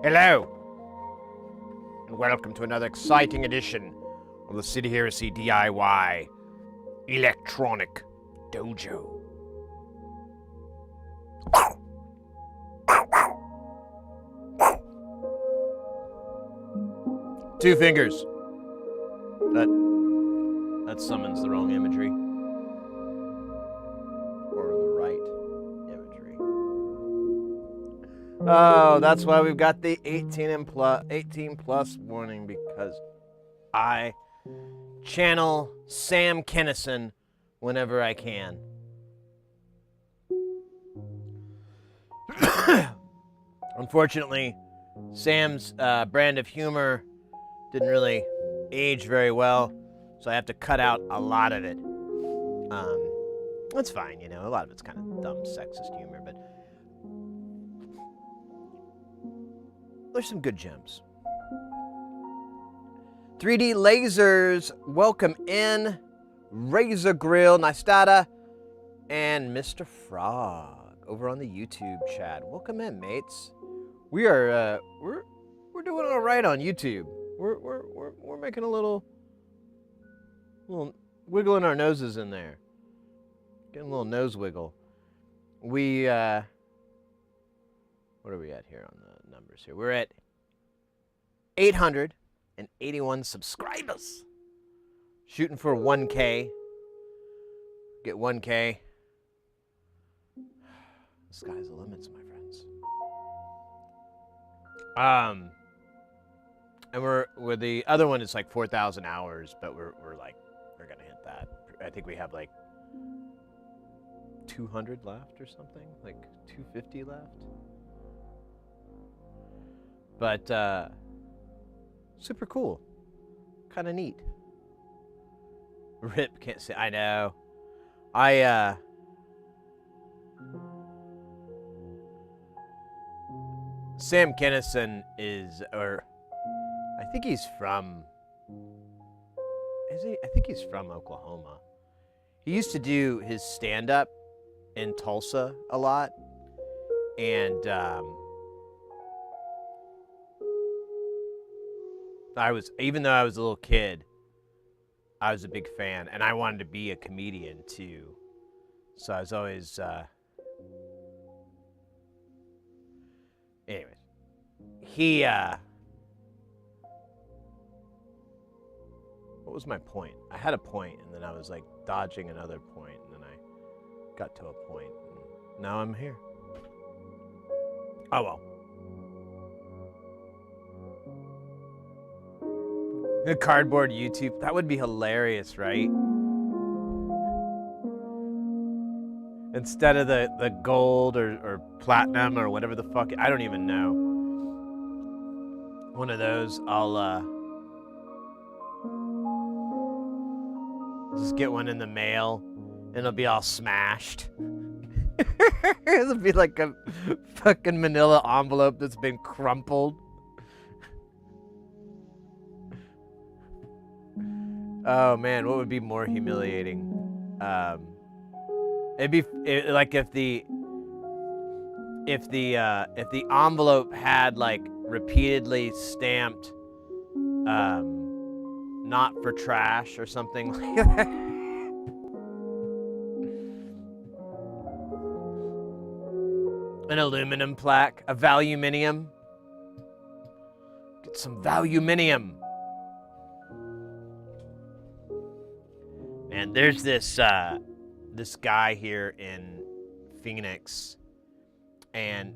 Hello, and welcome to another exciting edition of the City Heresy DIY Electronic Dojo. Two fingers. That summons the wrong imagery. Or the right imagery. Oh, that's why we've got the 18 plus warning, because I channel Sam Kinison whenever I can. Unfortunately, Sam's brand of humor didn't really age very well, so I have to cut out a lot of it. That's fine, you know, a lot of it's kind of dumb, sexist humor, but there's some good gems. 3D Lasers, welcome in. Razor Grill, Nystada, and Mr. Frog over on the YouTube chat. Welcome in, mates. We are we're doing all right on YouTube. We're making a little wiggling our noses in there. Getting a little nose wiggle. We what are we at here on the numbers here? We're at 881 subscribers. Shooting for 1K. Get 1K. The sky's the limits, my friends. And we're the other one is like 4,000 hours, but we're gonna hit that. I think we have like 200 left or something, like 250 left. But super cool, kind of neat. Rip, can't say. I know. Sam Kinison is, or I think he's from. Is he? I think he's from Oklahoma. He used to do his stand-up in Tulsa a lot, and even though I was a little kid, I was a big fan, and I wanted to be a comedian too. So I was always anyways, he, what was my point? I had a point, and then I was like dodging another point, and then I got to a point, and now I'm here. Oh well. The cardboard YouTube, that would be hilarious, right? Instead of the gold or platinum or whatever the fuck, I don't even know. One of those, I'll just get one in the mail and it'll be all smashed. It'll be like a fucking manila envelope that's been crumpled. Oh man, what would be more humiliating? It'd be like if the envelope had like repeatedly stamped not for trash or something like that. An aluminum plaque, a valuminium. Get some valuminium. And there's this this guy here in Phoenix, and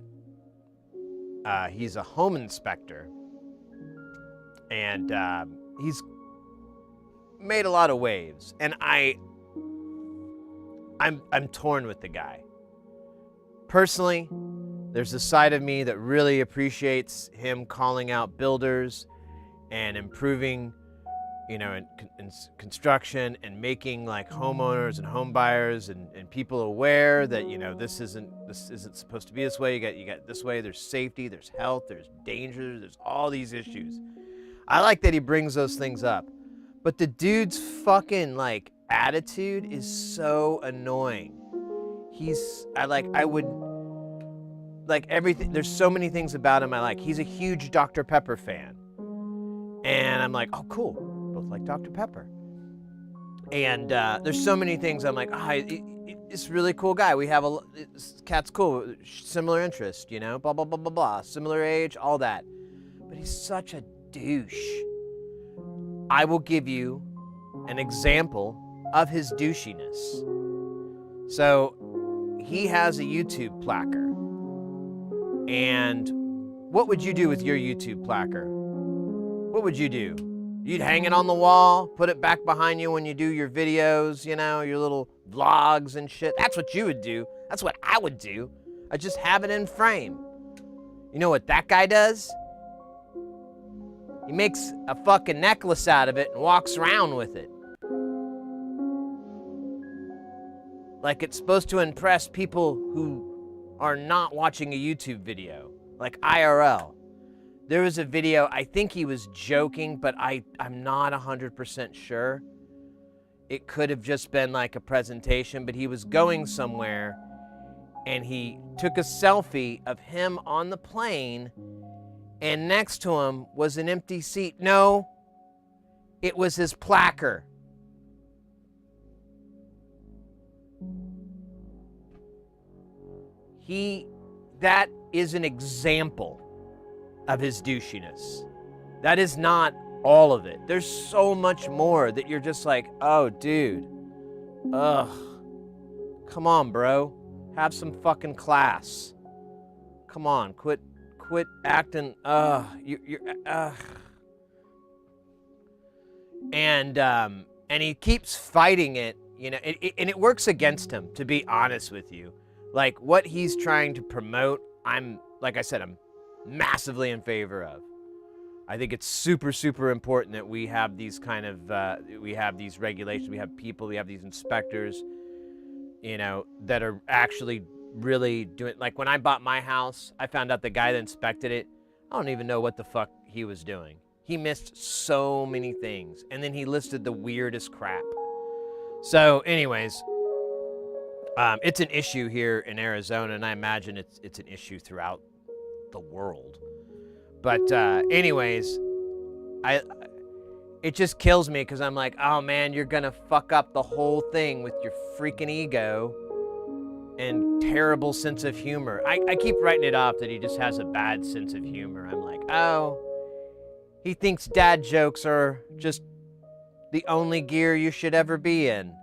he's a home inspector, and he's made a lot of waves, and I'm torn with the guy. Personally, there's a side of me that really appreciates him calling out builders and improving, you know, in construction and making like homeowners and home buyers and people aware that, you know, this isn't supposed to be this way. You got this way. There's safety, there's health, there's danger, there's all these issues. I like that he brings those things up, but the dude's fucking like attitude is so annoying. I would like everything. There's so many things about him I like. He's a huge Dr. Pepper fan, and I'm like, oh cool. Both like Dr. Pepper. And there's so many things I'm like, it's a really cool guy. We have cat's cool, similar interest, you know, blah, blah, blah, blah, blah, similar age, all that. But he's such a douche. I will give you an example of his douchiness. So he has a YouTube placard. And what would you do with your YouTube placard? What would you do? You'd hang it on the wall, put it back behind you when you do your videos, you know, your little vlogs and shit. That's what you would do. That's what I would do. I just have it in frame. You know what that guy does? He makes a fucking necklace out of it and walks around with it. Like it's supposed to impress people who are not watching a YouTube video, like IRL. There was a video, I think he was joking, but I'm not 100% sure. It could have just been like a presentation, but he was going somewhere and he took a selfie of him on the plane, and next to him was an empty seat. No, it was his placard. That is an example of his douchiness. That is not all of it. There's so much more that you're just like, oh, dude. Ugh. Come on, bro. Have some fucking class. Come on, quit acting, And he keeps fighting it, you know, and it works against him, to be honest with you. Like, what he's trying to promote, like I said, I'm massively in favor of. I think it's super, super important that we have these kind of, we have these regulations, we have people, we have these inspectors, you know, that are actually really doing, like when I bought my house, I found out the guy that inspected it, I don't even know what the fuck he was doing. He missed so many things, and then he listed the weirdest crap. So anyways, it's an issue here in Arizona, and I imagine it's an issue throughout the world. But anyways, it just kills me because I'm like, oh man, you're gonna fuck up the whole thing with your freaking ego. and terrible sense of humor. I keep writing it off that he just has a bad sense of humor. I'm like, oh, he thinks dad jokes are just the only gear you should ever be in.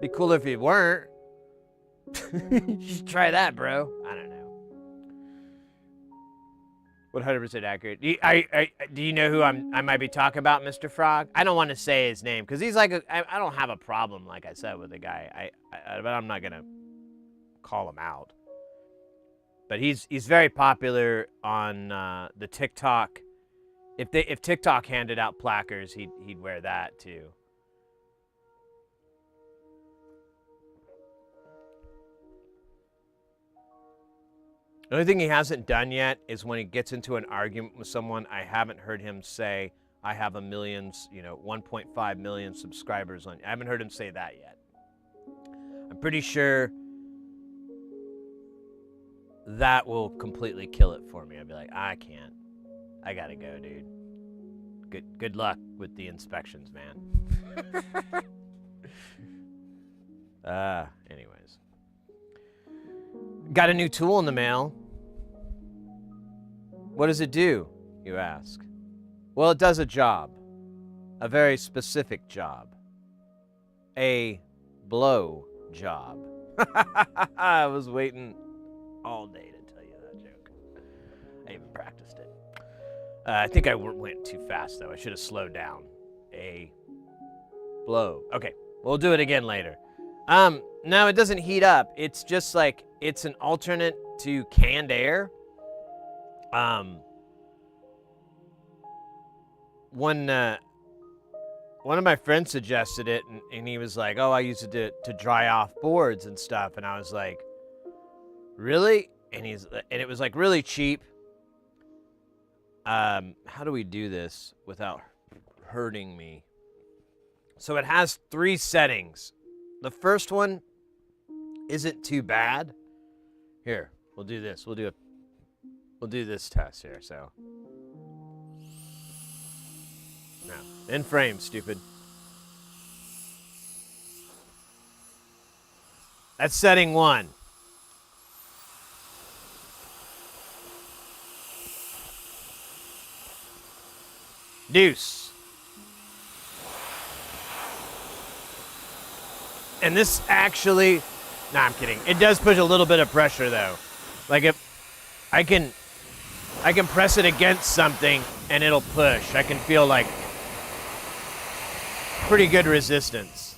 Be cool if you weren't. Just try that, bro. I don't know. 100% accurate. Do you know who I might be talking about, Mr. Frog? I don't want to say his name because he's like I don't have a problem, like I said, with the guy. But I'm not gonna call him out. But he's very popular on the TikTok. If TikTok handed out placards, he'd wear that too. The only thing he hasn't done yet is when he gets into an argument with someone, I haven't heard him say, I have 1.5 million subscribers on. I haven't heard him say that yet. I'm pretty sure that will completely kill it for me. I'd be like, I can't. I gotta go, dude. Good luck with the inspections, man. Anyways. Got a new tool in the mail. What does it do, you ask? Well, it does a job. A very specific job. A blow job. I was waiting all day to tell you that joke. I even practiced it. I think I went too fast, though. I should have slowed down. A blow. Okay, we'll do it again later. No, it doesn't heat up. It's just like, it's an alternate to canned air. One of my friends suggested it, and he was like, oh, I use it to dry off boards and stuff. And I was like, really? And it was like really cheap. How do we do this without hurting me? So it has 3 settings. The first one isn't too bad. Here, we'll do this. We'll do this test here. So, no, in frame, stupid. That's setting 1. Deuce. And this actually, nah, I'm kidding. It does push a little bit of pressure though. Like if I can press it against something and it'll push. I can feel like pretty good resistance.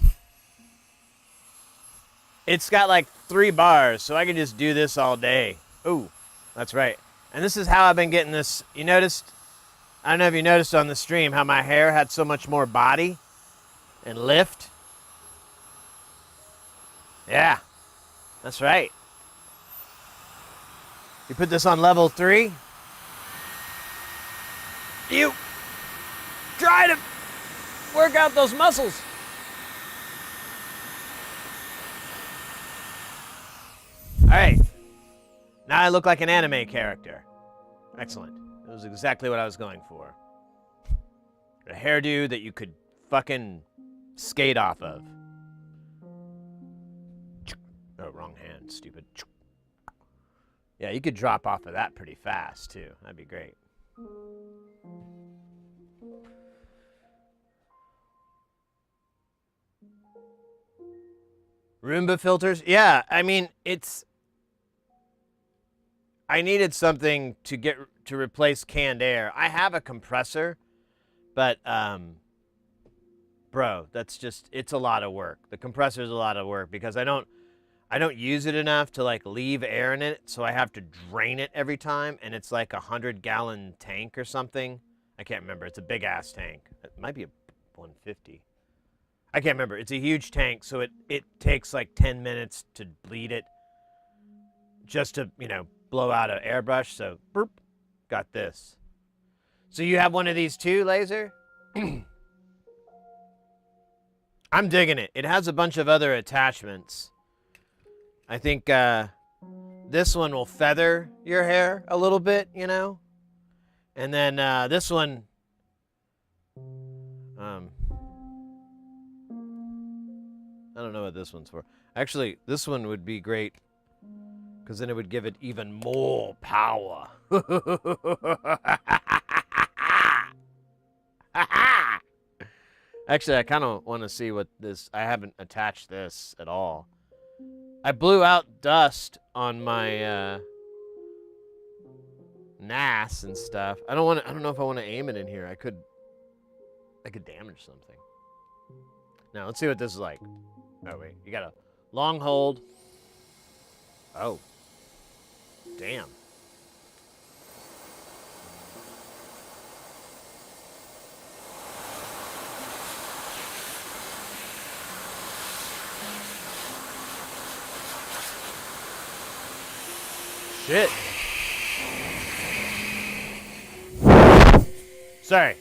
It's got like 3 bars, so I can just do this all day. Ooh, that's right. And this is how I've been getting this. You noticed, I don't know if you noticed on the stream how my hair had so much more body and lift. Yeah, that's right. You put this on level 3. You try to work out those muscles. All right. Now I look like an anime character. Excellent. It was exactly what I was going for. A hairdo that you could fucking skate off of. Oh, wrong hand, stupid. Yeah, you could drop off of that pretty fast, too. That'd be great. Roomba filters? Yeah, I mean, I needed something to replace canned air. I have a compressor, but, bro, it's a lot of work. The compressor's a lot of work because I don't use it enough to like leave air in it, so I have to drain it every time, and it's like 100-gallon tank or something. I can't remember. It's a big ass tank. It might be a 150. I can't remember. It's a huge tank, so it takes like 10 minutes to bleed it just to, blow out an airbrush. So, burp, got this. So you have one of these too, Laser? I'm digging it. It has a bunch of other attachments. I think this one will feather your hair a little bit, And then this one, I don't know what this one's for. Actually, this one would be great because then it would give it even more power. Actually, I kind of want to see what this... I haven't attached this at all. I blew out dust on my NAS and stuff. I don't know if I want to aim it in here. I could damage something. Now, let's see what this is like. Oh, wait. You got a long hold. Oh. Damn. Shit. Sorry.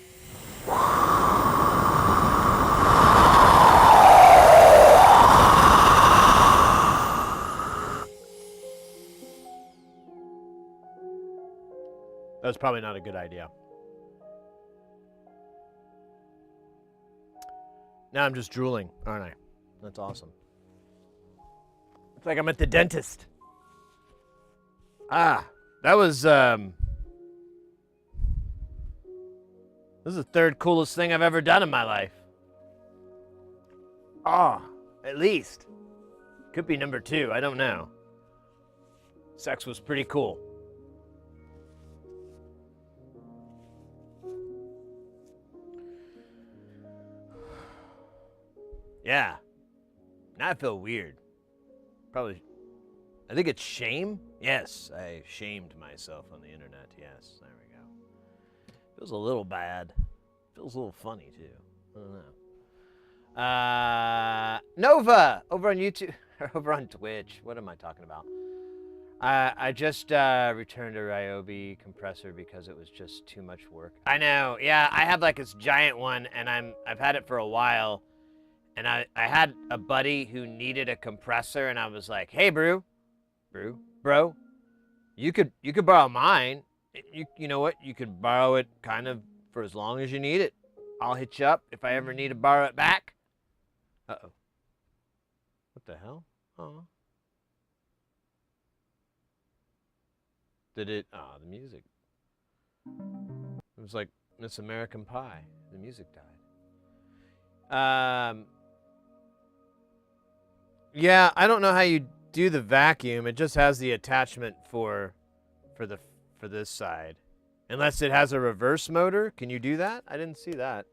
That's probably not a good idea. Now I'm just drooling, aren't I? That's awesome. It's like I'm at the dentist. Ah, that was, this is the third coolest thing I've ever done in my life. Ah, at least. Could be number 2, I don't know. Sex was pretty cool. Yeah. Now I feel weird. Probably. I think it's shame. Yes, I shamed myself on the internet. Yes, there we go. Feels a little bad. Feels a little funny, too. I don't know. Nova! Over on YouTube. Over on Twitch. What am I talking about? I just returned a Ryobi compressor because it was just too much work. I know. Yeah, I have like this giant one, and I've had it for a while. And I had a buddy who needed a compressor, and I was like, "Hey, bro, you could borrow mine. You know what? You could borrow it kind of for as long as you need it. I'll hit you up if I ever need to borrow it back." Uh-oh. What the hell? Oh. Did it? Ah, the music. It was like Miss American Pie. The music died. Yeah, I don't know how you do the vacuum. It just has the attachment for this side. Unless it has a reverse motor. Can you do that? I didn't see that.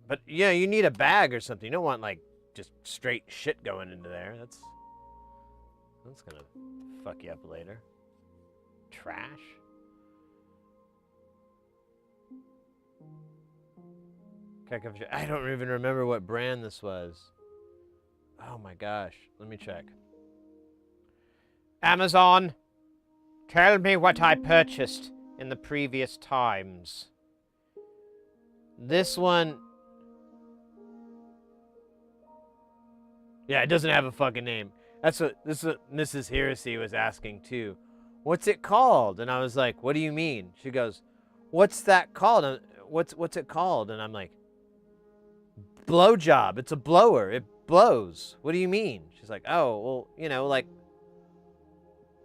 But yeah, you need a bag or something. You don't want like just straight shit going into there. That's gonna fuck you up later. Trash. I don't even remember what brand this was. Oh my gosh, let me check. Amazon, tell me what I purchased in the previous times. This one... Yeah, it doesn't have a fucking name. This is what Mrs. Heresy was asking too. What's it called? And I was like, what do you mean? She goes, what's that called? What's it called? And I'm like, blowjob. It's a blower. It blows. What do you mean? She's like, oh, well, you know, like,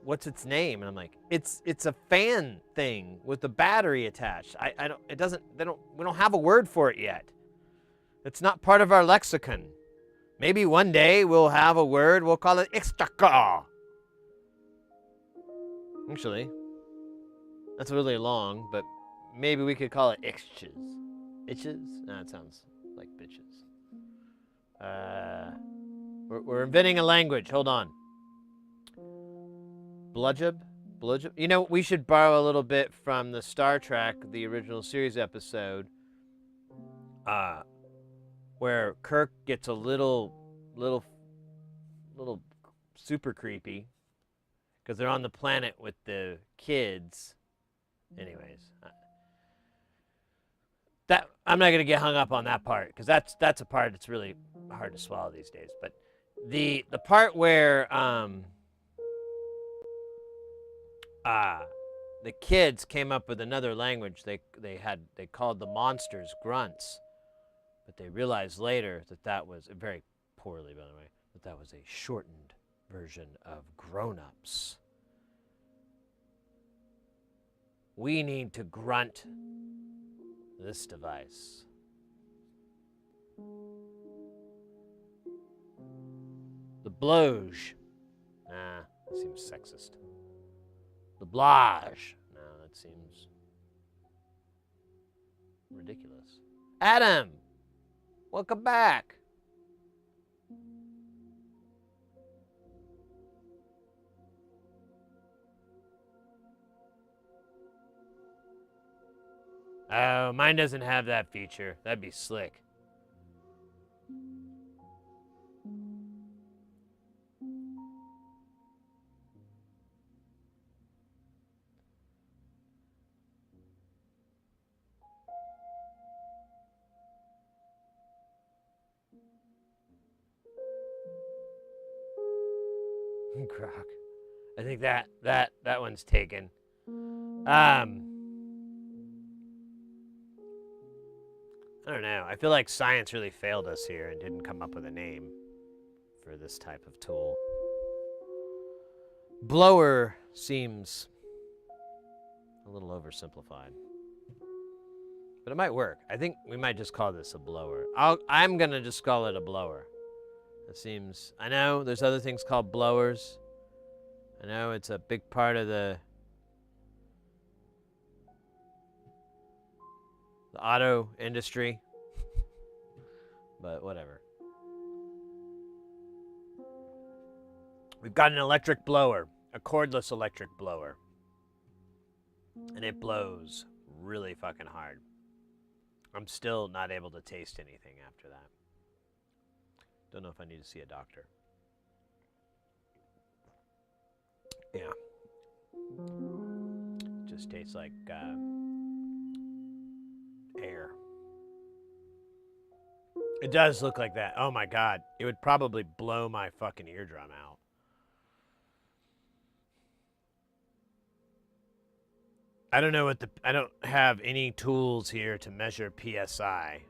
what's its name? And I'm like, it's a fan thing with the battery attached. We don't have a word for it yet. It's not part of our lexicon. Maybe one day we'll have a word. We'll call it Ixtaka. Actually, that's really long, but maybe we could call it Ixches. Itches? No, it sounds like bitches. We're inventing a language. Hold on. Bludjub? You know, we should borrow a little bit from the Star Trek, the original series episode, where Kirk gets a little super creepy because they're on the planet with the kids. Anyways, that I'm not gonna get hung up on that part because that's a part that's really hard to swallow these days. But the part where the kids came up with another language, they called the monsters grunts, but they realized later that was a very poorly, by the way, that was a shortened version of grown-ups. We need to grunt this device. The bloge. Nah, that seems sexist. The blage. No, that seems ridiculous. Adam! Welcome back! Oh, mine doesn't have that feature. That'd be slick. Croc. I think that one's taken. I don't know. I feel like science really failed us here and didn't come up with a name for this type of tool. Blower seems a little oversimplified. But it might work. I think we might just call this a blower. I'm going to just call it a blower. It seems... I know there's other things called blowers. I know it's a big part of the auto industry. But whatever. We've got an electric blower. A cordless electric blower. And it blows really fucking hard. I'm still not able to taste anything after that. Don't know if I need to see a doctor. Yeah. Just tastes like air. It does look like that. Oh my god. It would probably blow my fucking eardrum out. I don't know what I don't have any tools here to measure PSI.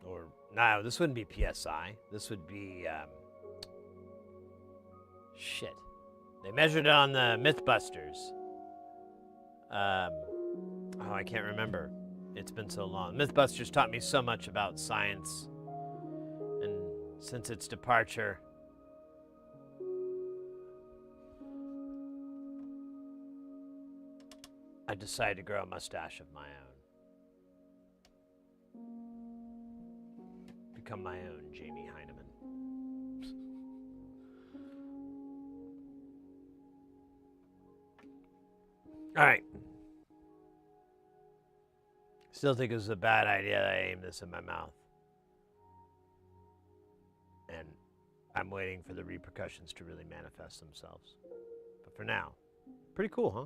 Or, no, this wouldn't be PSI. This would be, shit. They measured it on the Mythbusters. Oh, I can't remember. It's been so long. Mythbusters taught me so much about science. And since its departure, I decided to grow a mustache of my own. Become my own Jamie Heineman. All right. Still think it was a bad idea that I aimed this in my mouth. And I'm waiting for the repercussions to really manifest themselves. But for now, pretty cool, huh?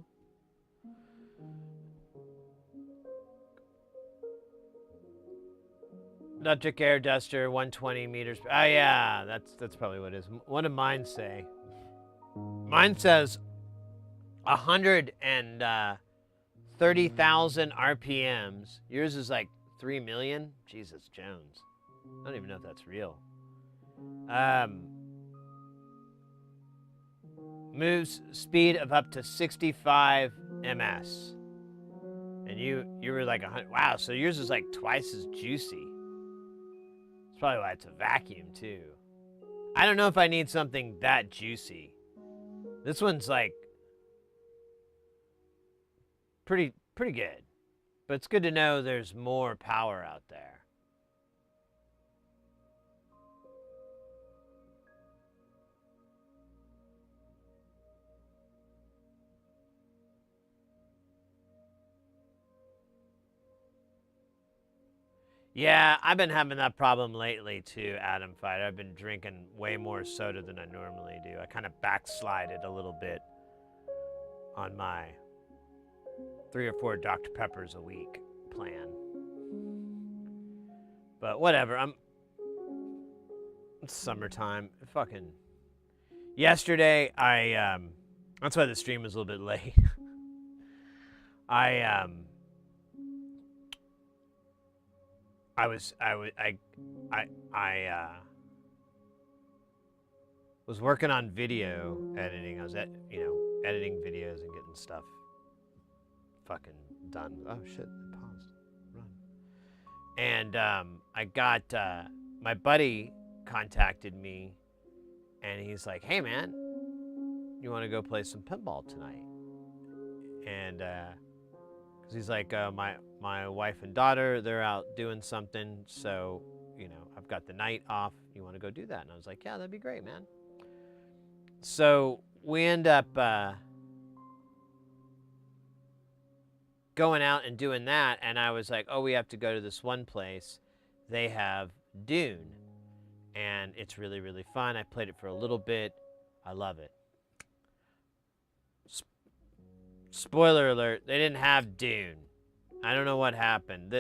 Electric air duster, 120 meters. Oh yeah, that's probably what it is. What did mine say? Mine says 130,000 RPMs. Yours is like 3 million. Jesus Jones. I don't even know if that's real. Moves speed of up to 65 ms. And you were like 100. Wow, so yours is like twice as juicy. That's probably why it's a vacuum too. I don't know if I need something that juicy. This one's like pretty good. But it's good to know there's more power out there. Yeah, I've been having that problem lately too, Adam Fighter. I've been drinking way more soda than I normally do. I kind of backslided a little bit on my 3 or 4 Dr. Peppers a week plan. But whatever, it's summertime. Fucking yesterday, that's why the stream was a little bit late. I was was working on video editing. I was editing videos and getting stuff fucking done. Oh shit! I paused. Run. And I got my buddy contacted me, and he's like, "Hey man, you want to go play some pinball tonight?" And because he's like, my wife and daughter, they're out doing something, so I've got the night off. You want to go do that? And I was like, yeah, that'd be great, man. So we end up going out and doing that, and I was like, oh, we have to go to this one place. They have Dune, and it's really, really fun. I played it for a little bit. I love it. Spoiler alert, they didn't have Dune. I don't know what happened.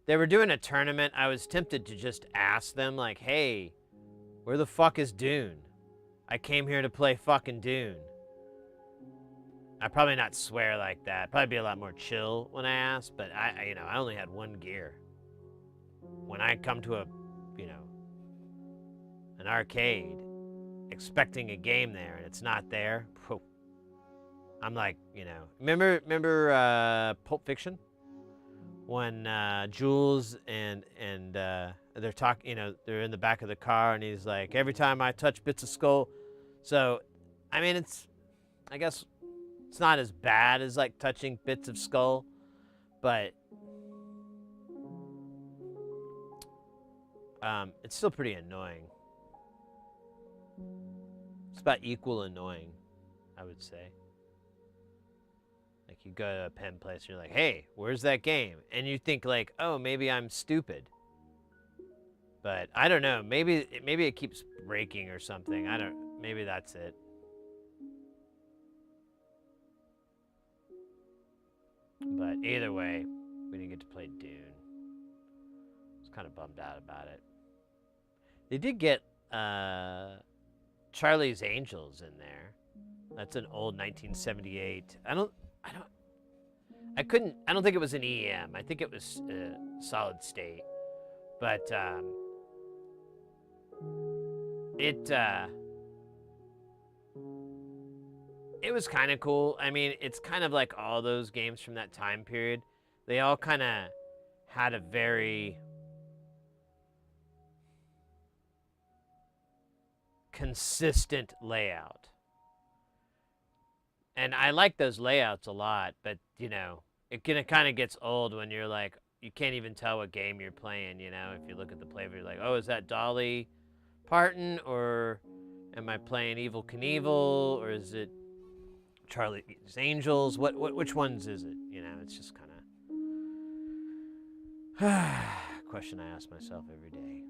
They were doing a tournament. I was tempted to just ask them, like, hey, where the fuck is Dune? I came here to play fucking Dune. I'd probably not swear like that. Probably be a lot more chill when I ask, but I only had one gear. When I come to an arcade expecting a game there and it's not there, I'm like, remember Pulp Fiction? When Jules and they're talking, they're in the back of the car, and he's like, every time I touch bits of skull. So, I mean, I guess it's not as bad as like touching bits of skull, but it's still pretty annoying. It's about equal annoying, I would say. Like, you go to a pen place and you're like, hey, where's that game? And you think like, oh, maybe I'm stupid. But I don't know. Maybe it keeps breaking or something. Maybe that's it. But either way, we didn't get to play Dune. I was kind of bummed out about it. They did get Charlie's Angels in there. That's an old 1978. I don't think it was an EM. I think it was solid state. But it was kind of cool. I mean, it's kind of like all those games from that time period. They all kind of had a very consistent layout. And I like those layouts a lot, but, it kind of gets old when you're like, you can't even tell what game you're playing, If you look at the playthrough, you're like, oh, is that Dolly Parton, or am I playing Evel Knievel, or is it Charlie's Angels? Which ones is it? It's just kind of a question I ask myself every day.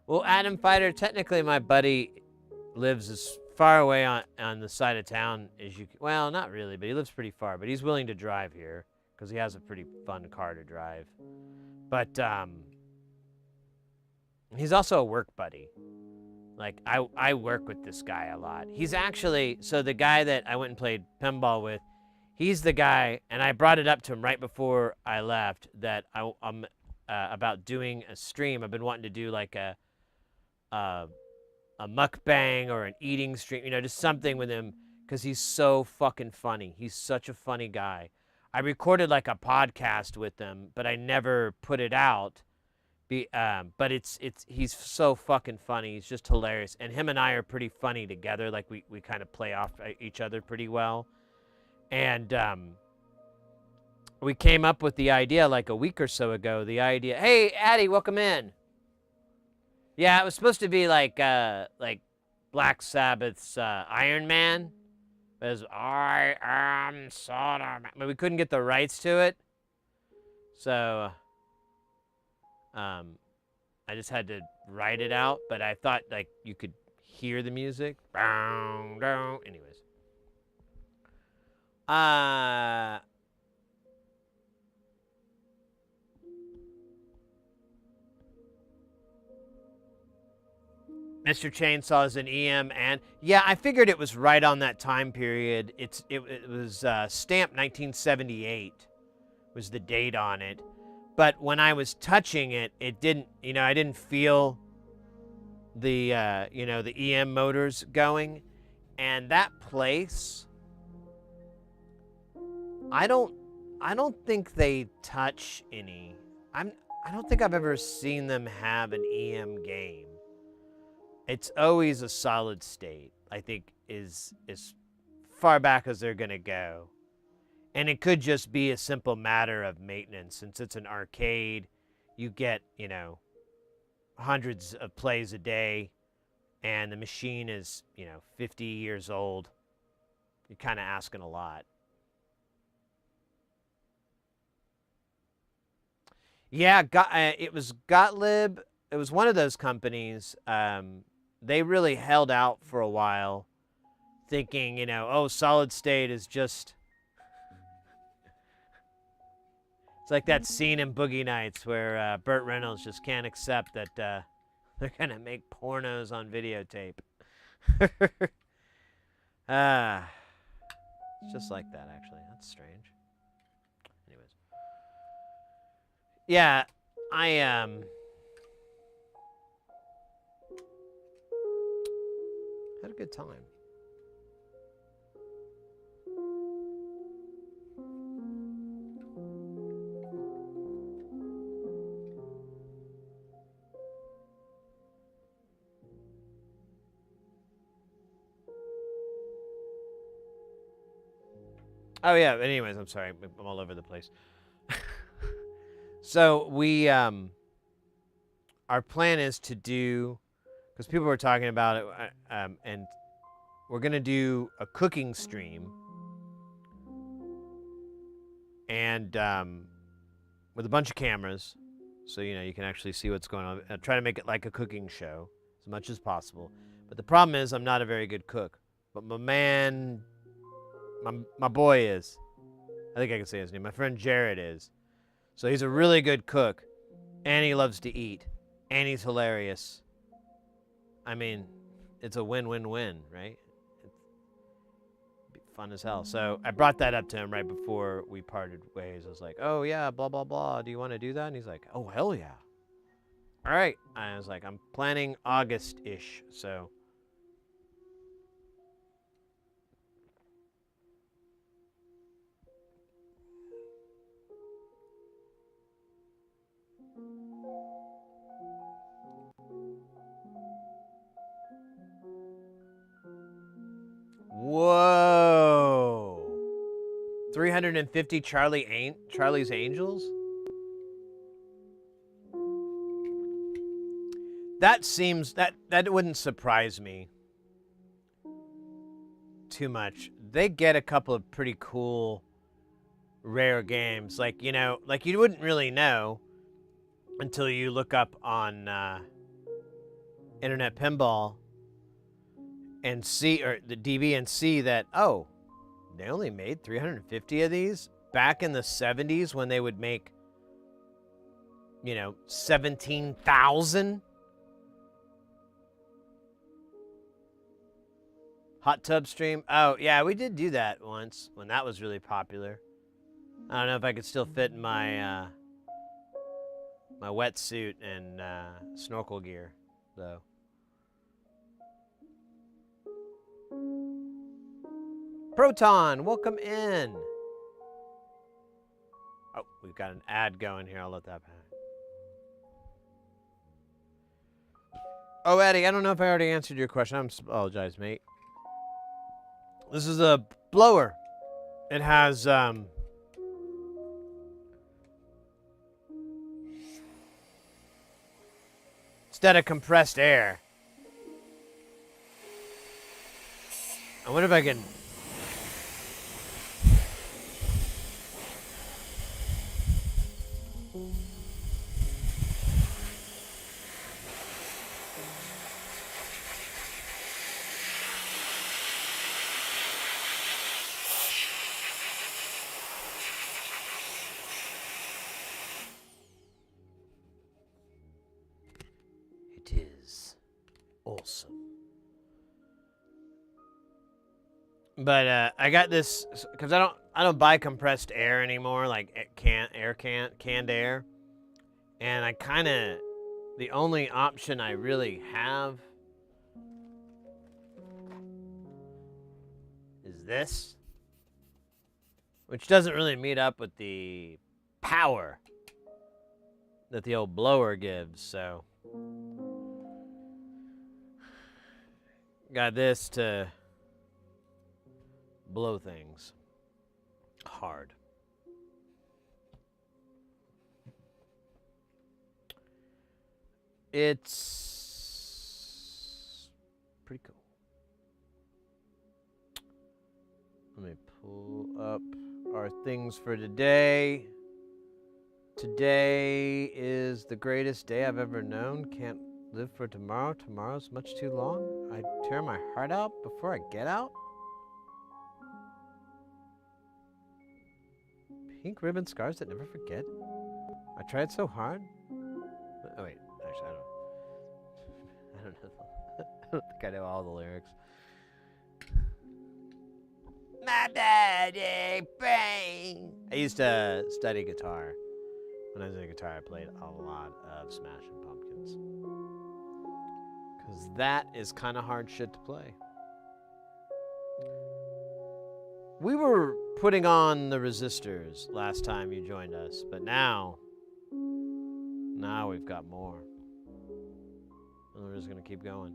Well, Adam Fighter, technically my buddy lives as far away on the side of town as you can. Well, not really, but he lives pretty far. But he's willing to drive here because he has a pretty fun car to drive. But he's also a work buddy. Like, I work with this guy a lot. He's actually, so the guy that I went and played pinball with, he's the guy, and I brought it up to him right before I left, that I'm about doing a stream. I've been wanting to do like a mukbang or an eating stream, just something with him, because he's so fucking funny. He's such a funny guy. I recorded like a podcast with him, but I never put it out. But he's so fucking funny. He's just hilarious. And him and I are pretty funny together. Like, we kind of play off each other pretty well. And we came up with the idea like a week or so ago. The idea, hey, Addie, welcome in. Yeah, it was supposed to be like Black Sabbath's Iron Man. It was, I am SOLDERMAN. But we couldn't get the rights to it. So I just had to write it out. But I thought like you could hear the music. Anyways. Mr. Chainsaw is an EM, and yeah, I figured it was right on that time period. It was stamped 1978 was the date on it, but when I was touching it, it didn't. I didn't feel the the EM motors going, and that place. I don't think they touch any. I don't think I've ever seen them have an EM game. It's always a solid state. I think is as far back as they're gonna go, and it could just be a simple matter of maintenance. Since it's an arcade, you get hundreds of plays a day, and the machine is 50 years old. You're kind of asking a lot. Yeah, it was Gottlieb. It was one of those companies. They really held out for a while, thinking, oh, solid state is just. It's like that scene in Boogie Nights where Burt Reynolds just can't accept that they're going to make pornos on videotape. It's just like that, actually. That's strange. Anyways. Yeah, I had a good time. Oh yeah, anyways, I'm sorry. I'm all over the place. So we our plan is to do, because people were talking about it, and we're gonna do a cooking stream, and with a bunch of cameras, so you can actually see what's going on. Try to make it like a cooking show as much as possible. But the problem is I'm not a very good cook. But my man, my boy is. I think I can say his name. My friend Jared is. So he's a really good cook, and he loves to eat, and he's hilarious. I mean, it's a win-win-win, right? It'd be fun as hell. So I brought that up to him right before we parted ways. I was like, oh yeah, blah, blah, blah. Do you want to do that? And he's like, oh, hell yeah. All right. I was like, I'm planning August-ish, so. Whoa. 350 Charlie's Angels? That seems that wouldn't surprise me too much. They get a couple of pretty cool rare games, like you wouldn't really know until you look up on Internet Pinball and see, or the DB, and see that, oh, they only made 350 of these back in the 70s when they would make 17,000. Hot tub stream. Oh yeah, we did do that once when that was really popular. I don't know if I could still fit in my my wetsuit and snorkel gear though. Proton, welcome in. Oh, we've got an ad going here. I'll let that pass. Oh, Eddie, I don't know if I already answered your question. I apologize, mate. This is a blower. It has instead of compressed air. I wonder if I can. It is all wholesome. But I got this because I don't buy compressed air anymore, like canned air, and I kind of the only option I really have is this, which doesn't really meet up with the power that the old blower gives. So got this to blow things hard. It's pretty cool. Let me pull up our things for today. Today is the greatest day I've ever known. Can't live for tomorrow. Tomorrow's much too long. I tear my heart out before I get out. Pink ribbon scars that never forget. I tried so hard. Oh wait, actually I don't know. I don't think I know all the lyrics. My body brain. I used to study guitar. When I was in guitar, I played a lot of Smashing Pumpkins. Because that is kind of hard shit to play. We were putting on the resistors last time you joined us, but now we've got more. And we're just going to keep going.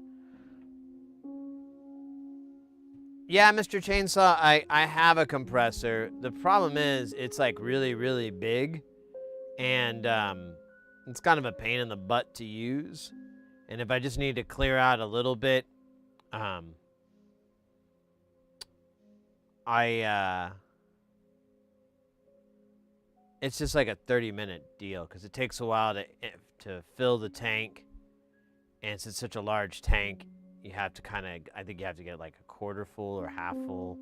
Yeah, Mr. Chainsaw, I have a compressor. The problem is it's like really, really big. And it's kind of a pain in the butt to use. And if I just need to clear out a little bit, it's just like a 30-minute deal because it takes a while to fill the tank. And since it's such a large tank, you have to I think you have to get like a quarter full or half full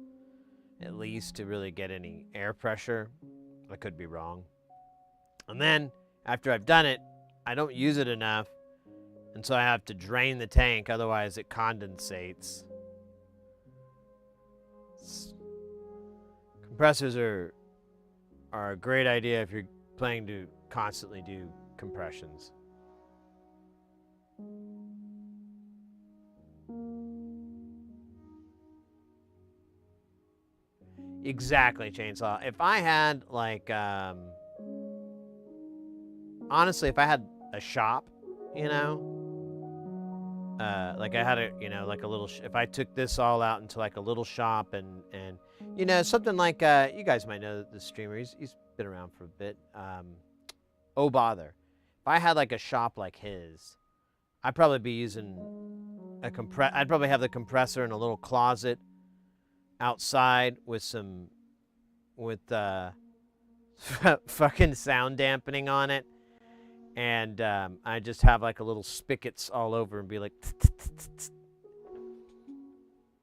at least to really get any air pressure. I could be wrong. And then after I've done it, I don't use it enough. And so I have to drain the tank, otherwise it condensates. Compressors are a great idea if you're planning to constantly do compressions. Exactly, Chainsaw. If I had like honestly, if I had a shop, you know, like I had like a little, if I took this all out into like a little shop and you know, something like, you guys might know the streamer, he's been around for a bit, Oh Bother. If I had like a shop like his, I'd probably be using I'd probably have the compressor in a little closet outside with fucking sound dampening on it. And I just have like a little spigots all over and be like,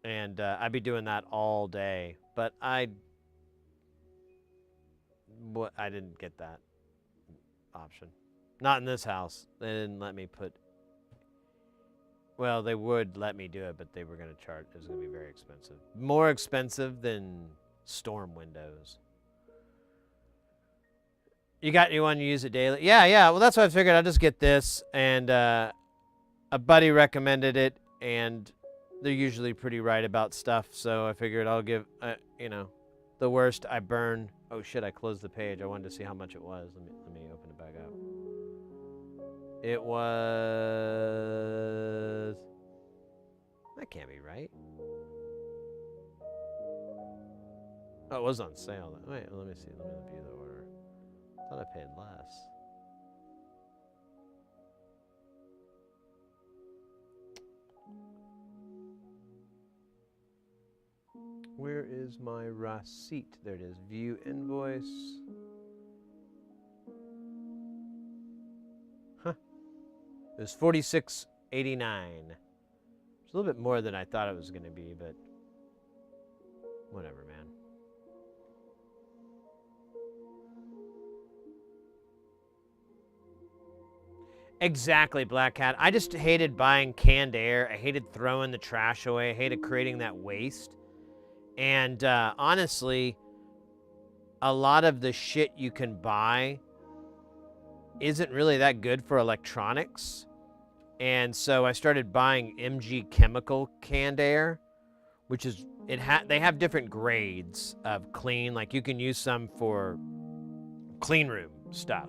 and I'd be doing that all day. But I didn't get that option. Not in this house. They didn't let me put. Well, they would let me do it, but they were going to charge. It was going to be very expensive. More expensive than storm windows. You got anyone you use it daily? Yeah. Well, that's what I figured. I'll just get this. And a buddy recommended it. And they're usually pretty right about stuff. So I figured I'll give, you know, the worst I burn. Oh, shit, I closed the page. I wanted to see how much it was. Let me open it back up. It was... That can't be right. Oh, it was on sale. Wait, let me see. Let me view the order. I thought I paid less. Where is my receipt? There it is. View invoice. Huh. It was $46.89. It's a little bit more than I thought it was going to be, but whatever, man. Exactly, Black Cat. I just hated buying canned air. I hated throwing the trash away. I hated creating that waste. And honestly, a lot of the shit you can buy isn't really that good for electronics. And so I started buying MG Chemical canned air, which is they have different grades of clean. Like you can use some for clean room stuff.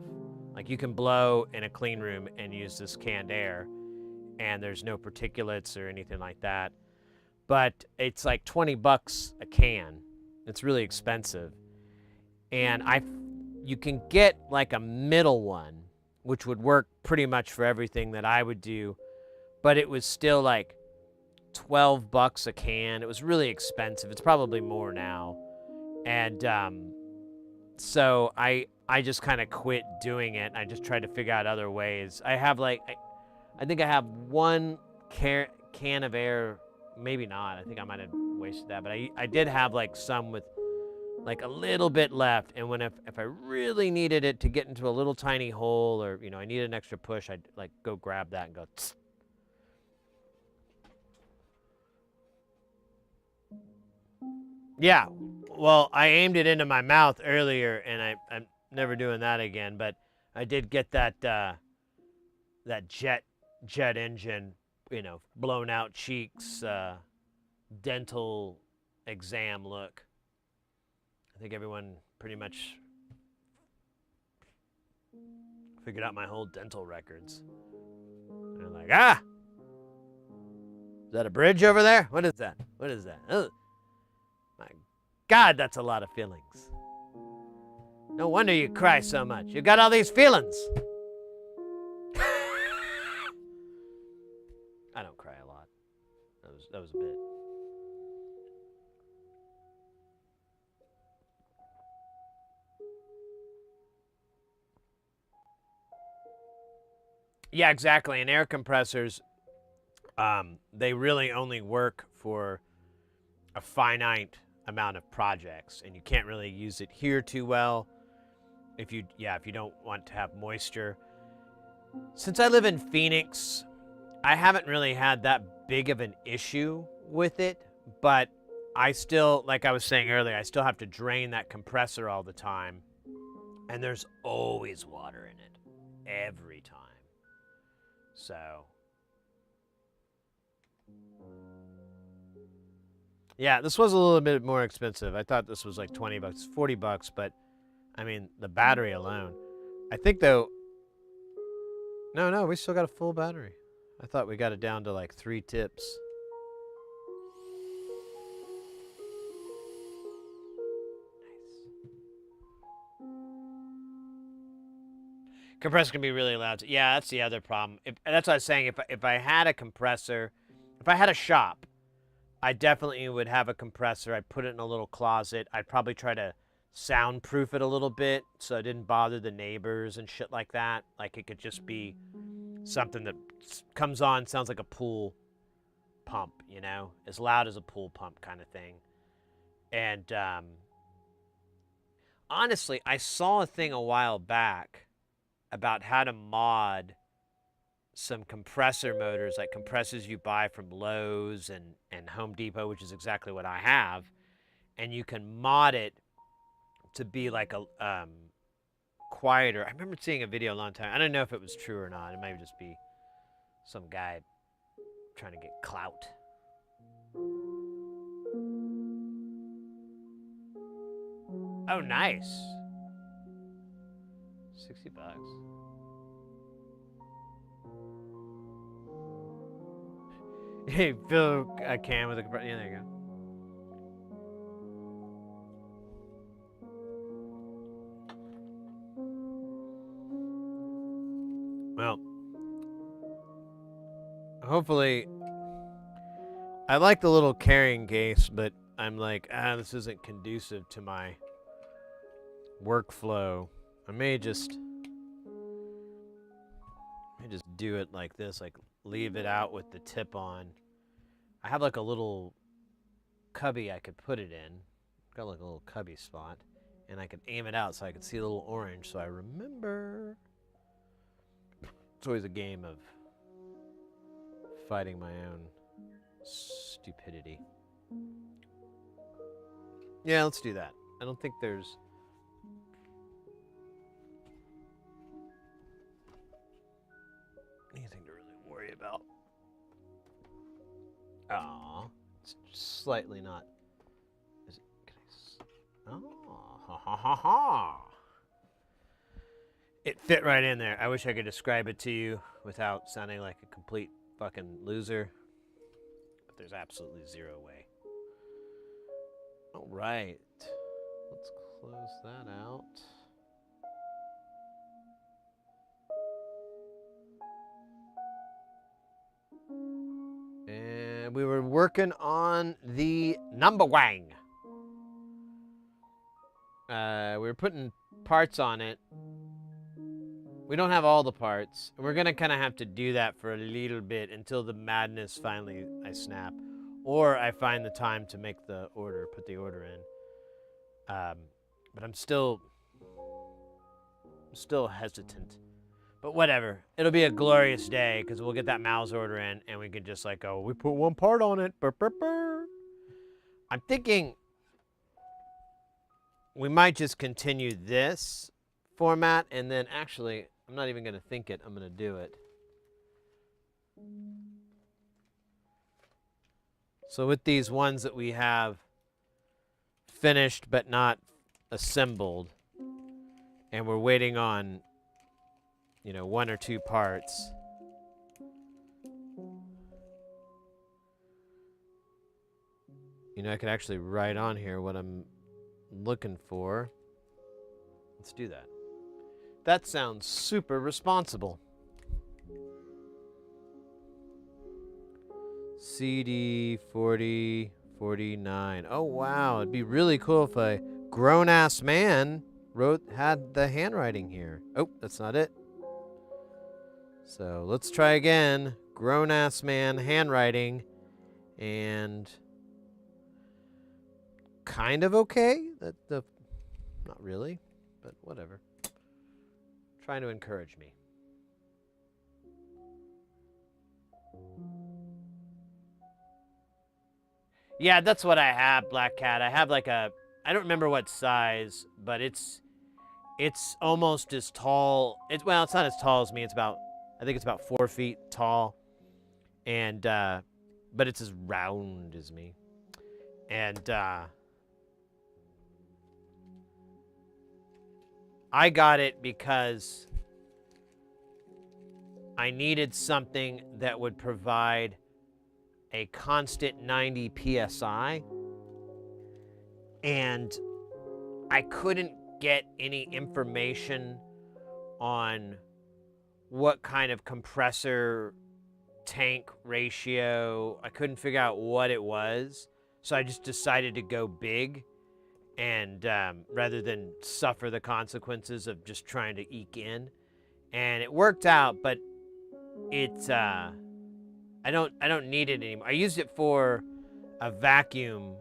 Like you can blow in a clean room and use this canned air, and there's no particulates or anything like that. But it's like $20 a can. It's really expensive. And you can get like a middle one, which would work pretty much for everything that I would do, but it was still like $12 a can. It was really expensive. It's probably more now. And so I just kind of quit doing it. I just tried to figure out other ways. I have like, I think I have one can of air, maybe not. I think I might have wasted that, but I did have like some with like a little bit left. And if I really needed it to get into a little tiny hole, or, I needed an extra push, I'd like go grab that and go, tss. Yeah, well, I aimed it into my mouth earlier, and I'm never doing that again. But I did get that that jet engine, blown out cheeks, dental exam look. I think everyone pretty much figured out my whole dental records. They're like, is that a bridge over there? What is that? What is that? Ugh. My God, that's a lot of feelings. No wonder you cry so much. You got all these feelings. I don't cry a lot. That was a bit. Yeah, exactly. And air compressors, they really only work for a finite amount of projects, and you can't really use it here too well if you don't want to have moisture. Since I live in Phoenix, I haven't really had that big of an issue with it, but I still, like I was saying earlier, I still have to drain that compressor all the time, and there's always water in it every time. So yeah, this was a little bit more expensive. I thought this was like $20, $40, but I mean, the battery alone. I think though, no, we still got a full battery. I thought we got it down to like 3 tips. Compressor can be really loud. Yeah, that's the other problem. That's what I was saying. If I had a compressor, if I had a shop, I definitely would have a compressor. I'd put it in a little closet. I'd probably try to soundproof it a little bit so it didn't bother the neighbors and shit like that. Like it could just be something that comes on, sounds like a pool pump, as loud as a pool pump kind of thing. And honestly, I saw a thing a while back about how to mod some compressor motors, like compressors you buy from Lowe's and Home Depot, which is exactly what I have. And you can mod it to be like a quieter. I remember seeing a video a long time. I don't know if it was true or not. It might just be some guy trying to get clout. Oh, nice. $60. Hey, fill a can with a compressor. Yeah, there you go. Well, hopefully, I like the little carrying case, but I'm like, this isn't conducive to my workflow. I may just do it like this, like leave it out with the tip on. I have like a little cubby I could put it in. Got like a little cubby spot, and I could aim it out so I could see a little orange, so I remember. It's always a game of fighting my own stupidity. Yeah, let's do that. I don't think there's anything to really worry about. Aw, it's slightly not. Is it? Can I? Oh, ha ha ha ha! It fit right in there. I wish I could describe it to you without sounding like a complete fucking loser, but there's absolutely zero way. All right, let's close that out. And we were working on the number wang. We were putting parts on it. We don't have all the parts. We're gonna kind of have to do that for a little bit until the madness finally I snap, or I find the time to make the order, put the order in. But I'm still hesitant. But whatever. It'll be a glorious day because we'll get that mouse order in and we can just like go, we put one part on it. Burr, burr, burr. I'm thinking we might just continue this format and then actually, I'm not even going to think it. I'm going to do it. So with these ones that we have finished but not assembled, and we're waiting on, you know, one or two parts. You know, I could actually write on here what I'm looking for. Let's do that. That sounds super responsible. CD 4049. Oh wow, it'd be really cool if a grown-ass man had the handwriting here. Oh, that's not it. So let's try again. Grown-ass man handwriting, and kind of okay. Not really, but whatever. Trying to encourage me. Yeah, that's what I have, Black Cat. I have like a, I don't remember what size, but it's almost as tall. Well, it's not as tall as me. It's about, I think it's about 4 feet tall, and but it's as round as me, and I got it because I needed something that would provide a constant 90 psi, and I couldn't get any information on what kind of compressor tank ratio. I couldn't figure out what it was, so I just decided to go big, and rather than suffer the consequences of just trying to eke in, and it worked out. But it's I don't need it anymore. I used it for a vacuum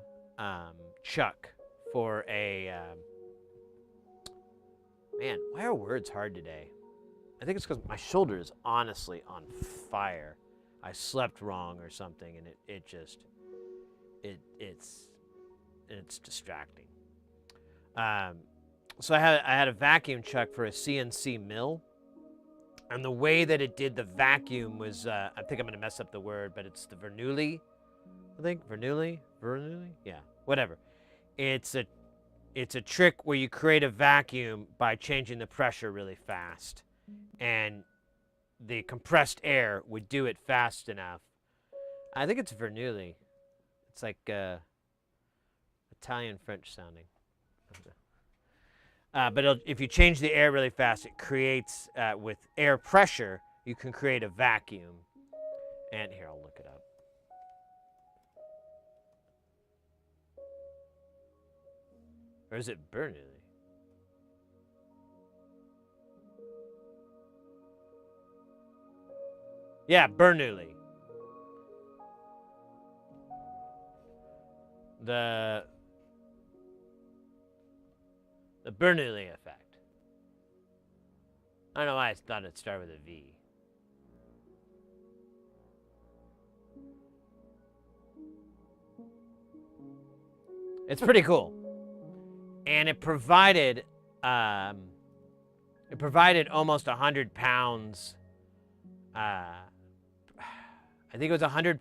chuck for a man. Why are words hard today? I think it's because my shoulder is honestly on fire. I slept wrong or something, and it's distracting. So I had a vacuum chuck for a CNC mill, and the way that it did the vacuum was, I think I'm gonna mess up the word, but it's the Bernoulli, I think Bernoulli, yeah, whatever. It's a trick where you create a vacuum by changing the pressure really fast, and the compressed air would do it fast enough. I think it's Bernoulli. It's like Italian French sounding. But if you change the air really fast, it creates, with air pressure, you can create a vacuum. And here, I'll look it up. Or is it Bernoulli? Yeah, Bernoulli. The Bernoulli effect. I don't know why I thought it started with a V. It's pretty cool. And it provided almost 100 pounds. I think it was 100.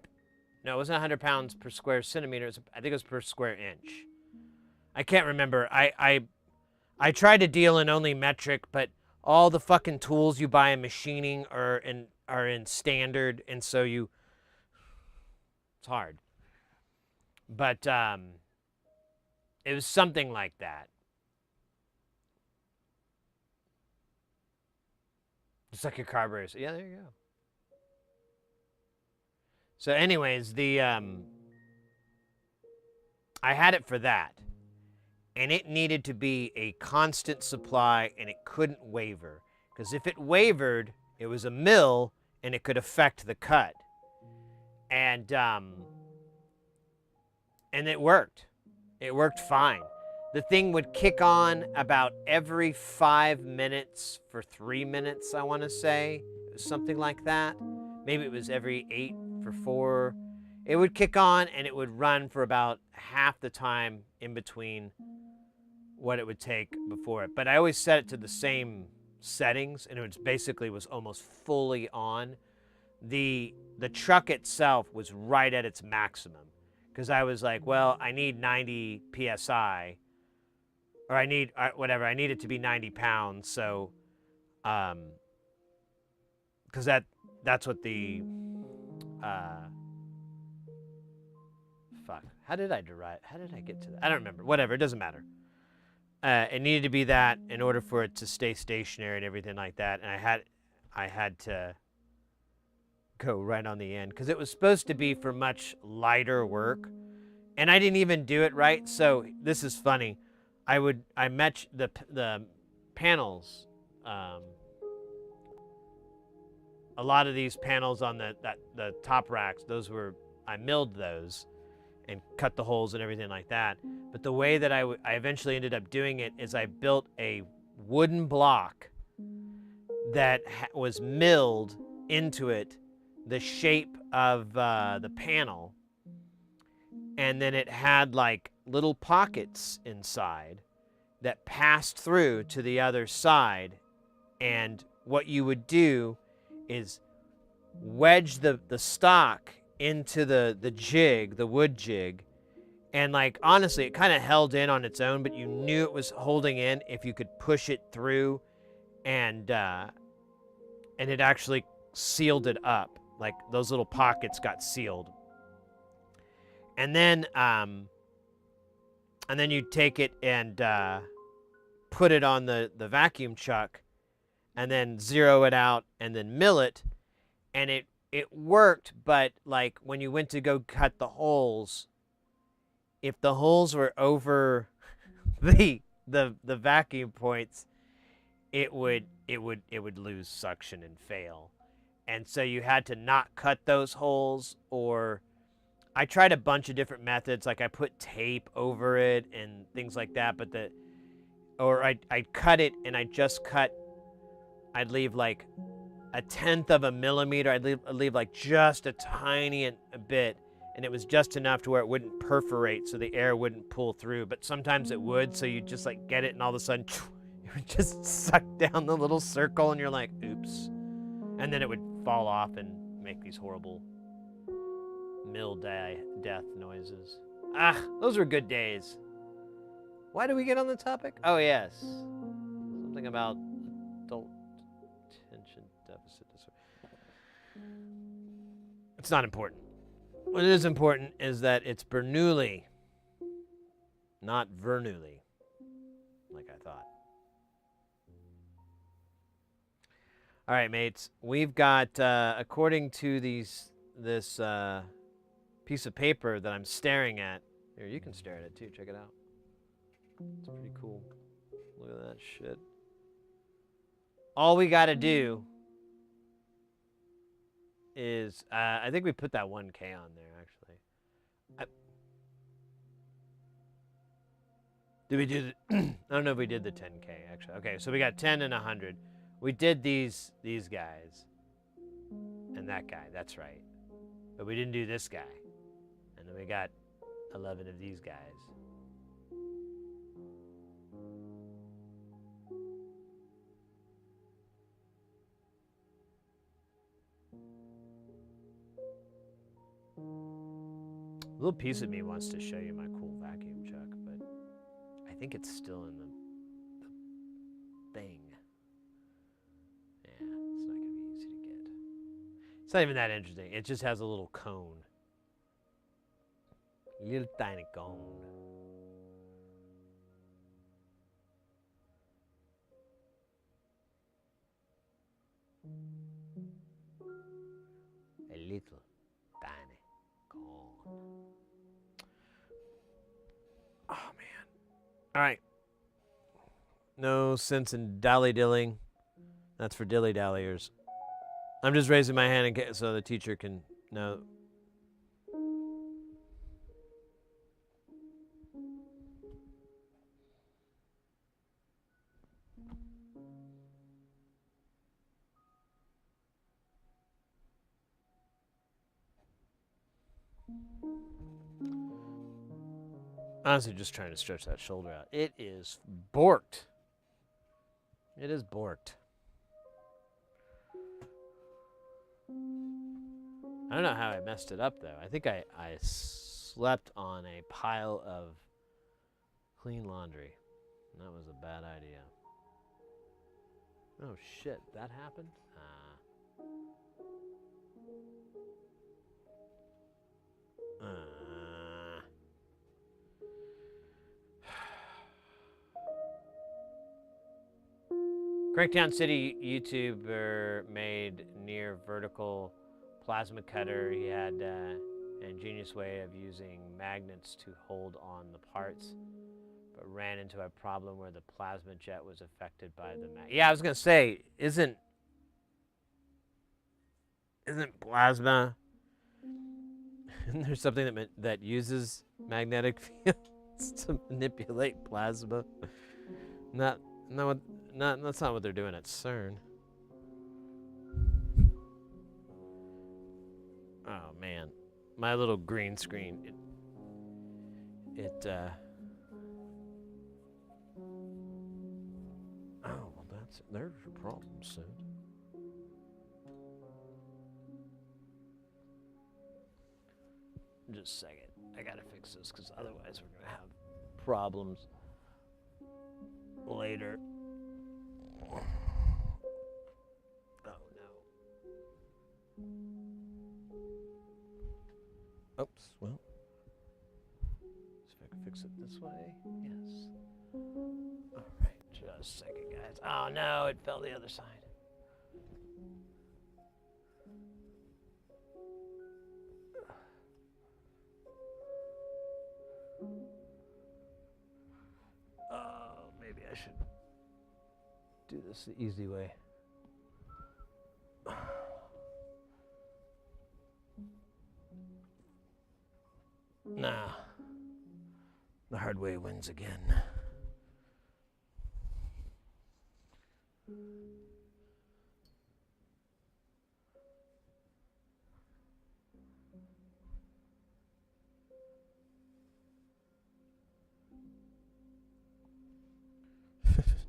No, it wasn't 100 pounds per square centimeter. I think it was per square inch. I can't remember. I tried to deal in only metric, but all the fucking tools you buy in machining are in standard, and so it's hard. But it was something like that. Just like your carburetor. Yeah, there you go. So anyways, I had it for that. And it needed to be a constant supply, and it couldn't waver. Because if it wavered, it was a mill, and it could affect the cut. And it worked. It worked fine. The thing would kick on about every 5 minutes for 3 minutes, I want to say. It was something like that. Maybe it was every 8 for 4. It would kick on, and it would run for about half the time in between what it would take before it. But I always set it to the same settings, and it basically was almost fully on. The truck itself was right at its maximum, because I was like, well, I need 90 psi, or I need whatever. I need it to be 90 pounds. So, because that's what the fuck. How did I get to that? I don't remember. Whatever. It doesn't matter. It needed to be that in order for it to stay stationary and everything like that. And I had to go right on the end, because it was supposed to be for much lighter work, and I didn't even do it right. So this is funny. I matched the panels. A lot of these panels on the top racks, I milled those and cut the holes and everything like that. But the way that I eventually ended up doing it is I built a wooden block that was milled into it, the shape of the panel, and then it had like little pockets inside that passed through to the other side. And what you would do is wedge the stock into the jig, the wood jig, and like honestly it kind of held in on its own, but you knew it was holding in if you could push it through, and it actually sealed it up. Like those little pockets got sealed. And then you take it and put it on the vacuum chuck, and then zero it out, and then mill it, and it worked. But like when you went to go cut the holes, if the holes were over the vacuum points, it would lose suction and fail. And so you had to not cut those holes, or I tried a bunch of different methods. Like I put tape over it and things like that, but I'd cut it, and I'd leave like 1/10 of a millimeter. I'd leave like just a tiny bit, and it was just enough to where it wouldn't perforate, so the air wouldn't pull through. But sometimes it would, so you just like get it, and all of a sudden it would just suck down the little circle, and you're like, oops. And then it would fall off and make these horrible mill death noises. Those were good days. Why did we get on the topic? Oh yes, something about adult attention deficit disorder. It's not important. What is important is that it's Bernoulli, not Vernouilly, like I thought. All right, mates. We've got, according to this piece of paper that I'm staring at. Here, you can stare at it too. Check it out. It's pretty cool. Look at that shit. All we got to do is, I think we put that 1K on there, actually. Did we do the, I don't know if we did the 10K, actually. Okay, so we got 10 and 100. We did these guys. And that guy, that's right. But we didn't do this guy. And then we got 11 of these guys. little piece of me wants to show you my cool vacuum truck, but I think it's still in the thing. Yeah, it's not going to be easy to get. It's not even that interesting. It just has a little cone. Little tiny cone. A little tiny cone. Oh, man. All right. No sense in dilly-dilling. That's for dilly-dalliers. I'm just raising my hand so the teacher can know. Honestly, just trying to stretch that shoulder out. It is borked. It is borked. I don't know how I messed it up, though. I think I slept on a pile of clean laundry. And that was a bad idea. Oh, shit. That happened? Crackdown City YouTuber made near vertical plasma cutter. He had an ingenious way of using magnets to hold on the parts, but ran into a problem where the plasma jet was affected by the magnet. Yeah, I was gonna say, isn't plasma? Isn't there something that uses magnetic fields to manipulate plasma? That's not what they're doing at CERN. Oh man, my little green screen. Oh well, there's your problem, Sid. Just a second, I gotta fix this because otherwise we're gonna have problems later. Oh no. Oops, well. See if I can fix it this way. Yes. Alright, just a second, guys. Oh no, it fell the other side. Oh, maybe I should do this the easy way. Nah. The hard way wins again.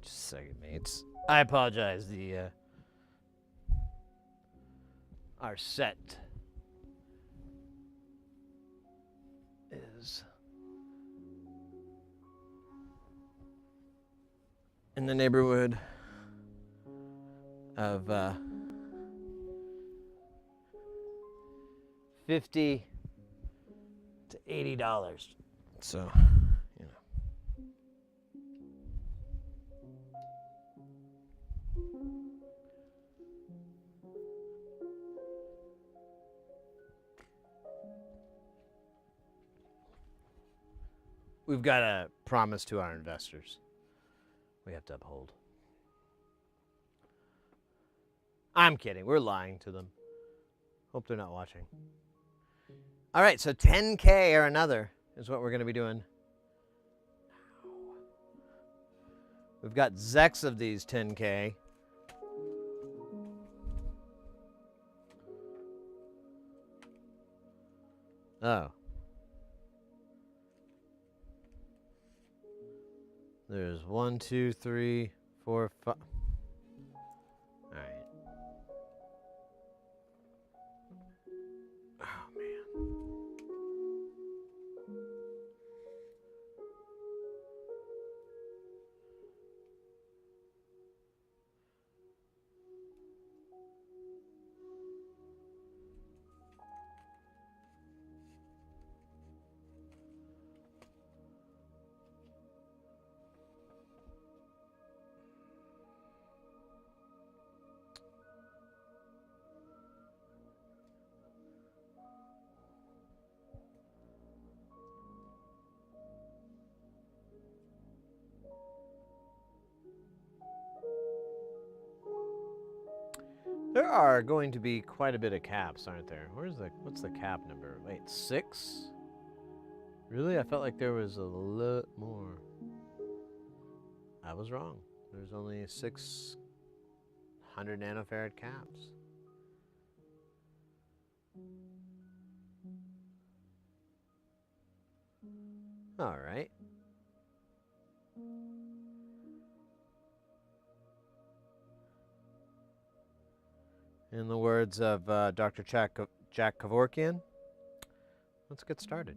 Just a second, mates. I apologize. Our set is in the neighborhood of $50 to $80. So, you know. We've got a promise to our investors we have to uphold. I'm kidding. We're lying to them. Hope they're not watching. All right, so 10K or another is what we're going to be doing. We've got Zex of these 10K. Oh. There's 1, 2, 3, 4, 5. All right. Oh, man. are going to be quite a bit of caps, aren't there? What's the cap number? Wait, 6? Really? I felt like there was a lot more. I was wrong. There's only 600 nanofarad caps. All right. In the words of Dr. Jack Kevorkian, let's get started.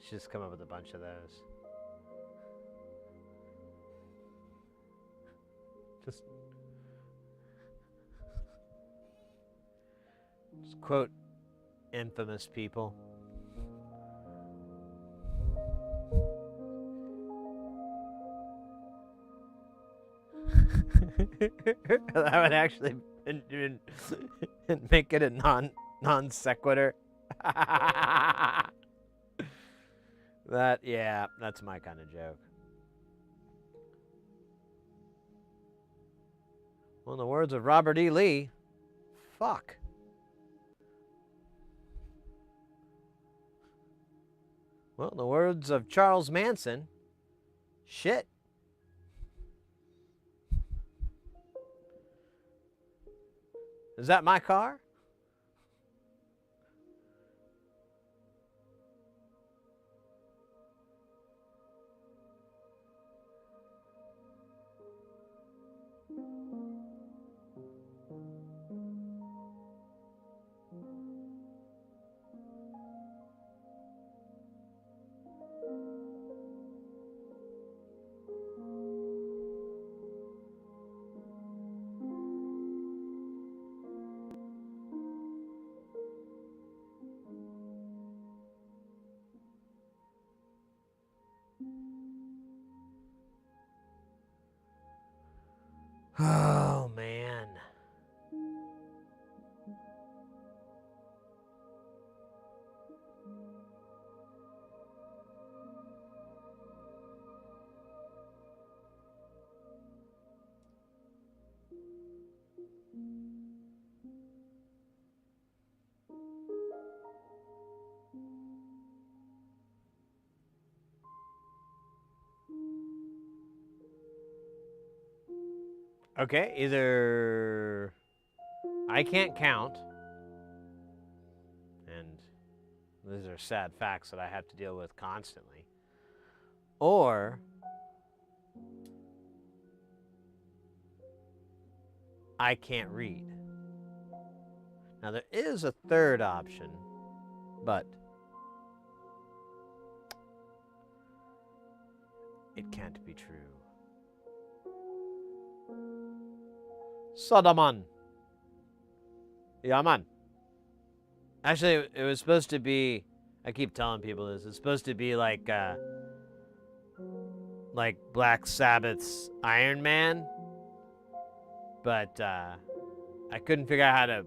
Should just come up with a bunch of those. Just quote infamous people. That would actually make it a non sequitur. Yeah, that's my kind of joke. Well, in the words of Robert E. Lee, fuck. Well, in the words of Charles Manson, shit. Is that my car? Oh, man. Okay, either I can't count, and these are sad facts that I have to deal with constantly, or I can't read. Now, there is a third option, but it can't be true. SOLDERMAN. Yeah, man. Actually, it was supposed to be, I keep telling people this, it's supposed to be like Black Sabbath's Iron Man, but I couldn't figure out how to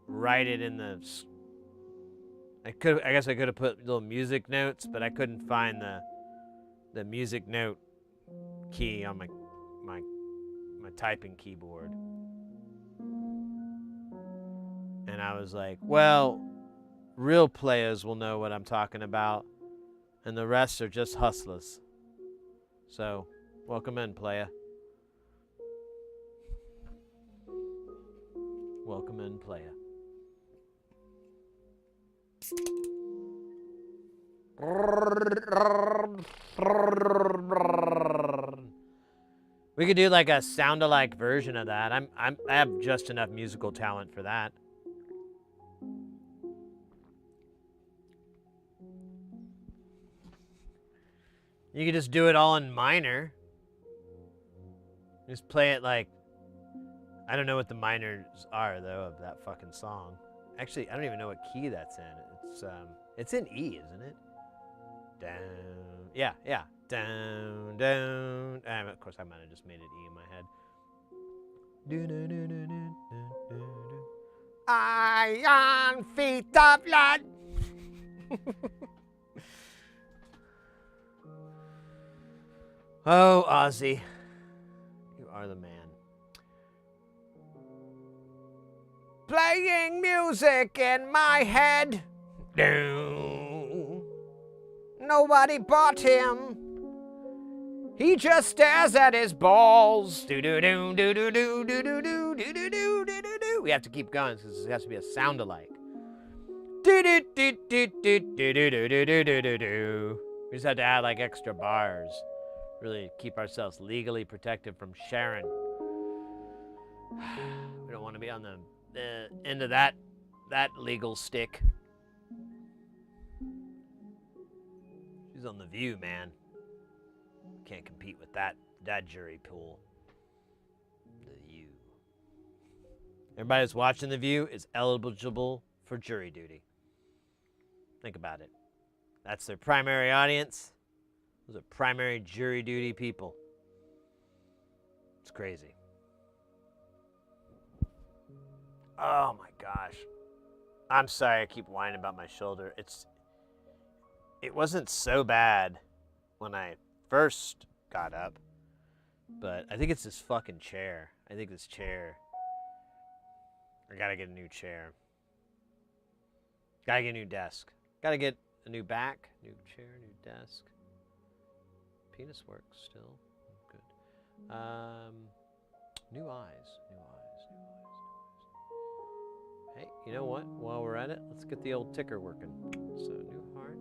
write it in the, I guess I could have put little music notes, but I couldn't find the music note key on my typing keyboard. And I was like, well, real players will know what I'm talking about, and the rest are just hustlers. So, welcome in, player. Welcome in, player. We could do like a sound-alike version of that. I have just enough musical talent for that. You could just do it all in minor. Just play it like, I don't know what the minors are though of that fucking song. Actually, I don't even know what key that's in. It's in E, isn't it? Down. Yeah. Down, down. Of course, I might have just made it E in my head. Iron feet of lead. Oh, Ozzy, you are the man. Playing music in my head. Nobody bought him. He just stares at his balls. We have to keep going because it has to be a sound alike. We just have to add like extra bars. Really keep ourselves legally protected from Sharon. We don't want to be on the end of that legal stick. She's on The View, man. Can't compete with that jury pool. The View. Everybody that's watching The View is eligible for jury duty. Think about it. That's their primary audience. Those are primary jury duty people. It's crazy. Oh my gosh. I'm sorry I keep whining about my shoulder. It wasn't so bad when I first got up, but I think it's this fucking chair. I think this chair. I gotta get a new chair. Gotta get a new desk. Gotta get a new back, new chair, new desk. Penis works still. Good. New eyes. Hey, you know what? While we're at it, let's get the old ticker working. So, new heart.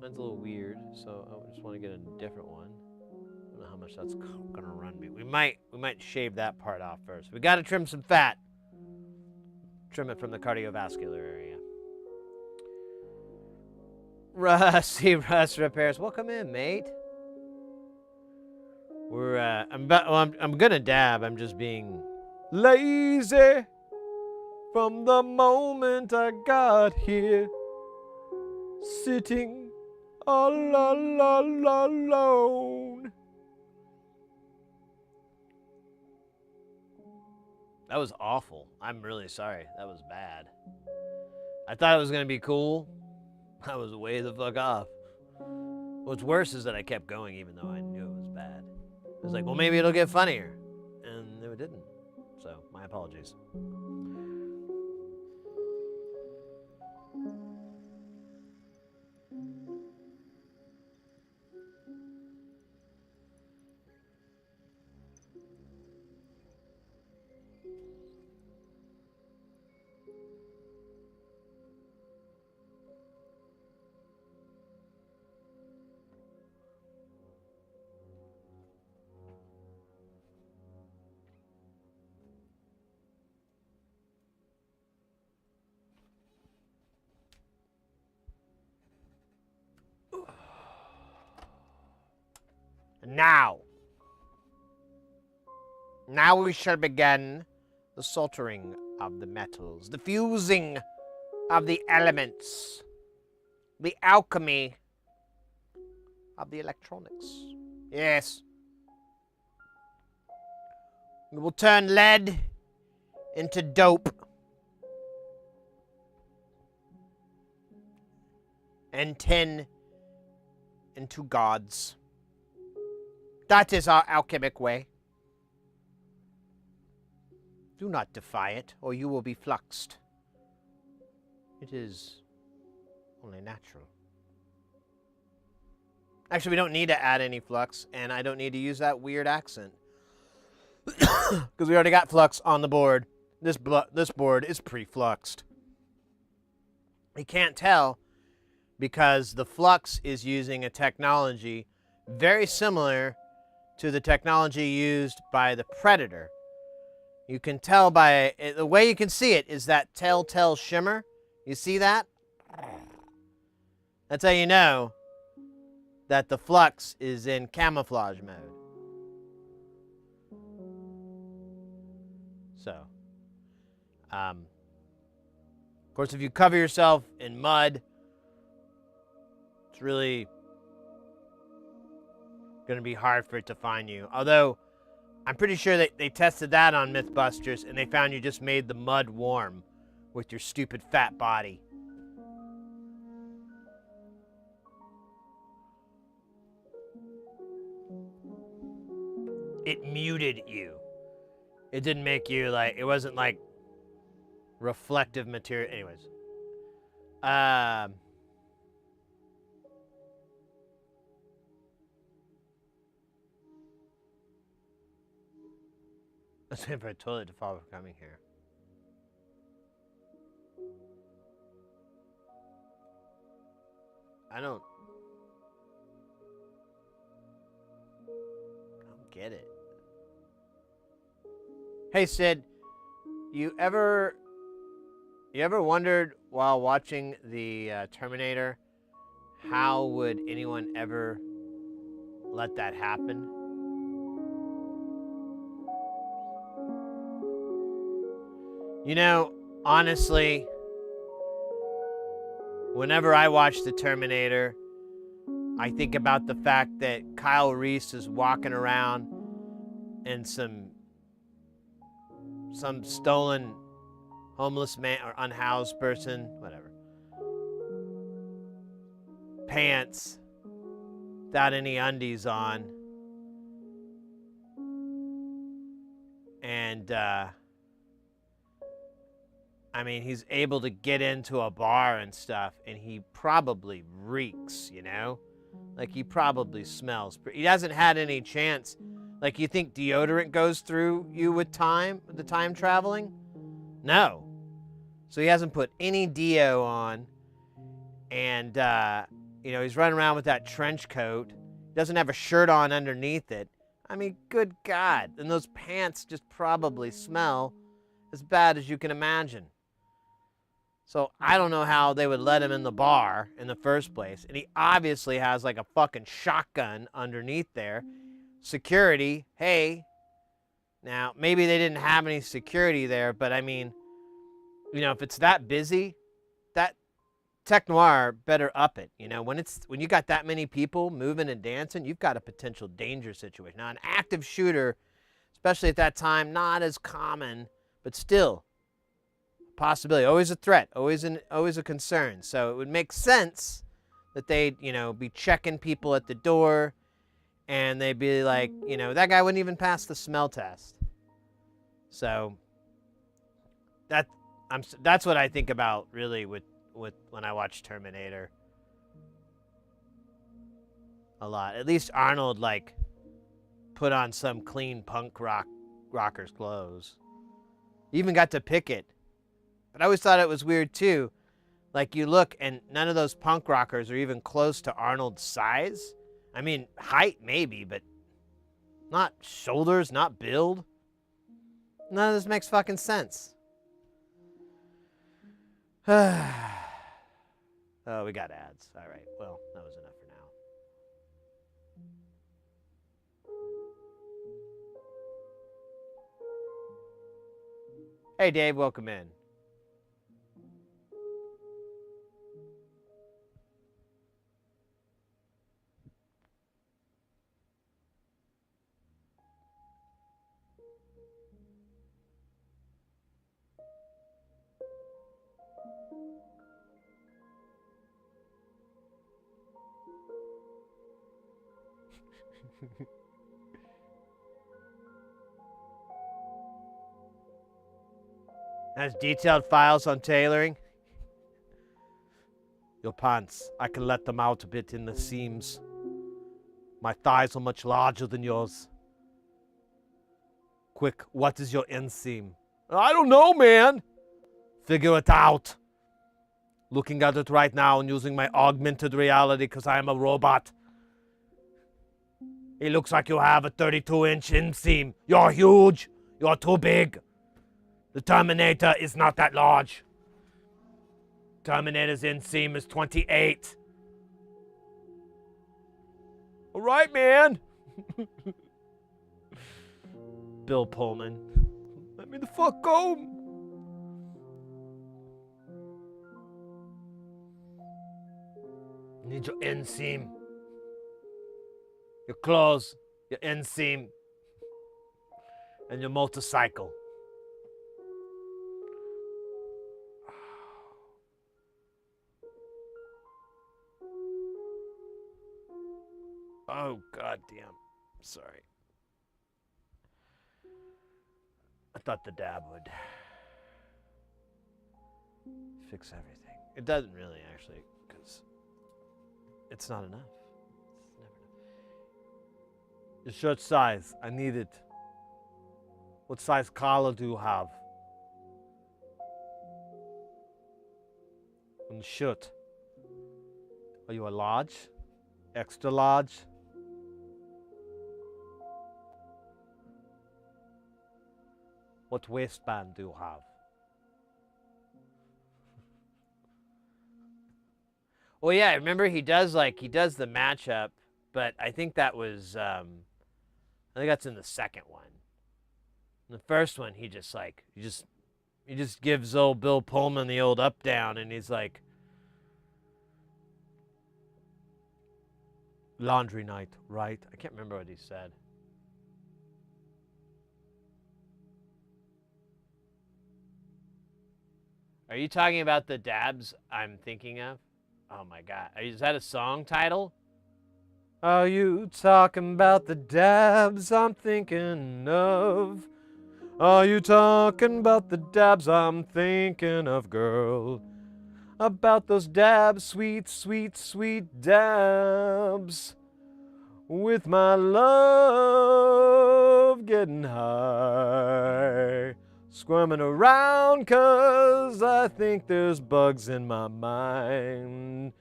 Mine's a little weird, so I just want to get a different one. I don't know how much that's gonna run me. We might shave that part off first. We gotta trim some fat. Trim it from the cardiovascular area. Russ repairs. Welcome in, mate. We're I'm gonna dab. I'm just being lazy from the moment I got here, sitting all alone. That was awful. I'm really sorry. That was bad. I thought it was gonna be cool. I was way the fuck off. What's worse is that I kept going even though I knew it was bad. It was like, well, maybe it'll get funnier. And it didn't. So, my apologies. Now we shall begin the soldering of the metals, the fusing of the elements, the alchemy of the electronics. Yes. We will turn lead into dope and tin into gods. That is our alchemic way. Do not defy it, or you will be fluxed. It is only natural. Actually, we don't need to add any flux, and I don't need to use that weird accent. Because we already got flux on the board. This board is pre-fluxed. You can't tell because the flux is using a technology very similar to the technology used by the Predator. You can tell by the way you can see it is that telltale shimmer. You see that? That's how you know that the flux is in camouflage mode. So, of course, if you cover yourself in mud, it's really going to be hard for it to find you. Although, I'm pretty sure they tested that on Mythbusters, and they found you just made the mud warm with your stupid fat body. It muted you. It didn't make you like, it wasn't like reflective material. Anyways. I was waiting for a toilet to fall before coming here. I don't get it. Hey Sid, you ever wondered while watching the Terminator, how would anyone ever let that happen? You know, honestly, whenever I watch the Terminator, I think about the fact that Kyle Reese is walking around in some stolen homeless man or unhoused person, whatever, pants, without any undies on, and I mean, he's able to get into a bar and stuff, and he probably reeks, you know? Like, he probably smells. He hasn't had any chance. Like, you think deodorant goes through you with the time traveling? No. So he hasn't put any deo on, and, you know, he's running around with that trench coat. Doesn't have a shirt on underneath it. I mean, good God. And those pants just probably smell as bad as you can imagine. So I don't know how they would let him in the bar in the first place. And he obviously has like a fucking shotgun underneath there. Security, hey. Now, maybe they didn't have any security there, but I mean, you know, if it's that busy, that Tech Noir better up it. You know, when you got that many people moving and dancing, you've got a potential danger situation. Now, an active shooter, especially at that time, not as common, but still possibility, always a threat, always a concern. So it would make sense that they'd, you know, be checking people at the door, and they'd be like, you know, that guy wouldn't even pass the smell test. So that's what I think about really with when I watch Terminator a lot. At least Arnold like put on some clean punk rocker's clothes. He even got to pick it. But I always thought it was weird too. Like you look and none of those punk rockers are even close to Arnold's size. I mean, height maybe, but not shoulders, not build. None of this makes fucking sense. Oh, we got ads. All right. Well, that was enough for now. Hey, Dave, welcome in. Has detailed files on tailoring. Your pants, I can let them out a bit in the seams. My thighs are much larger than yours. Quick, what is your inseam? I don't know, man. Figure it out. Looking at it right now and using my augmented reality because I am a robot. It looks like you have a 32-inch inseam. You're huge. You're too big. The Terminator is not that large. Terminator's inseam is 28. All right, man. Bill Pullman. Let me the fuck go. Need your inseam. Your clothes. Your inseam. and your motorcycle. Oh, goddamn. Sorry. I thought the dab would fix everything. It doesn't really, actually, because it's not enough. It's never enough. Your shirt size. I need it. What size collar do you have? On the shirt. Are you a large? Extra large? What waistband do you have? Well, yeah, remember he does the matchup, but I think that was, I think that's in the second one. In the first one, he just gives old Bill Pullman the old up down, and he's like, laundry night, right? I can't remember what he said. Are you talking about the dabs I'm thinking of? Oh my god. Is that a song title? Are you talking about the dabs I'm thinking of? Are you talking about the dabs I'm thinking of, girl? About those dabs, sweet, sweet, sweet dabs. With my love getting high. Squirming around 'cause I think there's bugs in my mind.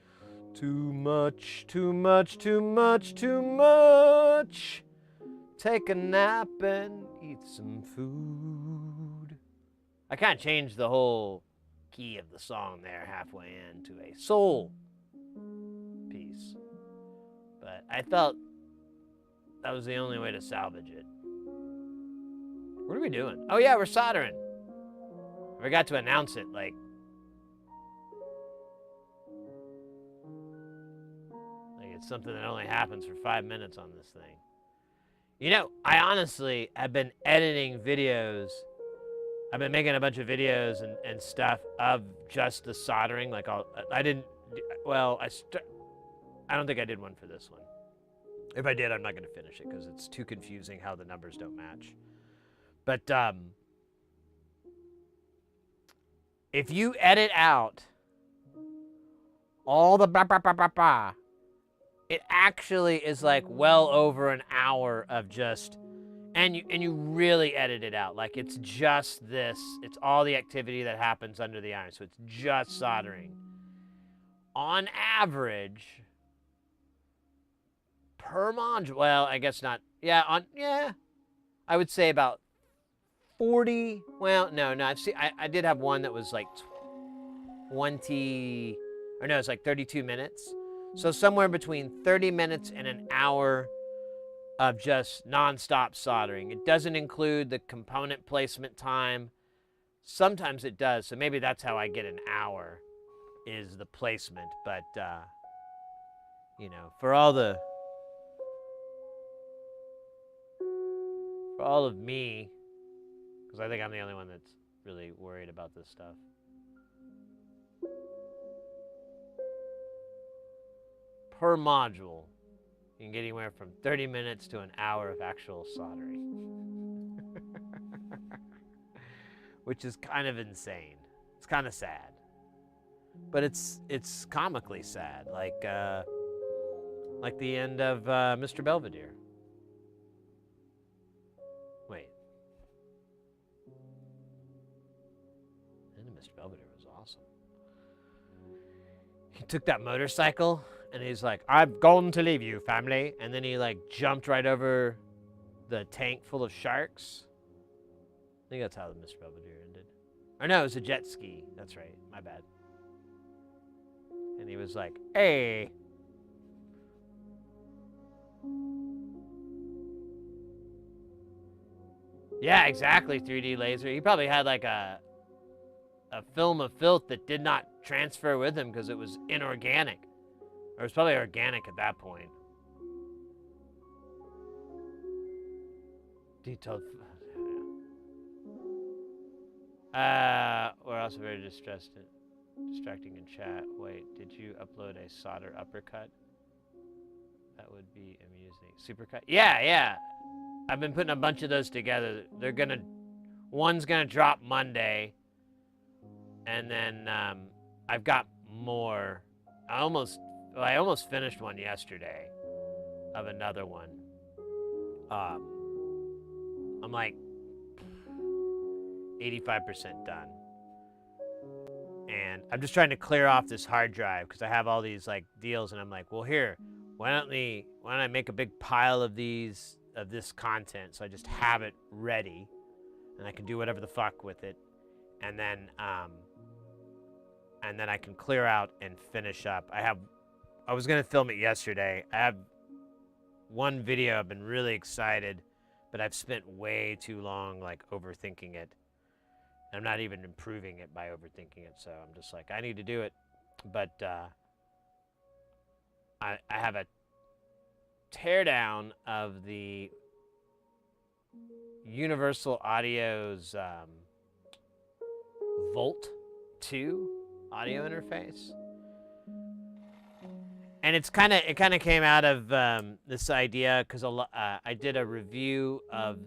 Too much, too much, too much, too much. Take a nap and eat some food. I kind of changed the whole key of the song there halfway into a soul piece. But I felt that was the only way to salvage it. What are we doing? Oh yeah, we're soldering. I forgot to announce it, like it's something that only happens for 5 minutes on this thing. You know, I honestly have been editing videos. I've been making a bunch of videos and stuff of just the soldering. Like I don't think I did one for this one. If I did, I'm not going to finish it because it's too confusing how the numbers don't match. But if you edit out all the blah, blah, blah, blah, blah, it actually is like well over an hour of just, and you really edit it out. Like it's just this, it's all the activity that happens under the iron. So it's just soldering. On average, per module, well, I guess not. I would say about 40, well, no, I did have one that was like 20, or no, it's like 32 minutes. So somewhere between 30 minutes and an hour of just nonstop soldering. It doesn't include the component placement time. Sometimes it does, so maybe that's how I get an hour, is the placement. But, you know, for all of me, because I think I'm the only one that's really worried about this stuff. Per module, you can get anywhere from 30 minutes to an hour of actual soldering. Which is kind of insane. It's kind of sad. But it's comically sad, like the end of Mr. Belvedere. Wait. The end of Mr. Belvedere was awesome. He took that motorcycle and he's like, "I've gone to leave you, family." And then he like jumped right over the tank full of sharks. I think that's how the Mr. Belvedere ended. Or no, it was a jet ski. That's right. My bad. And he was like, "Hey." Yeah, exactly, 3D laser. He probably had like a film of filth that did not transfer with him because it was inorganic. Or it was probably organic at that point. Detailed. We're also very distracting in chat. Wait, did you upload a solder uppercut? That would be amusing. Supercut? Yeah, yeah. I've been putting a bunch of those together. One's gonna drop Monday, and then I've got more. I almost finished one yesterday of another one. I'm like 85% done. And I'm just trying to clear off this hard drive because I have all these like deals, and I'm like, well, here, why don't I make a big pile of this content so I just have it ready, and I can do whatever the fuck with it, and then I can clear out and finish up. I was gonna film it yesterday. I have one video. I've been really excited, but I've spent way too long like overthinking it. I'm not even improving it by overthinking it, so I'm just like, I need to do it. But I have a teardown of the Universal Audio's Volt 2 audio interface. And it kind of came out of this idea because I did a review of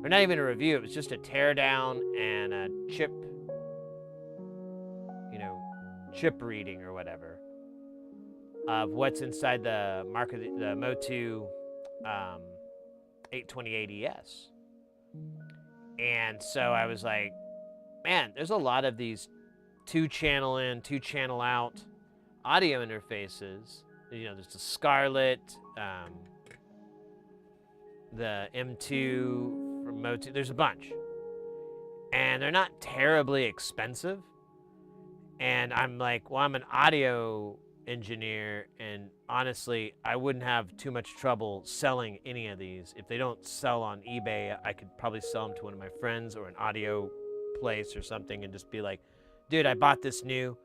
or not even a review, it was just a teardown and a chip reading or whatever of what's inside the Motu 828ES. And so I was like, man, there's a lot of these 2-channel in, 2-channel out audio interfaces. There's the Scarlett, the M2 from Motu. There's a bunch, and they're not terribly expensive. And I'm like, well, I'm an audio engineer, and honestly, I wouldn't have too much trouble selling any of these. If they don't sell on eBay, I could probably sell them to one of my friends or an audio place or something, and just be like, dude, I bought this new.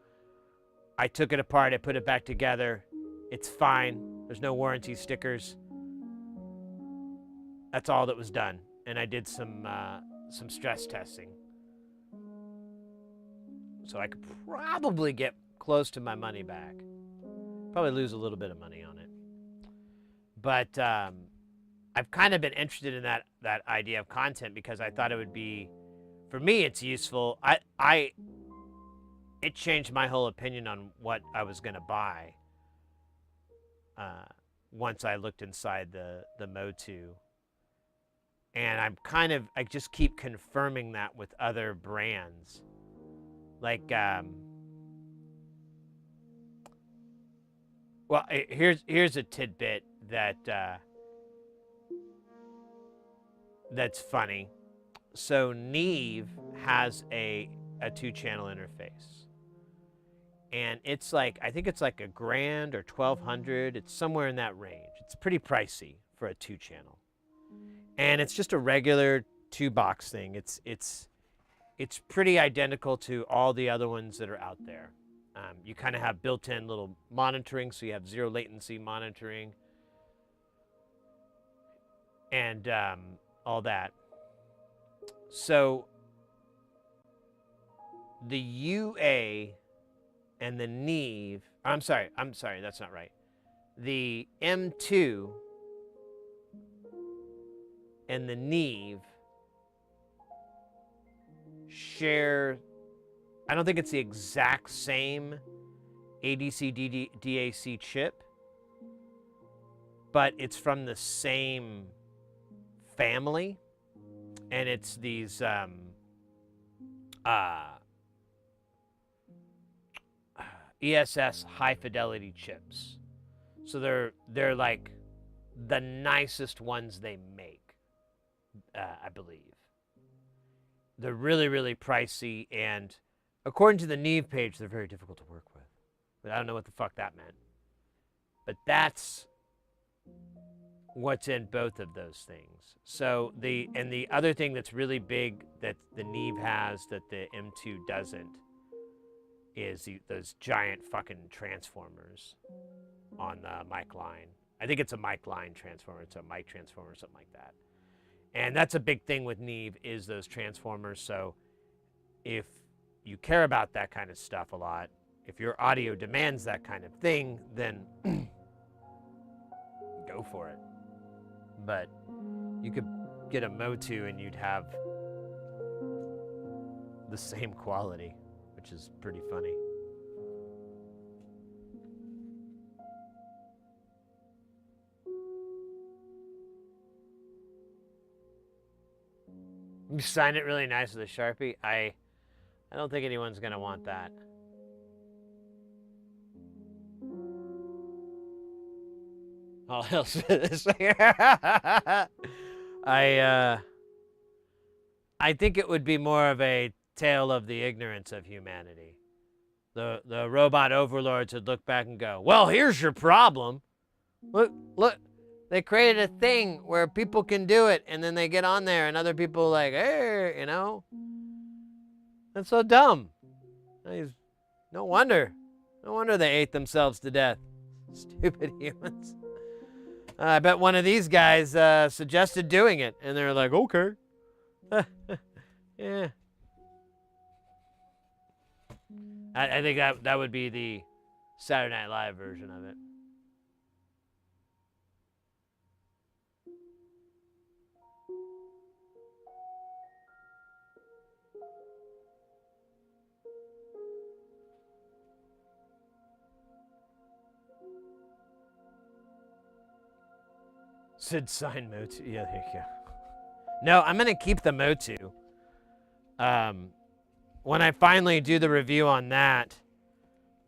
I took it apart. I put it back together. It's fine. There's no warranty stickers. That's all that was done. And I did some stress testing. So I could probably get close to my money back. Probably lose a little bit of money on it. But I've kind of been interested in that idea of content because I thought it would be, for me, it's useful. It changed my whole opinion on what I was going to buy once I looked inside the Motu. And I just keep confirming that with other brands. Like, here's a tidbit that's funny. So Neve has a 2-channel interface. And it's like, I think it's like $1,000 or $1,200. It's somewhere in that range. It's pretty pricey for a 2-channel. And it's just a regular 2-box thing. It's pretty identical to all the other ones that are out there. You kind of have built-in little monitoring, so you have 0 latency monitoring and all that. So the UA and the Neve, I'm sorry, that's not right. The M2 and the Neve share, I don't think it's the exact same ADC DAC chip, but it's from the same family, and it's these ESS high fidelity chips. So they're like the nicest ones they make, I believe. They're really, really pricey, and according to the Neve page, they're very difficult to work with. But I don't know what the fuck that meant. But that's what's in both of those things. So the other thing that's really big that the Neve has that the M2 doesn't is those giant fucking transformers on the mic line. I think it's a mic line transformer. It's a mic transformer or something like that. And that's a big thing with Neve is those transformers. So if you care about that kind of stuff a lot, if your audio demands that kind of thing, then go for it. But you could get a Motu and you'd have the same quality, which is pretty funny. You sign it really nice with a Sharpie. I don't think anyone's gonna want that. All else is I think it would be more of a tale of the ignorance of humanity. The robot overlords would look back and go, "Well, here's your problem. Look, they created a thing where people can do it, and then they get on there, and other people are like, hey, you know, that's so dumb. No wonder they ate themselves to death. Stupid humans." I bet one of these guys suggested doing it, and they're like, okay. Yeah. I think that would be the Saturday Night Live version of it. Sid sign Motu. Yeah, there you go. No, I'm going to keep the Motu. When I finally do the review on that,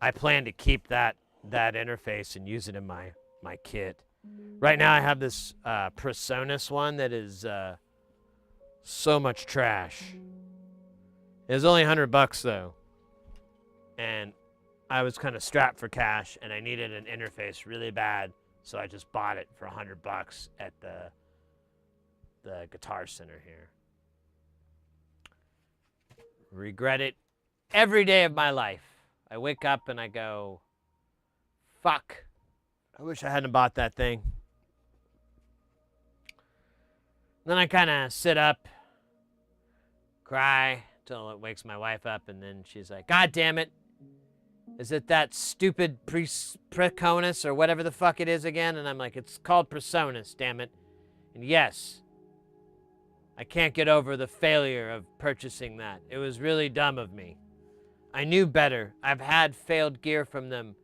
I plan to keep that interface and use it in my kit. Right now I have this Presonus one that is so much trash. It was only $100 though. And I was kind of strapped for cash and I needed an interface really bad. So I just bought it for $100 at the Guitar Center here. Regret it every day of my life. I wake up and I go, fuck, I wish I hadn't bought that thing. Then I kind of sit up, cry till it wakes my wife up, and then she's like, God damn it. Is it that stupid Preconus or whatever the fuck it is again? And I'm like, it's called Presonus, damn it. And yes, I can't get over the failure of purchasing that. It was really dumb of me. I knew better. I've had failed gear from them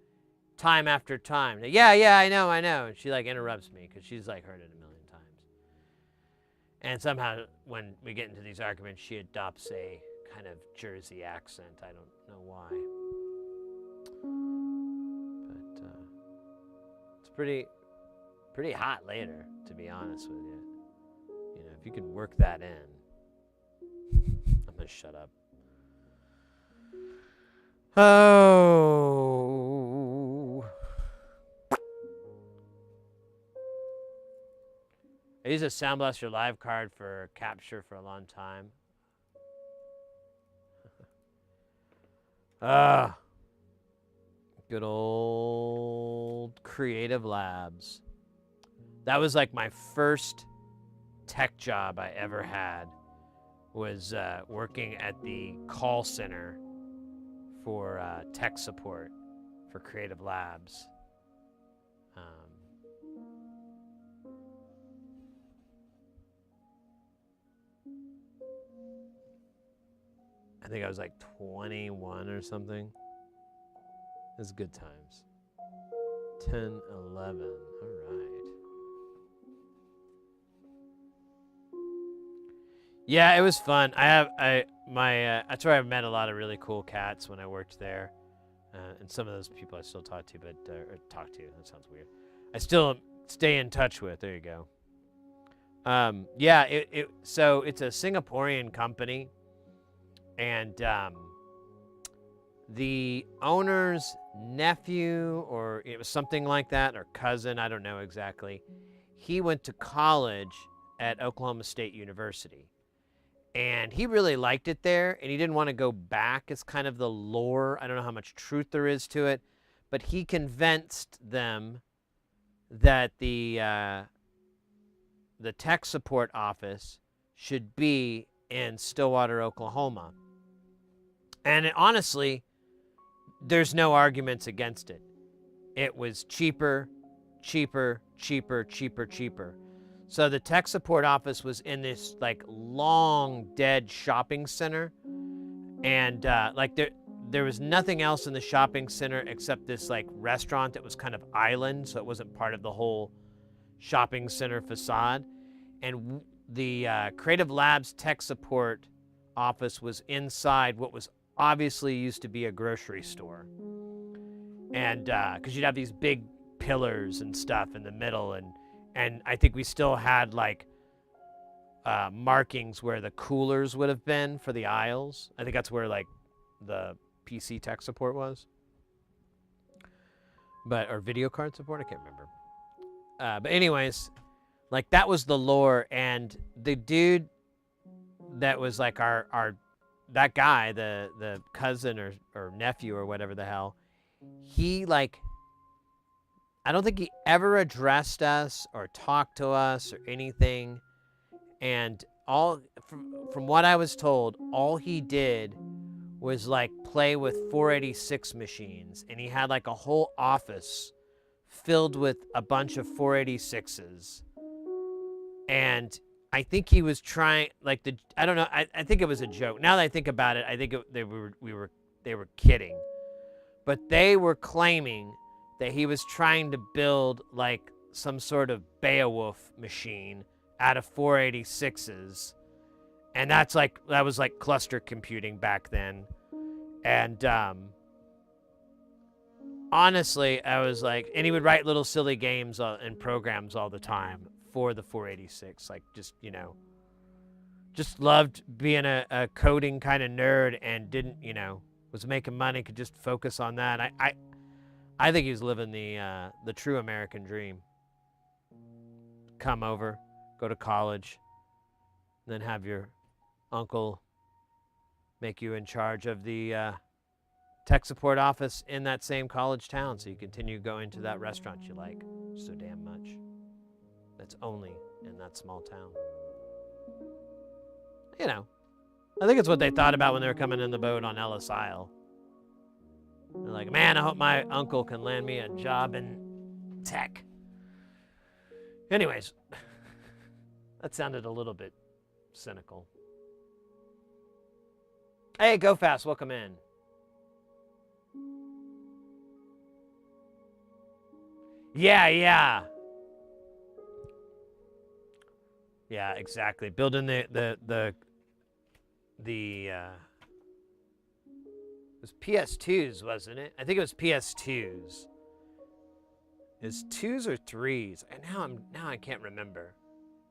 time after time. Yeah, I know. And she like interrupts me because she's like heard it a million times. And somehow when we get into these arguments, she adopts a kind of Jersey accent. I don't know why. But it's pretty hot later, to be honest with you. You know, if you could work that in. I'm gonna shut up. Oh. I used a Sound Blaster Live card for capture for a long time. Good old Creative Labs. That was like my first tech job I ever had, was working at the call center for tech support for Creative Labs. I think I was like 21 or something. It was good times. 10, 11. All right. Yeah, it was fun. That's where I met a lot of really cool cats when I worked there, and some of those people I still talk to, but or talk to. That sounds weird. I still stay in touch with. There you go. Yeah. So it's a Singaporean company, and the owner's nephew, or it was something like that, or cousin, I don't know exactly. He went to college at Oklahoma State University. And he really liked it there, and he didn't want to go back. It's kind of the lore. I don't know how much truth there is to it, but he convinced them that the the tech support office should be in Stillwater, Oklahoma. And honestly, there's no arguments against it. It was cheaper, cheaper, cheaper, cheaper, cheaper. So the tech support office was in this like long dead shopping center, and like there was nothing else in the shopping center except this like restaurant that was kind of island, so it wasn't part of the whole shopping center facade. And the Creative Labs tech support office was inside what was obviously used to be a grocery store. And because you'd have these big pillars and stuff in the middle, and I think we still had like markings where the coolers would have been for the aisles. I think that's where like the PC tech support was, or video card support. I can't remember. But anyways, like that was the lore, and the dude that was like that guy, the cousin or nephew or whatever the hell, he like, I don't think he ever addressed us or talked to us or anything. And all from what I was told, all he did was like play with 486 machines, and he had like a whole office filled with a bunch of 486s. And I think he was trying, like I don't know, I think it was a joke. Now that I think about it, I think they were kidding. But they were claiming that he was trying to build like some sort of Beowulf machine out of 486s. And that was like cluster computing back then. And honestly, I was like, and he would write little silly games and programs all the time for the 486. Like just, just loved being a coding kind of nerd, and didn't, was making money, could just focus on that. I think he was living the true American dream. Come over, go to college, then have your uncle make you in charge of the tech support office in that same college town, so you continue going to that restaurant you like so damn much. That's only in that small town. I think it's what they thought about when they were coming in the boat on Ellis Isle. They're like, man, I hope my uncle can land me a job in tech. Anyways, that sounded a little bit cynical. Hey, Go Fast, welcome in. Yeah. Yeah, exactly. Building it was PS2s, wasn't it? I think it was PS2s. Is 2s or 3s? And now I can't remember.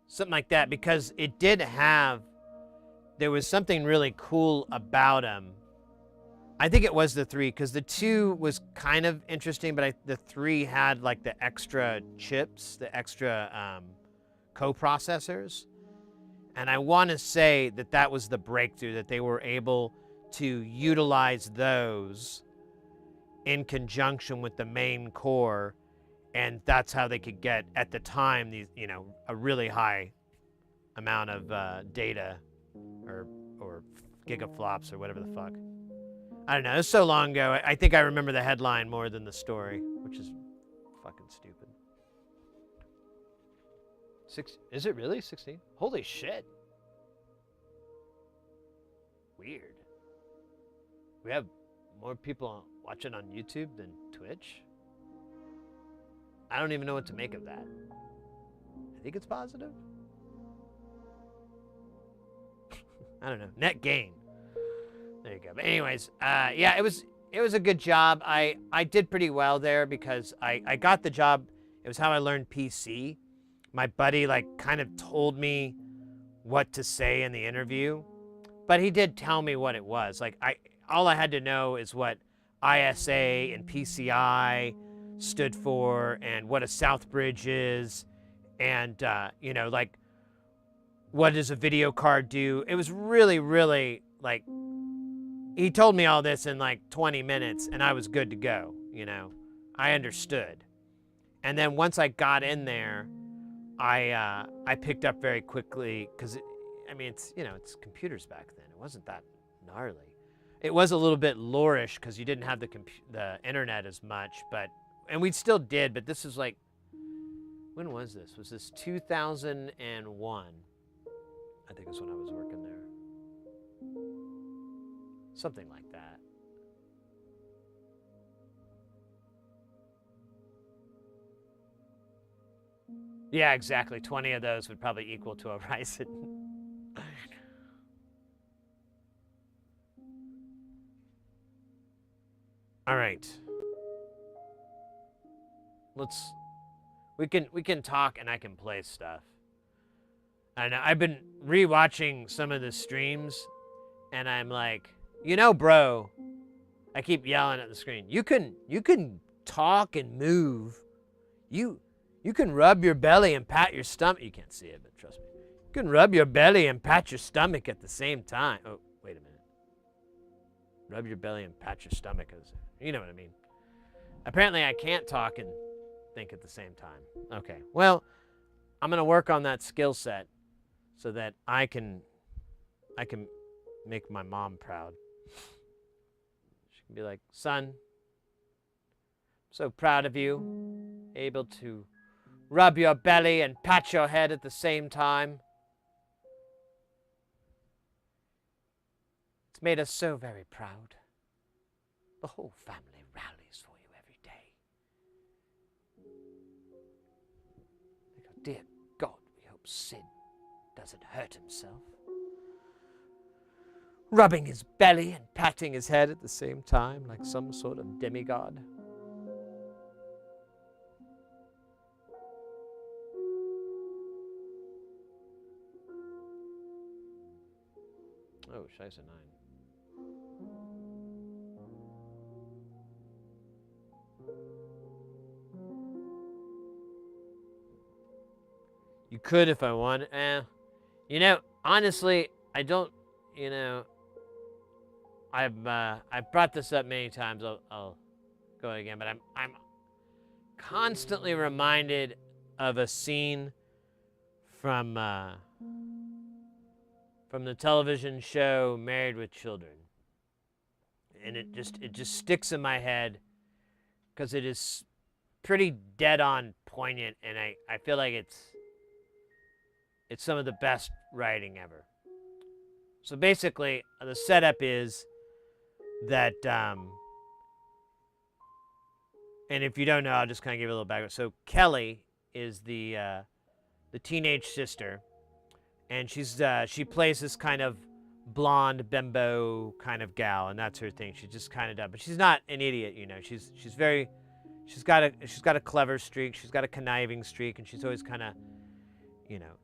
Something like that, because it did have, there was something really cool about them. I think it was the 3, because the 2 was kind of interesting, but the 3 had like the extra chips, the extra coprocessors. And I want to say that was the breakthrough, that they were able to utilize those in conjunction with the main core, and that's how they could get, at the time, these, a really high amount of data or gigaflops or whatever the fuck. I don't know. It was so long ago. I think I remember the headline more than the story, which is fucking stupid. Is it really 16? Holy shit. Weird. We have more people watching on YouTube than Twitch. I don't even know what to make of that. I think it's positive. I don't know. Net gain. There you go. But anyways, yeah, it was a good job. I did pretty well there because I got the job. It was how I learned PC. My buddy kind of told me what to say in the interview, but he did tell me what it was. All I had to know is what ISA and PCI stood for, and what a South Bridge is, and what does a video card do. It was really, really he told me all this in 20 minutes, and I was good to go. I understood. And then once I got in there, I picked up very quickly because I mean it's it's computers back then. It wasn't that gnarly. It was a little bit loreish because you didn't have the internet as much, and we still did. But this is like, when was this? Was this 2001? I think it's when I was working there. Something like that. Yeah, exactly. 20 of those would probably equal to a Ryzen. All right. We can talk and I can play stuff. And I've been rewatching some of the streams and I'm like, bro, I keep yelling at the screen. You can talk and move. You can rub your belly and pat your stomach. You can't see it, but trust me. You can rub your belly and pat your stomach at the same time. Oh, wait a minute. Rub your belly and pat your stomach. You know what I mean. Apparently I can't talk and think at the same time. Okay, well, I'm going to work on that skill set so that I can make my mom proud. She can be like, son, I'm so proud of you, able to rub your belly and pat your head at the same time. It's made us so very proud. The whole family rallies for you every day. They go, dear God, we hope Sid doesn't hurt himself. Rubbing his belly and patting his head at the same time like some sort of demigod. Oh, Scheisse 9. You could if I wanted. Honestly, I don't. I've brought this up many times. I'll go again, but I'm constantly reminded of a scene from the television show Married with Children, and it just sticks in my head because it is pretty dead on poignant, and I feel like it's some of the best writing ever. So basically, the setup is that, and if you don't know, I'll just kind of give you a little background. So Kelly is the teenage sister, and she plays this kind of blonde bimbo kind of gal, and that's her thing. She's just kind of dumb, but she's not an idiot, She's got a clever streak. She's got a conniving streak, and she's always kind of,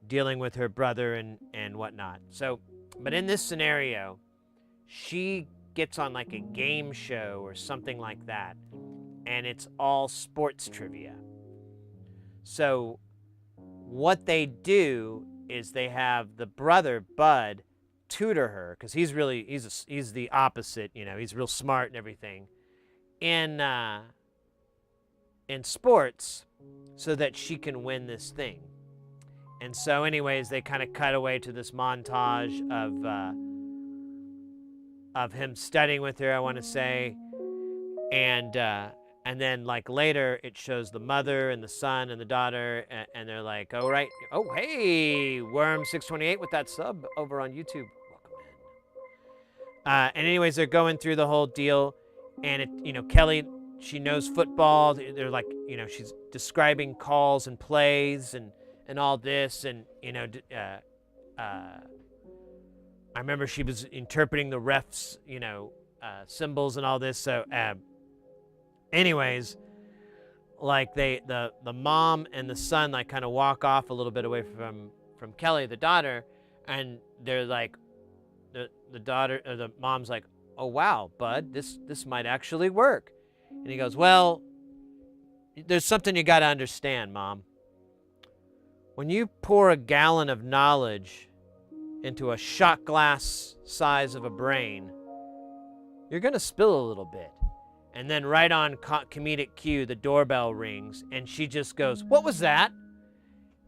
dealing with her brother and whatnot. So, but in this scenario, she gets on like a game show or something like that, and it's all sports trivia. So what they do is they have the brother, Bud, tutor her, because he's the opposite, he's real smart and everything, in sports, so that she can win this thing. And so anyways, they kind of cut away to this montage of him studying with her, I want to say, and then like later it shows the mother and the son and the daughter, and they're like, oh right, oh hey, Worm628 with that sub over on YouTube, welcome in. And anyways, they're going through the whole deal, and Kelly, she knows football. They're like, she's describing calls and plays and all this, and I remember she was interpreting the refs, symbols and all this. So, anyways, like the mom and the son like kind of walk off a little bit away from Kelly, the daughter, and they're like, the daughter or the mom's like, oh wow, Bud, this might actually work, and he goes, well, there's something you got to understand, Mom. When you pour a gallon of knowledge into a shot glass size of a brain, you're going to spill a little bit. And then right on comedic cue, the doorbell rings, and she just goes, what was that?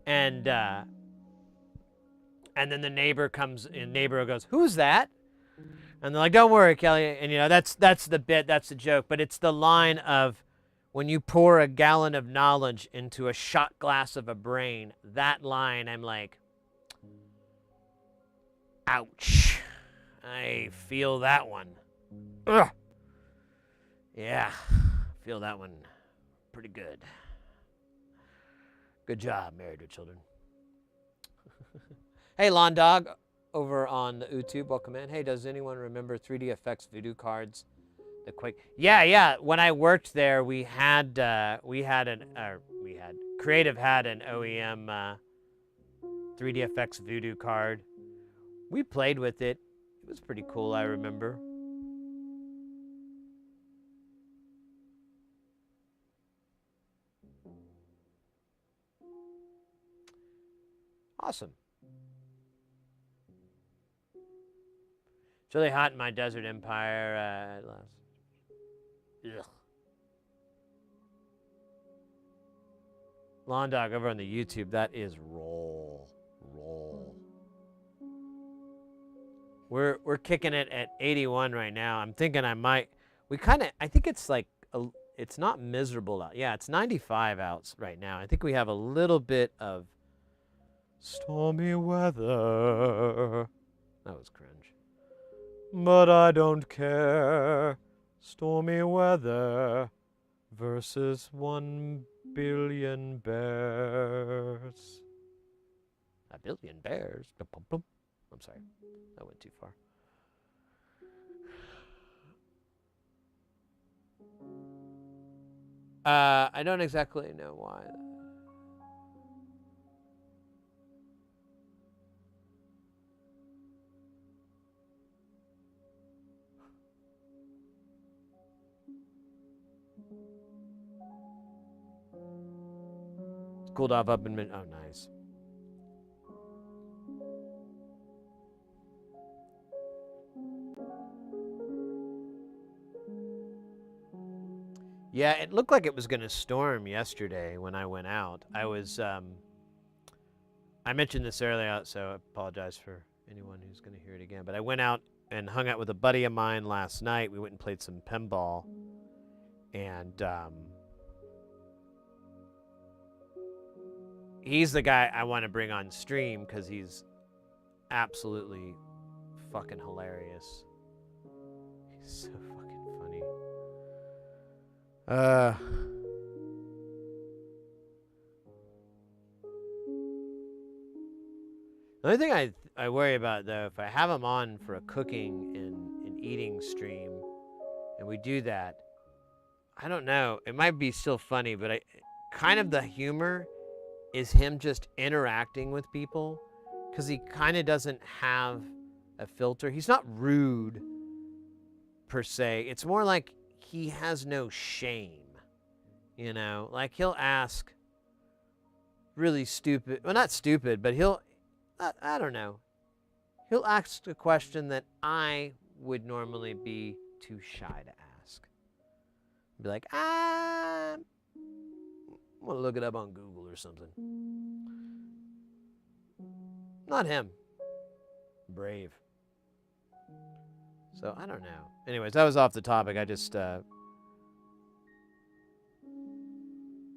And then the neighbor comes in. Neighbor goes, "Who's that?" And they're like, "Don't worry, Kelly." And that's the bit, that's the joke. But it's the line of, when you pour a gallon of knowledge into a shot glass of a brain. That line, I'm like, ouch. I feel that one. Ugh. Yeah, feel that one pretty good. Good job, Married with Children. Hey, Lawn Dog, over on the YouTube, welcome in. Hey, does anyone remember 3D Effects Voodoo cards? The Quake. Yeah. When I worked there, Creative had an OEM 3D Effects Voodoo card. We played with it. It was pretty cool, I remember. Awesome. It's really hot in my desert empire. Ugh. Lawn Dog over on the YouTube, that is roll. We're kicking it at 81 right now. I'm thinking I think it's like, it's not miserable out. Yeah, it's 95 out right now. I think we have a little bit of stormy weather. That was cringe. But I don't care. Stormy weather versus 1 billion bears. A billion bears? I'm sorry. That went too far. I don't exactly know why. It's cooled off up in mid. Oh, nice. Yeah, it looked like it was going to storm yesterday when I went out. I mentioned this earlier, so I apologize for anyone who's going to hear it again. But I went out and hung out with a buddy of mine last night. We went and played some pinball. And he's the guy I want to bring on stream because he's absolutely fucking hilarious. He's so fucking funny. The only thing I worry about, though, if I have him on for a cooking and eating stream, and we do that, I don't know. It might be still funny, but kind of the humor is him just interacting with people, because he kind of doesn't have a filter. He's not rude, per se. It's more like he has no shame, you know? Like, he'll ask really stupid, well, not stupid, but I don't know. He'll ask a question that I would normally be too shy to ask. Be like, I'm going to look it up on Google or something. Not him. Brave. So, I don't know. Anyways, that was off the topic. I just,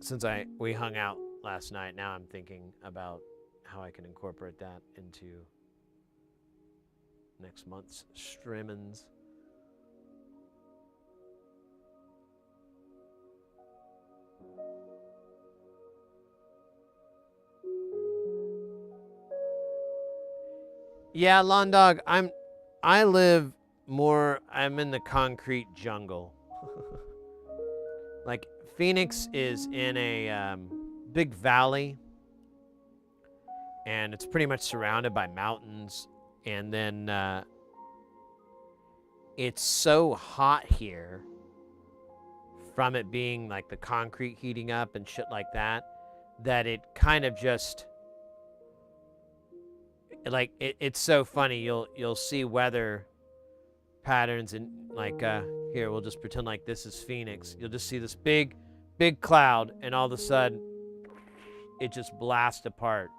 since we hung out last night, now I'm thinking about how I can incorporate that into next month's streamings. Yeah, Lawn Dog, I'm in the concrete jungle. Like, Phoenix is in a big valley, and it's pretty much surrounded by mountains, and then it's so hot here from it being like the concrete heating up and shit like that, that it kind of just, like, it's so funny. You'll see weather patterns, and like here, we'll just pretend like this is Phoenix. You'll just see this big cloud, and all of a sudden it just blasts apart.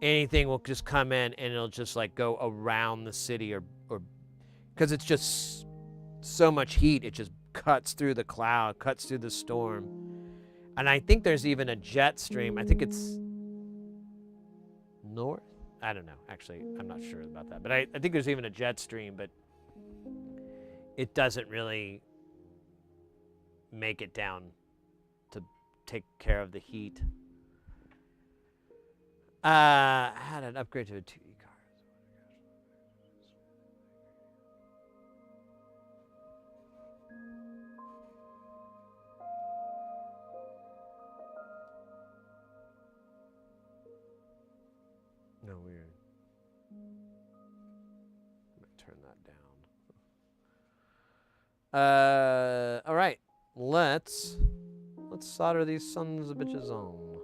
Anything will just come in and it'll just like go around the city or because it's just so much heat, it just cuts through the cloud, cuts through the storm. And I think there's even a jet stream. I think it's north. I don't know. Actually, I'm not sure about that. But I think there's even a jet stream, but it doesn't really make it down to take care of the heat. Had an upgrade to a 2D car. No, weird. I'm gonna turn that down. All right. Let's solder these sons of bitches on.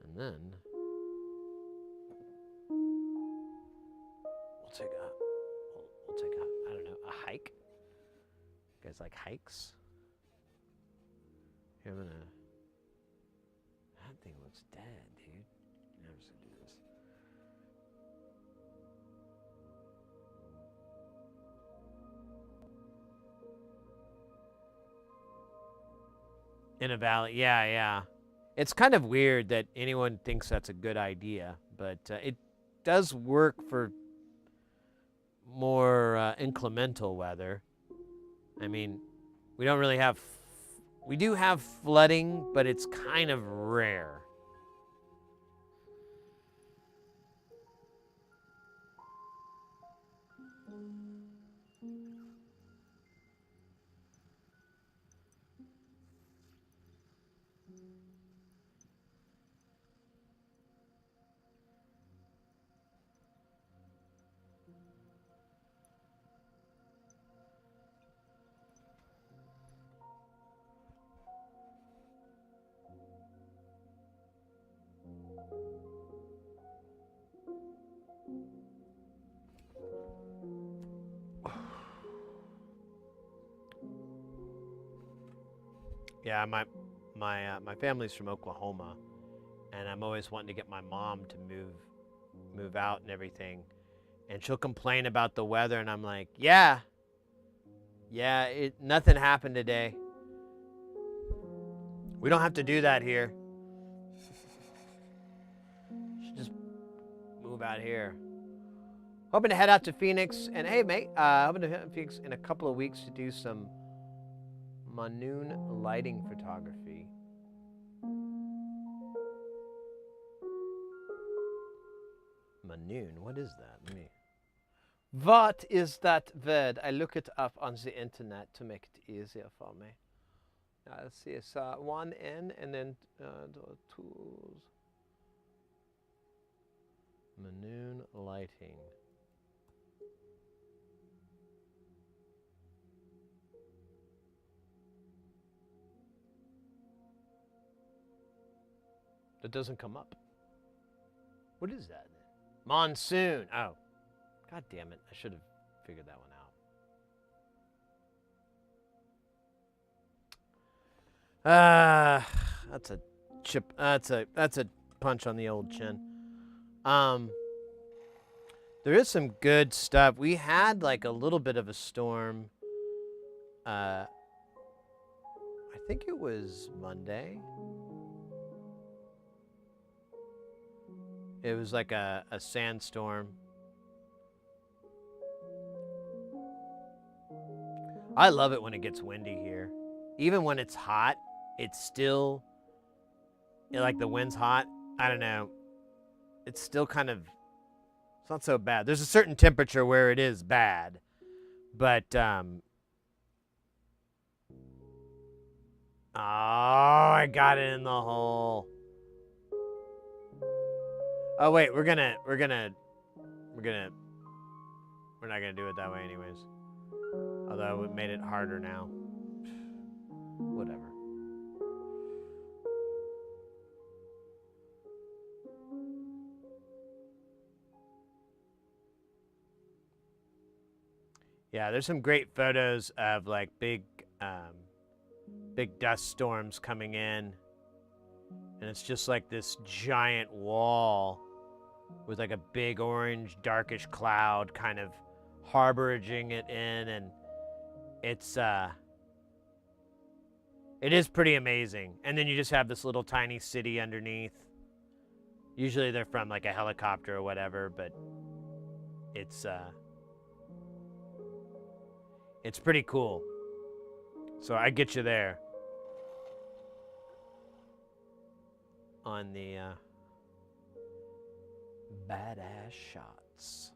And then we'll take a I don't know, a hike. You guys like hikes? Here, I'm gonna. That thing looks dead, dude. I'm just gonna do this. In a valley, yeah. It's kind of weird that anyone thinks that's a good idea, but it does work for more inclemental weather. I mean, we don't really have... We do have flooding, but it's kind of rare. Yeah, my family's from Oklahoma, and I'm always wanting to get my mom to move out and everything, and she'll complain about the weather, and I'm like, yeah, nothing happened today. We don't have to do that here. Should just move out here. Hoping to head out to Phoenix, and hey, mate, hoping to head to Phoenix in a couple of weeks to do some noon lighting photography. Manoon, what is that? What is that word? I look it up on the internet to make it easier for me. Let's see, it's one N and then tools. Manoon lighting. That doesn't come up. What is that? Monsoon. Oh. God damn it. I should have figured that one out. That's a chip. That's a punch on the old chin. There is some good stuff. We had like a little bit of a storm. I think it was Monday. It was like a sandstorm. I love it when it gets windy here. Even when it's hot, it's still, like the wind's hot. I don't know. It's still kind of, it's not so bad. There's a certain temperature where it is bad. But, oh, I got it in the hole. Oh wait, we're not gonna do it that way anyways. Although it made it harder now. Whatever. Yeah, there's some great photos of like big dust storms coming in. And it's just like this giant wall with like a big orange darkish cloud kind of harboring it in, and it's it is pretty amazing. And then you just have this little tiny city underneath. Usually they're from like a helicopter or whatever, but it's pretty cool. So I get you there on the badass shots.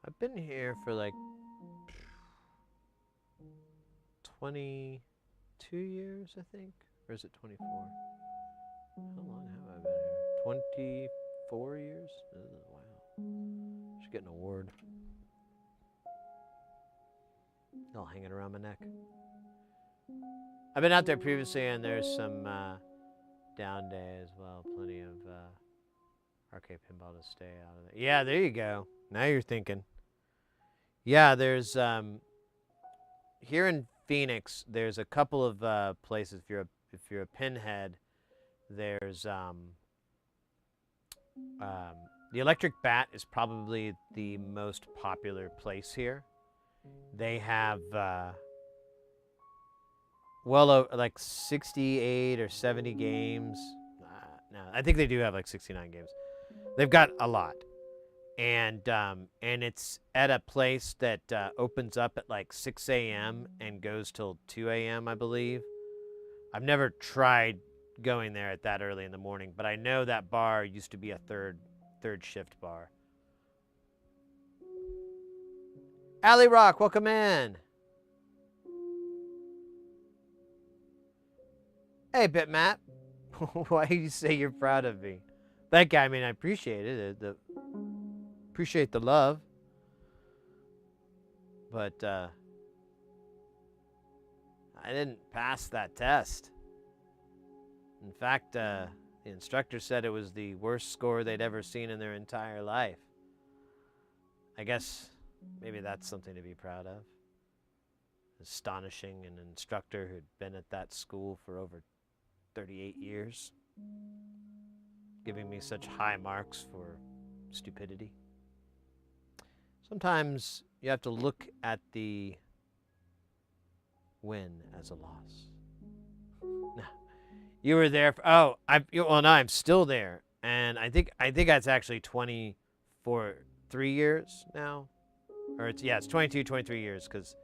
I've been here for like 22 years, I think. Or is it 24? How long have I been here? 24 years? Oh, wow. Should get an award. All hanging around my neck. I've been out there previously, and there's some down day as well. Plenty of arcade pinball to stay out of there. Yeah, there you go. Now you're thinking. Yeah, there's here in Phoenix, there's a couple of places. If you're a pinhead, there's the Electric Bat is probably the most popular place here. They have well over like 68 or 70 games. No, I think they do have like 69 games. They've got a lot. And it's at a place that opens up at like 6 a.m. and goes till 2 a.m., I believe. I've never tried going there at that early in the morning, but I know that bar used to be a third shift bar. Alley Rock, welcome in. Hey, Bitmap. Why do you say you're proud of me? Thank you. I mean, I appreciate it. Appreciate the love, but I didn't pass that test. In fact, the instructor said it was the worst score they'd ever seen in their entire life. I guess maybe that's something to be proud of. Astonishing, an instructor who'd been at that school for over 38 years, giving me such high marks for stupidity. Sometimes you have to look at the win as a loss. You were there for, well, no, I'm still there. And I think that's actually 3 years now. Or it's 22, 23 years, because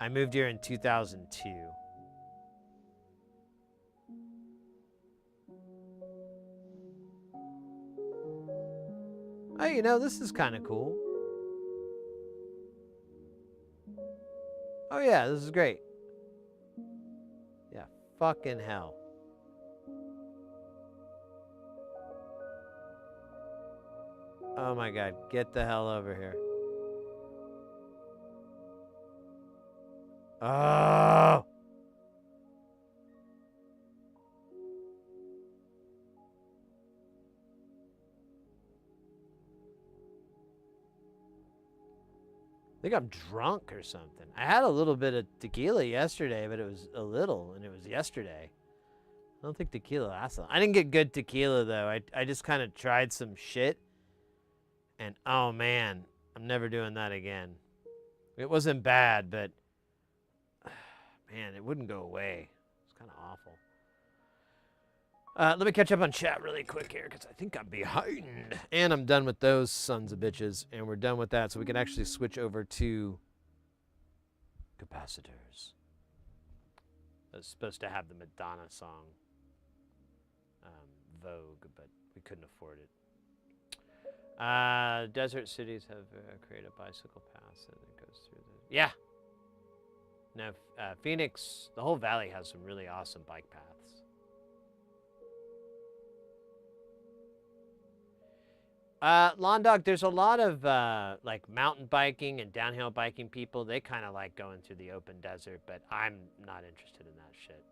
I moved here in 2002. Oh, this is kind of cool. Oh yeah, this is great. Yeah, fucking hell. Oh my god, get the hell over here. Oh! I think I'm drunk or something. I had a little bit of tequila yesterday, but it was a little, and it was yesterday. I don't think tequila lasts long. I didn't get good tequila, though. I just kind of tried some shit, and oh, man, I'm never doing that again. It wasn't bad, but, man, it wouldn't go away. It's kind of awful. Let me catch up on chat really quick here, because I think I'm behind. And I'm done with those sons of bitches, and we're done with that, so we can actually switch over to capacitors. I was supposed to have the Madonna song, Vogue, but we couldn't afford it. Desert cities have created a bicycle path that goes through the... Yeah. No, Phoenix, the whole valley has some really awesome bike paths. Lawn Dog, there's a lot of like mountain biking and downhill biking people. They kind of like going through the open desert, but I'm not interested in that shit.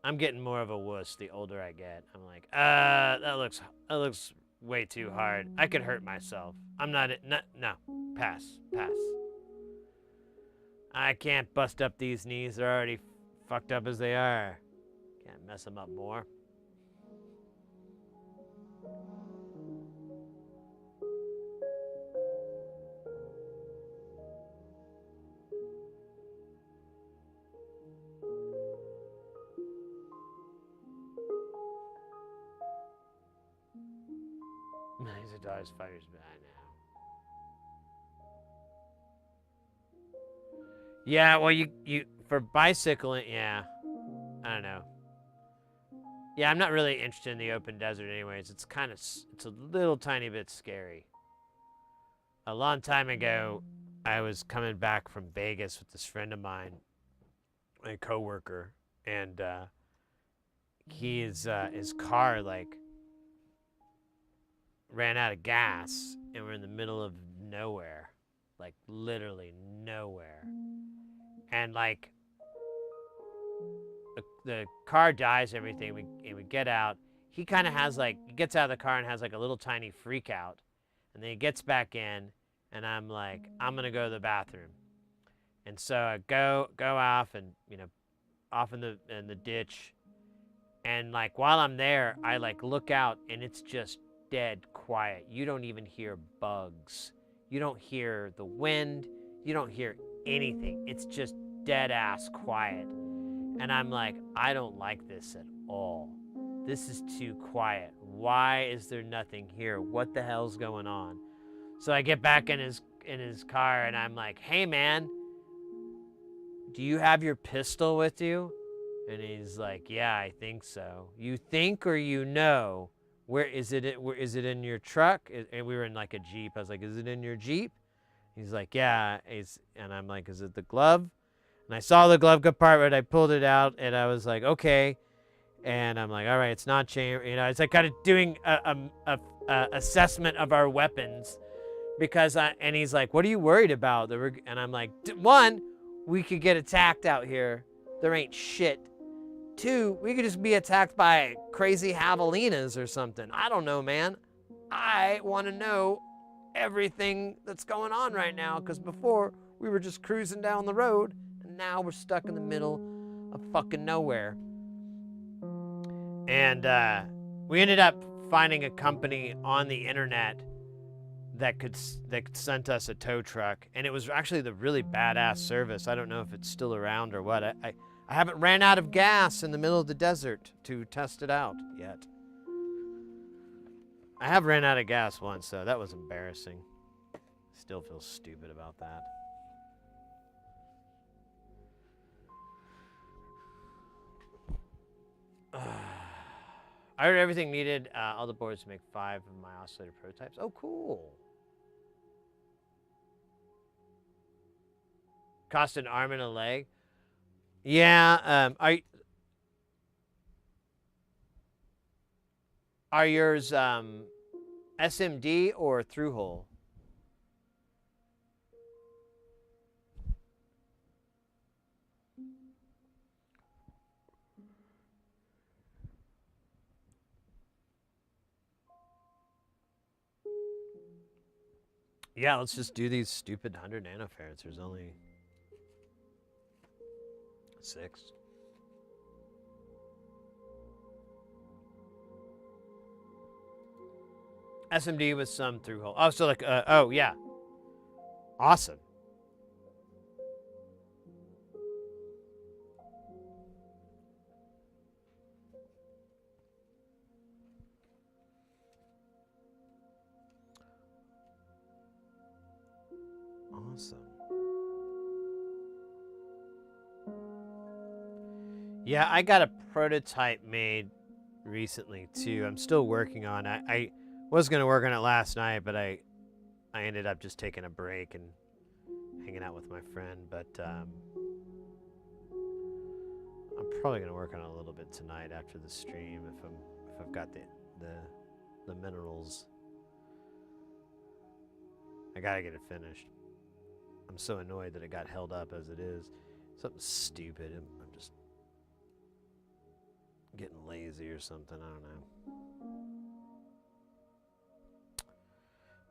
I'm getting more of a wuss the older I get. I'm like, that looks way too hard. I could hurt myself. I'm not, no, pass. I can't bust up these knees. They're already fucked up as they are. Can't mess them up more. He's a dog's fighters, but I know. Yeah, well, you for bicycling, yeah. I don't know. Yeah, I'm not really interested in the open desert, anyways. It's a little tiny bit scary. A long time ago, I was coming back from Vegas with this friend of mine, a coworker, and his car like ran out of gas, and we're in the middle of nowhere, like literally nowhere, and like the car dies, and everything. We get out. He kind of has like he gets out of the car and has like a little tiny freak out, and then he gets back in, and I'm like, I'm gonna go to the bathroom, and so I go off and off in the ditch, and like while I'm there, I like look out, and it's just dead quiet. You don't even hear bugs. You don't hear the wind. You don't hear anything. It's just dead ass quiet. And I'm like, I don't like this at all. This is too quiet. Why is there nothing here? What the hell's going on? So I get back in his car, and I'm like, hey man, do you have your pistol with you? And he's like, yeah, I think so. You think or you know? Where is it? Where is it in your truck? And we were in like a Jeep. I was like, is it in your Jeep? He's like, yeah. And I'm like, is it the glove? And I saw the glove compartment. I pulled it out, and I was like, okay. And I'm like, all right, it's not chamber. It's like kind of doing a assessment of our weapons, because and he's like, what are you worried about? And I'm like, one, we could get attacked out here. There ain't shit. Two, we could just be attacked by crazy javelinas or something. I don't know, man. I want to know everything that's going on right now, because before we were just cruising down the road, and now we're stuck in the middle of fucking nowhere. And we ended up finding a company on the internet that could send us a tow truck, and it was actually the really badass service. I don't know if it's still around or what. I haven't ran out of gas in the middle of the desert to test it out yet. I have ran out of gas once, though. That was embarrassing. Still feel stupid about that. I ordered everything needed, all the boards to make 5 of my oscillator prototypes. Oh, cool. Cost an arm and a leg. Yeah, are yours SMD or through hole? Yeah, let's just do these stupid 100 nanofarads. There's only 6. SMD with some through hole. Oh, so like, oh yeah. Awesome. Awesome. Yeah, I got a prototype made recently too. I'm still working on it. I was gonna work on it last night, but I ended up just taking a break and hanging out with my friend. But I'm probably gonna work on it a little bit tonight after the stream if I've got the minerals. I gotta get it finished. I'm so annoyed that it got held up as it is. Something stupid. I'm just getting lazy or something. I don't know.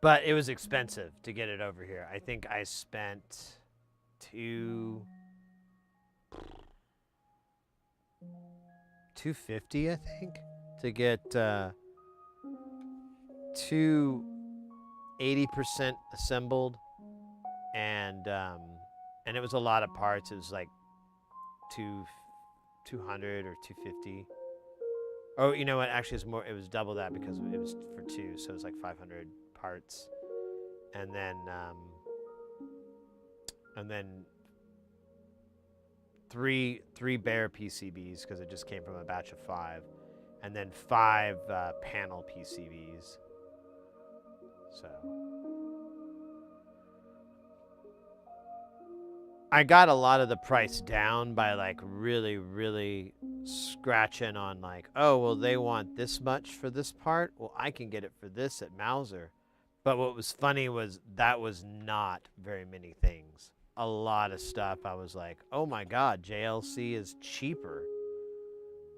But it was expensive to get it over here. I think I spent $250, I think, to get two 80% assembled, and it was a lot of parts. It was like 200 or 250. Oh, you know what? Actually, it's more. It was double that because it was for two, so it was like 500 parts, and then three bare PCBs because it just came from a batch of 5, and then 5 panel PCBs. So I got a lot of the price down by like really scratching on like, oh, well, they want this much for this part. Well, I can get it for this at Mauser. But what was funny was that was not very many things. A lot of stuff I was like, oh my God, JLC is cheaper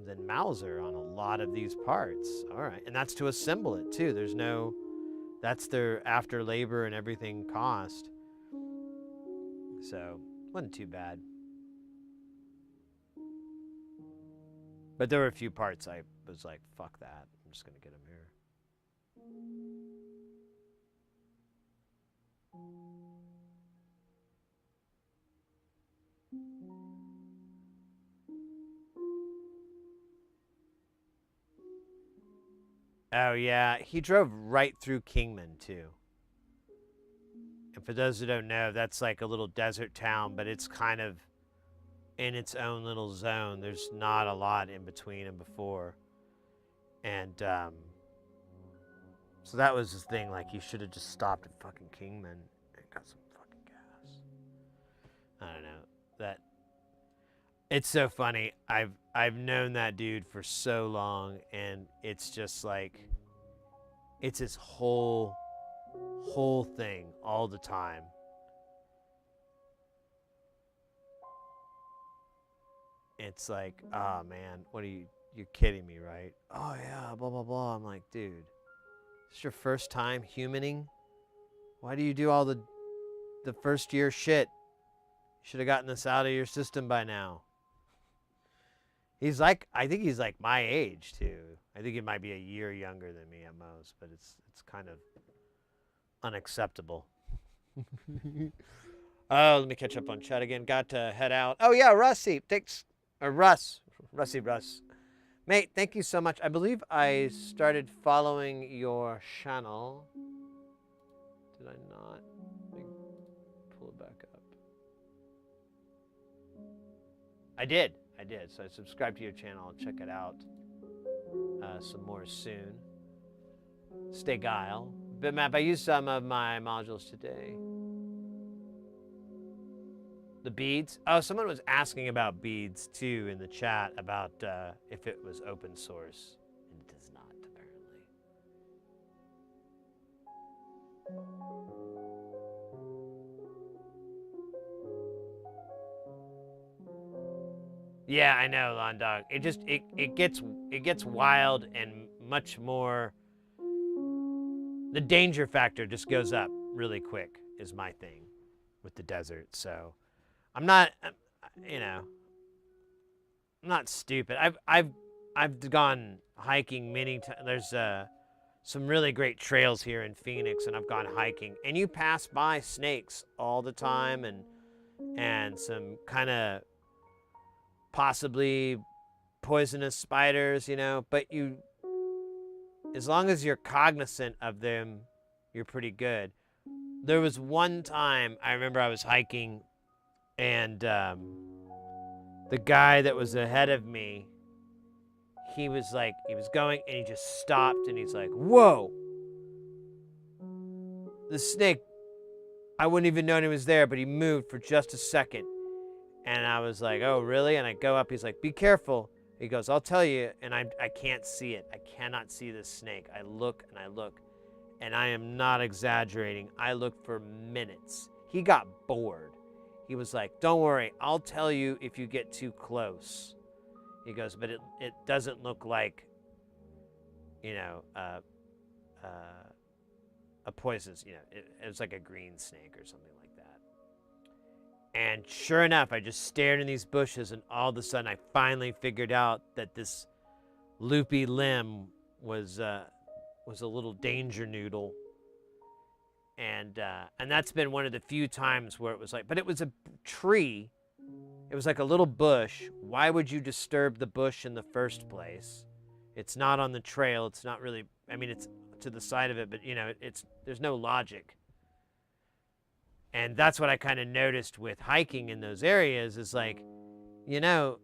than Mauser on a lot of these parts. All right. And that's to assemble it too. That's their after labor and everything cost. So it wasn't too bad. But there were a few parts I was like, fuck that. I'm just going to get them here. Oh, yeah. He drove right through Kingman, too. And for those who don't know, that's like a little desert town, but it's kind of in its own little zone. There's not a lot in between and before. And so that was his thing. Like, he should have just stopped at fucking Kingman and got some fucking gas. I don't know. That it's so funny. I've known that dude for so long, and it's just like it's his whole thing all the time. It's like, oh man, what are you're kidding me, right? Oh yeah, blah blah blah. I'm like, dude, it's your first time humaning? Why do you do all the first year shit? You should have gotten this out of your system by now. He's like, I think he's like my age too. I think he might be a year younger than me at most, but it's kind of unacceptable. Oh, let me catch up on chat again. Got to head out. Oh yeah, Russie, thanks. Or Russ. Mate, thank you so much. I believe I started following your channel. Did I not? Let me pull it back up. I did. So I subscribed to your channel. I'll check it out some more soon. Stay Guile. Bitmap, I used some of my modules today. The beads? Oh, someone was asking about beads too in the chat about if it was open source. And it is not, apparently. Yeah, I know, Lon Dog. It just it gets wild and much more. The danger factor just goes up really quick is my thing with the desert. So I'm not, you know, I'm not stupid. I've gone hiking many times. There's some really great trails here in Phoenix, and I've gone hiking, and you pass by snakes all the time, and some kind of possibly poisonous spiders, you know, but as long as you're cognizant of them, you're pretty good. There was one time I remember I was hiking, and the guy that was ahead of me, he was going, and he just stopped, and he's like, whoa, the snake, I wouldn't even known he was there, but he moved for just a second. And I was like, oh, really? And I go up. He's like, be careful. He goes, I'll tell you. And I can't see it. I cannot see this snake. I look and I look. and I am not exaggerating, I looked for minutes. He got bored. He was like, don't worry, I'll tell you if you get too close. He goes, but it doesn't look like, you know, a poisonous, you know, it was like a green snake or something like that. And sure enough, I just stared in these bushes, and all of a sudden I finally figured out that this loopy limb was a little danger noodle. And that's been one of the few times where it was like, but it was a tree. It was like a little bush. Why would you disturb the bush in the first place? It's not on the trail. It's not really, I mean, it's to the side of it, but you know, there's no logic. And that's what I kind of noticed with hiking in those areas is like, you know,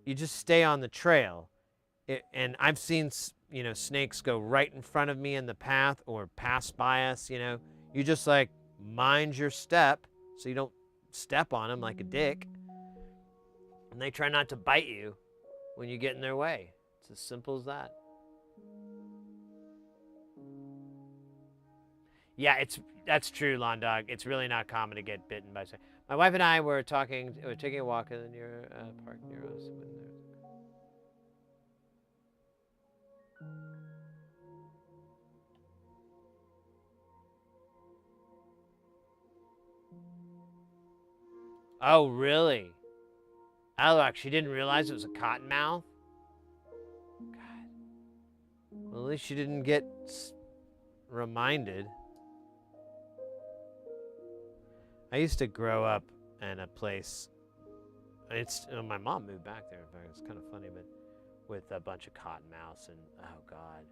you just stay on the trail. And I've seen, you know, snakes go right in front of me in the path or pass by us, you know. You just like mind your step so you don't step on them like a dick. And they try not to bite you when you get in their way. It's as simple as that. Yeah, that's true, Lawn Dog. It's really not common to get bitten by snakes. My wife and I were taking a walk in the park near us when there. Oh, really? Oh, she didn't realize it was a cottonmouth? God. Well, at least she didn't get reminded. I used to grow up in a place. My mom moved back there. In fact, it's kind of funny, but with a bunch of cottonmouths, and oh god,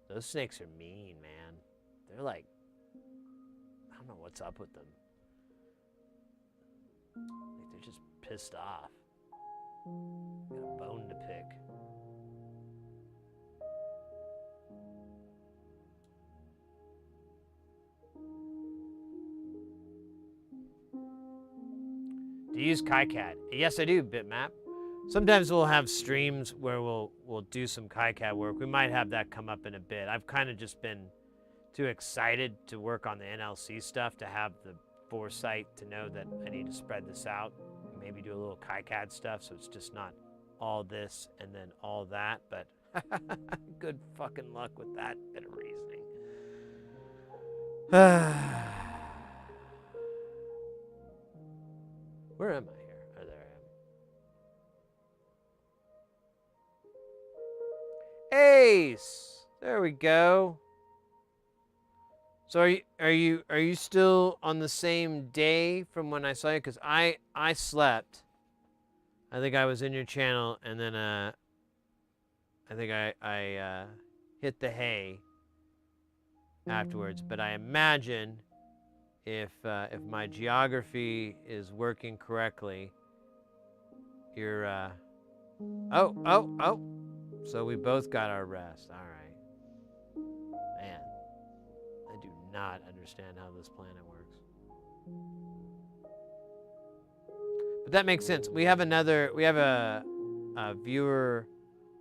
those snakes are mean, man. They're like, I don't know what's up with them. Like they're just pissed off. Got a bone to pick. Do you use KiCad? Yes, I do, Bitmap. Sometimes we'll have streams where we'll do some KiCad work. We might have that come up in a bit. I've kind of just been too excited to work on the NLC stuff to have the foresight to know that I need to spread this out and maybe do a little KiCad stuff so it's just not all this and then all that. But good fucking luck with that bit of reasoning. Where am I here? Oh, there I am. Ace! There we go. So are you still on the same day from when I saw you? Because I slept. I think I was in your channel, and then I think I hit the hay afterwards. But I imagine if my geography is working correctly, you're oh. So we both got our rest. All right. Man, I do not understand how this planet works. But that makes sense. We have a viewer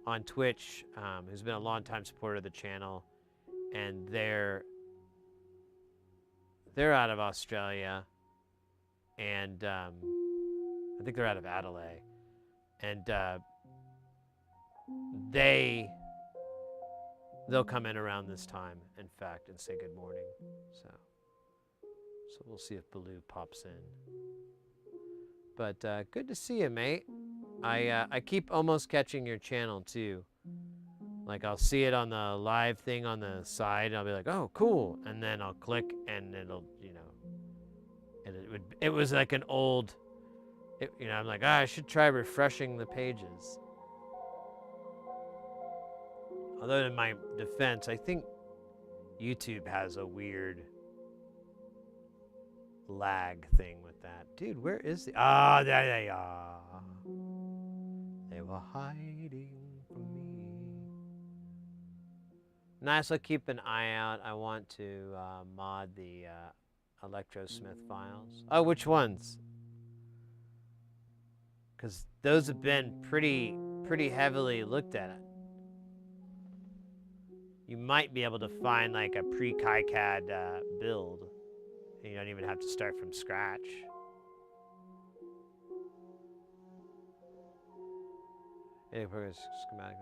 on Twitch who's been a longtime supporter of the channel, and they're out of Australia, and I think they're out of Adelaide, and they'll come in around this time, in fact, and say good morning. So we'll see if Baloo pops in. But good to see you, mate. I keep almost catching your channel too. Like I'll see it on the live thing on the side, and I'll be like, "Oh, cool," and then I'll click, and it'll, and it was like an old, I'm like, I should try refreshing the pages. Although in my defense, I think YouTube has a weird lag thing with that. Dude, where is the... Ah, there they are. They were hiding from me. Nice, I'll keep an eye out. I want to mod the Electrosmith files. Oh, which ones? Because those have been pretty heavily looked at. you might be able to find like a pre-KiCad build. And you don't even have to start from scratch. Any progress schematic.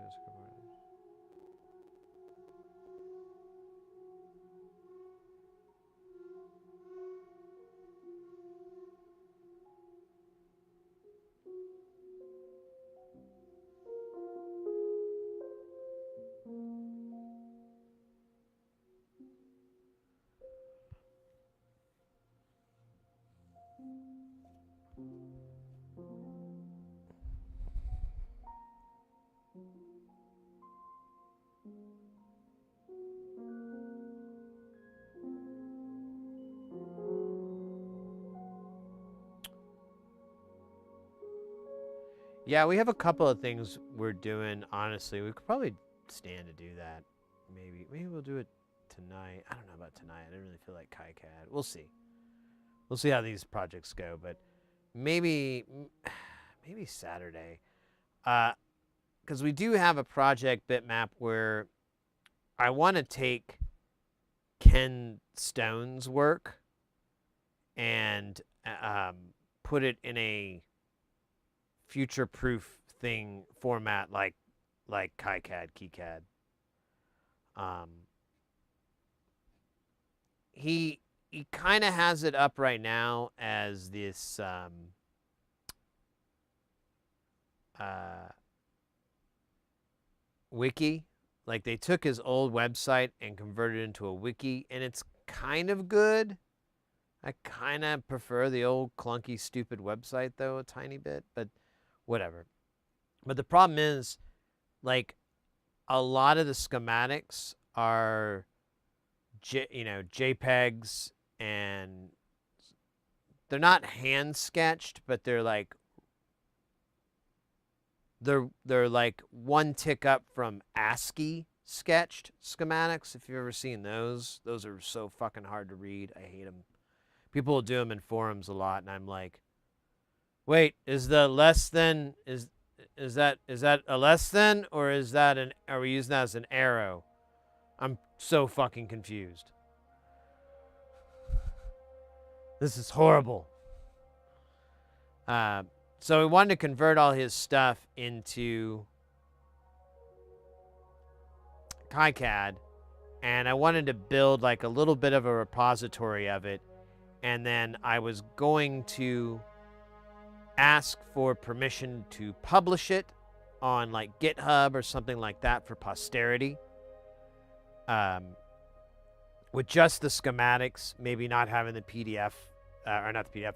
Yeah, we have a couple of things we're doing. Honestly, we could probably stand to do that. Maybe we'll do it tonight. I don't know about tonight. I didn't really feel like KiCad. We'll see. We'll see how these projects go, but maybe Saturday. Because we do have a project bitmap where I want to take Ken Stone's work and put it in a future-proof thing format like KiCad, KiCad. He kind of has it up right now as this wiki. Like they took his old website and converted it into a wiki, and it's kind of good. I kind of prefer the old clunky, stupid website though a tiny bit, but whatever. But the problem is, like, a lot of the schematics are, JPEGs, and they're not hand sketched, but they're like they're like one tick up from ASCII sketched schematics. If you've ever seen those are so fucking hard to read. I hate them. People will do them in forums a lot, and I'm like, wait, is the less than is that a less than, or is that are we using that as an arrow? I'm so fucking confused. This is horrible. So we wanted to convert all his stuff into KiCad, and I wanted to build like a little bit of a repository of it, and then I was going to ask for permission to publish it on like GitHub or something like that for posterity, with just the schematics, maybe not having the PDF, or not the PDF,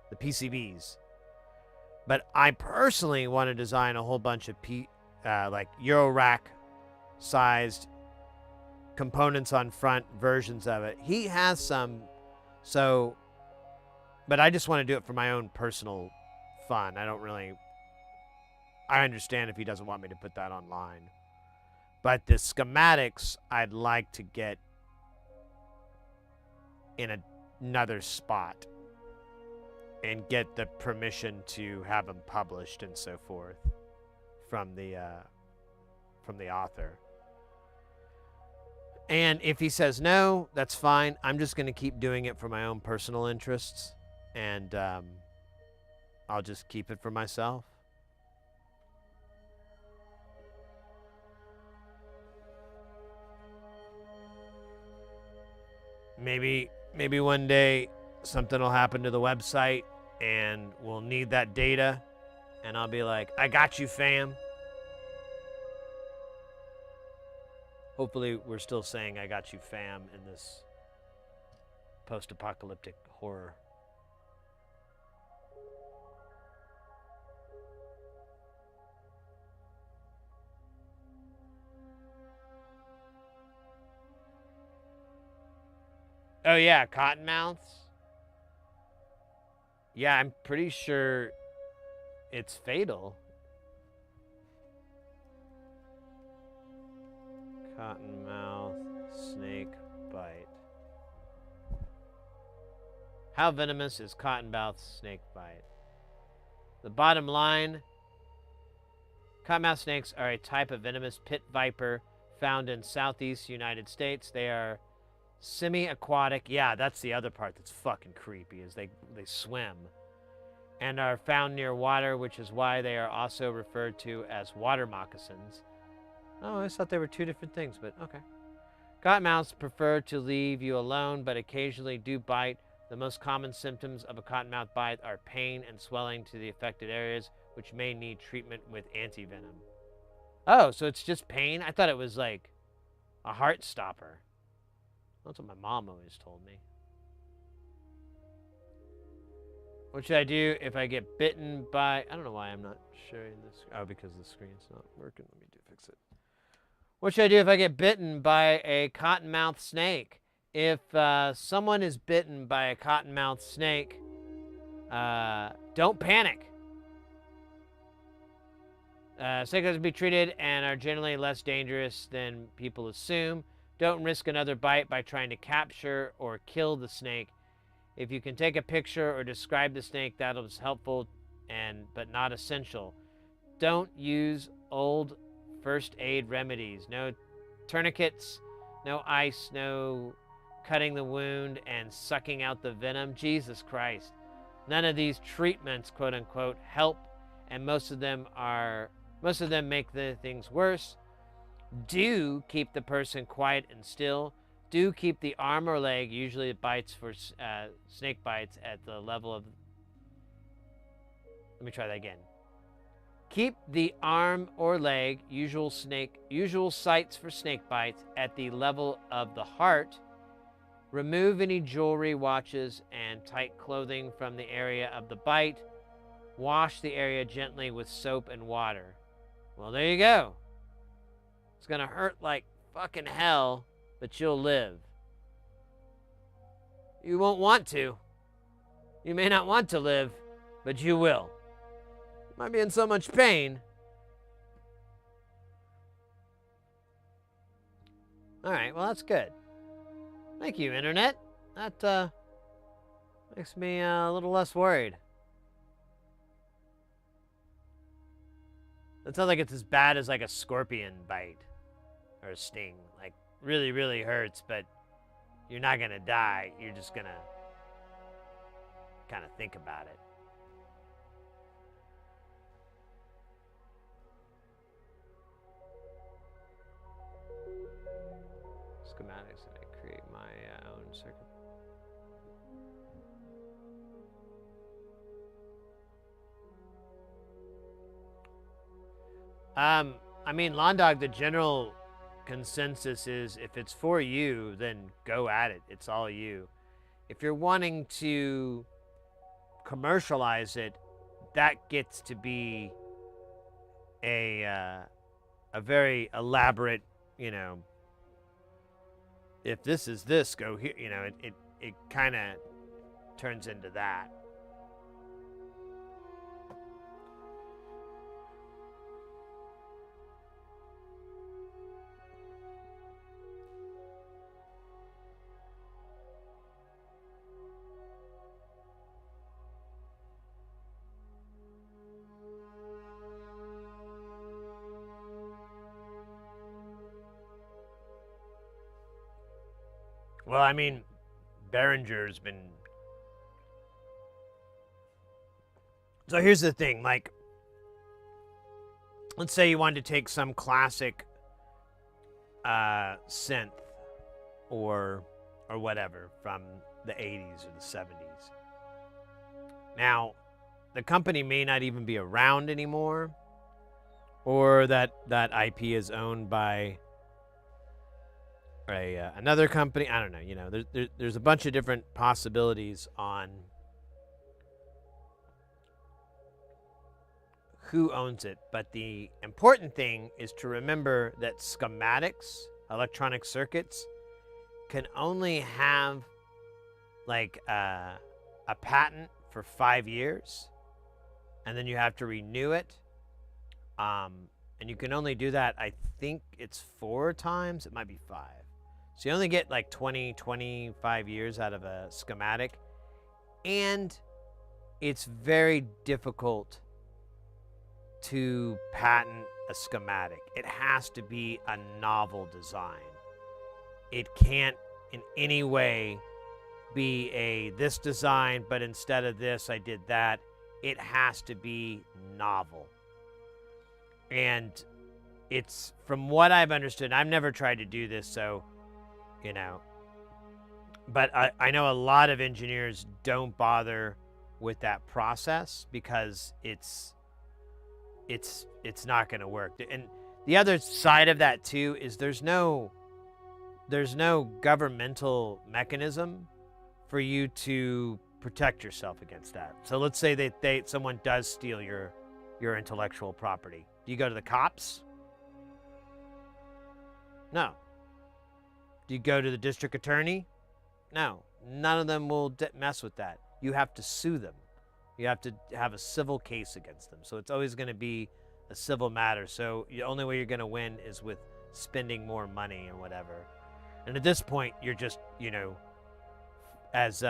the PCBs. But I personally want to design a whole bunch of like eurorack sized components on front versions of it. He has some, so, but I just want to do it for my own personal fun. I understand if he doesn't want me to put that online. But the schematics I'd like to get in another spot and get the permission to have them published and so forth from the author. And if he says no, that's fine. I'm just going to keep doing it for my own personal interests, and I'll just keep it for myself. Maybe one day something will happen to the website and we'll need that data, and I'll be like, I got you, fam. Hopefully we're still saying I got you, fam, in this post-apocalyptic horror. Oh yeah, cottonmouths. Yeah, I'm pretty sure it's fatal. Cottonmouth snake bite. How venomous is cottonmouth snake bite? The bottom line, cottonmouth snakes are a type of venomous pit viper found in southeast United States. They are semi-aquatic. Yeah, that's the other part that's fucking creepy, is they swim. And are found near water, which is why they are also referred to as water moccasins. Oh, I just thought they were two different things, but okay. Cottonmouths prefer to leave you alone, but occasionally do bite. The most common symptoms of a cottonmouth bite are pain and swelling to the affected areas, which may need treatment with antivenom. Oh, so it's just pain? I thought it was like a heart stopper. That's what my mom always told me. What should I do if I get bitten by... I don't know why I'm not sharing this. Oh, because the screen's not working. Let me fix it. What should I do if I get bitten by a cottonmouth snake? If someone is bitten by a cottonmouth snake, don't panic. Snakes can be treated and are generally less dangerous than people assume. Don't risk another bite by trying to capture or kill the snake. If you can take a picture or describe the snake, that is helpful but not essential. Don't use old first aid remedies. No tourniquets, no ice, no cutting the wound and sucking out the venom. Jesus Christ. None of these treatments, quote unquote, help, and most of them make the things worse. Do keep the person quiet and still. Do keep the arm or leg, usually it bites for snake bites, at the level of... Let me try that again. Keep the arm or leg, usual sites for snake bites, at the level of the heart. Remove any jewelry, watches, and tight clothing from the area of the bite. Wash the area gently with soap and water. Well, there you go. It's going to hurt like fucking hell, but you'll live. You won't want to. You may not want to live, but you will. You might be in so much pain. All right, well, that's good. Thank you, Internet. That makes me a little less worried. That sounds like it's as bad as like a scorpion bite or a sting. Like, really, really hurts, but you're not gonna die. You're just gonna kind of think about it. Schematics, and I create my own circuit. I mean, Londog, the general consensus is if it's for you, then go at it. It's all you. If you're wanting to commercialize it, that gets to be a very elaborate, you know, if this is this, go here, you know, it kind of turns into that. Well, I mean, Behringer's been... So here's the thing, like, let's say you wanted to take some classic synth or whatever from the 80s or the 70s. Now, the company may not even be around anymore, or that IP is owned by another company. I don't know. You know, there's a bunch of different possibilities on who owns it. But the important thing is to remember that schematics, electronic circuits, can only have like a patent for 5 years, and then you have to renew it. And you can only do that, I think it's 4 times. It might be 5. So you only get like 25 years out of a schematic. And it's very difficult to patent a schematic. It has to be a novel design. It can't in any way be this design, but instead of this, I did that. It has to be novel. And it's, from what I've understood, I've never tried to do this, so, you know, but I know a lot of engineers don't bother with that process because it's not going to work. And the other side of that too is there's no governmental mechanism for you to protect yourself against that. So let's say that someone does steal your intellectual property. Do you go to the cops? No. Do you go to the district attorney? No. None of them will mess with that. You have to sue them. You have to have a civil case against them. So it's always going to be a civil matter. So the only way you're going to win is with spending more money and whatever. And at this point, you're just, you know, as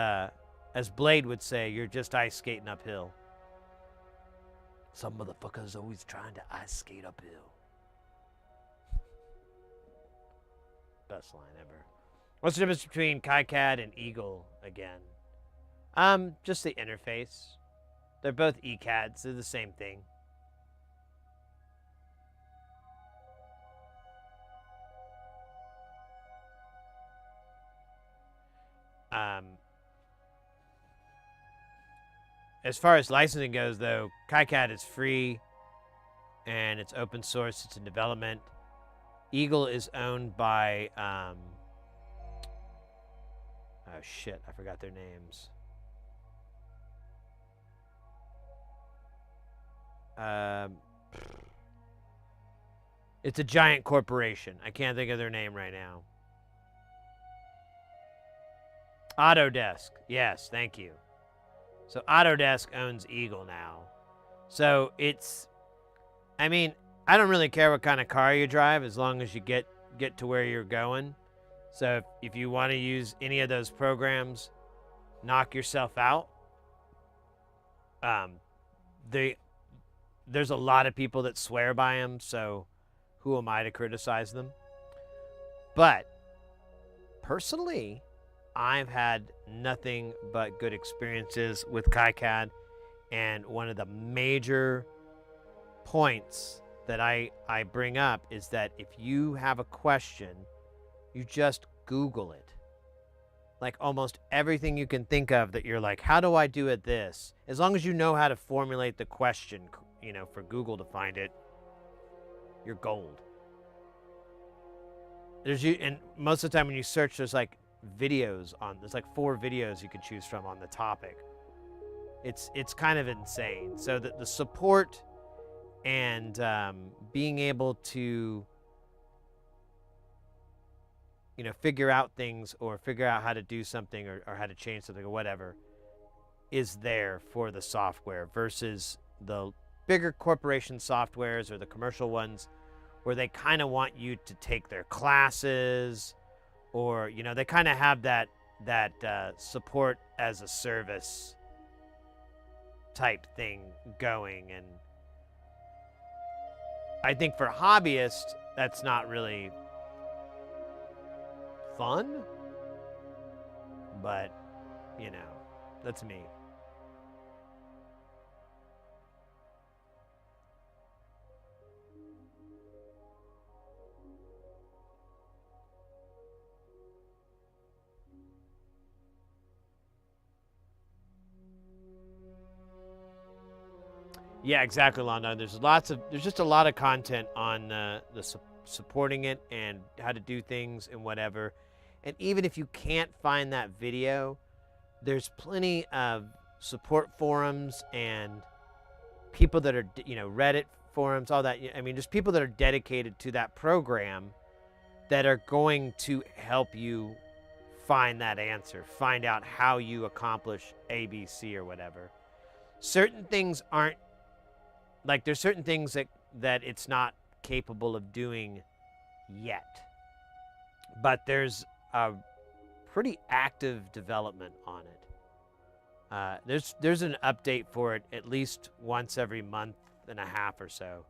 Blade would say, you're just ice skating uphill. Some motherfuckers always trying to ice skate uphill. Best line ever. What's the difference between KiCad and Eagle again? Just the interface. They're both ECADs. They're the same thing. As far as licensing goes, though, KiCad is free and it's open source. It's in development. Eagle is owned by oh shit, I forgot their names. It's a giant corporation. I can't think of their name right now. Autodesk. Yes, thank you. So Autodesk owns Eagle now. So it's, I mean, I don't really care what kind of car you drive as long as you get to where you're going. So if you want to use any of those programs, knock yourself out. There's a lot of people that swear by them, so who am I to criticize them? But personally, I've had nothing but good experiences with KiCad, and one of the major points that I bring up is that if you have a question, you just Google it. Like almost everything you can think of that you're like, how do I do it this? As long as you know how to formulate the question, you know, for Google to find it, you're gold. And most of the time when you search, there's like videos there's like 4 videos you can choose from on the topic. It's kind of insane. So the support and being able to, you know, figure out things or figure out how to do something or how to change something or whatever is there for the software versus the bigger corporation softwares or the commercial ones where they kind of want you to take their classes, or, you know, they kind of have that support as a service type thing going. And I think for hobbyists, that's not really fun, but, you know, that's me. Yeah, exactly, Londo. There's just a lot of content on supporting it and how to do things and whatever. And even if you can't find that video, there's plenty of support forums and people that are, you know, Reddit forums, all that. I mean, just people that are dedicated to that program that are going to help you find that answer, find out how you accomplish A, B, C, or whatever. Certain things aren't, like, there's certain things that it's not capable of doing yet. But there's a pretty active development on it. There's an update for it at least once every month and a half or so.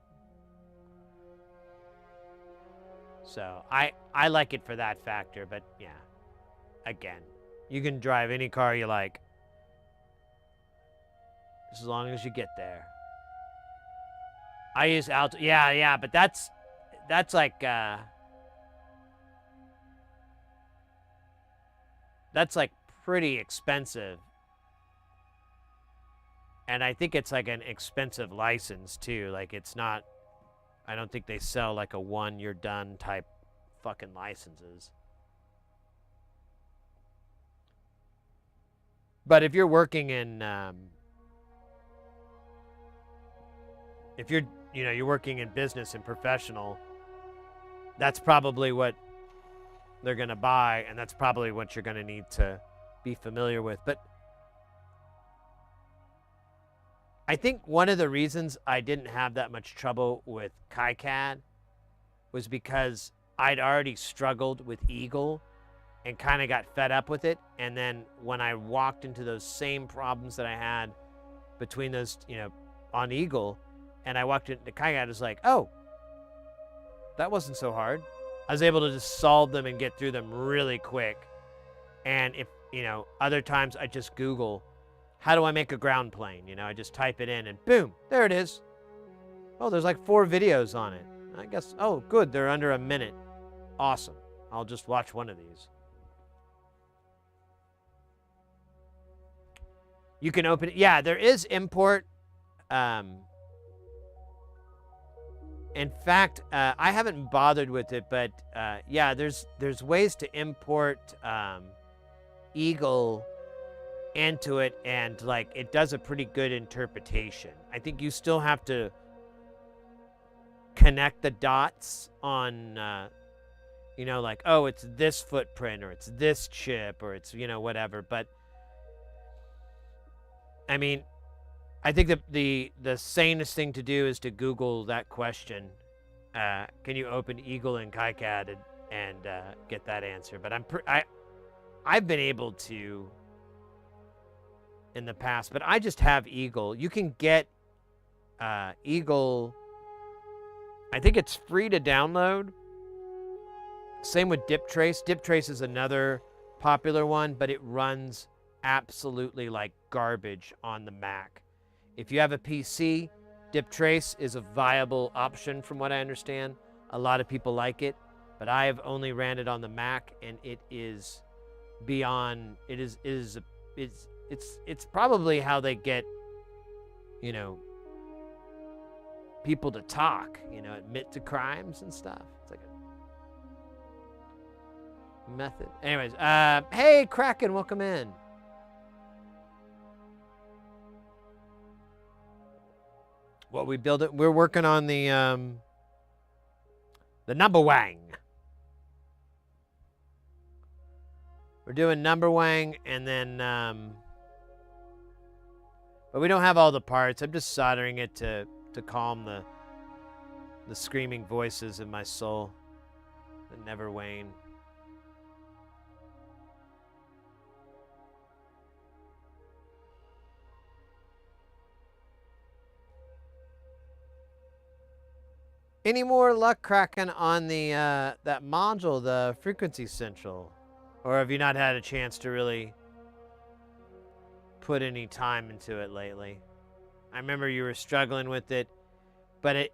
So I like it for that factor, but yeah, again, you can drive any car you like as long as you get there. I use Alto. Yeah, but that's like that's like pretty expensive. And I think it's like an expensive license too. Like it's not, I don't think they sell like a one you're done type fucking licenses. But if you're working in if you're working in business and professional, that's probably what they're going to buy, and that's probably what you're going to need to be familiar with. But I think one of the reasons I didn't have that much trouble with KiCad was because I'd already struggled with Eagle and kind of got fed up with it. And then when I walked into those same problems that I had between those, on Eagle, and I walked into KiCad, it was like, oh, that wasn't so hard. I was able to just solve them and get through them really quick. And if, other times I just Google, how do I make a ground plane? I just type it in and boom, there it is. Oh, there's like 4 videos on it. I guess, oh, good, they're under a minute. Awesome. I'll just watch one of these. You can open it. Yeah, there is import. In fact, I haven't bothered with it, but yeah, there's ways to import Eagle into it, and like it does a pretty good interpretation. I think you still have to connect the dots on, like, oh, it's this footprint or it's this chip or it's whatever. But I mean, I think that the sanest thing to do is to Google that question. Can you open Eagle in KiCad and get that answer? But I've been able to in the past, but I just have Eagle. You can get Eagle. I think it's free to download. Same with DipTrace. DipTrace is another popular one, but it runs absolutely like garbage on the Mac. If you have a PC, DipTrace is a viable option from what I understand. A lot of people like it, but I have only ran it on the Mac, and it is beyond, it's probably how they get, people to talk, admit to crimes and stuff. It's like a method. Anyways, hey, Kraken, welcome in. What we build it, we're working on the number wang. We're doing number wang, and then but we don't have all the parts. I'm just soldering it to calm the screaming voices in my soul that never wane. Any more luck, Kraken, on the that module, the Frequency Central? Or have you not had a chance to really put any time into it lately? I remember you were struggling with it, but it,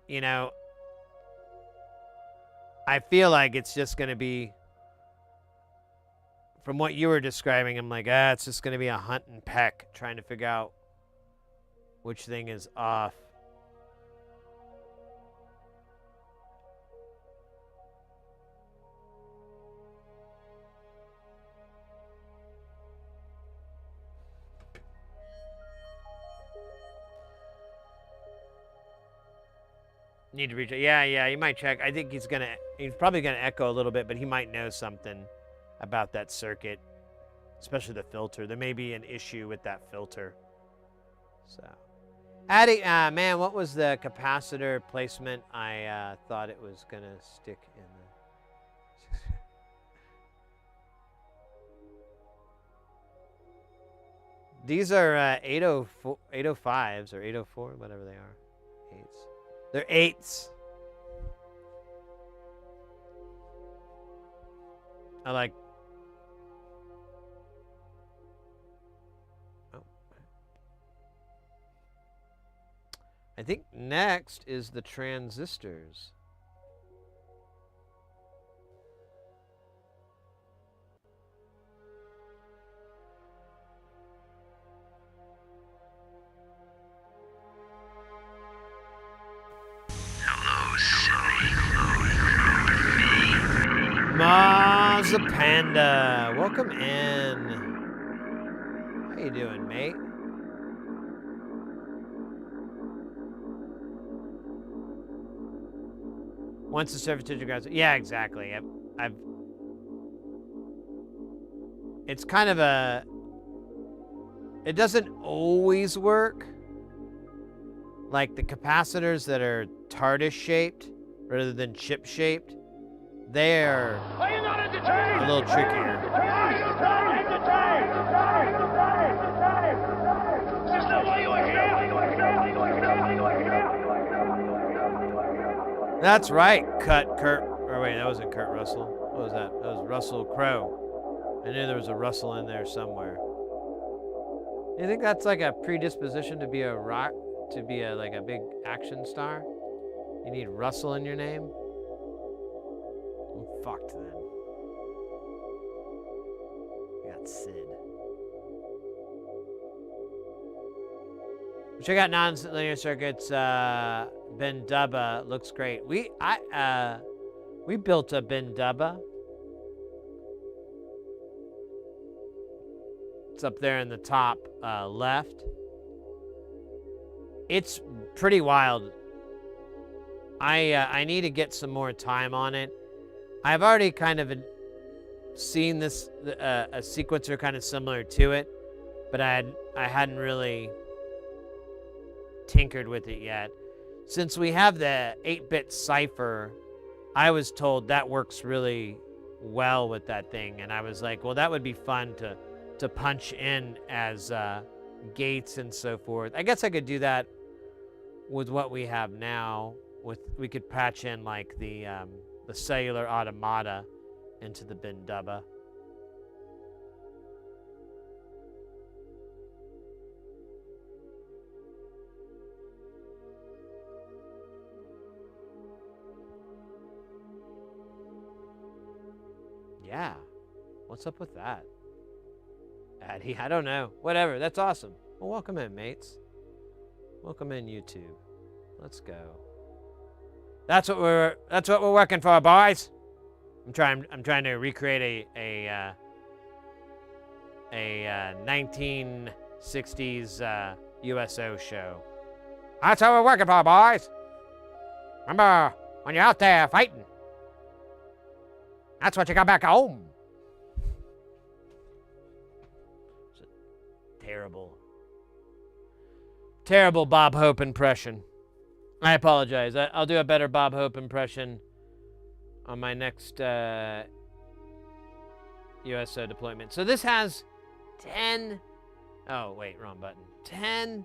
I feel like it's just going to be, from what you were describing, I'm like, it's just going to be a hunt and peck trying to figure out which thing is off. Need to reach out. Yeah, you might check. I think he's probably gonna echo a little bit, but he might know something about that circuit, especially the filter. There may be an issue with that filter. So, Addy, man, what was the capacitor placement? I thought it was gonna stick in the. These are 804, 805s or 804, whatever they are. 8s. They're 8s. I like... Oh. I think next is the transistors. Mazapanda, welcome in. How you doing, mate? Once the servitude grounds, yeah, exactly. I've. It's kind of a. It doesn't always work. Like the capacitors that are TARDIS shaped rather than chip shaped, they're a little trickier. That's right, Kurt. Or wait, that wasn't Kurt Russell. What was that? That was Russell Crowe. I knew there was a Russell in there somewhere. You think that's like a predisposition to be a rock, to be a like a big action star? You need Russell in your name? I'm fucked then. I got Sid. Check out non-linear circuits. Ben Dubba looks great. We built a Ben Dubba. It's up there in the top left. It's pretty wild. I need to get some more time on it. I've already kind of seen this a sequencer kind of similar to it, but I hadn't really tinkered with it yet. Since we have the 8-bit cipher, I was told that works really well with that thing, and I was like, well, that would be fun to punch in as gates and so forth. I guess I could do that with what we have now. We could patch in like the cellular automata into the bin dubba. Yeah, what's up with that? Addy, I don't know. Whatever, that's awesome. Well, welcome in, mates. Welcome in, YouTube. Let's go. That's what we're working for, boys. I'm trying to recreate a 1960s USO show. That's what we're working for, boys. Remember when you're out there fighting? That's what you got back home. It's a terrible Bob Hope impression. I apologize. I'll do a better Bob Hope impression on my next USO deployment. So this has 10... Oh, wait, wrong button. 10...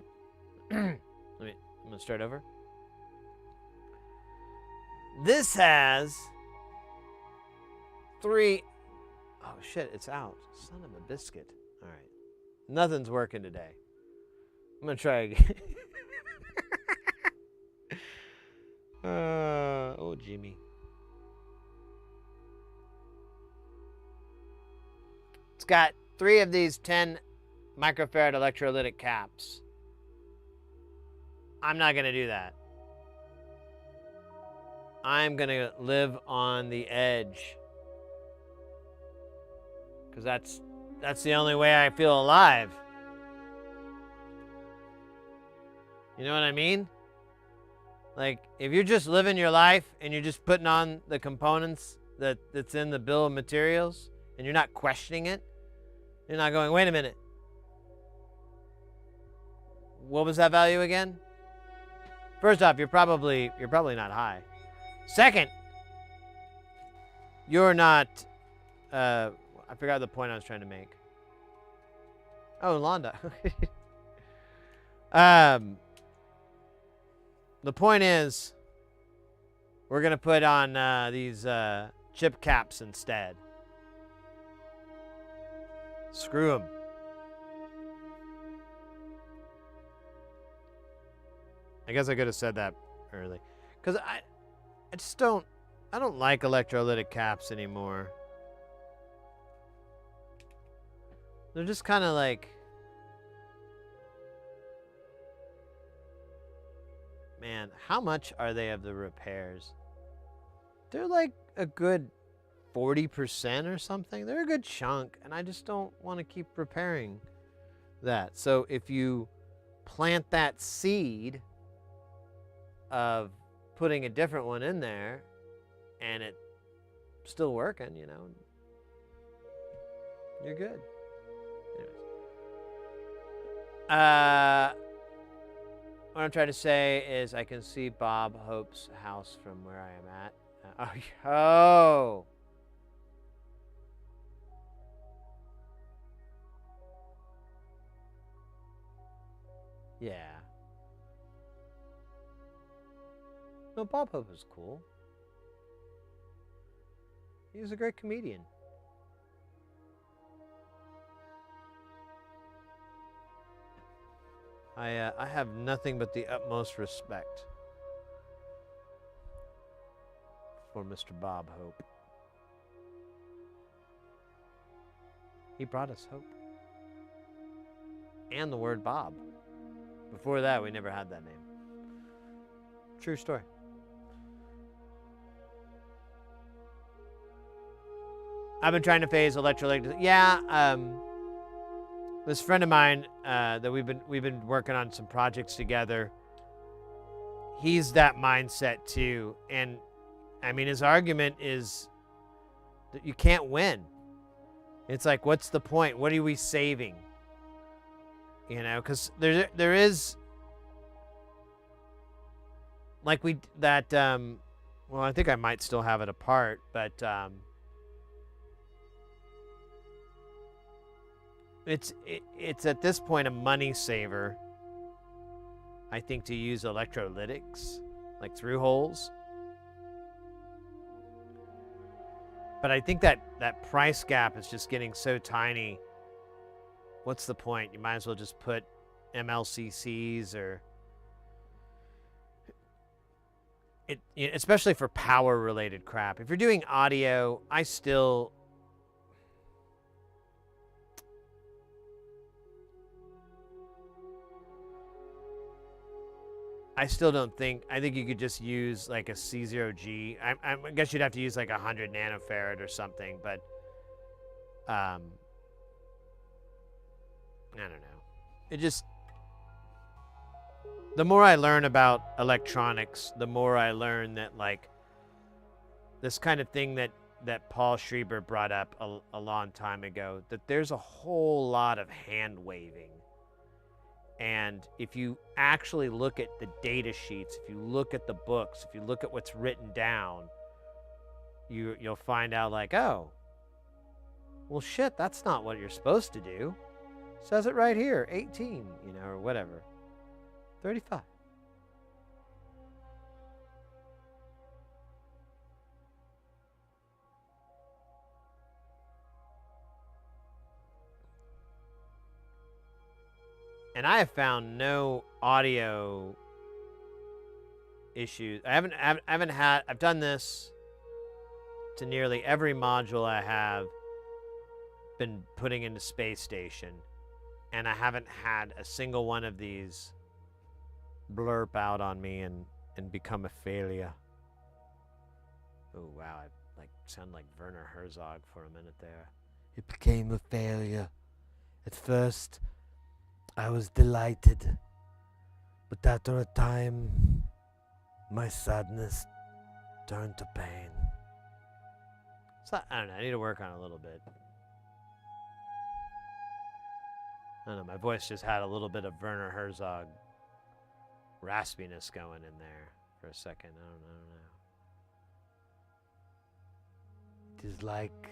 I'm going to start over. This has 3... Oh, shit, it's out. Son of a biscuit. All right. Nothing's working today. I'm going to try again. Oh, Jimmy. It's got 3 of these 10 microfarad electrolytic caps. I'm not going to do that. I'm going to live on the edge. Because that's the only way I feel alive. You know what I mean? Like, if you're just living your life and you're just putting on the components that's in the bill of materials and you're not questioning it, you're not going, wait a minute. What was that value again? First off, you're probably not high. Second, you're not I forgot the point I was trying to make. Oh, Londa. The point is, we're going to put on these chip caps instead. Screw him. I guess I could have said that early. Because I just don't, I don't like electrolytic caps anymore. They're just kind of like, man, how much are they of the repairs? They're like a good 40% or something. They're a good chunk, and I just don't want to keep repairing that. So if you plant that seed of putting a different one in there and it's still working, you know, you're good. Anyways. What I'm trying to say is I can see Bob Hope's house from where I am at. Oh. Yeah. No, Bob Hope is cool. He was a great comedian. I have nothing but the utmost respect for Mr. Bob Hope. He brought us hope. And the word Bob. Before that, we never had that name. True story. I've been trying to phase electrolytic. Yeah, this friend of mine that we've been working on some projects together. He's that mindset too, and I mean his argument is that you can't win. It's like, what's the point? What are we saving? You know, because there is like well, I think I might still have it apart, but it's at this point a money saver, I think, to use electrolytics, like through holes. But I think that price gap is just getting so tiny. What's the point? You might as well just put MLCCs or especially for power related crap. If you're doing audio, I still don't think. I think you could just use like a C0G. I guess you'd have to use like 100 nanofarad or something, but I don't know. It just, the more I learn about electronics, the more I learn that like this kind of thing that Paul Schreiber brought up a long time ago, that there's a whole lot of hand waving. And if you actually look at the data sheets, if you look at the books, if you look at what's written down, you'll find out like, oh, well, shit, that's not what you're supposed to do. It says it right here, 18, you know, or whatever, 35. And I have found no audio issues. I've done this to nearly every module I have been putting into Space Station, and I haven't had a single one of these blurp out on me and become a failure. Oh wow, I sound like Werner Herzog for a minute there. It became a failure. At first, I was delighted, but after a time, my sadness turned to pain. So, I don't know, I need to work on it a little bit. I don't know, my voice just had a little bit of Werner Herzog raspiness going in there for a second. I don't know. It is like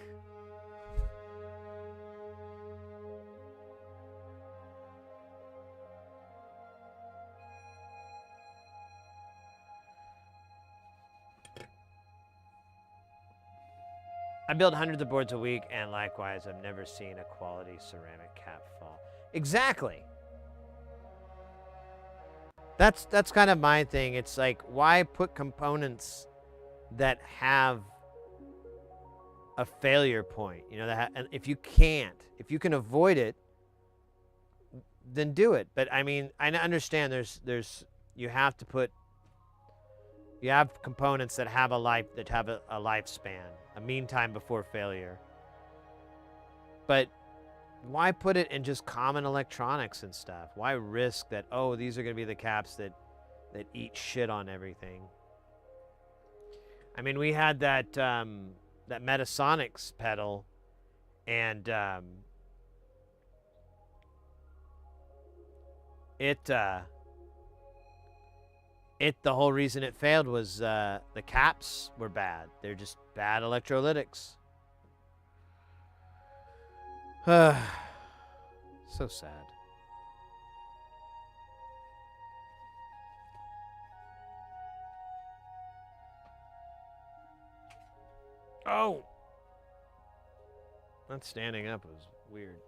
I build hundreds of boards a week, and likewise, I've never seen a quality ceramic cap fall. Exactly. That's kind of my thing. It's like, why put components that have a failure point? You know, and if you can avoid it, then do it. But I mean, I understand you have components that have a lifespan, a mean time before failure. But why put it in just common electronics and stuff? Why risk that, oh, these are going to be the caps that eat shit on everything? I mean, we had that Metasonics pedal, and the whole reason it failed was the caps were bad. They're just bad electrolytics. So sad. Oh! Not standing up was weird.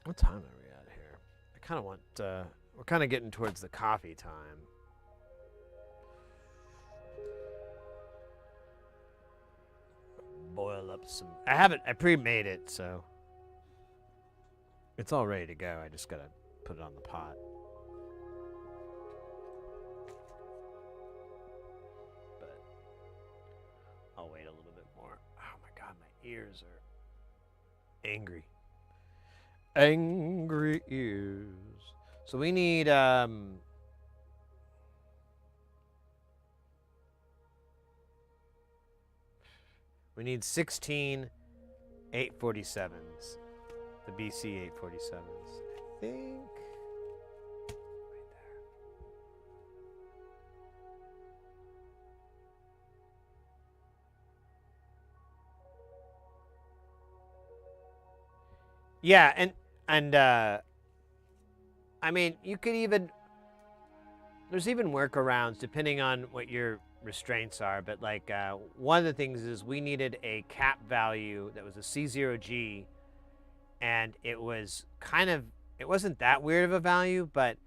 What time are we at here? I kind of want, we're kind of getting towards the coffee time. Boil up some, I pre-made it, so it's all ready to go. I just gotta put it on the pot. But I'll wait a little bit more. Oh my God, my ears are angry. Angry ears. So we need, we need 16 847s. The BC 847s. I think. Right there. Yeah, and I mean, you could even, there's even workarounds depending on what your restraints are, but like one of the things is we needed a cap value that was a C0G, and it was kind of, it wasn't that weird of a value, but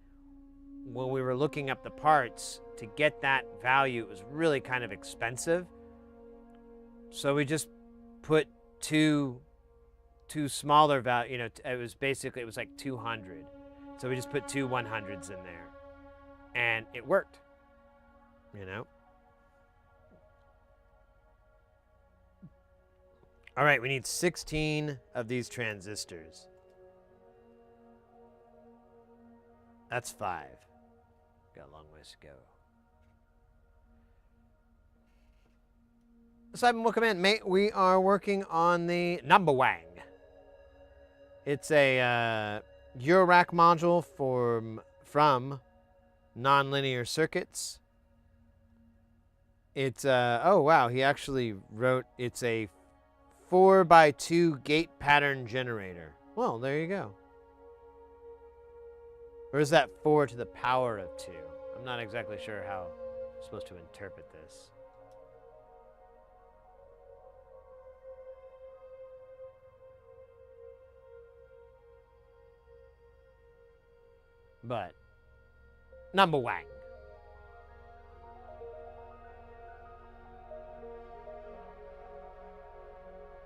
when we were looking up the parts to get that value, it was really kind of expensive. So we just put two smaller value, you know, it was like 200. So we just put two 100s in there, and it worked, you know? All right, we need 16 of these transistors. That's 5. Got a long ways to go. Simon, welcome in, mate. We are working on the number wang. It's a eurorack module from nonlinear circuits. It's oh wow, he actually wrote, it's a 4x2 gate pattern generator. Well, there you go. Or is that 4 to the power of 2? I'm not exactly sure how I'm supposed to interpret this. But number wang.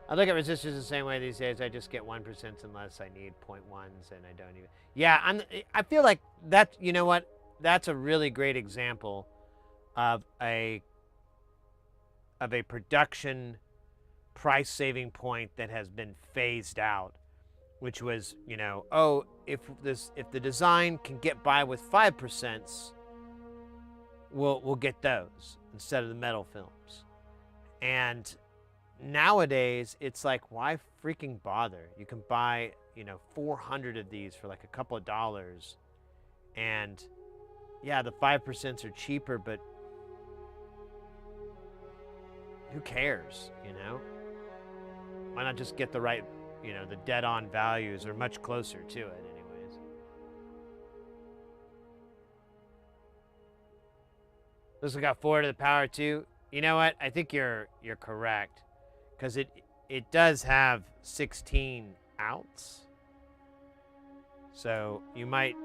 I look at resistors the same way these days. I just get 1% unless I need 0.1s, and I don't even. Yeah, I feel like that. You know what? That's a really great example of a production price saving point that has been phased out, which was, you know, oh, if the design can get by with 5%, we'll get those instead of the metal films. And nowadays, it's like, why freaking bother? You can buy, you know, 400 of these for like a couple of dollars, and yeah, the 5% are cheaper, but who cares, you know? Why not just get the right, you know, the dead-on values, or much closer to it anyways. This one got 4 to the power 2. You know what? I think you're correct, because it does have 16 outs. So you might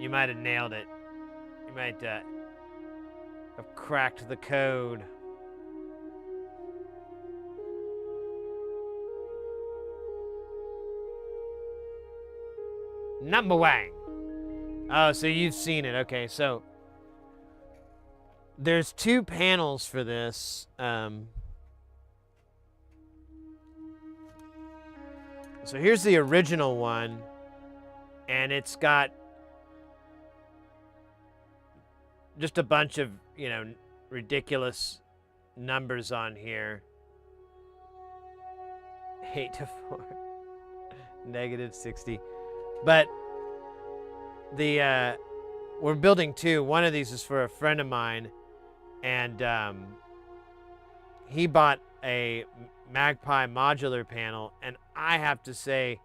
have nailed it. You might have cracked the code. Number Wang. Oh, so you've seen it. Okay, so there's 2 panels for this. So here's the original one, and it's got just a bunch of, ridiculous numbers on here. 8 to 4. -60. But we're building 2. One of these is for a friend of mine, and he bought a Magpie modular panel, and I have to say,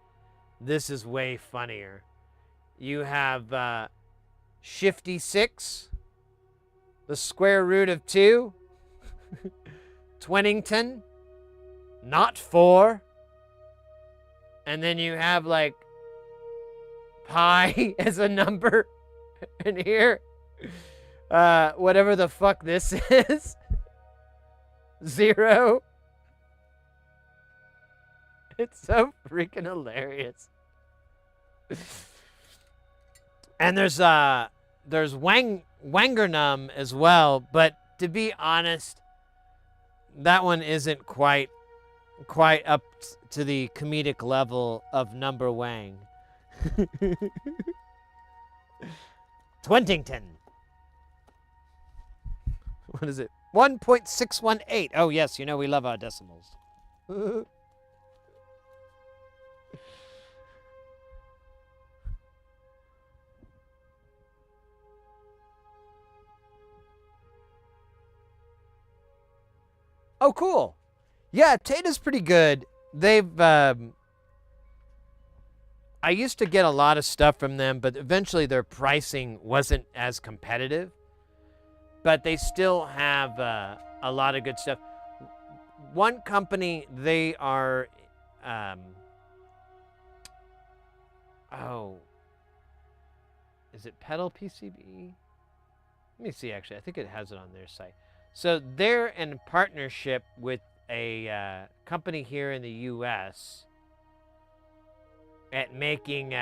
this is way funnier. You have Shifty 6, the square root of 2, Twennington, not 4, and then you have like pi as a number in here. Whatever the fuck this is. 0. It's so freaking hilarious. And there's Wangernum as well, but to be honest, that one isn't quite up to the comedic level of Number Wang. Twintington. What is it? 1.618. Oh, yes, we love our decimals. Oh, cool. Yeah, Tata's pretty good. They've... I used to get a lot of stuff from them, but eventually their pricing wasn't as competitive. But they still have a lot of good stuff. One company, they are... is it Pedal PCB? Let me see, actually. I think it has it on their site. So they're in partnership with a company here in the U.S. at making...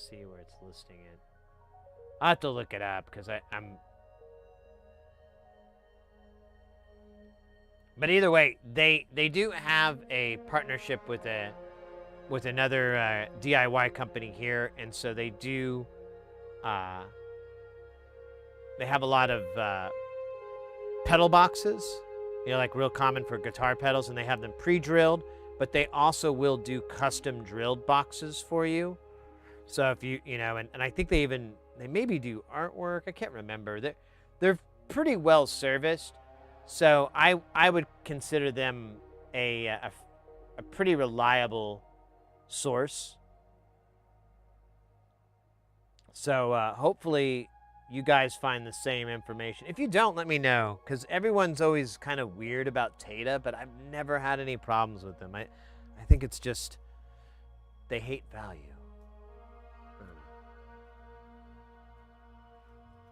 see where it's listing it. I'll have to look it up because I'm... But either way, they do have a partnership with another DIY company here, and so they do... they have a lot of pedal boxes, like real common for guitar pedals, and they have them pre-drilled, but they also will do custom drilled boxes for you. So if you, and I think they maybe do artwork. I can't remember. They're pretty well serviced. So I would consider them a pretty reliable source. So hopefully you guys find the same information. If you don't, let me know, because everyone's always kind of weird about Tata, but I've never had any problems with them. I think it's just they hate value.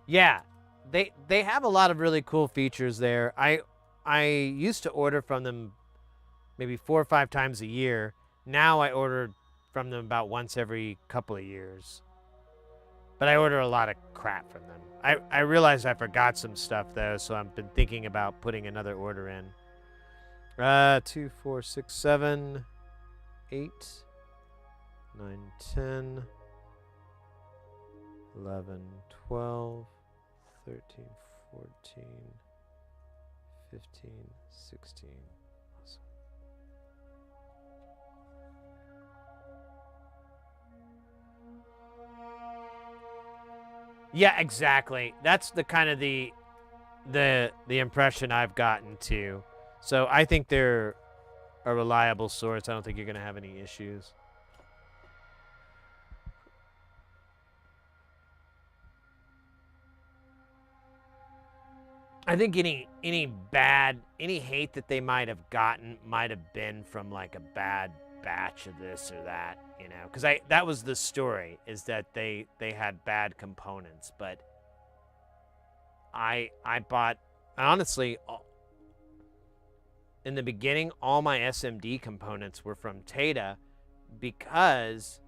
Yeah, they have a lot of really cool features there. I used to order from them maybe 4 or 5 times a year. Now I order from them about once every couple of years. But I order a lot of crap from them. I realized I forgot some stuff though, so I've been thinking about putting another order in. 2, 4, 6, 7, 8, 9, 10, 11, 12, 13, 14, 15, 16. Awesome. Yeah, exactly. That's the kind of the impression I've gotten too. So I think they're a reliable source. I don't think you're going to have any issues. I think any hate that they might have gotten might have been from like a bad batch of this or that, you know, because that was the story, is that they had bad components. But I bought, honestly, in the beginning, all my SMD components were from Tata, because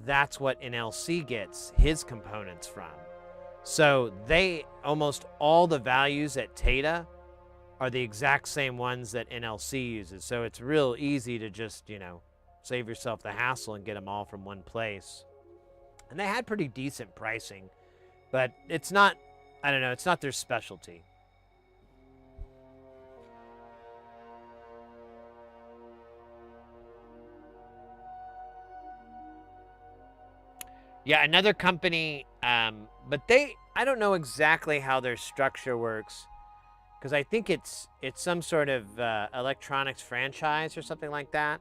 that's what NLC gets his components from. So they, almost all the values at Tata are the exact same ones that NLC uses. So it's real easy to just, you know, save yourself the hassle and get them all from one place. And they had pretty decent pricing, but it's not, I don't know, it's not their specialty. Yeah, another company, but I don't know exactly how their structure works, because I think it's some sort of electronics franchise or something like that.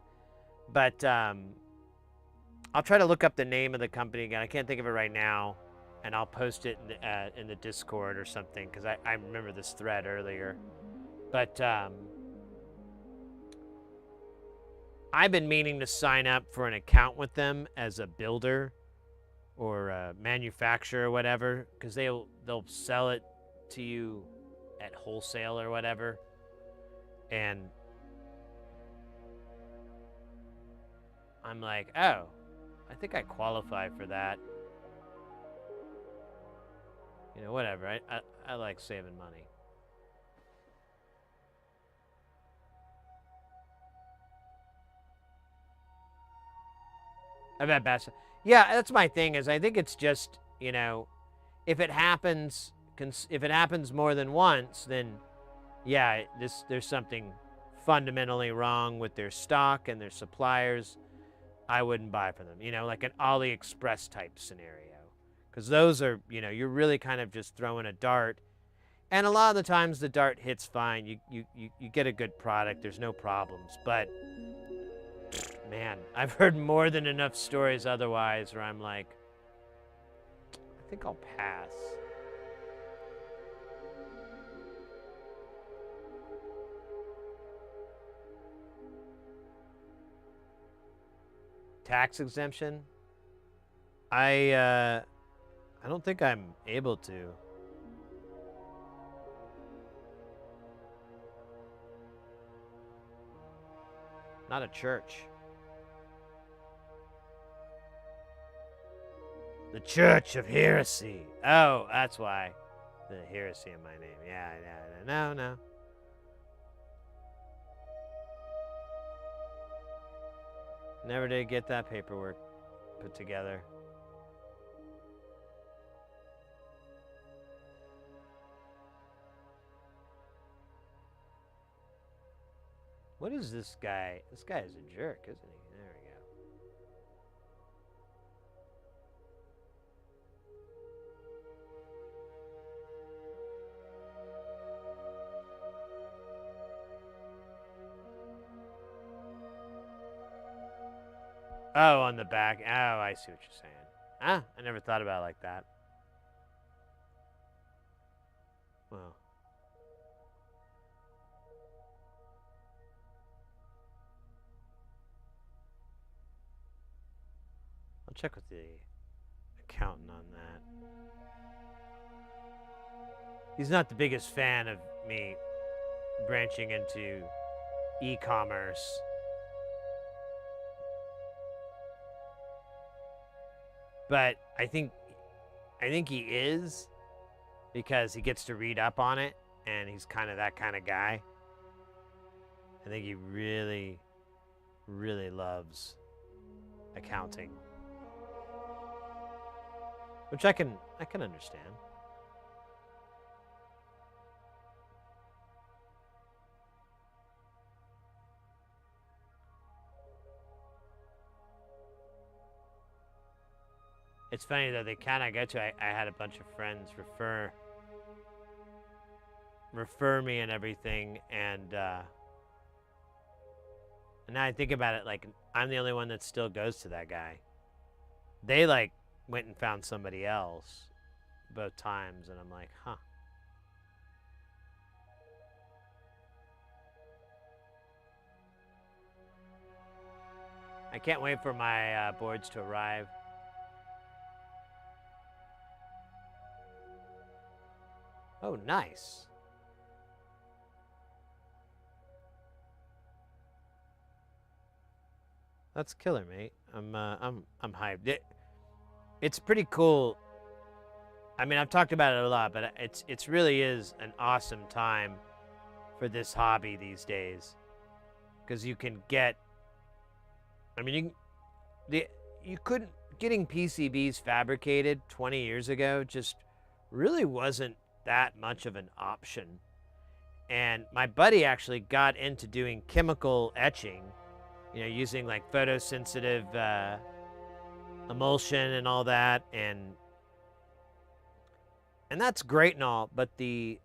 But I'll try to look up the name of the company again. I can't think of it right now, and I'll post it in the Discord or something, because I remember this thread earlier. But I've been meaning to sign up for an account with them as a builder or a manufacturer or whatever, because they'll sell it to you at wholesale or whatever. And I'm like, oh, I think I qualify for that. You know, whatever. I like saving money. I've had bad stuff. Yeah, that's my thing, is I think it's just, you know, if it happens more than once, then yeah, there's something fundamentally wrong with their stock and their suppliers. I wouldn't buy from them, you know, like an AliExpress type scenario, because those are, you know, you're really kind of just throwing a dart, and a lot of the times the dart hits fine. You get a good product, there's no problems. But man, I've heard more than enough stories otherwise where I'm like, I think I'll pass. Tax exemption? I don't think I'm able to. Not a church. The Church of Heresy. Oh, that's why. The heresy in my name. Yeah, no. Never did get that paperwork put together. What is this guy? This guy is a jerk, isn't he? There we go. Oh, on the back. Oh, I see what you're saying. Ah, I never thought about it like that. Well. I'll check with the accountant on that. He's not the biggest fan of me branching into e-commerce. But I think he is, because he gets to read up on it, and he's kind of that kind of guy. I think he really, really loves accounting, which I can understand. It's funny though, they kind of go to, I had a bunch of friends refer refer me and everything, and now I think about it, like, I'm the only one that still goes to that guy. They, like, went and found somebody else both times, and I'm like, huh. I can't wait for my boards to arrive. Oh, nice. That's killer, mate. I'm hyped. It's pretty cool. I mean, I've talked about it a lot, but it's really is an awesome time for this hobby these days, because you can get. I mean, you couldn't getting PCBs fabricated 20 years ago just really wasn't that much of an option. And my buddy actually got into doing chemical etching, you know, using like photosensitive emulsion and all that, and that's great and all, but the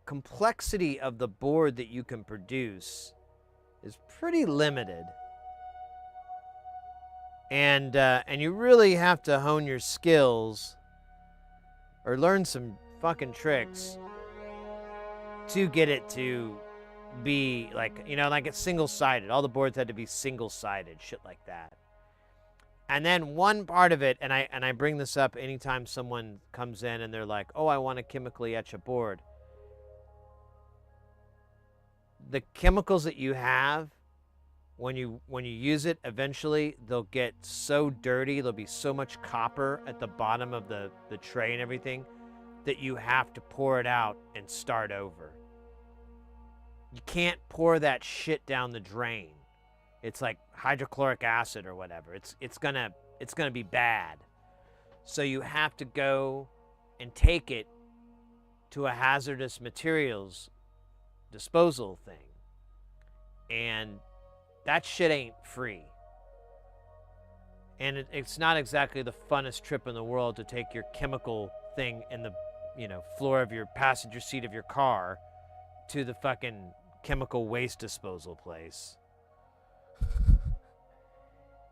complexity of the board that you can produce is pretty limited. And you really have to hone your skills or learn some fucking tricks to get it to be like, you know, like it's single-sided. All the boards had to be single-sided, shit like that. And then one part of it, and I bring this up anytime someone comes in and they're like, oh, I want to chemically etch a board. The chemicals that you have, when you use it, eventually they'll get so dirty, there'll be so much copper at the bottom of the tray and everything that you have to pour it out and start over. You can't pour that shit down the drain. It's like hydrochloric acid or whatever. It's gonna be bad. So you have to go and take it to a hazardous materials disposal thing. And that shit ain't free. And it's not exactly the funnest trip in the world to take your chemical thing in the, you know, floor of your passenger seat of your car to the fucking chemical waste disposal place.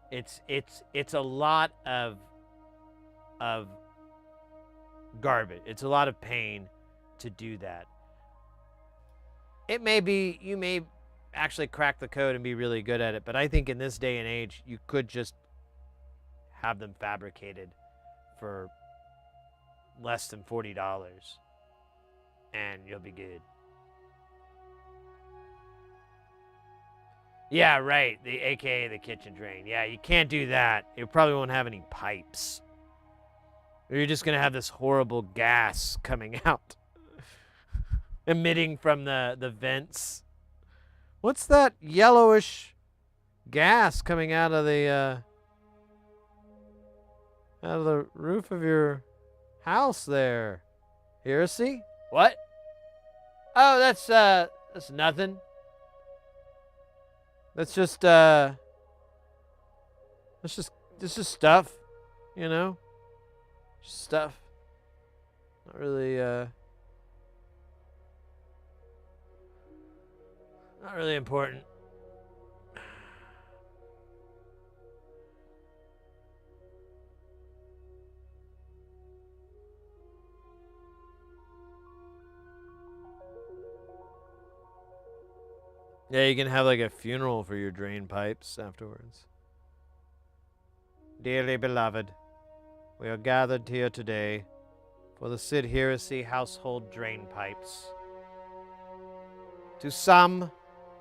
It's a lot of garbage. It's a lot of pain to do that. It may be, you may actually crack the code and be really good at it, but I think in this day and age you could just have them fabricated for less than $40 and you'll be good. Yeah, right, the AKA the kitchen drain. Yeah, you can't do that. You probably won't have any pipes. Or you're just gonna have this horrible gas coming out emitting from the vents. What's that yellowish gas coming out of the roof of your house there? Heresy? What? Oh, that's nothing. That's just stuff, you know? Just stuff. Not really important. Yeah, you can have like a funeral for your drain pipes afterwards. Dearly beloved, we are gathered here today for the Sid Heresy household drain pipes. To some,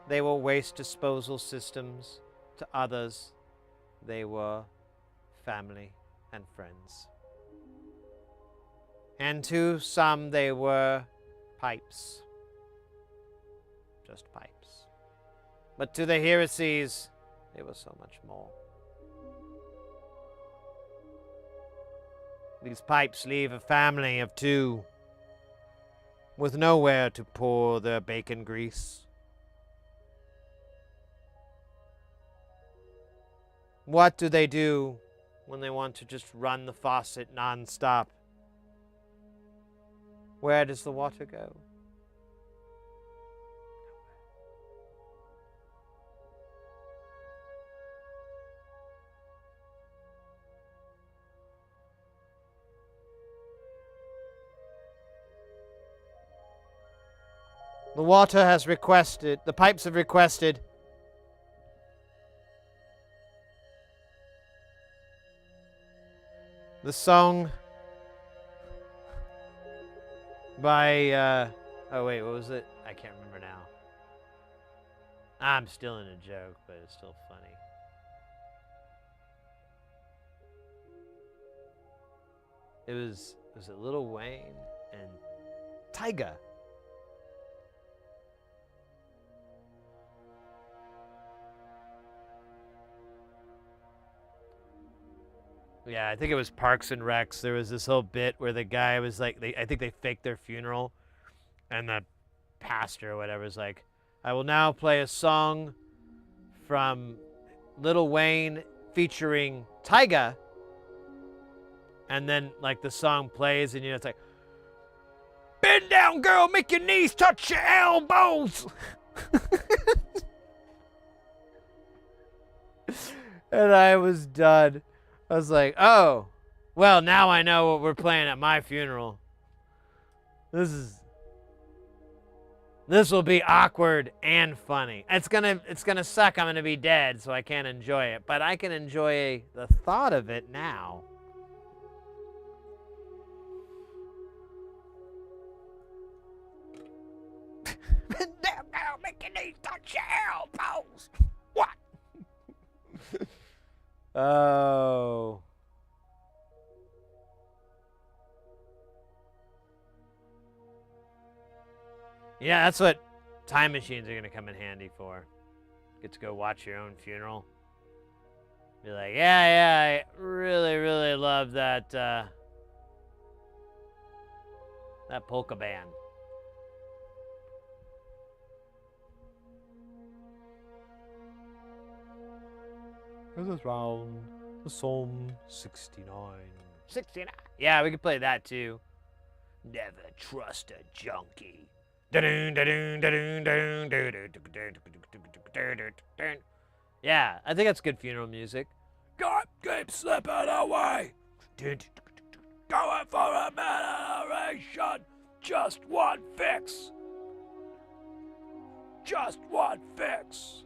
they were waste disposal systems. To others, they were family and friends. And to some, they were pipes. Just pipes. But to the heresies, they were so much more. These pipes leave a family of two with nowhere to pour their bacon grease. What do they do when they want to just run the faucet non-stop? Where does the water go? The water has requested, the pipes have requested. The song by, oh wait, what was it? I can't remember now. I'm still in a joke, but it's still funny. Was it Lil Wayne and Tyga? Yeah, I think it was Parks and Recs. There was this whole bit where the guy was like, I think they faked their funeral, and the pastor or whatever was like, I will now play a song from Lil Wayne featuring Tyga. And then, like, the song plays, and, you know, it's like, bend down, girl, make your knees touch your elbows. And I was done. I was like, oh, well, now I know what we're playing at my funeral. This will be awkward and funny. It's gonna suck. I'm gonna be dead, so I can't enjoy it. But I can enjoy the thought of it now. Damn, girl, make your knees touch your elbows. What? Oh. Yeah, that's what time machines are going to come in handy for. Get to go watch your own funeral. Be like, yeah, I really, really love that, that polka band. This is round the Psalm 69. 69. Yeah, we could play that too. Never trust a junkie. Yeah, I think that's good funeral music. God, keep slipping away. Going for a generation. Just one fix. Just one fix.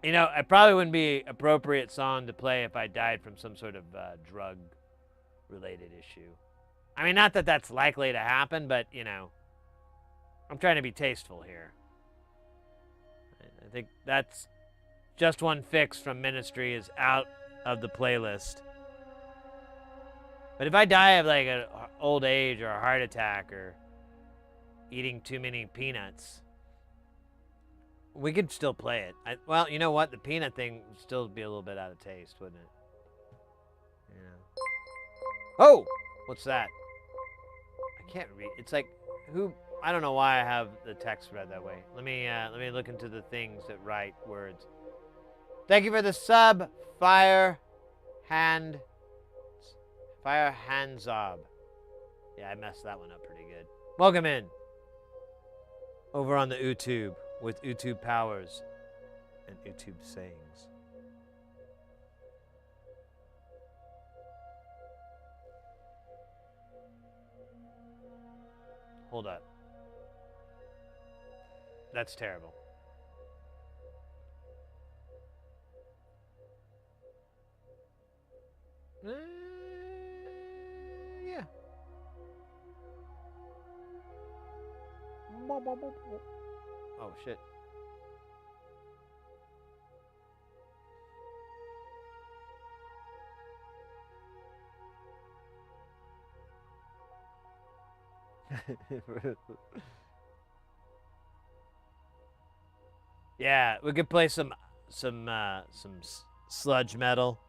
You know, it probably wouldn't be appropriate song to play if I died from some sort of drug-related issue. I mean, not that that's likely to happen, but, you know, I'm trying to be tasteful here. I think that's Just One Fix from Ministry is out of the playlist. But if I die of, like, an old age or a heart attack or eating too many peanuts, we could still play it. Well, you know what? The peanut thing would still be a little bit out of taste, wouldn't it? Yeah. Oh! What's that? I can't read. It's like, who... I don't know why I have the text read that way. Let me look into the things that write words. Thank you for the sub, Fire Handzob. Yeah, I messed that one up pretty good. Welcome in. Over on the YouTube with YouTube powers and YouTube sayings. Hold up. That's terrible. Yeah. Oh, shit. Yeah, we could play some sludge metal.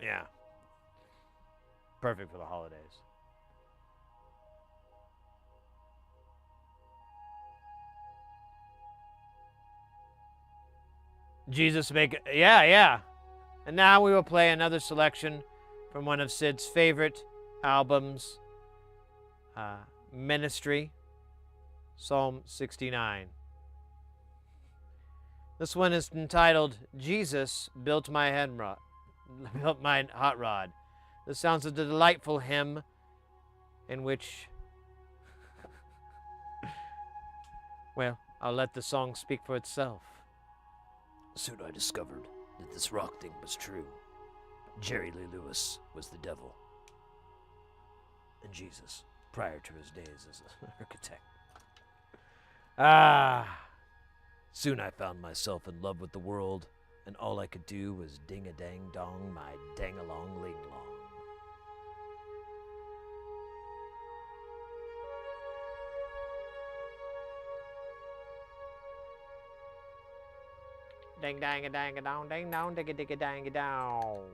Yeah. Perfect for the holidays. Jesus make it. Yeah. And now we will play another selection from one of Sid's favorite albums, Ministry, Psalm 69. This one is entitled "Jesus Built My Built My Hot Rod." This sounds like a delightful hymn in which, well, I'll let the song speak for itself. Soon I discovered that this rock thing was true. Jerry Lee Lewis was the devil. And Jesus, prior to his days as an architect. Soon I found myself in love with the world, and all I could do was ding-a-dang-dong my dang-along-ling-long. Ding dang a dang a dong ding dong digga digga dang a dong.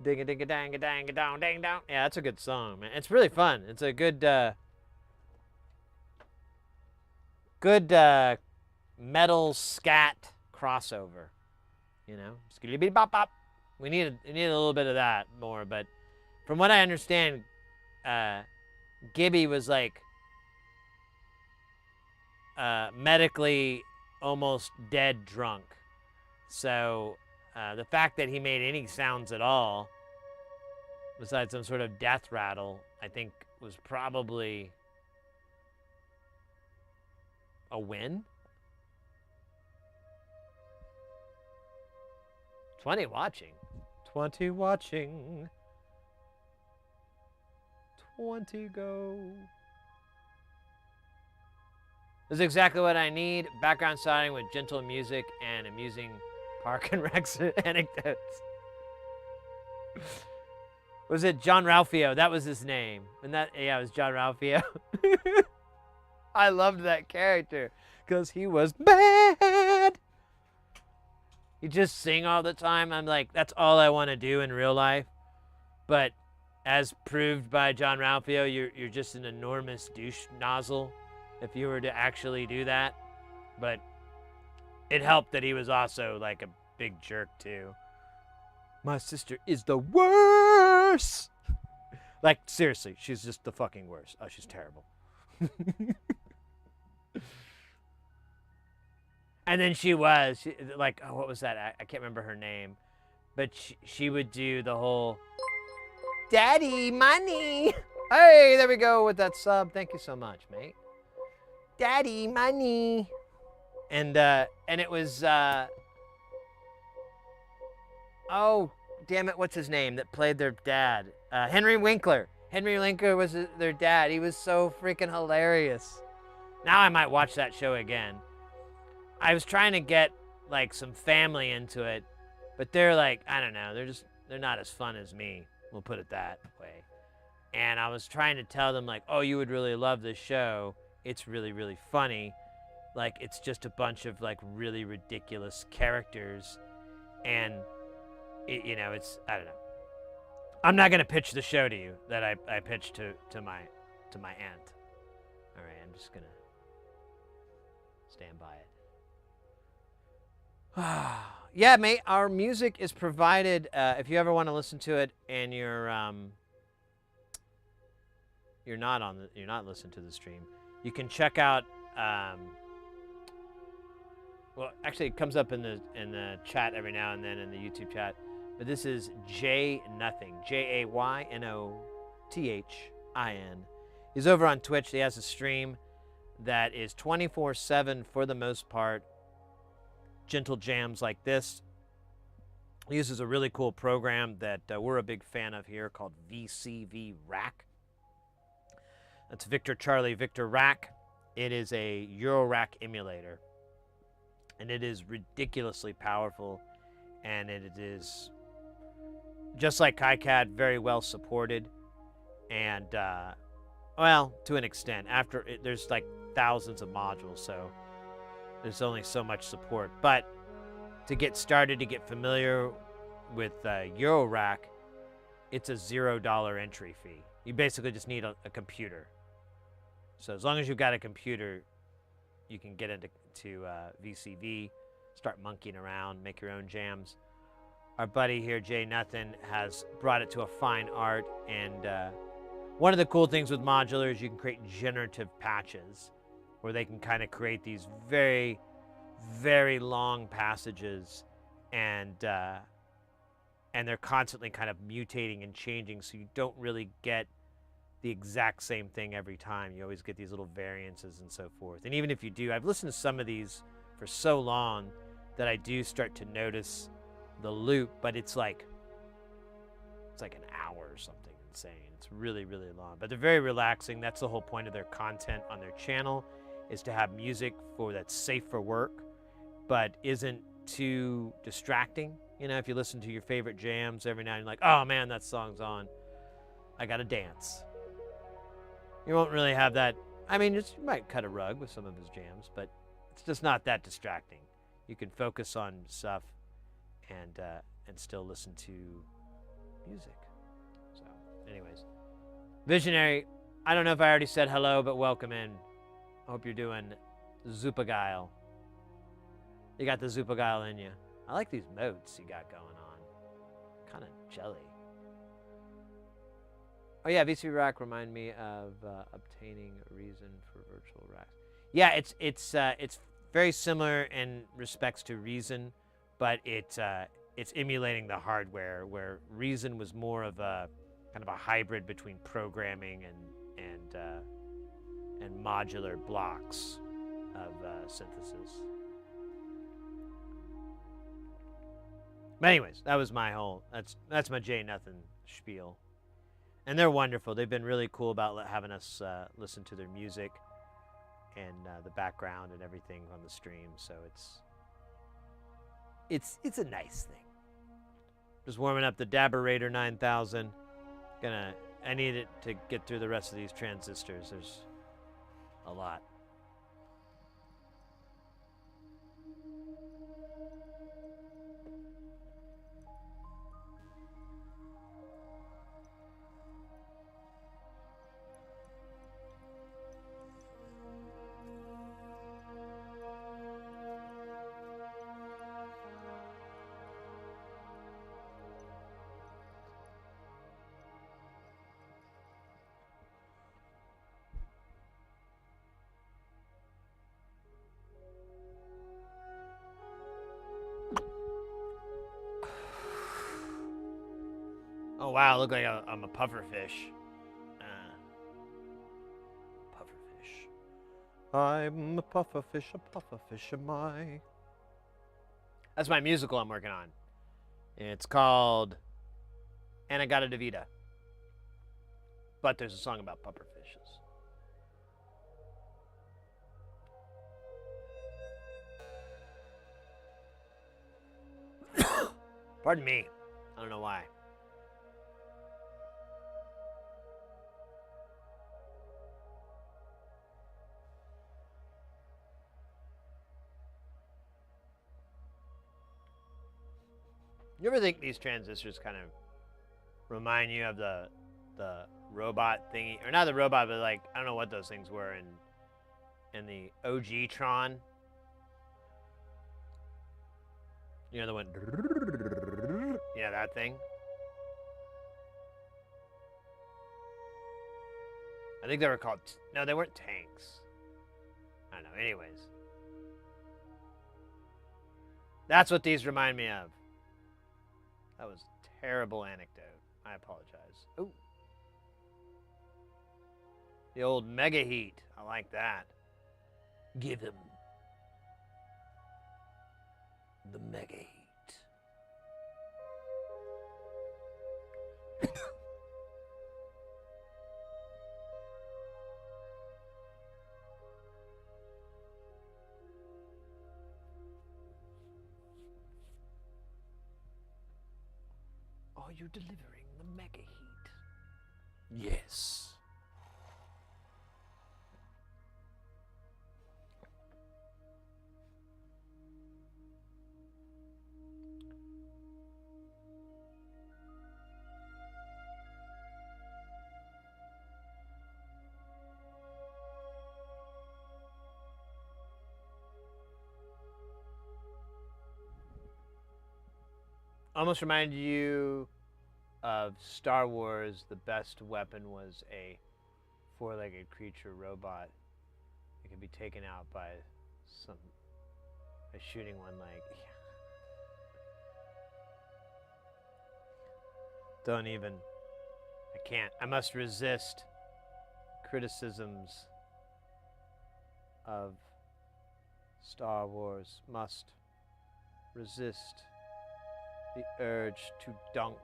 Digga digga dang a dang a dong ding dong. Yeah, that's a good song, man. It's really fun. It's a good metal scat crossover. You know, skitty bop bop. We need a little bit of that more, but from what I understand, Gibby was like medically almost dead drunk. So the fact that he made any sounds at all, besides some sort of death rattle, I think was probably a win. 20 watching. 20 watching. 20 go. This is exactly what I need. Background sounding with gentle music and amusing park and rec anecdotes. Was it John Ralphio? That was his name. And that, yeah, it was John Ralphio. I loved that character because he was bad. You just sing all the time. I'm like, that's all I want to do in real life. But as proved by John Ralphio, you're just an enormous douche nozzle if you were to actually do that. But it helped that he was also like a big jerk too. My sister is the worst. Like, seriously, she's just the fucking worst. Oh, she's terrible. And then she, like, oh, what was that? I can't remember her name. But she would do the whole, Daddy, money. Hey, there we go with that sub. Thank you so much, mate. Daddy, money. And it was, oh, damn it, what's his name that played their dad? Henry Winkler. Henry Winkler was their dad. He was so freaking hilarious. Now I might watch that show again. I was trying to get like some family into it, but they're like, I don't know, they're not as fun as me. We'll put it that way. And I was trying to tell them like, oh, you would really love this show. It's really, really funny. Like, it's just a bunch of like really ridiculous characters, and you know, it's, I don't know. I'm not gonna pitch the show to you that I pitched to my aunt. All right, I'm just gonna stand by it. Yeah, mate. Our music is provided. If you ever want to listen to it and you're not listening to the stream, you can check out. Well, actually, it comes up in the chat every now and then in the YouTube chat. But this is Jay Nothing, JayNothin. He's over on Twitch. He has a stream that is 24/7 for the most part. Gentle jams like this. He uses a really cool program that we're a big fan of here called VCV Rack. That's Victor Charlie Victor Rack. It is a eurorack emulator, and it is ridiculously powerful, and it is just like KiCad, very well supported, and well, to an extent. After it, there's like thousands of modules, so there's only so much support. But to get started, to get familiar with Eurorack, it's a $0 entry fee. You basically just need a computer. So as long as you've got a computer, you can get into VCV, start monkeying around, make your own jams. Our buddy here, Jay Nothing, has brought it to a fine art. And one of the cool things with modular is you can create generative patches, where they can kind of create these very very long passages, and they're constantly kind of mutating and changing, so you don't really get the exact same thing every time. You always get these little variances and so forth. And even if you do, I've listened to some of these for so long that I do start to notice the loop, but it's like an hour or something insane. It's really, really long, but they're very relaxing. That's the whole point of their content on their channel, is to have music that's safe for work, but isn't too distracting. You know, if you listen to your favorite jams every now and you're like, oh man, that song's on, I gotta dance. You won't really have that. I mean, you might cut a rug with some of his jams, but it's just not that distracting. You can focus on stuff and still listen to music. So, anyways, Visionary, I don't know if I already said hello, but welcome in. I hope you're doing Zupagile. You got the Zupagile in you. I like these modes you got going on. Kind of jelly. Oh yeah, VC Rack remind me of obtaining reason for virtual racks. Yeah, it's very similar in respects to Reason, but it's emulating the hardware, where Reason was more of a kind of a hybrid between programming and modular blocks of synthesis. But anyways, that was my whole. That's my J Nothing spiel, and they're wonderful. They've been really cool about having us listen to their music and the background and everything on the stream. So it's a nice thing. Just warming up the Dabber 9000. I need it to get through the rest of these transistors. There's a lot. Oh wow, look like I'm a pufferfish. Pufferfish. I'm a pufferfish am I? That's my musical I'm working on. It's called Anegata Vita. But there's a song about pufferfishes. Pardon me. I don't know why. You ever think these transistors kind of remind you of the robot thingy, or not the robot, but like I don't know what those things were in the OG Tron. You know the one. Yeah, that thing. I think they were called. No, they weren't tanks. I don't know. Anyways, that's what these remind me of. That was a terrible anecdote. I apologize. Ooh. The old mega heat. I like that. Give him the mega heat. Are you delivering the mega heat? Yes. Almost reminded you of Star Wars. The best weapon was a four-legged creature robot. It could be taken out by some by shooting one leg. Don't even. I can't. I must resist criticisms of Star Wars. Must resist the urge to dunk.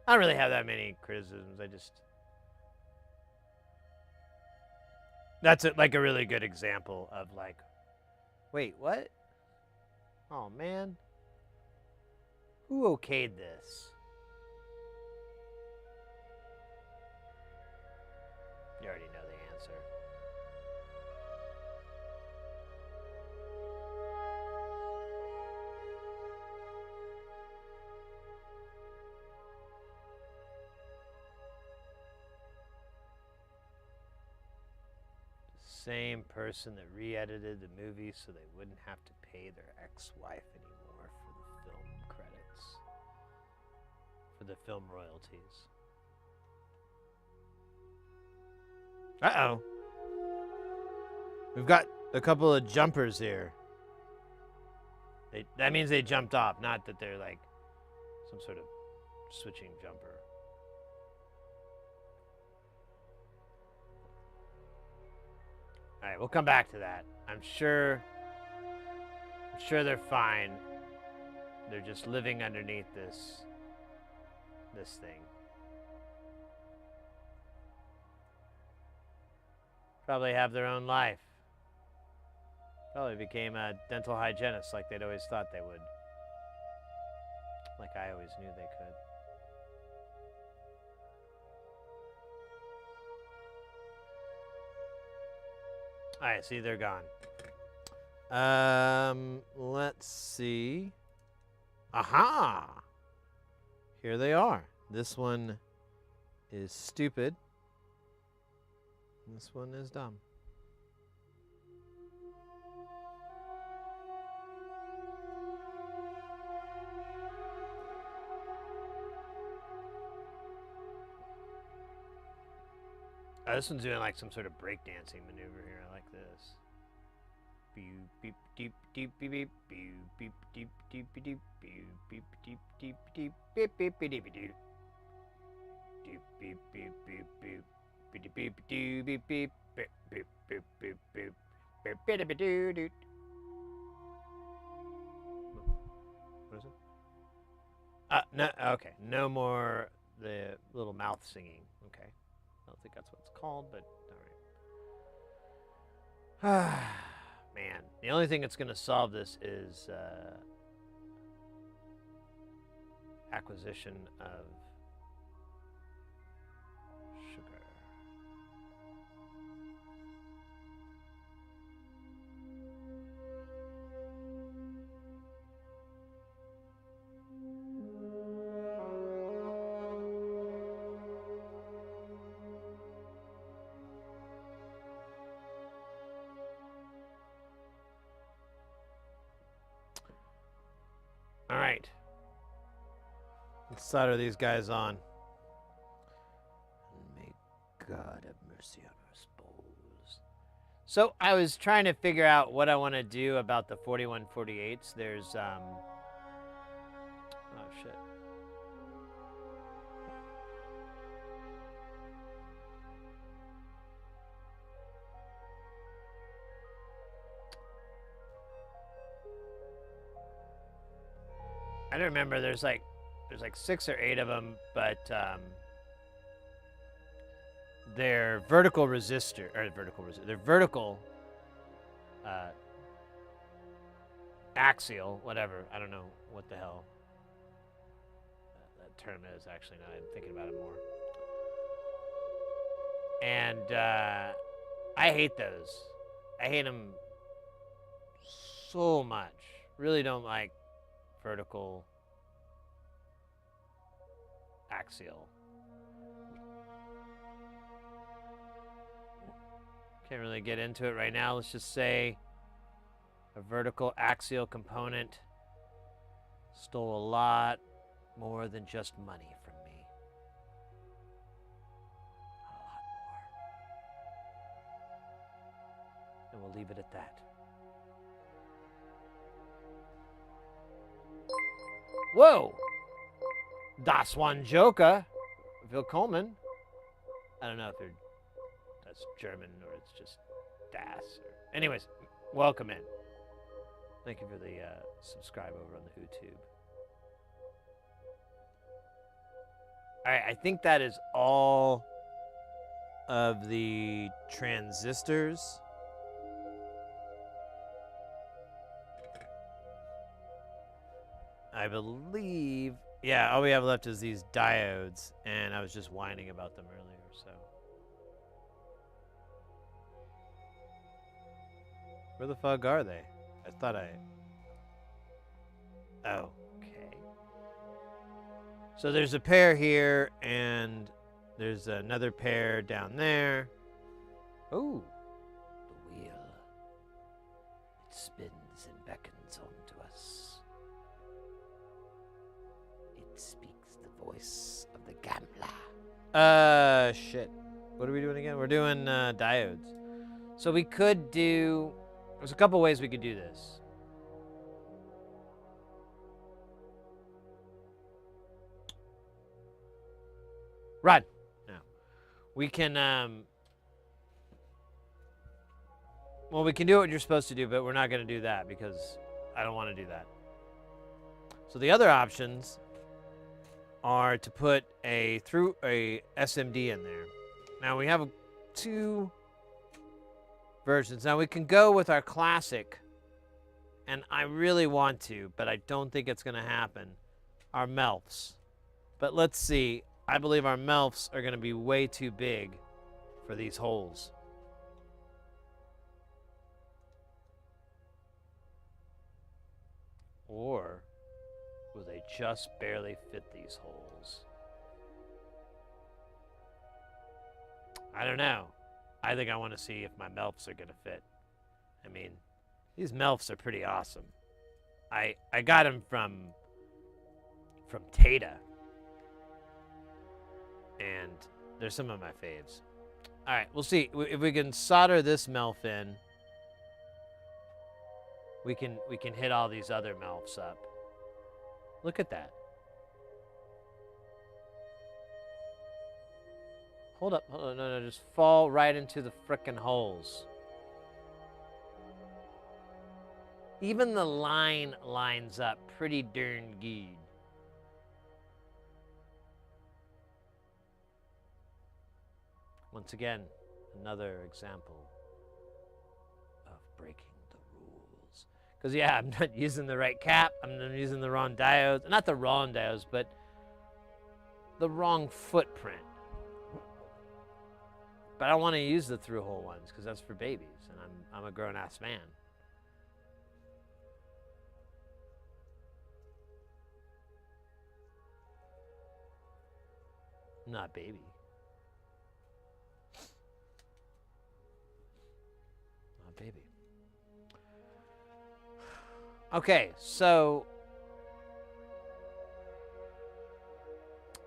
I don't really have that many criticisms. I just. That's like a really good example of like, wait, what? Oh man. Who okayed this? You already know the answer. Same person that re-edited the movie so they wouldn't have to pay their ex-wife anymore for the film credits, for the film royalties. Uh-oh. We've got a couple of jumpers here. That means they jumped off, not that they're like some sort of switching jumper. All right, we'll come back to that. I'm sure they're fine. They're just living underneath this thing. Probably have their own life. Probably became a dental hygienist like they'd always thought they would. Like I always knew they could. All right, see, they're gone. Let's see. Aha! Here they are. This one is stupid. This one is dumb. This one's doing like some sort of breakdancing maneuver here. I like this. Beep beep deep deep beep beep beep beep deep deep deep beep beep deep deep deep beep beep beep deep deep deep beep beep beep beep beep beep beep beep beep beep beep beep beep beep beep beep doo doo. What is it? No, okay, no more the little mouth singing. Okay. I don't think that's what it's called, but all right. Man, the only thing that's going to solve this is acquisition of sugar. All right. Let's solder these guys on. May God have mercy on our souls. So I was trying to figure out what I want to do about the 4148s. There's oh shit. I don't remember. There's like 6 or 8 of them, but they're vertical resistor or they're vertical axial, whatever. I don't know what the hell that term is actually. Now I'm thinking about it more. And I hate those. I hate them so much. Really don't like vertical axial. Can't really get into it right now. Let's just say a vertical axial component stole a lot more than just money from me. A lot more. And we'll leave it at that. Whoa! Das one Joker. Willkommen. I don't know if that's German or it's just Das. Anyways, welcome in. Thank you for the subscribe over on the YouTube. All right, I think that is all of the transistors. I believe, yeah, all we have left is these diodes, and I was just whining about them earlier, so. Where the fuck are they? I thought oh, okay. So there's a pair here, and there's another pair down there. Ooh. The wheel. It spins and beckons onto us. It speaks the voice of the gambler. Shit. What are we doing again? We're doing diodes. So we could do, there's a couple ways we could do this. Run. No. We can, well, we can do what you're supposed to do, but we're not going to do that because I don't want to do that. So the other options are to put a SMD in there. Now we have two versions. Now we can go with our classic, and I really want to, but I don't think it's going to happen, our MELFs. But let's see. I believe our MELFs are going to be way too big for these holes. Or will they just barely fit these holes? I don't know. I think I want to see if my MELFs are going to fit. I mean, these MELFs are pretty awesome. I got them from Tata. And they're some of my faves. All right, we'll see if we can solder this MELF in. We can hit all these other MELFs up. Look at that. Hold up, no, just fall right into the frickin' holes. Even the line lines up pretty darn good. Once again, another example of breaking the rules. Because, yeah, I'm not using the right cap. I'm using the wrong diodes. Not the wrong diodes, but the wrong footprint. But I don't want to use the through-hole ones because that's for babies, and I'm a grown-ass man. I'm not a baby. Baby. Okay, so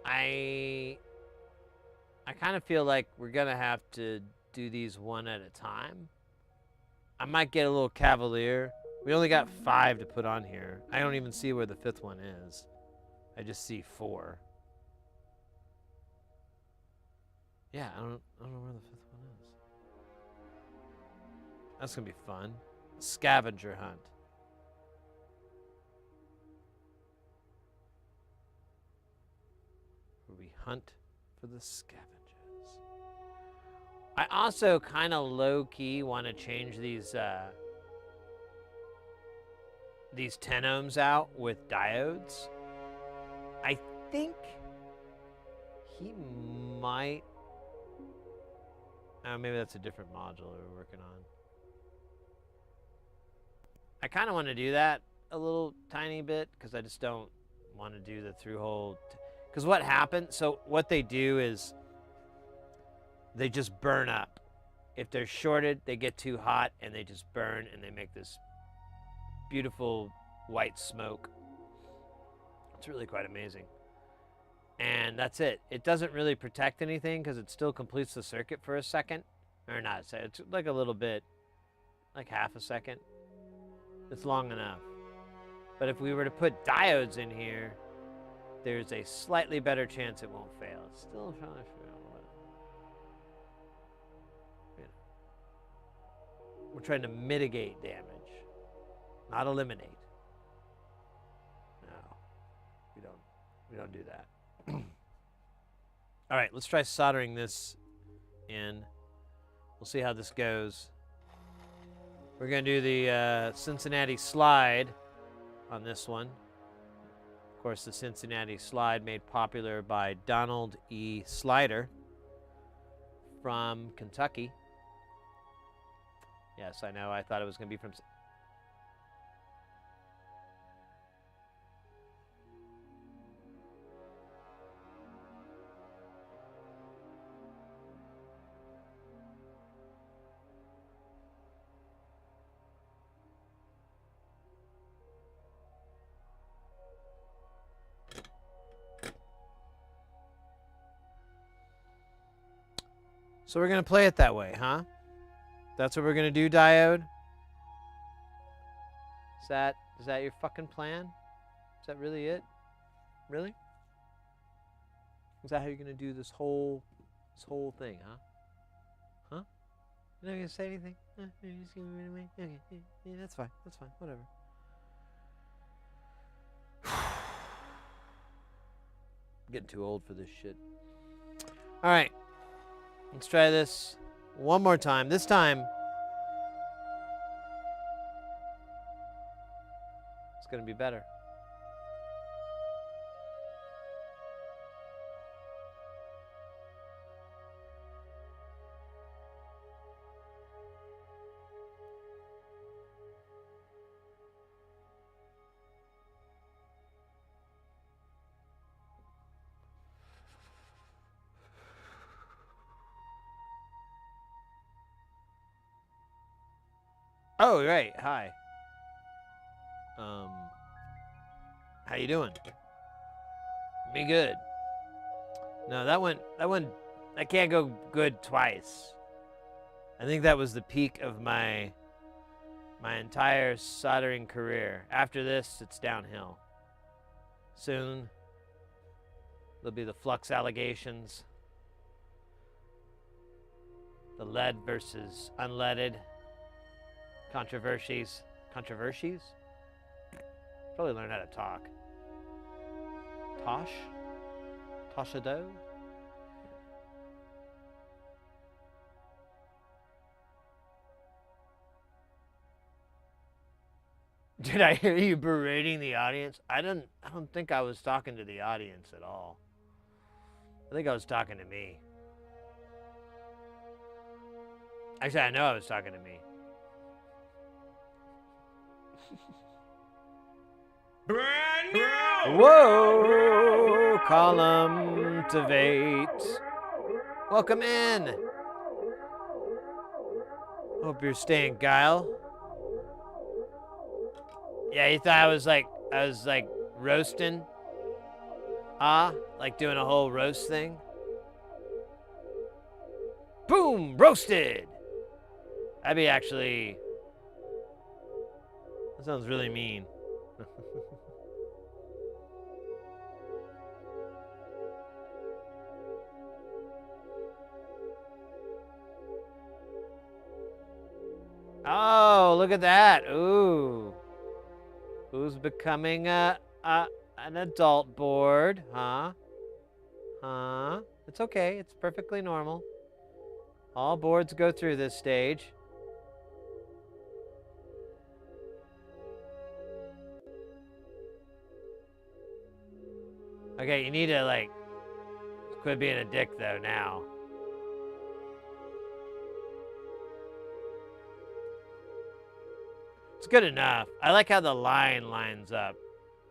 I kind of feel like we're gonna have to do these one at a time. I might get a little cavalier. We only got 5 to put on here. I don't even see where the 5th one is. I just see 4. Yeah, I don't know where the 5th one is. That's gonna be fun. Scavenger hunt. Where we hunt for the scavengers. I also kind of low-key want to change these 10 ohms out with diodes. I think he might. Oh, maybe that's a different module we're working on. I kind of want to do that a little tiny bit because I just don't want to do the through-hole. Because what happens, so what they do is they just burn up. If they're shorted, they get too hot and they just burn and they make this beautiful white smoke. It's really quite amazing. And that's it. It doesn't really protect anything because it still completes the circuit for a second. Or not, it's like a little bit, like half a second. It's long enough. But if we were to put diodes in here, there's a slightly better chance it won't fail. It's still trying to figure out what. You know, we're trying to mitigate damage, not eliminate. No, we don't do that. All right, let's try soldering this in. We'll see how this goes. We're gonna do the Cincinnati slide on this one. Of course, the Cincinnati slide made popular by Donald E. Slider from Kentucky. Yes, I know. I thought it was going to be from... So we're going to play it that way, huh? That's what we're going to do, Diode? Is that your fucking plan? Is that really it? Really? Is that how you're going to do this whole thing, huh? Huh? You're not going to say anything? You're just going to run away? Okay. Yeah, that's fine. That's fine. Whatever. I'm getting too old for this shit. All right. Let's try this one more time. This time, it's going to be better. Oh, right. Hi. How you doing? Me good. No, that can't go good twice. I think that was the peak of my entire soldering career. After this, it's downhill. Soon, there'll be the flux allegations. The lead versus unleaded. Controversies? Probably learn how to talk. Tasha Doe? Did I hear you berating the audience? I don't think I was talking to the audience at all. I think I was talking to me. Actually, I know I was talking to me. Brand new! Whoa! Cultivate. Welcome in. Hope you're staying, Guile. Yeah, you thought I was like roasting? Like doing a whole roast thing? Boom! Roasted! That'd be actually... That sounds really mean. Oh, look at that. Ooh. Who's becoming an adult board? Huh? It's okay. It's perfectly normal. All boards go through this stage. Okay, you need to, like, quit being a dick, though, now. It's good enough. I like how the line lines up.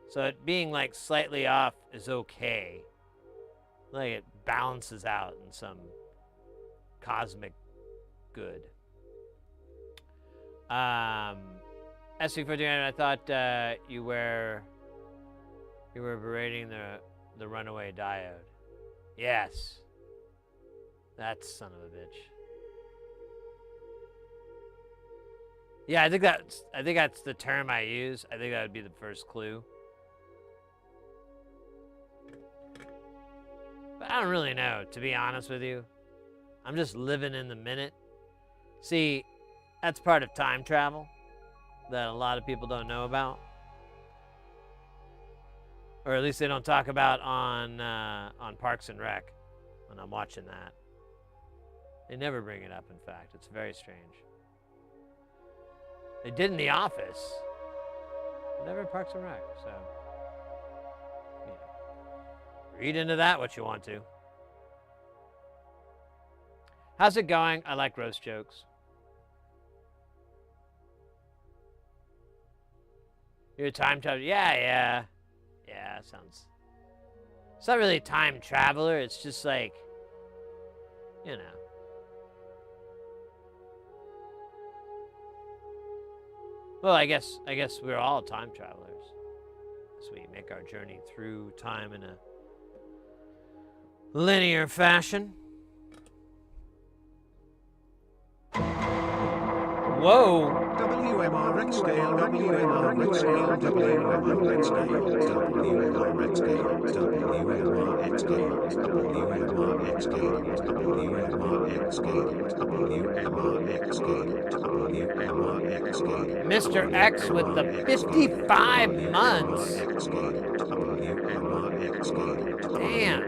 So it being, like, slightly off is okay. Like, it balances out in some cosmic good. SV4 I thought you were berating the runaway diode. Yes. That son of a bitch. Yeah, I think that's the term I use. I think that would be the first clue. But I don't really know, to be honest with you. I'm just living in the minute. See, that's part of time travel that a lot of people don't know about. Or at least they don't talk about on Parks and Rec when I'm watching that. They never bring it up, in fact. It's very strange. They did in The Office, but never in Parks and Rec, so, you know. Read into that what you want to. How's it going? I like roast jokes. You're a time traveler? Yeah, sounds... It's not really a time traveler, it's just like, you know. Well, I guess we're all time travelers. So we make our journey through time in a linear fashion. Whoa! WMRX scale, WMRX scale, WMRX scale, WMRX scale, WMRX scale, WMRX scale, WMRX scale, WMRX scale, WMRX scale. Mr. X with the 55 months. Damn.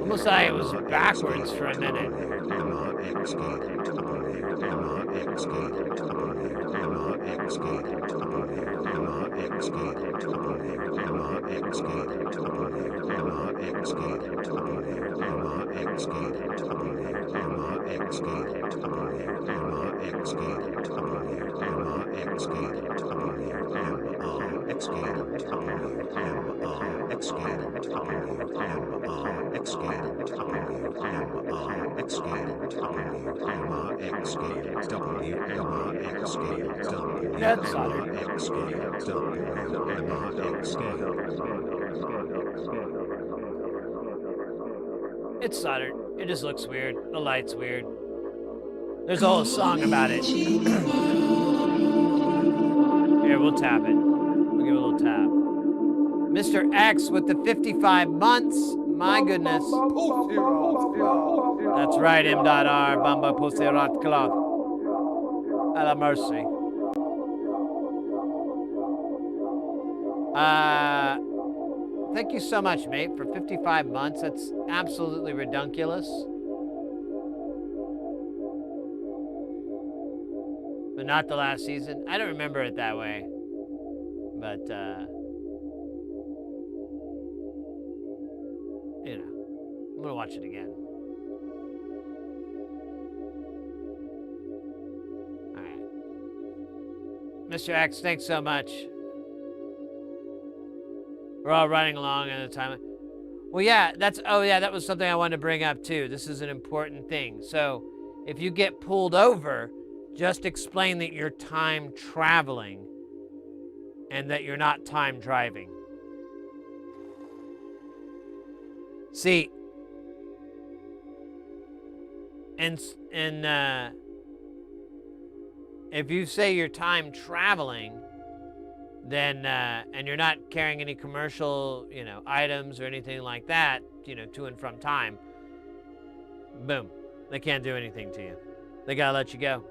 Almost like it was backwards for a minute. That's soldered. It's soldered. It just looks weird. The light's weird. There's a whole song about it. Here, we'll tap it. We'll give it a little tap. Mr. X with the 55 months. My goodness. That's right, M.R. Bamba Poserat Cloth. A la mercy. Thank you so much, mate, for 55 months. That's absolutely redunculous. But not the last season. I don't remember it that way. But, you know, I'm gonna watch it again. All right. Mr. X, thanks so much. We're all running along at a time. Well, yeah, that was something I wanted to bring up too. This is an important thing. So if you get pulled over, just explain that you're time traveling and that you're not time driving. See, and if you say you're time traveling, then and you're not carrying any commercial, items or anything like that, to and from time, boom, they can't do anything to you. They gotta let you go.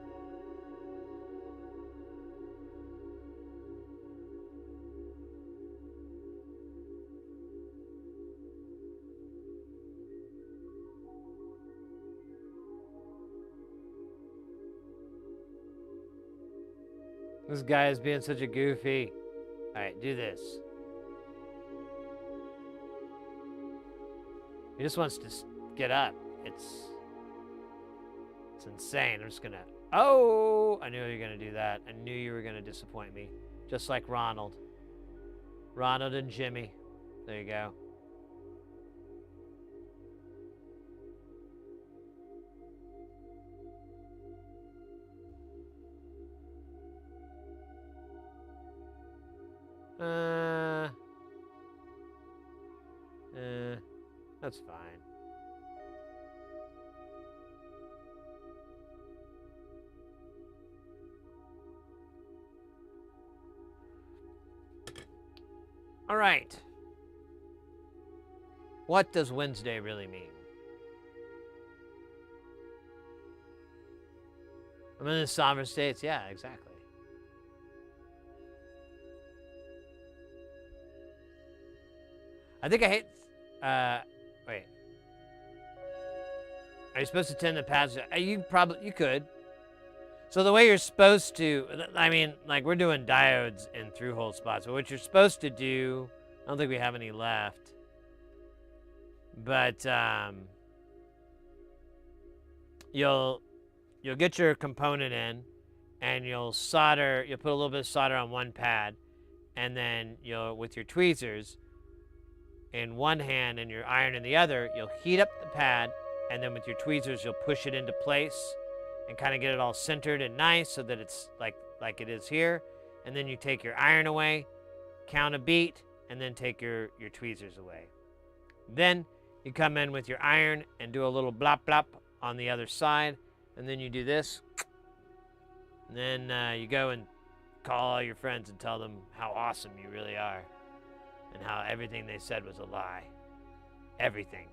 This guy is being such a goofy. All right, do this. He just wants to get up. It's insane. I'm just gonna. Oh, I knew you were gonna do that. I knew you were gonna disappoint me, just like Ronald. Ronald and Jimmy. There you go. That's fine. All right. What does Wednesday really mean? I'm in the somber states. Yeah, exactly. I think I hate. Wait. Are you supposed to tend the passage? You could. So the way you're supposed to, I mean, like we're doing diodes in through-hole spots, but what you're supposed to do, I don't think we have any left. But you'll get your component in, and you'll solder. You'll put a little bit of solder on one pad, and then with your tweezers in one hand and your iron in the other, you'll heat up the pad, and then with your tweezers you'll push it into place and kind of get it all centered and nice so that it's like it is here. And then you take your iron away, count a beat, and then take your tweezers away. Then you come in with your iron and do a little blop blop on the other side, and then you do this. And then you go and call all your friends and tell them how awesome you really are and how everything they said was a lie. Everything,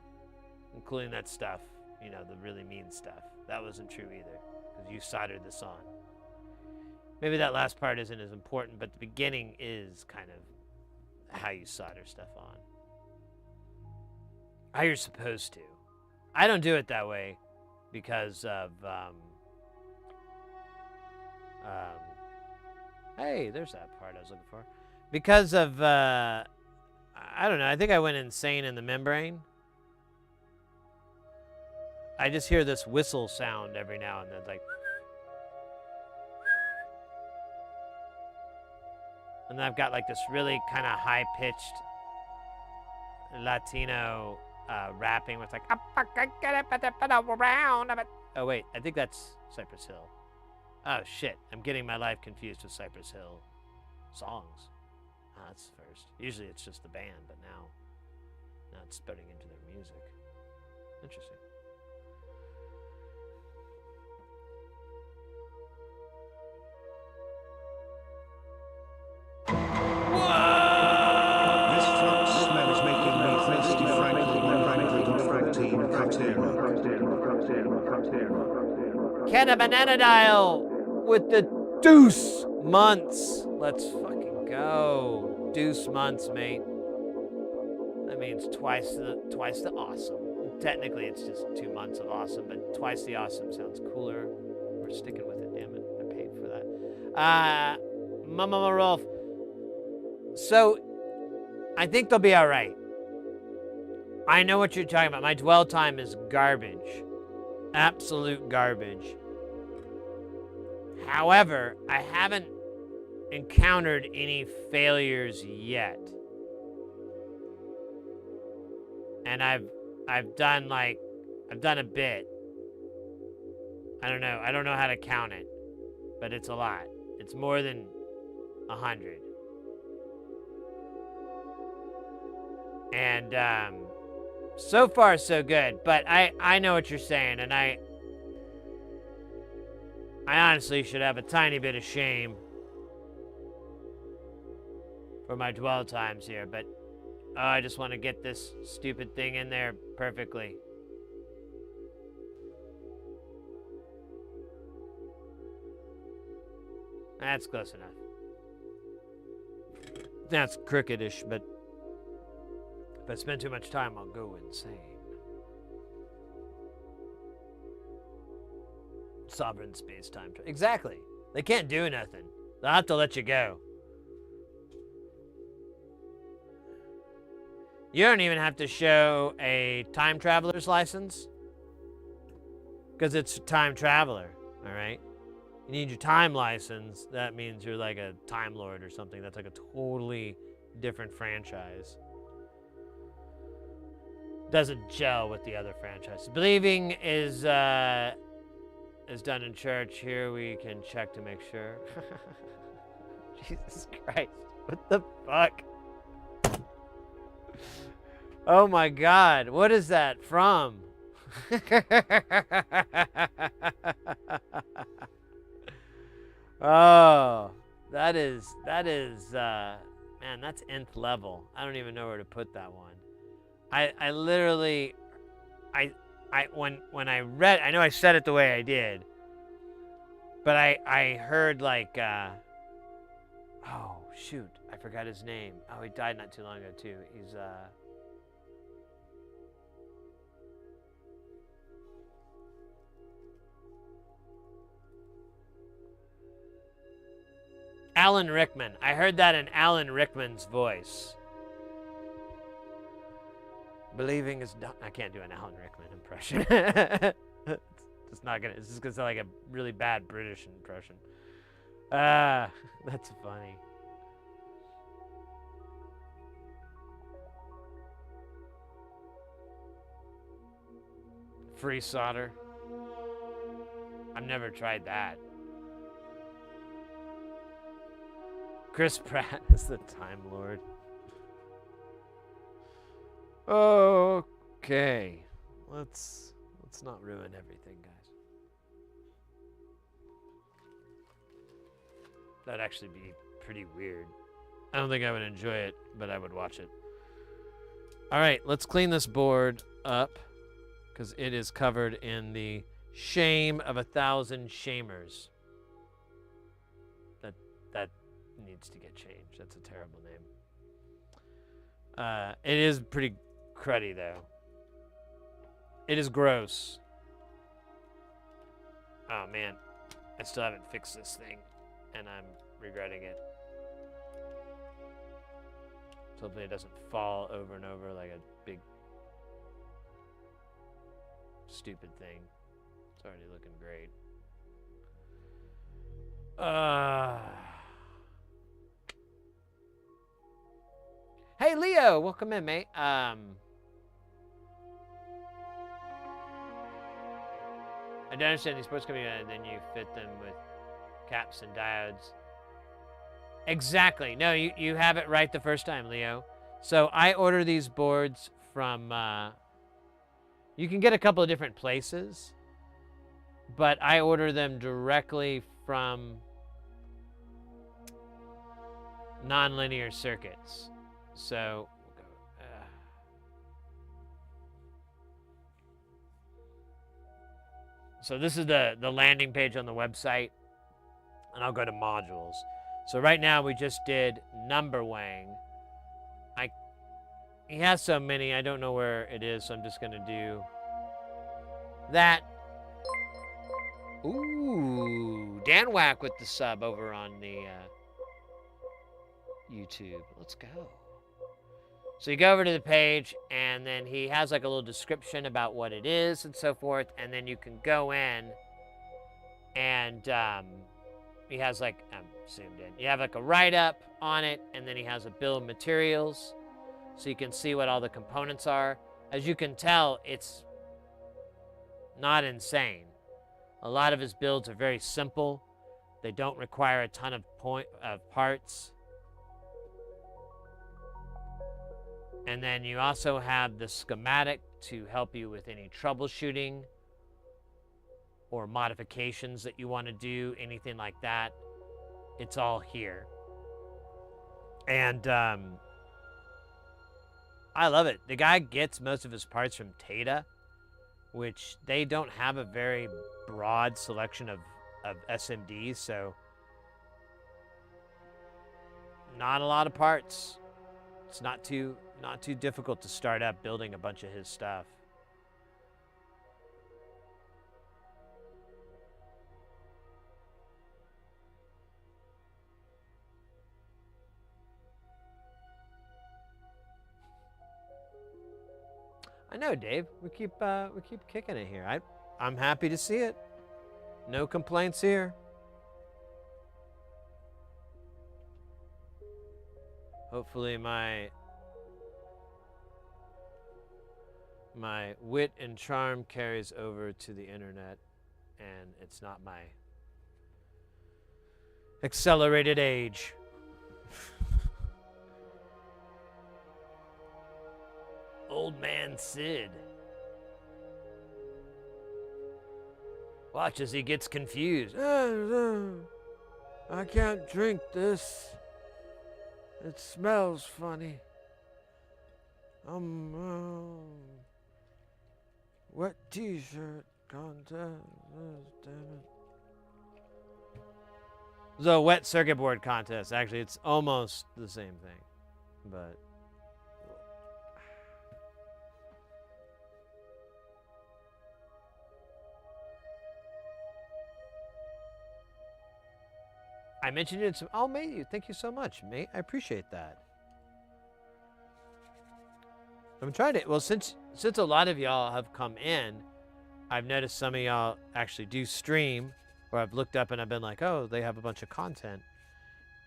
including that stuff, the really mean stuff. That wasn't true either, because you soldered this on. Maybe that last part isn't as important, but the beginning is kind of how you solder stuff on. How you're supposed to. I don't do it that way because of, hey, there's that part I was looking for. Because of, I don't know, I think I went insane in the membrane. I just hear this whistle sound every now and then, like. And then I've got like this really kind of high-pitched Latino rapping with like, oh wait, I think that's Cypress Hill. Oh shit, I'm getting my life confused with Cypress Hill songs. That's first. Usually it's just the band, but now it's spreading into their music. Interesting. This flux smell is making me thirsty, Cannabinanadiol with the deuce months. Let's fucking go. Deuce months, mate. That means twice the awesome. Technically, it's just 2 months of awesome, but twice the awesome sounds cooler. We're sticking with it, damn it. I paid for that. Mama Rolf. So, I think they'll be all right. I know what you're talking about. My dwell time is garbage. Absolute garbage. However, I haven't encountered any failures yet. And I've done a bit. I don't know how to count it, but it's a lot. It's more than 100. And so far so good, but I know what you're saying, and I honestly should have a tiny bit of shame for my dwell times here, but I just want to get this stupid thing in there perfectly. That's close enough. That's crookedish, but if I spend too much time, I'll go insane. Sovereign space-time. Exactly. They can't do nothing. I'll have to let you go. You don't even have to show a time traveler's license. Because it's a time traveler, all right? You need your time license. That means you're like a Time Lord or something. That's like a totally different franchise. Doesn't gel with the other franchises. Believing is done in church. Here we can check to make sure. Jesus Christ. What the fuck? Oh my God. What is that from? Oh, that is man, that's nth level. I don't even know where to put that one. I literally when I read, I know I said it the way I did, but I heard like oh shoot, I forgot his name. Oh, he died not too long ago too. He's Alan Rickman. I heard that in Alan Rickman's voice. Believing is done. I can't do an Alan Rickman impression. It's not gonna. It's just gonna sound like a really bad British impression. That's funny. Free solder. I've never tried that. Chris Pratt is the Time Lord. Okay. Let's not ruin everything, guys. That'd actually be pretty weird. I don't think I would enjoy it, but I would watch it. All right, let's clean this board up because it is covered in the shame of 1,000 shamers. That needs to get changed. That's a terrible name. It is pretty cruddy, though. It is gross. Oh, man. I still haven't fixed this thing, and I'm regretting it. So hopefully it doesn't fall over and over like a big, stupid thing. It's already looking great. Hey, Leo, welcome in, mate. I don't understand these sports coming in, and then you fit them with caps and diodes. Exactly. No, you have it right the first time, Leo. So I order these boards from, you can get a couple of different places, but I order them directly from nonlinear circuits. So we'll go, so this is the landing page on the website, and I'll go to modules. So right now we just did number wang. He has so many, I don't know where it is, so I'm just gonna do that. Ooh, Dan Whack with the sub over on the YouTube. Let's go. So you go over to the page, and then he has like a little description about what it is and so forth, and then you can go in, and he has like, I'm zoomed in, you have like a write-up on it, and then he has a bill of materials, so you can see what all the components are. As you can tell, it's not insane. A lot of his builds are very simple. They don't require a ton of parts. And then you also have the schematic to help you with any troubleshooting or modifications that you want to do, anything like that. It's all here. And I love it. The guy gets most of his parts from Tata, which they don't have a very broad selection of SMDs, so not a lot of parts. It's not too difficult to start up building a bunch of his stuff. I know, Dave. We keep kicking it here. I'm happy to see it. No complaints here. Hopefully my wit and charm carries over to the internet, and it's not my accelerated age. Old man Sid. Watch as he gets confused. I can't drink this. It smells funny. Wet t-shirt contest. Damn it. The wet circuit board contest. Actually, it's almost the same thing, but I mentioned it in some. Oh, mate, thank you so much, mate. I appreciate that. I'm trying to. Well, since a lot of y'all have come in, I've noticed some of y'all actually do stream, or I've looked up and I've been like, oh, they have a bunch of content,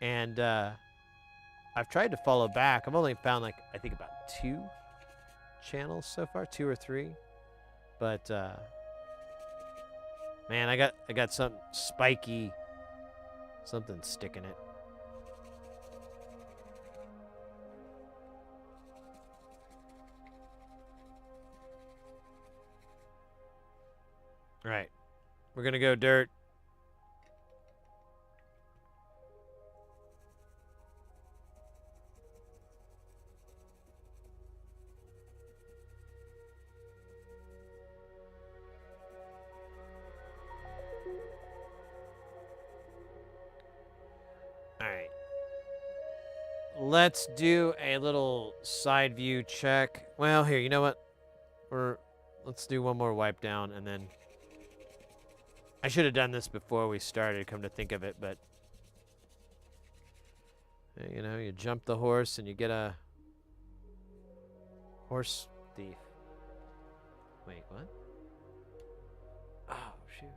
and I've tried to follow back. I've only found like I think about 2 channels so far, 2 or 3, but man, I got some spiky. Something sticking it. All right. We're going to go dirt. Alright. Let's do a little side view check. Well, here, you know what? Let's do one more wipe down, and then I should have done this before we started, come to think of it, but you know, you jump the horse and you get a horse thief. Wait, what? Oh, shoot.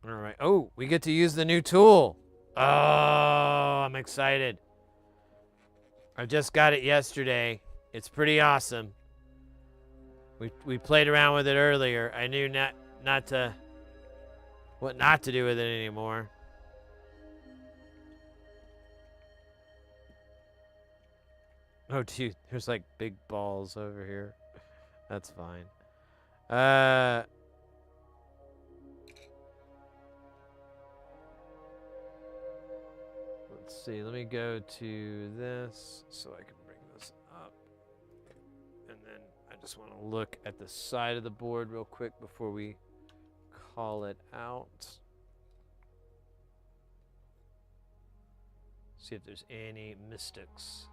All right. Oh, we get to use the new tool. Oh, I'm excited. I just got it yesterday. It's pretty awesome. We played around with it earlier. I knew what not to do with it anymore. Oh, dude, there's like big balls over here. That's fine. Let's see, let me go to this so I can bring this up. And then I just want to look at the side of the board real quick before we call it out. See if there's any mystics.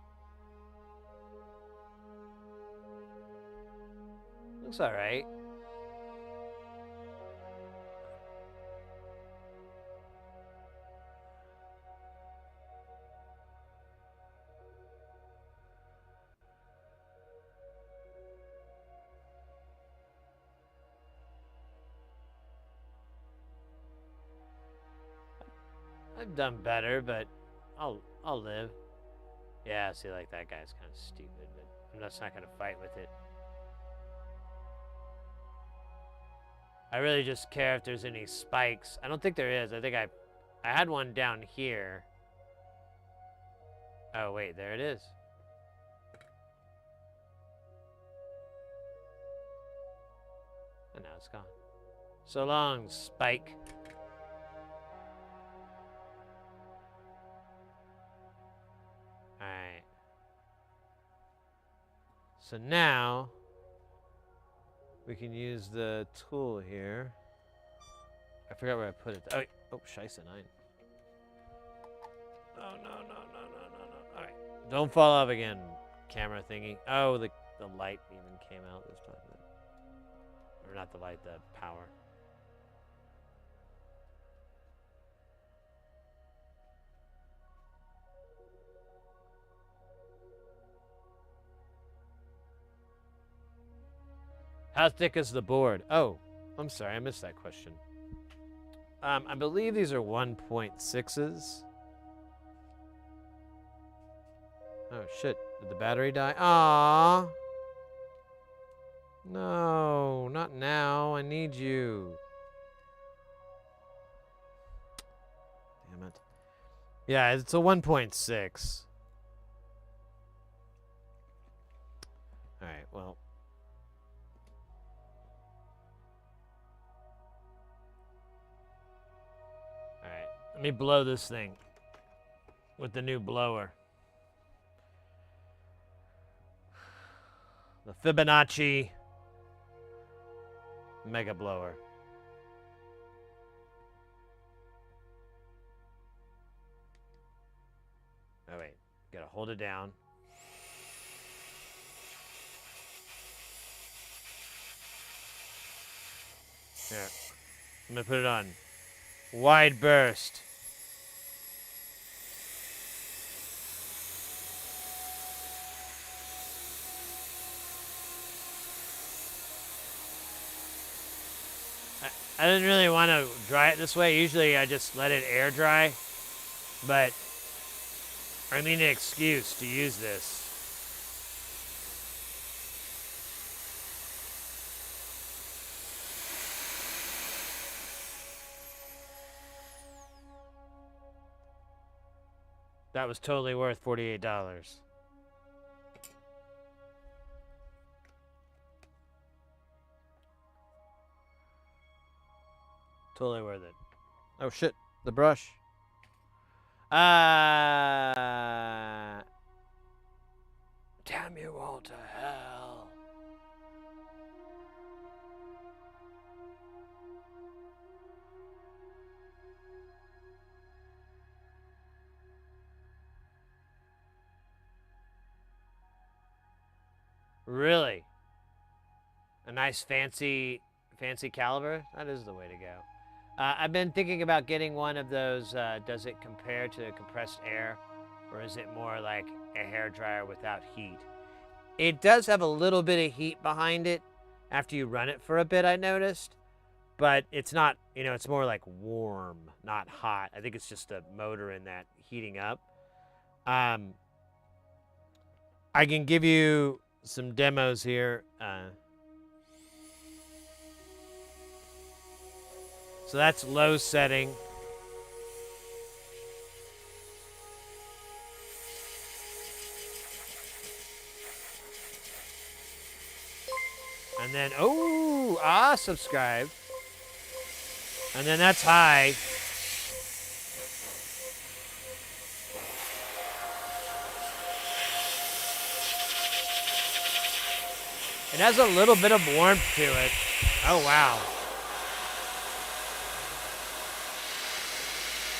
Looks all right. I've done better, but I'll live. Yeah, see, like that guy's kind of stupid, but I'm just not gonna fight with it. I really just care if there's any spikes. I don't think there is. I think I had one down here. Oh wait, there it is. And now it's gone. So long, Spike. Alright. So now we can use the tool here. I forgot where I put it. Oh, wait. Oh, scheisse, nein. Oh, no. Alright. Don't fall off again, camera thingy. Oh, the light even came out this time. Or not the light, the power. How thick is the board? Oh, I'm sorry, I missed that question. I believe these are 1.6s. Oh shit, did the battery die? Aww. No, not now. I need you. Damn it. Yeah, it's a 1.6. Alright, well. Alright, let me blow this thing with the new blower. The Fibonacci Mega Blower. Oh wait, gotta hold it down. Here, I'm gonna put it on. Wide burst. I didn't really want to dry it this way. Usually I just let it air dry, but I need an excuse to use this. That was totally worth $48. Totally worth it. Oh shit, the brush. Damn you all to hell. Really? A nice fancy caliber? That is the way to go. I've been thinking about getting one of those. Does it compare to compressed air, or is it more like a hairdryer without heat? It does have a little bit of heat behind it after you run it for a bit, I noticed. But it's not, it's more like warm, not hot. I think it's just the motor in that heating up. I can give you some demos here. So that's low setting. And then, subscribe. And then that's high. It has a little bit of warmth to it. Oh, wow.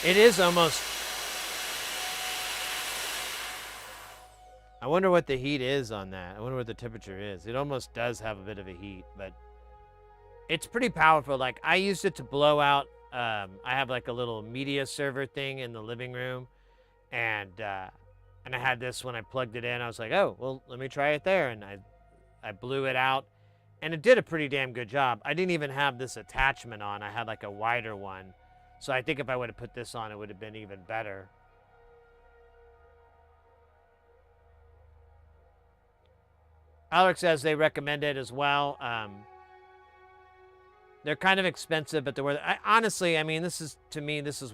It is almost... I wonder what the heat is on that. I wonder what the temperature is. It almost does have a bit of a heat, but it's pretty powerful. Like, I used it to blow out... I have like a little media server thing in the living room, and I had this when I plugged it in. I was like, oh, well, let me try it there, and I blew it out, and it did a pretty damn good job. I didn't even have this attachment on. I had like a wider one. So I think if I would have put this on, it would have been even better. Alex says they recommend it as well. They're kind of expensive, but they're worth it. Honestly, I mean, this is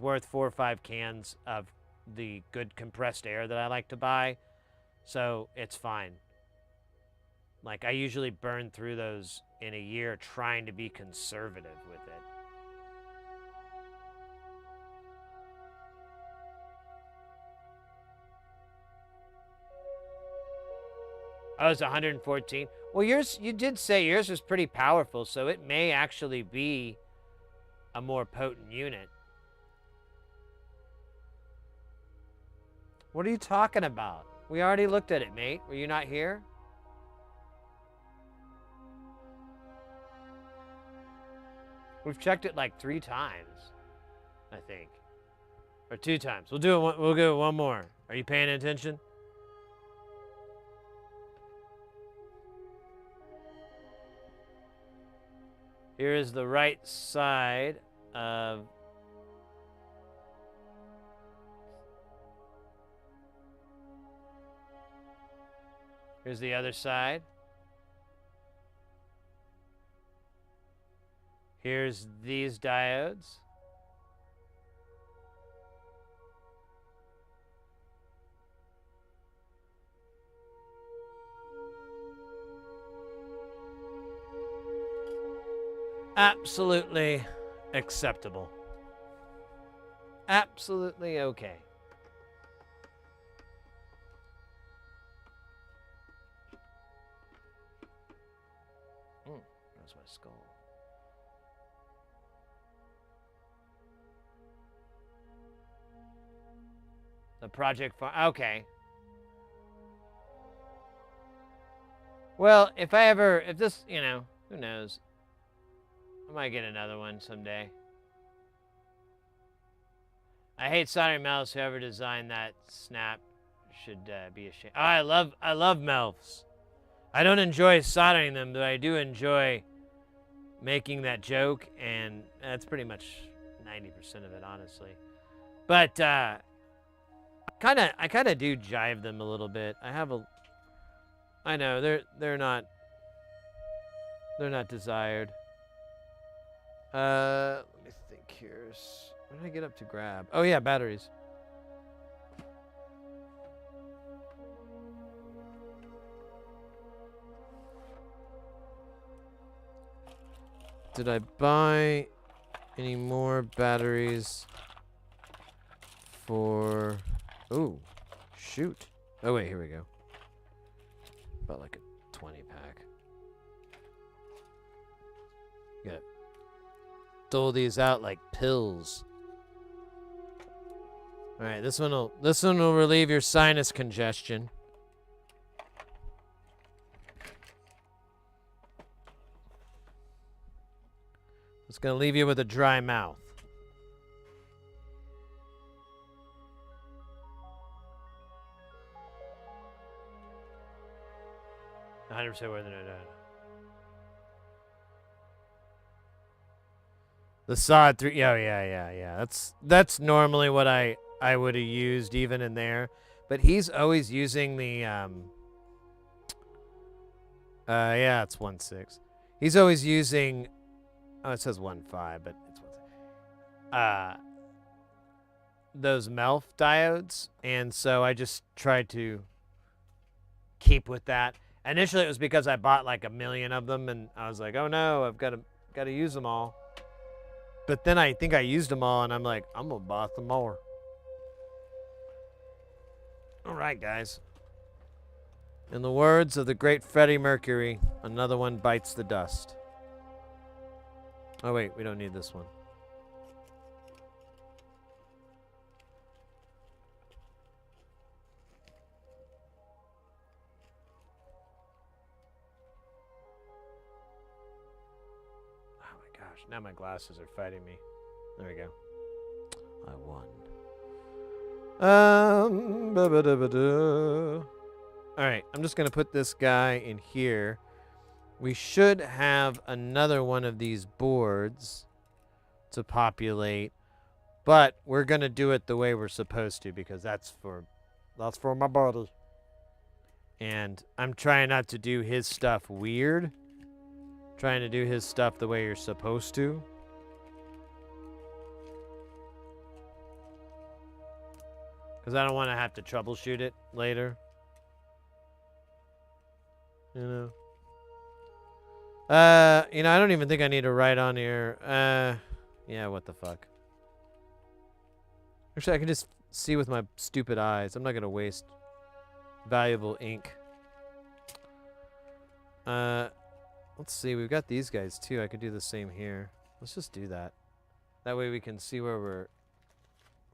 worth 4 or 5 cans of the good compressed air that I like to buy. So it's fine. Like, I usually burn through those in a year trying to be conservative with it. Oh, it's 114. Well, you did say yours was pretty powerful, so it may actually be a more potent unit. What are you talking about? We already looked at it, mate. Were you not here? We've checked it like 3 times, I think. Or 2 times. We'll do it one more. Are you paying attention? Here is the right side of... Here's the other side. Here's these diodes. Absolutely acceptable. Absolutely okay. That's my skull. The project farm. Okay. Well, if this, you know, who knows? I might get another one someday. I hate soldering melts. Whoever designed that snap should be ashamed. Oh, I love melts. I don't enjoy soldering them, but I do enjoy making that joke, and that's pretty much 90% of it, honestly. But I kind of do jive them a little bit. I know they're not desired. Let me think here. Where did I get up to grab? Oh yeah, batteries. Did I buy any more batteries for... Oh, shoot. Oh wait, here we go. About like a 20 pack. Gotta dole these out like pills. All right, this one will relieve your sinus congestion. It's gonna leave you with a dry mouth. 100% worth it. The sod 3. Oh yeah. That's normally what I would have used even in there, but he's always using the yeah, it's 1.6. He's always using, oh, it says 1.5, but it's 1.6. Those MELF diodes, and so I just tried to keep with that. Initially, it was because I bought like 1 million of them, and I was like, oh no, I've got to use them all. But then I think I used them all, and I'm like, I'm gonna buy some more. All right, guys. In the words of the great Freddie Mercury, another one bites the dust. Oh wait, we don't need this one. Now my glasses are fighting me. There we go. I won. Alright, I'm just going to put this guy in here. We should have another one of these boards to populate, but we're going to do it the way we're supposed to, because that's for my body. And I'm trying not to do his stuff weird. Trying to do his stuff the way you're supposed to. Because I don't want to have to troubleshoot it later. You know? I don't even think I need to write on here. Yeah, what the fuck. Actually, I can just see with my stupid eyes. I'm not going to waste valuable ink. Let's see, we've got these guys too. I could do the same here. Let's just do that. That way we can see where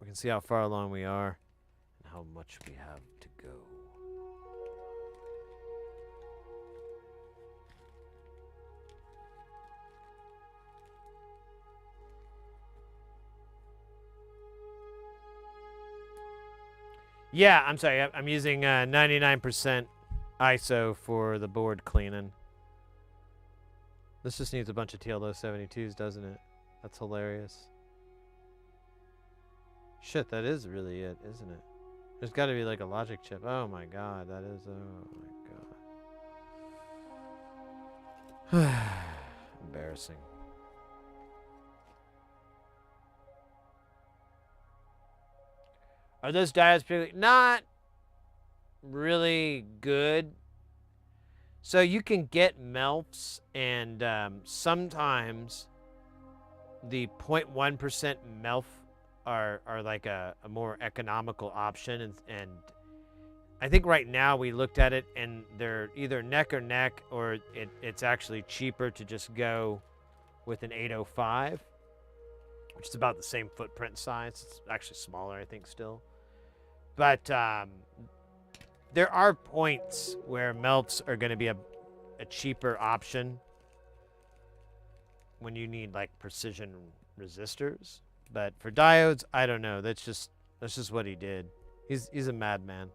we can see how far along we are and how much we have to go. Yeah, I'm sorry. I'm using 99% ISO for the board cleaning. This just needs a bunch of TLO 72s, doesn't it? That's hilarious. Shit, that is really it, isn't it? There's got to be like a logic chip. Oh my god, that is. Oh my god. Embarrassing. Are those diodes particularly not really good? So you can get MELFs, and sometimes the 0.1% MELF are like a more economical option, and I think right now we looked at it and they're either neck or neck, or it's actually cheaper to just go with an 805, which is about the same footprint size. It's actually smaller, I think, still. But there are points where MELFs are going to be a cheaper option when you need like precision resistors. But for diodes, I don't know. That's just what he did. He's a madman,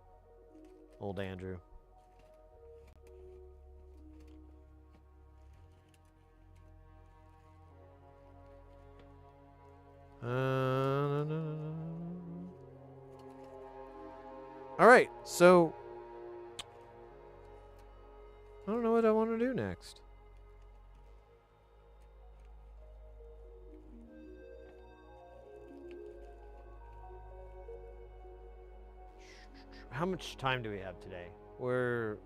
old Andrew. All right, so I don't know what I want to do next. How much time do we have today? We've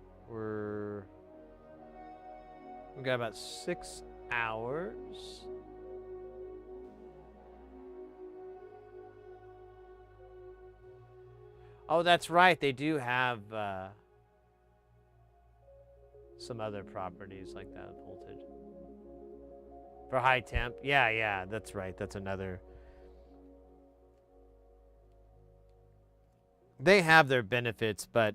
got about 6 hours. Oh, that's right. They do have some other properties like that voltage. For high temp. Yeah, that's right. That's another. They have their benefits, but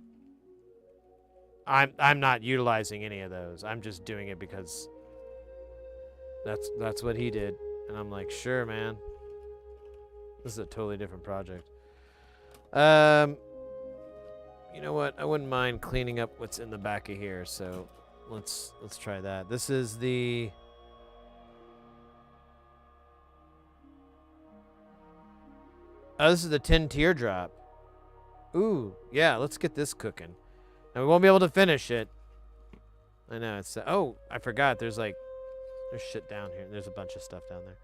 I'm not utilizing any of those. I'm just doing it because that's what he did. And I'm like, sure, man. This is a totally different project. You know what? I wouldn't mind cleaning up what's in the back of here, so let's try that. This is the this is the 10 teardrop. Ooh, yeah, let's get this cooking. Now we won't be able to finish it. I know it's oh, I forgot. There's shit down here. There's a bunch of stuff down there.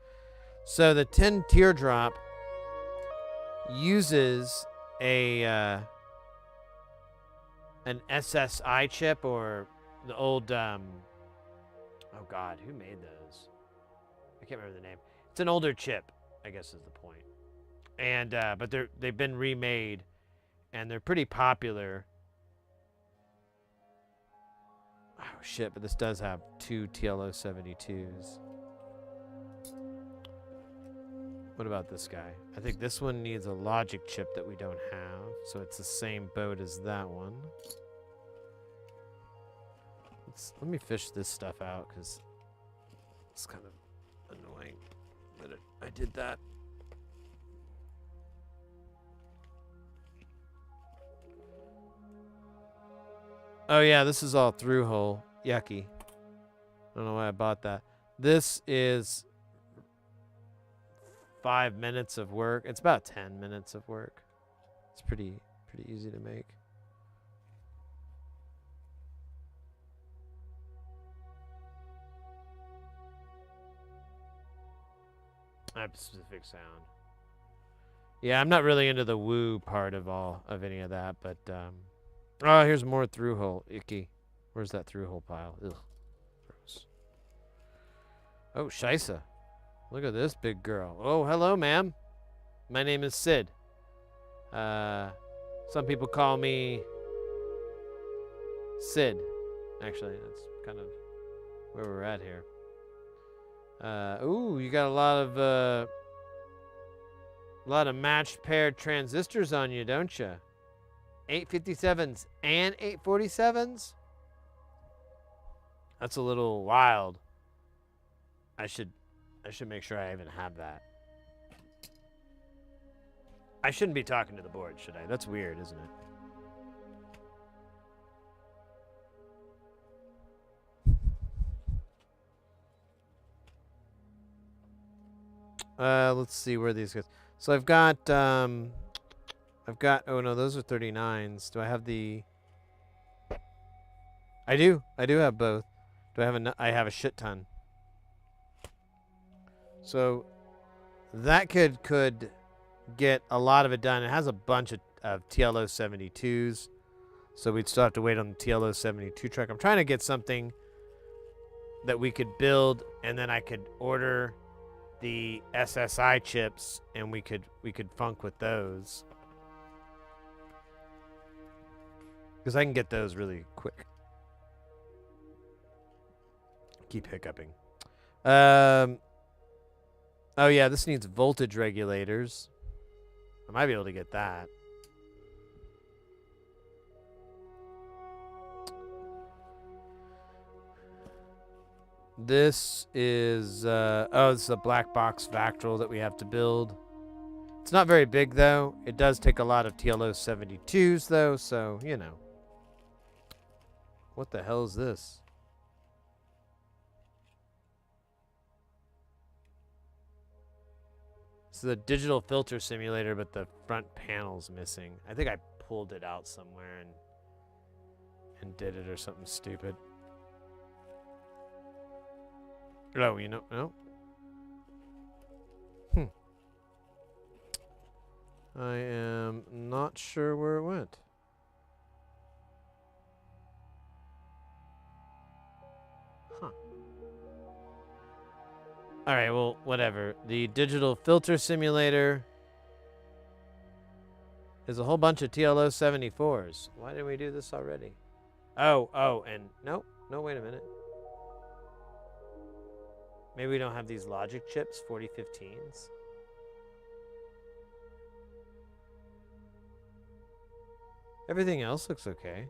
So the 10 teardrop uses an SSI chip, or the old oh god, who made those? I can't remember the name. It's an older chip, I guess is the point. And but they've been remade, and they're pretty popular. Oh shit, but this does have 2 TLO 72s. What about this guy? I think this one needs a logic chip that we don't have, so it's the same boat as that one. Let me fish this stuff out, because it's kind of annoying that I did that. Oh yeah, this is all through hole. Yucky. I don't know why I bought that. This is 5 minutes of work. It's about 10 minutes of work. It's pretty easy to make. I have a specific sound. Yeah, I'm not really into the woo part of any of that, but oh, here's more through hole. Icky. Where's that through hole pile? Ugh. Gross. Oh, Shisa. Look at this big girl. Oh, hello, ma'am. My name is Sid. Some people call me Sid. Actually, that's kind of where we're at here. Ooh, you got a lot of matched paired transistors on you, don't you? 857s and 847s? That's a little wild. I should make sure I even have that. I shouldn't be talking to the board, should I? That's weird, isn't it? Let's see where these guys. So I've got oh no, those are 39s. Do I have the? I do have both. Do I have I have a shit ton. So that could get a lot of it done. It has a bunch of TLO 72s. So we'd still have to wait on the TLO 72 truck. I'm trying to get something that we could build, and then I could order the SSI chips, and we could funk with those, because I can get those really quick. Keep hiccuping. Oh yeah, this needs voltage regulators. I might be able to get that. This is, this is a black box Vactral that we have to build. It's not very big, though. It does take a lot of TLO 72s, though, so, you know. What the hell is this? This is a digital filter simulator, but the front panel's missing. I think I pulled it out somewhere and did it or something stupid. Oh, you know, no. I am not sure where it went. Huh. All right, well, whatever. The digital filter simulator is a whole bunch of TLO 74s. Why didn't we do this already? Oh, and no, wait a minute. Maybe we don't have these logic chips, 4015s. Everything else looks okay.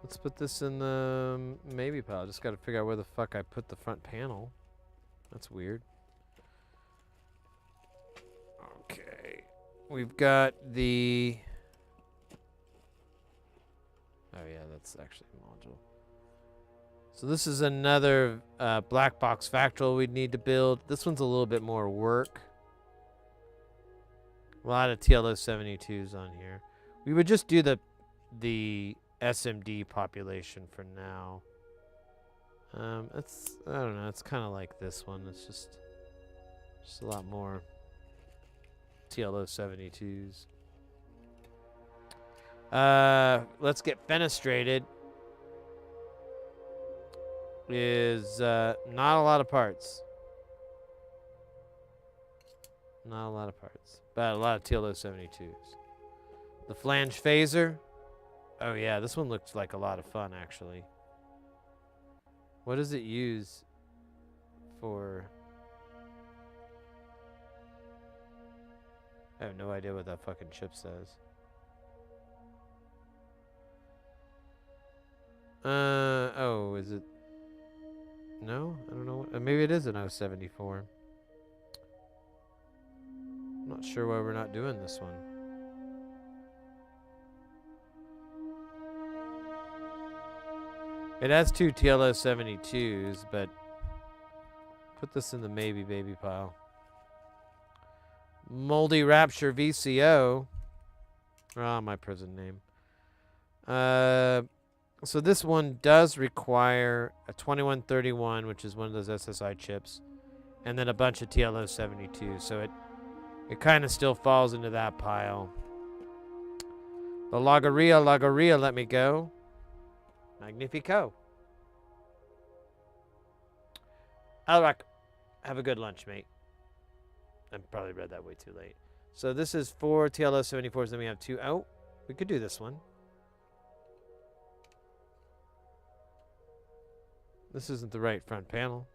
Let's put this in the maybe pile. Just got to figure out where the fuck I put the front panel. That's weird. Okay. We've got the... Oh yeah, that's actually a module. So this is another black box Vactral we'd need to build. This one's a little bit more work. A lot of TLO 72s on here. We would just do the SMD population for now. It's, I don't know, it's kind of like this one. It's just a lot more TLO 72s. Let's get fenestrated. Is not a lot of parts. Not a lot of parts, but a lot of TLO 72s. The flange phaser. Oh yeah, this one looks like a lot of fun actually. What does it use for? I have no idea what that fucking chip says. Oh, is it? No, I don't know. Maybe it is an 074. Not sure why we're not doing this one. It has two TLO 72s, but put this in the maybe baby pile. Moldy Rapture VCO. Oh, my prison name. So this one does require a 2131, which is one of those SSI chips, and then a bunch of TLO 72s. So it kind of still falls into that pile. The Logorrhea, let me go. Magnifico. Alric, have a good lunch, mate. I probably read that way too late. So this is 4 TLO 74s, then we have 2. Oh, we could do this one. This isn't the right front panel.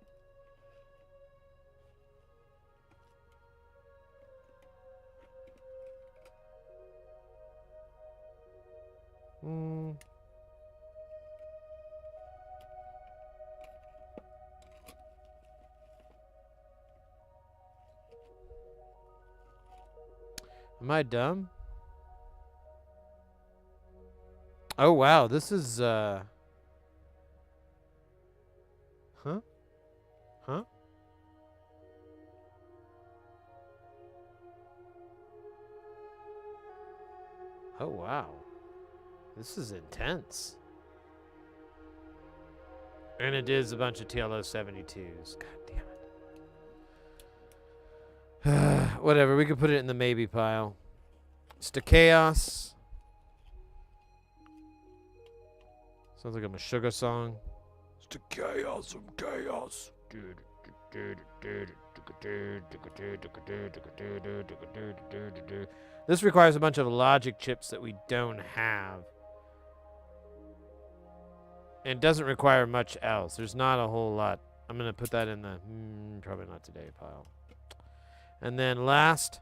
Am I dumb? Oh wow, this is Huh? Huh? Oh, wow. This is intense. And it is a bunch of TLO 72s. God damn it. Whatever, we could put it in the maybe pile. It's the chaos. Sounds like a Meshuggah song. It's the chaos of chaos. This requires a bunch of logic chips that we don't have. And doesn't require much else. There's not a whole lot. I'm going to put that in the probably not today pile. And then last,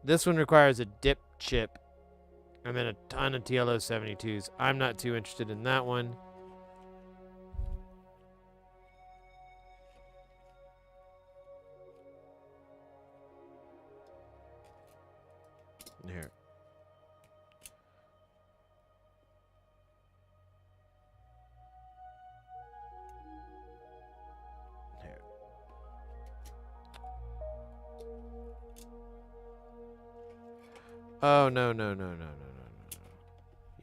this one requires a dip chip and then a ton of TLO 72s. I'm not too interested in that one. Here. Here. Oh, no, no, no, no, no, no, no, no.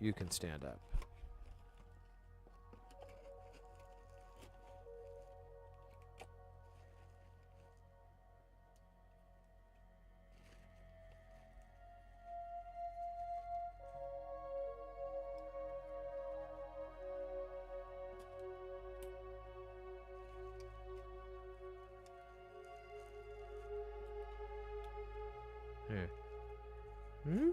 You can stand up. Here. Hmm?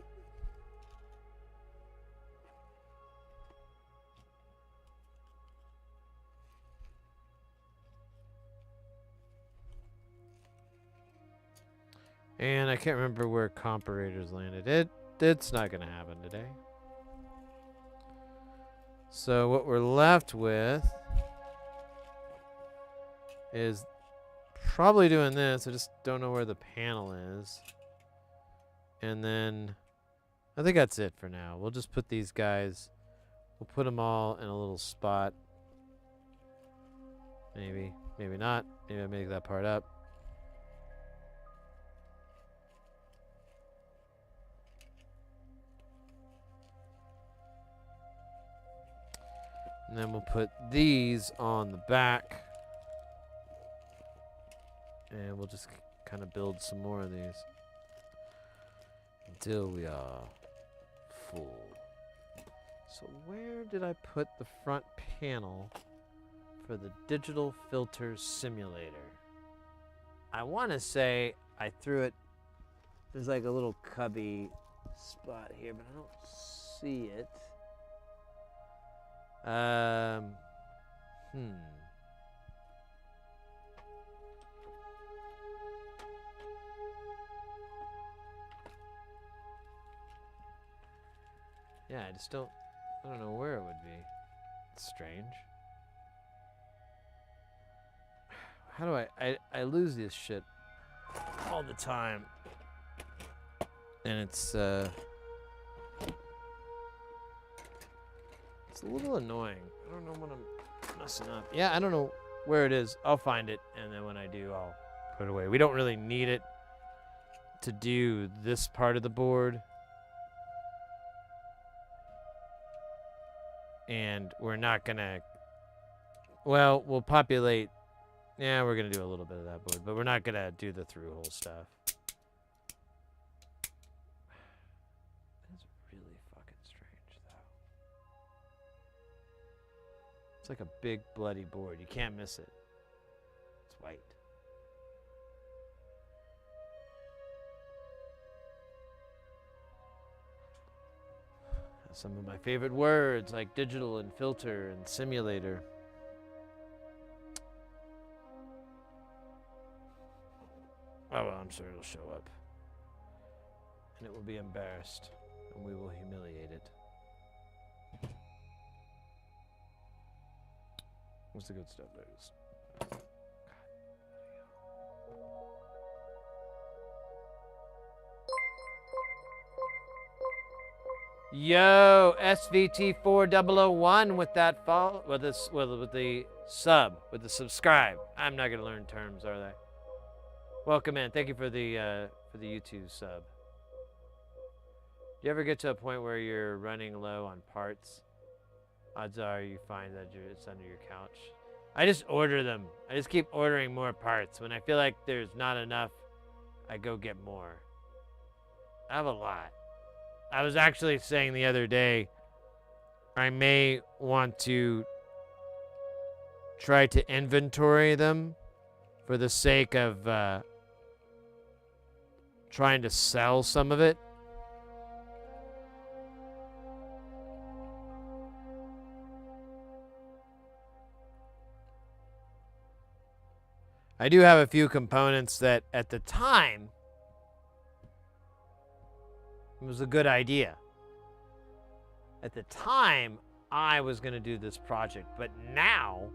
And I can't remember where comparators landed. It's not going to happen today. So what we're left with is probably doing this. I just don't know where the panel is. And then I think that's it for now. We'll just put these guys, we'll put them all in a little spot. Maybe, maybe not. Maybe I make that part up. And then we'll put these on the back. And we'll just kind of build some more of these. Until we are full. So where did I put the front panel for the digital filter simulator? I want to say I threw it. There's like a little cubby spot here, but I don't see it. Yeah, I don't know where it would be. It's strange. How do I lose this shit all the time. And it's a little annoying. I don't know what I'm messing up. Yeah, I don't know where it is. I'll find it, and then when I do, I'll put it away. We don't really need it to do this part of the board. And we're not gonna, well, we'll populate, yeah, we're gonna do a little bit of that board, but we're not gonna do the through hole stuff. That's really fucking strange, though. It's like a big bloody board. You can't miss it. It's white. Some of my favorite words like digital and filter and simulator. Oh, well, I'm sure it'll show up. And it will be embarrassed. And we will humiliate it. What's the good stuff, ladies? Yo, SVT4001 with that follow, with this, with the sub, with the subscribe. I'm not gonna learn terms, are they? Welcome in. Thank you for the YouTube sub. Do you ever get to a point where you're running low on parts? Odds are you find that it's under your couch. I just order them. I just keep ordering more parts. When I feel like there's not enough, I go get more. I have a lot. I was actually saying the other day, I may want to try to inventory them for the sake of trying to sell some of it. I do have a few components that at the time it was a good idea. At the time I was going to do this project, but now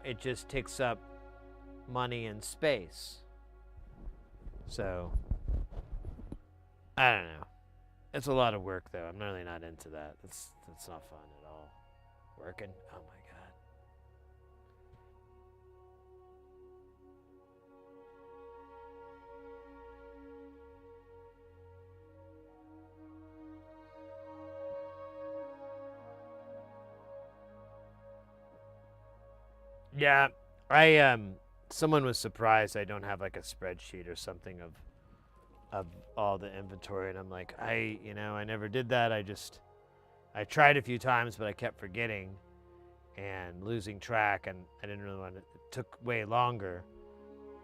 it just takes up money and space. So I don't know. It's a lot of work though. I'm really not into that. That's not fun at all. Working? Oh my God. Yeah, someone was surprised I don't have like a spreadsheet or something of all the inventory, and I'm like, I never did that. I tried a few times, but I kept forgetting and losing track, and I didn't really want to. It took way longer.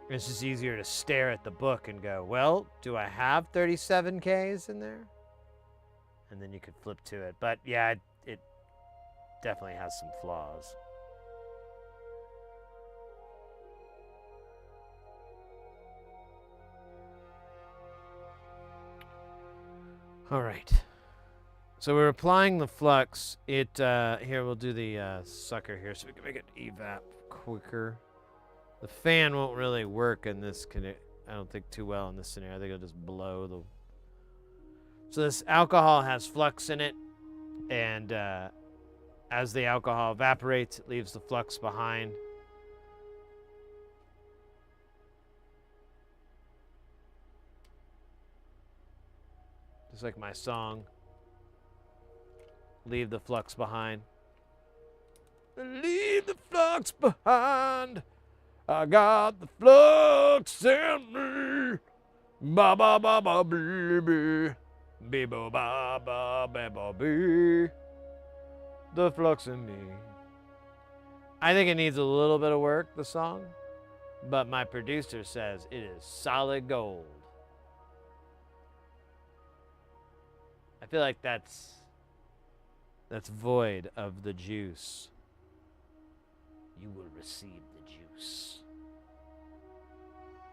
It's just easier to stare at the book and go, well, do I have 37Ks in there? And then you could flip to it. But yeah, it definitely has some flaws. All right. So we're applying the flux. Here, we'll do the sucker here so we can make it evap quicker. The fan won't really work in this, I don't think, too well in this scenario. I think it'll just blow the... So this alcohol has flux in it, and as the alcohol evaporates, it leaves the flux behind. Just like my song. Leave the flux behind. Leave the flux behind. I got the flux in me. Ba ba ba ba bee bee. Bee bo ba ba ba ba bee. The flux in me. I think it needs a little bit of work, the song, but my producer says it is solid gold. I feel like that's void of the juice. You will receive the juice.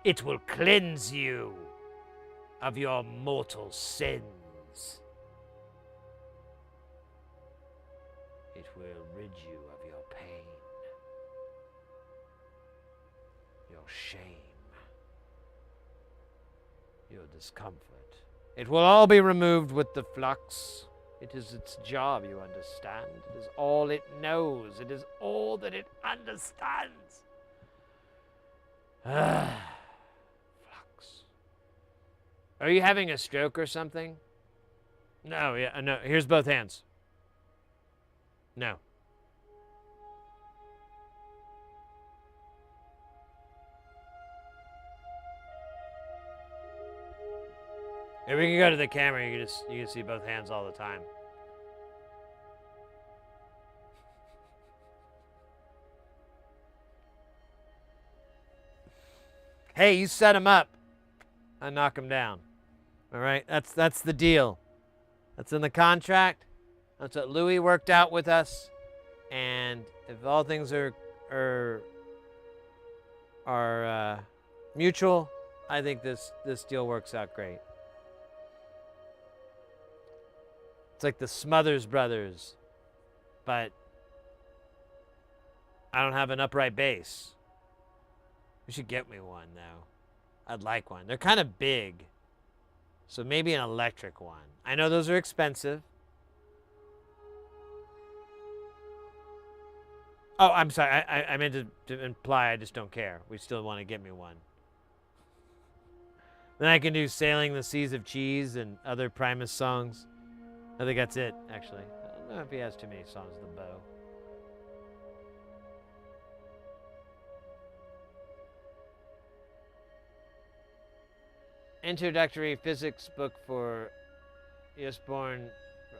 It will cleanse you of your mortal sins. It will rid you of your pain, your shame, your discomfort. It will all be removed with the flux. It is its job, you understand. It is all it knows. It is all that it understands. Flux. Are you having a stroke or something? No, yeah, no. Here's both hands. No. If we can go to the camera, you can see both hands all the time. Hey, you set him up. I knock him down. All right, that's the deal. That's in the contract. That's what Louis worked out with us. And if all things are mutual, I think this deal works out great. It's like the Smothers Brothers, but I don't have an upright bass. You should get me one, though. I'd like one. They're kind of big. So maybe an electric one. I know those are expensive. Oh, I'm sorry. I meant to imply I just don't care. We still want to get me one. Then I can do Sailing the Seas of Cheese and other Primus songs. I think that's it, actually. I don't know if he has too many songs with the bow. Introductory physics book for Osborne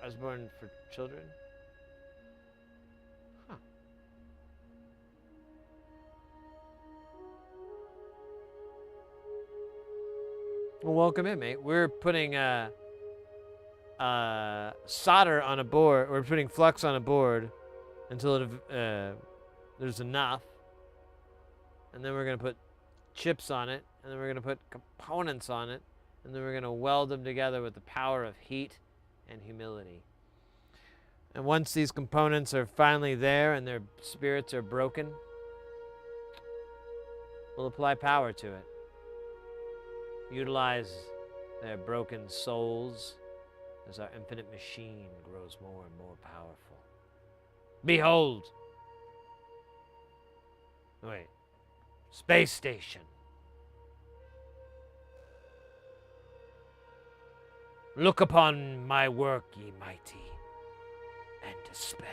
for children. Huh. Well, welcome in, mate. We're putting solder on a board. We're putting flux on a board until there's enough, and then we're gonna put chips on it, and then we're gonna put components on it, and then we're gonna weld them together with the power of heat and humility. And once these components are finally there and their spirits are broken, we'll apply power to it. Utilize their broken souls as our infinite machine grows more and more powerful. Behold! Wait. Space station. Look upon my work, ye mighty, and despair.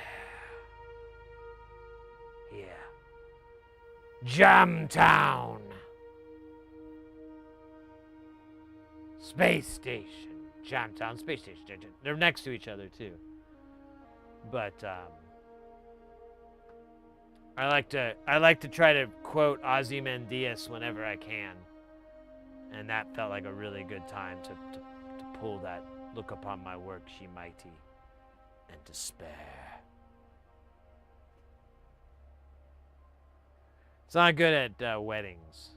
Here. Jamtown. Space station. Jamtown, space station. They're next to each other, too. But, I like to try to quote Ozymandias whenever I can. And that felt like a really good time to pull that look upon my work, ye mighty, and despair. It's not good at weddings.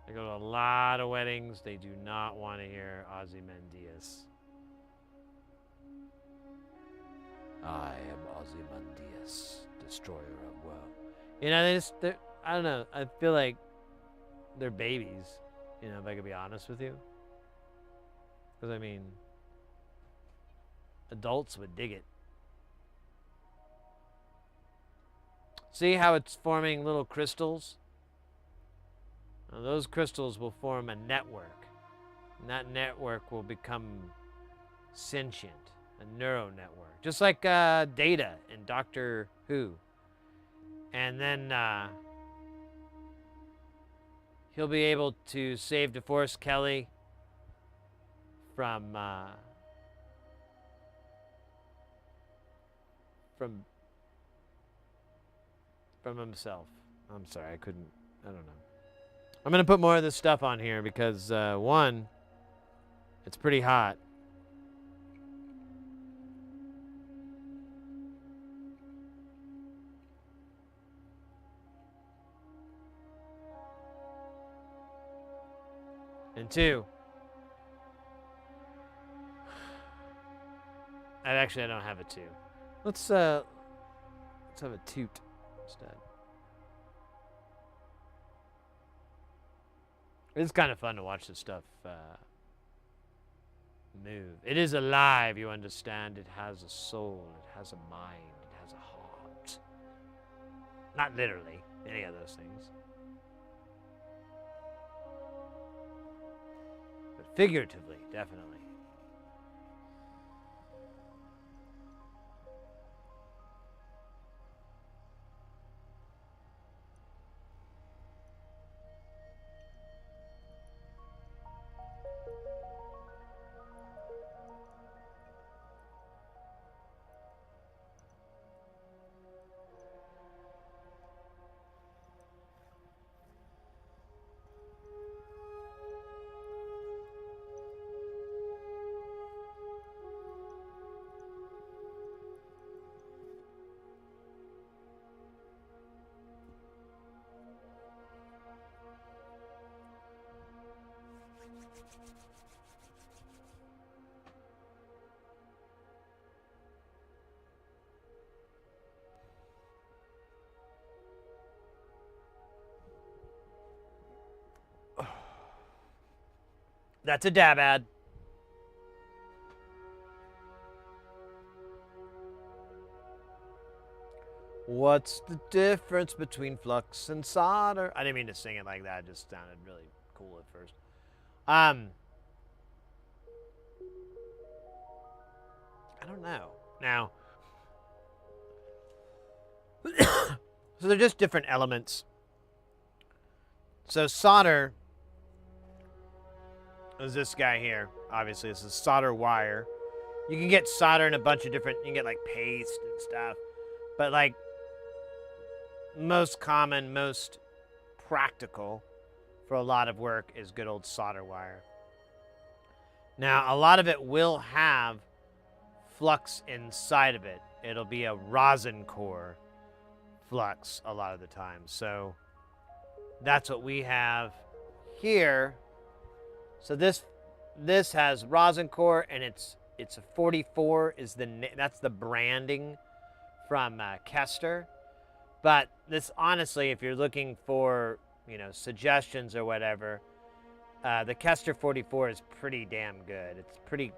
I go to a lot of weddings. They do not want to hear Ozymandias. I am Ozymandias, destroyer of worlds. You know, I don't know. I feel like they're babies, you know, if I could be honest with you. Because, I mean, adults would dig it. See how it's forming little crystals? Now, those crystals will form a network. And that network will become sentient, a neural network. Just like Data in Doctor Who. And then he'll be able to save DeForest Kelly from himself. I'm sorry, I don't know. I'm going to put more of this stuff on here because, one, it's pretty hot. And two, I don't have a two. Let's have a toot instead. It's kind of fun to watch this stuff move. It is alive, you understand. It has a soul. It has a mind. It has a heart. Not literally, any of those things. But figuratively, definitely. That's a dab ad. What's the difference between flux and solder? I didn't mean to sing it like that. It just sounded really cool at first. I don't know. Now, so they're just different elements. So solder is this guy here. Obviously, this is solder wire. You can get solder in a bunch of different, you can get like paste and stuff. But like most common, most practical for a lot of work is good old solder wire. Now, a lot of it will have flux inside of it. It'll be a rosin core flux a lot of the time. So that's what we have here. So this has rosin core, and it's a 44 is that's the branding from Kester. But this, honestly, if you're looking for, you know, suggestions or whatever, the Kester 44 is pretty damn good. It's pretty.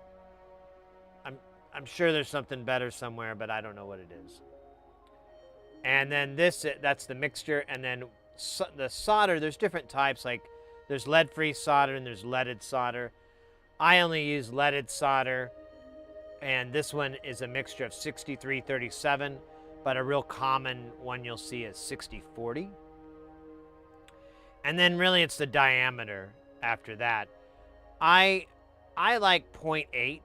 I'm sure there's something better somewhere, but I don't know what it is. And then that's the mixture, and then the solder. There's different types. Like there's lead-free solder and there's leaded solder. I only use leaded solder, and this one is a mixture of 6337, but a real common one you'll see is 6040. And then really it's the diameter after that. I like 0.8.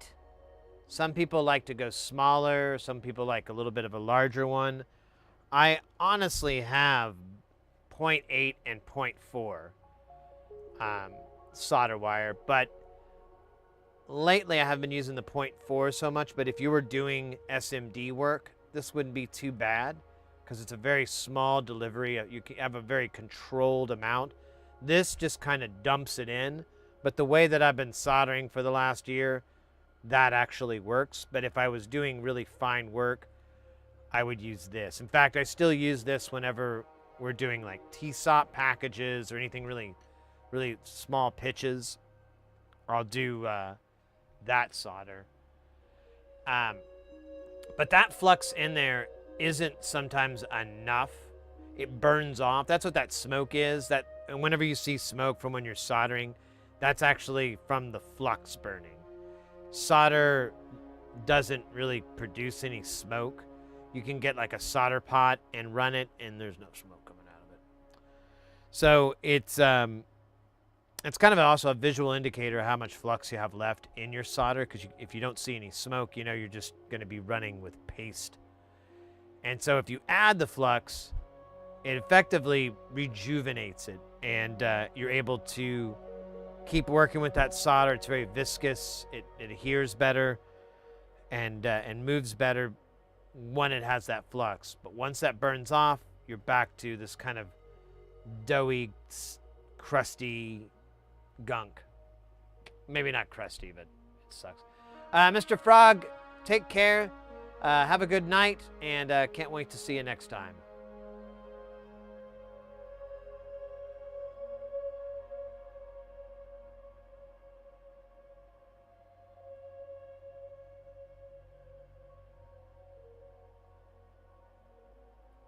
Some people like to go smaller. Some people like a little bit of a larger one. I honestly have 0.8 and 0.4 solder wire, but lately I haven't been using the 0.4 so much. But if you were doing SMD work, this wouldn't be too bad because it's a very small delivery. You can have a very controlled amount. This just kind of dumps it in. But the way that I've been soldering for the last year, that actually works. But if I was doing really fine work, I would use this. In fact, I still use this whenever we're doing like T-SOP packages or anything really, really small pitches. I'll do that solder. But that flux in there isn't sometimes enough. It burns off. That's what that smoke is. And whenever you see smoke from when you're soldering, that's actually from the flux burning. Solder doesn't really produce any smoke. You can get like a solder pot and run it, and there's no smoke coming out of it. So it's kind of also a visual indicator of how much flux you have left in your solder, because if you don't see any smoke, you know you're just going to be running with paste. And so if you add the flux, it effectively rejuvenates it, and you're able to keep working with that solder. It's very viscous. It adheres better and moves better when it has that flux. But once that burns off, you're back to this kind of doughy, crusty gunk. Maybe not crusty, but it sucks. Mr. Frog, take care. Have a good night, and can't wait to see you next time.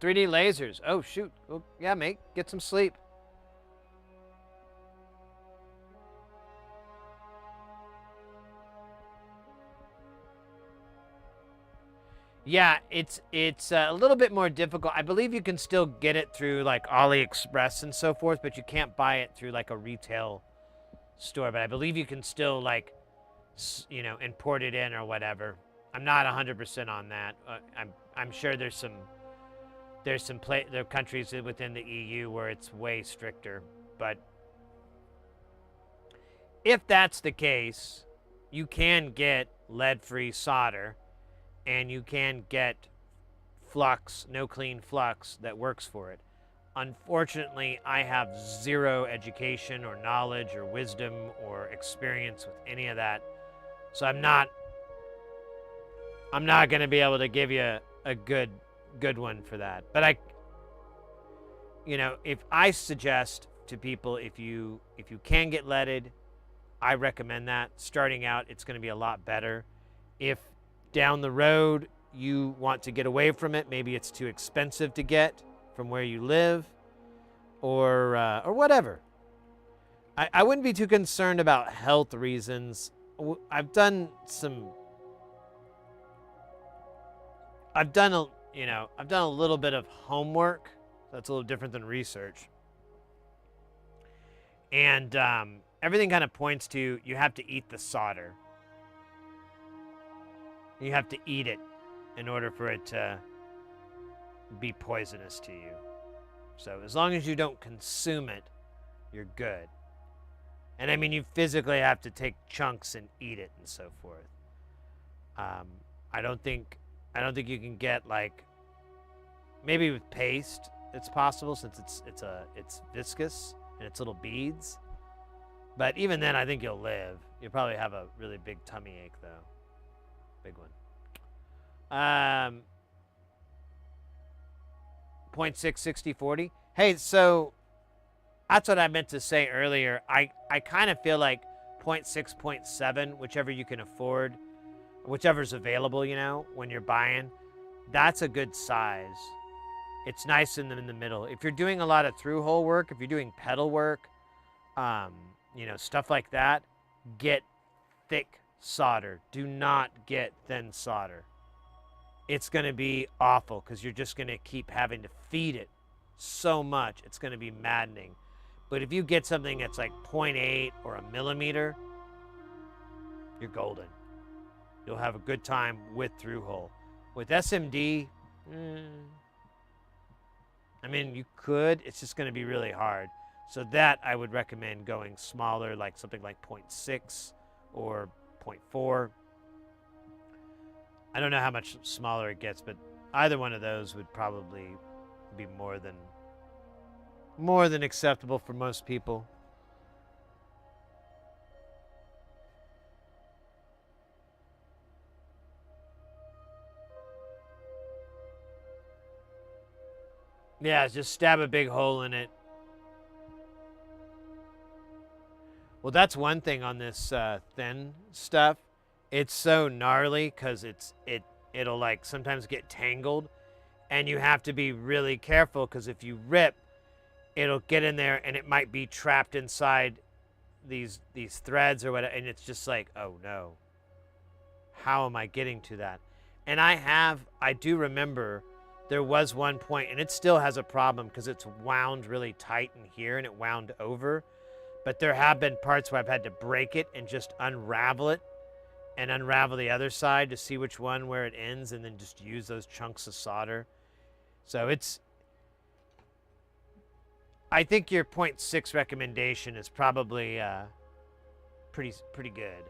$3D lasers. Oh, shoot. Oh, yeah, mate. Get some sleep. Yeah, it's a little bit more difficult. I believe you can still get it through like AliExpress and so forth, but you can't buy it through like a retail store. But I believe you can still like, you know, import it in or whatever. I'm not 100% on that. I'm sure there are countries within the EU where it's way stricter. But if that's the case, you can get lead-free solder, and you can get flux, no clean flux that works for it. Unfortunately, I have zero education or knowledge or wisdom or experience with any of that. So I'm not going to be able to give you a good one for that. But if I suggest to people, if you can get leaded, I recommend that. Starting out, it's going to be a lot better. If down the road you want to get away from it, maybe it's too expensive to get from where you live, or whatever. I wouldn't be too concerned about health reasons. I've done a little bit of homework. That's a little different than research. And everything kind of points to you have to eat the solder. You have to eat it in order for it to be poisonous to you. So as long as you don't consume it, you're good. And I mean, you physically have to take chunks and eat it and so forth. I don't think you can get, like, maybe with paste it's possible, since it's viscous and it's little beads. But even then, I think you'll live. You'll probably have a really big tummy ache though. Big one. 0.6 60 40. Hey, so that's what I meant to say earlier. I kind of feel like 0.6 0.7, whichever you can afford, whichever's available, you know, when you're buying, that's a good size. It's nice in the middle. If you're doing a lot of through-hole work, if you're doing pedal work, you know, stuff like that, get thick solder. Do not get thin solder. It's going to be awful because you're just going to keep having to feed it so much. It's going to be maddening. But if you get something that's like 0.8 or a millimeter, you're golden. You'll have a good time with through-hole. With SMD, I mean, you could. It's just going to be really hard. So that I would recommend going smaller, like something like 0.6 or 0.4. I don't know how much smaller it gets, but either one of those would probably be more than acceptable for most people. Yeah, just stab a big hole in it. Well, that's one thing on this thin stuff. It's so gnarly because it'll like sometimes get tangled, and you have to be really careful because if you rip, it'll get in there and it might be trapped inside these threads or whatever, and it's just like, oh no, how am I getting to that? And I do remember there was one point, and it still has a problem because it's wound really tight in here and it wound over. But there have been parts where I've had to break it and just unravel it and unravel the other side to see which one where it ends, and then just use those chunks of solder. So I think your 0.6 recommendation is probably pretty good.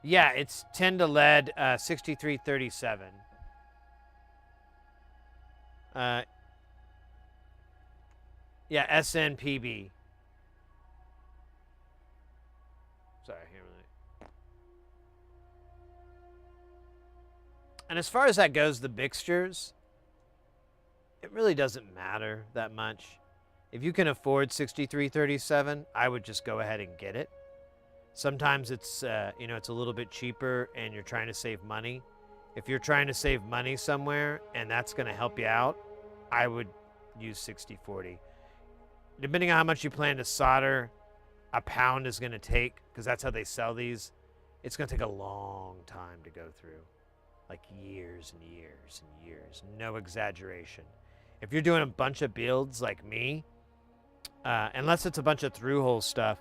Yeah, it's 10 to lead, 6337. Yeah, SNPB. Sorry, I can't really. And as far as that goes, the mixtures, it really doesn't matter that much. If you can afford 6337, I would just go ahead and get it. Sometimes it's it's a little bit cheaper and you're trying to save money. If you're trying to save money somewhere and that's going to help you out, I would use 6040. Depending on how much you plan to solder, a pound is going to take, because that's how they sell these, it's going to take a long time to go through. Like years and years and years. No exaggeration. If you're doing a bunch of builds like me, unless it's a bunch of through-hole stuff,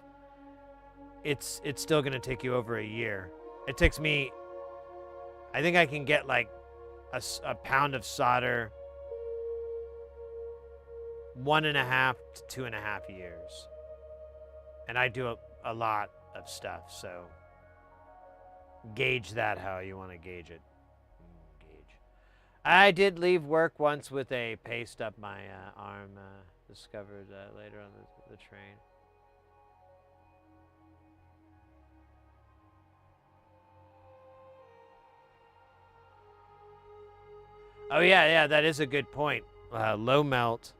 it's still going to take you over a year. It takes me, I think I can get like a pound of solder 1.5 to 2.5 years. And I do a lot of stuff, so gauge that how you want to gauge it. I did leave work once with a paste up my arm, discovered later on the train. Oh yeah, that is a good point. Low melt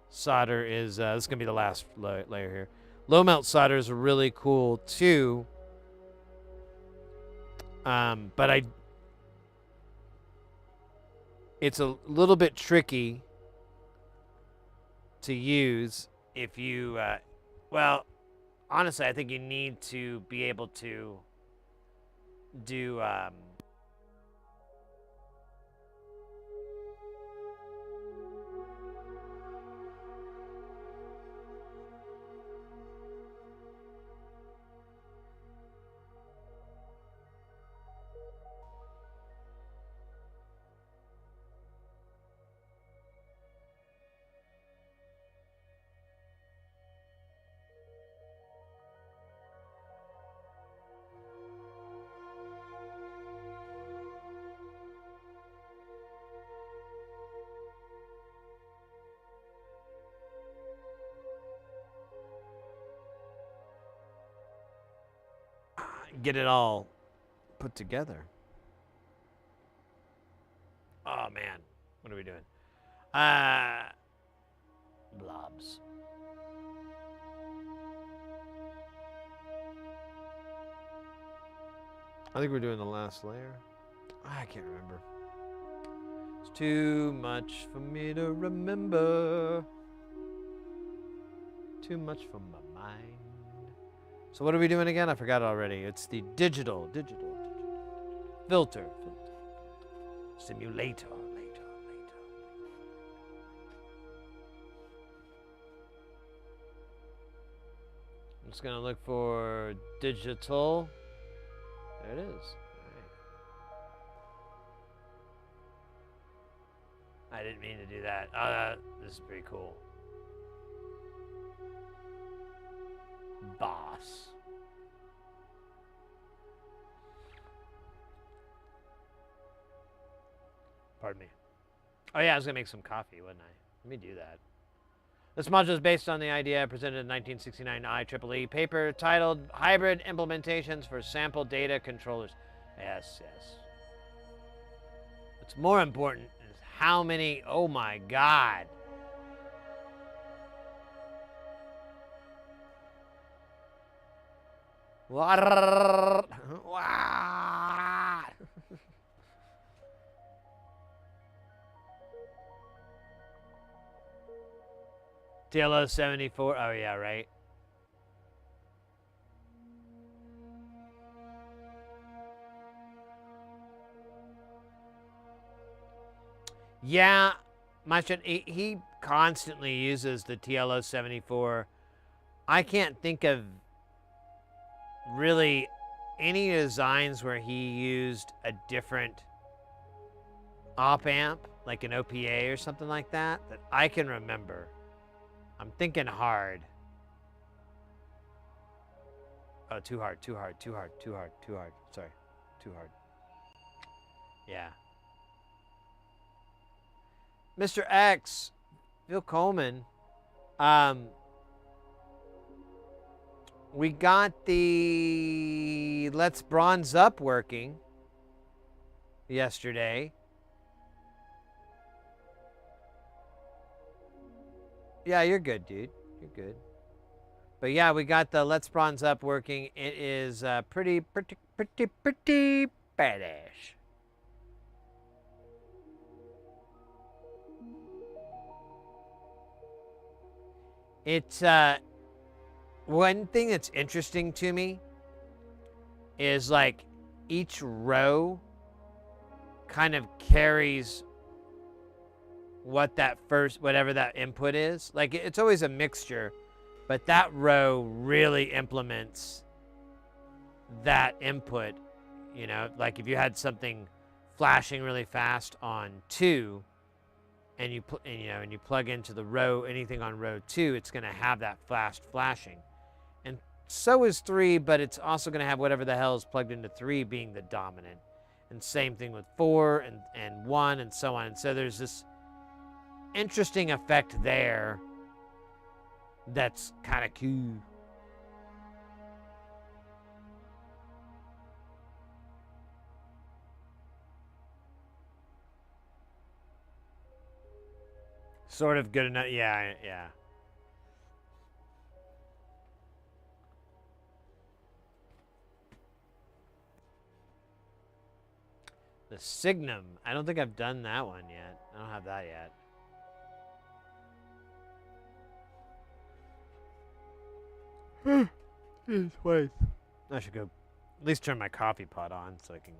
solder is this is gonna be the last layer here. Low melt solder is really cool too. But it's a little bit tricky to use if you, well, honestly, I think you need to be able to do, get it all put together. Oh man, what are we doing? Blobs. I think we're doing the last layer. I can't remember. It's too much for me to remember. Too much from my mind. So what are we doing again? I forgot already. It's the digital. Filter. Simulator. Later. I'm just gonna look for digital. There it is. All right. I didn't mean to do that. This is pretty cool. Boss. Pardon me. Oh yeah, I was gonna make some coffee, wasn't I? Let me do that. This module is based on the idea presented in 1969 IEEE paper titled Hybrid Implementations for Sample Data Controllers. Yes. What's more important is how many, oh my God. What? TLO 74. Oh yeah, right. Yeah, he constantly uses the TLO 74. I can't think of really any designs where he used a different op amp, like an OPA or something like that I can remember. I'm thinking hard. Oh, too hard. Sorry, too hard. Yeah. Mr. X, Phil Coleman, we got the Let's Bronze Up working yesterday. Yeah, you're good, dude. You're good. But yeah, we got the Let's Bronze Up working. It is pretty badass. It's one thing that's interesting to me is like each row kind of carries whatever that input is. Like it's always a mixture, but that row really implements that input. You know, like if you had something flashing really fast on 2 and you plug into the row, anything on row 2, it's going to have that fast flashing. And so is 3, but it's also going to have whatever the hell is plugged into 3 being the dominant. And same thing with 4 and 1 and so on. And so there's this interesting effect there that's kind of cool. Sort of good enough. Yeah, yeah. The Signum. I don't think I've done that one yet. I don't have that yet. Wait. I should go at least turn my coffee pot on so I can...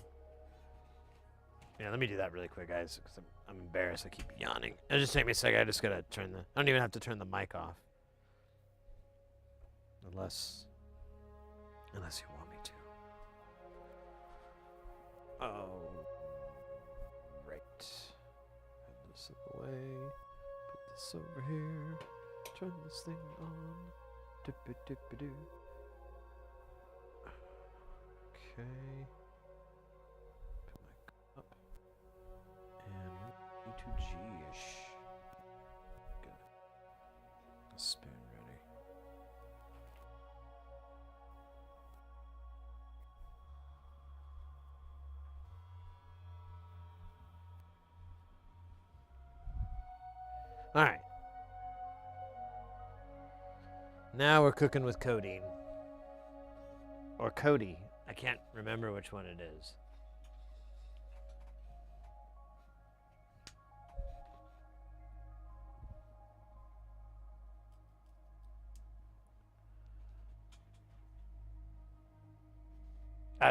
Yeah, let me do that really quick, guys, because I'm embarrassed. I keep yawning. It'll just take me a second. I just gotta turn the... I don't even have to turn the mic off. Unless you want me to. Oh. Right. Put this away. Put this over here. Turn this thing on. Dip-a-dip-a-doo. Okay. Put my cup. And E2G-ish. Good. A spoon ready. All right. Now we're cooking with codeine. Or Cody. I can't remember which one it is.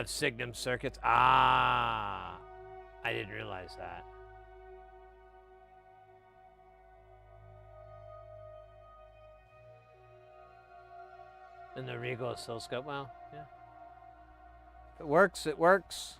Signum circuits. Ah, I didn't realize that. And the Regal oscilloscope. Well, yeah. If it works, it works.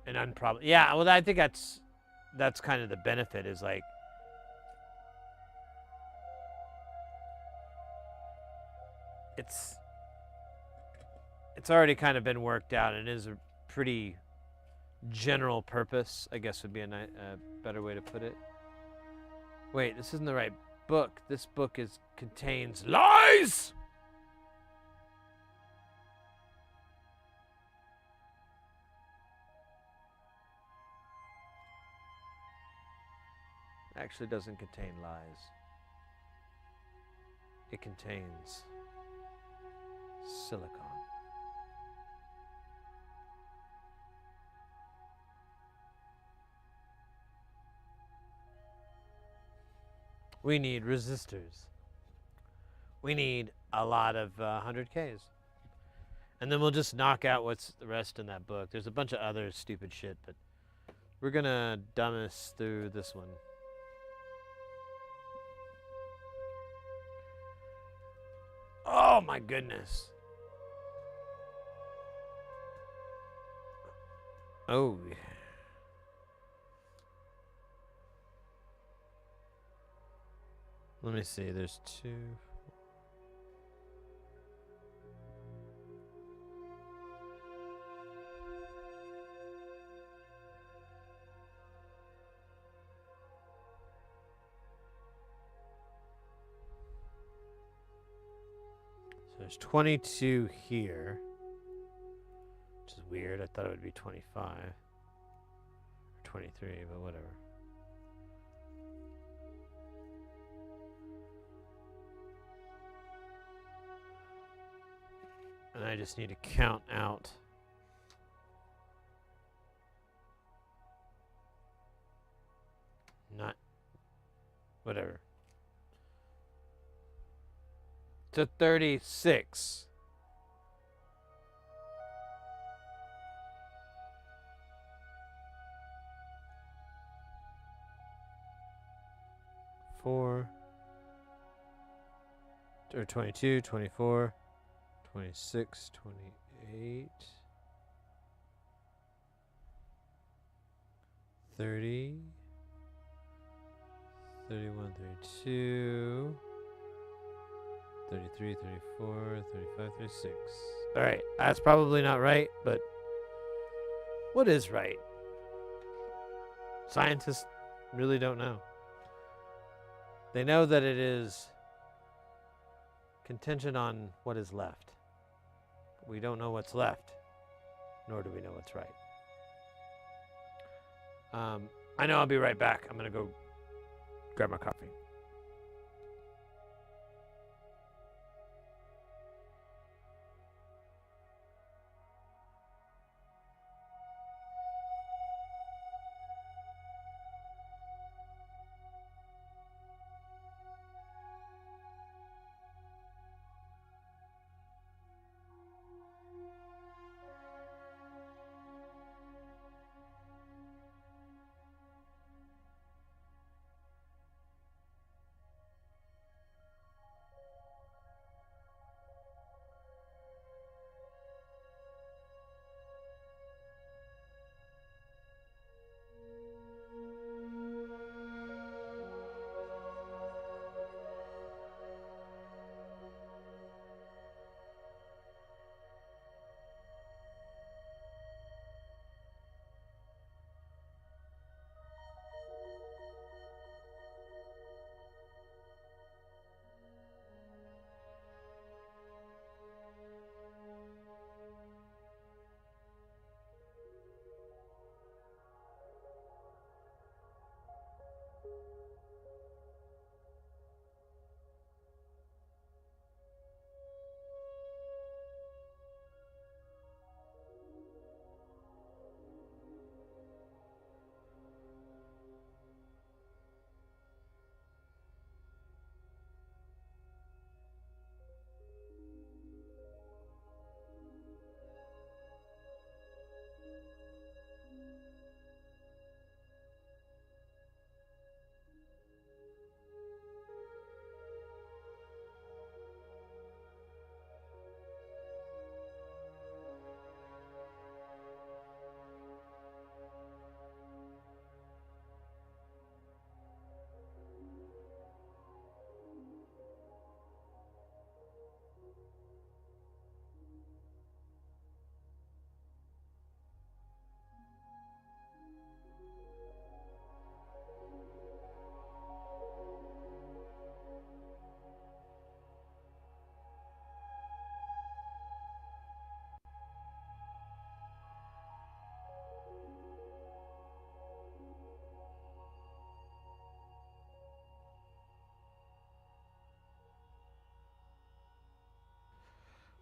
And unprobable. Yeah, well, I think that's kind of the benefit is like it's already kind of been worked out and is a pretty general purpose, I guess would be a better way to put it. Wait, this isn't the right book. This book contains lies. Actually doesn't contain lies. It contains silicon. We need resistors. We need a lot of 100Ks. And then we'll just knock out what's the rest in that book. There's a bunch of other stupid shit, but we're gonna dumb us through this one. Oh my goodness. Oh. Let me see, there's two. There's 22 here, which is weird. I thought it would be 25 or 23, but whatever. And I just need to count out. Not, whatever. To 36. Or 22, 24, 26, 28, 30, 31, 32, 33, 34, 35, 36. All right, that's probably not right, but what is right? Scientists Really don't know. They know that it is contingent on what is left. We don't know what's left, nor do we know what's right. I know I'll be right back. I'm going to go grab my coffee.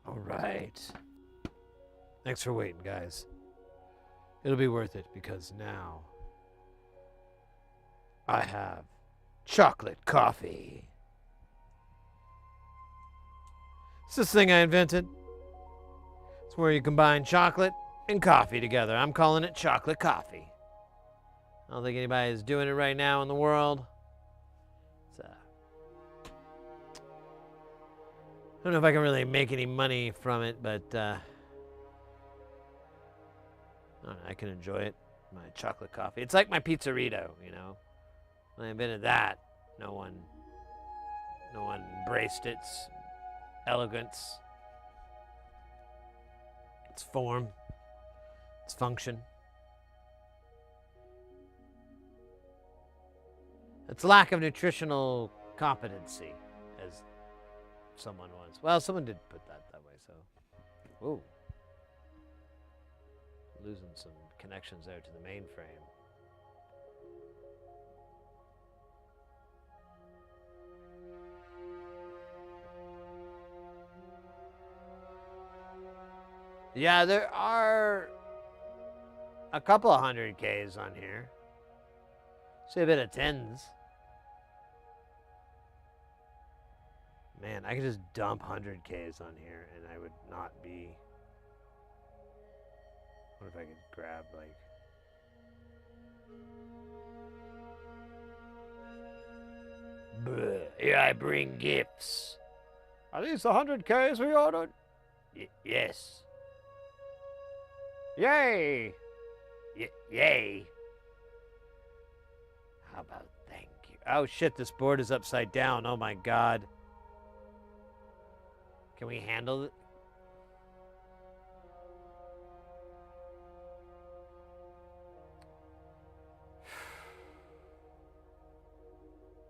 All right. Thanks for waiting, guys. It'll be worth it because now I have chocolate coffee. It's this thing I invented. It's where you combine chocolate and coffee together. I'm calling it chocolate coffee. I don't think anybody is doing it right now in the world. I don't know if I can really make any money from it, but I don't know, I can enjoy it. My chocolate coffee. It's like my pizzerito, you know. When I invented that, no one embraced its elegance, its form, its function. Its lack of nutritional competency, as someone once. Well, someone did put that way, so. Whoa. Losing some connections there to the mainframe. Yeah, there are a couple of 100Ks on here. See a bit of 10s. Man, I could just dump 100Ks on here and I would not be... What if I could grab, like... Bleh, here I bring gifts. Are these the 100Ks we ordered? Yes. Yay! Yay! How about thank you? Oh shit, this board is upside down. Oh my god. Can we handle it?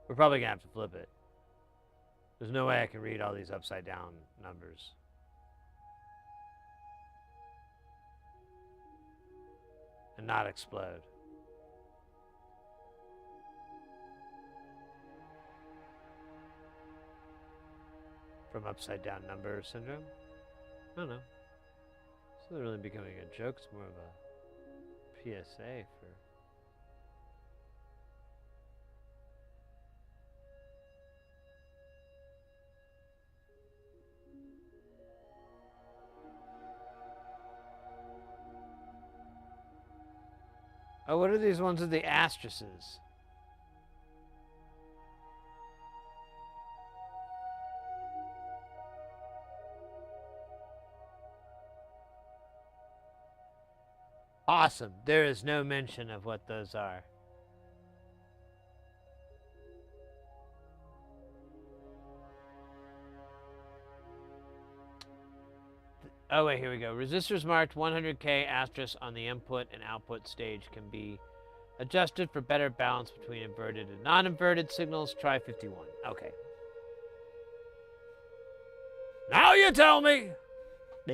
We're probably gonna have to flip it. There's no way I can read all these upside down numbers. And not explode. From upside down number syndrome? I don't know. It's not really becoming a joke, it's more of a PSA for. Oh, what are these ones with the asterisks? Awesome. There is no mention of what those are. Oh, wait, here we go. Resistors marked 100K asterisk on the input and output stage can be adjusted for better balance between inverted and non-inverted signals. Try 51. Okay. Now you tell me! So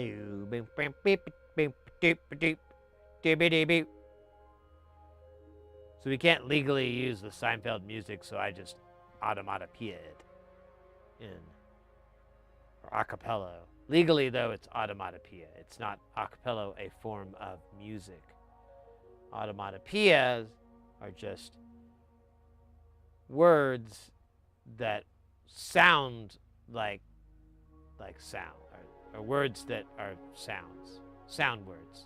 we can't legally use the Seinfeld music, so I just automatopoeia it in. Or acapello. Legally, though, it's automatopoeia. It's not acapello, a form of music. Automatopoeias are just words that sound like sound, or words that are sounds. Sound words.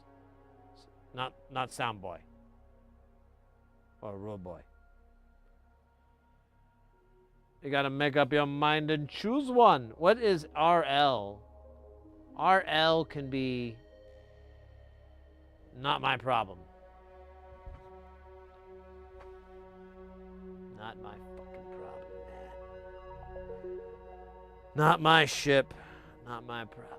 Not sound boy. Or rule boy. You gotta make up your mind and choose one. What is RL? RL can be not my problem. Not my fucking problem, man. Not my ship. Not my problem.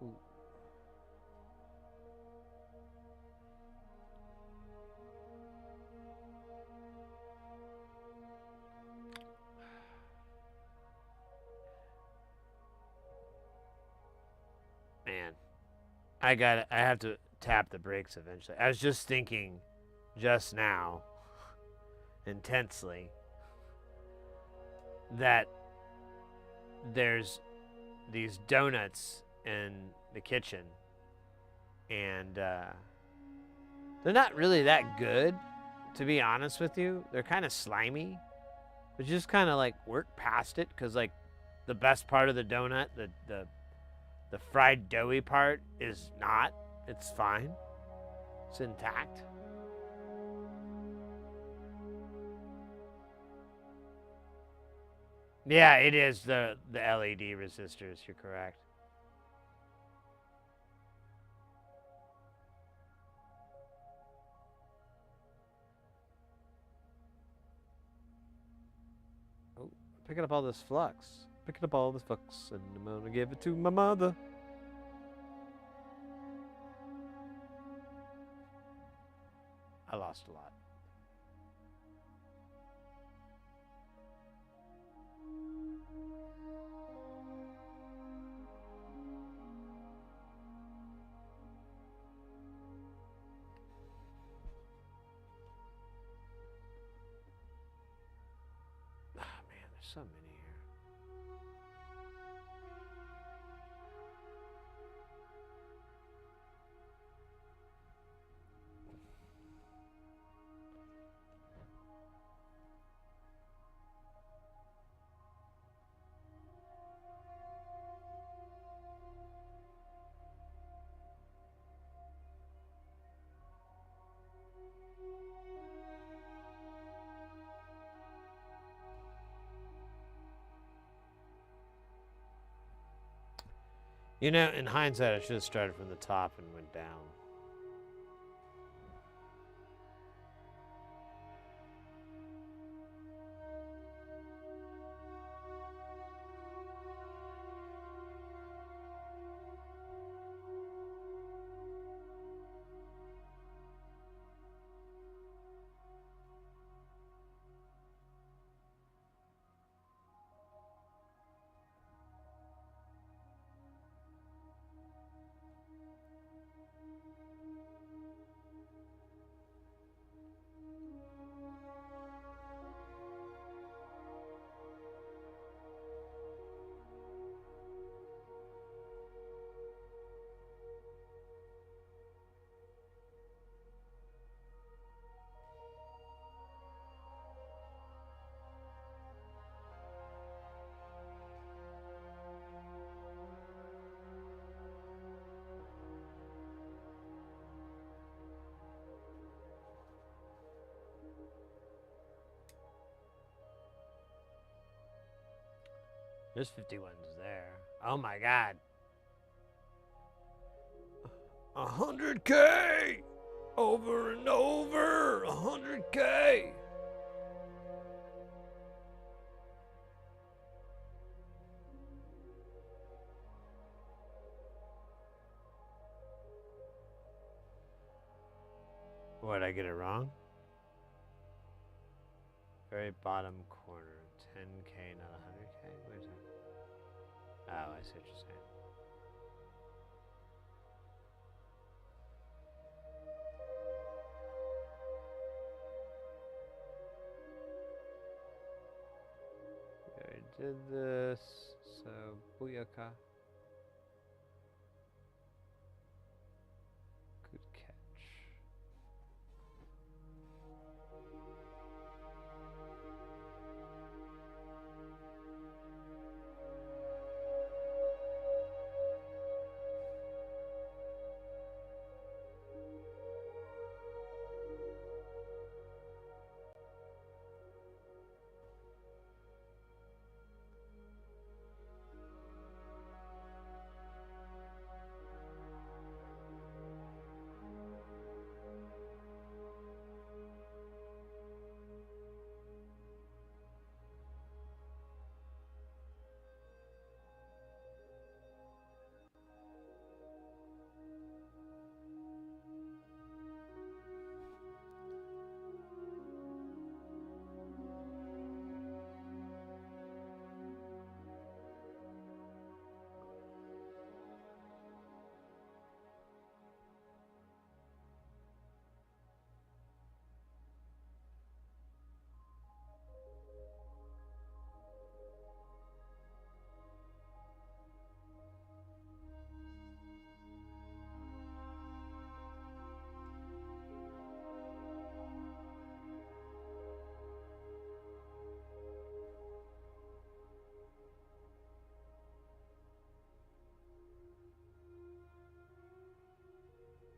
Ooh. Man, I have to tap the brakes eventually. I was just thinking just now, intensely, that there's these donuts in the kitchen, and they're not really that good, to be honest with you. They're kind of slimy, but you just kind of like work past it, because like the best part of the donut, the fried doughy part, is not. It's fine. It's intact. Yeah, it is the LED resistors. You're correct. Oh, picking up all this flux. Picking up all this flux, and I'm gonna give it to my mother. I lost a lot. Ah, man, there's so many here. You know, in hindsight, I should have started from the top and went down. There's 51s there. Oh my god. 100K! Over and over! 100K! What, I get it wrong? Very bottom corner. 10K, not 100K? Wait a second. Oh, I see what you're saying. We already did this, so booyaka. Good catch.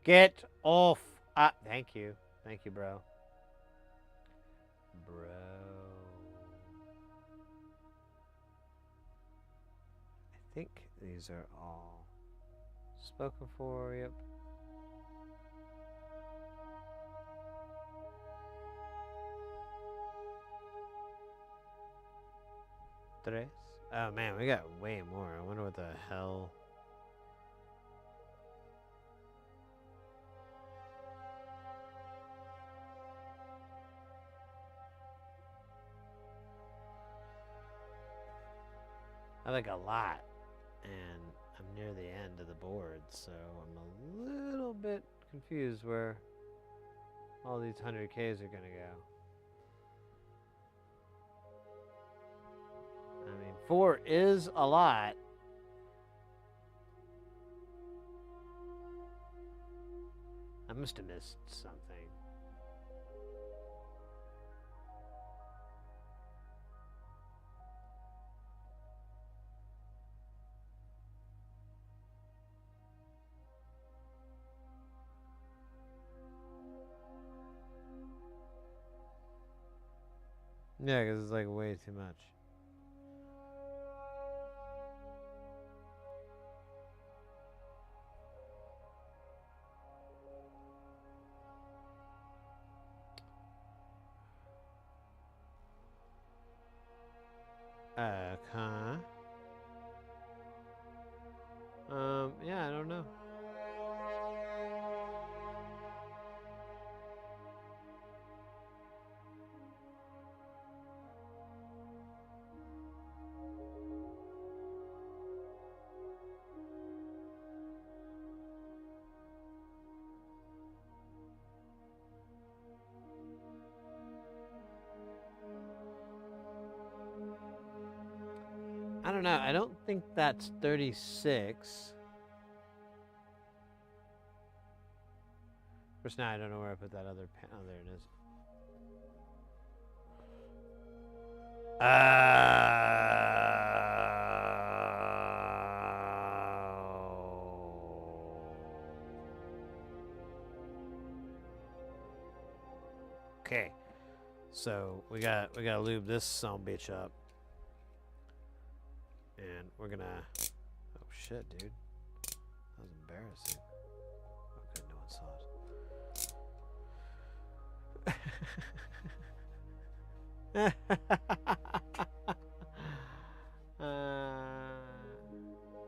Get off. Thank you. Thank you, bro. Bro. I think these are all spoken for. Yep. Tres. Oh man, we got way more. I wonder what the hell. I like a lot, and I'm near the end of the board, so I'm a little bit confused where all these 100Ks are gonna go. I mean, 4 is a lot. I must have missed something. Yeah, because it's like way too much. Huh? Yeah, I don't know. I don't know. I don't think that's 36. Of course, now I don't know where I put that other pen. Oh, there it is. Okay. So we gotta lube this son bitch up. man. We're gonna... Oh, shit, dude. That was embarrassing. Oh, good, no one saw it.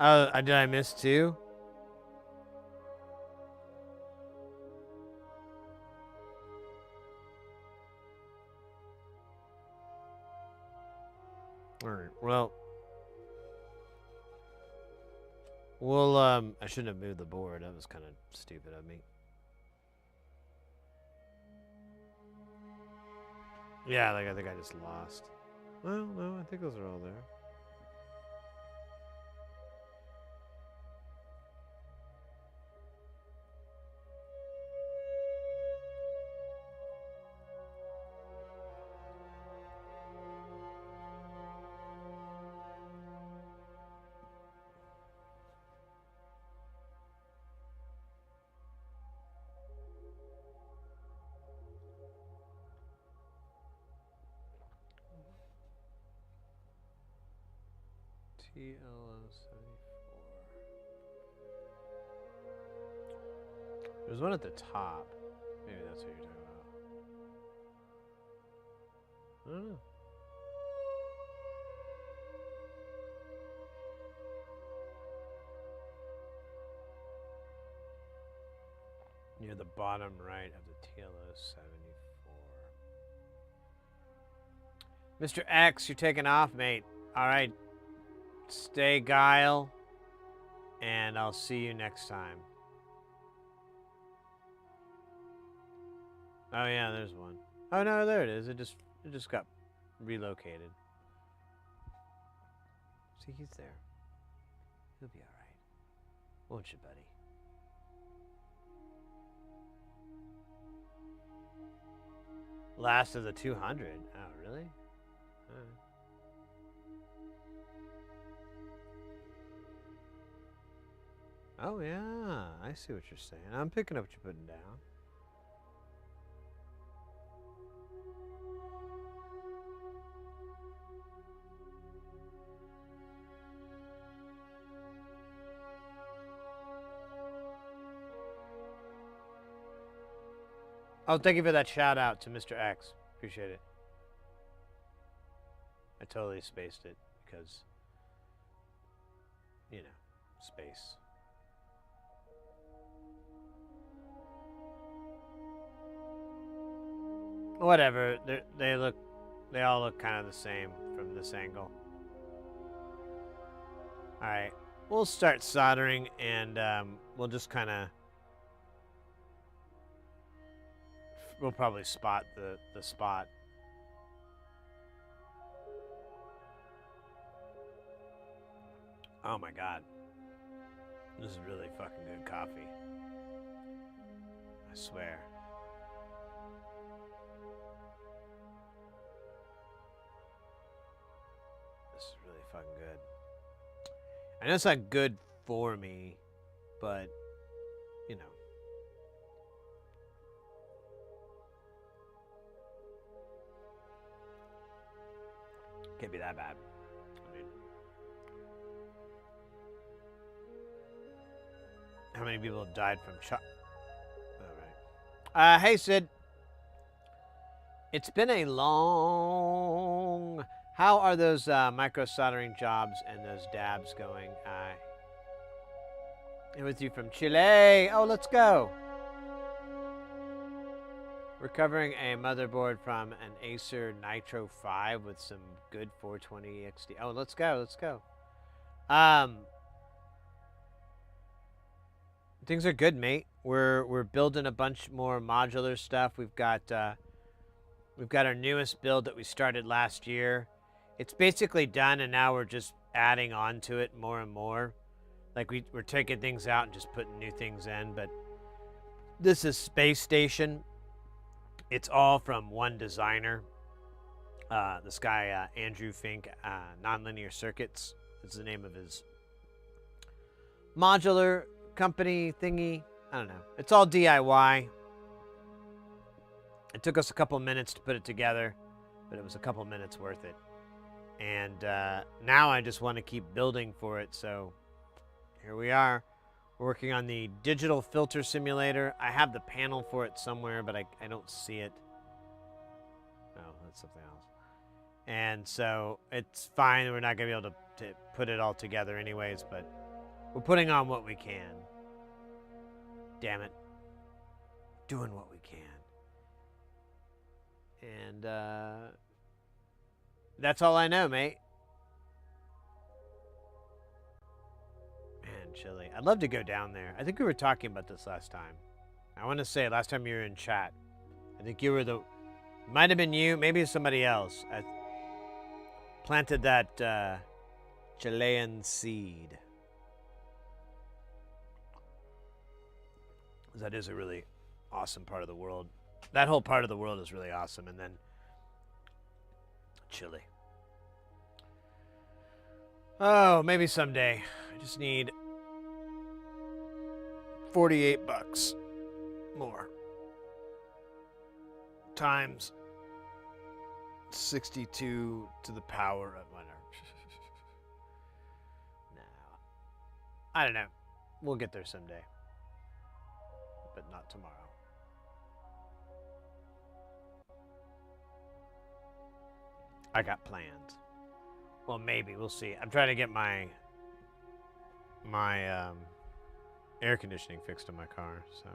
Oh, did I miss two? Alright, well... We'll, I shouldn't have moved the board. That was kind of stupid of me. Yeah, like, I think I just lost. Well, no, I think those are all there. TLO74. There's one at the top. Maybe that's what you're talking about. I don't know. Near the bottom right of the TLO74. Mr. X, you're taking off, mate. All right. Stay guile, and I'll see you next time. Oh yeah, there's one. Oh no, there it is. It just got relocated. See, he's there. He'll be all right, won't you, buddy? Last of the 200. Oh really? All right. Oh, yeah. I see what you're saying. I'm picking up what you're putting down. Oh, thank you for that shout out to Mr. X. Appreciate it. I totally spaced it because, you know, space. Whatever. They all look kind of the same from this angle. All right, we'll start soldering, and we'll just kind of, we'll probably spot the spot. Oh my God, this is really fucking good coffee. I swear. This is really fucking good. I know it's not good for me, but, you know. Can't be that bad. I mean, how many people have died from All right. Hey, Sid. It's been a long... How are those micro soldering jobs and those dabs going? And with you from Chile. Oh, let's go. Recovering a motherboard from an Acer Nitro 5 with some good 420 XD. Oh, let's go. Let's go. Things are good, mate. We're building a bunch more modular stuff. We've got our newest build that we started last year. It's basically done, and now we're just adding on to it more and more. Like we're taking things out and just putting new things in. But this is Space Station. It's all from one designer. This guy, Andrew Fink, Nonlinear Circuits is the name of his modular company thingy. I don't know. It's all DIY. It took us a couple minutes to put it together, but it was a couple minutes worth it. And now I just want to keep building for it, so here we are. We're working on the digital filter simulator. I have the panel for it somewhere, but I don't see it. Oh, that's something else. And so it's fine. We're not going to be able to put it all together anyways, but we're putting on what we can. Damn it. Doing what we can. And that's all I know, mate. Man, chilly. I'd love to go down there. I think we were talking about this last time. I want to say last time you were in chat. I think you were the... Might have been you. Maybe it's somebody else. I planted that Chilean seed. That is a really awesome part of the world. That whole part of the world is really awesome. And then Chile. Oh, maybe someday. I just need 48 bucks more. Times 62 to the power of whatever. No. I don't know. We'll get there someday. But not tomorrow. I got plans. Well, maybe. We'll see. I'm trying to get my air conditioning fixed in my car, so.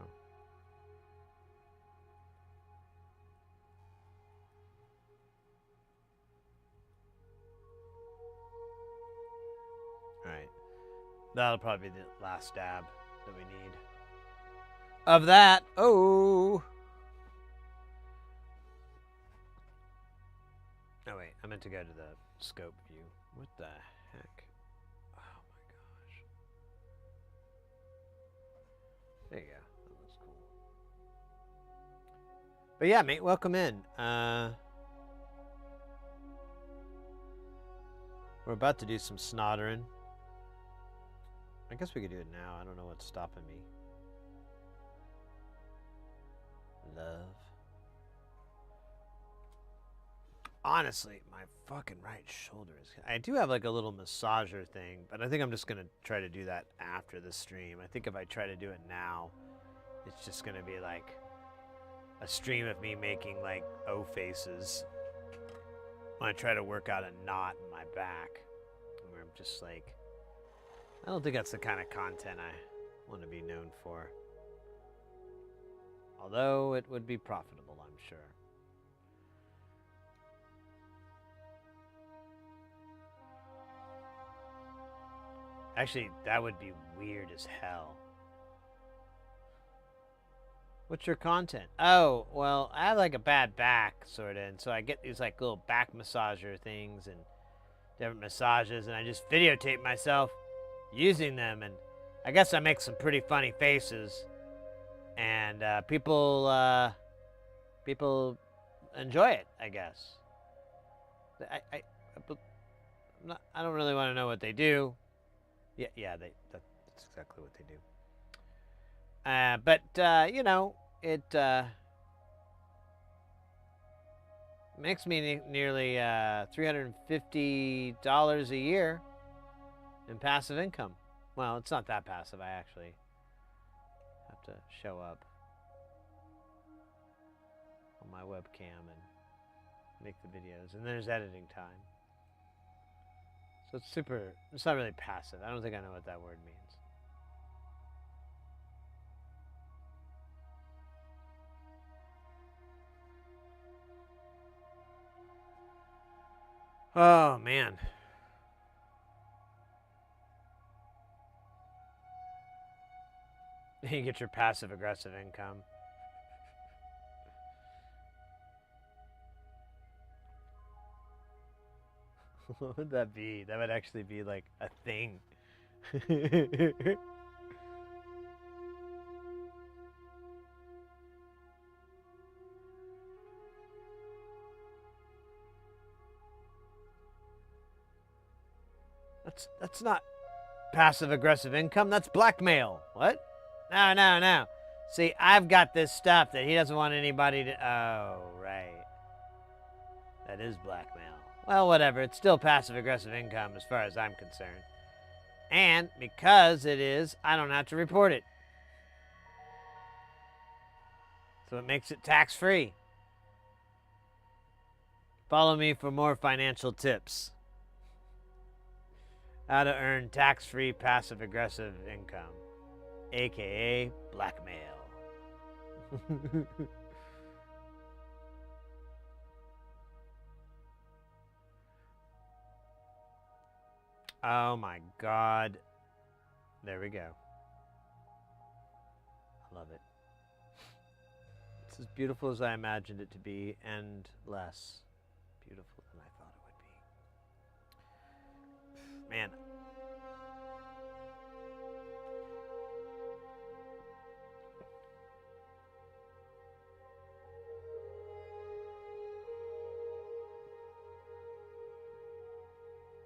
Alright. That'll probably be the last dab that we need. Of that. Oh! Oh, wait. I meant to go to the scope view. What the heck? Oh, my gosh. There you go. That looks cool. But yeah, mate, welcome in. We're about to do some snottering. I guess we could do it now. I don't know what's stopping me. Love. Honestly, my fucking right shoulder is... I do have like a little massager thing, but I think I'm just going to try to do that after the stream. I think if I try to do it now, it's just going to be like a stream of me making like O faces when I try to work out a knot in my back. Where I'm just like... I don't think that's the kind of content I want to be known for. Although it would be profitable, I'm sure. Actually, that would be weird as hell. What's your content? Oh, well, I have like a bad back, sort of, and so I get these like little back massager things and different massages, and I just videotape myself using them, and I guess I make some pretty funny faces, and people enjoy it, I guess. I don't really want to know what they do. Yeah, that's exactly what they do. But you know, it makes me nearly $350 a year in passive income. Well, it's not that passive. I actually have to show up on my webcam and make the videos, and there's editing time. So it's not really passive. I don't think I know what that word means. Oh, man. You get your passive aggressive income. What would that be? That would actually be like a thing. That's not passive aggressive income. That's blackmail. What? No. See, I've got this stuff that he doesn't want anybody to... Oh, right. That is blackmail. Well, whatever. It's still passive-aggressive income as far as I'm concerned. And because it is, I don't have to report it. So it makes it tax-free. Follow me for more financial tips. How to earn tax-free passive-aggressive income, aka blackmail. Oh my God. There we go. I love it. It's as beautiful as I imagined it to be, and less beautiful than I thought it would be. Man.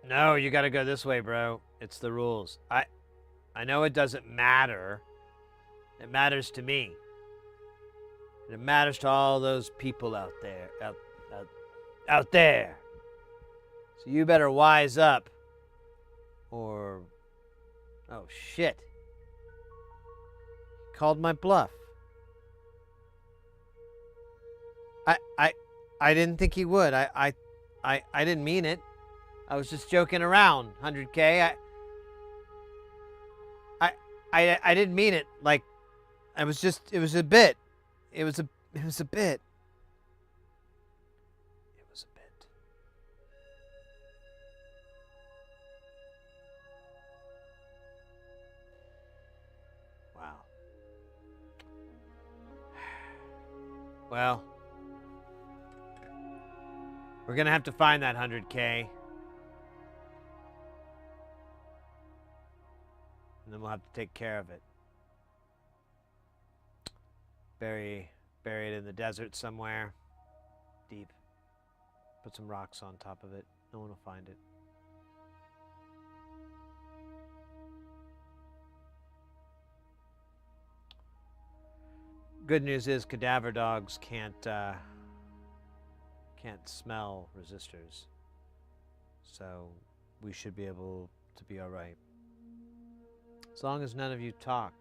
No, you gotta go this way, bro. It's the rules. I know it doesn't matter. It matters to me. And it matters to all those people out there. Out there. So you better wise up. Or... Oh, shit. He called my bluff. I didn't think he would. I didn't mean it. I was just joking around, 100K. I didn't mean it. Like, it was a bit. It was a bit. It was a bit. Wow. Well, we're gonna have to find that 100K. And then we'll have to take care of it. Bury it in the desert somewhere. Deep. Put some rocks on top of it. No one will find it. Good news is cadaver dogs can't smell resistors. So we should be able to be alright. As long as none of you talk.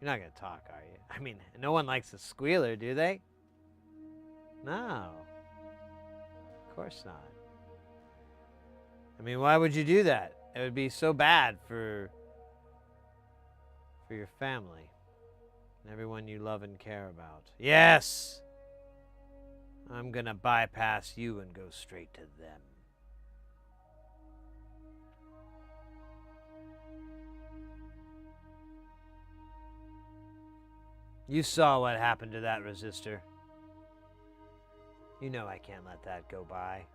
You're not going to talk, are you? I mean, no one likes a squealer, do they? No. Of course not. I mean, why would you do that? It would be so bad for your family and everyone you love and care about. Yes! I'm going to bypass you and go straight to them. You saw what happened to that resistor. You know I can't let that go by.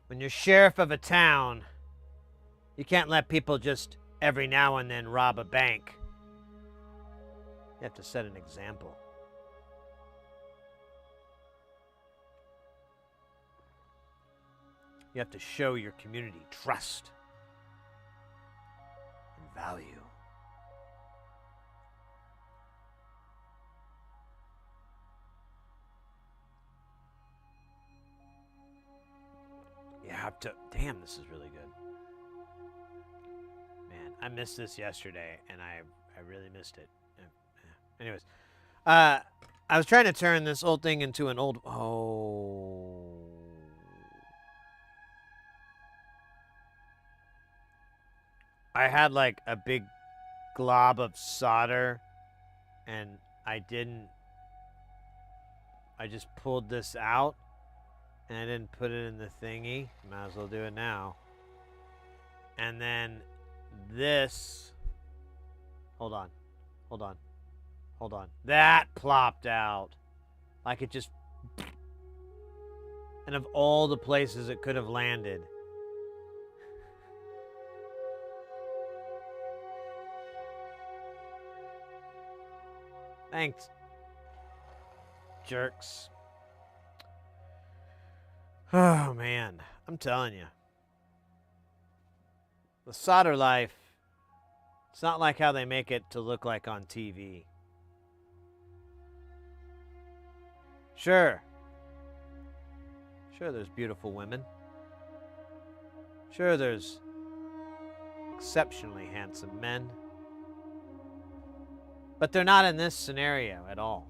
When you're sheriff of a town, you can't let people just every now and then rob a bank. You have to set an example. You have to show your community trust. Value. You have to. Damn, this is really good. Man, I missed this yesterday, and I really missed it. Anyways, I was trying to turn this old thing into an old. Oh. I had like a big glob of solder and I just pulled this out and I didn't put it in the thingy. Might as well do it now. And then this, hold on. That plopped out. Like it just, and of all the places it could have landed. Thanks, jerks. Oh, man. I'm telling you. The solder life, it's not like how they make it to look like on TV. Sure. Sure, there's beautiful women. Sure, there's exceptionally handsome men. But they're not in this scenario at all.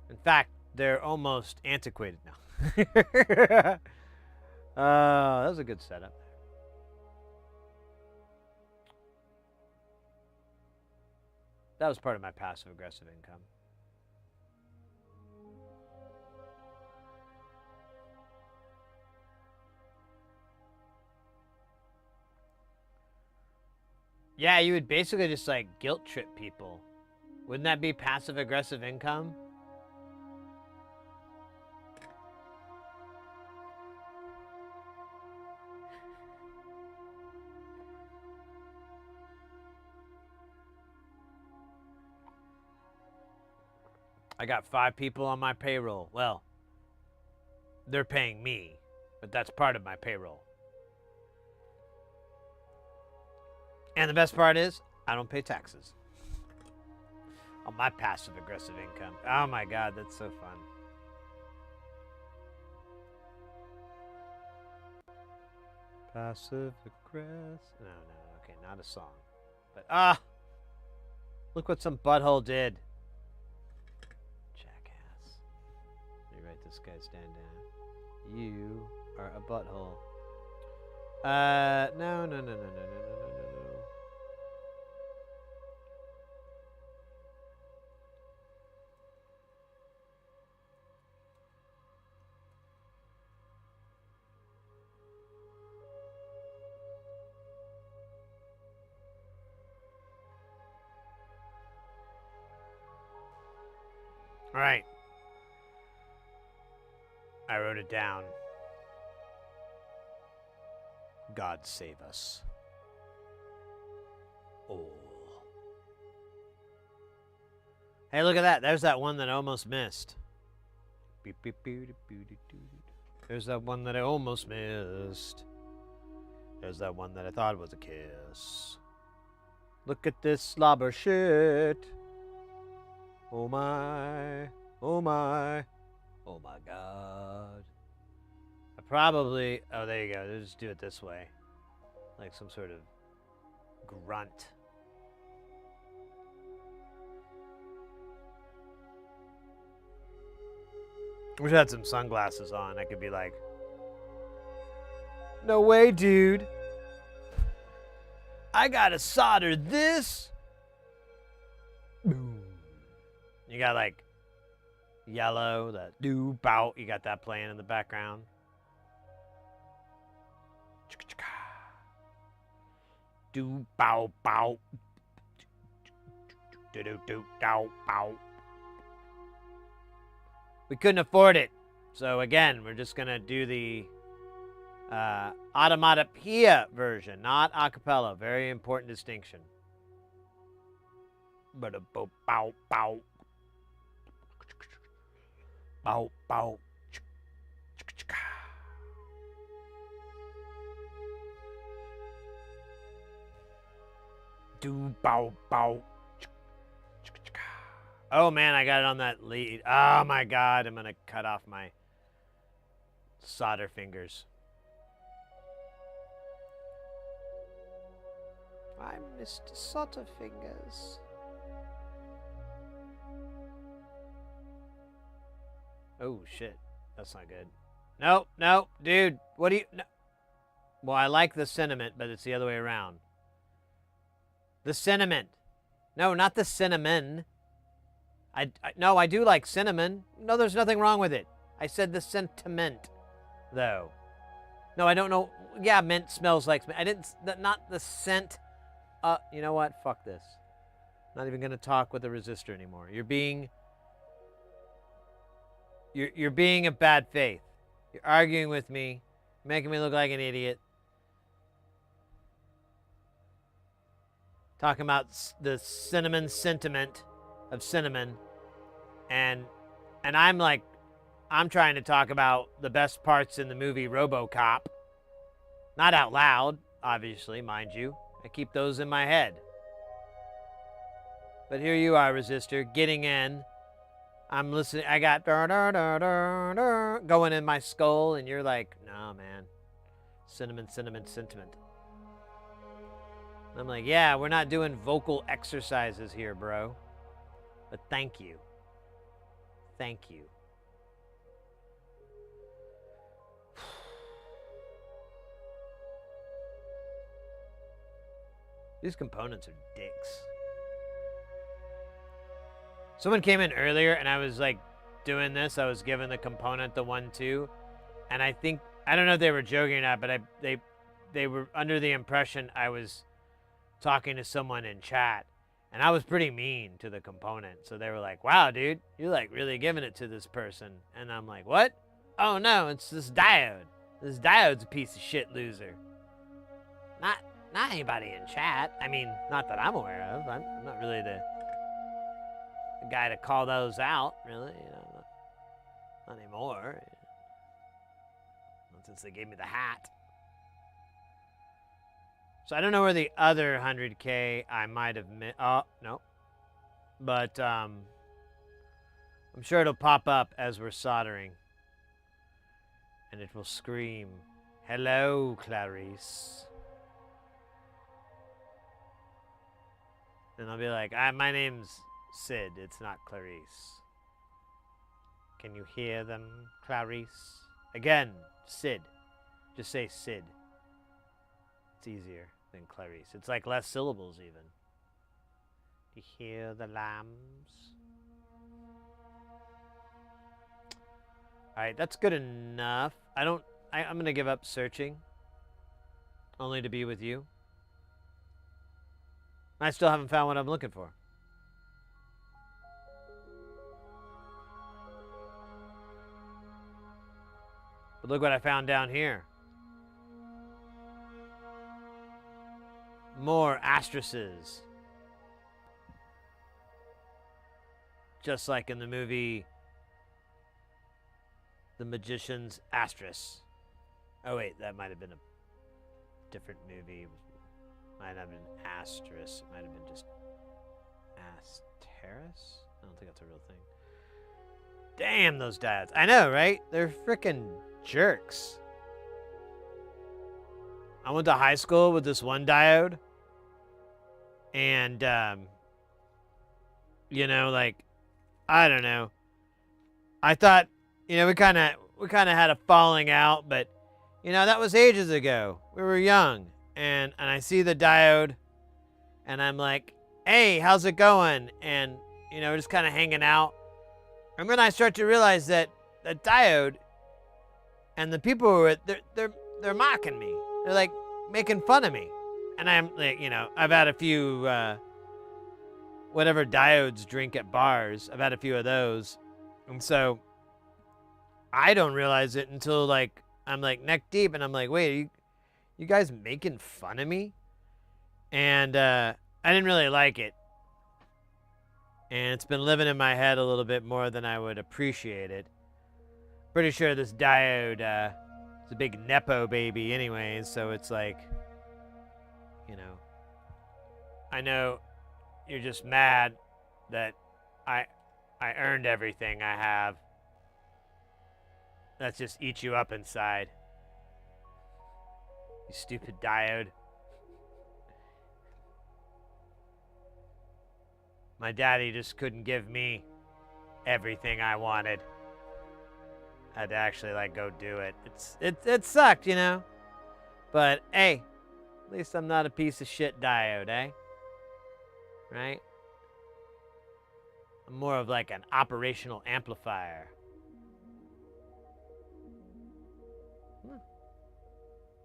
In fact, they're almost antiquated now. That was a good setup. That was part of my passive-aggressive income. Yeah, you would basically just like guilt trip people. Wouldn't that be passive-aggressive income? I got 5 people on my payroll. Well, they're paying me, but that's part of my payroll. And the best part is, I don't pay taxes on my passive-aggressive income. Oh my God, that's so fun. Passive-aggressive. No, okay, not a song. But, look what some butthole did. Jackass. Let me write this guy's stand down. You are a butthole. No. All right. I wrote it down. God save us all. Hey, look at that. There's that one that I almost missed. There's that one that I almost missed. There's that one that I thought was a kiss. Look at this slobber shit. Oh my, oh my, oh my God. I probably, oh, there you go. Just do it this way. Like some sort of grunt. I wish I had some sunglasses on. I could be like, no way, dude. I gotta solder this. Boom. You got like yellow, that do bout. You got that playing in the background. Do bow bow. Do do do dow bow. We couldn't afford it, so again, we're just gonna do the automatopoeia version, not a cappella. Very important distinction. But a bow bow bow. Bow, bow. Do, bow, bow. Oh man, I got it on that lead. Oh my God, I'm gonna cut off my solder fingers. I missed solder fingers. Oh, shit. That's not good. No, dude. What do you... No. Well, I like the sentiment, but it's the other way around. The sentiment. No, not the cinnamon. No, I do like cinnamon. No, there's nothing wrong with it. I said the sentiment, though. No, I don't know. Yeah, mint smells like... I didn't... Not the scent. You know what? Fuck this. Not even going to talk with the resistor anymore. You're being a bad faith. You're arguing with me, making me look like an idiot. Talking about the cinnamon sentiment of cinnamon. And I'm trying to talk about the best parts in the movie RoboCop. Not out loud, obviously, mind you. I keep those in my head. But here you are, resistor, getting in I'm listening. I got going in my skull, and you're like, no, man. Cinnamon, cinnamon, sentiment. I'm like, yeah, we're not doing vocal exercises here, bro. But thank you. Thank you. These components are dicks. Someone came in earlier and I was like doing this. I was giving the component the 1-2. And I think, I don't know if they were joking or not, but they were under the impression I was talking to someone in chat. And I was pretty mean to the component. So they were like, wow, dude, you're like really giving it to this person. And I'm like, what? Oh no, it's this diode. This diode's a piece of shit loser. Not anybody in chat. I mean, not that I'm aware of. I'm not really the guy to call those out, really. You know, not anymore. Not since they gave me the hat. So I don't know where the other 100K I might have missed. Oh, no. But I'm sure it'll pop up as we're soldering. And it will scream, hello, Clarice. And I'll be like, my name's Sid. It's not Clarice. Can you hear them, Clarice? Again, Sid. Just say Sid. It's easier than Clarice. It's like less syllables even. Do you hear the lambs? Alright, that's good enough. I'm gonna give up searching. Only to be with you. I still haven't found what I'm looking for. But look what I found down here. More asterisks. Just like in the movie The Magician's Asterisk. Oh wait, that might have been a different movie. Might have been asterisk. It might have been just Asteris? I don't think that's a real thing. Damn those diodes. I know, right? They're freaking jerks. I went to high school with this one diode. And, you know, like, I don't know. I thought, you know, we kind of had a falling out, but, you know, that was ages ago. We were young. And I see the diode, and I'm like, hey, how's it going? And, you know, just kind of hanging out. And then I start to realize that the diode and the people who are, they're mocking me. They're like making fun of me. And I'm like, you know, I've had a few, whatever diodes drink at bars. I've had a few of those. And so I don't realize it until like, I'm like neck deep and I'm like, wait, you guys making fun of me? And I didn't really like it. And it's been living in my head a little bit more than I would appreciate it. Pretty sure this diode is a big Nepo baby anyways, so it's like, you know, I know you're just mad that I earned everything I have. That just eats you up inside. You stupid diode. My daddy just couldn't give me everything I wanted. I had to actually like go do it. It sucked, you know. But hey, at least I'm not a piece of shit diode, eh? Right? I'm more of like an operational amplifier.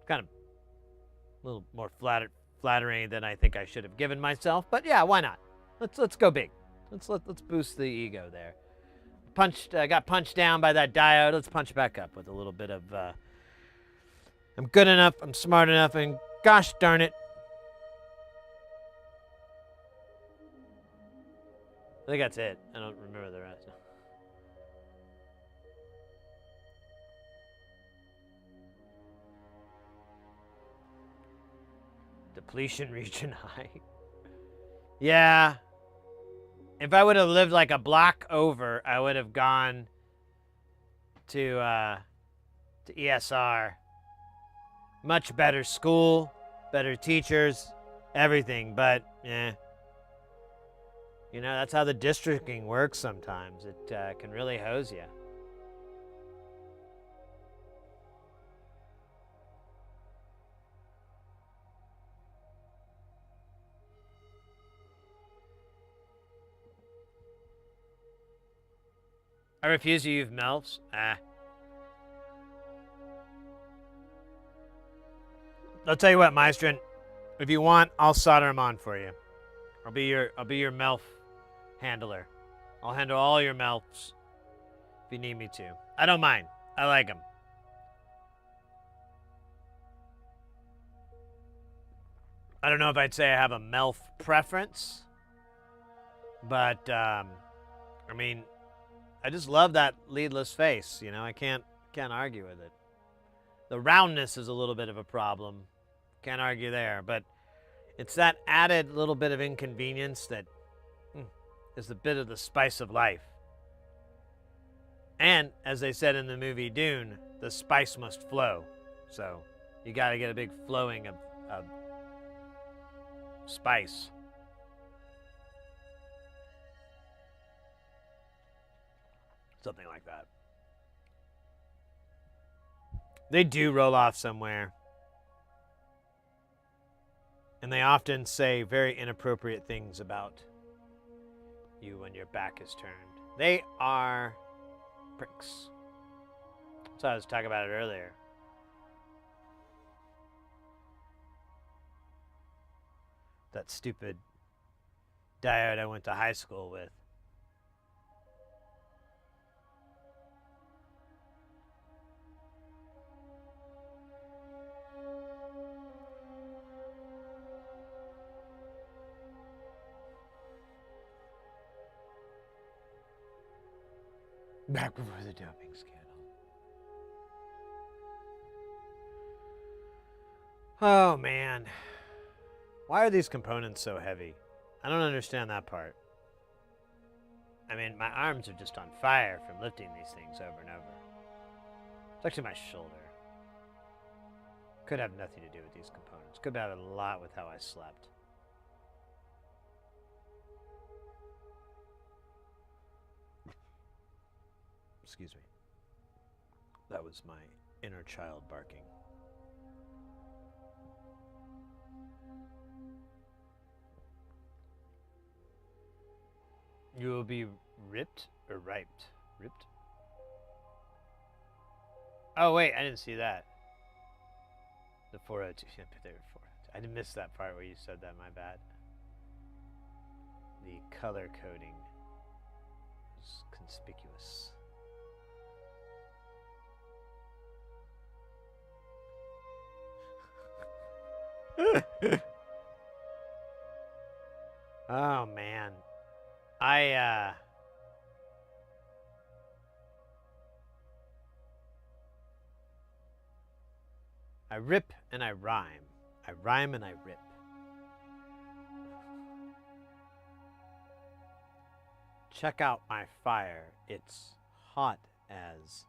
Kind of a little more flattering than I think I should have given myself, but yeah, why not? Let's go big. Let's boost the ego there. Got punched down by that diode. Let's punch back up with a little bit of I'm good enough, I'm smart enough, and gosh darn it. I think that's it. I don't remember the rest. Depletion region high. Yeah. If I would have lived like a block over, I would have gone to ESR. Much better school, better teachers, everything. But you know, that's how the districting works sometimes. It can really hose you. I refuse to use MILFs. I'll tell you what, Maestrin. If you want, I'll solder them on for you. I'll be your MILF handler. I'll handle all your MILFs if you need me to. I don't mind. I like them. I don't know if I'd say I have a MILF preference, but I mean, I just love that leadless face. You know, I can't argue with it. The roundness is a little bit of a problem. Can't argue there, but it's that added little bit of inconvenience that is a bit of the spice of life. And as they said in the movie Dune, the spice must flow. So you got to get a big flowing of spice. Something like that. They do roll off somewhere. And they often say very inappropriate things about you when your back is turned. They are pricks. So I was talking about it earlier. That stupid diode I went to high school with. Back before the doping scandal. Oh, man. Why are these components so heavy? I don't understand that part. I mean, my arms are just on fire from lifting these things over and over. It's actually my shoulder. Could have nothing to do with these components. Could have a lot with how I slept. Excuse me. That was my inner child barking. You will be ripped or riped? Ripped? Oh, wait, I didn't see that. The 402. Yeah, but they were 402. I didn't miss that part where you said that, my bad. The color coding is conspicuous. Oh, man. I rip and I rhyme. I rhyme and I rip. Check out my fire. It's hot as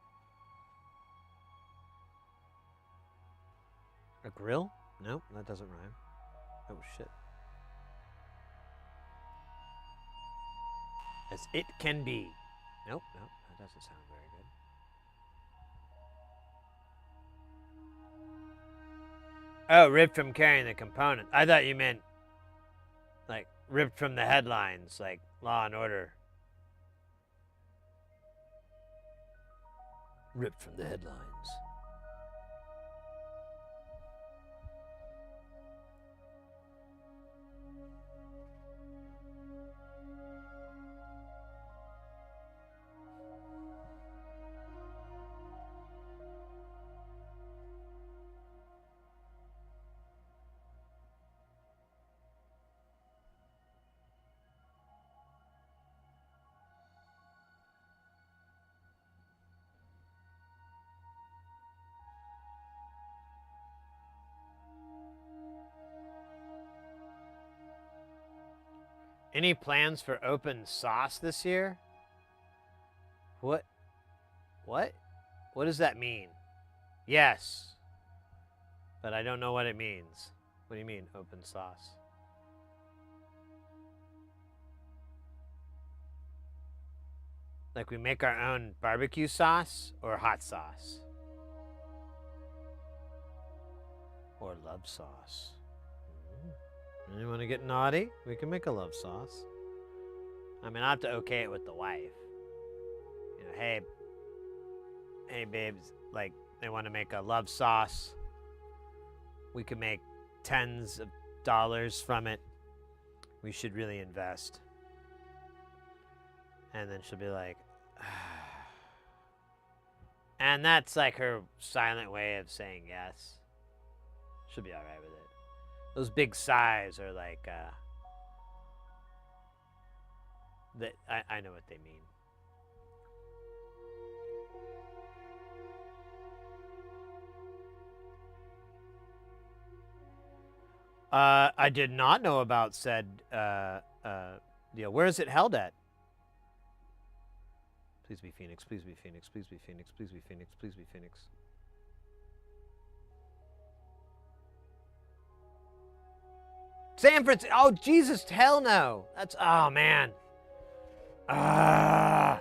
a grill? Nope, that doesn't rhyme. Oh, shit. As it can be. Nope, nope, that doesn't sound very good. Oh, ripped from carrying the component. I thought you meant, like, ripped from the headlines, like Law and Order. Ripped from the headlines. Any plans for open sauce this year? What? What? What does that mean? Yes. But I don't know what it means. What do you mean, open sauce? Like we make our own barbecue sauce or hot sauce? Or love sauce? You want to get naughty? We can make a love sauce. I mean, I have to okay it with the wife. You know, hey babes, like they want to make a love sauce. We could make tens of dollars from it. We should really invest. And then she'll be like, and that's like her silent way of saying yes. She'll be all right with it. Those big sighs are like, I know what they mean. I did not know about said deal. Where is it held at? Please be Phoenix, please be Phoenix, please be Phoenix, please be Phoenix, please be Phoenix. San Francisco. Oh, Jesus, hell no. That's, oh, man. I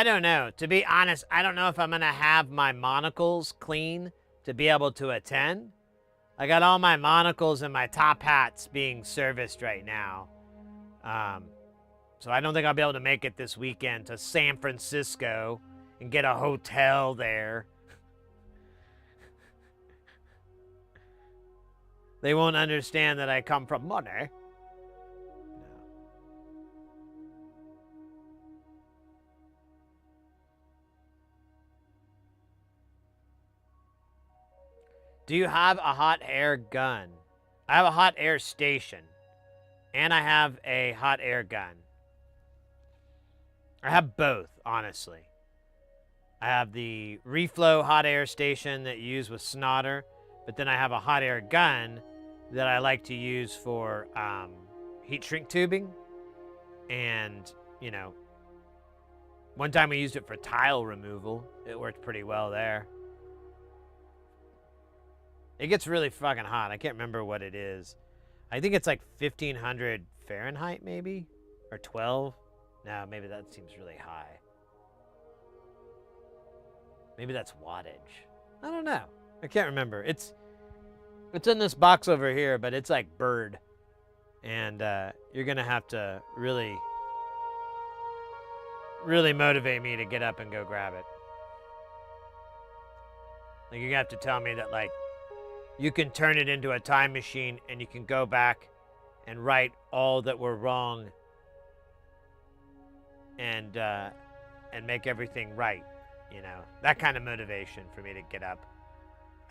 don't know. To be honest, I don't know if I'm going to have my monocles clean to be able to attend. I got all my monocles and my top hats being serviced right now. So I don't think I'll be able to make it this weekend to San Francisco and get a hotel there. They won't understand that I come from money. No. Do you have a hot air gun? I have a hot air station. And I have a hot air gun. I have both, honestly. I have the reflow hot air station that you use with Snodder, but then I have a hot air gun that I like to use for heat shrink tubing. And, you know, one time we used it for tile removal. It worked pretty well there. It gets really fucking hot. I can't remember what it is. I think it's like 1500 Fahrenheit, maybe? Or 12? No, maybe that seems really high. Maybe that's wattage. I don't know. I can't remember. It's in this box over here, but it's like bird. And you're going to have to really motivate me to get up and go grab it. Like, you're going to have to tell me that, like, you can turn it into a time machine and you can go back and right all that were wrong and make everything right, you know. That kind of motivation for me to get up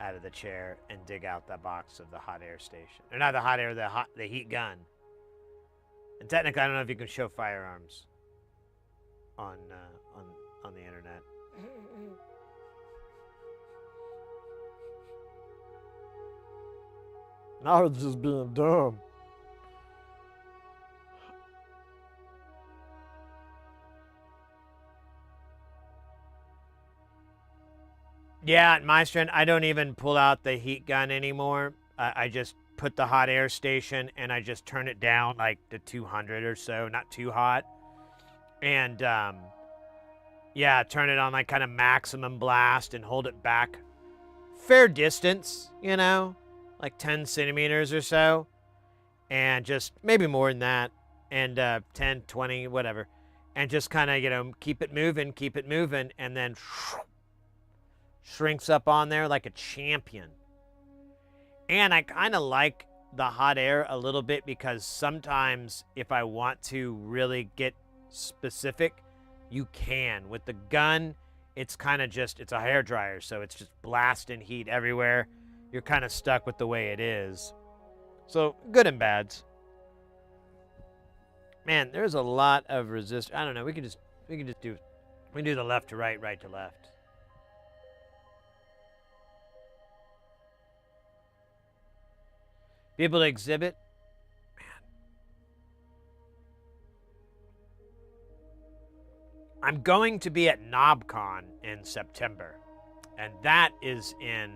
out of the chair and dig out the box of the hot air station. Or not the hot air, the heat gun. And technically, I don't know if you can show firearms on the internet. I was just being dumb. Yeah, at my strand, I don't even pull out the heat gun anymore. I just put the hot air station and I just turn it down like to 200 or so, not too hot. And yeah, turn it on like kind of maximum blast and hold it back fair distance, you know, like 10 centimeters or so. And just maybe more than that. And 10, 20, whatever. And just kind of, you know, keep it moving. And then shrinks up on there like a champion. And I kind of like the hot air a little bit because sometimes if I want to really get specific, you can. With the gun, it's kind of just, it's a hairdryer, so it's just blasting heat everywhere. You're kind of stuck with the way it is. So, good and bads. Man, there's a lot of resist. I don't know, we can do the left to right, right to left. People to exhibit. I'm going to be at KnobCon in September, and that is in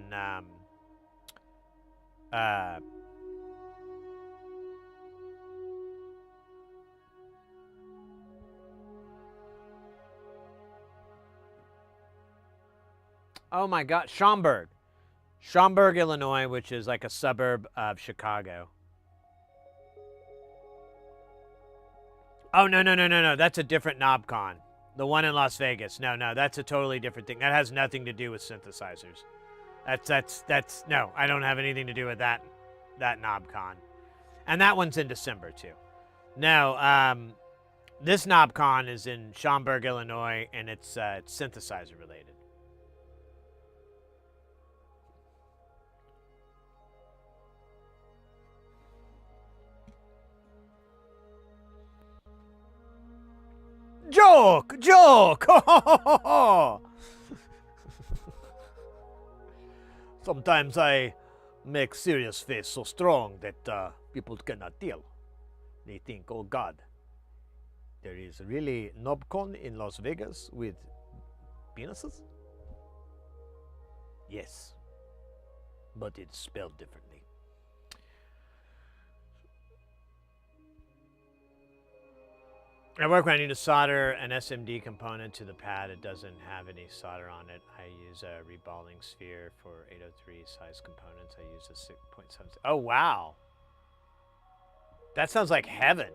oh my God, Schaumburg, Illinois, which is like a suburb of Chicago. Oh no, that's a different KnobCon. The one in Las Vegas. No, that's a totally different thing. That has nothing to do with synthesizers. That's no, I don't have anything to do with that KnobCon. And that one's in December too. No, this KnobCon is in Schaumburg, Illinois, and it's synthesizer related. Joke! Sometimes I make serious face so strong that people cannot deal. They think, oh God, there is really KnobCon in Las Vegas with penises? Yes, but it's spelled differently. I work when I need to solder an SMD component to the pad. It doesn't have any solder on it. I use a reballing sphere for 803 size components. I use a 6.7. Oh, wow. That sounds like heaven.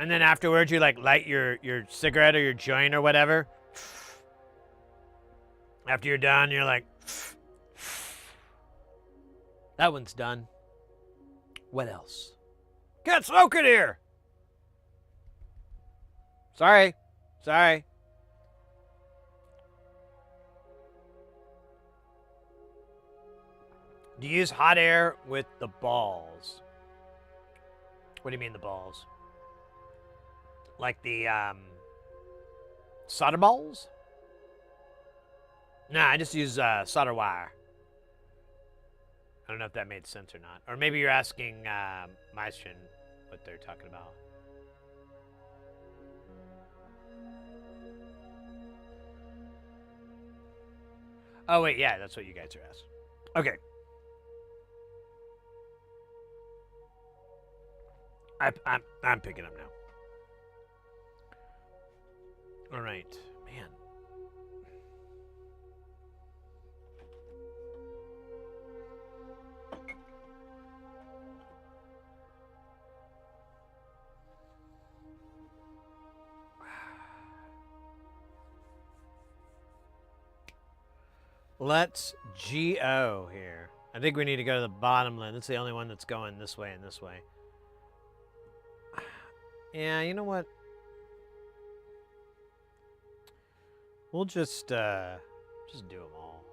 And then afterwards, you like light your cigarette or your joint or whatever. After you're done, you're like, that one's done. What else? Can't smoke it here. Sorry. Do you use hot air with the balls? What do you mean the balls? Like the solder balls? Nah, I just use solder wire. I don't know if that made sense or not. Or maybe you're asking Maestrin what they're talking about. Oh, wait, yeah, that's what you guys are asking. Okay. I'm picking up now. All right. Man. Let's GO here. I think we need to go to the bottom lid. It's the only one that's going this way and this way. Yeah, you know what? We'll just do them all.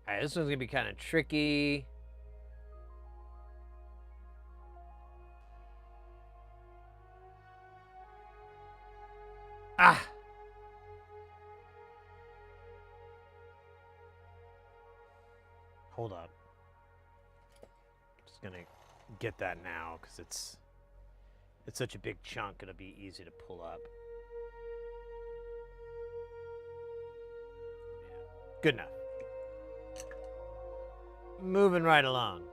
Alright, this one's gonna be kind of tricky. Ah! Hold up. Just gonna get that now because it's such a big chunk, it'll be easy to pull up. Good enough. Moving right along.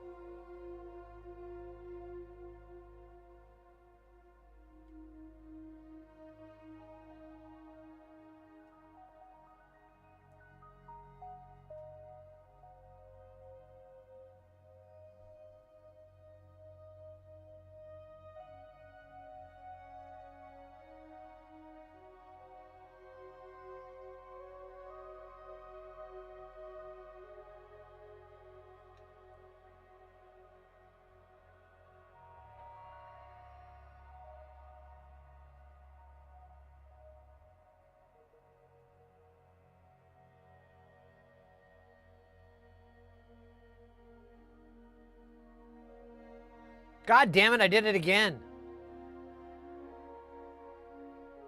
God damn it, I did it again.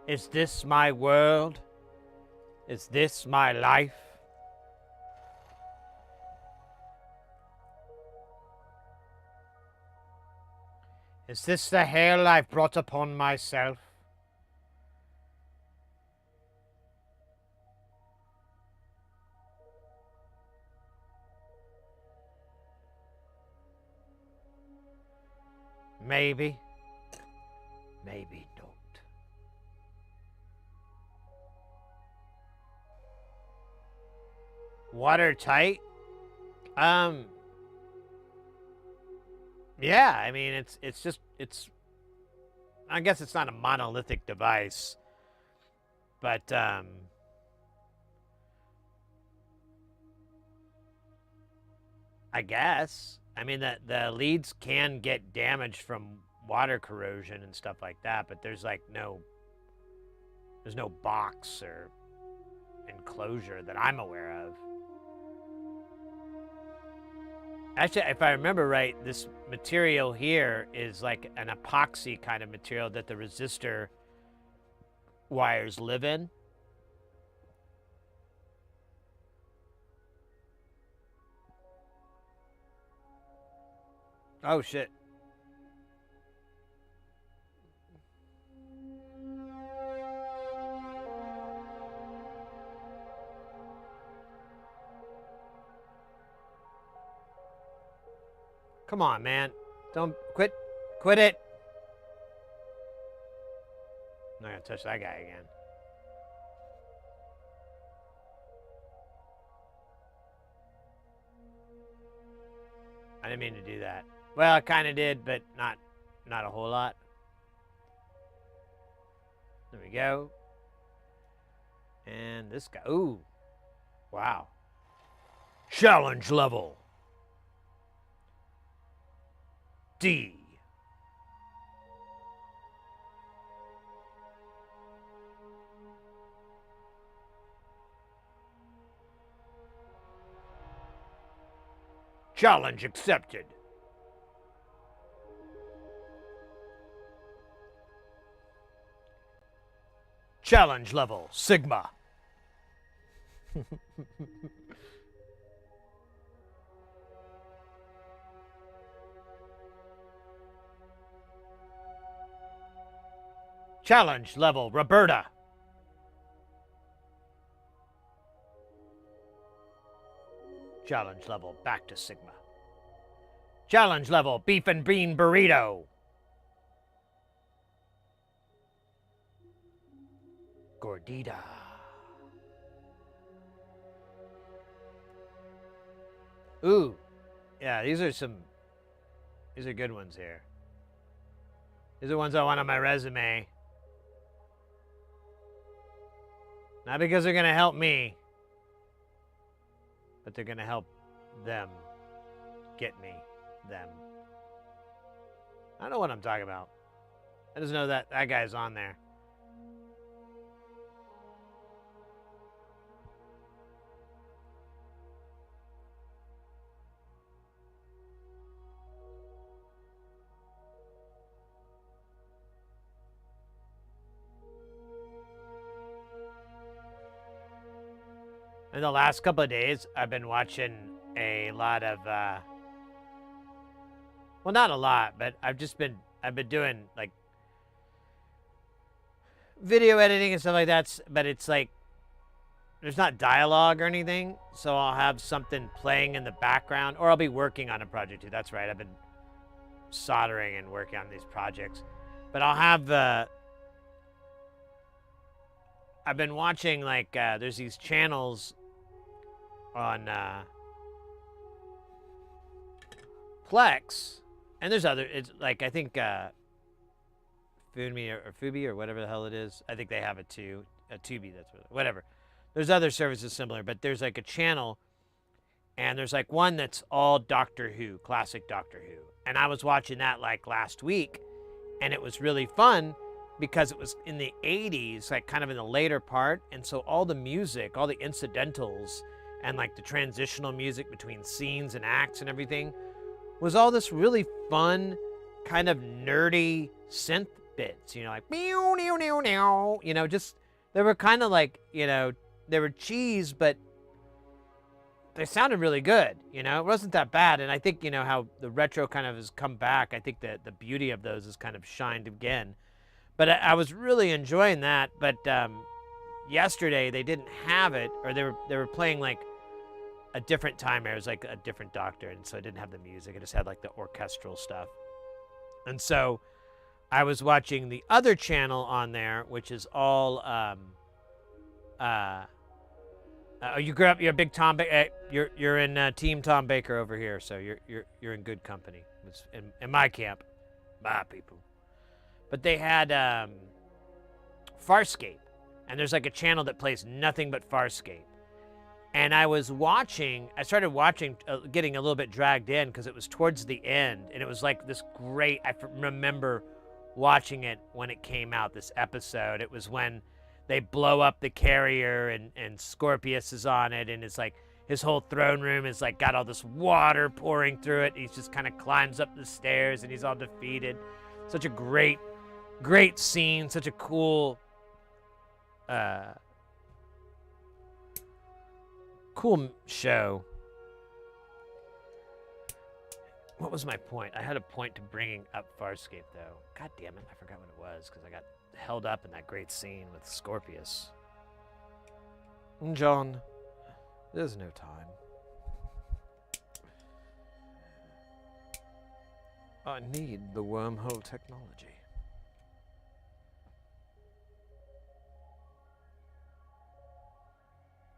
Is this my world? Is this my life? Is this the hell I've brought upon myself? Maybe. Maybe not. Watertight? Yeah, I mean, it's I guess it's not a monolithic device, but, I guess. I mean, the leads can get damaged from water corrosion and stuff like that, but there's like there's no box or enclosure that I'm aware of. Actually, if I remember right, this material here is like an epoxy kind of material that the resistor wires live in. Oh, shit. Come on, man. Don't quit it. I'm not gonna touch that guy again. I didn't mean to do that. Well, I kind of did, but not a whole lot. There we go. And this guy. Ooh. Wow. Challenge level. D. Challenge accepted. Challenge level, Sigma. Challenge level, Roberta. Challenge level, back to Sigma. Challenge level, beef and bean burrito. Gordita. Ooh. Yeah, these are good ones here. These are ones I want on my resume. Not because they're going to help me, but they're going to help them get me them. I don't know what I'm talking about. I just know that that guy's on there. In the last couple of days, I've been watching a lot of, well, not a lot, but I've been doing, like, video editing and stuff like that, but it's like, there's not dialogue or anything, so I'll have something playing in the background, or I'll be working on a project too. That's right, I've been soldering and working on these projects. But I'll have, I've been watching, like, there's these channels on Plex, and there's other, it's like, I think Fubi or whatever the hell it is, I think they have it too, Tubi, that's whatever. There's other services similar, but there's like a channel, and there's like one that's all Doctor Who, classic Doctor Who, and I was watching that like last week, and it was really fun because it was in the 80s, like kind of in the later part, and so all the music, all the incidentals, and like the transitional music between scenes and acts and everything was all this really fun kind of nerdy synth bits, you know, like meow, meow, meow, meow, you know, just, they were kind of like, you know, they were cheese, but they sounded really good, you know, it wasn't that bad. And I think, you know, how the retro kind of has come back, I think that the beauty of those has kind of shined again. But I was really enjoying that. But yesterday they didn't have it, or they were playing like a different time. It was like a different doctor, and so I didn't have the music. I just had like the orchestral stuff. And so I was watching the other channel on there, which is all you grew up. You're a big Tom. You're in Team Tom Baker over here, so you're in good company. It's in my camp, my people. But they had Farscape, and there's like a channel that plays nothing but Farscape. And I started watching, getting a little bit dragged in because it was towards the end, and it was like this great. I remember watching it when it came out. This episode, it was when they blow up the carrier, and Scorpius is on it, and it's like his whole throne room is like got all this water pouring through it. He just kind of climbs up the stairs, and he's all defeated. Such a great scene, such a cool show. What was my point? I had a point to bringing up Farscape, though. God damn it, I forgot what it was, because I got held up in that great scene with Scorpius. John, there's no time. I need the wormhole technology.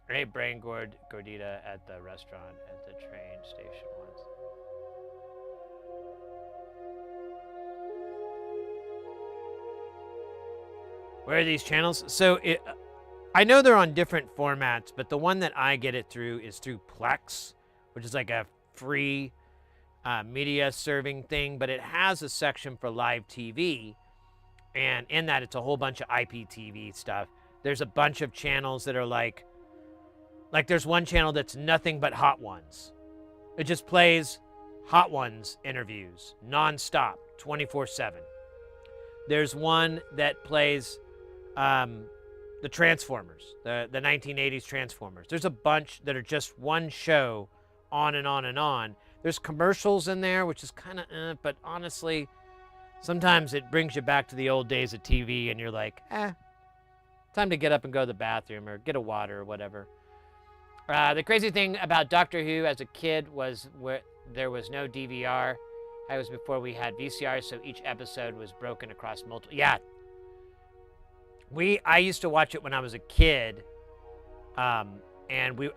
I ate brain gordita at the restaurant at the train station once. Where are these channels? So I know they're on different formats, but the one that I get it through is through Plex, which is like a free media serving thing, but it has a section for live TV, and in that it's a whole bunch of IPTV stuff. There's a bunch of channels that are like there's one channel that's nothing but Hot Ones. It just plays Hot Ones interviews nonstop, 24/7. There's one that plays the Transformers, the 1980s Transformers. There's a bunch that are just one show, on and on and on. There's commercials in there, which is kind of, but honestly, sometimes it brings you back to the old days of TV, and you're like, time to get up and go to the bathroom or get a water or whatever. The crazy thing about Doctor Who as a kid was there was no DVR. It was before we had VCR, so each episode was broken across multiple. Yeah. I used to watch it when I was a kid, and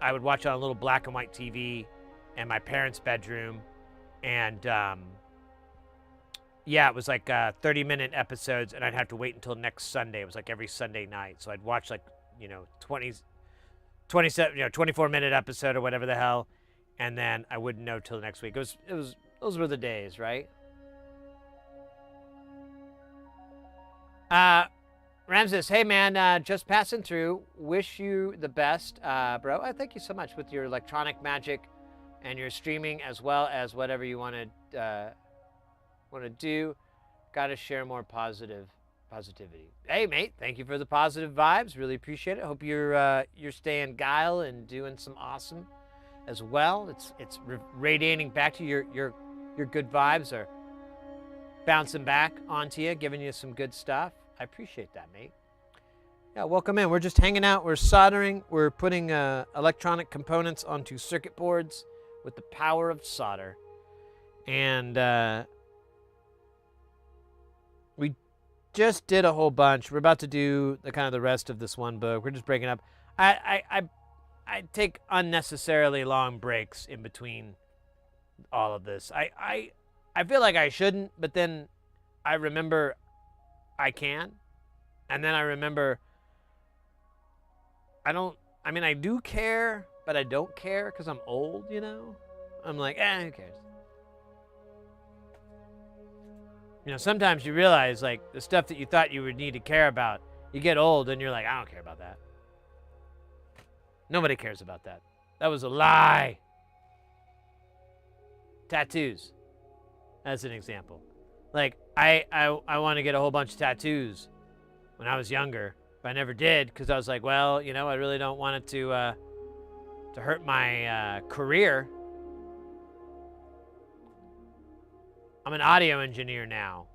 I would watch it on a little black and white TV in my parents' bedroom, and it was like 30-minute episodes, and I'd have to wait until next Sunday. It was like every Sunday night, so I'd watch 24-minute episode or whatever the hell, and then I wouldn't know till next week. It was those were the days, right? Ramses, hey man, just passing through. Wish you the best, bro. Thank you so much with your electronic magic and your streaming, as well as whatever you want to do. Got to share more positivity. Hey mate, thank you for the positive vibes. Really appreciate it. Hope you're staying guile and doing some awesome as well. It's radiating back to you. Your good vibes are bouncing back onto you, giving you some good stuff. I appreciate that, mate. Yeah, welcome in. We're just hanging out. We're soldering. We're putting electronic components onto circuit boards with the power of solder. And we just did a whole bunch. We're about to do the rest of this one book. We're just breaking up. I take unnecessarily long breaks in between all of this. I feel like I shouldn't, but then I remember I can, and then I remember I do care, but I don't care because I'm old, you know? I'm like, who cares? You know, sometimes you realize, like, the stuff that you thought you would need to care about, you get old and you're like, I don't care about that. Nobody cares about that. That was a lie. Tattoos, as an example. Like, I want to get a whole bunch of tattoos when I was younger, but I never did because I was like, well, you know, I really don't want it to hurt my career. I'm an audio engineer now.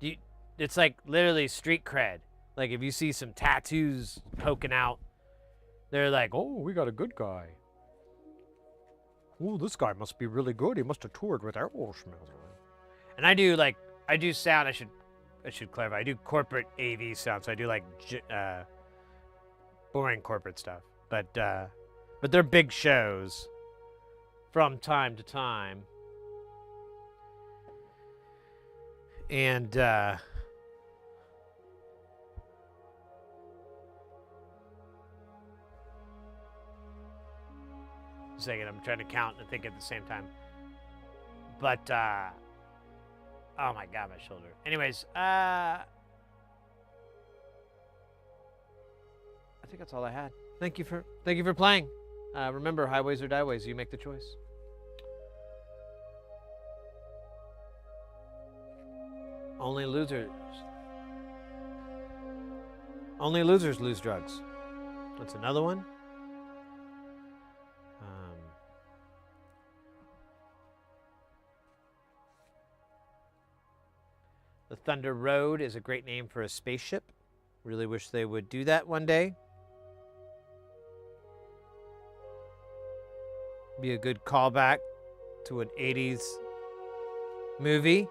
It's like literally street cred. Like if you see some tattoos poking out, they're like, oh, we got a good guy. Oh, this guy must be really good. He must have toured with Aerosmith. And I do sound. I should clarify. I do corporate AV sound, so I do like boring corporate stuff. But they're big shows from time to time. And second, I'm trying to count and think at the same time. But oh my god, my shoulder. Anyways, I think that's all I had. Thank you for playing. Remember, highways or dieways, you make the choice. Only losers lose drugs. What's another one? The Thunder Road is a great name for a spaceship. Really wish they would do that one day. Be a good callback to an 80s movie.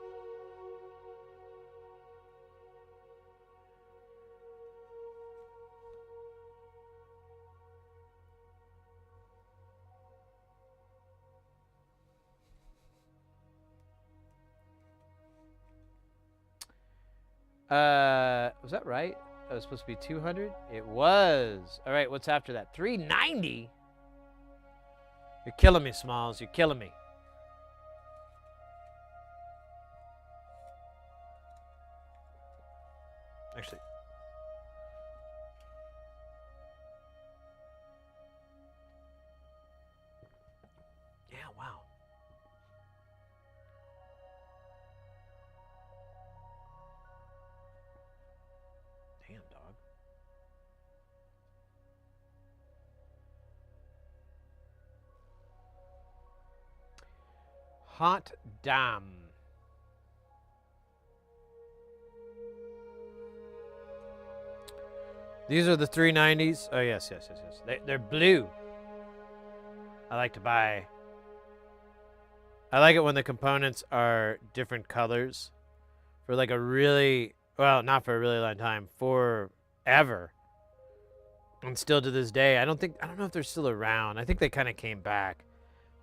Was that right? That was supposed to be 200? It was. All right, what's after that? 390? You're killing me, Smalls. You're killing me. Actually. Yeah, wow. Damn, dog. Hot damn. These are the 390s. Oh, yes. They're blue. I like to buy. I like it when the components are different colors for like a really, well, not for a really long time, forever. And still to this day, I don't know if they're still around. I think they kind of came back.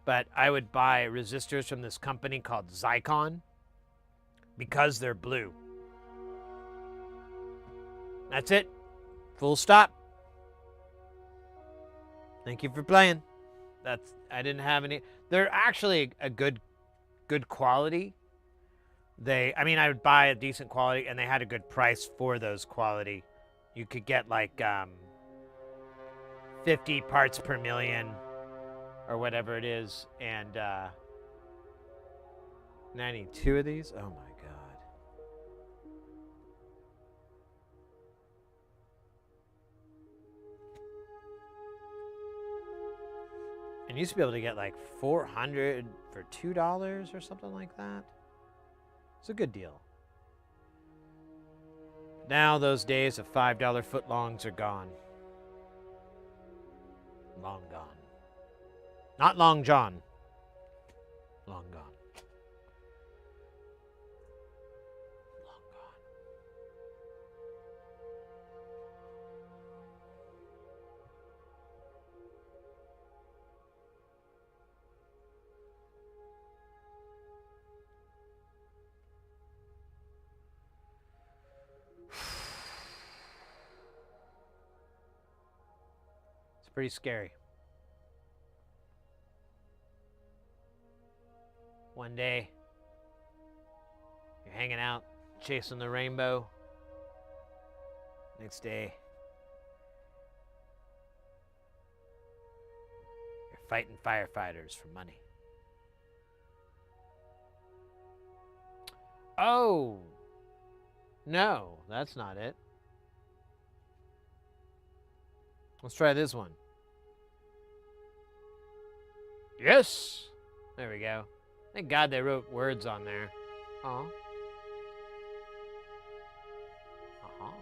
But I would buy resistors from this company called Zycon because they're blue. That's it. Full stop. Thank you for playing. I didn't have any. They're actually a good quality. I would buy a decent quality, and they had a good price for those quality. You could get like 50 parts per million or whatever it is, and 92 of these. Oh my god. And you used to be able to get like 400 for $2 or something like that. It's a good deal. Now those days of $5 footlongs are gone. Long gone. Not Long John. Long gone. Long gone. It's pretty scary. One day, you're hanging out, chasing the rainbow. Next day, you're fighting firefighters for money. Oh! No, that's not it. Let's try this one. Yes! There we go. Thank God they wrote words on there. Aw. Uh-huh.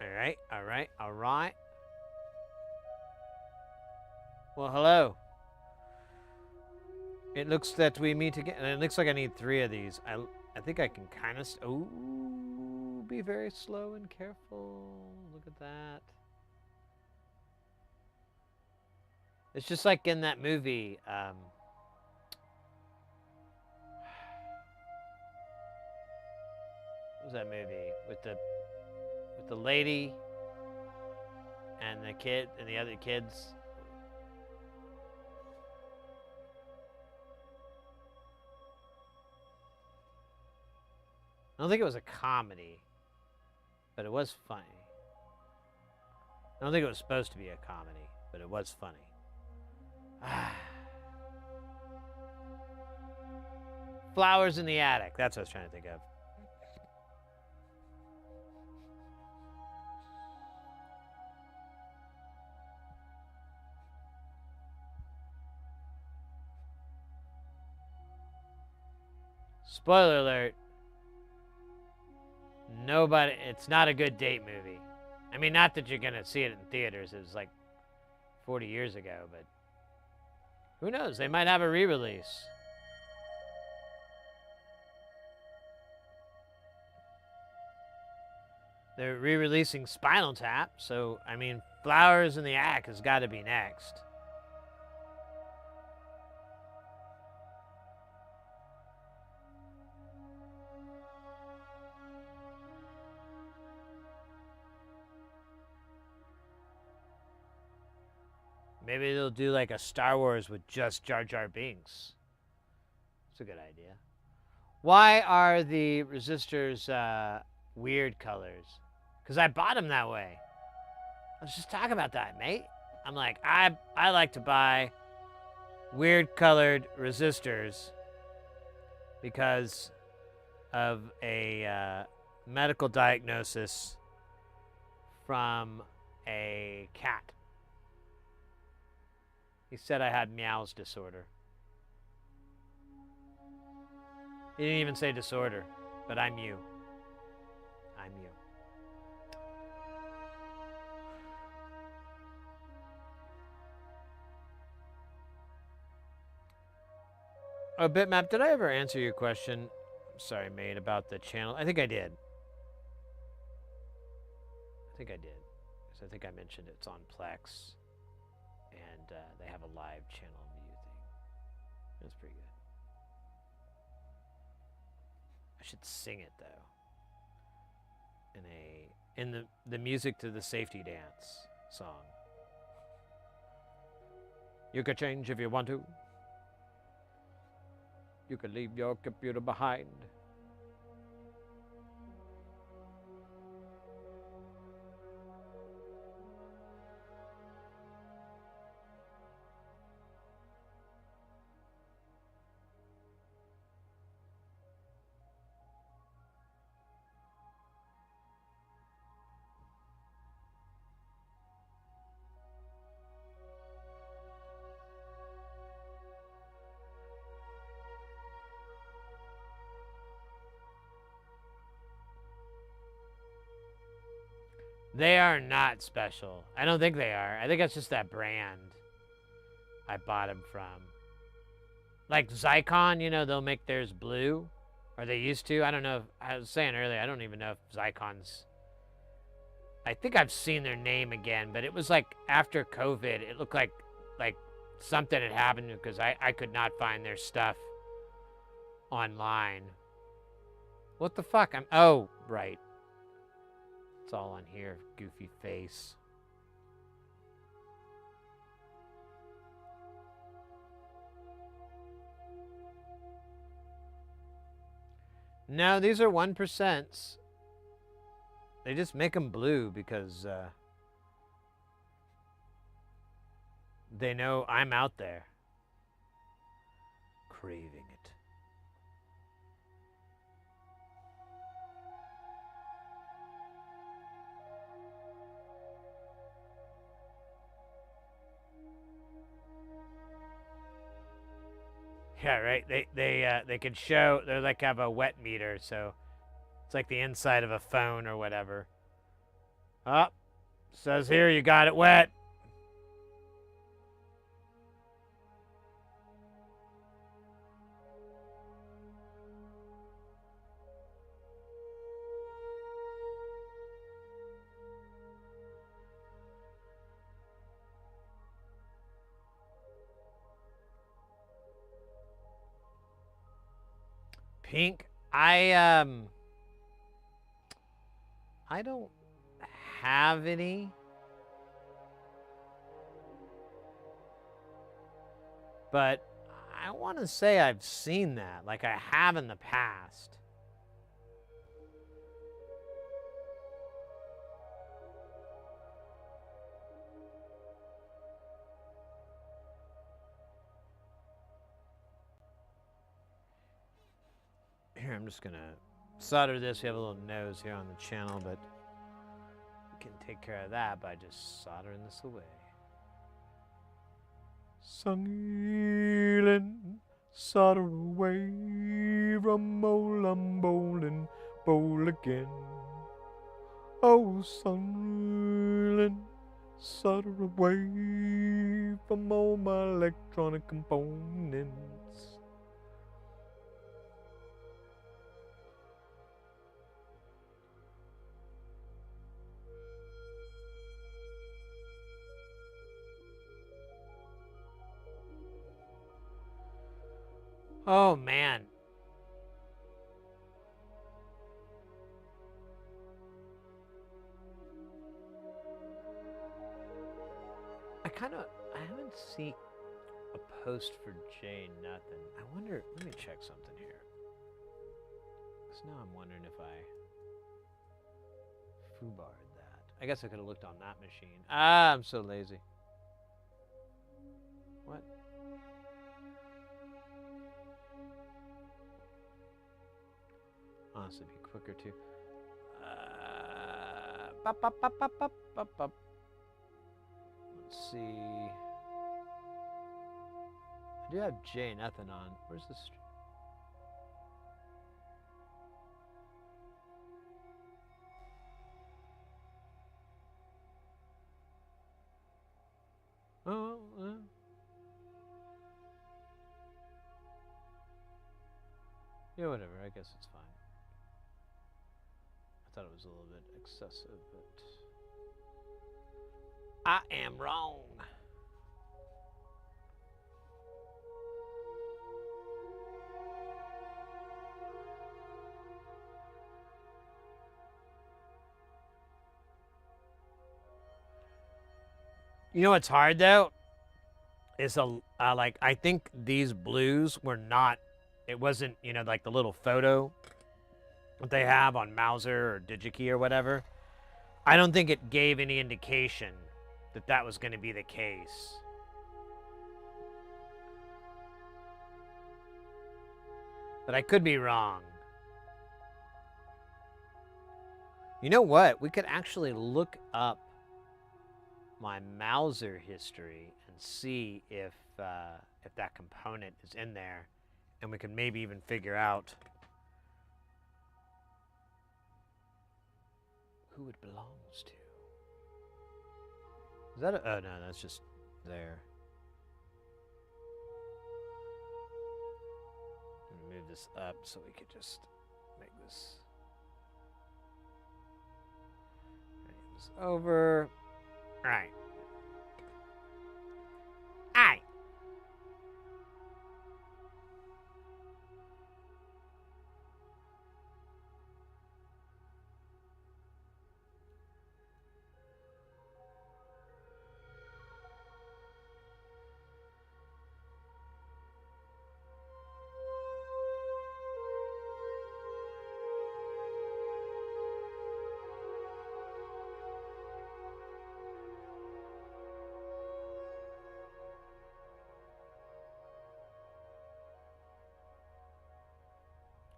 Alright, alright, alright. Well, hello. It looks that we meet again. It looks like I need 3 of these. I think I can kind of... Ooh, be very slow and careful. Look at that. It's just like in that movie. What was that movie with the lady and the kid and the other kids? I don't think it was a comedy, but it was funny. I don't think it was supposed to be a comedy, but it was funny. Flowers in the Attic. That's what I was trying to think of. Spoiler alert. Nobody, it's not a good date movie. I mean, not that you're going to see it in theaters. It was like 40 years ago, but who knows? They might have a re-release. They're re-releasing Spinal Tap, so, I mean, Flowers in the Attic has got to be next. Maybe they'll do like a Star Wars with just Jar Jar Binks. It's a good idea. Why are the resistors weird colors? Because I bought them that way. Let's just talk about that, mate. I'm like, I like to buy weird colored resistors because of a medical diagnosis from a cat. He said I had Meow's disorder. He didn't even say disorder, but I'm you. I'm you. Oh, Bitmap, did I ever answer your question? I'm sorry, mate, about the channel. I think I did. I think I did. Because I think I mentioned it's on Plex. And they have a live channel view thing. That's pretty good. I should sing it though. In the music to the safety dance song. You could change if you want to. You could leave your computer behind. They are not special. I don't think they are. I think it's just that brand I bought them from. Like Zycon, you know, they'll make theirs blue. Or they used to. I don't know. I was saying earlier, I don't even know if Zycon's... I think I've seen their name again, but it was like after COVID, it looked like something had happened because I could not find their stuff online. What the fuck? Oh, right. It's all on here, goofy face. No, these are 1%. They just make them blue because They know I'm out there. Craving it. Yeah, right. They could show. They're like have a wet meter, so it's like the inside of a phone or whatever. Oh, says here you got it wet. Pink, I don't have any, but I want to say I've seen that, like I have in the past. Here, I'm just gonna solder this. We have a little nose here on the channel, but we can take care of that by just soldering this away. Sunny solder away from old I'm bowling, bowl again. Oh, sunny solder away from all my electronic components. Oh, man. I haven't seen a post for Jay nothing. I wonder, let me check something here. Because now I'm wondering if I foobarred that. I guess I could have looked on that machine. Ah, I'm so lazy. What? Honestly, be quicker too. Bop, bop, bop, bop, bop, bop, bop. Let's see. I do have Jay nothing on. Where's the stream? Oh, yeah, whatever. I guess it's fine. I thought it was a little bit excessive, but I am wrong. You know what's hard though? Is like I think these blues were not. It wasn't like the little photo that they have on Mauser or DigiKey or whatever. I don't think it gave any indication that that was going to be the case. But I could be wrong. You know what? We could actually look up my Mauser history and see if that component is in there, and we can maybe even figure out who it belongs to. Is that oh no, that's just there. Move this up so we could just make this. Bring this over. All right. All right.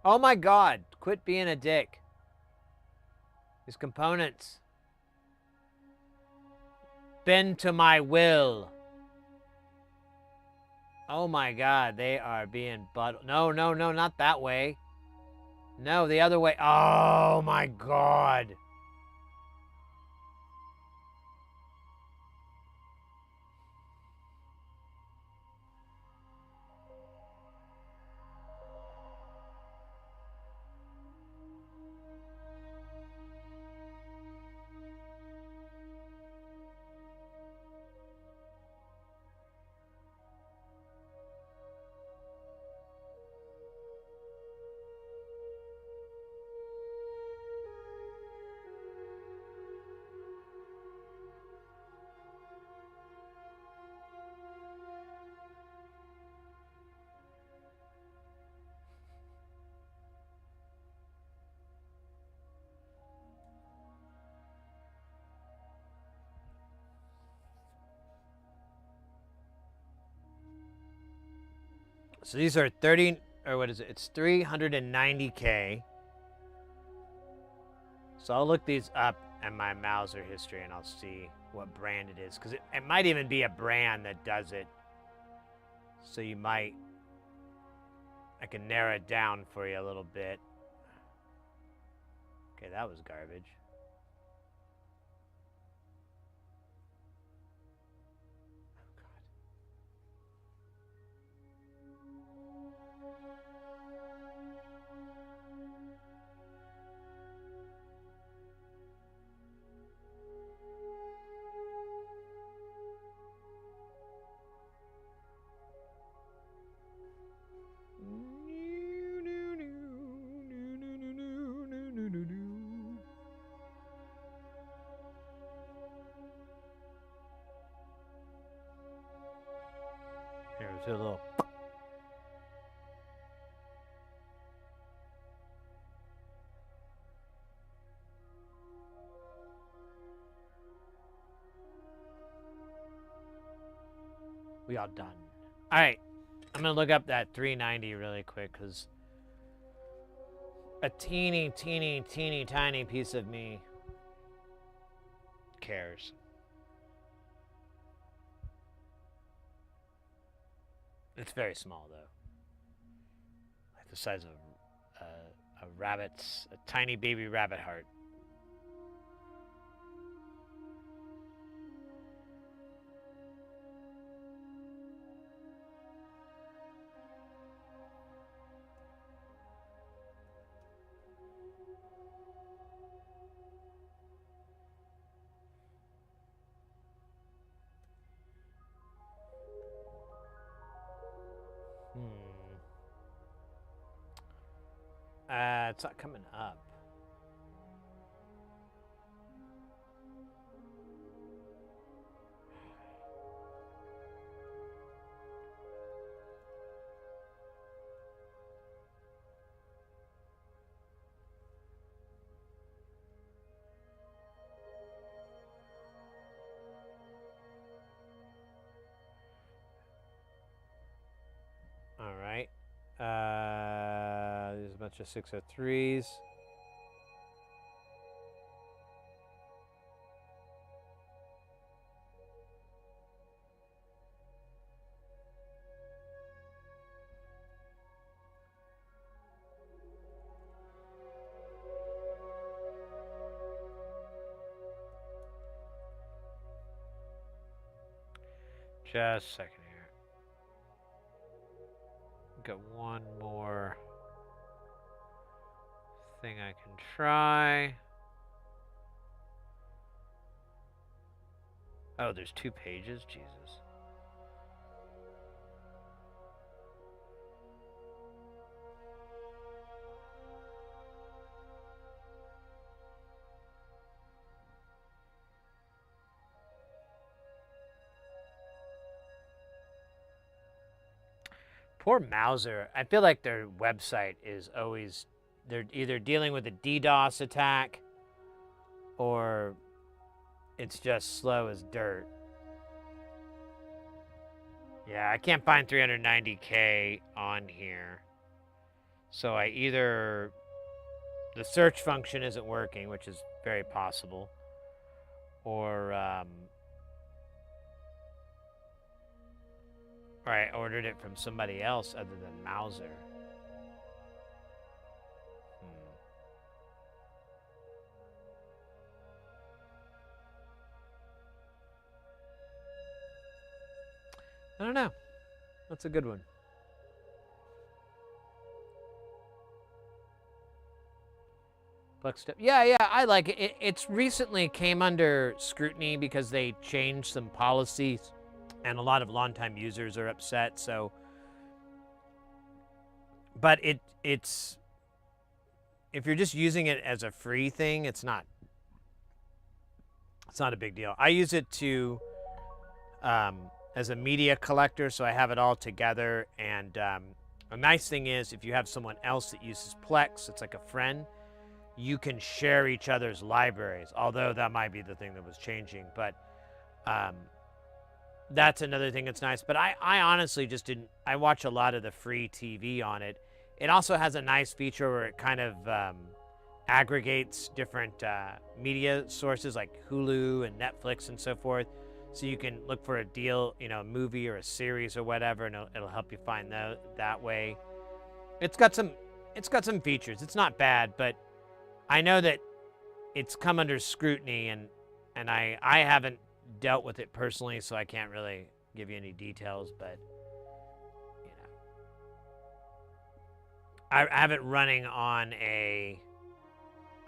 Oh my god, quit being a dick. These components. Bend to my will. Oh my god, they are being no, no, no, not that way. No, the other way. Oh my god. So these are 30, or what is it? It's 390K. So I'll look these up in my Mauser history and I'll see what brand it is. Because it might even be a brand that does it. So you might, I can narrow it down for you a little bit. Okay, that was garbage. Here's a little. We all done. All right, I'm gonna look up that 390 really quick because a teeny, teeny, teeny, tiny piece of me cares. It's very small though, like the size of a rabbit's, a tiny baby rabbit heart. It's not coming up. All right. There's a bunch of 603s. Just a second here. Got one more thing I can try. Oh, there's 2 pages? Jesus. Poor Mauser. I feel like their website is always, they're either dealing with a DDoS attack or it's just slow as dirt. Yeah, I can't find 390K on here. So I either the search function isn't working, which is very possible, or I ordered it from somebody else other than Mauser. I don't know. That's a good one. Yeah, I like it. It's recently came under scrutiny because they changed some policies, and a lot of longtime users are upset. So, but it's if you're just using it as a free thing, it's not a big deal. I use it to as a media collector, so I have it all together. And a nice thing is if you have someone else that uses Plex, it's like a friend. You can share each other's libraries, although that might be the thing that was changing. But that's another thing that's nice. But I honestly just didn't. I watch a lot of the free TV on it. It also has a nice feature where it kind of aggregates different media sources like Hulu and Netflix and so forth. So you can look for a deal, a movie or a series or whatever, and it'll help you find that way. It's got some features. It's not bad, but I know that it's come under scrutiny, and I haven't dealt with it personally, so I can't really give you any details, but I have it running on a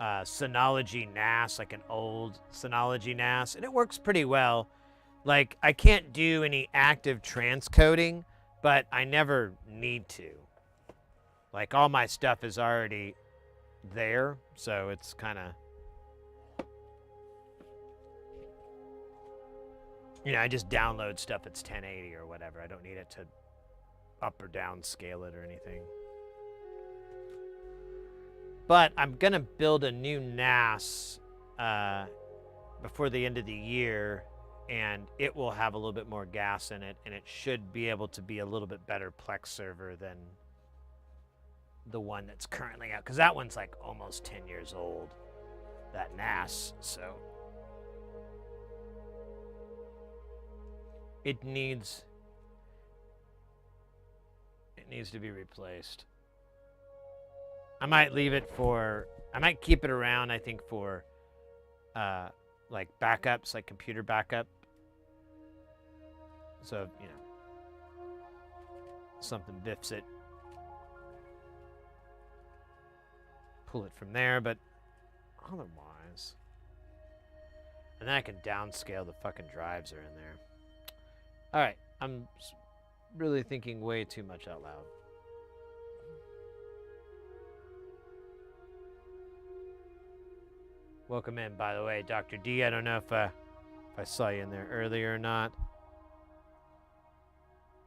Synology NAS, like an old Synology NAS, and it works pretty well. Like, I can't do any active transcoding, but I never need to. Like, all my stuff is already there, so it's kind of, I just download stuff that's 1080 or whatever. I don't need it to up or down scale it or anything. But I'm gonna build a new NAS before the end of the year, and it will have a little bit more gas in it, and it should be able to be a little bit better Plex server than the one that's currently out, because that one's like almost 10 years old, that NAS. So it needs to be replaced. I might keep it around, I think, for like backups, like computer backup. So, something biffs it, pull it from there, but otherwise. And then I can downscale the fucking drives that are in there. All right, I'm really thinking way too much out loud. Welcome in, by the way, Dr. D. I don't know if I saw you in there earlier or not.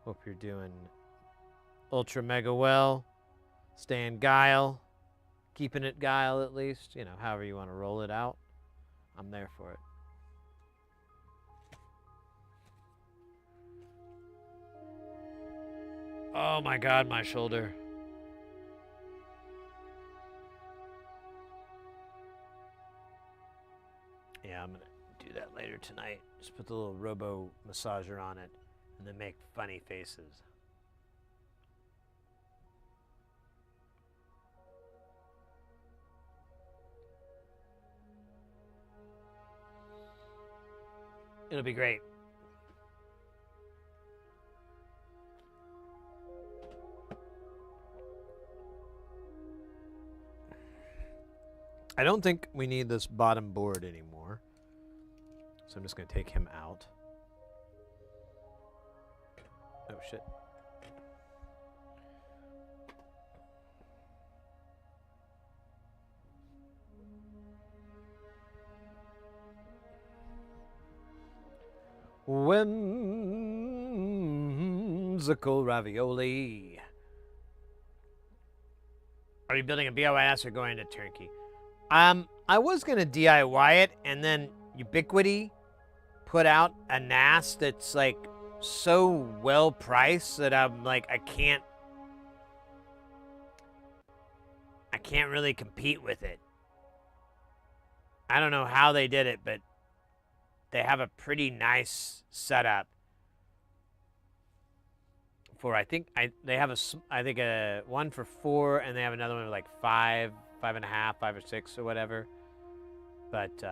Hope you're doing ultra mega well. Staying guile. Keeping it guile at least. However you want to roll it out. I'm there for it. Oh my God, my shoulder. Yeah, I'm going to do that later tonight. Just put the little robo massager on it and then make funny faces. It'll be great. I don't think we need this bottom board anymore. So I'm just going to take him out. Oh, shit. Whimsical ravioli. Are you building a BOS or going to turnkey? I was going to DIY it, and then Ubiquiti put out a NAS that's like so well priced that I'm like, I can't. I can't really compete with it. I don't know how they did it, but they have a pretty nice setup for, they have a one for 4, and they have another one with like 5, 5.5, 5 or 6 or whatever. But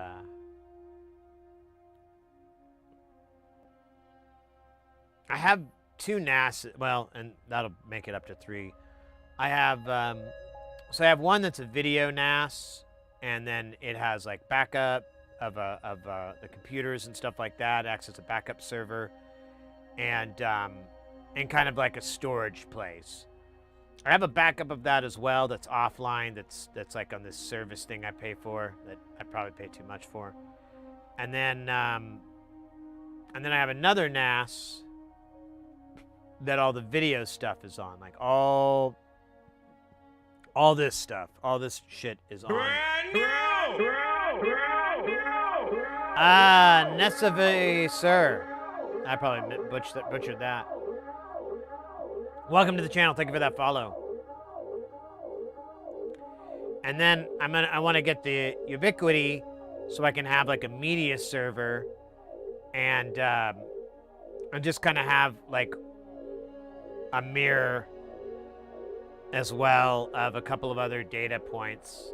I have 2 NAS, well, and that'll make it up to 3. I have so I have one that's a video NAS, and then it has like backup of the computers and stuff like that, acts as a backup server, and kind of like a storage place. I have a backup of that as well that's offline, that's like on this service thing I pay for that I probably pay too much for. And then I have another NAS that all the video stuff is on, like all this stuff, all this shit is on. Brand new! Necessary, sir. I probably butchered that. Welcome to the channel. Thank you for that follow. And then I want to get the Ubiquity so I can have like a media server, and just kind of have like a mirror as well of a couple of other data points.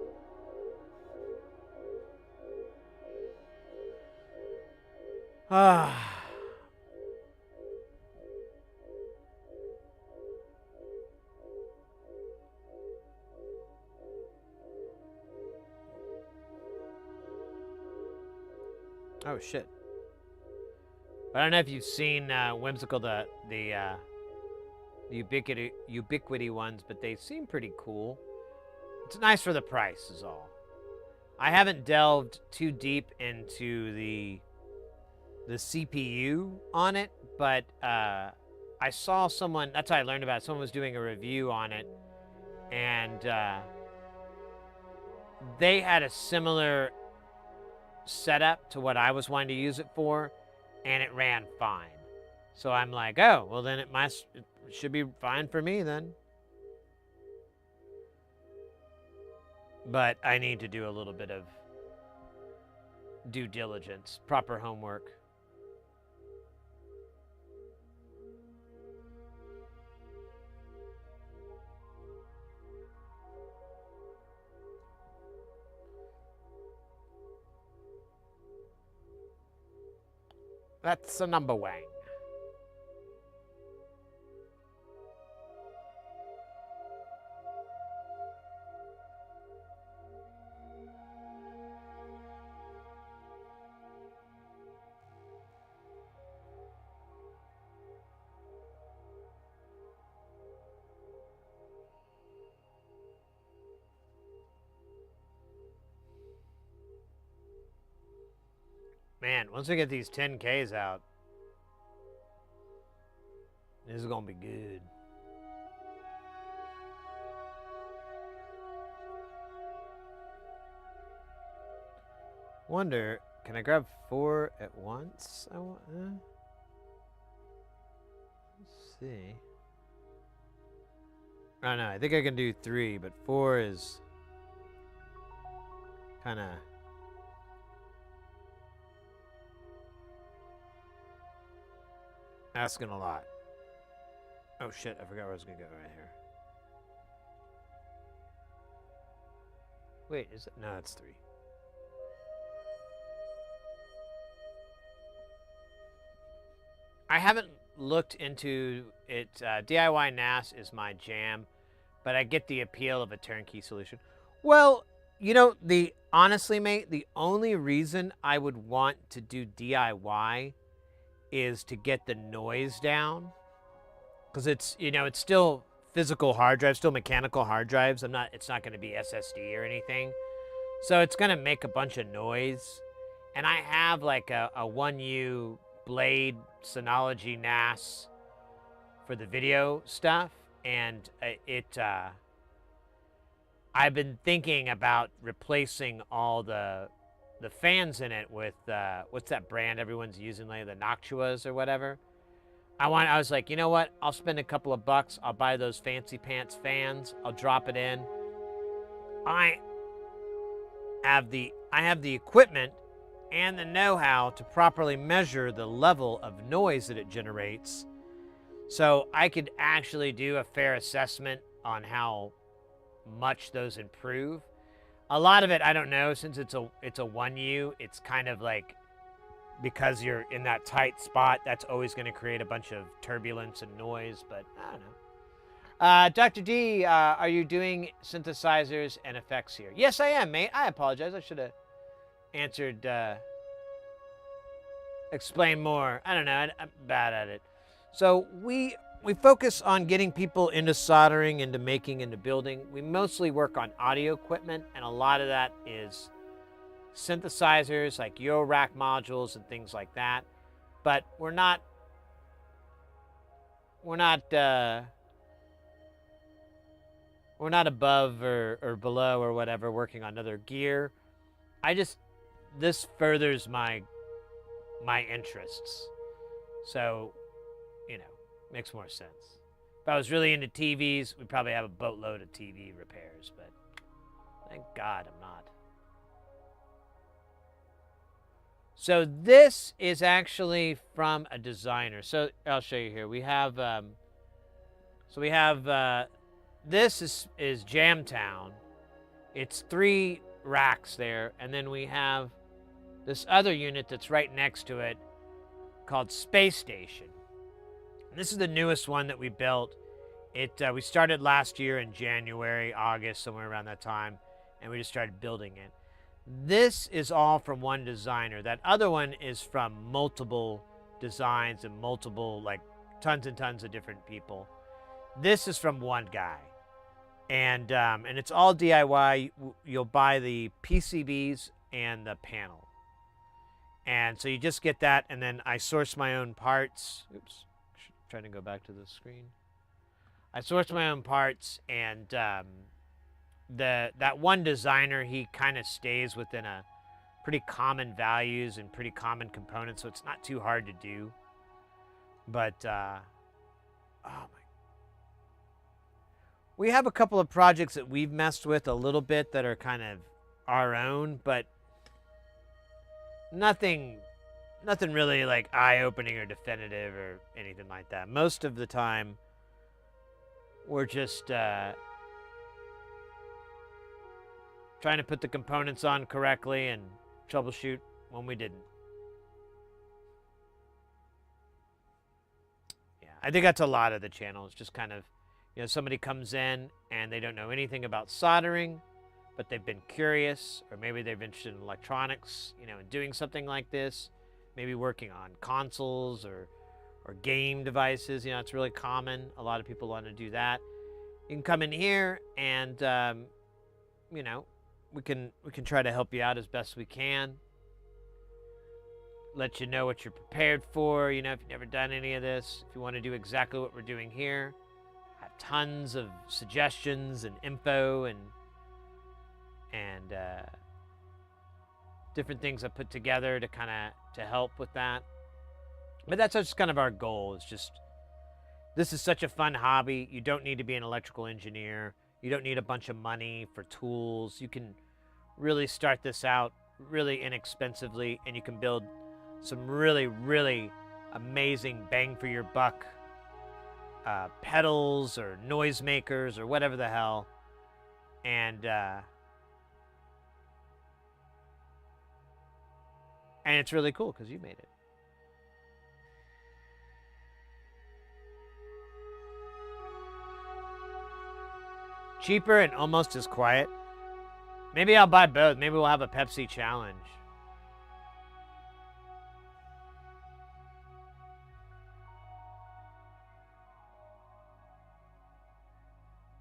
Ah. Oh shit. I don't know if you've seen Whimsical, the Ubiquity ones, but they seem pretty cool. It's nice for the price is all. I haven't delved too deep into the CPU on it, but I saw someone, that's how I learned about it. Someone was doing a review on it, and they had a similar setup to what I was wanting to use it for, and it ran fine. So I'm like, oh, well then it should be fine for me then. But I need to do a little bit of due diligence, proper homework. That's a number wang. Man, once we get these 10Ks out, this is gonna be good. Wonder, can I grab 4 at once? Let's see. I don't know, I think I can do 3, but 4 is kind of asking a lot. Oh shit, I forgot where I was gonna go right here. Wait, is it? No, it's 3. I haven't looked into it. DIY NAS is my jam, but I get the appeal of a turnkey solution. Well, you know, honestly, mate, the only reason I would want to do DIY is to get the noise down, because it's, you know, it's still physical hard drives, still mechanical hard drives. It's not going to be SSD or anything, so it's going to make a bunch of noise. And I have like a 1U Blade Synology NAS for the video stuff, and I've been thinking about replacing all the fans in it with what's that brand everyone's using lately, the Noctuas or whatever. I was like, you know what? I'll spend a couple of bucks. I'll buy those fancy pants fans. I'll drop it in, I have the equipment and the know-how to properly measure the level of noise that it generates, so I could actually do a fair assessment on how much those improve. A lot of it I don't know, since it's a 1U. It's kind of like, because you're in that tight spot, that's always going to create a bunch of turbulence and noise. But I don't know. Dr. D, are you doing synthesizers and effects here? Yes, I am, mate. I apologize. I should have answered. Explain more. I don't know. I'm bad at it. So we focus on getting people into soldering, into making, into building. We mostly work on audio equipment, and a lot of that is synthesizers like eurorack modules and things like that. But we're not above or below or whatever working on other gear. This furthers my interests. So, makes more sense. If I was really into TVs, we'd probably have a boatload of TV repairs, but thank God I'm not. So this is actually from a designer. So I'll show you here. We have, this is Jamtown. It's 3 racks there, and then we have this other unit that's right next to it called Space Station. This is the newest one that we built. We started last year in January, August, somewhere around that time, and we just started building it. This is all from one designer. That other one is from multiple designs and multiple, like, tons and tons of different people. This is from one guy. And it's all DIY. You'll buy the PCBs and the panel. And so you just get that, and then I source my own parts. Oops, trying to go back to the screen. I source my own parts, and that one designer, he kind of stays within a pretty common values and pretty common components, so it's not too hard to do. But oh my, we have a couple of projects that we've messed with a little bit that are kind of our own, but nothing really like eye-opening or definitive or anything like that. Most of the time, we're just trying to put the components on correctly and troubleshoot when we didn't. Yeah, I think that's a lot of the channel. It's just kind of, somebody comes in and they don't know anything about soldering, but they've been curious, or maybe they're interested in electronics, and doing something like this, maybe working on consoles or game devices. It's really common. A lot of people want to do that. You can come in here and, we can try to help you out as best we can. Let you know what you're prepared for, if you've never done any of this. If you want to do exactly what we're doing here, I have tons of suggestions and info and different things I put together to help with that. But that's just kind of our goal. It's just, this is such a fun hobby. You don't need to be an electrical engineer. You don't need a bunch of money for tools. You can really start this out really inexpensively, and you can build some really, really amazing bang for your buck pedals or noisemakers or whatever the hell. And it's really cool because you made it. Cheaper and almost as quiet. Maybe I'll buy both. Maybe we'll have a Pepsi challenge.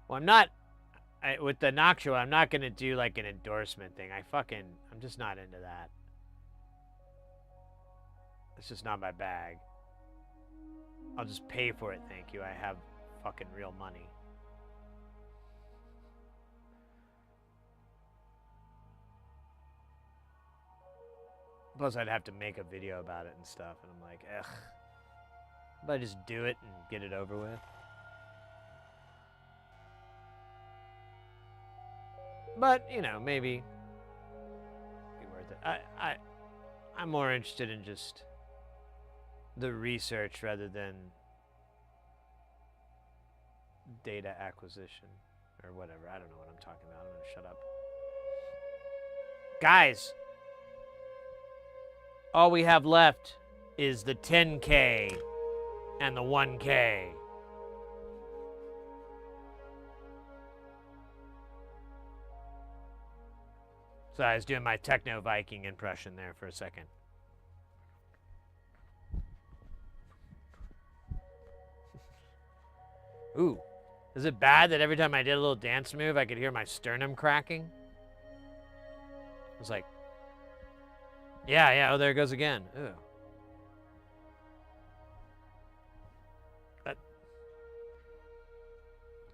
Well, I'm not, with the Noctua, I'm not going to do like an endorsement thing. I'm just not into that. It's just not my bag. I'll just pay for it, thank you. I have fucking real money. Plus, I'd have to make a video about it and stuff, and I'm like, ugh. But I just do it and get it over with. But, you know, maybe be worth it. I'm more interested in just the research rather than data acquisition or whatever. I don't know what I'm talking about. I'm gonna shut up. Guys, all we have left is the 10K and the 1K. So I was doing my Techno Viking impression there for a second. Ooh, is it bad that every time I did a little dance move, I could hear my sternum cracking? I was like, yeah, oh, there it goes again. Ew.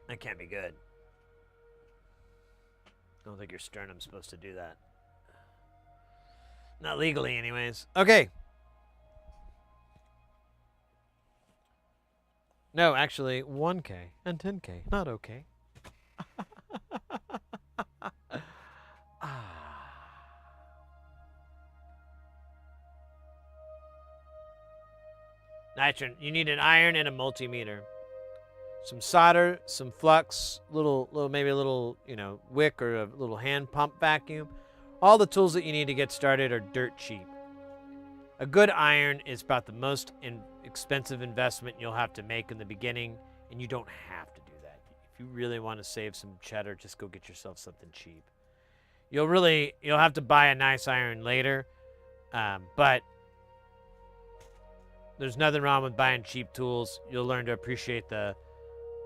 That can't be good. I don't think your sternum's supposed to do that. Not legally, anyways. Okay. No, actually, 1K and 10K. Not okay. Nitron, you need an iron and a multimeter. Some solder, some flux, maybe a little, you know, wick or a little hand pump vacuum. All the tools that you need to get started are dirt cheap. A good iron is about the most expensive investment you'll have to make in the beginning, and you don't have to do that. If you really want to save some cheddar, just go get yourself something cheap. You'll have to buy a nice iron later, but there's nothing wrong with buying cheap tools. You'll learn to appreciate the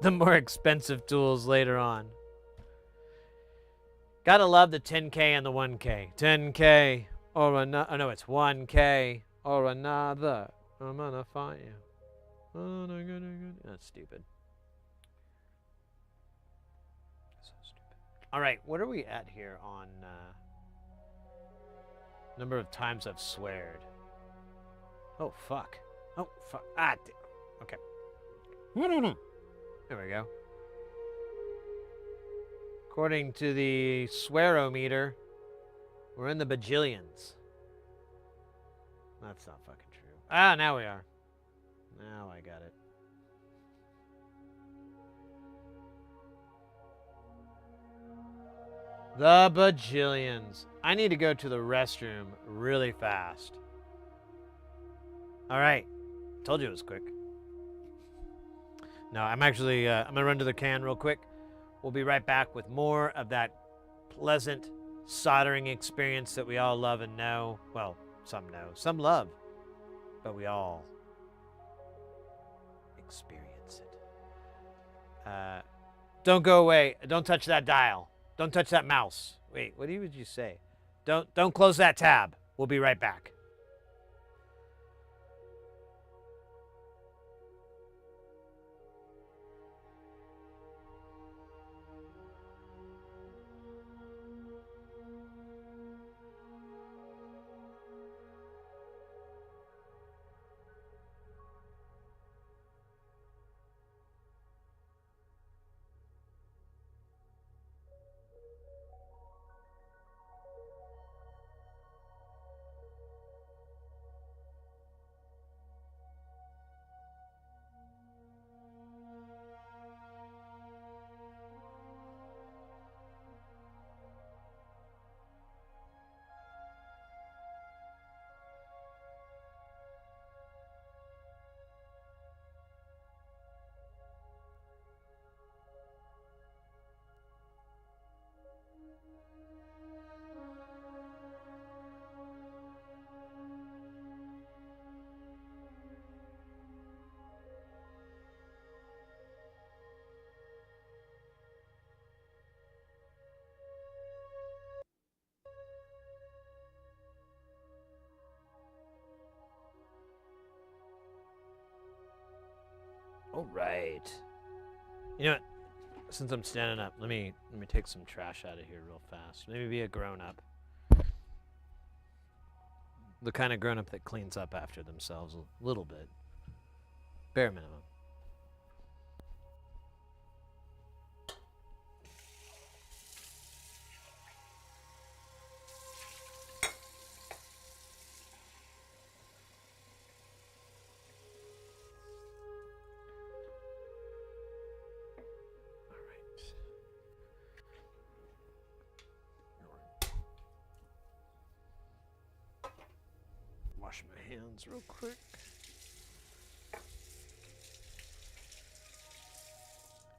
more expensive tools later on. Gotta love the 10K and the 1K. 10K or another. Oh, no, it's 1K or another. I'm gonna find you. Oh, no, good. That's stupid. So stupid. All right, what are we at here on number of times I've sweared? Oh, fuck. Oh, fuck. Okay. There we go. According to the swearometer, we're in the bajillions. That's not fucking true. Ah, now we are. Now I got it. The bajillions. I need to go to the restroom really fast. All right. Told you it was quick. No, I'm actually, I'm going to run to the can real quick. We'll be right back with more of that pleasant soldering experience that we all love and know. Well, some know, some love, but we all experience it. Don't go away. Don't touch that dial. Don't touch that mouse. Wait, what would you say? Don't close that tab. We'll be right back. All right. You know what? Since I'm standing up, let me take some trash out of here real fast. Maybe be a grown-up. The kind of grown-up that cleans up after themselves a little bit. Bare minimum. hands real quick.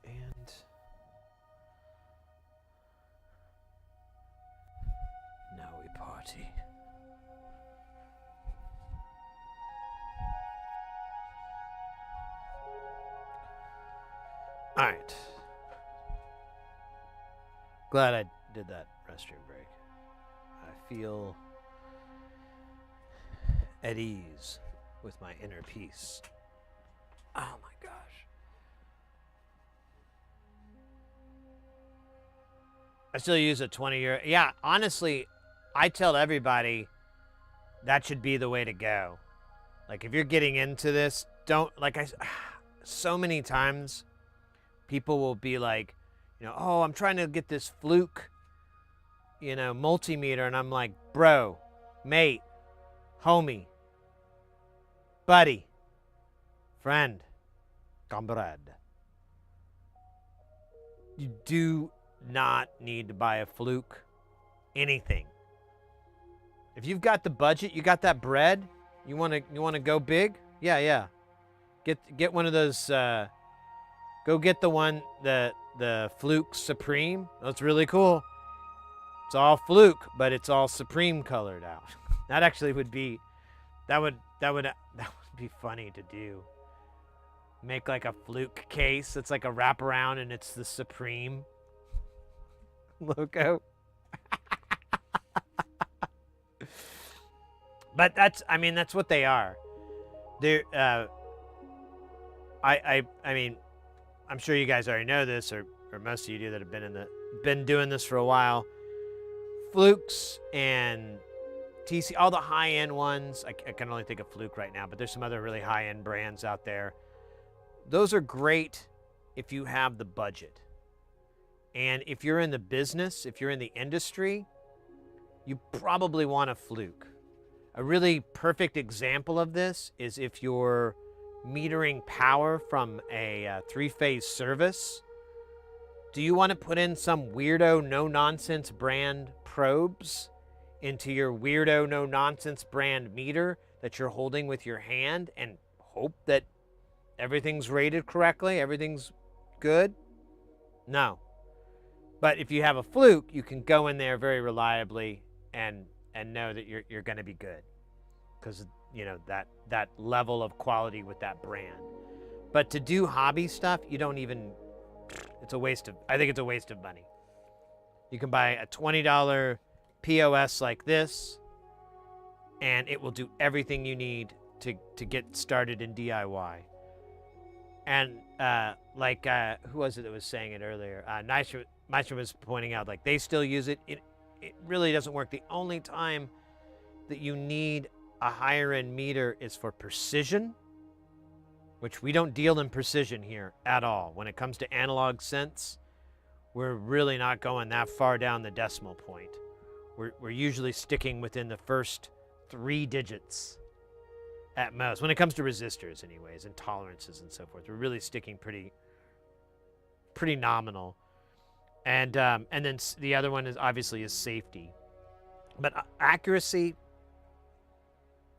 And now we party. All right. Glad I did that restroom break. I feel at ease with my inner peace. Oh my gosh. I still use a 20-year. Yeah, honestly, I tell everybody that should be the way to go. Like, if you're getting into this, don't, so many times people will be like, oh, I'm trying to get this fluke, multimeter. And I'm like, bro, mate, homie, buddy, friend, comrade. You do not need to buy a fluke anything. If you've got the budget, you got that bread, you want to go big? Yeah. Get one of those go get the one the Fluke Supreme. That's really cool. It's all Fluke, but it's all Supreme colored out. That actually would be that would be funny to do. Make like a Fluke case. It's like a wraparound and it's the Supreme logo. But that's what they are. They're I mean, I'm sure you guys already know this, or most of you do that have been doing this for a while. Flukes and TC, all the high-end ones. I can only think of Fluke right now, but there's some other really high-end brands out there. Those are great if you have the budget. And if you're in the business, if you're in the industry, you probably want a Fluke. A really perfect example of this is if you're metering power from a three-phase service. Do you want to put in some weirdo, no-nonsense brand probes into your weirdo, no-nonsense brand meter that you're holding with your hand and hope that everything's rated correctly, everything's good? No. But if you have a Fluke, you can go in there very reliably and know that you're going to be good, because that level of quality with that brand. But to do hobby stuff, you don't even. I think it's a waste of money. You can buy a $20 POS like this, and it will do everything you need to get started in DIY. And who was it that was saying it earlier? Meister was pointing out, like, they still use it. It really doesn't work. The only time that you need a higher end meter is for precision, which we don't deal in precision here at all. When it comes to analog sense, we're really not going that far down the decimal point. We're usually sticking within the first 3 digits at most. When it comes to resistors anyways, and tolerances and so forth, we're really sticking pretty nominal. And then the other one is obviously safety. But accuracy,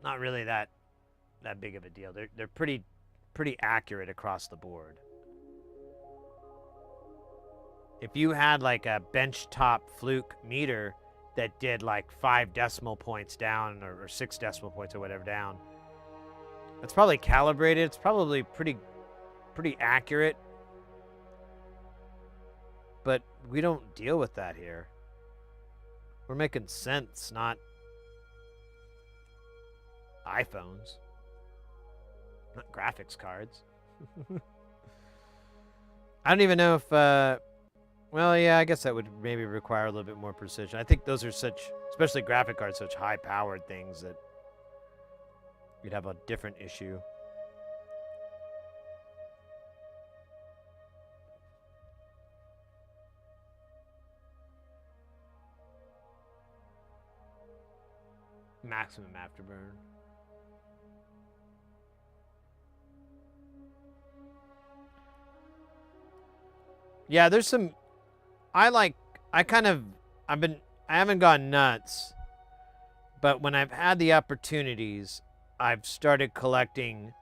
not really that big of a deal. They're pretty accurate across the board. If you had like a benchtop Fluke meter that did like 5 decimal points down or 6 decimal points or whatever down, that's probably calibrated. It's probably pretty accurate. But we don't deal with that here. We're making sense, not iPhones, not graphics cards. I don't even know if, well, yeah, I guess that would maybe require a little bit more precision. I think those are especially graphic cards, such high-powered things that you'd have a different issue. Maximum afterburn. Yeah, there's some. I haven't gone nuts, but when I've had the opportunities, I've started collecting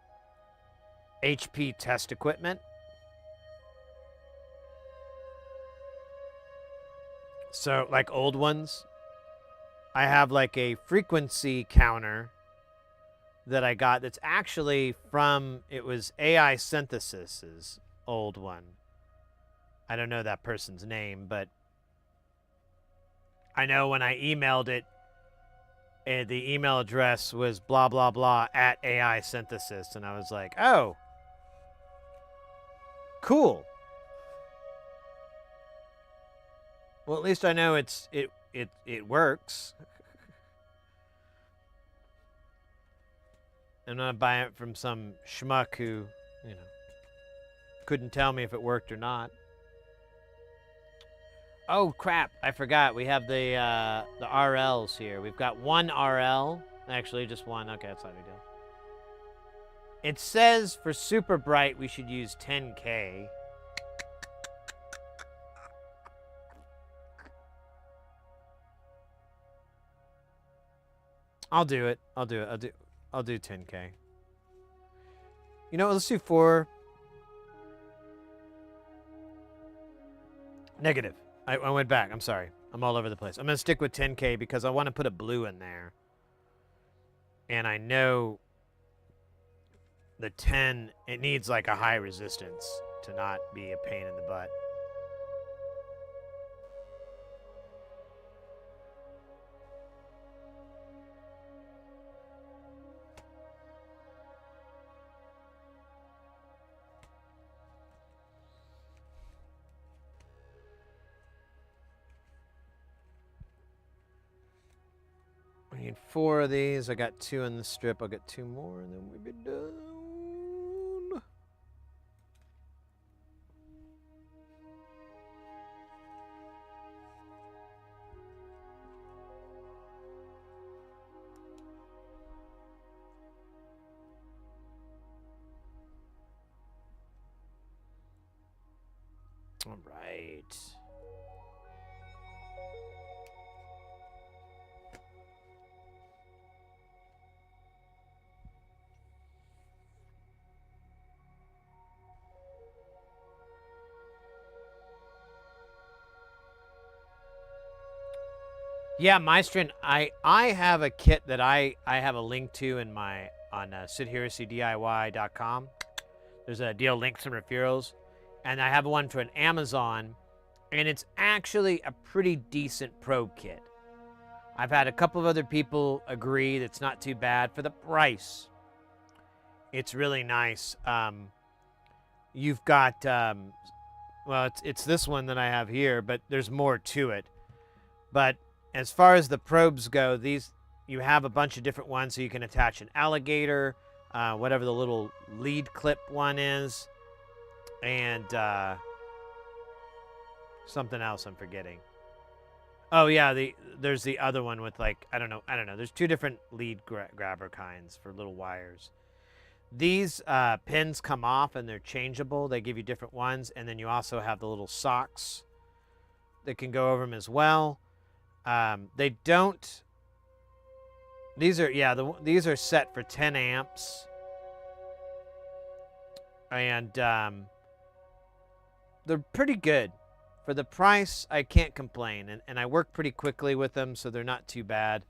HP test equipment. So, like old ones, I have like a frequency counter that I got that's actually from, it was AI Synthesis's old one. I don't know that person's name, but I know when I emailed it, the email address was blah, blah, blah at AI Synthesis. And I was like, oh, cool. Well, at least I know it works. I'm not buying it from some schmuck who, you know, couldn't tell me if it worked or not. Oh crap! I forgot. We have the RLs here. We've got one RL. Actually, just one. Okay, that's not a big deal. It says for super bright we should use 10K. I'll do it. I'll do 10K. You know what? Let's do 4. Negative. I went back. I'm sorry. I'm all over the place. I'm going to stick with 10K because I want to put a blue in there. And I know the 10, it needs like a high resistance to not be a pain in the butt. I need 4 of these. I got 2 in the strip. I'll get 2 more and then we'll be done. All right. Yeah, Maestrin, I have a kit that I have a link to in my on SidHeresy.DIY.com. There's a deal links and referrals, and I have one for an Amazon, and it's actually a pretty decent probe kit. I've had a couple of other people agree that it's not too bad for the price. It's really nice. You've got well, it's this one that I have here, but there's more to it. But as far as the probes go, these you have a bunch of different ones, so you can attach an alligator, whatever the little lead clip one is, and something else I'm forgetting. Oh yeah, there's the other one with like I don't know. There's 2 different lead grabber kinds for little wires. These pins come off and they're changeable. They give you different ones, and then you also have the little socks that can go over them as well. They don't. These are these are set for 10 amps, and they're pretty good for the price. I can't complain, and I work pretty quickly with them, so they're not too bad.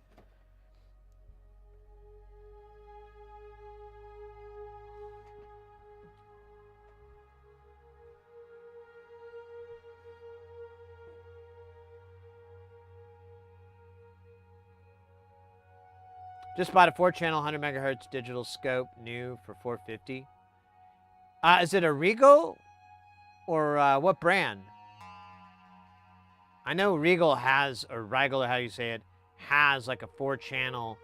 Just bought a 4-channel 100 megahertz digital scope, new for $450. Is it a Regal or what brand? I know Regal has, or Regal, or how you say it, has like a 4-channel,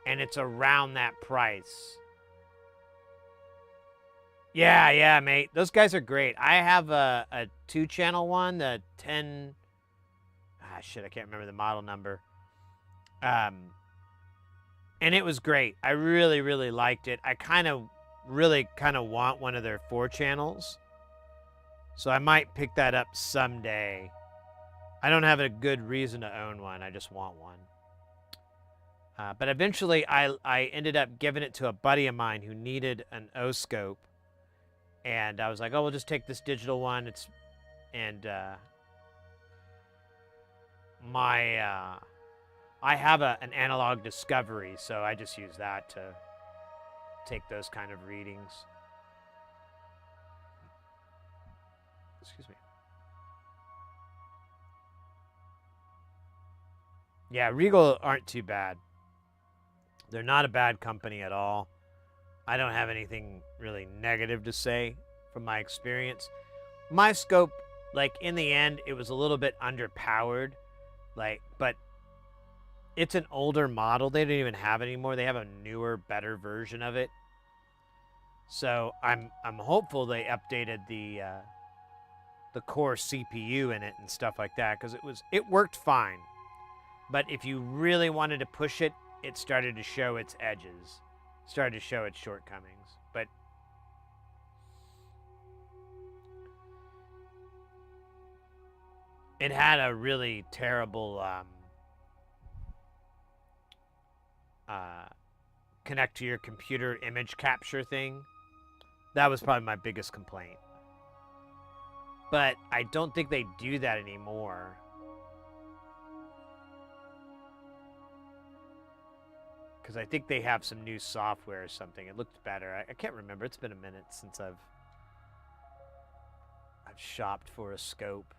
and it's around that price. Yeah, mate. Those guys are great. I have a 2-channel one, the 10. Shit, I can't remember the model number. And it was great. I really, really liked it. I really want one of their 4 channels. So I might pick that up someday. I don't have a good reason to own one. I just want one. But eventually, I ended up giving it to a buddy of mine who needed an O scope, and I was like, "Oh, we'll just take this digital one." I have an analog discovery, so I just use that to take those kind of readings. Excuse me. Yeah, Regal aren't too bad. They're not a bad company at all. I don't have anything really negative to say from my experience. My scope, like in the end, it was a little bit underpowered, but it's an older model. They don't even have it anymore. They have a newer, better version of it. So I'm hopeful they updated the core CPU in it and stuff like that, because it worked fine. But if you really wanted to push it, it started to show its edges, started to show its shortcomings. But it had a really terrible connect to your computer image capture thing. That was probably my biggest complaint. But I don't think they do that anymore. Because I think they have some new software or something. It looked better. I can't remember. It's been a minute since I've shopped for a scope.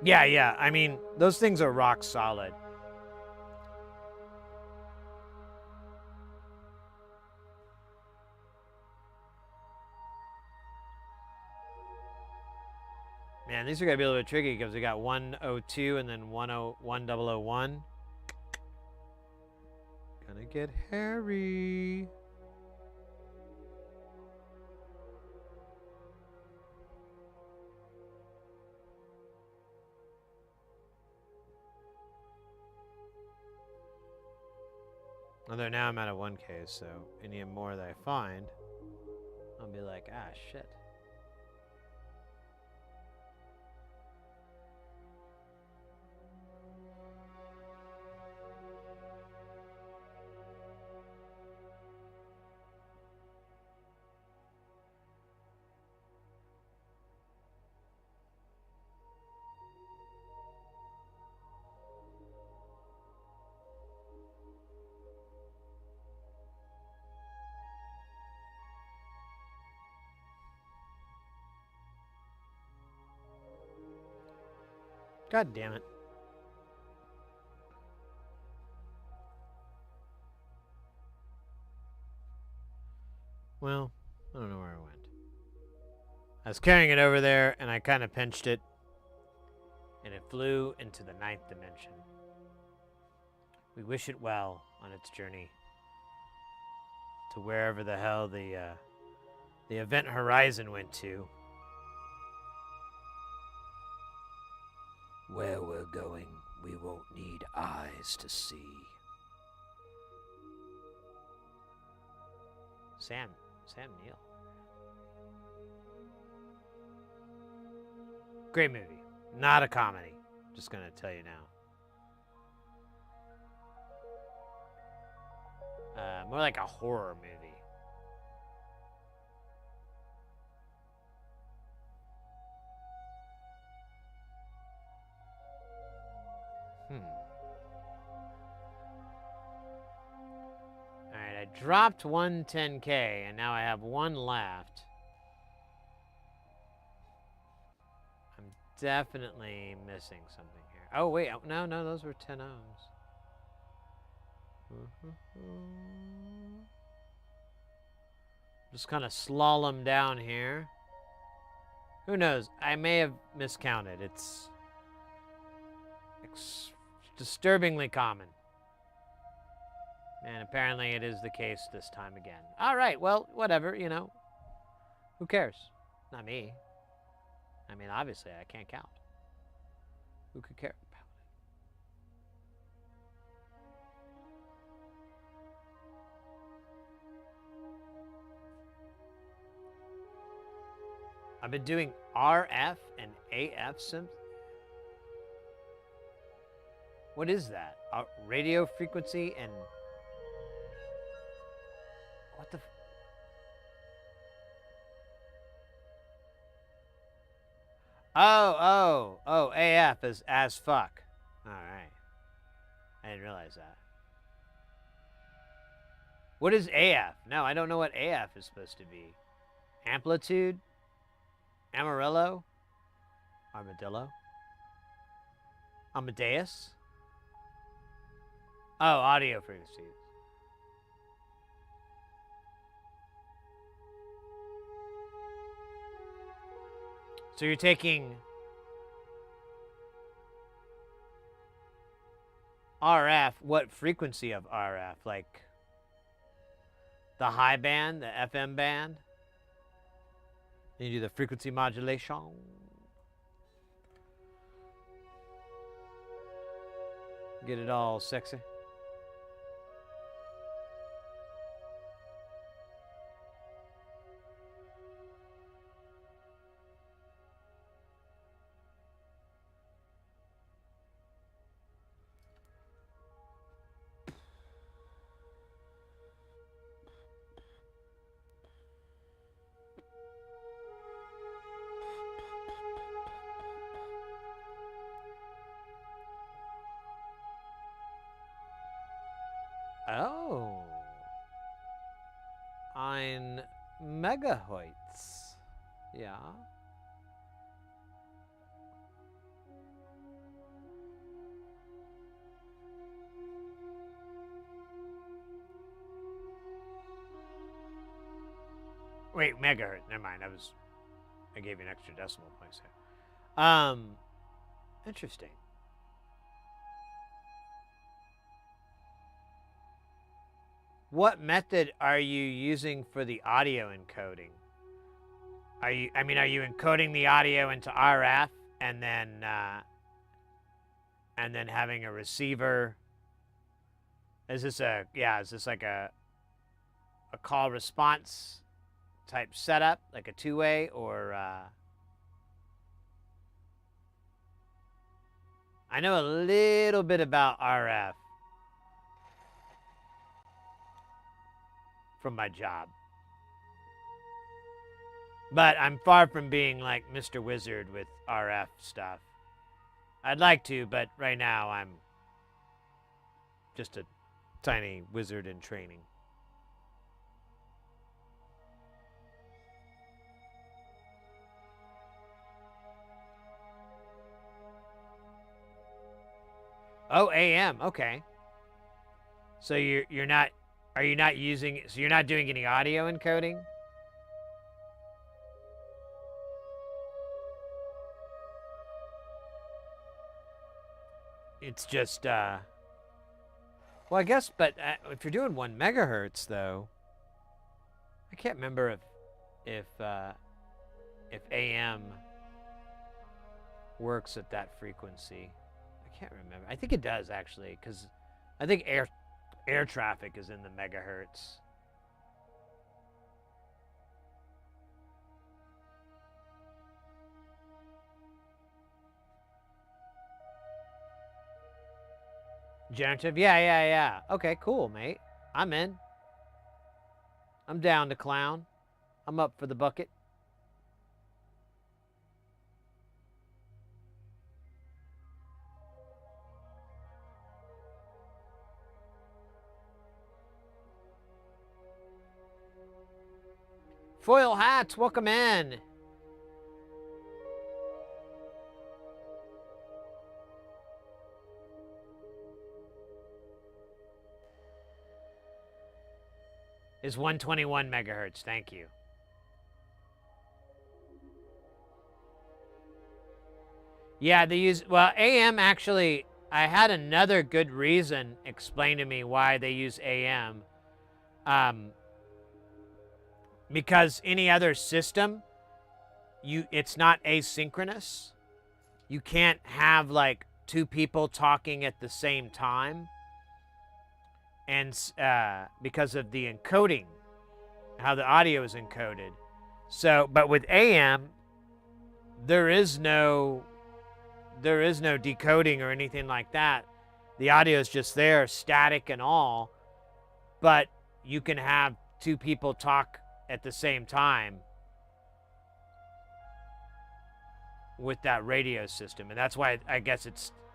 Yeah. I mean, those things are rock solid. Man, these are going to be a little bit tricky because we got 102 and then 101001. Gonna get hairy. Although now I'm out of 1K, so any more that I find, I'll be like, ah, shit. God damn it. Well, I don't know where I went. I was carrying it over there, and I kind of pinched it, and it flew into the 9th dimension. We wish it well on its journey to wherever the hell the event horizon went to. Where we're going, we won't need eyes to see. Sam Neill. Great movie. Not a comedy. Just gonna tell you now. More like a horror movie. Alright, I dropped 110K, and now I have one left. I'm definitely missing something here. Oh, wait. No, those were 10 ohms. Just kind of slalom down here. Who knows? I may have miscounted. It's disturbingly common. And apparently it is the case this time again. All right, well, whatever, you know. Who cares? Not me. I mean, obviously, I can't count. Who could care about it? I've been doing RF and AF synth. What is that? Radio frequency and what the? Oh, AF is as fuck. All right. I didn't realize that. What is AF? No, I don't know what AF is supposed to be. Amplitude? Amarillo? Armadillo? Amadeus? Oh, audio frequencies. So you're taking RF, what frequency of RF? Like the high band, the FM band? Then you do the frequency modulation. Get it all sexy. Oh. Ein Megahertz. Ja. Wait, megahertz. Never mind. I gave you an extra decimal place there. Interesting. What method are you using for the audio encoding? Are you encoding the audio into RF and then having a receiver? Is this like a call response type setup, like a two-way, or I know a little bit about RF from my job, but I'm far from being like Mr. Wizard with RF stuff. I'd like to, but right now I'm just a tiny wizard in training. Oh, AM. Okay. So you're not. Are you not using? So you're not doing any audio encoding? It's just. Well, I guess, but if you're doing 1 megahertz, though, I can't remember if AM works at that frequency. I can't remember. I think it does, actually, because I think air traffic is in the megahertz. Generative? Yeah. Okay, cool, mate. I'm in. I'm down to clown. I'm up for the bucket. Foil hats, welcome in. Is 121 megahertz, thank you. Yeah, they use, well, AM actually, I had another good reason explained to me why they use AM. Because any other system, it's not asynchronous. You can't have like 2 people talking at the same time. And because of the encoding, how the audio is encoded. So, but with AM, there is no decoding or anything like that. The audio is just there, static and all, but you can have two people talk at the same time with that radio system, and that's why I guess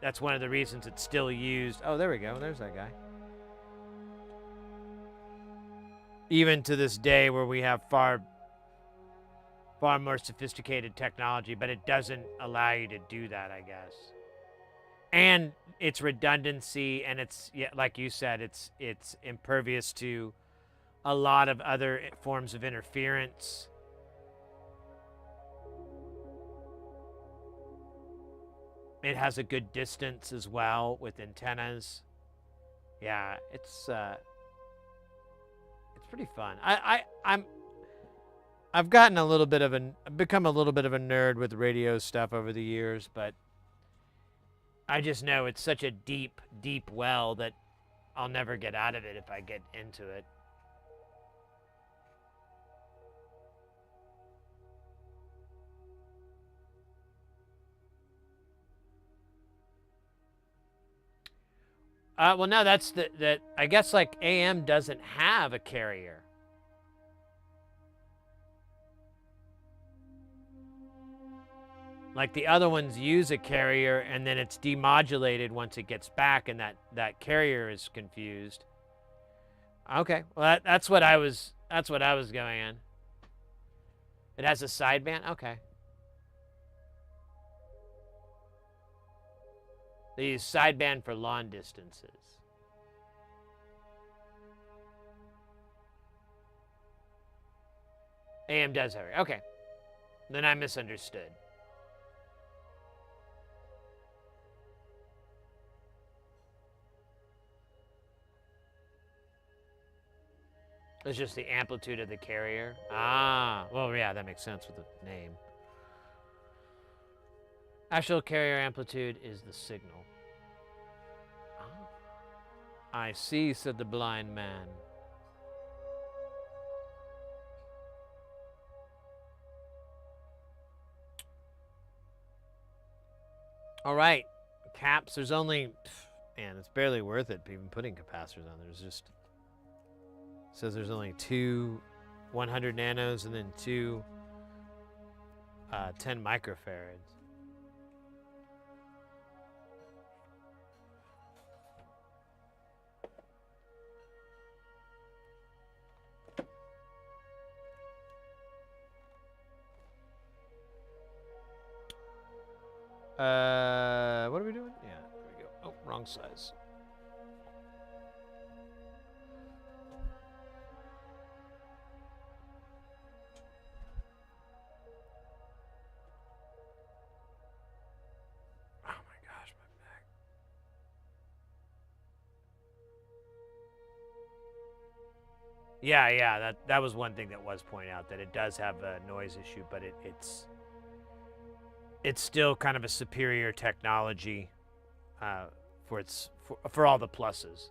that's one of the reasons it's still used. Oh, there we go. There's that guy. Even to this day, where we have far more sophisticated technology, but it doesn't allow you to do that, I guess. And it's redundancy, and it's, yeah, like you said, it's impervious to a lot of other forms of interference. It has a good distance as well with antennas. Yeah, it's pretty fun. I've gotten a little bit of I've become a little bit of a nerd with radio stuff over the years, but I just know it's such a deep, deep well that I'll never get out of it if I get into it. Well, no, that's that. I guess like AM doesn't have a carrier. Like the other ones use a carrier, and then it's demodulated once it gets back, and that carrier is confused. Okay, well that's what I was going on. It has a sideband. Okay. They use sideband for long distances. AM does have it. Okay. Then I misunderstood. It's just the amplitude of the carrier. Ah, well, yeah, that makes sense with the name. Actual carrier amplitude is the signal. Ah. I see, said the blind man. All right, caps. There's only, man, it's barely worth it even putting capacitors on. There's just, says there's only two 100 nanos and then two 10 microfarads. What are we doing? Yeah, there we go. Oh, wrong size. Oh my gosh, my back. Yeah, that was one thing that was pointed out, that it does have a noise issue, but it's still kind of a superior technology for all the pluses.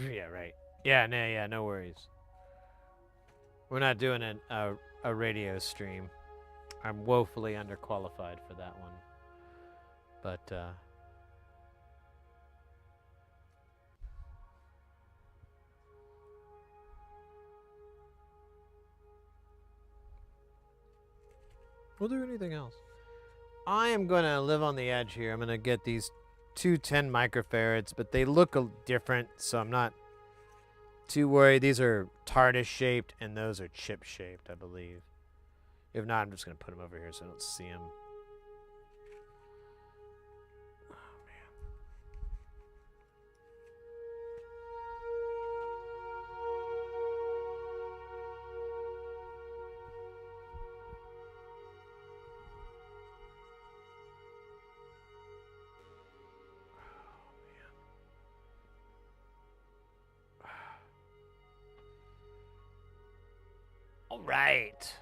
Yeah, right. Yeah, no worries. We're not doing a radio stream. I'm woefully underqualified for that one. But we'll do anything else. I am going to live on the edge here. I'm going to get these two 10 microfarads, but they look different, so I'm not too worried. These are TARDIS shaped, and those are chip shaped, I believe. If not, I'm just going to put them over here so I don't see them. All right.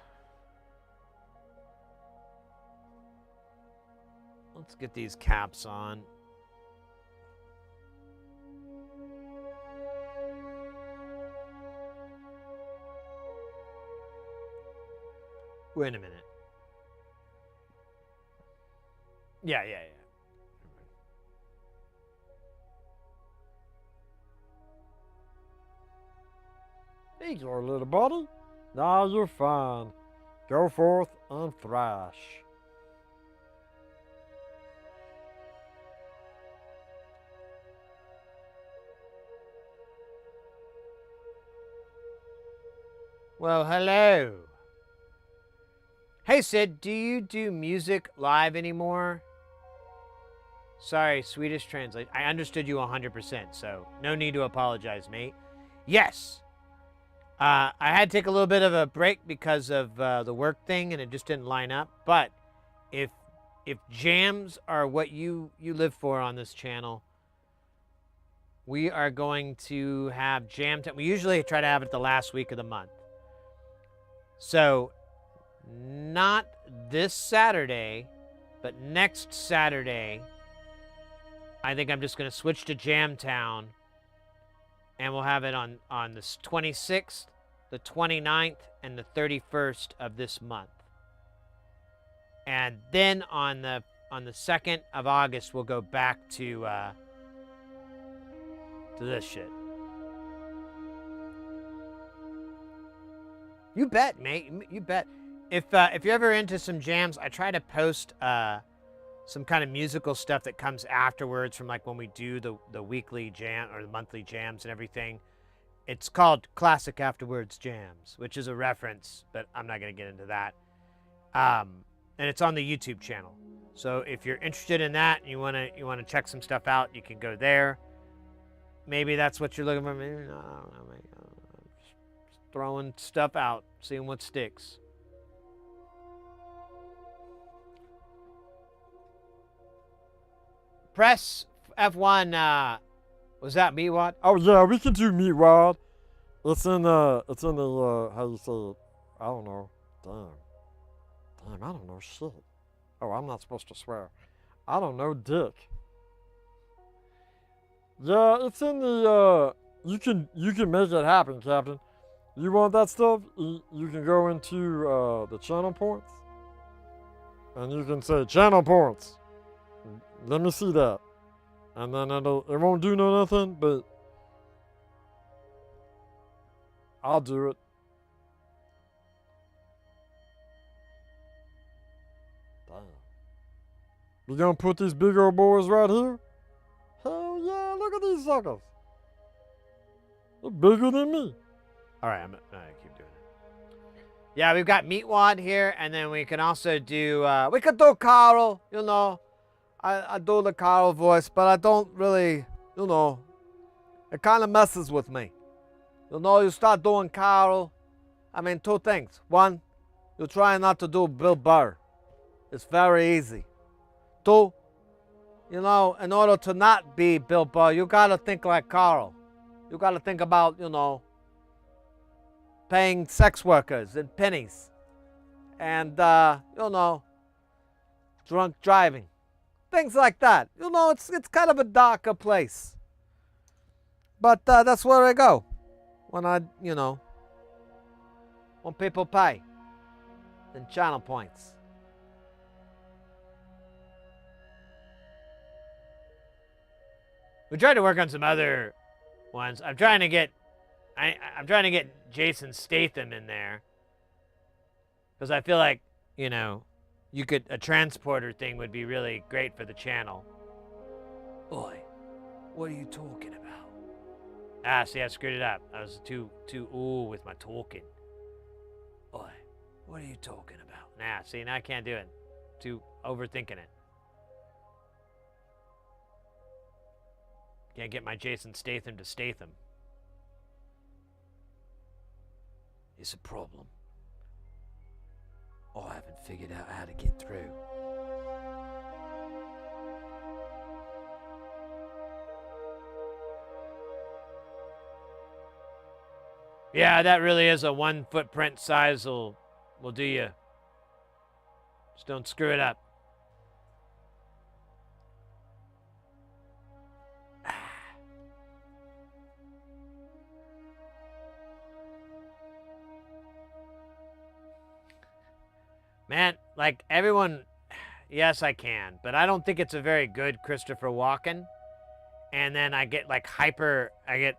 Let's get these caps on. Wait a minute. Yeah. There you are, little buddy. Now you're fine. Go forth and thrash. Well, hello. Hey, Sid, do you do music live anymore? Sorry, Swedish translate. I understood you 100%, so no need to apologize, mate. Yes. I had to take a little bit of a break because of the work thing, and it just didn't line up. But if jams are what you live for on this channel, we are going to have jam time. We usually try to have it the last week of the month. So, not this Saturday, but next Saturday, I think I'm just going to switch to Jam Town, and we'll have it on the 26th, the 29th, and the 31st of this month. And then on the 2nd of August, we'll go back to this shit. You bet, mate. You bet. If you're ever into some jams, I try to post some kind of musical stuff that comes afterwards from like when we do the weekly jam or the monthly jams and everything. It's called Classic Afterwards Jams, which is a reference, but I'm not going to get into that. And it's on the YouTube channel. So if you're interested in that and you want to check some stuff out, you can go there. Maybe that's what you're looking for. Maybe no, I don't know. Maybe, just throwing stuff out, seeing what sticks. Press F1. Was that me, Watt? Oh yeah, we can do Meatwad. It's in the how you say it? I don't know. Damn, I don't know shit. Oh, I'm not supposed to swear. I don't know dick. Yeah, it's in the you can make it happen, Captain. You want that stuff? You can go into the channel points, and you can say channel points. Let me see that, and then it won't do nothing, but I'll do it. Damn. We gonna put these big old boys right here? Hell yeah! Look at these suckers. They're bigger than me. All right, I'm gonna keep doing it. Yeah, we've got Meatwad here, and then we can also do we could do Carl. You know, I do the Carl voice, but I don't really, you know, it kind of messes with me. You know, you start doing Carl. I mean, two things. One, you try not to do Bill Burr. It's very easy. Two, you know, in order to not be Bill Burr, you gotta think like Carl. You gotta think about, you know, paying sex workers in pennies, and you know, drunk driving, things like that. You know, it's kind of a darker place, but that's where I go when when people pay in channel points. We tried to work on some other ones. I'm trying to get Jason Statham in there, because I feel like, you know, a transporter thing would be really great for the channel. Oi, what are you talking about? Ah, see, I screwed it up. I was too ooh with my talking. Oi, what are you talking about? Nah, see, now I can't do it. Too overthinking it. Can't get my Jason Statham to Statham. It's a problem. I haven't figured out how to get through. Yeah, that really is a 1 footprint size will do you. Just don't screw it up. Man, like everyone, yes, I can, but I don't think it's a very good Christopher Walken. And then I get like I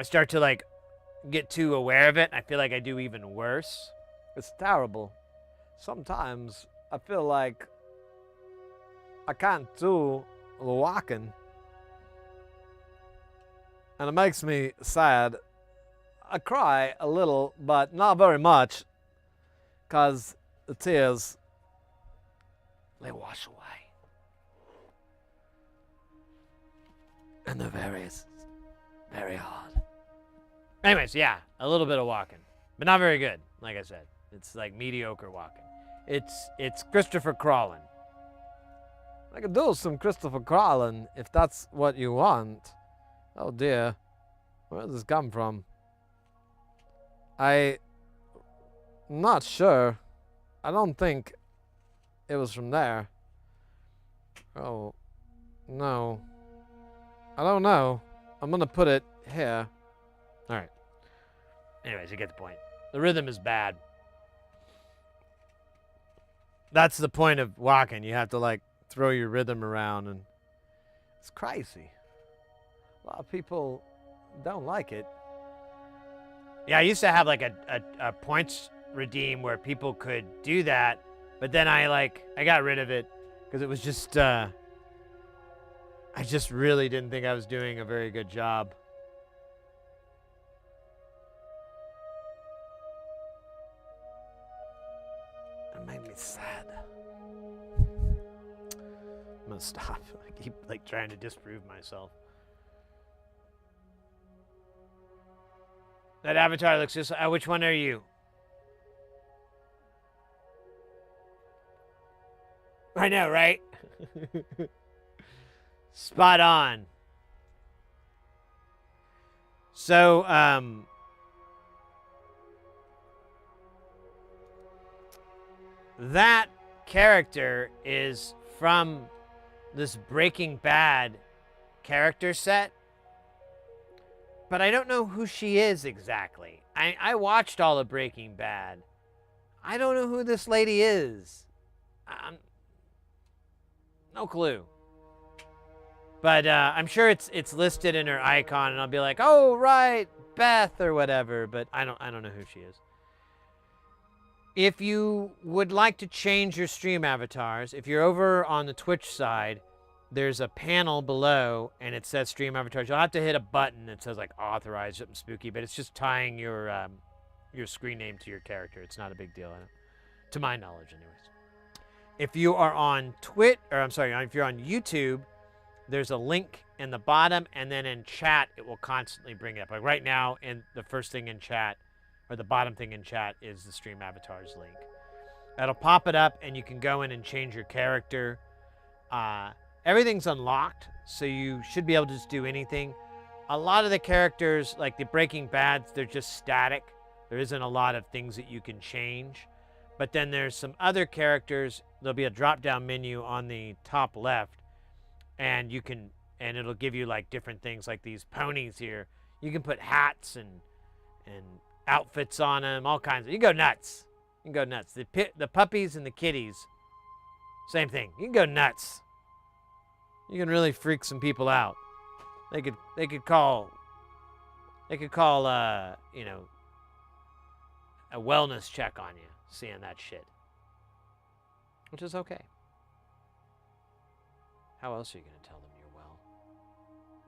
start to like get too aware of it. I feel like I do even worse. It's terrible. Sometimes I feel like I can't do the walking. And it makes me sad. I cry a little, but not very much, because the tears, they wash away. And they're very, very hard. Anyways, yeah, a little bit of walking, but not very good. Like I said, it's like mediocre walking. It's Christopher crawling. I could do some Christopher crawling if that's what you want. Oh dear, where does this come from? I'm not sure. I don't think it was from there. Oh, no. I don't know. I'm gonna put it here. All right. Anyways, you get the point. The rhythm is bad. That's the point of walking. You have to like throw your rhythm around, and It's crazy. A lot of people don't like it. yeah, I used to have like a points redeem where people could do that, but then I got rid of it because it was just I just really didn't think I was doing a very good job. It made me sad. I'm gonna stop. I keep like trying to disprove myself. That avatar looks just. Which one are you? I know, right? Spot on. So, that character is from this Breaking Bad character set, but I don't know who she is exactly. I watched all of Breaking Bad. I don't know who this lady is. No clue. But I'm sure it's listed in her icon, and I'll be like, oh right, Beth or whatever. But I don't know who she is. If you would like to change your stream avatars, if you're over on the Twitch side, there's a panel below, and it says stream avatars. You'll have to hit a button that says like authorize something spooky, but it's just tying your screen name to your character. It's not a big deal, to my knowledge, anyways. If you are on if you're on YouTube, there's a link in the bottom, and then in chat, it will constantly bring it up. Like right now, in the first thing in chat, or the bottom thing in chat, is the stream avatars link. That'll pop it up, and you can go in and change your character. Everything's unlocked, so you should be able to just do anything. A lot of the characters, like the Breaking Bads, they're just static. There isn't a lot of things that you can change. But then there's some other characters. There'll be a drop-down menu on the top left, and it'll give you like different things, like these ponies here. You can put hats and outfits on them, all kinds of. You can go nuts. You can go nuts. The puppies and the kitties, same thing. You can go nuts. You can really freak some people out. They could call a wellness check on you seeing that shit, which is okay. How else are you going to tell them you're well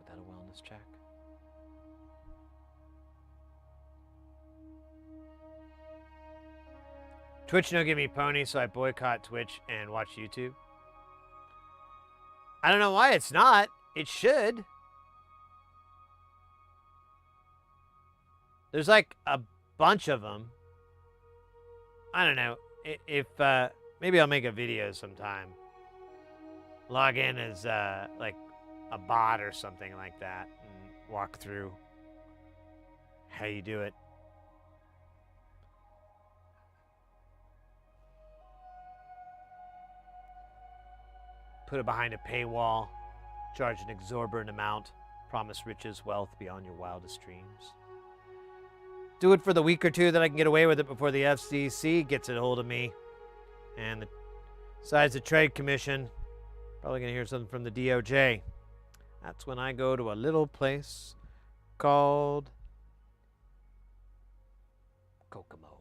without a wellness check? Twitch no give me pony, so I boycott Twitch and watch YouTube. I don't know why it's not. It should. There's like a bunch of them. I don't know. If maybe I'll make a video sometime. Log in as like a bot or something like that and walk through how you do it. Put it behind a paywall, charge an exorbitant amount, promise riches, wealth beyond your wildest dreams. do it for the week or two that I can get away with it before the FCC gets a hold of me. And besides the Trade Commission, probably going to hear something from the DOJ. That's when I go to a little place called Kokomo.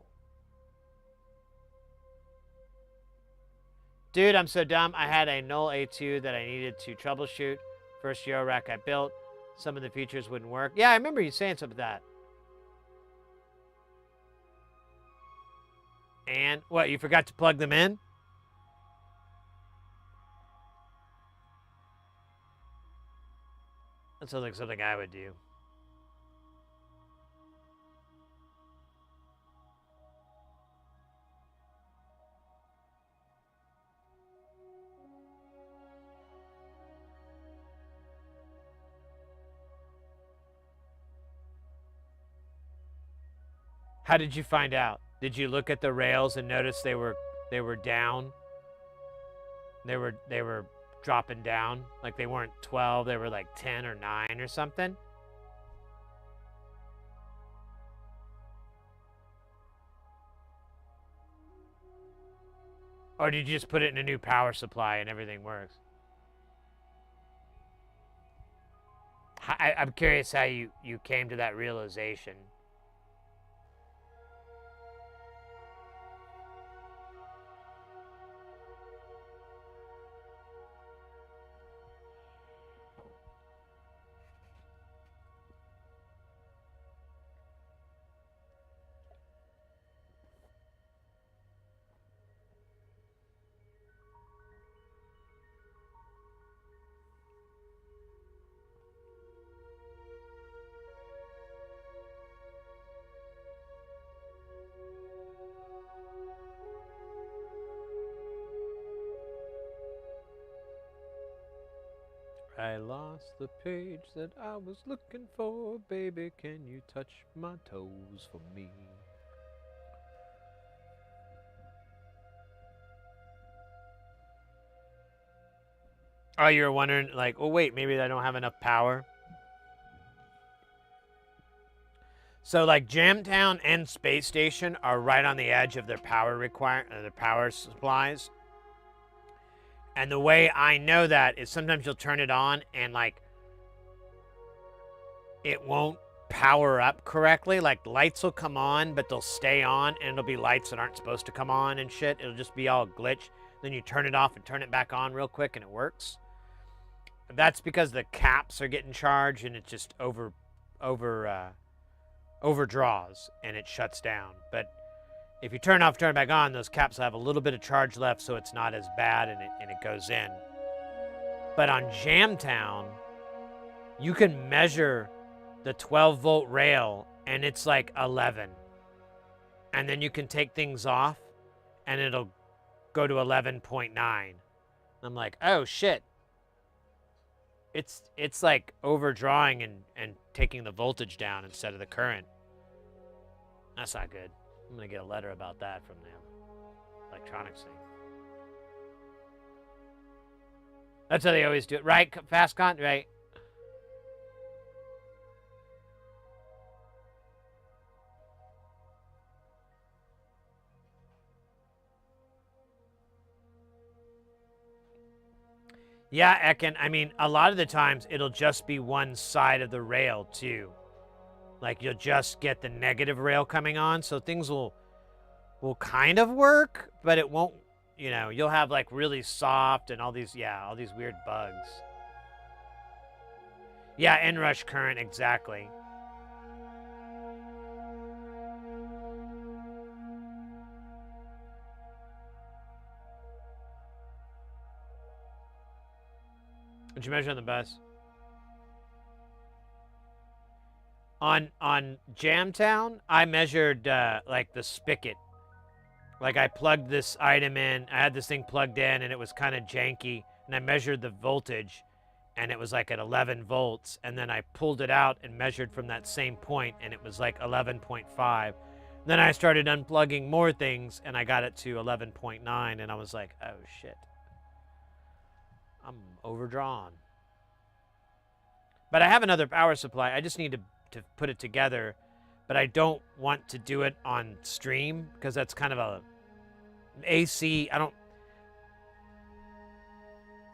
Dude, I'm so dumb. I had a null A2 that I needed to troubleshoot. First eurorack I built. Some of the features wouldn't work. Yeah, I remember you saying something about that. And what, you forgot to plug them in? That sounds like something I would do. How did you find out? Did you look at the rails and notice they were down? They were dropping down, like they weren't 12, they were like 10 or 9 or something. Or did you just put it in a new power supply and everything works? I'm curious how you came to that realization. I lost the page that I was looking for. Baby, can you touch my toes for me? Oh, you were wondering, like, oh, wait, maybe I don't have enough power. So, like, Jamtown and Space Station are right on the edge of their power supplies. And the way I know that is sometimes you'll turn it on and, like, it won't power up correctly. Like, lights will come on, but they'll stay on, and it'll be lights that aren't supposed to come on and shit. It'll just be all glitch. Then you turn it off and turn it back on real quick, and it works. That's because the caps are getting charged, and it just overdraws, and it shuts down. But if you turn it off, turn it back on, those caps will have a little bit of charge left, so it's not as bad, and it goes in. But on Jamtown, you can measure the 12-volt rail, and it's like 11. And then you can take things off, and it'll go to 11.9. I'm like, oh, shit. It's like overdrawing and taking the voltage down instead of the current. That's not good. I'm going to get a letter about that from the electronics thing. That's how they always do it. Right, Fastcon? Right. Yeah, Ekin, I mean, a lot of the times it'll just be one side of the rail, too. Like, you'll just get the negative rail coming on, so things will kind of work, but it won't, you know, you'll have, like, really soft and all these weird bugs. Yeah, inrush current, exactly. What'd you measure on the bus? On Jamtown, I measured like the spigot. Like I plugged this item in, I had this thing plugged in and it was kind of janky, and I measured the voltage and it was like at 11 volts, and then I pulled it out and measured from that same point and it was like 11.5. Then I started unplugging more things and I got it to 11.9, and I was like, oh shit. I'm overdrawn. But I have another power supply. I just need to put it together. but I don't want to do it on stream because that's kind of a AC.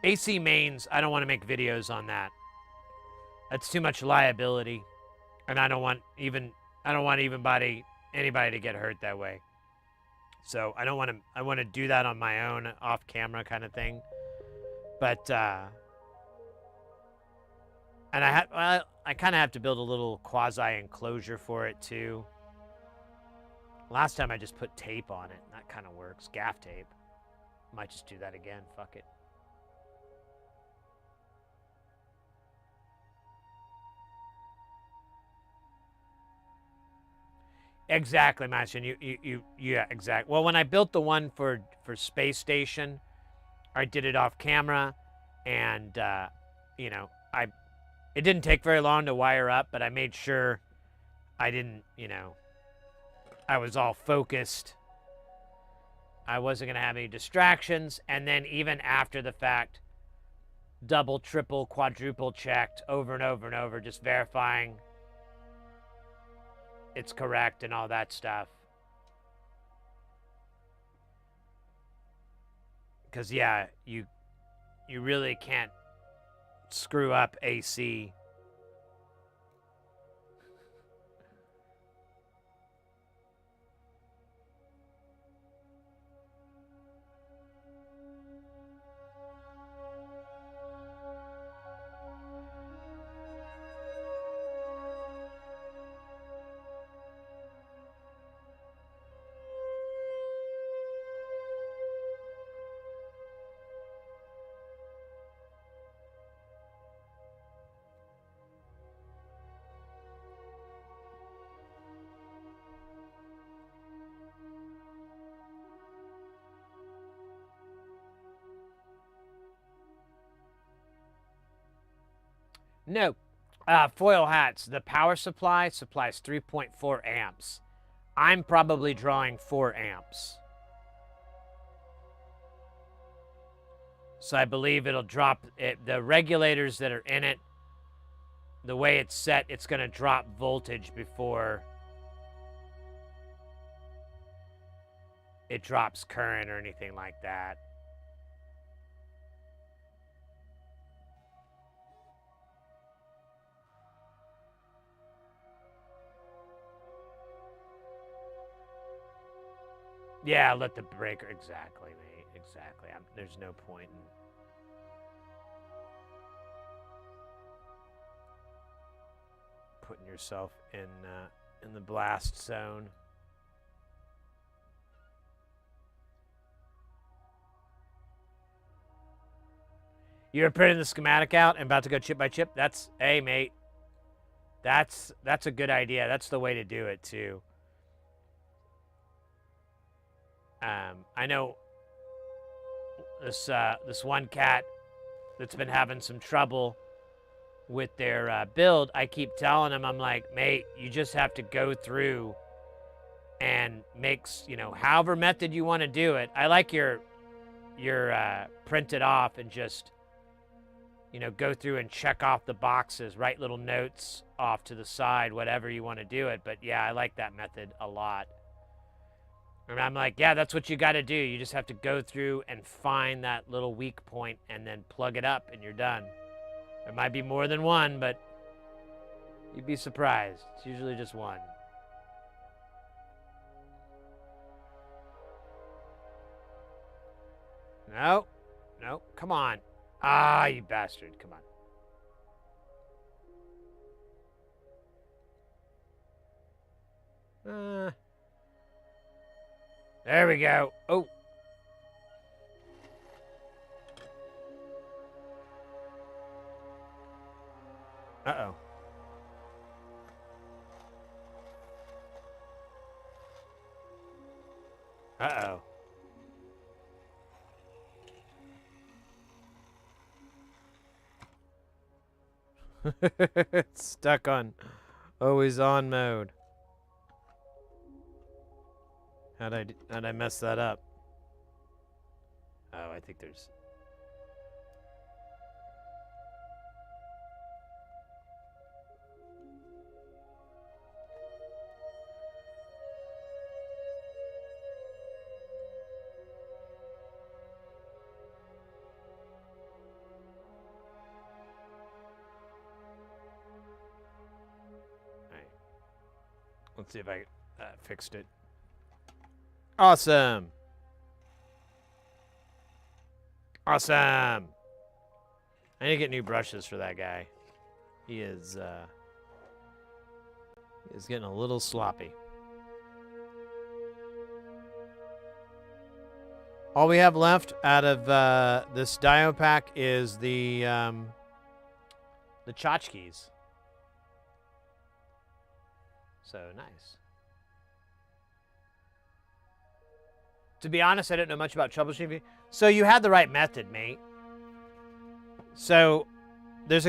AC mains, I don't want to make videos on that. That's too much liability, and I don't want anybody to get hurt that way. So I want to do that on my own, off camera kind of thing. But and I kind of have to build a little quasi enclosure for it too. Last time I just put tape on it. That kind of works, gaff tape. Might just do that again. Fuck it. Exactly, Mason. Yeah, exactly. Well, when I built the one for Space Station, I did it off camera, and you know, it didn't take very long to wire up, but I made sure I didn't, you know, I was all focused. I wasn't gonna have any distractions, and then even after the fact, double, triple, quadruple checked over and over and over, just verifying it's correct and all that stuff. Because, yeah, you really can't screw up AC. No. Foil hats. The power supply supplies 3.4 amps. I'm probably drawing 4 amps. So I believe it'll drop it. The regulators that are in it, the way it's set, it's going to drop voltage before it drops current or anything like that. Yeah, let the breaker... Exactly, mate. Exactly. There's no point in... putting yourself in the blast zone. You're printing the schematic out and about to go chip by chip? That's... Hey, mate. That's a good idea. That's the way to do it, too. I know this one cat that's been having some trouble with their build. I keep telling him, I'm like, mate, you just have to go through and makes, you know, however method you want to do it. I like your print it off and just, you know, go through and check off the boxes, write little notes off to the side, whatever you want to do it. But yeah, I like that method a lot. And I'm like, yeah, that's what you got to do. You just have to go through and find that little weak point and then plug it up and you're done. There might be more than one, but you'd be surprised. It's usually just one. No. No. Come on. Ah, you bastard. Come on. There we go. Oh. Uh-oh. Uh-oh. It's stuck on always on mode. How'd I mess that up? Oh, I think there's... Let's see if I fixed it. Awesome. Awesome. I need to get new brushes for that guy. He is getting a little sloppy. All we have left out of this dio pack is the tchotchkes. So nice. To be honest, I don't know much about troubleshooting. So you had the right method, mate. So there's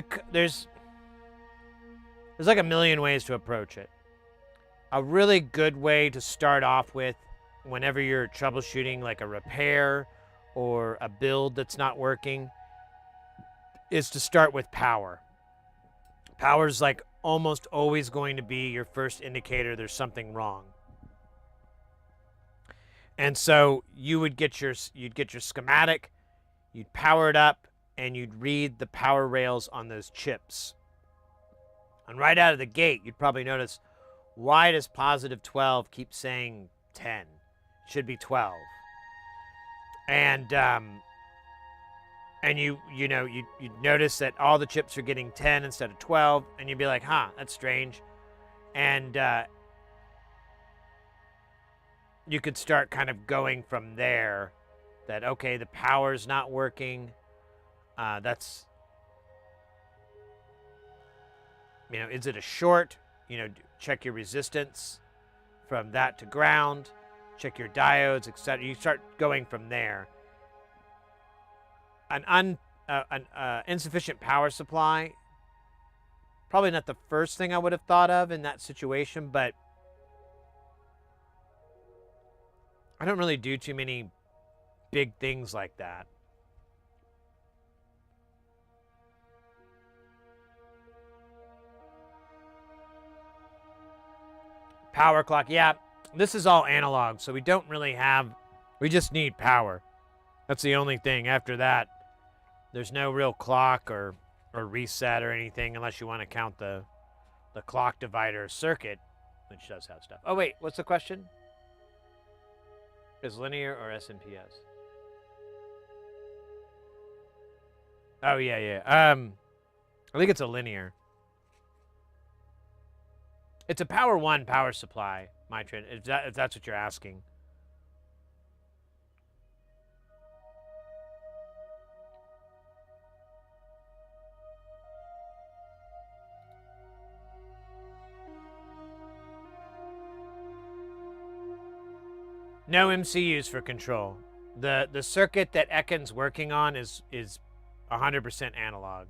like a million ways to approach it. A really good way to start off with whenever you're troubleshooting like a repair or a build that's not working is to start with power. Power's like almost always going to be your first indicator there's something wrong. And so you'd get your schematic, you'd power it up, and you'd read the power rails on those chips. And right out of the gate, you'd probably notice, why does positive 12 keep saying 10? It should be 12. And you'd notice that all the chips are getting 10 instead of 12, and you'd be like, huh, that's strange. And you could start kind of going from there, that, okay, the power's not working. That's, is it a short? Check your resistance from that to ground, check your diodes, etc. You start going from there. An insufficient power supply, probably not the first thing I would have thought of in that situation, but I don't really do too many big things like that. Power clock, yeah, this is all analog, so we don't really have, we just need power. That's the only thing. After that, there's no real clock or reset or anything, unless you want to count the clock divider circuit, which does have stuff. Oh wait, what's the question? Is linear or SNPS? Oh yeah. I think it's a linear. It's a power 1 power supply, my trend, if that's what you're asking. No MCUs for control. The circuit that Ekin's working on is 100% analog.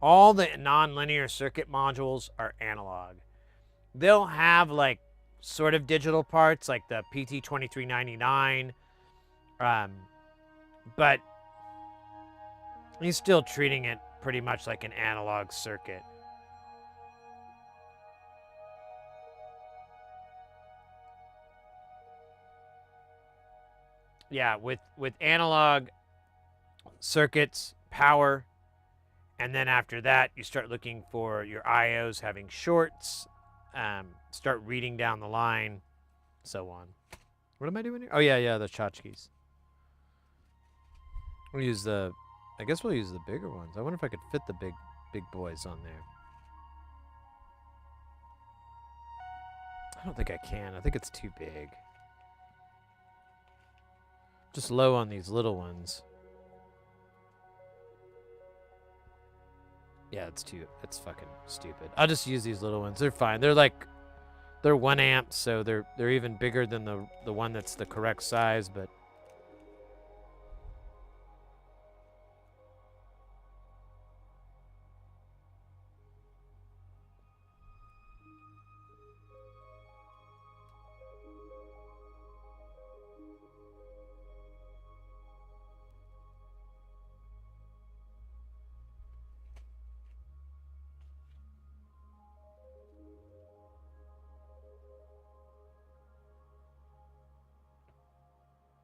All the non-linear circuit modules are analog. They'll have like sort of digital parts like the PT2399, but he's still treating it pretty much like an analog circuit. Yeah, with analog circuits, power, and then after that, you start looking for your IOs having shorts, start reading down the line, so on. What am I doing here? Oh, yeah, the tchotchkes. We'll use I guess we'll use the bigger ones. I wonder if I could fit the big boys on there. I don't think I can. I think it's too big. Just low on these little ones. Yeah, it's fucking stupid. I'll just use these little ones. They're fine. They're 1 amp, so they're even bigger than the one that's the correct size, but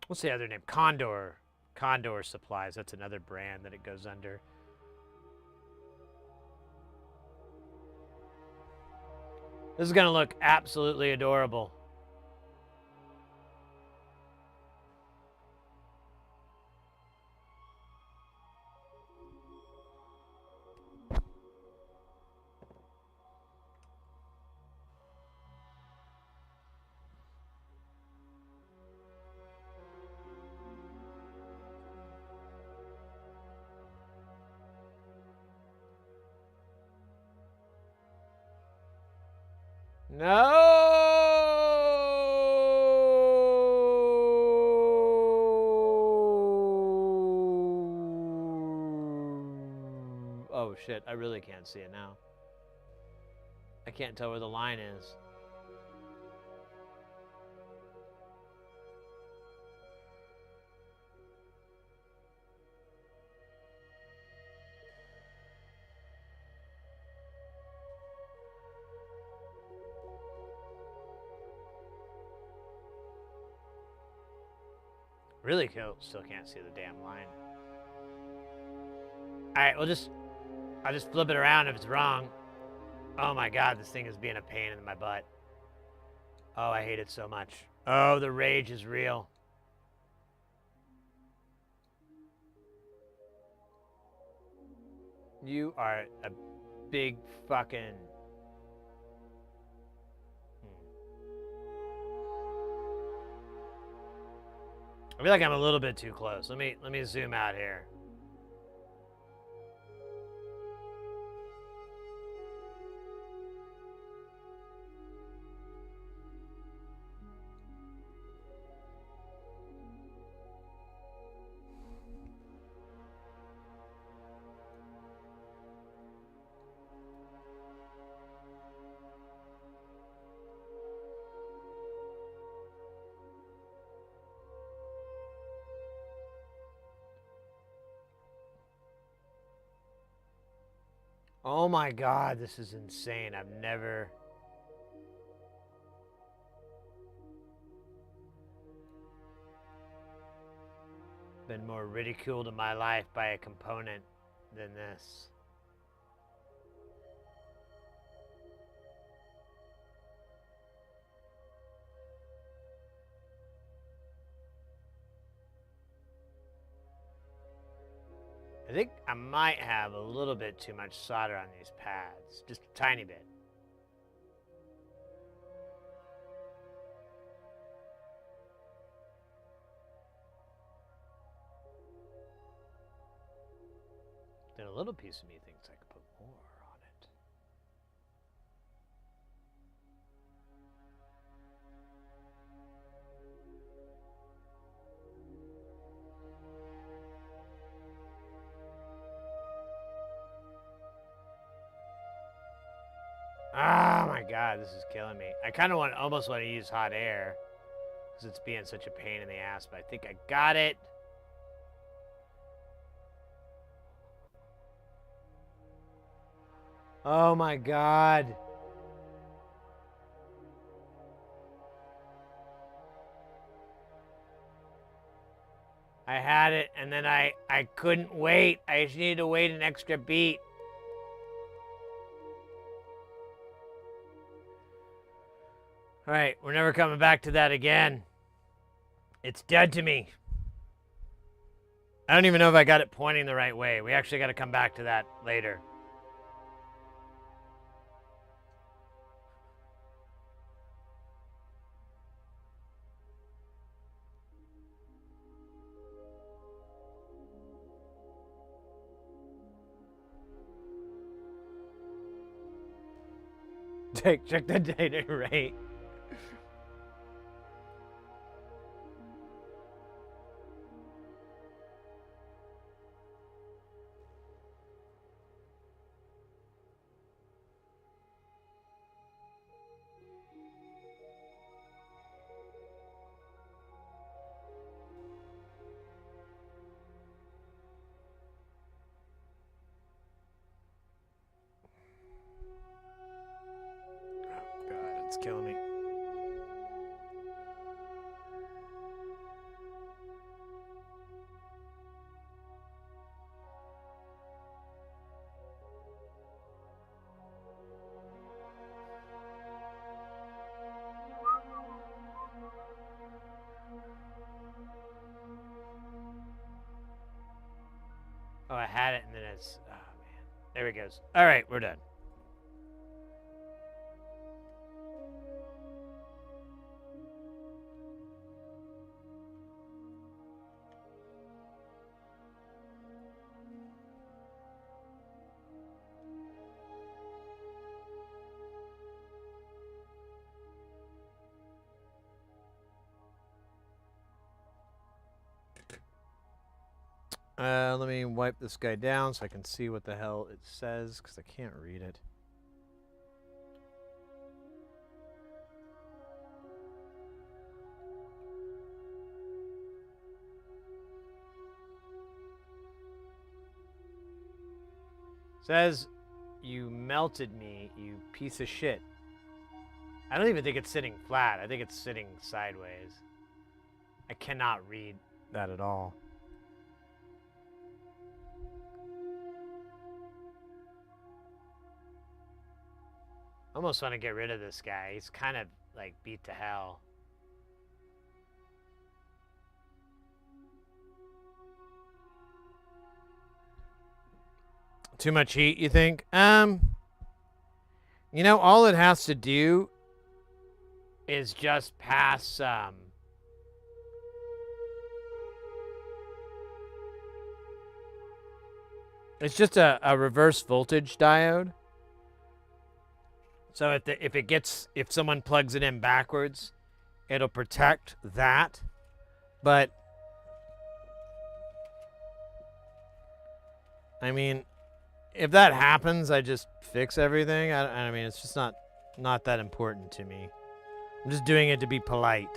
what's the other name? Condor Supplies. That's another brand that it goes under. This is gonna look absolutely adorable. No. Oh shit, I really can't see it now. I can't tell where the line is. Really cool. Still can't see the damn line. Alright, I'll just flip it around if it's wrong. Oh my god, this thing is being a pain in my butt. Oh, I hate it so much. Oh, the rage is real. You are a big fucking... I feel like I'm a little bit too close. Let me zoom out here. Oh my god, this is insane. I've never... been more ridiculed in my life by a component than this. I think I might have a little bit too much solder on these pads. Just a tiny bit. Then a little piece of me thinks I could put more on it. Oh my god, this is killing me. I kind of almost want to use hot air because it's being such a pain in the ass, but I think I got it. Oh my god. I had it and then I couldn't wait. I just needed to wait an extra beat. All right, we're never coming back to that again. It's dead to me. I don't even know if I got it pointing the right way. We actually got to come back to that later. Check the data rate. It's killing me. Oh, I had it and then it's... Oh, man. There it goes. All right, we're done. Let me wipe this guy down so I can see what the hell it says, because I can't read it. Says, you melted me, you piece of shit. I don't even think it's sitting flat. I think it's sitting sideways. I cannot read that at all. I almost want to get rid of this guy. He's kind of like beat to hell. Too much heat, you think? You know, all it has to do Is just pass it's just a reverse voltage diode. so if someone plugs it in backwards, it'll protect that. But I mean, if that happens, I just fix everything. I mean, it's just not that important to me. I'm just doing it to be polite.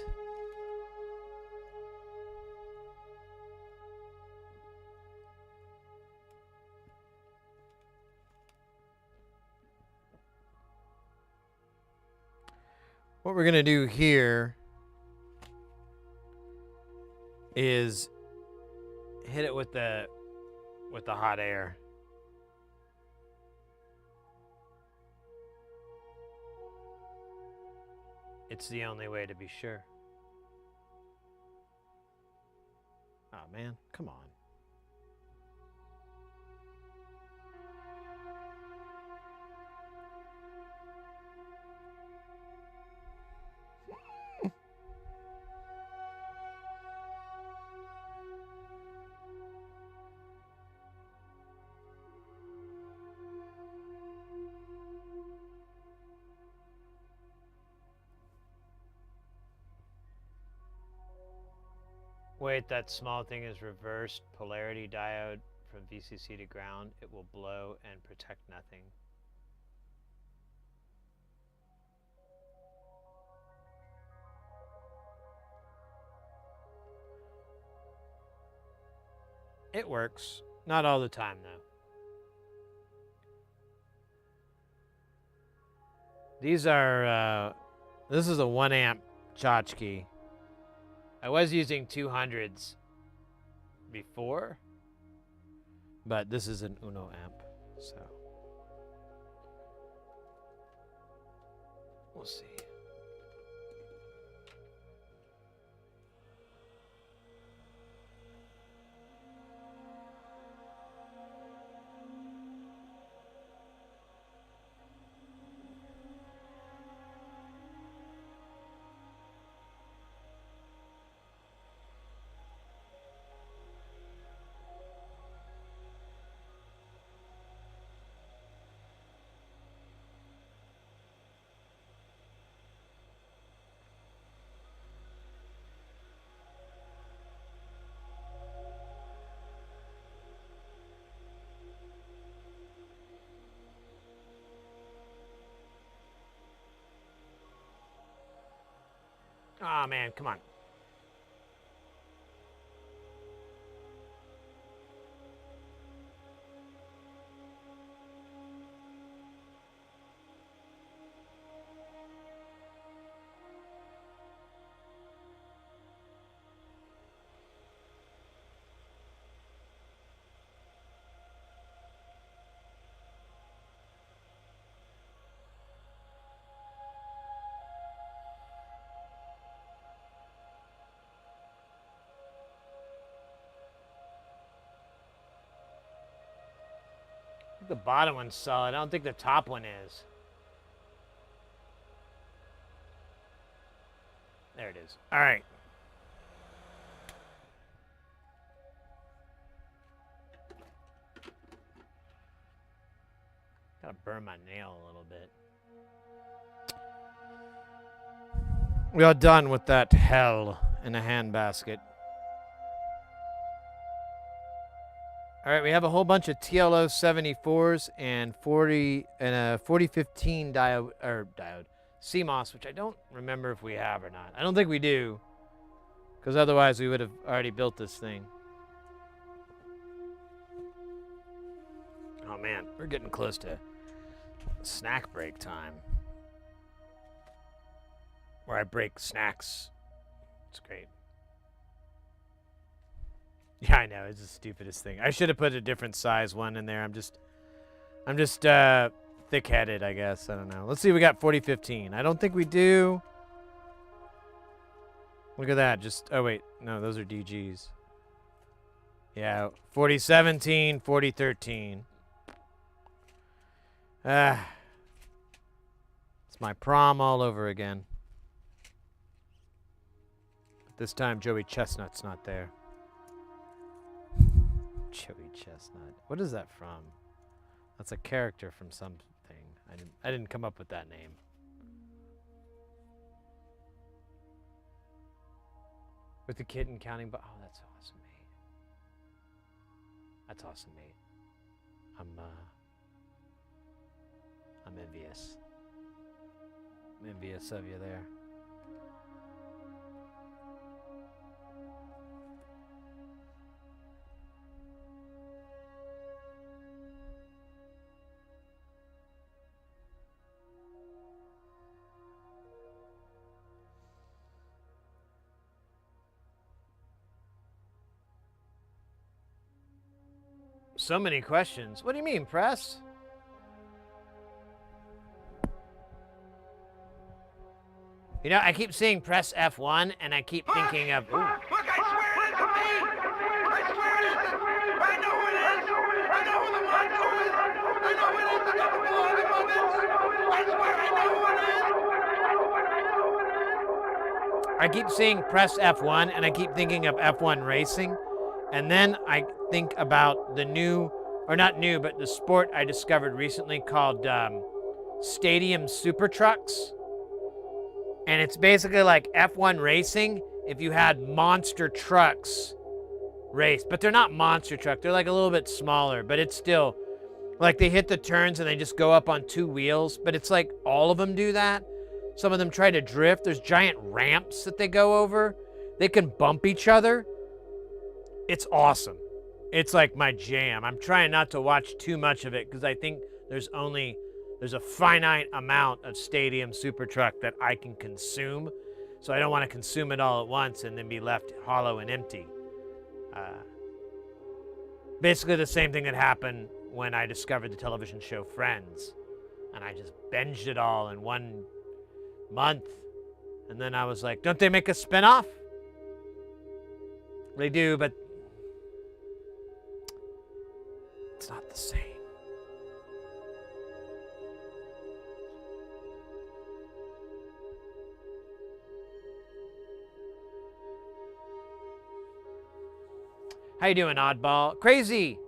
What we're gonna do here is Hit it with the hot air. It's the only way to be sure. oh man, come on. Wait, that small thing is reversed polarity diode from VCC to ground. It will blow and protect nothing. It works. Not all the time, though. These are, this is a 1 amp tchotchke. I was using 200s before. But this is an Uno amp, so. We'll see. Oh man, come on. The bottom one's solid. I don't think the top one is. There it is. All right. Gotta burn my nail a little bit. We are done with that hell in a handbasket. All right, we have a whole bunch of TLO 74s and 4015 diode CMOS, which I don't remember if we have or not. I don't think we do, because otherwise we would have already built this thing. Oh man, we're getting close to snack break time, where I break snacks. It's great. Yeah, I know, it's the stupidest thing. I should have put a different size one in there. I'm just thick-headed, I guess. I don't know. Let's see, we got 4015. I don't think we do. Look at that. Just, oh wait, no, those are DGs. Yeah, 4017, 4013. It's my prom all over again. But this time Joey Chestnut's not there. Joey Chestnut. What is that from? That's a character from something. I didn't come up with that name. With the kitten counting, but oh, that's awesome, mate. That's awesome, mate. I'm envious. I'm envious of you there. So many questions. What do you mean, press? You know, I keep seeing press F1, and I keep thinking of... Ooh. Look, I swear it isn't me! I swear it isn't! I know who it is! I know who the Monzo is! I know who it is! The double below the moments! I swear I know who it is! I keep seeing press F1, and I keep thinking of F1 racing. And then I think about the new, or not new, but the sport I discovered recently called Stadium Super Trucks. And it's basically like F1 racing if you had monster trucks race. But they're not monster truck. They're like a little bit smaller, but it's still like they hit the turns and they just go up on two wheels. But it's like all of them do that. Some of them try to drift. There's giant ramps that they go over. They can bump each other. It's awesome. It's like my jam. I'm trying not to watch too much of it because I think there's a finite amount of Stadium Super Truck that I can consume. So I don't want to consume it all at once and then be left hollow and empty. Basically the same thing that happened when I discovered the television show Friends. And I just binged it all in 1 month. And then I was like, don't they make a spinoff? They do, but it's not the same. How you doing, Oddball? Crazy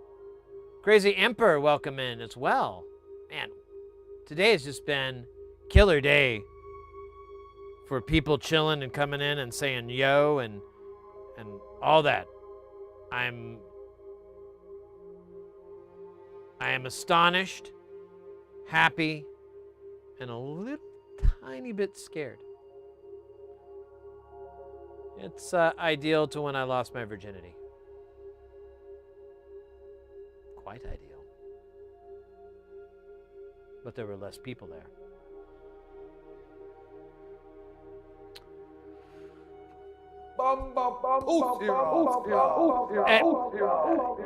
Emperor, welcome in as well. Man, today has just been killer day for people chilling and coming in and saying yo and all that. I am astonished, happy, and a little tiny bit scared. It's ideal to when I lost my virginity. Quite ideal. But there were less people there.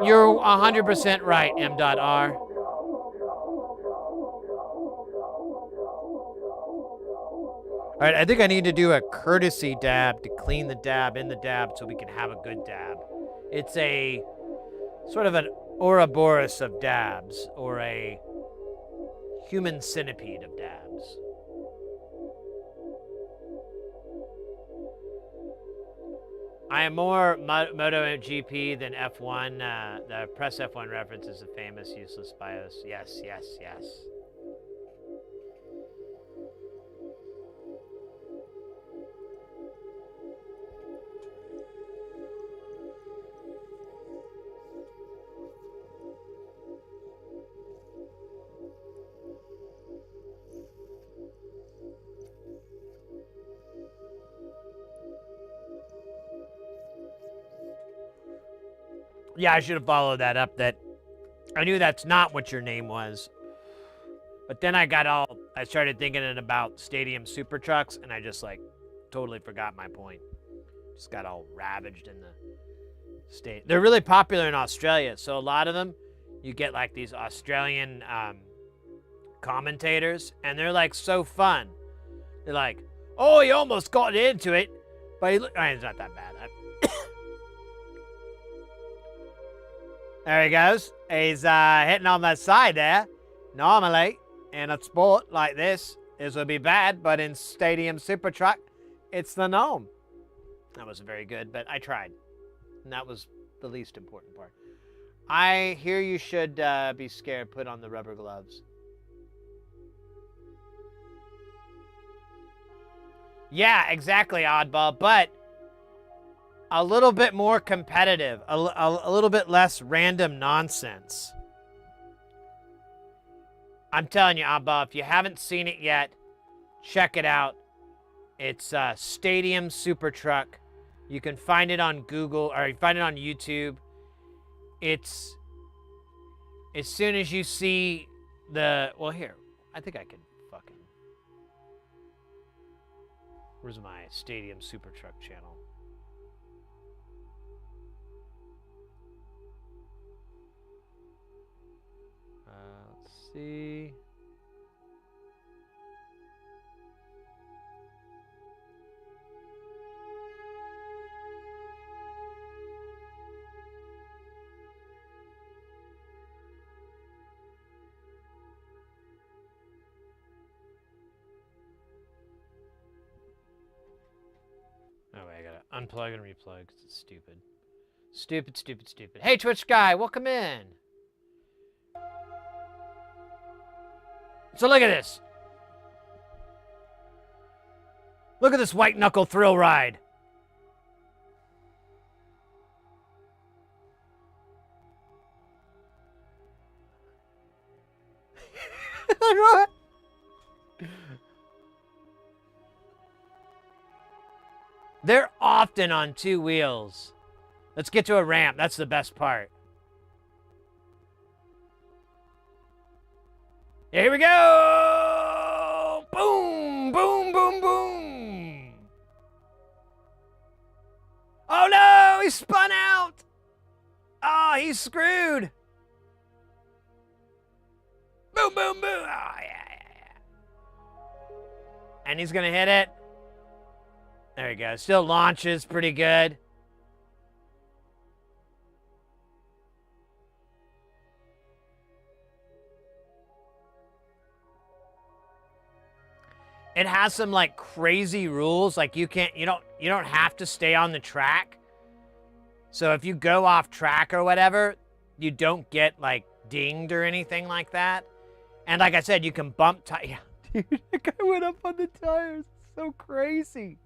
You're 100% right, M.R. All right, I think I need to do a courtesy dab to clean the dab in the dab so we can have a good dab. It's a sort of an Ouroboros of dabs, or a human centipede of dabs. I am more MotoGP than F1. The press F1 reference is a famous useless BIOS. Yes, yes, yes. Yeah, I should have followed that up. That I knew that's not what your name was. But then I started thinking about stadium super trucks, and I just like totally forgot my point. Just got all ravaged in the state. They're really popular in Australia, so a lot of them, you get like these Australian commentators, and they're like so fun. They're like, oh, he almost got into it, but it's not that bad. There he goes. He's hitting on that side there. Normally, in a sport like this would be bad, but in Stadium Super Truck, it's the norm. That wasn't very good, but I tried. And that was the least important part. I hear you should be scared. Put on the rubber gloves. Yeah, exactly, Oddball, but a little bit more competitive, a little bit less random nonsense. I'm telling you, Oddball, if you haven't seen it yet, check it out. It's Stadium Super Truck. You can find it on Google, or you find it on YouTube. It's, as soon as you see well, here, I think I can fucking, where's my Stadium Super Truck channel? Let's see. Oh wait, I gotta unplug and replug because it's stupid. Stupid, stupid, stupid. Hey, Twitch guy, welcome in. So look at this. Look at this white knuckle thrill ride. They're often on two wheels. Let's get to a ramp. That's the best part. Here we go! Boom, boom, boom, boom. Oh no, he spun out. Oh, he's screwed. Boom, boom, boom. Oh, yeah. And he's gonna hit it. There we go. Still launches pretty good. It has some like crazy rules. Like you don't have to stay on the track. So if you go off track or whatever, you don't get like dinged or anything like that. And like I said, you can bump tires. Yeah, dude, that guy went up on the tires. So crazy.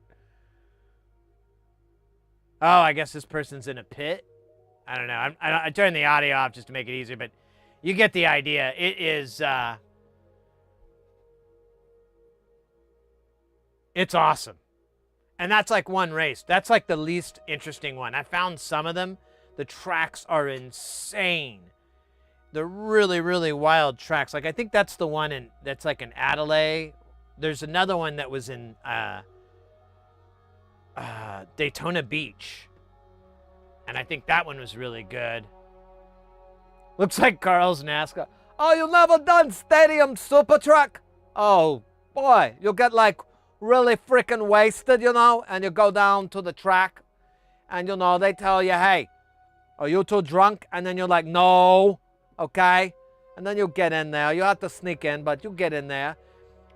Oh, I guess this person's in a pit. I don't know. I turned the audio off just to make it easier, but you get the idea. It is, it's awesome. And that's like one race. That's like the least interesting one. I found some of them. The tracks are insane. They're really, really wild tracks. Like I think that's the one that's like in Adelaide. There's another one that was in Daytona Beach. And I think that one was really good. Looks like Carl's NASCAR. Oh, you've never done Stadium Super Truck? Oh, boy. You'll get like really freaking wasted, and you go down to the track. And, they tell you, hey, Or you too drunk? And then you're like, no. Okay? And then you get in there. You have to sneak in, but you get in there.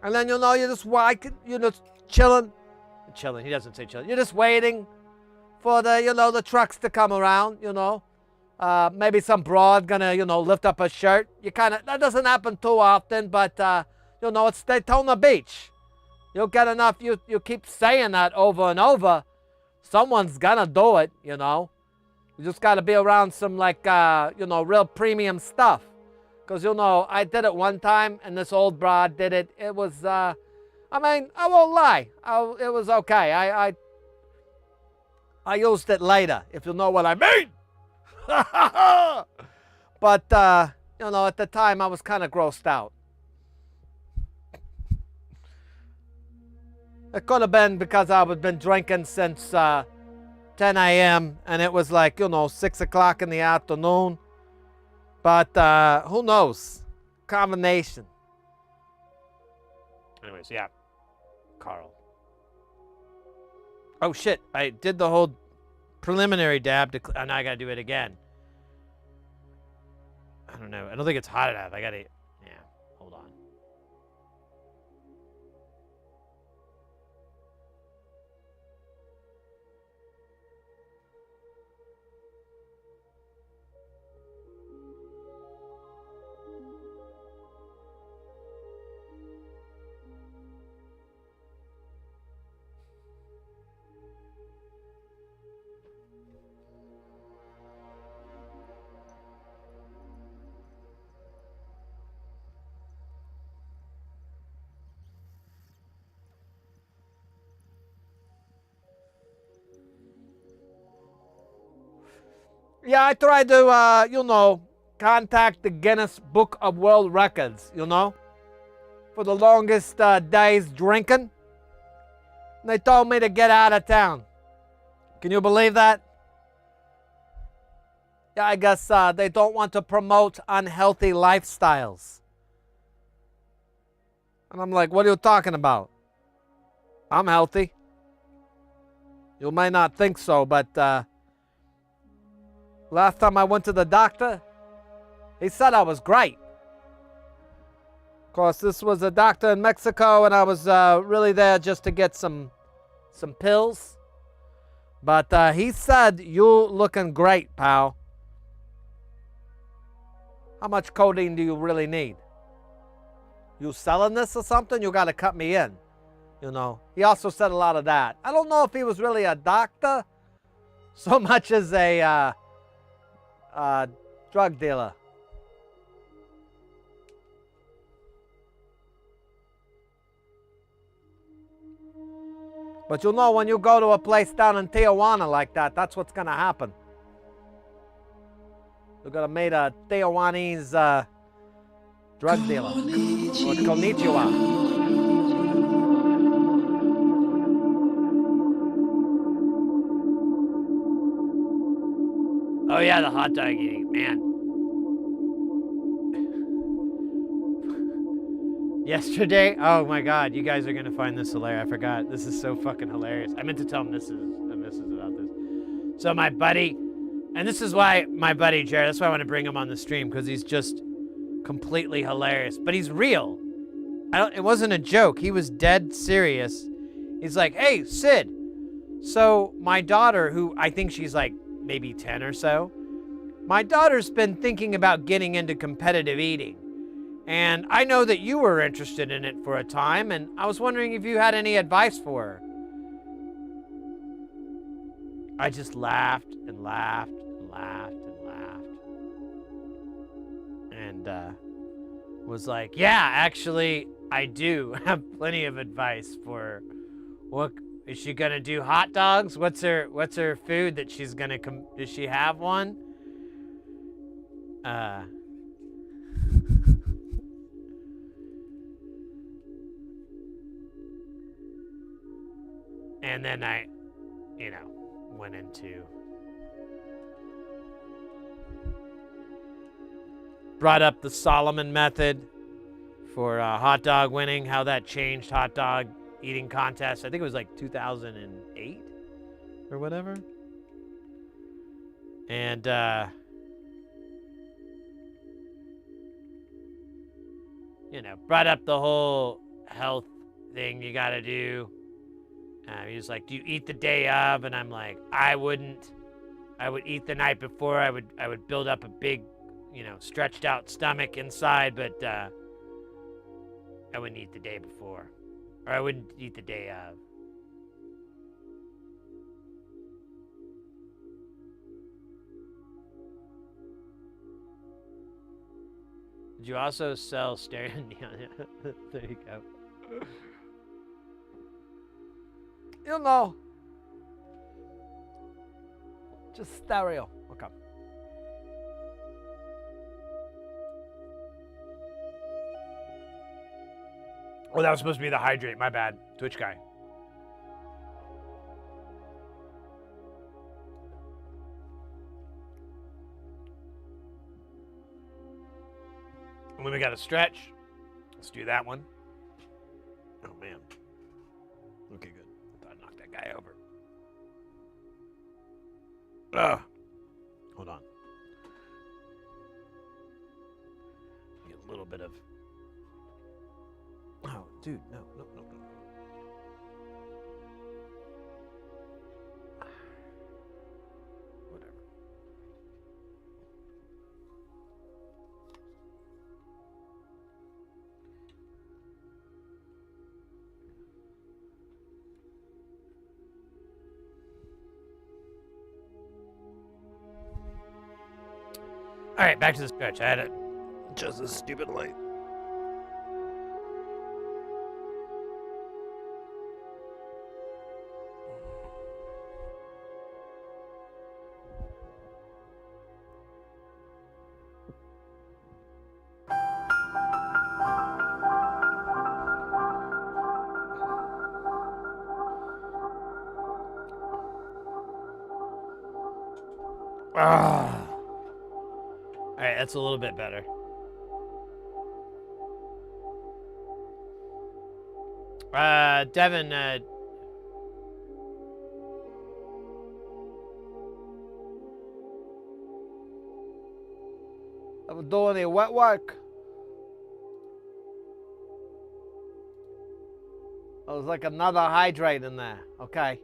And then, you know, you're just you're just chilling. Chilling. He doesn't say chilling. You're just waiting for the, you know, the trucks to come around, you know. Maybe some broad gonna, you know, lift up her shirt. That doesn't happen too often, but, you know, it's Daytona Beach. You'll get enough, you keep saying that over and over. Someone's gonna do it, you know. You just gotta be around some, like, you know, real premium stuff. Because, you know, I did it one time, and this old broad did it. It was, I mean, I won't lie. It was okay. I used it later, if you know what I mean. But, you know, at the time, I was kind of grossed out. It could have been because I had been drinking since 10 a.m. and it was like, you know, 6 o'clock in the afternoon. But who knows? Combination. Anyways, yeah. Carl. Oh, shit. I did the whole preliminary dab, and now I got to do it again. I don't know. I don't think it's hot enough. I got to... Yeah. Hold on. Yeah, I tried to, you know, contact the Guinness Book of World Records, you know, for the longest days drinking. And they told me to get out of town. Can you believe that? Yeah, I guess they don't want to promote unhealthy lifestyles. And I'm like, what are you talking about? I'm healthy. You may not think so, but last time I went to the doctor, he said I was great. Of course, this was a doctor in Mexico, and I was really there just to get some pills. But he said, you looking great, pal. How much codeine do you really need? You selling this or something? You got to cut me in. You know, he also said a lot of that. I don't know if he was really a doctor so much as a drug dealer. But you know, when you go to a place down in Tijuana like that, that's what's going to happen. You're going to meet a Tijuanese drug dealer. Or konnichiwa. Oh, yeah, the hot dog eating. Man. Yesterday, oh my God, you guys are going to find this hilarious. I forgot. This is so fucking hilarious. I meant to tell Mrs. about this. So my buddy, and this is why my buddy Jared, that's why I want to bring him on the stream, because he's just completely hilarious. But he's real. It wasn't a joke. He was dead serious. He's like, hey, Sid. So my daughter, who I think she's like maybe 10 or so, my daughter's been thinking about getting into competitive eating. And I know that you were interested in it for a time, and I was wondering if you had any advice for her. I just laughed and laughed and laughed and laughed. And was like, yeah, actually, I do have plenty of advice for her. What is she gonna do? Hot dogs? What's her food that she's gonna does she have one? And then I, went into, brought up the Solomon method for hot dog winning, how that changed hot dog eating contests. I think it was like 2008 or whatever. And, you know, brought up the whole health thing you gotta do. He was like, do you eat the day of? And I'm like, I wouldn't. I would eat the night before. I would build up a big, you know, stretched out stomach inside, but I wouldn't eat the day before. Or I wouldn't eat the day of. Did you also sell stereo neon? There you go. You know. Just stereo. Okay. Oh, that was supposed to be the hydrate. My bad. Twitch guy. And then we got a stretch. Let's do that one. Oh, man. Okay, good. I thought I knocked that guy over. Ugh. Hold on. Get a little bit of... Oh, dude, no. Whatever. All right, back to the stretch. I had to adjust this stupid light. Ah. All right, that's a little bit better. Devin, I'm doing any wet work. There's like another hydrate in there. Okay.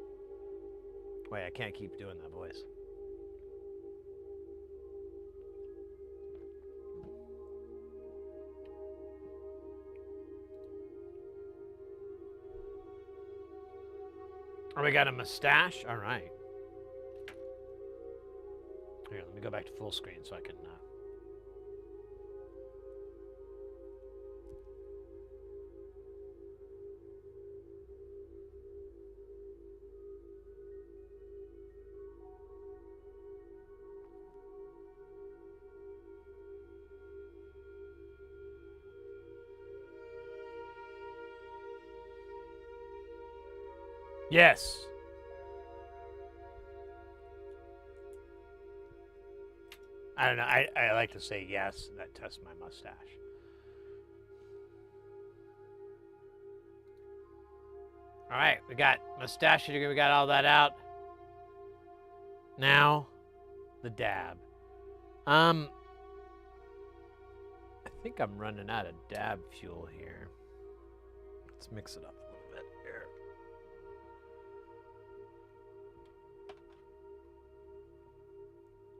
wait, I can't keep doing that voice. Oh, we got a mustache? All right. Here, let me go back to full screen so I can... Yes. I don't know. I like to say yes. That tests my mustache. All right, we got mustache. We got all that out. Now, the dab. I think I'm running out of dab fuel here. Let's mix it up a little bit here.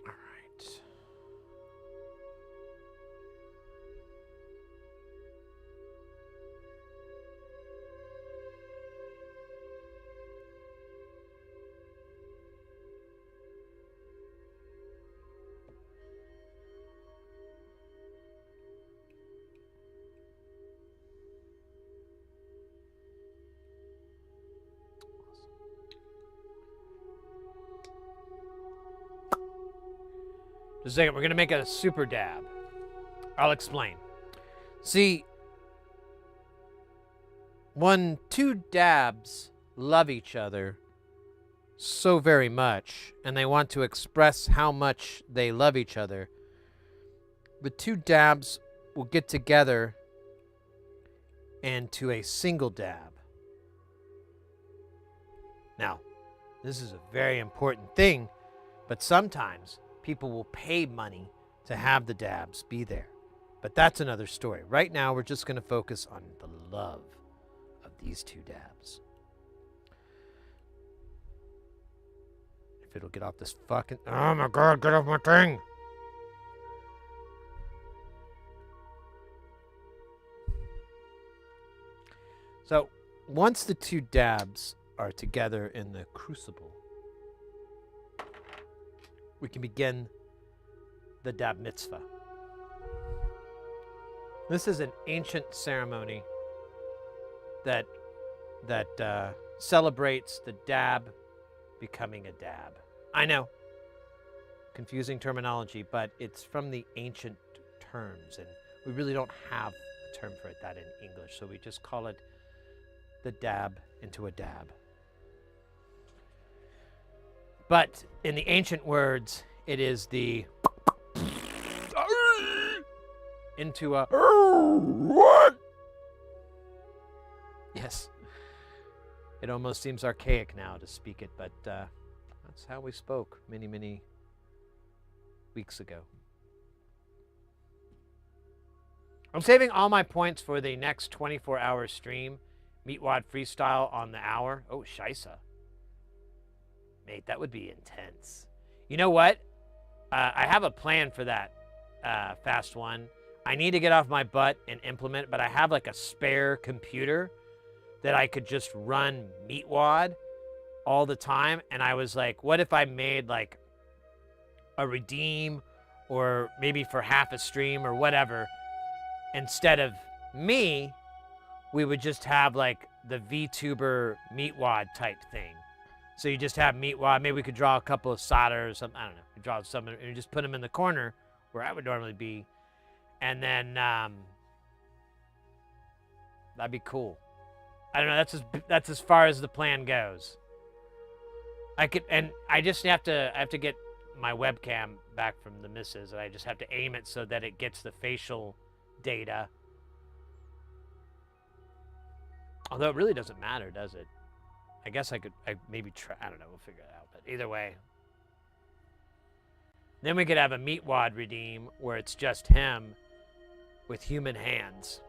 All right. Just a second, we're gonna make a super dab. I'll explain. See, when two dabs love each other so very much, and they want to express how much they love each other, the two dabs will get together into a single dab. Now, this is a very important thing, but sometimes people will pay money to have the dabs be there. But that's another story. Right now, we're just going to focus on the love of these two dabs. If it'll get off this fucking... Oh my God, get off my thing! So, once the two dabs are together in the crucible, we can begin the dab mitzvah. This is an ancient ceremony that celebrates the dab becoming a dab. I know, confusing terminology, but it's from the ancient terms, and we really don't have a term for it that in English, so we just call it the dab into a dab. But in the ancient words, it is the into a yes. It almost seems archaic now to speak it, but that's how we spoke many, many weeks ago. I'm saving all my points for the next 24-hour stream. Meatwad freestyle on the hour. Oh, Shisa. Mate, that would be intense. You know what? I have a plan for that fast one. I need to get off my butt and implement it, but I have like a spare computer that I could just run Meatwad all the time. And I was like, what if I made like a redeem or maybe for half a stream or whatever, instead of me, we would just have like the VTuber Meatwad type thing. So you just have Meatwad. Maybe we could draw a couple of solder or something. I don't know. We draw some and just put them in the corner where I would normally be. And then that'd be cool. I don't know. That's as far as the plan goes. I just have to get my webcam back from the missus, and I just have to aim it so that it gets the facial data. Although it really doesn't matter, does it? I guess I maybe try. I don't know. We'll figure it out. But either way. Then we could have a Meatwad redeem where it's just him with human hands.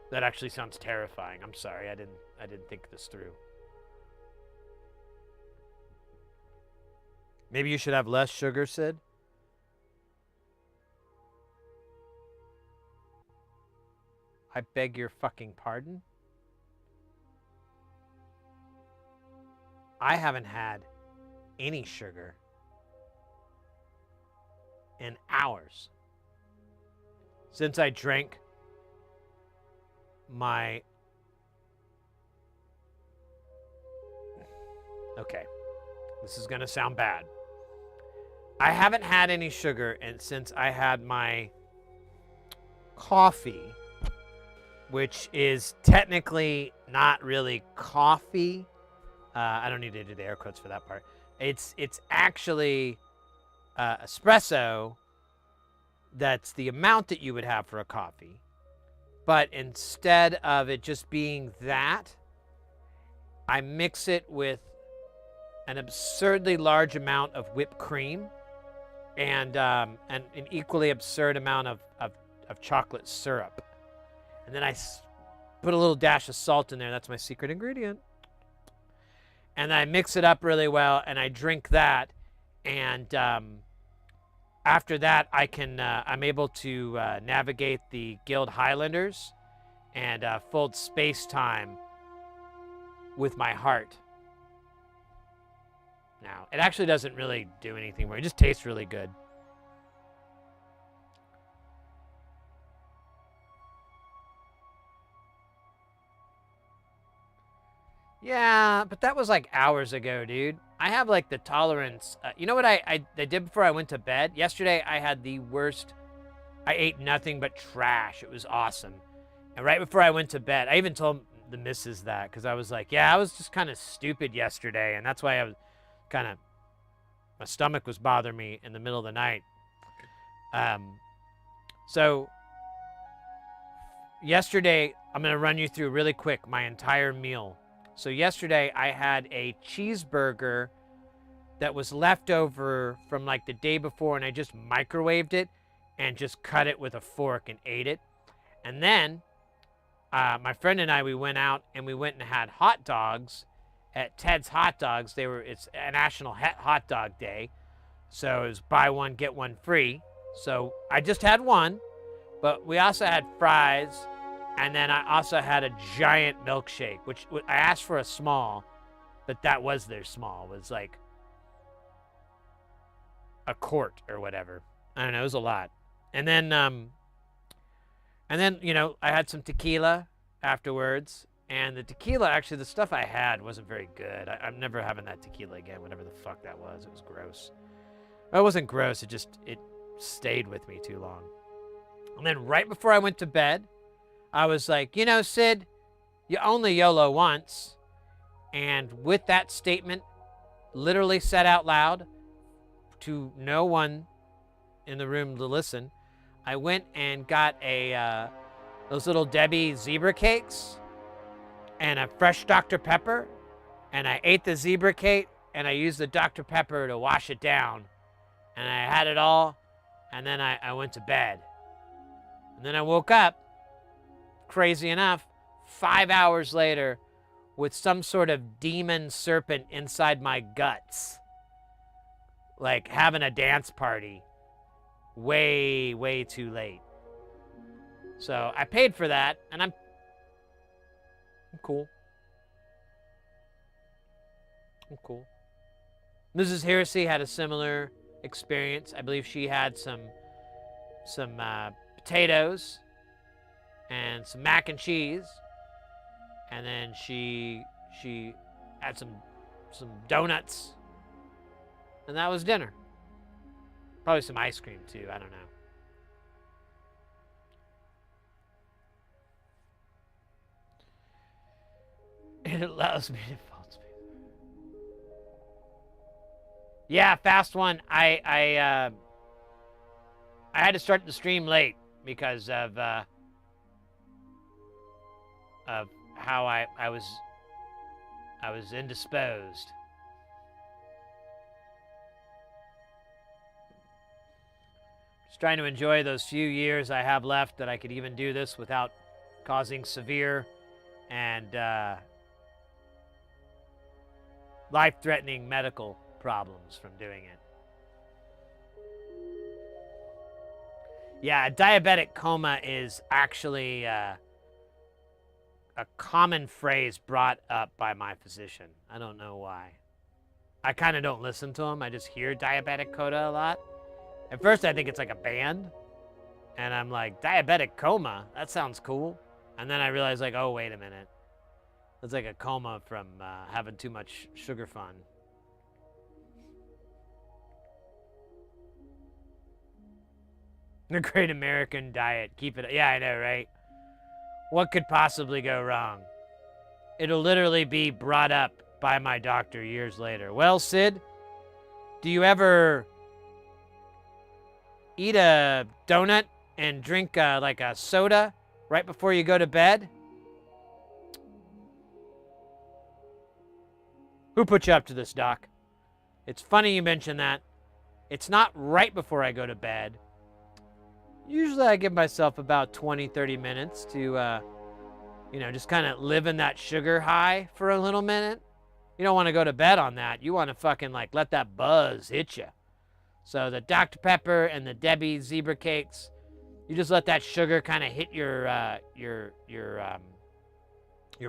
That actually sounds terrifying. I'm sorry. I didn't think this through. Maybe you should have less sugar, Sid? I beg your fucking pardon? I haven't had any sugar in hours since I drank my... Okay, this is going to sound bad. I haven't had any sugar since I had my coffee, which is technically not really coffee. I don't need to do the air quotes for that part. It's actually espresso. That's the amount that you would have for a coffee. But instead of it just being that, I mix it with an absurdly large amount of whipped cream and an equally absurd amount of chocolate syrup. And then I put a little dash of salt in there. That's my secret ingredient. And I mix it up really well, and I drink that. And after that, I'm able to navigate the Guild Highlanders and fold space-time with my heart. Now, it actually doesn't really do anything where it just tastes really good. Yeah, but that was like hours ago, dude. I have like the tolerance. You know what I did before I went to bed? Yesterday, I had the worst. I ate nothing but trash. It was awesome. And right before I went to bed, I even told the missus that because I was like, yeah, I was just kind of stupid yesterday. And that's why I was kind of, my stomach was bothering me in the middle of the night. So yesterday, I'm going to run you through really quick my entire meal. So yesterday I had a cheeseburger that was left over from like the day before, and I just microwaved it and just cut it with a fork and ate it. And then my friend and I, we went out and we went and had hot dogs at Ted's Hot Dogs. It's a National Hot Dog Day, so it was buy one get one free. So I just had one, but we also had fries, and then I also had a giant milkshake, which I asked for a small, but that was their small. It was like a quart or whatever. I don't know. It was a lot. And then you know, I had some tequila afterwards. And the tequila, actually, the stuff I had wasn't very good. I'm never having that tequila again, whatever the fuck that was. It was gross. Well, it wasn't gross. It stayed with me too long. And then right before I went to bed, I was like, you know, Sid, you only YOLO once. And with that statement, literally said out loud to no one in the room to listen, I went and got those little Debbie zebra cakes and a fresh Dr. Pepper, and I ate the zebra cake, and I used the Dr. Pepper to wash it down, and I had it all, and then I went to bed. And then I woke up, crazy enough, 5 hours later, with some sort of demon serpent inside my guts, like having a dance party way, way too late. So I paid for that, and I'm cool. I'm cool. Mrs. Heresy had a similar experience. I believe she had some potatoes and some mac and cheese, and then she had some donuts, and that was dinner. Probably some ice cream too. I don't know. It allows me to fall asleep. Yeah, fast one. I had to start the stream late because of how I was indisposed. Just trying to enjoy those few years I have left that I could even do this without causing severe and life-threatening medical problems from doing it. Yeah, a diabetic coma is actually a common phrase brought up by my physician. I don't know why. I kind of don't listen to him. I just hear diabetic coda a lot. At first, I think it's like a band. And I'm like, diabetic coma? That sounds cool. And then I realize, like, oh, wait a minute. It's like a coma from having too much sugar fun. The Great American Diet. Keep it. Yeah, I know, right? What could possibly go wrong? It'll literally be brought up by my doctor years later. Well, Sid, do you ever eat a donut and drink like a soda right before you go to bed? Who put you up to this, Doc? It's funny you mention that. It's not right before I go to bed. Usually I give myself about 20, 30 minutes to, just kind of live in that sugar high for a little minute. You don't want to go to bed on that. You want to fucking, like, let that buzz hit you. So the Dr. Pepper and the Debbie zebra cakes, you just let that sugar kind of hit your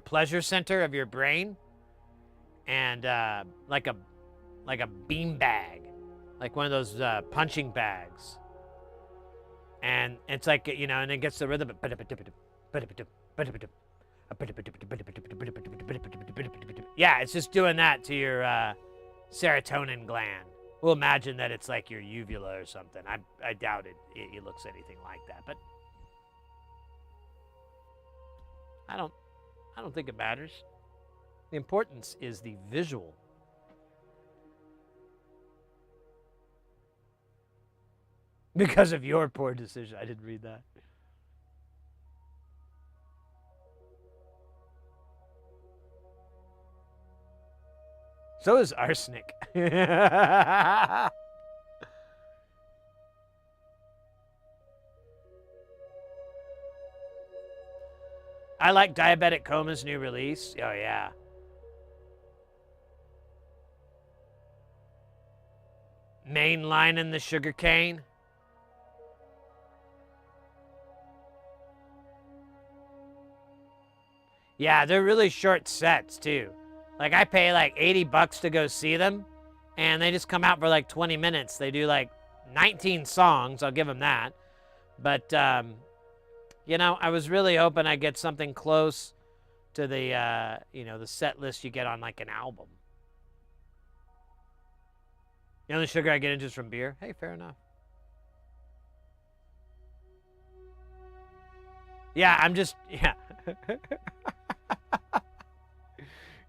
pleasure center of your brain. And like a bean bag, like one of those punching bags. And it's like, and it gets the rhythm. Yeah, it's just doing that to your serotonin gland. We'll imagine that it's like your uvula or something. I doubt it looks anything like that, but I don't think it matters. The importance is the visual. Because of your poor decision. I didn't read that. So is arsenic. I like Diabetic Coma's new release. Oh, yeah. Mainlining the sugar cane. Yeah, they're really short sets, too. Like, I pay like $80 to go see them, and they just come out for like 20 minutes. They do like 19 songs. I'll give them that. But, you know, I was really hoping I'd get something close to the, you know, the set list you get on like an album. The only sugar I get is just from beer. Hey, fair enough. Yeah, I'm just, yeah.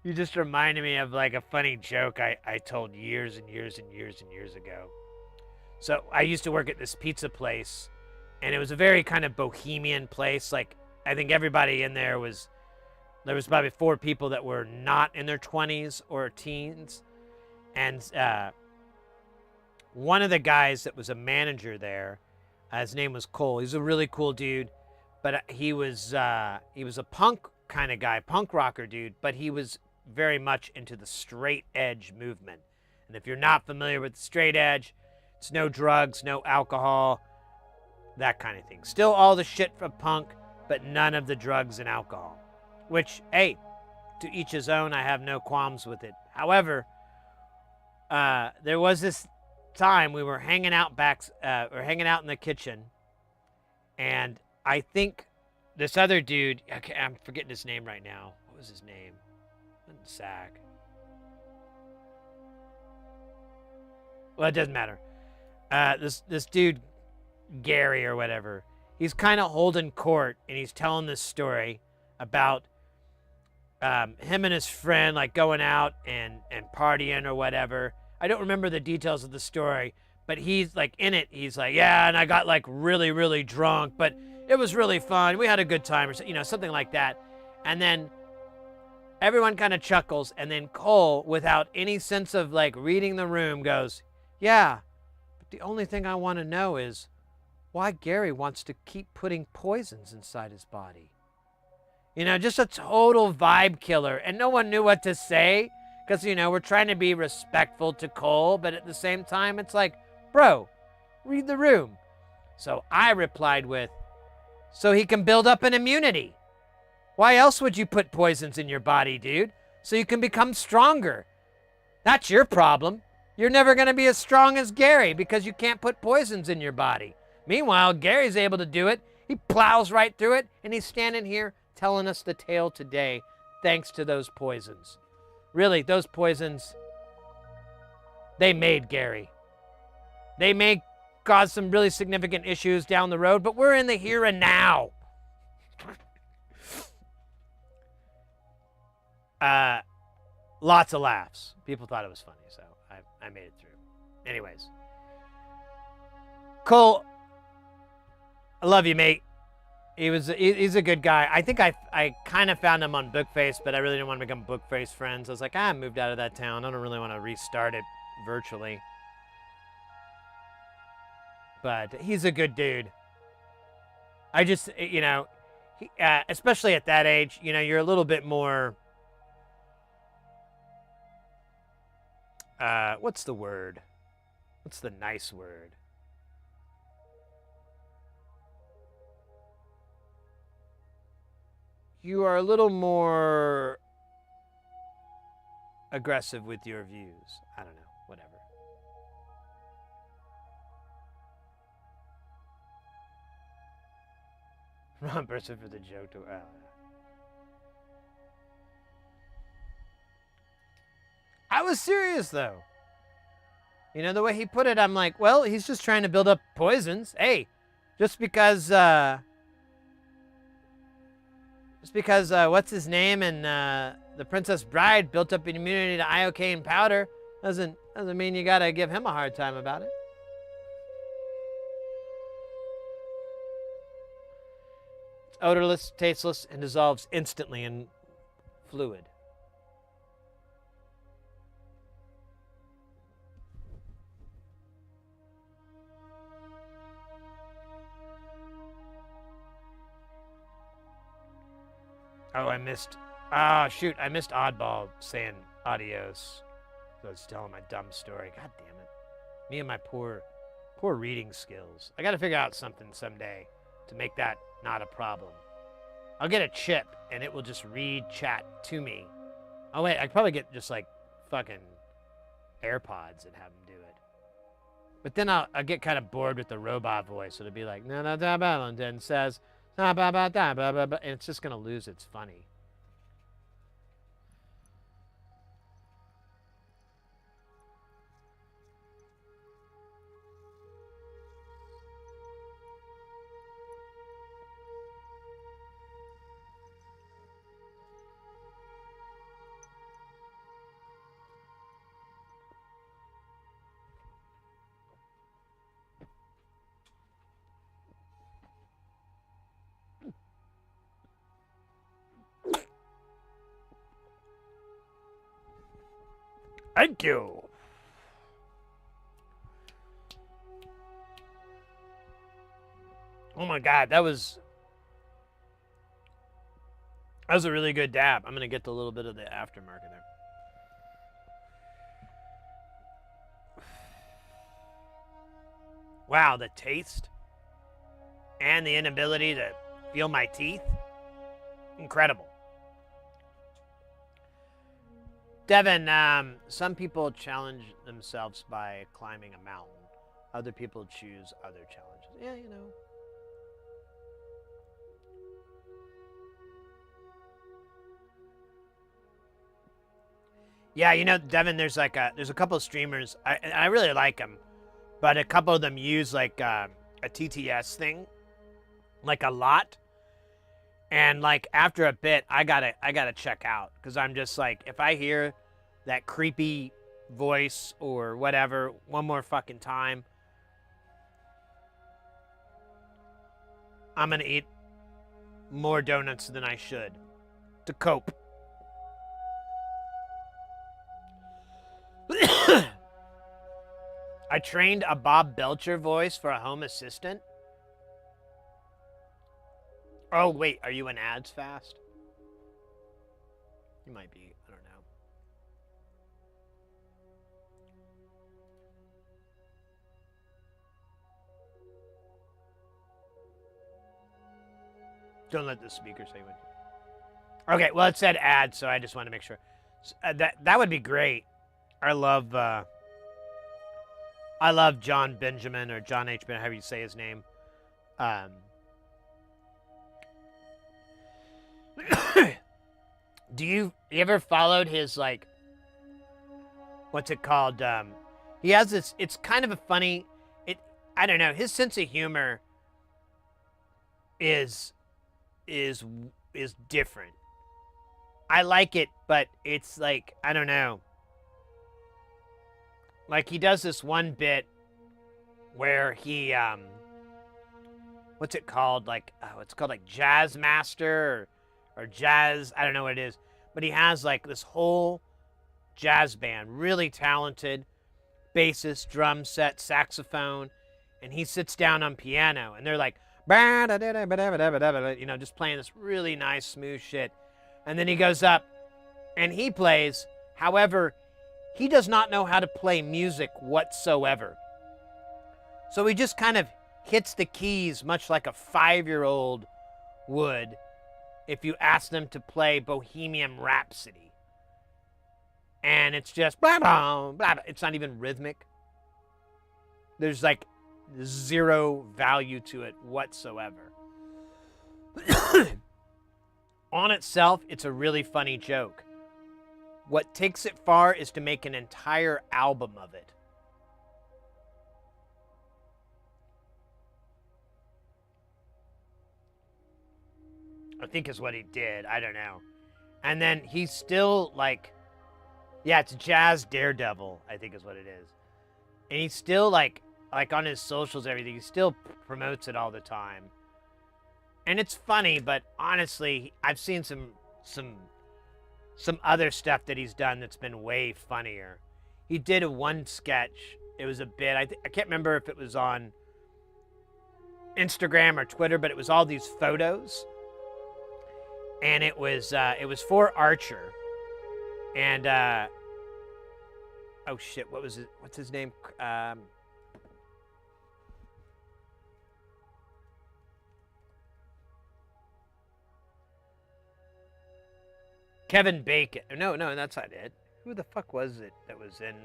You just reminded me of like a funny joke I told years and years and years and years ago. So I used to work at this pizza place, and it was a very kind of bohemian place. Like, I think everybody in there was probably 4 people that were not in their 20s or teens. And one of the guys that was a manager there, his name was Cole. He's a really cool dude, but he was a punk kind of guy, punk rocker dude, but he was very much into the straight edge movement. And if you're not familiar with the straight edge, it's no drugs, no alcohol, that kind of thing. Still all the shit from punk, but none of the drugs and alcohol. Which, hey, to each his own. I have no qualms with it. However, there was this time we were hanging out hanging out in the kitchen, and I think this other dude, I'm forgetting his name right now. What was his name? Sack. Well, it doesn't matter. This dude, Gary or whatever, he's kind of holding court, and he's telling this story about him and his friend like going out and partying or whatever. I don't remember the details of the story, but he's like in it. He's like, yeah, and I got like really, really drunk, but it was really fun. We had a good time, or you know, something like that. And then everyone kind of chuckles, and then Cole, without any sense of like reading the room, goes, yeah, but the only thing I want to know is why Gary wants to keep putting poisons inside his body. You know, just a total vibe killer, and no one knew what to say, because, you know, we're trying to be respectful to Cole, but at the same time, it's like, bro, read the room. So I replied with, so he can build up an immunity. Why else would you put poisons in your body, dude? So you can become stronger. That's your problem. You're never going to be as strong as Gary because you can't put poisons in your body. Meanwhile, Gary's able to do it. He plows right through it, and he's standing here telling us the tale today thanks to those poisons. Really, those poisons, they made Gary. They may cause some really significant issues down the road, but we're in the here and now. Lots of laughs. People thought it was funny, so I made it through. Anyways. Cole, I love you, mate. He's a good guy. I think I kind of found him on Bookface, but I really didn't want to become Bookface friends. I was like, I moved out of that town. I don't really want to restart it virtually. But he's a good dude. I just, you know, especially at that age, you know, you're a little bit more... what's the word? What's the nice word? You are a little more aggressive with your views. I don't know, whatever. Wrong person for the joke to... I was serious, though. You know, the way he put it, I'm like, well, he's just trying to build up poisons. Hey, just because what's his name and the Princess Bride built up an immunity to iocane powder doesn't mean you gotta give him a hard time about it. It's odorless, tasteless, and dissolves instantly in fluid. Oh, I missed. Ah, shoot. I missed Oddball saying adios. So I was telling my dumb story. God damn it. Me and my poor reading skills. I got to figure out something someday to make that not a problem. I'll get a chip and it will just read chat to me. Oh, wait. I could probably get just like fucking AirPods and have them do it. But then I'll get kind of bored with the robot voice. It'll be like, no, no, da, ba, and then says, da, ba, ba, da, ba, ba, ba, and it's just going to lose its funny. Thank you. Oh my God, that was a really good dab. I'm gonna get the little bit of the aftermarket there. Wow, the taste and the inability to feel my teeth, incredible. Devin, some people challenge themselves by climbing a mountain. Other people choose other challenges. Yeah, you know. Yeah, you know, Devin, there's a couple of streamers. I really like them, but a couple of them use like a TTS thing, like a lot. And like after a bit, I gotta check out because I'm just like, if I hear that creepy voice or whatever one more fucking time, I'm gonna eat more donuts than I should to cope. I trained a Bob Belcher voice for a home assistant. Oh, wait, are you in ads fast? You might be, I don't know. Don't let the speaker say what. Okay, well, it said ads, so I just want to make sure. That would be great. I love John Benjamin, or John H. Ben, however you say his name. Do you ever followed his, like, what's it called? He has this, it's kind of a funny, I don't know, his sense of humor is different. I like it, but it's like, I don't know. Like, he does this one bit where he, what's it called? Like, it's called like Jazz Master or Jazz, I don't know what it is. But he has like this whole jazz band, really talented bassist, drum set, saxophone, and he sits down on piano and they're like, you know, just playing this really nice, smooth shit. And then he goes up and he plays. However, he does not know how to play music whatsoever. So he just kind of hits the keys much like a 5-year-old would if you ask them to play Bohemian Rhapsody. And it's just blah, blah, blah, blah. It's not even rhythmic. There's like zero value to it whatsoever. On itself, it's a really funny joke. What takes it far is to make an entire album of it. I think is what he did. I don't know. And then he's still like, yeah, it's Jazz Daredevil, I think is what it is. And he's still like on his socials, everything, he still promotes it all the time. And it's funny, but honestly, I've seen some other stuff that he's done that's been way funnier. He did one sketch. It was a bit, I can't remember if it was on Instagram or Twitter, but it was all these photos. and it was for Archer, and oh shit, what was it? What's his name? Kevin Bacon. No, that's not it. Who the fuck was it that was in?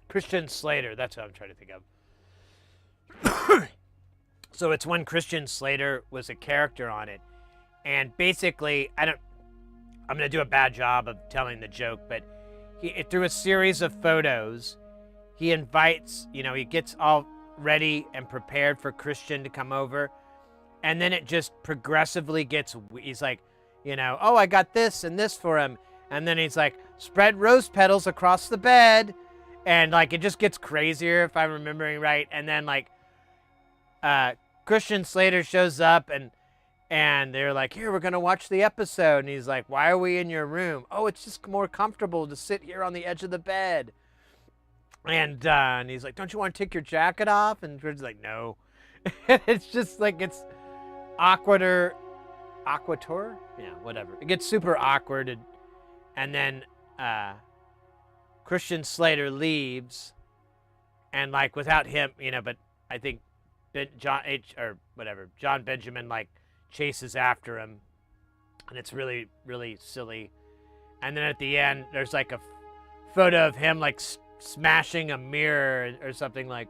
Christian Slater. That's what I'm trying to think of. So it's when Christian Slater was a character on it, and basically, I'm gonna do a bad job of telling the joke, but through a series of photos, he invites, he gets all ready and prepared for Christian to come over, and then it just progressively gets. He's like, oh, I got this and this for him, and then he's like, spread rose petals across the bed, and like it just gets crazier if I'm remembering right, and then like. Christian Slater shows up and they're like, here, we're going to watch the episode. And he's like, why are we in your room? Oh, it's just more comfortable to sit here on the edge of the bed. And he's like, don't you want to take your jacket off? And Christian's like, no. It's just like, it's awkwarder. Yeah, whatever. It gets super awkward. And then Christian Slater leaves. And like without him, but I think John Benjamin like chases after him, and it's really, really silly. And then at the end, there's like a photo of him like smashing a mirror or something like,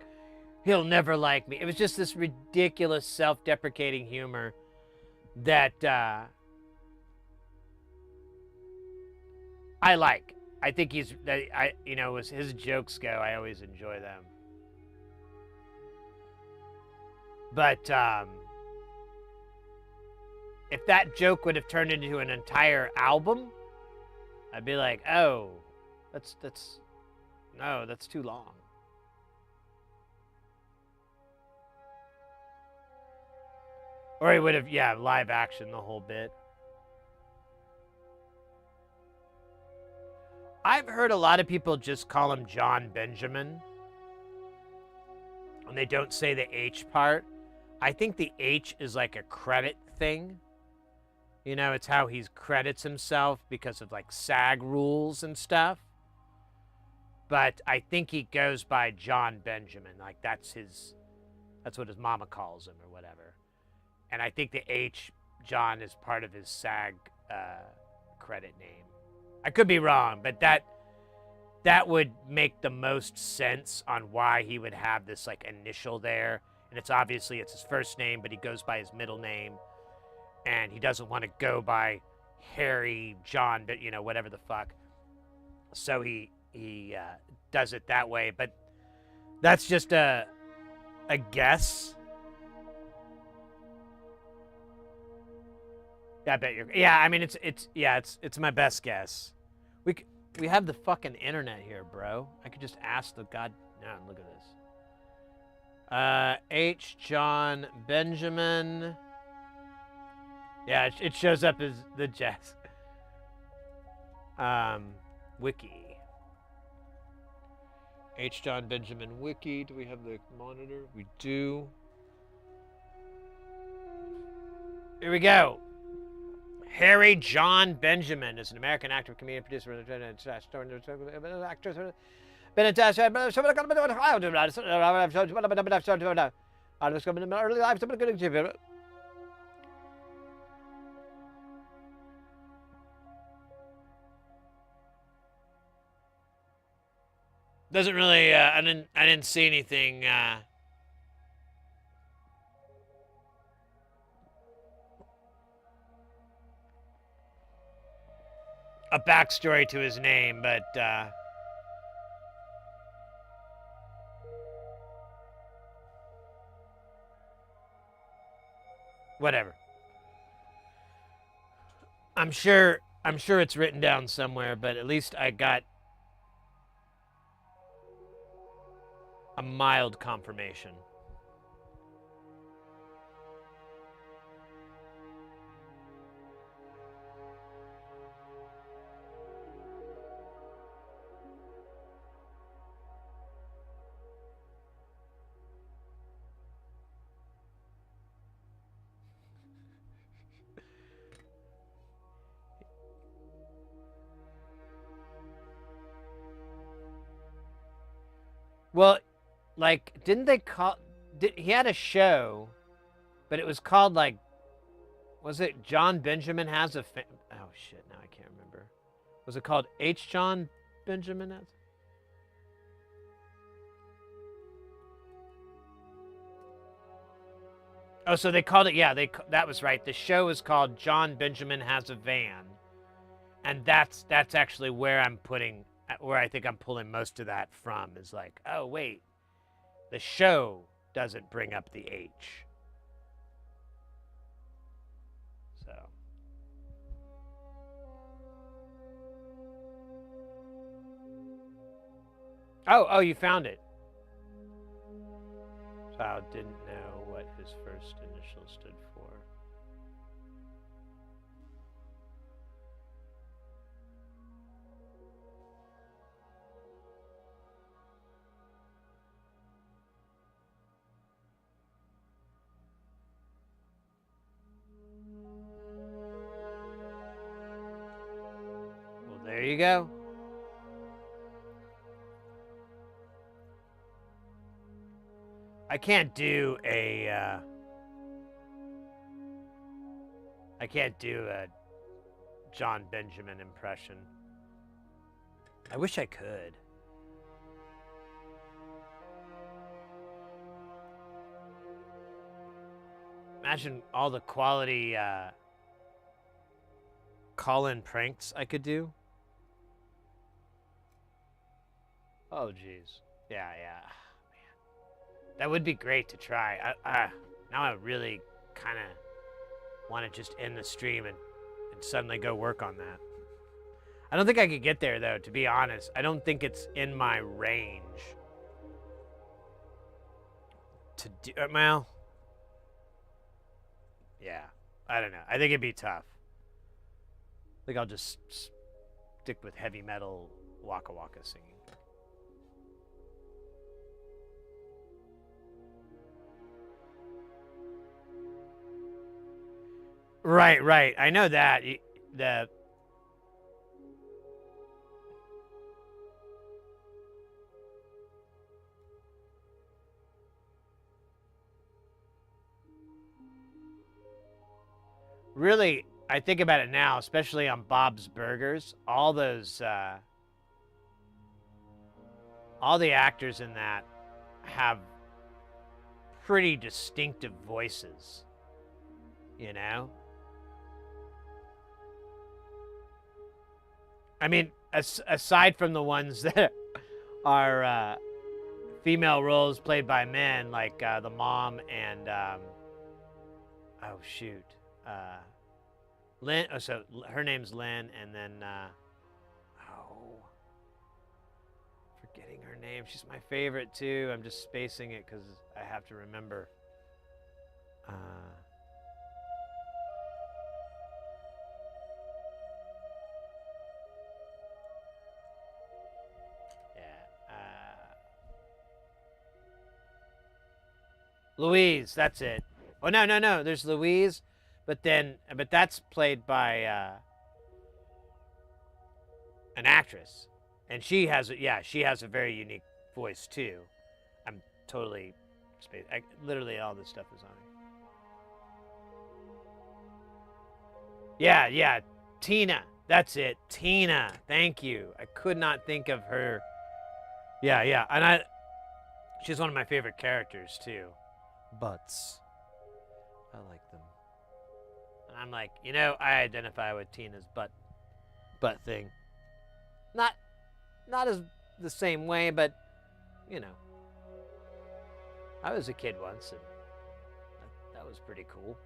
he'll never like me. It was just this ridiculous self-deprecating humor that I like. I think as his jokes go, I always enjoy them. But if that joke would have turned into an entire album, I'd be like, oh, that's too long. Or he would have, live action the whole bit. I've heard a lot of people just call him John Benjamin. And they don't say the H part. I think the H is like a credit thing. It's how he credits himself because of like SAG rules and stuff. But I think he goes by John Benjamin. Like that's what his mama calls him or whatever. And I think the H, John, is part of his SAG credit name. I could be wrong, but that would make the most sense on why he would have this like initial there. And it's his first name, but he goes by his middle name. And he doesn't want to go by Harry, John, but whatever the fuck. So he does it that way. But that's just a guess. I bet you're. Yeah, I mean it's my best guess. We have the fucking internet here, bro. I could just ask the god. No, look at this. H. John Benjamin. Yeah, it shows up as the jazz. Wiki. H. John Benjamin Wiki. Do we have the monitor? We do. Here we go. Harry John Benjamin is an American actor, comedian, producer, actor. Doesn't really. I didn't see anything. A backstory to his name, but whatever. I'm sure it's written down somewhere, but at least I got a mild confirmation. Well, like, didn't they call... he had a show, but it was called, like... Was it John Benjamin Has a... oh, shit, now I can't remember. Was it called H. John Benjamin Has... Oh, so they called it... Yeah, that was right. The show was called John Benjamin Has a Van. And that's actually where I'm putting... where I think I'm pulling most of that from, is like, oh, wait. The show doesn't bring up the H. So. Oh, you found it. Child didn't know what his first initial stood for. Well, there you go. I can't do a John Benjamin impression. I wish I could. Imagine all the quality call-in pranks I could do. Oh, jeez. Yeah. That would be great to try. Now I really kind of want to just end the stream and suddenly go work on that. I don't think I could get there, though, to be honest. I don't think it's in my range to do... well, yeah. I don't know. I think it'd be tough. I think I'll just stick with heavy metal Waka Waka singing. Right. I know that. Really, I think about it now, especially on Bob's Burgers, all those, all the actors in that have pretty distinctive voices, you know? I mean, aside from the ones that are female roles played by men, like the mom and oh shoot, Lynn. Oh, so her name's Lynn, and then forgetting her name. She's my favorite too. I'm just spacing it because I have to remember. Louise, that's it. Oh no. There's Louise, but that's played by an actress, and she has a very unique voice too. I'm totally literally all this stuff is on it. Yeah. Tina, that's it. Tina, thank you. I could not think of her. Yeah, and she's one of my favorite characters too. Butts. I like them. And I'm like, I identify with Tina's butt thing. Not as the same way, but, I was a kid once, and that was pretty cool.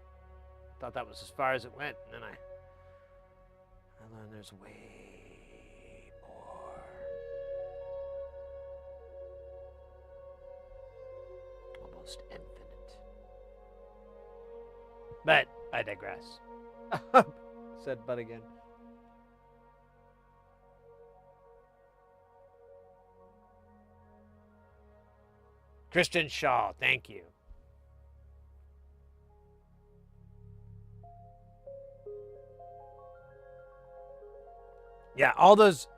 Thought that was as far as it went, and then I learned there's way more. almost infinite. But I digress. Said but again. Kristen Shaw, thank you. Yeah, all those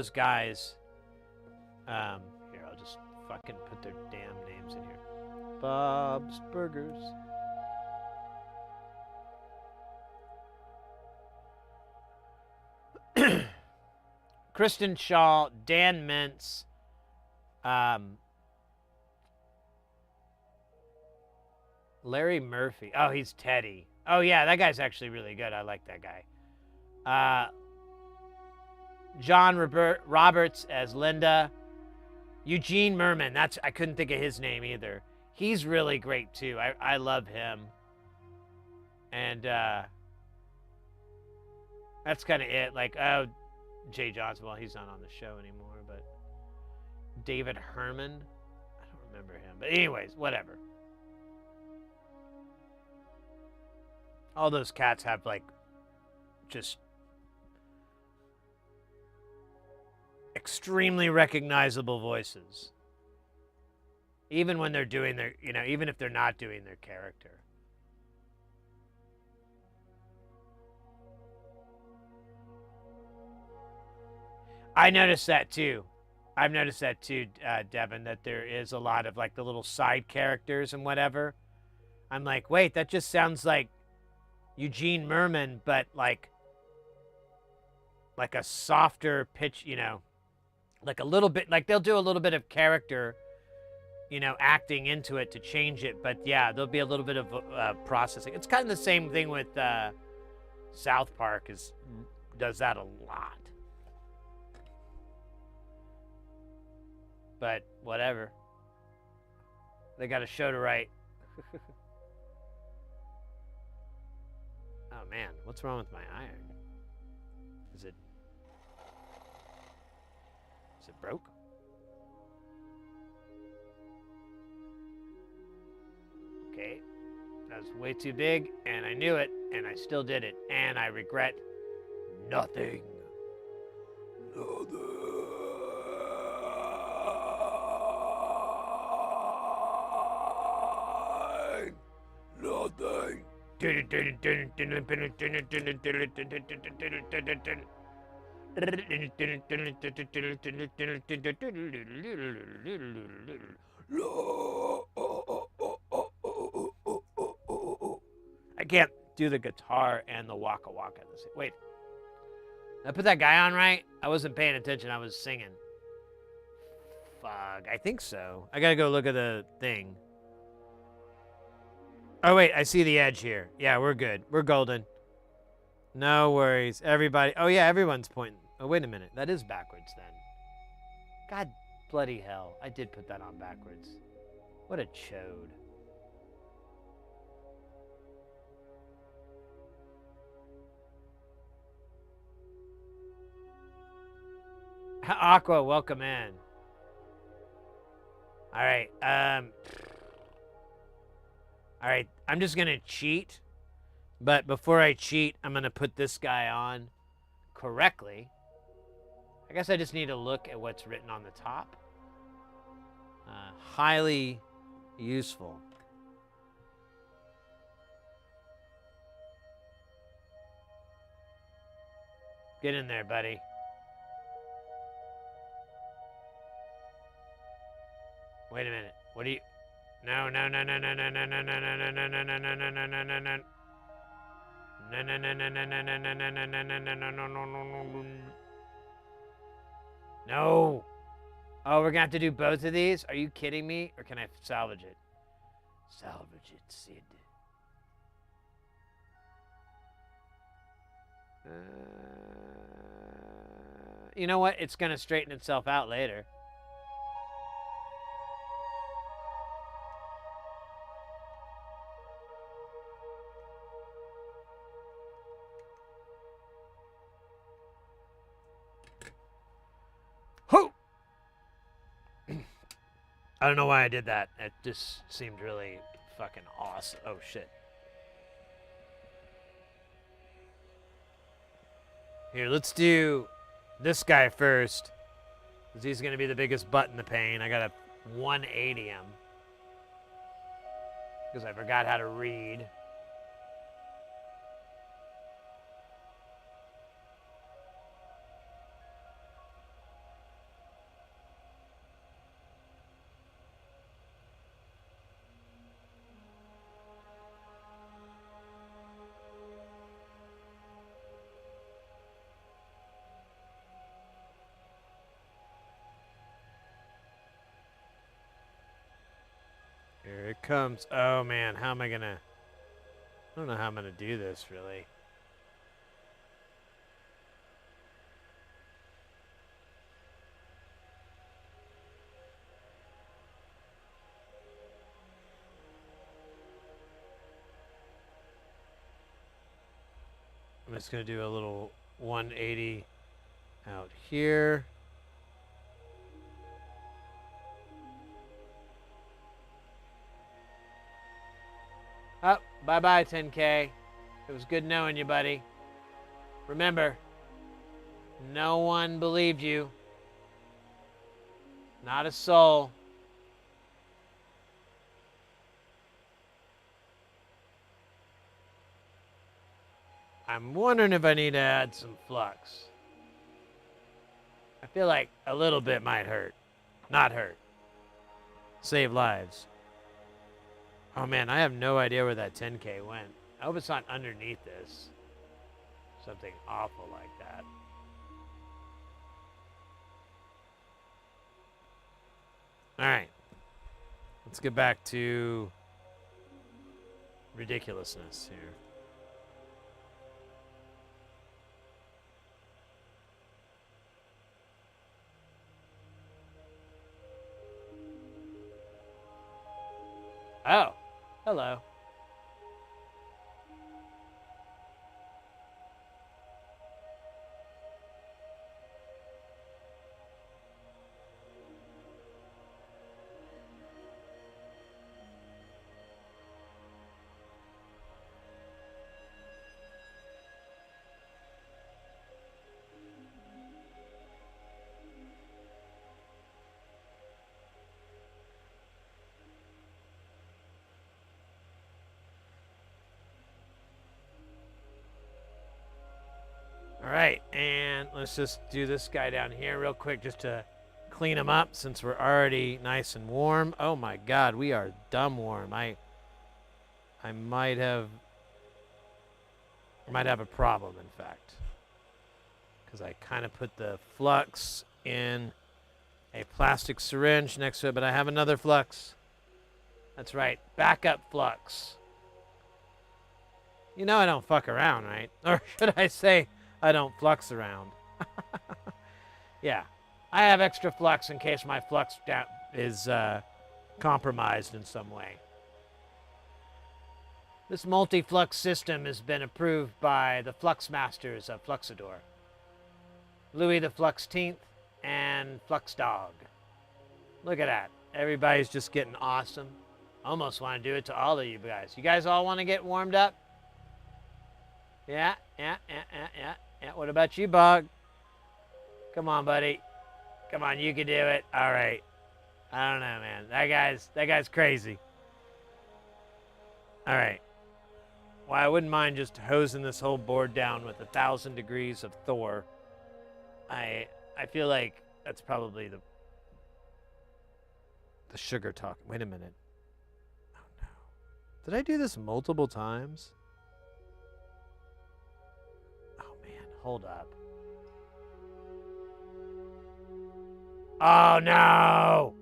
guys. Here, I'll just fucking put their damn names in here. Bob's Burgers. Kristen Shaw, Dan Mintz, Larry Murphy. Oh, he's Teddy. Oh yeah, that guy's actually really good. I like that guy. John Roberts as Linda. Eugene Merman. I couldn't think of his name either. He's really great too. I love him. And that's kind of it. Like, oh, Jay Johnson. Well, he's not on the show anymore, but David Herman. I don't remember him. But anyways, whatever. All those cats have like just extremely recognizable voices. Even when they're doing their, even if they're not doing their character. I noticed that too. I've noticed that too, Devin, that there is a lot of like the little side characters and whatever. I'm like, wait, that just sounds like Eugene Merman, but like a softer pitch, like a little bit, like they'll do a little bit of character, acting into it to change it. But yeah, there'll be a little bit of processing. It's kind of the same thing with South Park does that a lot. But whatever. They got a show to write. Oh man, what's wrong with my iron? Is it broke? Okay. That was way too big, and I knew it, and I still did it, and I regret nothing. Nothing. I can't do the guitar and the waka waka. Wait. Did I put that guy on right? I wasn't paying attention. I was singing. Fuck. I think so. I gotta go look at the thing. Oh, wait. I see the edge here. Yeah, we're good. We're golden. No worries. Everybody. Oh, yeah, everyone's pointing. Oh, wait a minute. That is backwards then. God bloody hell. I did put that on backwards. What a chode. Aqua, welcome in. All right. All right. I'm just going to cheat. But before I cheat, I'm going to put this guy on correctly. I guess I just need to look at what's written on the top. Highly useful. Get in there, buddy. Wait a minute. What do you... No. No. Oh, we're gonna have to do both of these? Are you kidding me? Or can I salvage it? Salvage it, Sid. You know what? It's gonna straighten itself out later. I don't know why I did that. It just seemed really fucking awesome. Oh, shit. Here, let's do this guy first. Because he's going to be the biggest butt in the pain. I got to 180 him. Because I forgot how to read. Here it comes. Oh, man. How am I going to... I don't know how I'm going to do this, really. I'm just going to do a little 180 out here. Oh, bye-bye, 10K. It was good knowing you, buddy. Remember, no one believed you. Not a soul. I'm wondering if I need to add some flux. I feel like a little bit might hurt. Not hurt. Save lives. Oh man, I have no idea where that 10K went. I hope it's not underneath this. Something awful like that. Alright. Let's get back to ridiculousness here. Oh, hello. All right, and let's just do this guy down here real quick just to clean him up since we're already nice and warm. Oh my God, we are dumb warm. I might have a problem, in fact, because I kind of put the flux in a plastic syringe next to it, but I have another flux. That's right, backup flux. You know I don't fuck around, right? Or should I say, I don't flux around. Yeah, I have extra flux in case my flux is compromised in some way. This multi-flux system has been approved by the Flux Masters of Fluxador. Louis the Fluxteenth and Flux Dog. Look at that. Everybody's just getting awesome. Almost want to do it to all of you guys. You guys all want to get warmed up? Yeah. What about you, Bog? Come on, buddy. Come on, you can do it. All right. I don't know, man. That guy's crazy. All right. Well, I wouldn't mind just hosing this whole board down with 1,000 degrees of Thor. I feel like that's probably the sugar talk. Wait a minute. Oh no. Did I do this multiple times? Hold up. Oh, no!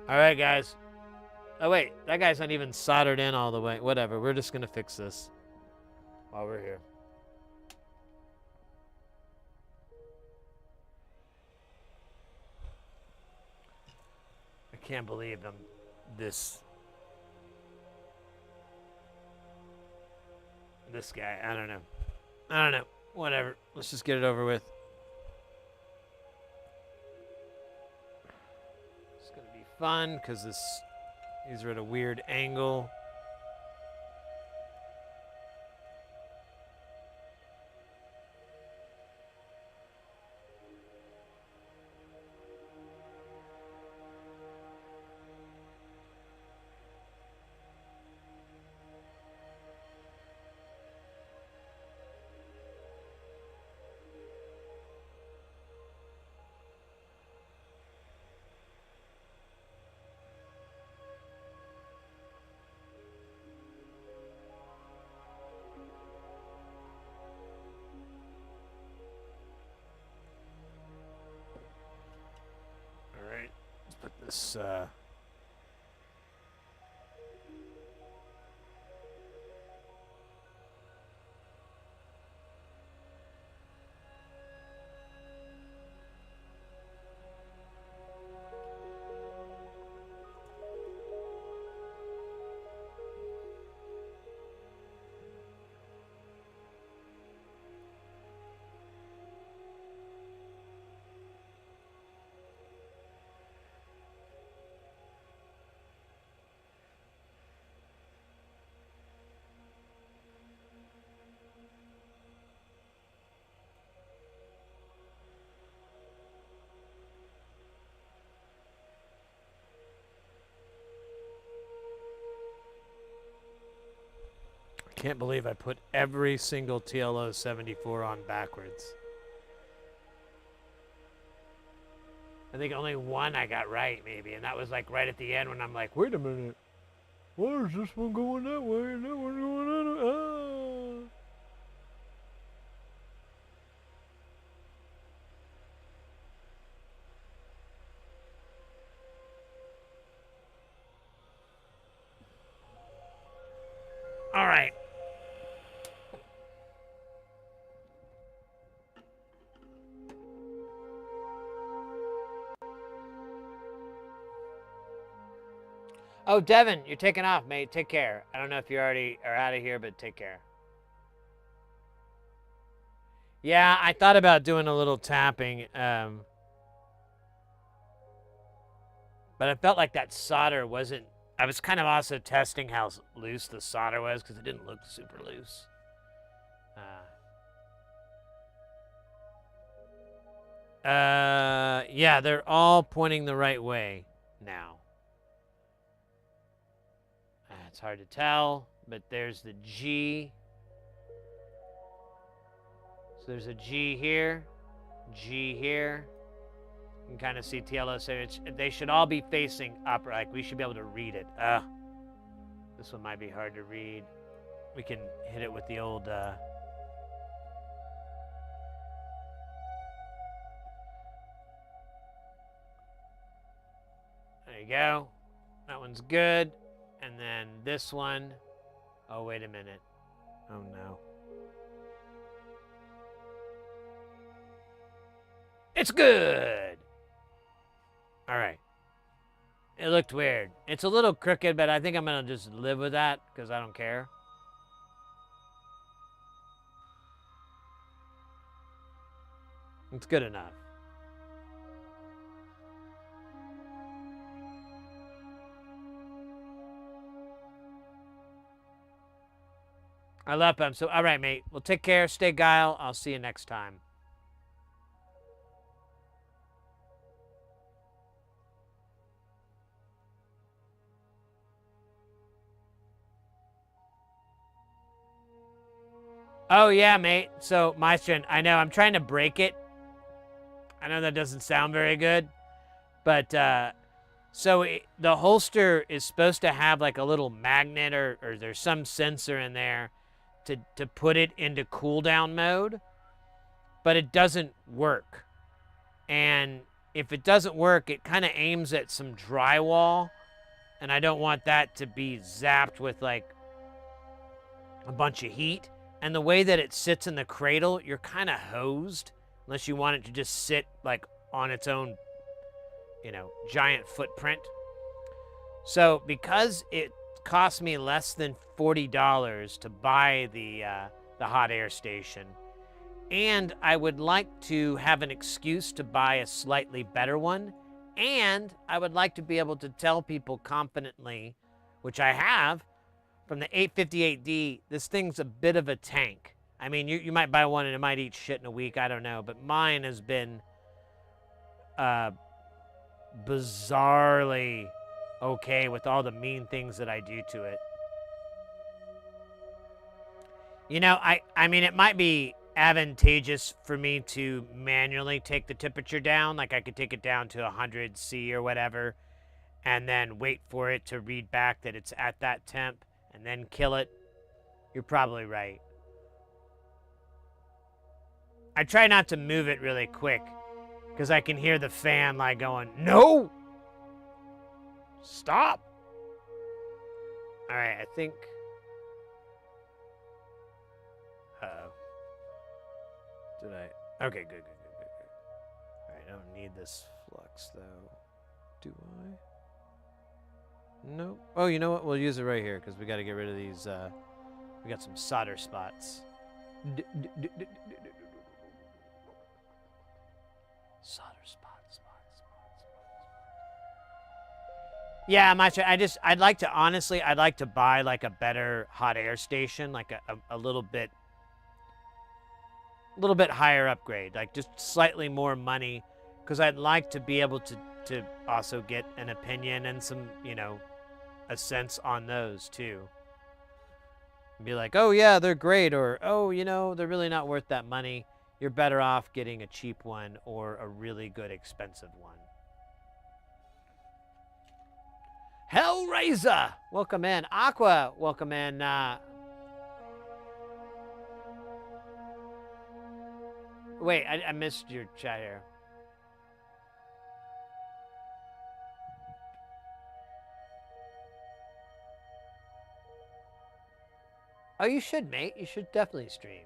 All right, guys. Oh, wait. That guy's not even soldered in all the way. Whatever. We're just going to fix this while we're here. I can't believe I'm this guy. I don't know. Whatever. Let's just get it over with. It's going to be fun because these are at a weird angle. Let's put this, I can't believe I put every single TLO 74 on backwards. I think only one I got right, maybe, and that was like right at the end when I'm like, wait a minute, why is this one going that way and that one going that way? Ah. All right. Oh, Devin, you're taking off, mate. Take care. I don't know if you already are out of here, but take care. Yeah, I thought about doing a little tapping, but I felt like that solder wasn't... I was kind of also testing how loose the solder was because it didn't look super loose. Yeah, they're all pointing the right way now. It's hard to tell, but there's the G. So there's a G here, G here. You can kind of see TLO, so they should all be facing up, like we should be able to read it. This one might be hard to read. We can hit it with the old, there you go. That one's good. And then this one, oh, wait a minute. Oh, no. It's good. All right. It looked weird. It's a little crooked, but I think I'm going to just live with that because I don't care. It's good enough. I love him. So, all right, mate. Well, take care. Stay guile. I'll see you next time. Oh, yeah, mate. So, Maestro, I know I'm trying to break it. I know that doesn't sound very good. But, the holster is supposed to have like a little magnet or there's some sensor in there to put it into cooldown mode, but it doesn't work. And if it doesn't work, it kind of aims at some drywall, and I don't want that to be zapped with like a bunch of heat. And the way that it sits in the cradle, you're kind of hosed unless you want it to just sit like on its own, giant footprint. So because it cost me less than $40 to buy the hot air station, and I would like to have an excuse to buy a slightly better one, And I would like to be able to tell people confidently, which I have, from the 858D, this thing's a bit of a tank. I mean, you might buy one and it might eat shit in a week, I don't know. But mine has been bizarrely okay with all the mean things that I do to it. You know, I mean, it might be advantageous for me to manually take the temperature down. Like I could take it down to 100 C or whatever, and then wait for it to read back that it's at that temp, and then kill it. You're probably right. I try not to move it really quick, because I can hear the fan like going, no! Stop! Alright, I think... Uh-oh. Did I... Okay, good. Alright, I don't need this flux, though. Do I? Nope. Oh, you know what? We'll use it right here, because we got to get rid of these, we got some solder spots. Solder spots. Yeah, I'm not sure. I'd like to buy like a better hot air station, like a little bit higher upgrade, like just slightly more money, because I'd like to be able to also get an opinion and some, you know, a sense on those too. Be like, oh yeah, they're great, or oh, you know, they're really not worth that money. You're better off getting a cheap one or a really good expensive one. Hellraiser, welcome in. Aqua, welcome in. Wait, I missed your chat here. Oh, you should, mate. You should definitely stream.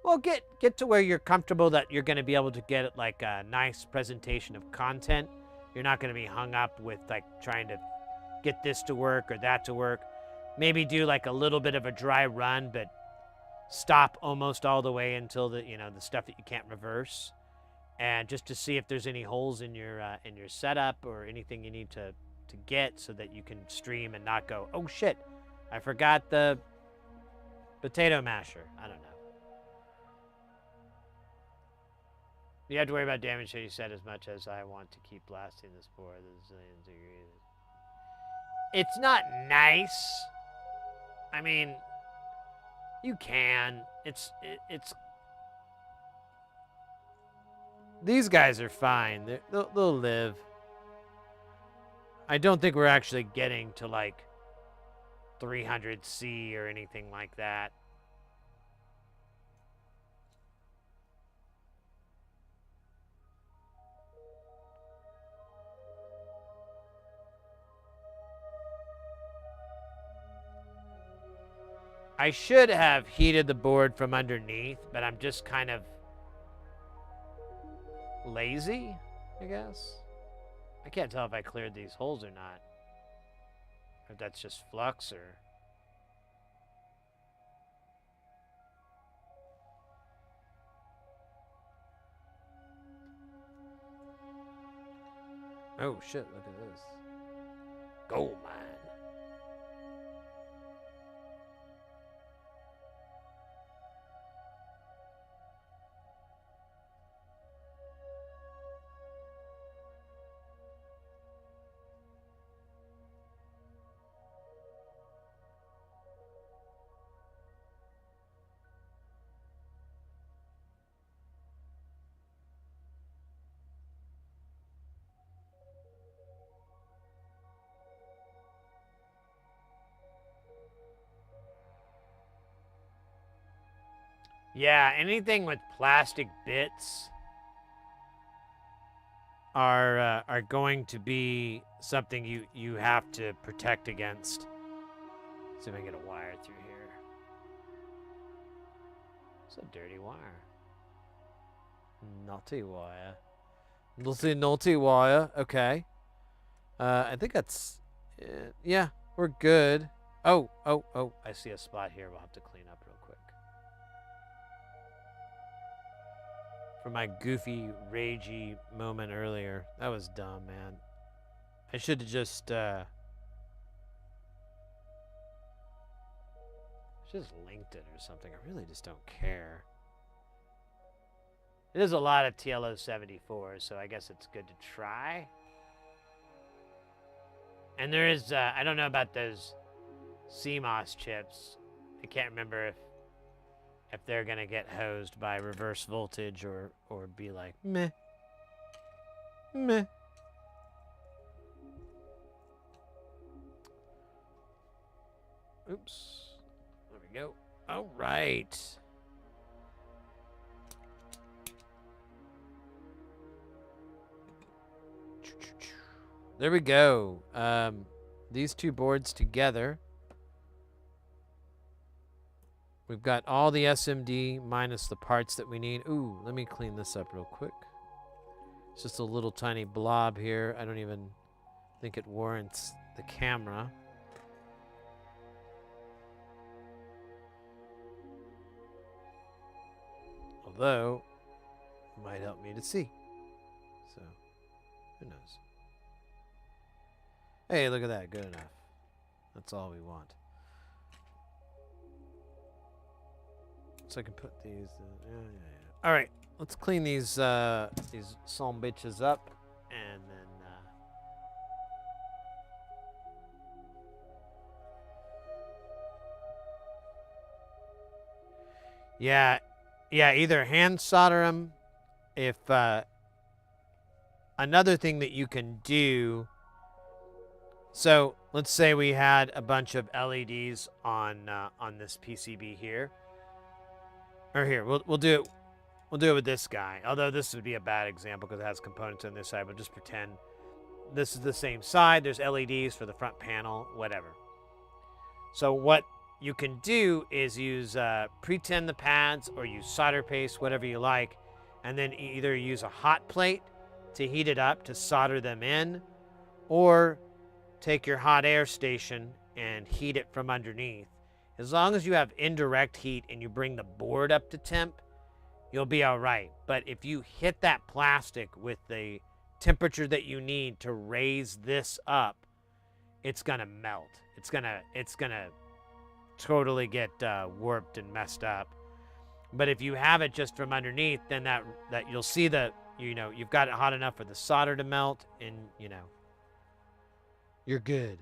Well, get to where you're comfortable that you're going to be able to get like a nice presentation of content. You're not going to be hung up with like trying to get this to work or that to work. Maybe do like a little bit of a dry run, but stop almost all the way until the stuff that you can't reverse, and just to see if there's any holes in your setup or anything you need to get so that you can stream and not go, oh shit, I forgot the potato masher. I don't know. You have to worry about damage that you said as much as I want to keep blasting this board. The zillions degrees. It's not nice. I mean, you can. It's these guys are fine. They'll live. I don't think we're actually getting to like 300 C or anything like that. I should have heated the board from underneath, but I'm just kind of lazy, I guess. I can't tell if I cleared these holes or not. If that's just flux or... Oh shit, look at this. Gold mine. Yeah, anything with plastic bits are going to be something you have to protect against. Let's see if I can get a wire through here. It's a dirty wire. Naughty wire. Naughty wire. Okay. I think that's it. Yeah, we're good. Oh, I see a spot here we'll have to clean up real quick. for my goofy, ragey moment earlier. That was dumb, man. I should have just linked it or something. I really just don't care. It is a lot of TLO 74, so I guess it's good to try. And there is, I don't know about those CMOS chips. I can't remember if they're gonna get hosed by reverse voltage or be like meh. Oops. There we go. All right. There we go. These two boards together. We've got all the SMD minus the parts that we need. Ooh, let me clean this up real quick. It's just a little tiny blob here. I don't even think it warrants the camera. Although, it might help me to see. So, who knows? Hey, look at that. Good enough. That's all we want. So I can put these. Yeah. All right, let's clean these some bitches up, and then. Yeah. Either hand solder them. If another thing that you can do. So let's say we had a bunch of LEDs on this PCB here. Or here, we'll do it. We'll do it with this guy. Although this would be a bad example because it has components on this side. But just pretend this is the same side. There's LEDs for the front panel, whatever. So what you can do is use pretend the pads or use solder paste, whatever you like, and then either use a hot plate to heat it up to solder them in, or take your hot air station and heat it from underneath. As long as you have indirect heat and you bring the board up to temp, you'll be all right. But if you hit that plastic with the temperature that you need to raise this up, it's gonna melt. It's gonna totally get warped and messed up. But if you have it just from underneath, then that you'll see that you've got it hot enough for the solder to melt, and you're good.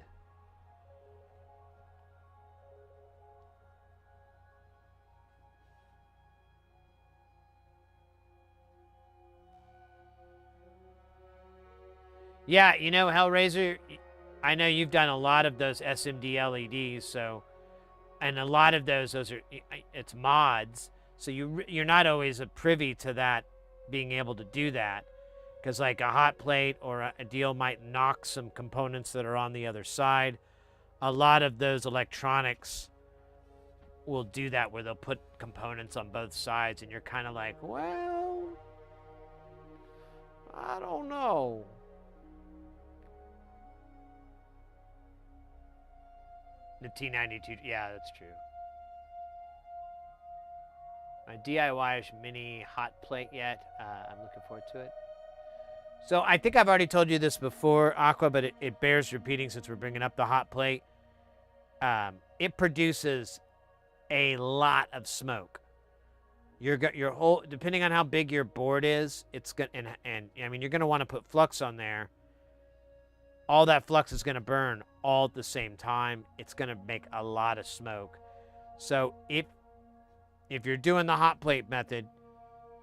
Yeah, Hellraiser, I know you've done a lot of those SMD LEDs, so, and a lot of those are, it's mods, so you're not always privy to that, being able to do that, because like a hot plate or a deal might knock some components that are on the other side. A lot of those electronics will do that, where they'll put components on both sides, and you're kind of like, well, I don't know. The T92, yeah, that's true. My DIY-ish mini hot plate yet. I'm looking forward to it. So I think I've already told you this before, Aqua, but it bears repeating since we're bringing up the hot plate. It produces a lot of smoke. Your whole, depending on how big your board is, it's gonna, and I mean, you're gonna want to put flux on there. All that flux is gonna burn all at the same time. It's gonna make a lot of smoke. So if you're doing the hot plate method,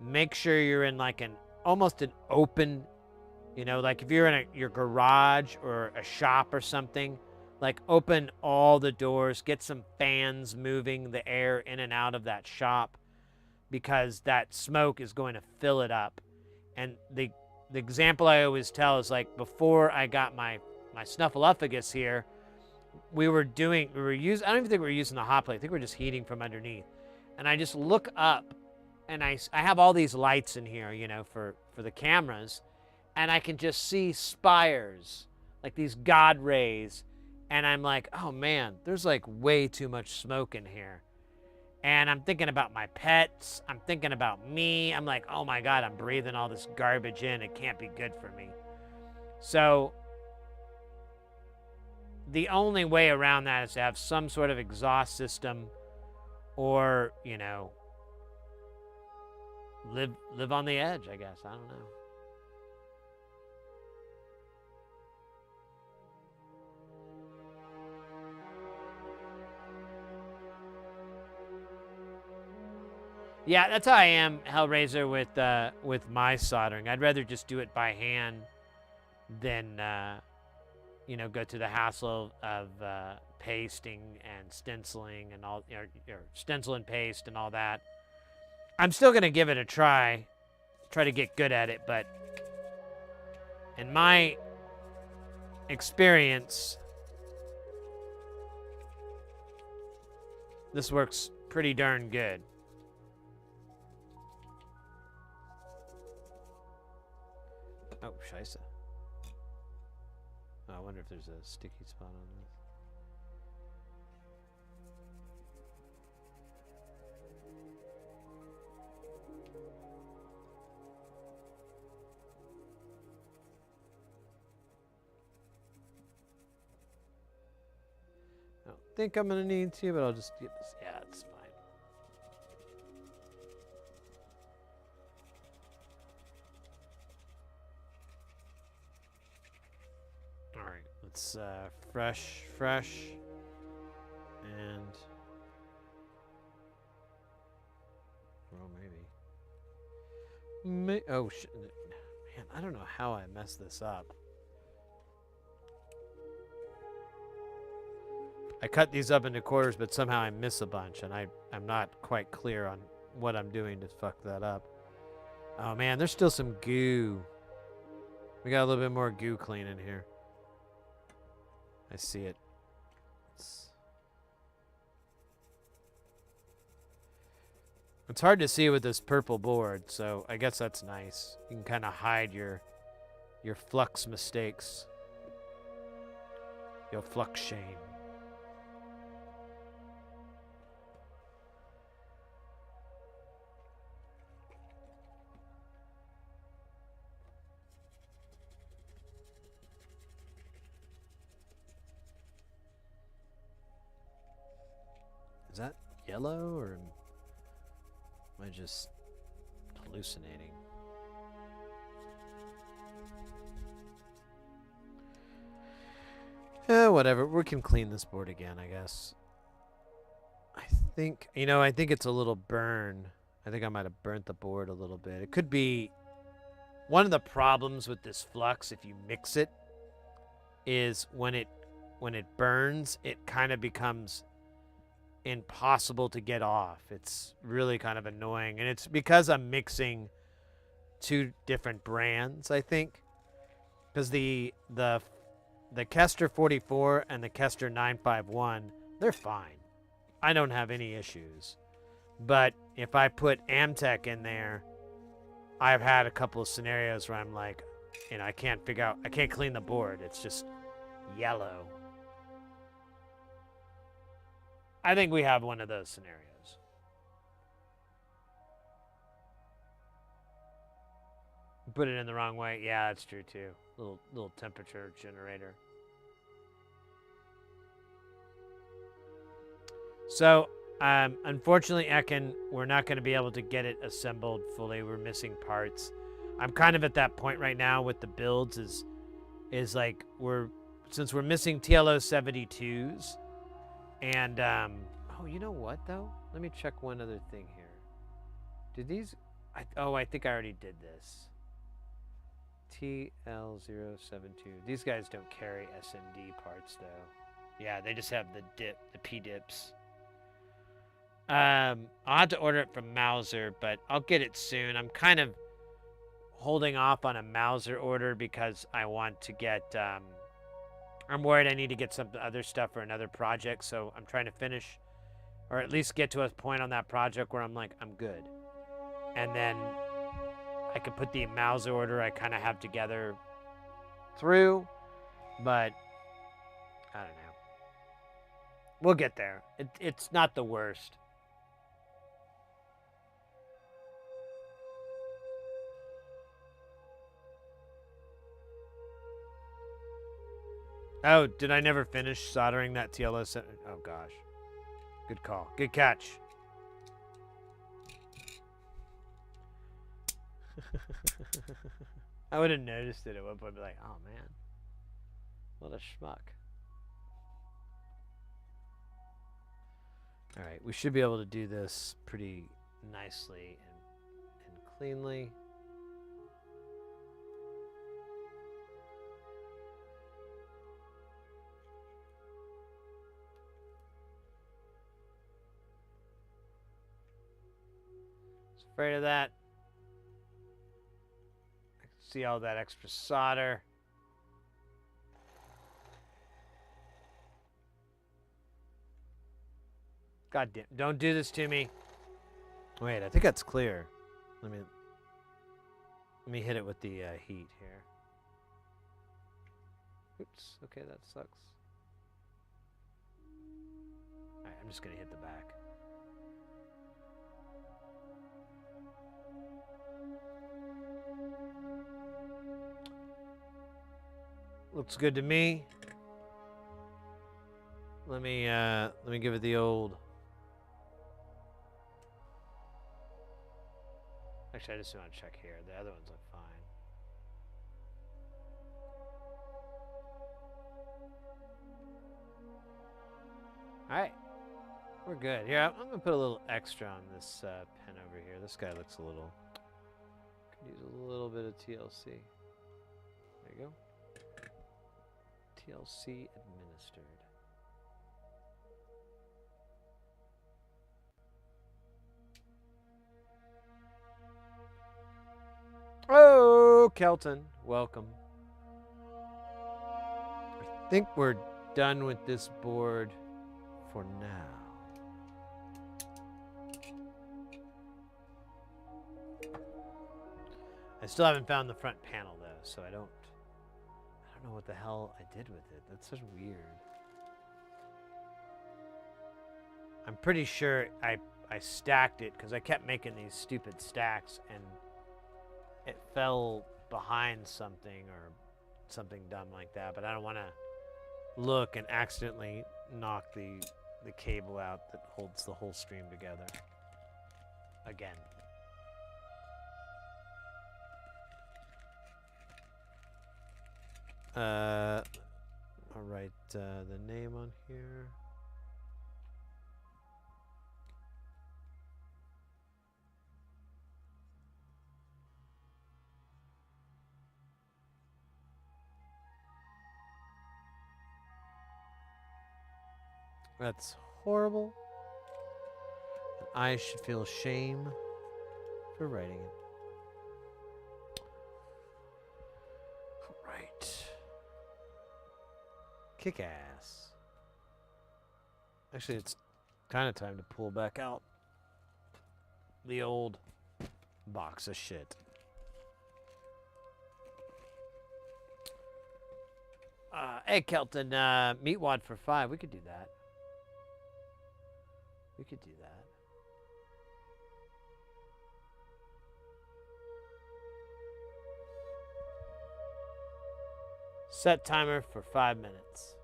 make sure you're in like almost an open, like if you're in your garage or a shop or something, like open all the doors, get some fans moving the air in and out of that shop, because that smoke is going to fill it up. And the example I always tell is like, before I got my snuffleupagus here, I don't even think we were using the hot plate. I think we were just heating from underneath. And I just look up, and I have all these lights in here, for the cameras, and I can just see spires, like these God rays, and I'm like, oh man, there's like way too much smoke in here. And I'm thinking about my pets. I'm thinking about me. I'm like, oh my God, I'm breathing all this garbage in. It can't be good for me. So the only way around that is to have some sort of exhaust system or, you know, live on the edge, I guess. I don't know. Yeah, that's how I am, Hellraiser, with my soldering. I'd rather just do it by hand than you know, go through the hassle of pasting and stenciling and all, or stencil and paste and all that. I'm still gonna give it a try to get good at it, but in my experience, this works pretty darn good. Oh, scheisse. Oh, I wonder if there's a sticky spot on this. I don't think I'm gonna need to, but I'll just get this. Yeah, it's fine. All right, let's fresh, and well, maybe. Oh shit, man! I don't know how I messed this up. I cut these up into quarters, but somehow I miss a bunch, and I'm not quite clear on what I'm doing to fuck that up. Oh man, there's still some goo. We got a little bit more goo clean in here. I see it. It's hard to see with this purple board, so I guess that's nice. You can kind of hide your flux mistakes. Your flux shame. Is that yellow, or am I just hallucinating? Whatever. We can clean this board again, I guess. I think it's a little burn. I think I might have burnt the board a little bit. It could be one of the problems with this flux, if you mix it, is when it burns, it kind of becomes impossible to get off. It's really kind of annoying, and it's because I'm mixing two different brands, I think, because the Kester 44 and the Kester 951, they're fine. I don't have any issues. But if I put Amtech in there, I've had a couple of scenarios where I'm like, you know, I can't clean the board. It's just yellow. I think we have one of those scenarios. Put it in the wrong way. Yeah, that's true too. Little temperature generator. So, unfortunately, Ekin, we're not going to be able to get it assembled fully. We're missing parts. I'm kind of at that point right now with the builds is like since we're missing TLO 72s. And, oh, you know what, though? Let me check one other thing here. Did these... I think I already did this. TL072. These guys don't carry SMD parts, though. Yeah, they just have the P-dips. I'll have to order it from Mauser, but I'll get it soon. I'm kind of holding off on a Mauser order because I want to get... I'm worried I need to get some other stuff for another project, so I'm trying to finish, or at least get to a point on that project where I'm like, I'm good. And then I can put the Mauser order I kind of have together through, but I don't know. We'll get there. It's not the worst. Oh, did I never finish soldering that TLS? Oh, gosh. Good call. Good catch. I would have noticed it at one point. Be like, oh, man. What a schmuck. All right. We should be able to do this pretty nicely and cleanly. Afraid of that. I can see all that extra solder. God damn, don't do this to me. Wait, I think that's clear. Let me hit it with the heat here. Oops, okay, that sucks. All right, I'm just gonna hit the back. Looks good to me. Let me give it the old. Actually, I just want to check here. The other ones look fine. All right, we're good. Here, I'm gonna put a little extra on this pen over here. This guy looks a little. Could use a little bit of TLC. There you go. TLC administered. Oh, Kelton, welcome. I think we're done with this board for now. I still haven't found the front panel though, so I don't know what the hell I did with it. That's so weird. I'm pretty sure I stacked it because I kept making these stupid stacks and it fell behind something or something dumb like that, but I don't want to look and accidentally knock the cable out that holds the whole stream together again. I'll write the name on here. That's horrible. And I should feel shame for writing it. All right. Kick ass. Actually, it's kind of time to pull back out the old box of shit. Hey, Kelton, meat wad for 5. We could do that. We could do that. Set timer for 5 minutes.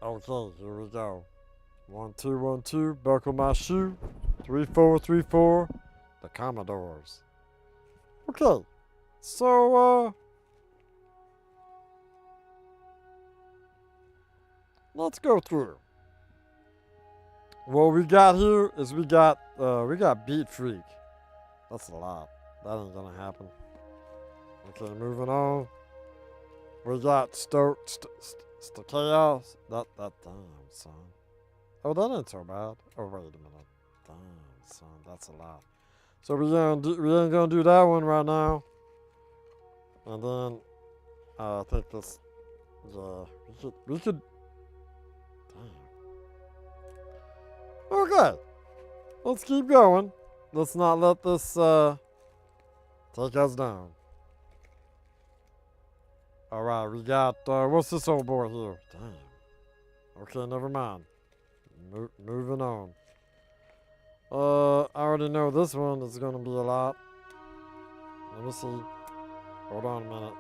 Okay, here we go. 1 2 1 2. Buckle my shoe. 3 4 3 4. The Commodores. Okay, so let's go through. What we got here is we got Beat Freak. That's a lot. That ain't gonna happen. Okay, moving on. We got Chaos. That damn son. Oh, that ain't so bad. Oh, wait a minute. Damn son, that's a lot. So we ain't gonna do that one right now. And then I think this. Yeah, we could. Okay, let's keep going. Let's not let this take us down. Alright, we got, what's this old boy here? Damn. Okay, never mind. Moving on. I already know this one is gonna be a lot. Let me see. Hold on a minute.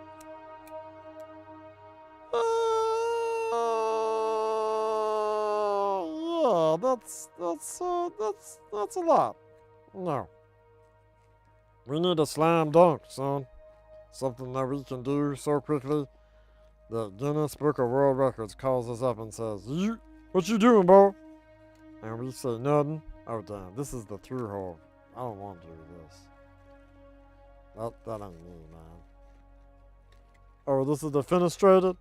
Yeah, that's a lot. No. We need a slam dunk, son. Something that we can do so quickly that Guinness Book of World Records calls us up and says, what you doing, boy? And we say nothing. Oh, damn, this is the through hole. I don't want to do this. That ain't me, man. Oh, this is the fenestrated?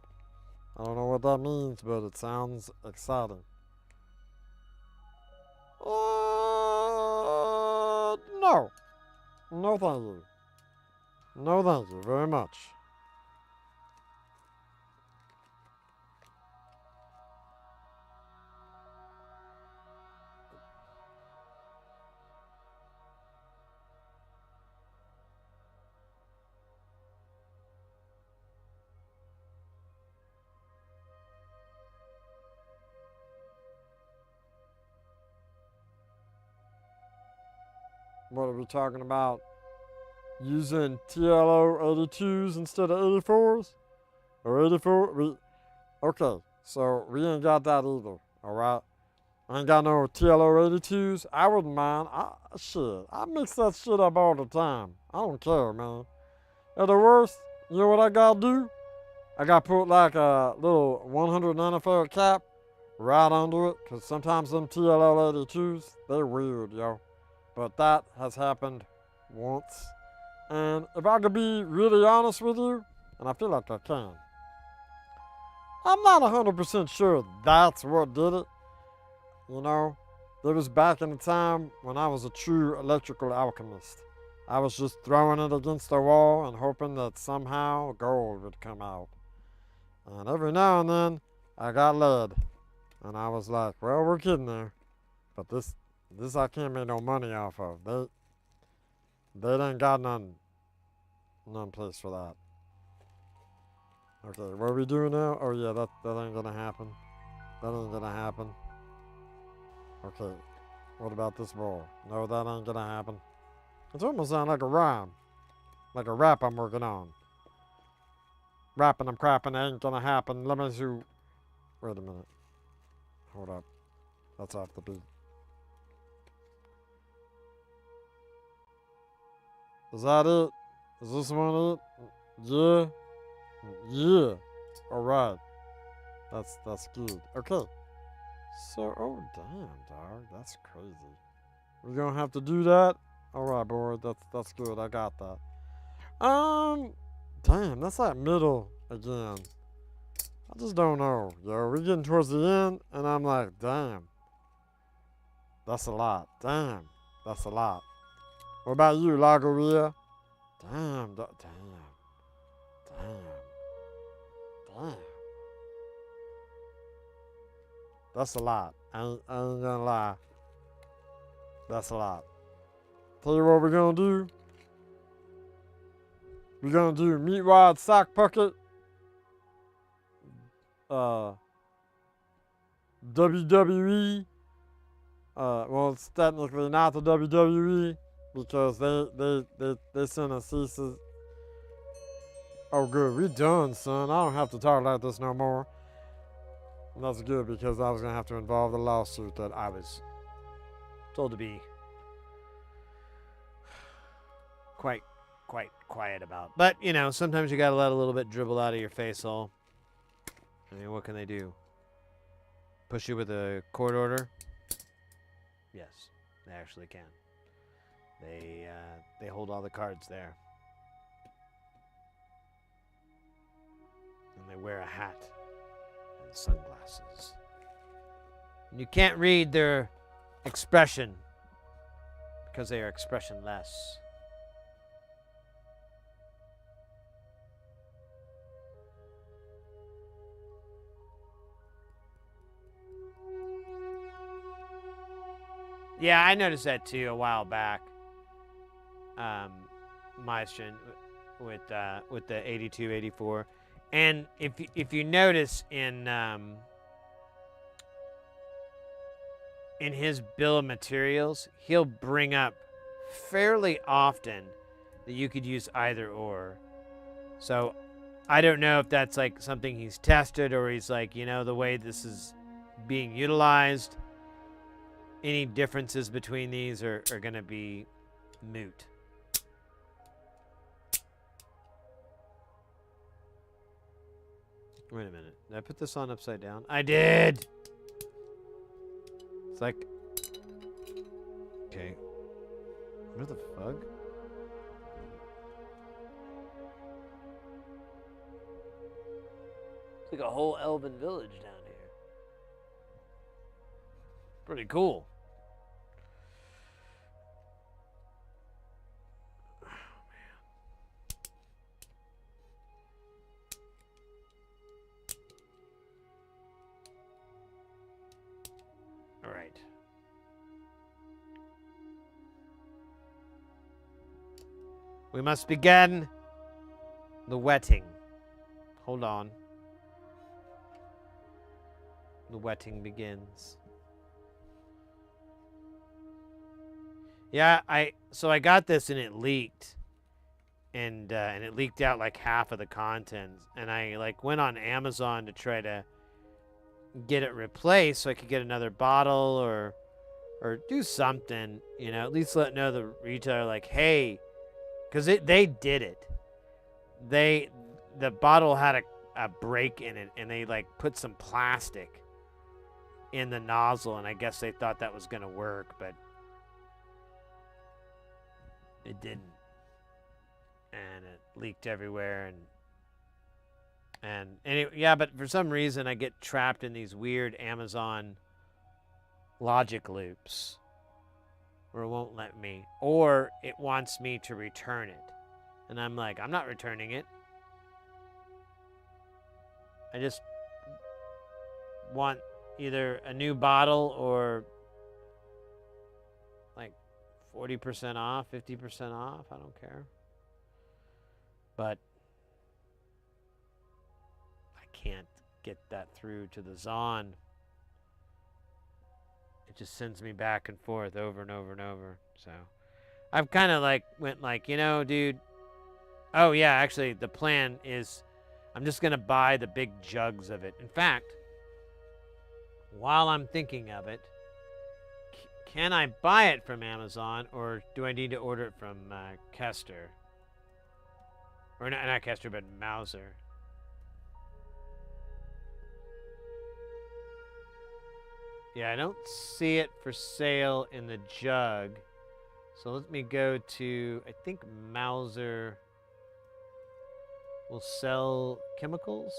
I don't know what that means, but it sounds exciting. No. No, thank you. No, thank you very much. What are we talking about? Using TLO 82s instead of 84s? Or 84? Okay, so we ain't got that either, alright? I ain't got no TLO 82s. I wouldn't mind. Shit, I mix that shit up all the time. I don't care, man. At the worst, you know what I gotta do? I gotta put like a little 190 cap right under it, because sometimes them TLO 82s, they're weird, yo. But that has happened once. And if I could be really honest with you, and I feel like I can, I'm not 100% sure that's what did it. You know, there was back in the time when I was a true electrical alchemist. I was just throwing it against the wall and hoping that somehow gold would come out. And every now and then, I got lead. And I was like, well, we're getting there. But this I can't make no money off of. They didn't got none place for that. Okay, what are we doing now? Oh yeah, that ain't gonna happen. That ain't gonna happen. Okay, what about this ball? No, that ain't gonna happen. It's almost sound like a rhyme. Like a rap I'm working on. Rapping and crapping ain't gonna happen. Let me see. Wait a minute. Hold up. That's off the beat. Is that it? Is this one it? Yeah? Yeah. Alright. That's good. Okay. So, oh damn, dog. That's crazy. We're gonna have to do that? Alright, boy. That's good. I got that. Damn, that's like middle again. I just don't know. Yo, we're getting towards the end, and I'm like, damn. That's a lot. Damn. That's a lot. What about you, Lagoria? Damn. That's a lot. I ain't gonna lie. That's a lot. Tell you what we're gonna do. We're gonna do meat wad sock bucket. WWE. Well, it's technically not the WWE because they sent us ceases. Oh, good. We done, son. I don't have to talk like this no more. And that's good because I was gonna have to involve the lawsuit that I was Told to be quite quiet about. But, you know, sometimes you gotta let a little bit dribble out of your face hole. I mean, what can they do? Push you with a court order? Yes, they actually can. They hold all the cards there. And they wear a hat and sunglasses. And you can't read their expression because they are expressionless. Yeah, I noticed that too a while back. Maestro with the 82, 84. And if you notice in in his bill of materials, he'll bring up fairly often that you could use either or. So I don't know if that's like something he's tested or he's like, you know, the way this is being utilized, any differences between these are going to be moot. Wait a minute. Did I put this on upside down? I did! It's like... Okay. What the fuck? It's like a whole elven village down here. Pretty cool. All right. We must begin the wetting. Hold on. The wetting begins. Yeah, so I got this and it leaked. And it leaked out like half of the contents. And I like went on Amazon to try to get it replaced so I could get another bottle or do something, you know, at least let know the retailer like, hey, because they did it. The bottle had a break in it and they like put some plastic in the nozzle and I guess they thought that was gonna work, but it didn't. And it leaked everywhere and anyway, yeah, but for some reason I get trapped in these weird Amazon logic loops where it won't let me, or it wants me to return it. And I'm like, I'm not returning it. I just want either a new bottle or like 40% off, 50% off. I don't care. But I can't get that through to the Zon. It just sends me back and forth over and over and over. So I've kind of like went like, you know, dude. Oh yeah, actually the plan is I'm just going to buy the big jugs of it. In fact, while I'm thinking of it, can I buy it from Amazon or do I need to order it from Kester? Or not Kester, but Mauser. Yeah, I don't see it for sale in the jug. So let me go to, I think Mauser will sell chemicals.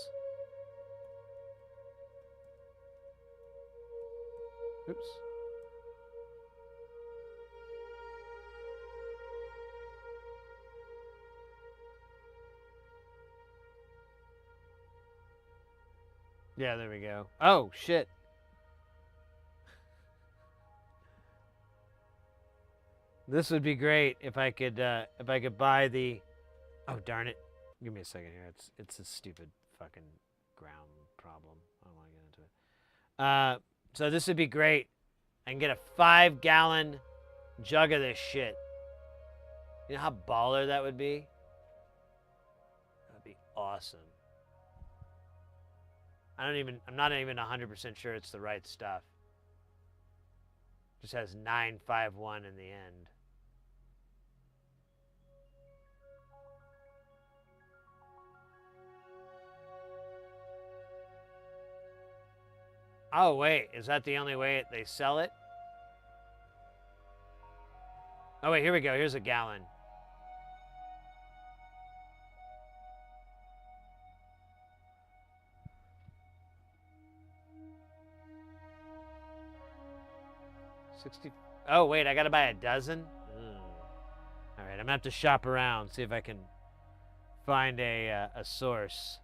Oops. Yeah, there we go. Oh, shit. This would be great if I could buy the. Oh darn it! Give me a second here. It's a stupid fucking ground problem. I don't want to get into it. So this would be great. I can get a 5-gallon jug of this shit. You know how baller that would be? That would be awesome. I'm not even 100% sure it's the right stuff. Just has 951 in the end. Oh, wait. Is that the only way they sell it? Oh, wait. Here we go. Here's a gallon. Oh, wait. I got to buy a dozen? All right. I'm going to have to shop around, see if I can find a source.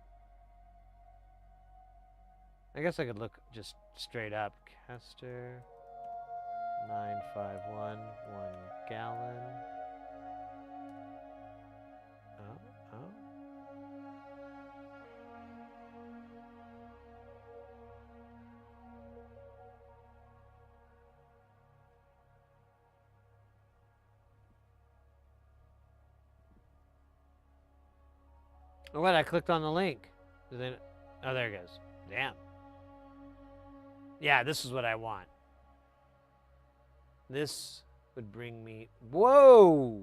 I guess I could look just straight up. Kester 951, 1 gallon. Oh. Oh, what? I clicked on the link. Then, oh, there it goes. Damn. Yeah, this is what I want. This would bring me... Whoa!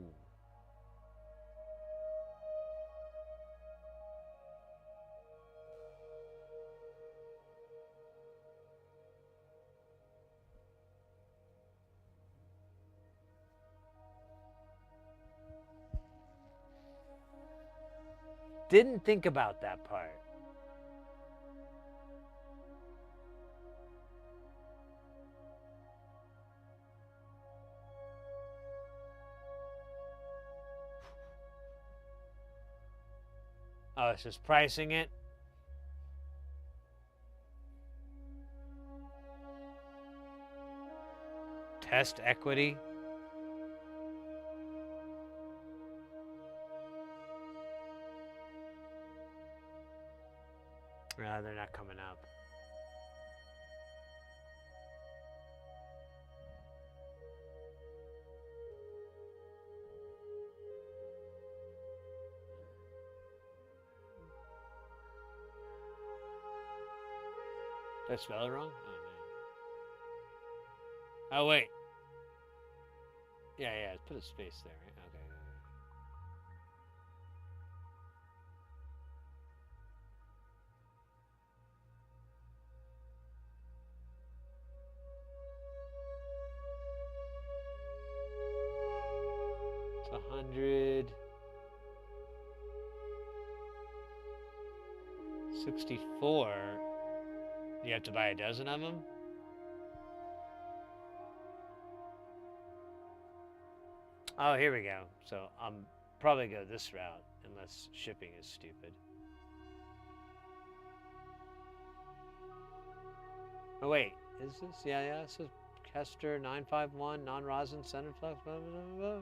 Didn't think about that part. Oh, it's just pricing it? Test equity? No, they're not coming up. Did I spell it wrong? Oh, man. Oh, wait. Yeah, put a space there, right? Okay. It's 164. You have to buy a dozen of them? Oh, here we go. So I'm probably go this route unless shipping is stupid. Oh wait, is this? Yeah. This is Kester 951 non-rosin center flux. Blah, blah, blah,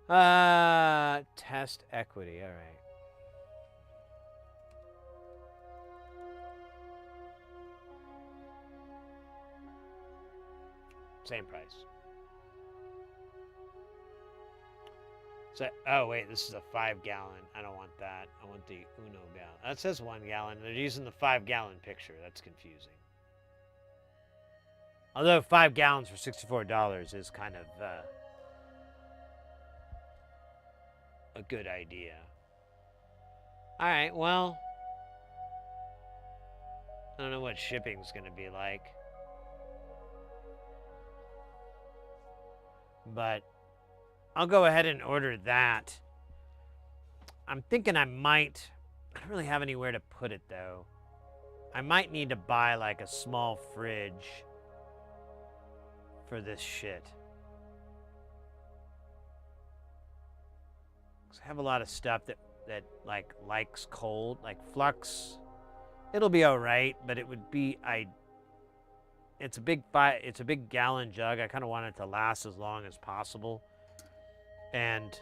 blah. Test equity. All right. Same price. So, oh wait, this is a 5-gallon. I don't want that. I want the Uno gallon. That says 1 gallon. They're using the 5-gallon picture. That's confusing. Although 5 gallons for $64 is kind of a good idea. All right, well, I don't know what shipping's going to be like. But I'll go ahead and order that. I'm thinking I don't really have anywhere to put it though. I might need to buy like a small fridge for this shit. 'Cause I have a lot of stuff that like likes cold, like flux. It'll be all right, but it would be it's a big gallon jug. I kind of want it to last as long as possible. And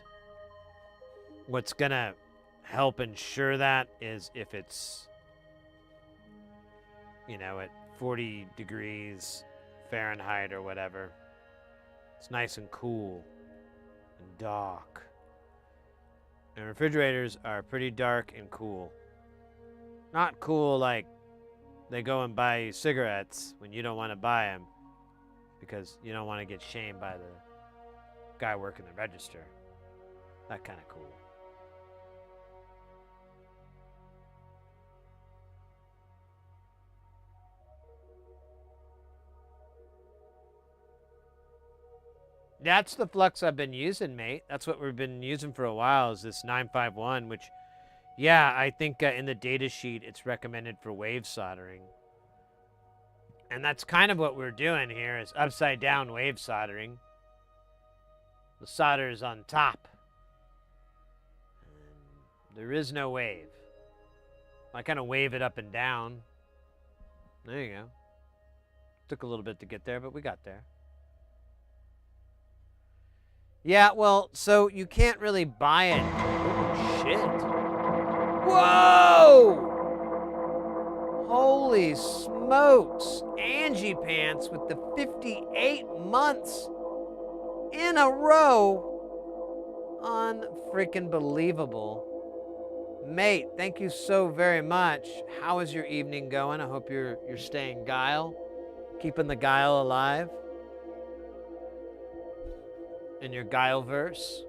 what's going to help ensure that is if it's, at 40 degrees Fahrenheit or whatever. It's nice and cool and dark. And refrigerators are pretty dark and cool. Not cool like they go and buy you cigarettes when you don't want to buy them because you don't want to get shamed by the guy working the register. That kind of cool. That's the flux I've been using, mate. That's what we've been using for a while is this 951, which, yeah, I think in the data sheet it's recommended for wave soldering. And that's kind of what we're doing here is upside down wave soldering. The solder is on top. And there is no wave. I kind of wave it up and down. There you go. Took a little bit to get there, but we got there. Yeah, well, so you can't really buy it. Oh, shit. Whoa! Holy smokes. Angie Pants with the 58 months. in a row. Unfreaking believable. Mate, thank you so very much. How is your evening going? I hope you're staying guile, keeping the guile alive in your guile verse.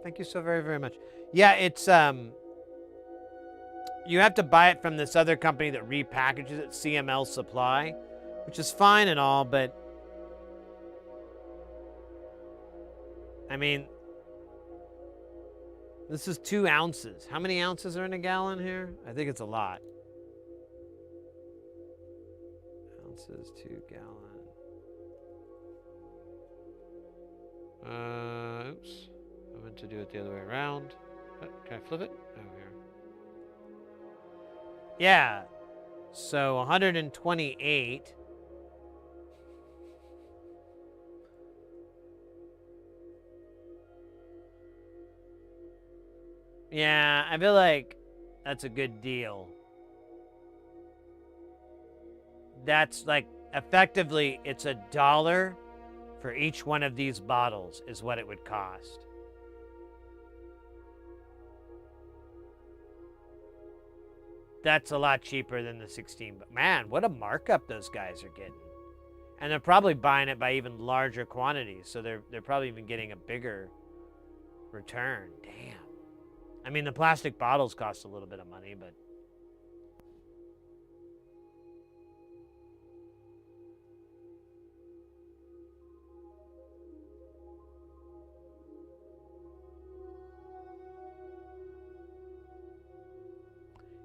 Thank you so very, very much. Yeah, it's you have to buy it from this other company that repackages it, CML Supply, which is fine and all, but I mean, this is 2 ounces. How many ounces are in a gallon here? I think it's a lot. Ounces to gallon. Oops. I meant to do it the other way around. Can I flip it? Oh, here. Yeah. So 128. Yeah, I feel like that's a good deal. That's like, effectively, it's $1 for each one of these bottles is what it would cost. That's a lot cheaper than the 16. But man, what a markup those guys are getting. And they're probably buying it by even larger quantities, so they're probably even getting a bigger return. Damn. I mean, the plastic bottles cost a little bit of money, but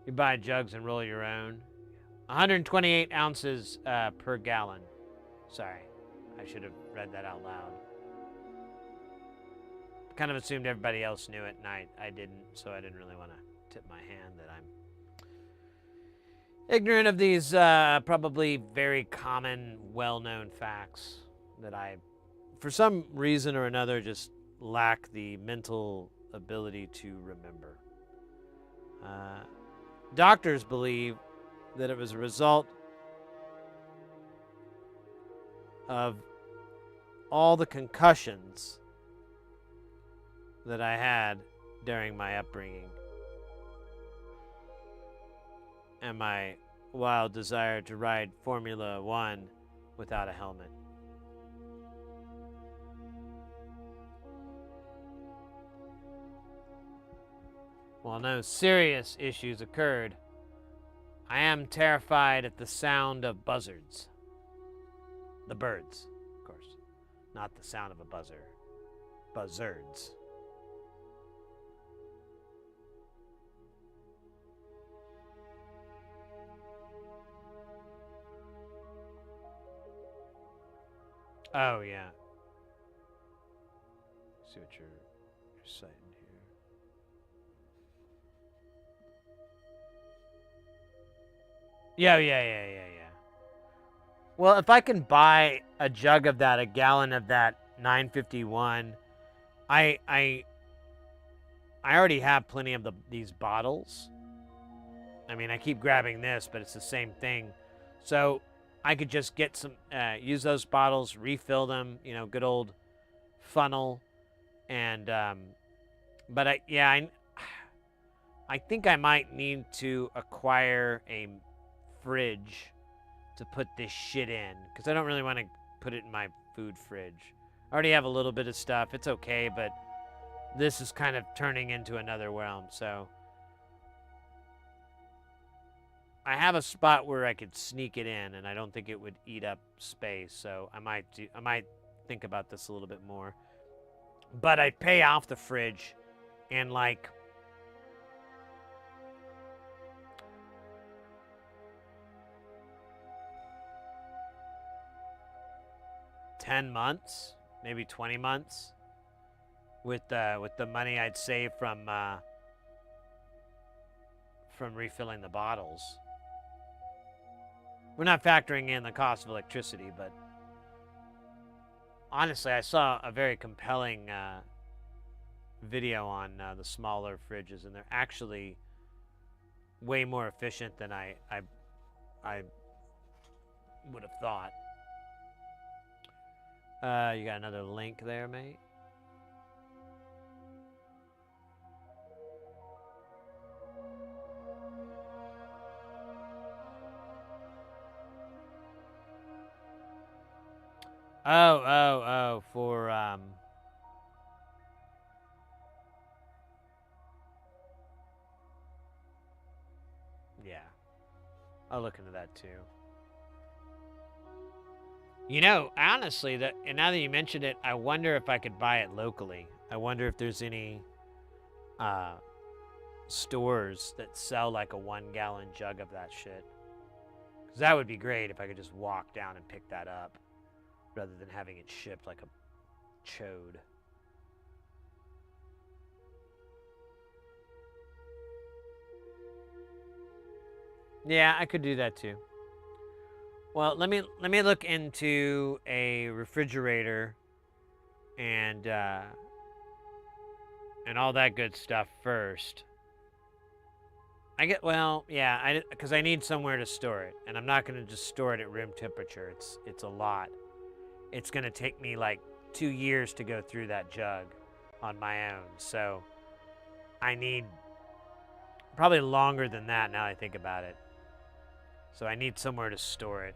you buy jugs and roll your own. 128 ounces per gallon. Sorry, I should have read that out loud. Kind of assumed everybody else knew it, and I didn't, so I didn't really want to tip my hand that I'm ignorant of these probably very common, well-known facts that I, for some reason or another, just lack the mental ability to remember. Doctors believe that it was a result of all the concussions that I had during my upbringing and my wild desire to ride Formula One without a helmet. While no serious issues occurred, I am terrified at the sound of buzzards. The birds, of course, not the sound of a buzzer. Buzzards. Oh, yeah. See what you're citing here. Yeah. Well, if I can buy a jug of that, a gallon of that 951, I already have plenty of these bottles. I mean, I keep grabbing this, but it's the same thing. So I could just get some, use those bottles, refill them, you know, good old funnel. And, but I think I might need to acquire a fridge to put this shit in, because I don't really want to put it in my food fridge. I already have a little bit of stuff. It's okay, but this is kind of turning into another realm, so I have a spot where I could sneak it in, and I don't think it would eat up space, so I might think about this a little bit more. But I pay off the fridge in like 10 months, maybe 20 months, with the money I'd save from refilling the bottles. We're not factoring in the cost of electricity, but honestly, I saw a very compelling video on the smaller fridges, and they're actually way more efficient than I would have thought. You got another link there, mate? Oh, for, yeah. I'll look into that too. You know, honestly, and now that you mentioned it, I wonder if I could buy it locally. I wonder if there's any stores that sell like a 1-gallon jug of that shit. Because that would be great if I could just walk down and pick that up rather than having it shipped like a chode. Yeah, I could do that too. Well, let me look into a refrigerator and all that good stuff first. Because I need somewhere to store it, and I'm not going to just store it at room temperature. It's a lot. It's going to take me like 2 years to go through that jug on my own. So I need probably longer than that now I think about it. So I need somewhere to store it.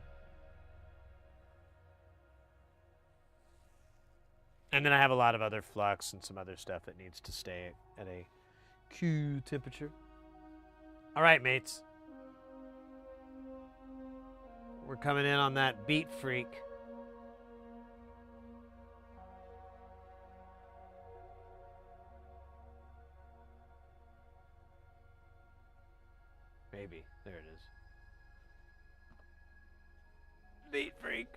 And then I have a lot of other flux and some other stuff that needs to stay at a Q temperature. All right, mates. We're coming in on that beat freak. Maybe. There it is. Beat freak.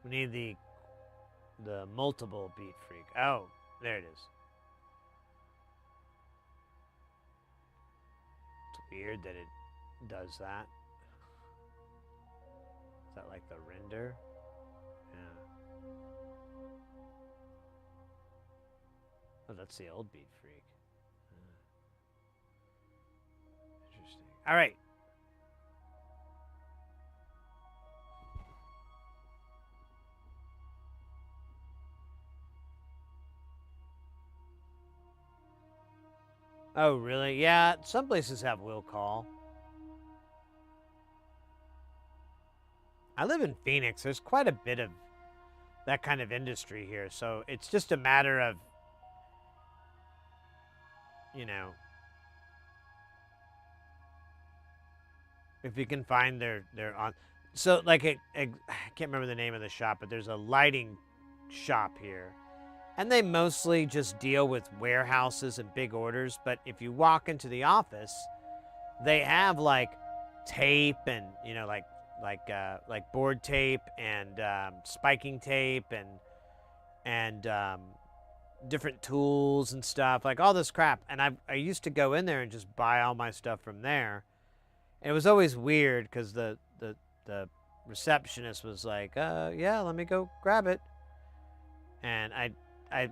We need the multiple beat freak. Oh, there it is. It's weird that it does that. Is that like the render? Yeah. Oh, that's the old beat freak. Interesting. All right. Oh, really? Yeah, some places have will call. I live in Phoenix. There's quite a bit of that kind of industry here. So it's just a matter of, you know, if you can find their on. So like I can't remember the name of the shop, but there's a lighting shop here. And they mostly just deal with warehouses and big orders. But if you walk into the office, they have like tape and, you know, like board tape and spiking tape and different tools and stuff, like all this crap. And I used to go in there and just buy all my stuff from there. And it was always weird because the receptionist was like, yeah, let me go grab it. And I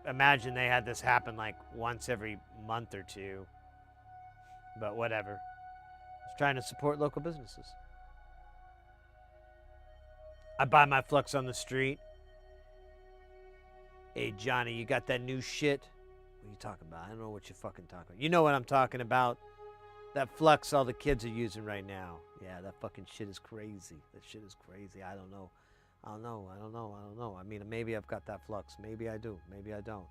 imagine they had this happen like once every month or two. But whatever. I was trying to support local businesses. I buy my flux on the street. Hey, Johnny, you got that new shit? What are you talking about? I don't know what you're fucking talking about. You know what I'm talking about. That flux all the kids are using right now. Yeah, that fucking shit is crazy. That shit is crazy. I don't know. I don't know. I mean, maybe I've got that flux. Maybe I do. Maybe I don't.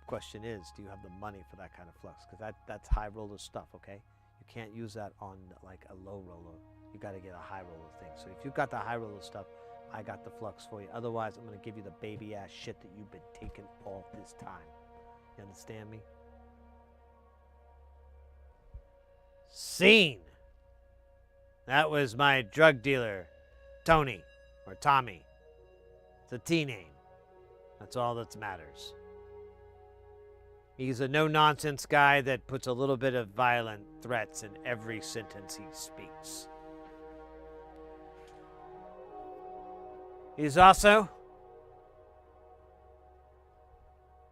Question is, do you have the money for that kind of flux? Because that's high roller stuff, okay? You can't use that on like a low roller. You got to get a high roller thing. So if you've got the high roller stuff, I got the flux for you. Otherwise, I'm going to give you the baby ass shit that you've been taking all this time. You understand me? Scene. That was my drug dealer, Tony, or Tommy. It's a T name. That's all that matters. He's a no-nonsense guy that puts a little bit of violent threats in every sentence he speaks. He's also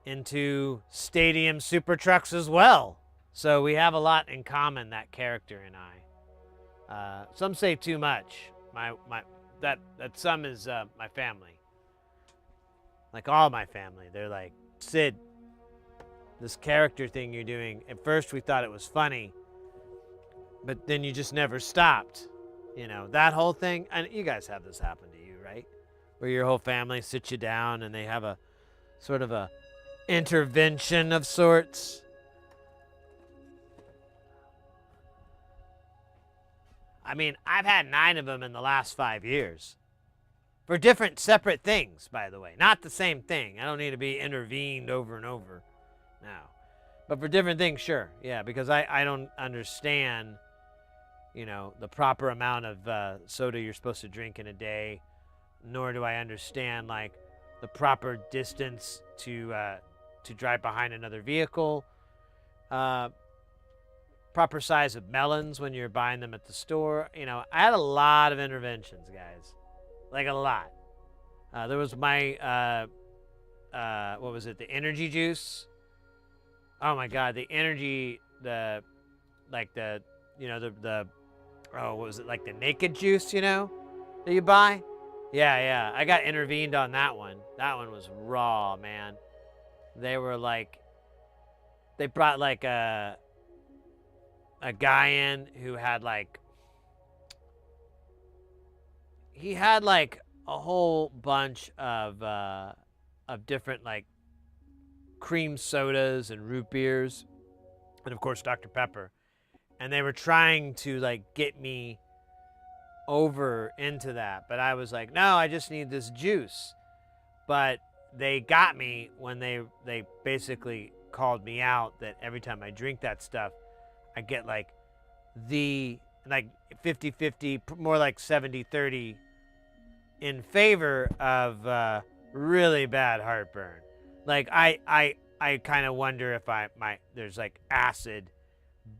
into stadium super trucks as well. So we have a lot in common, that character and I. Some say too much. That some is my family. Like all my family. They're like, Sid, this character thing you're doing, at first we thought it was funny, but then you just never stopped. You know, that whole thing, and you guys have this happen to you, right? Where your whole family sits you down and they have a sort of a intervention of sorts. I mean, I've had 9 of them in the last 5 years. For different, separate things, by the way. Not the same thing. I don't need to be intervened over and over now. But for different things, sure. Yeah, because I don't understand, you know, the proper amount of soda you're supposed to drink in a day. Nor do I understand, like, the proper distance to drive behind another vehicle. Proper size of melons when you're buying them at the store. You know, I had a lot of interventions, guys. Like a lot. There was my, what was it? The energy juice. Oh my God, the energy, oh, what was it? Like the naked juice, you know, that you buy? Yeah. I got intervened on that one. That one was raw, man. They were like, they brought like a guy in who had like, he had like a whole bunch of different like cream sodas and root beers, and of course Dr. Pepper, and they were trying to like get me over into that, but I was like, no, I just need this juice. But they got me when they basically called me out that every time I drink that stuff, I get like 50-50, more like 70-30 in favor of really bad heartburn. Like I kind of wonder if there's like acid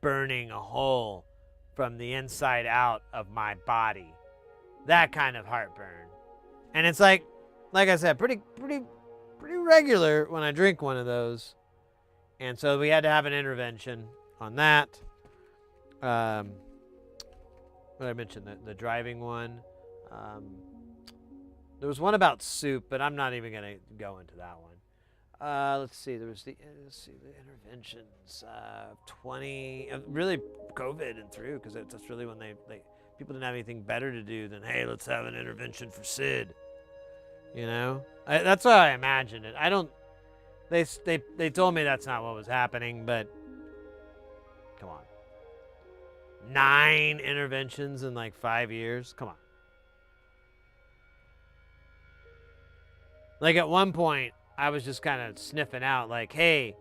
burning a hole from the inside out of my body. That kind of heartburn. And it's like I said, pretty regular when I drink one of those. And so we had to have an intervention on that. What did I mention? The driving one. There was one about soup, but I'm not even going to go into that one. Let's see. There was the interventions. 20, really COVID and through, because that's really when people didn't have anything better to do than, hey, let's have an intervention for Sid. You know, that's how I imagined it. I don't. They told me that's not what was happening, but come on. 9 interventions in like 5 years. Come on. Like at one point, I was just kind of sniffing out, like, hey,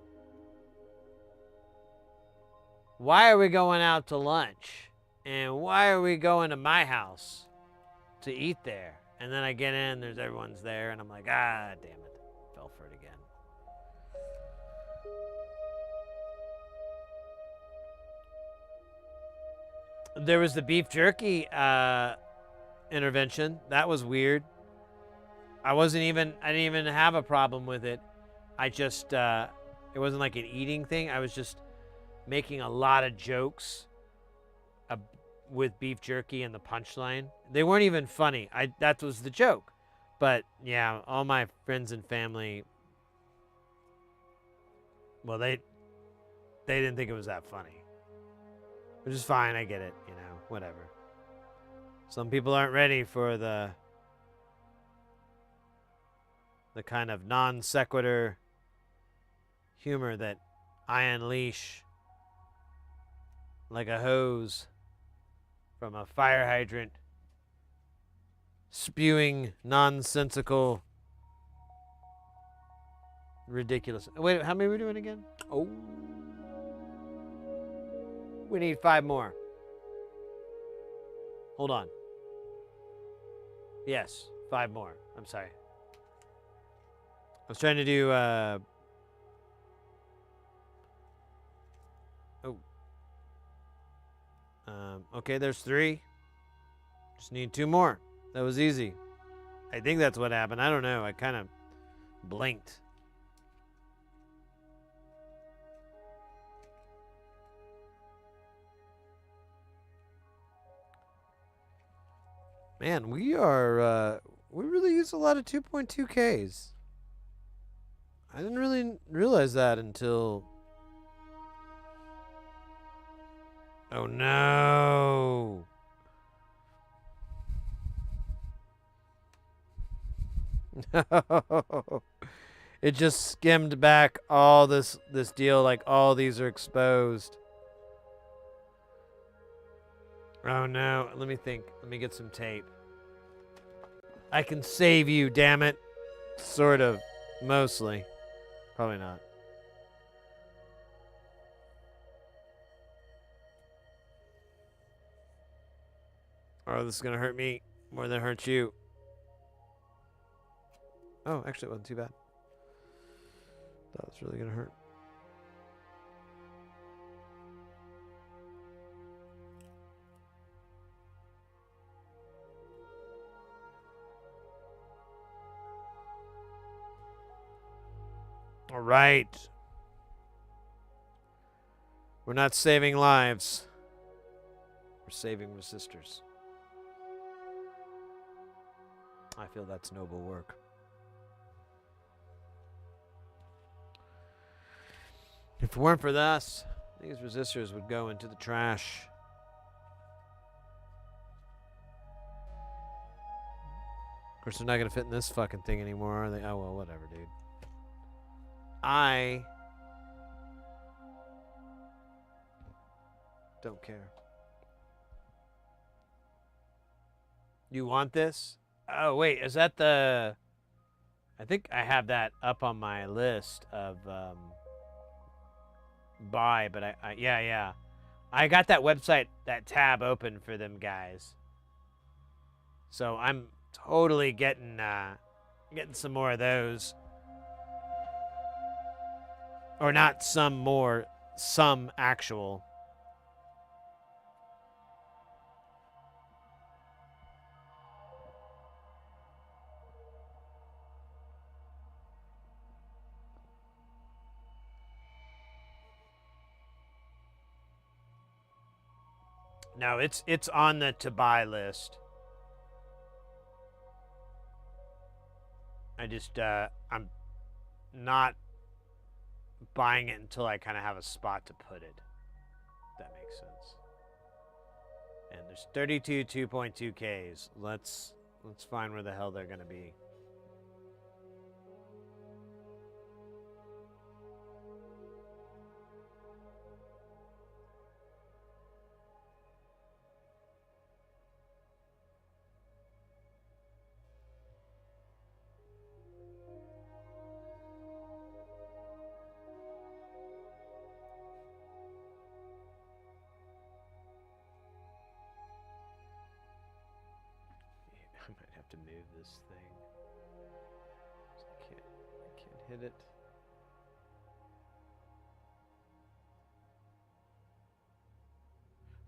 why are we going out to lunch? And why are we going to my house to eat there? And then I get in, everyone's there, and I'm like, ah, damn it. Fell for it again. There was the beef jerky intervention. That was weird. I didn't even have a problem with it. I just, it wasn't like an eating thing. I was just making a lot of jokes with beef jerky and the punchline. They weren't even funny. That was the joke. But yeah, all my friends and family, well, they didn't think it was that funny. Which is fine, I get it, you know, whatever. Some people aren't ready for the kind of non sequitur humor that I unleash like a hose from a fire hydrant, spewing nonsensical, ridiculous. Wait, how many are we doing again? Oh, we need 5 more. Hold on. Yes, 5 more. I'm sorry. I was trying to do, okay, there's 3. Just need 2 more. That was easy. I think that's what happened. I don't know. I kind of blinked. Man, we really use a lot of 2.2Ks. I didn't really realize that until... Oh no! It just skimmed back all this deal, like all these are exposed. Oh no, let me think. Let me get some tape. I can save you, damn it. Sort of. Mostly. Probably not. Oh, this is gonna hurt me more than it hurts you. Oh, actually it wasn't too bad. That was really gonna hurt. All right. We're not saving lives. We're saving resistors. I feel that's noble work. If it weren't for this, these resistors would go into the trash. Of course, they're not going to fit in this fucking thing anymore, are they? Oh, well, whatever, dude. I don't care. You want this? Oh, wait, is that the... I think I have that up on my list of buy, but yeah. I got that website, that tab open for them guys. So I'm totally getting some more of those. Or not some more, some actual. No, it's on the to buy list. I just I'm not buying it until I kind of have a spot to put it. If that makes sense. And there's 32 2.2Ks. Let's find where the hell they're gonna be. I might have to move this thing. I can't hit it.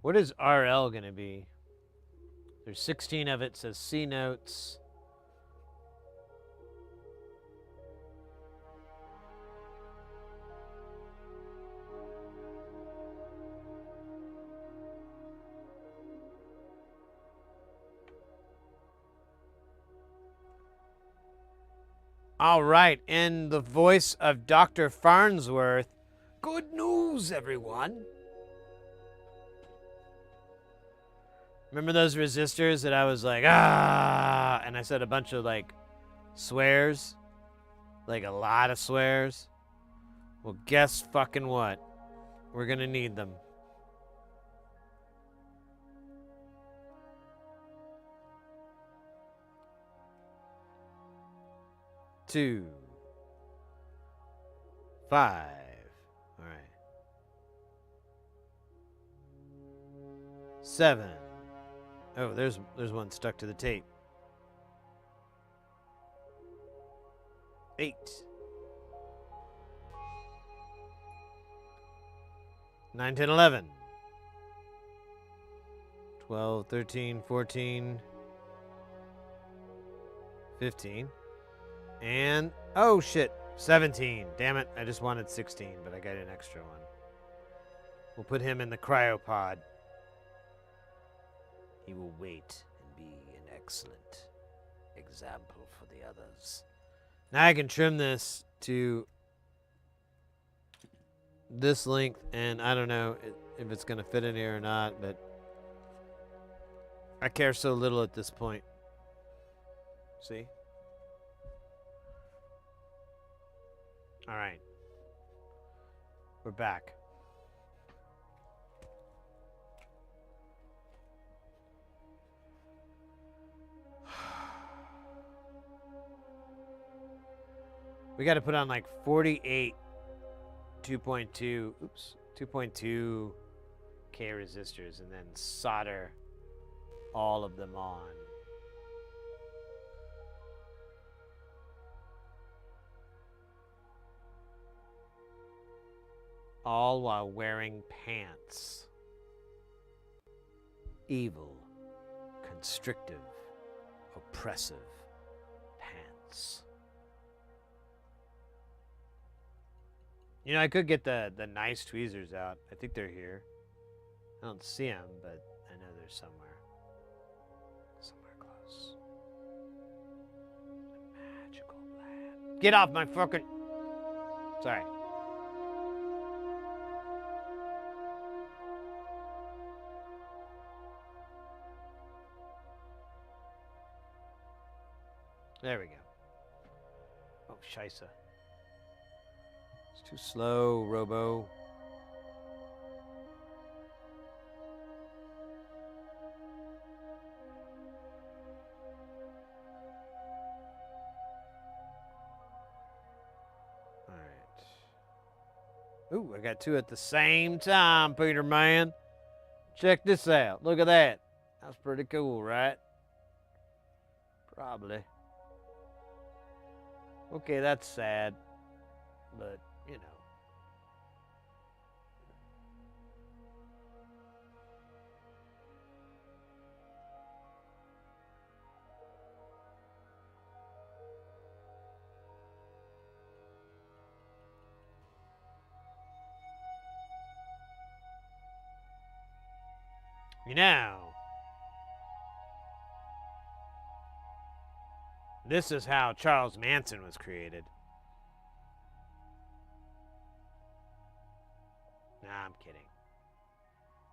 What is RL gonna be? There's 16 of it, says C notes. All right, in the voice of Dr. Farnsworth, good news, everyone. Remember those resistors that I was like, ah, and I said a bunch of like swears? Like a lot of swears? Well, guess fucking what? We're gonna need them. Two. 5. All right. 7. Oh, there's one stuck to the tape. 8. 9, 10, 11. 12, 13, 14. 15. And, oh shit, 17. Damn it, I just wanted 16, but I got an extra one. We'll put him in the cryopod. He will wait and be an excellent example for the others. Now I can trim this to this length, and I don't know if it's going to fit in here or not, but I care so little at this point. See? All right. We're back. We got to put on like 48 2.2, oops, 2.2K resistors and then solder all of them on. All while wearing pants. Evil, constrictive, oppressive pants. You know, I could get the nice tweezers out. I think they're here. I don't see them, but I know they're somewhere. Somewhere close. The magical land. Get off my fucking... Sorry. There we go. Oh, scheisse. It's too slow, Robo. All right. Ooh, I got two at the same time, Peter Man. Check this out. Look at that. That's pretty cool, right? Probably. Okay, that's sad. But, you know. You know. This is how Charles Manson was created. Nah, I'm kidding.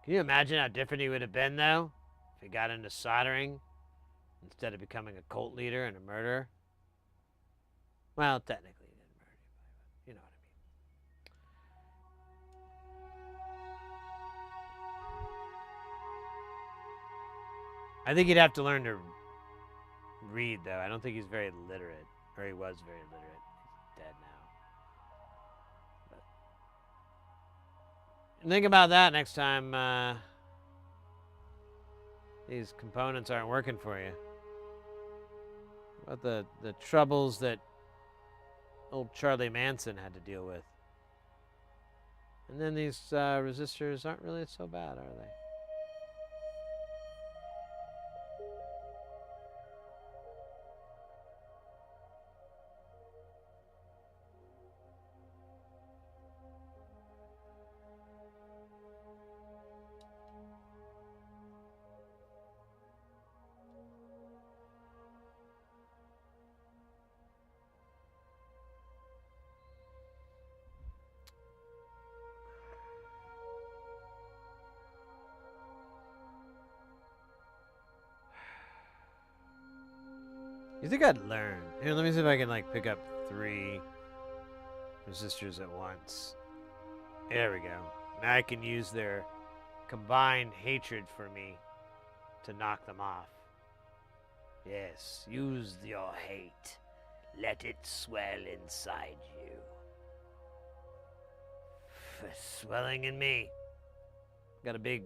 Can you imagine how different he would have been, though, if he got into soldering instead of becoming a cult leader and a murderer? Well, technically he didn't murder anybody, but you know what I mean. I think he'd have to learn to read, though. I don't think he's very literate. Or he was very literate. He's dead now. But think about that next time these components aren't working for you. What about the troubles that old Charlie Manson had to deal with? And then these resistors aren't really so bad, are they? You think I'd learn? Here, let me see if I can like pick up 3 resistors at once. There we go. Now I can use their combined hatred for me to knock them off. Yes, use your hate. Let it swell inside you. Swelling in me. Got a big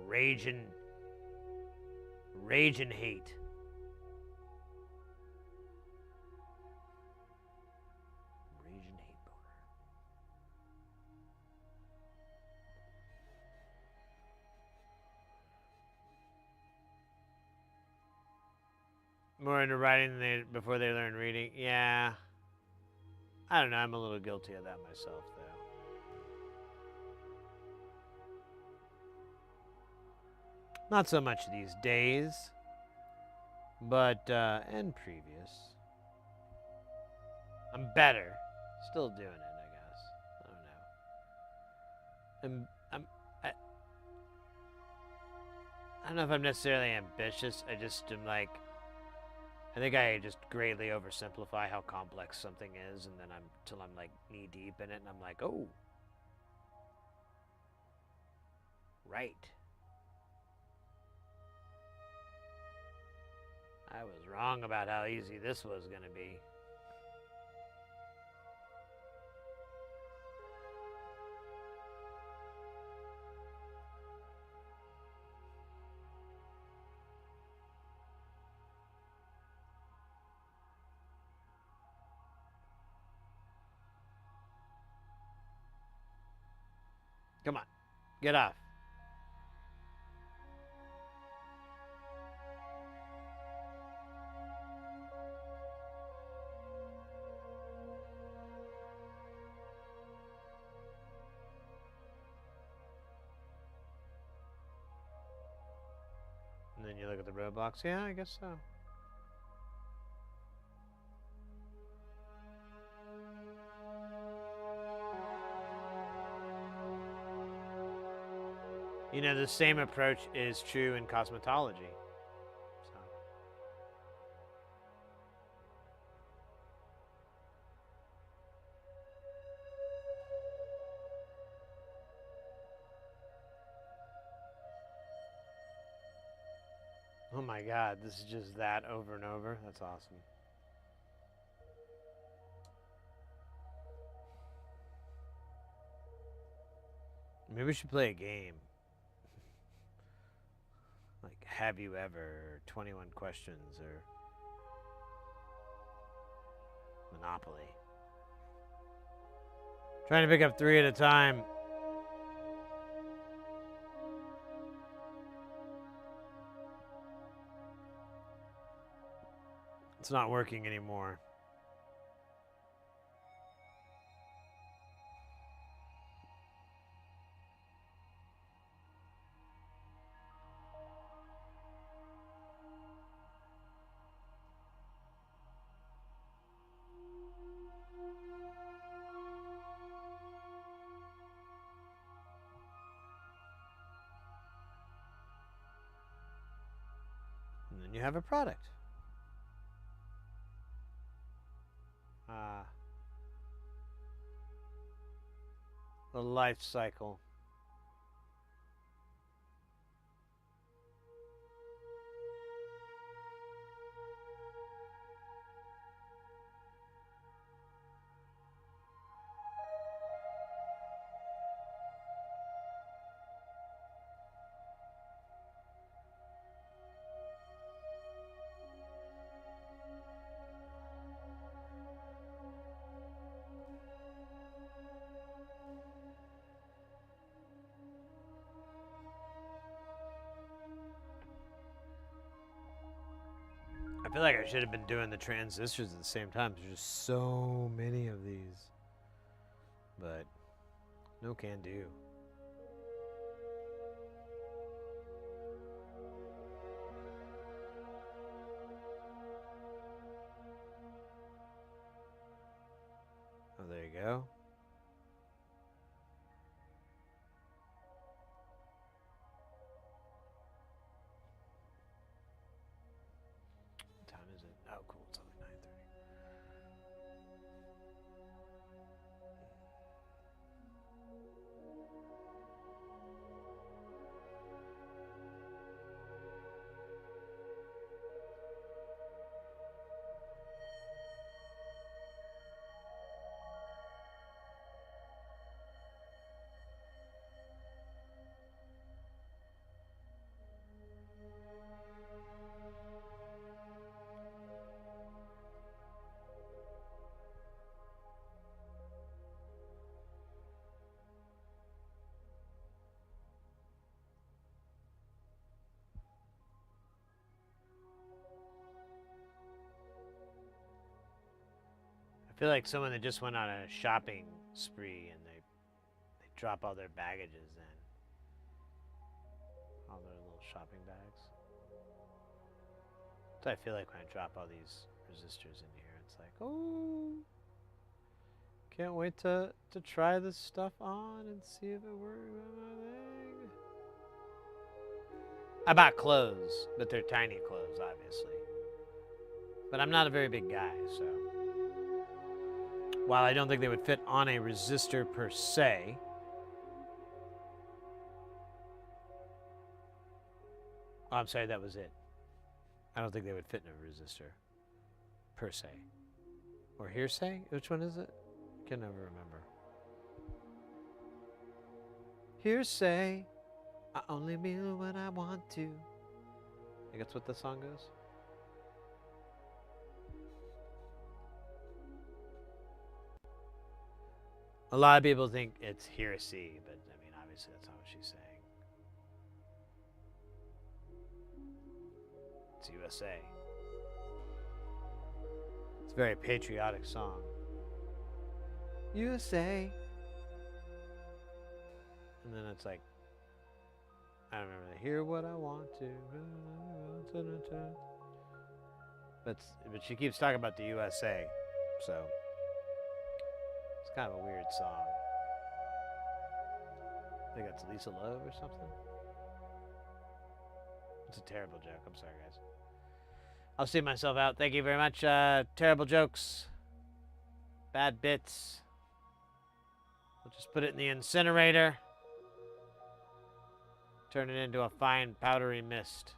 raging hate. Raging hate boner. more into writing than before they learn reading. Yeah. I don't know. I'm a little guilty of that myself, though. Not so much these days, but and previous. I'm better. Still doing it, I guess. I don't know. I don't know if I'm necessarily ambitious. I just am like, I think I just greatly oversimplify how complex something is, and then till I'm like knee deep in it, and I'm like, oh, right. I was wrong about how easy this was going to be. Come on, get off. And then you look at the roadblocks. Yeah, I guess so. You know, the same approach is true in cosmetology. So. Oh my God, this is just that over and over. That's awesome. Maybe we should play a game. Like, have you ever, 21 questions, or Monopoly. Trying to pick up 3 at a time. It's not working anymore. And then you have a product. The life cycle. I feel like I should have been doing the transistors at the same time. There's just so many of these. But no can do. Oh, there you go. What time is it? Oh, cool. It's only 9:30. feel like someone that just went on a shopping spree and they drop all their baggages in. All their little shopping bags. That's what I feel like when I drop all these resistors in here. It's like, oh, can't wait to try this stuff on and see if it works on my leg. I bought clothes, but they're tiny clothes, obviously. But I'm not a very big guy, so. While I don't think they would fit on a resistor per se, oh, I'm sorry, that was it. I don't think they would fit in a resistor per se. Or hearsay? Which one is it? Can never remember. Hearsay. I only mean what I want to. I think that's what the song goes. A lot of people think it's hearsay, but I mean, obviously that's not what she's saying. It's USA. It's a very patriotic song. USA. And then it's like, I don't remember. Hear what I want to. But she keeps talking about the USA, so it's kind of a weird song. I think that's Lisa Love or something. It's a terrible joke. I'm sorry, guys. I'll see myself out. Thank you very much. Terrible jokes. Bad bits. We'll just put it in the incinerator. Turn it into a fine powdery mist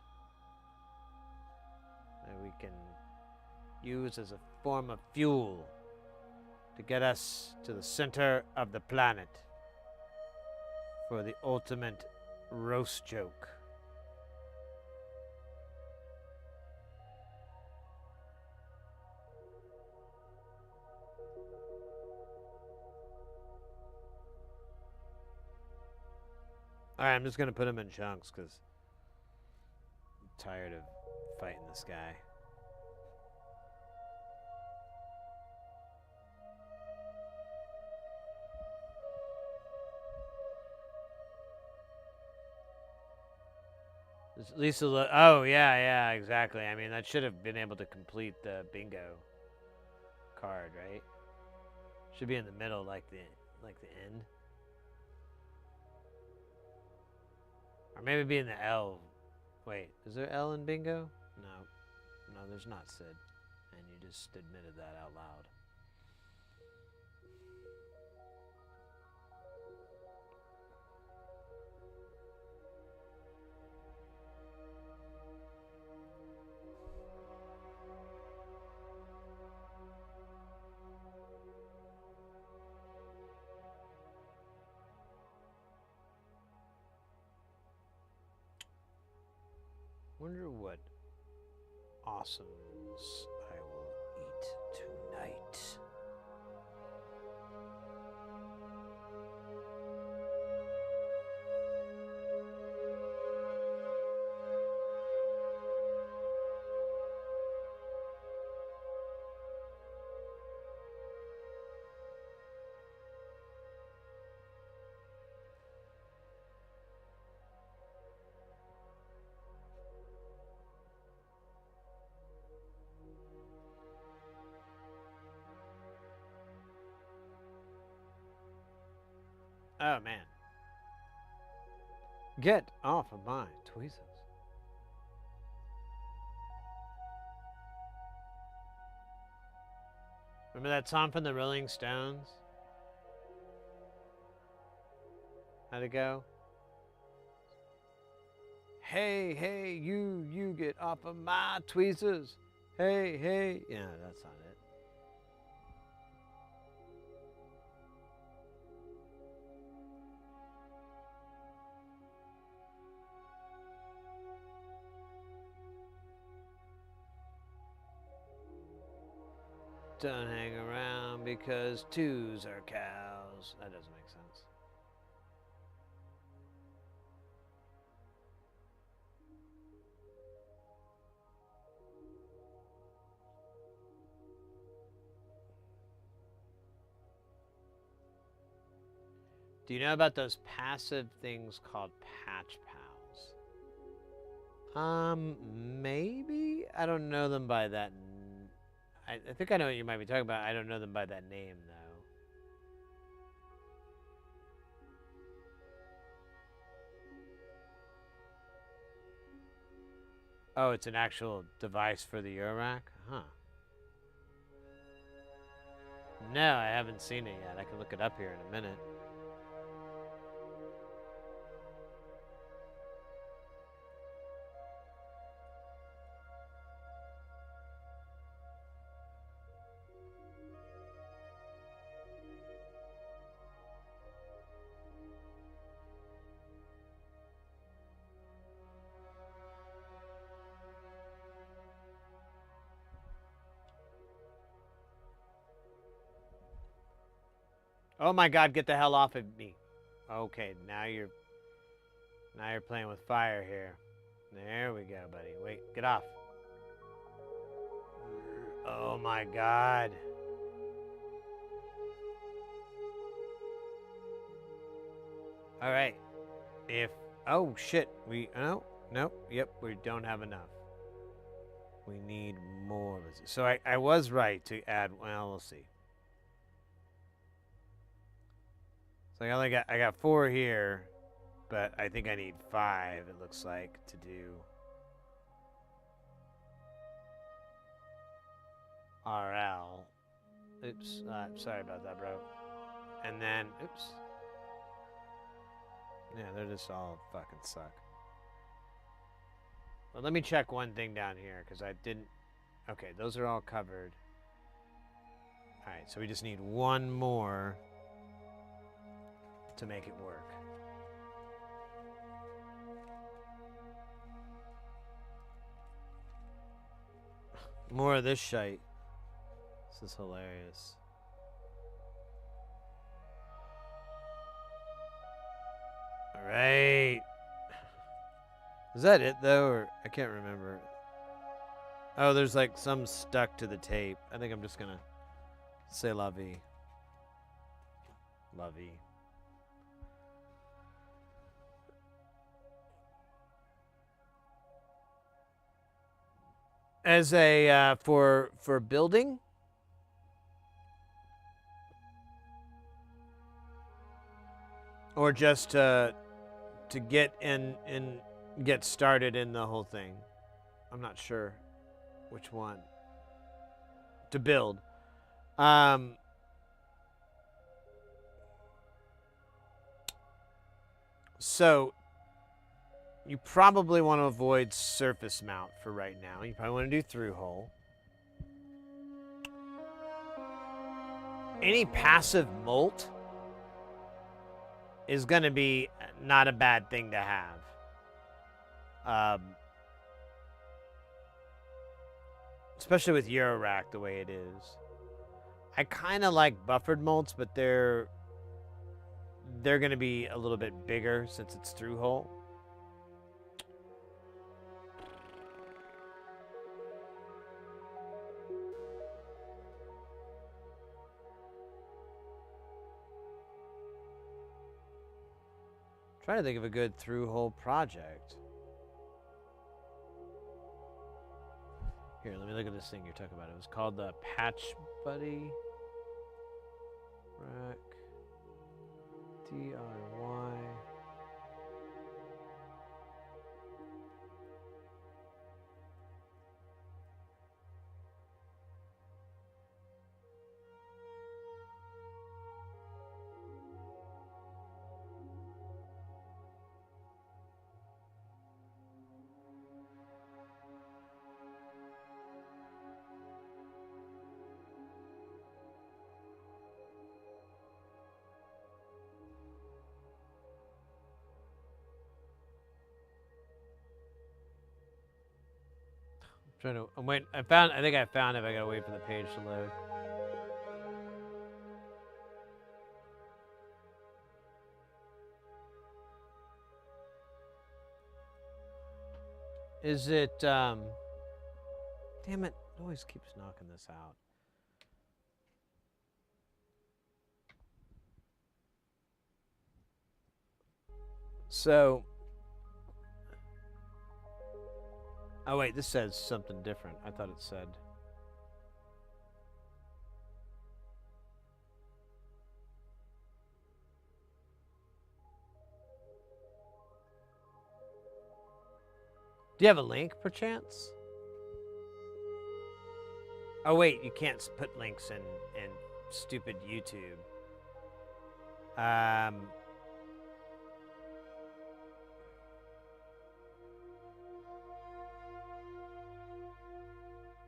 that we can use as a form of fuel to get us to the center of the planet for the ultimate roast joke. Alright, I'm just going to put them in chunks because I'm tired of fighting this guy. Lisa, oh yeah, exactly. I mean, that should have been able to complete the bingo card, right? Should be in the middle, like the end. Or maybe be in the L. Wait, is there L in bingo? No, there's not, Sid. And you just admitted that out loud. Wonder what awesomes I will eat tonight. Oh, man. Get off of my tweezers. Remember that song from the Rolling Stones? How'd it go? Hey, hey, you get off of my tweezers. Hey, hey. Yeah, that's not it. Don't hang around because twos are cows. That doesn't make sense. Do you know about those passive things called patch pals? Maybe? I don't know them by that. I think I know what you might be talking about. I don't know them by that name, though. Oh, it's an actual device for the eurorack? Huh. No, I haven't seen it yet. I can look it up here in a minute. Oh my god, get the hell off of me. Okay, now you're playing with fire here. There we go, buddy. Wait, get off. Oh my god. All right. Oh shit, nope, yep, we don't have enough. We need more. So I was right to add, well, we'll see. So I got 4 here, but I think I need 5, it looks like, to do RL. Oops, sorry about that, bro. And then, oops. Yeah, they're just all fucking suck. Well, let me check one thing down here, because I didn't... Okay, those are all covered. Alright, so we just need 1 more to make it work. More of this shite. This is hilarious. All right. Is that it though, or I can't remember. Oh, there's like some stuck to the tape. I think I'm just gonna say la vie. La vie. As a for building, or just to get get started in the whole thing. I'm not sure which one to build. So you probably want to avoid surface mount for right now. You probably want to do through hole. Any passive molt is going to be not a bad thing to have. Especially with eurorack the way it is. I kind of like buffered molts, but they're going to be a little bit bigger since it's through hole. Trying to think of a good through-hole project. Here, let me look at this thing you're talking about. It was called the Patch Buddy Rack. DIY. I'm waiting. I think I found it. I gotta wait for the page to load. Is it, damn it, it always keeps knocking this out. So, oh wait, this says something different. I thought it said. Do you have a link, perchance? Oh wait, you can't put links in stupid YouTube.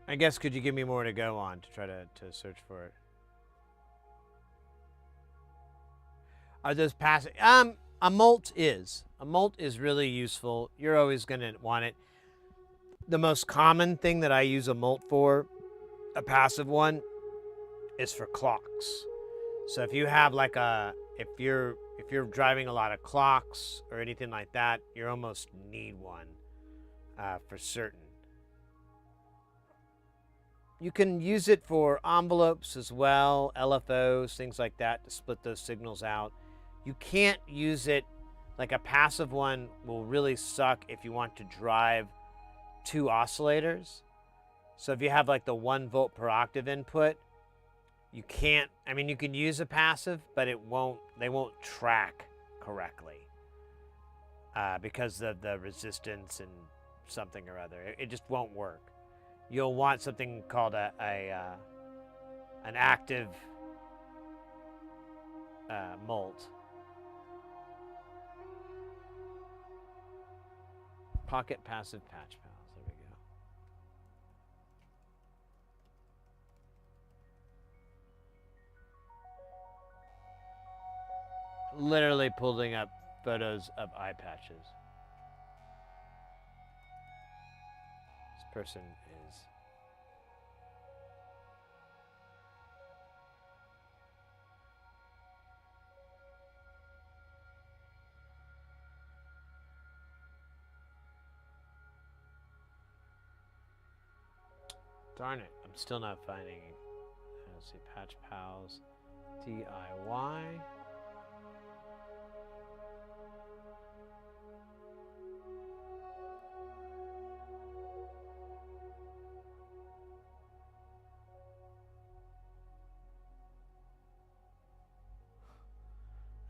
I guess could you give me more to go on to try to search for it? Are those passive? A molt is really useful. You're always gonna want it. The most common thing that I use a molt for, a passive one, is for clocks. So if you have like if you're driving a lot of clocks or anything like that, you almost need one for certain. You can use it for envelopes as well, LFOs, things like that, to split those signals out. You can't use it, like a passive one will really suck if you want to drive 2 oscillators. So if you have like the 1 volt per octave input, you can't, I mean, you can use a passive, but they won't track correctly because of the resistance and something or other. It just won't work. You'll want something called an active molt. Pocket passive patch pals. There we go. Literally pulling up photos of eye patches. This person is. Darn it, I'm still not finding. Let's see, Patch Pals, DIY.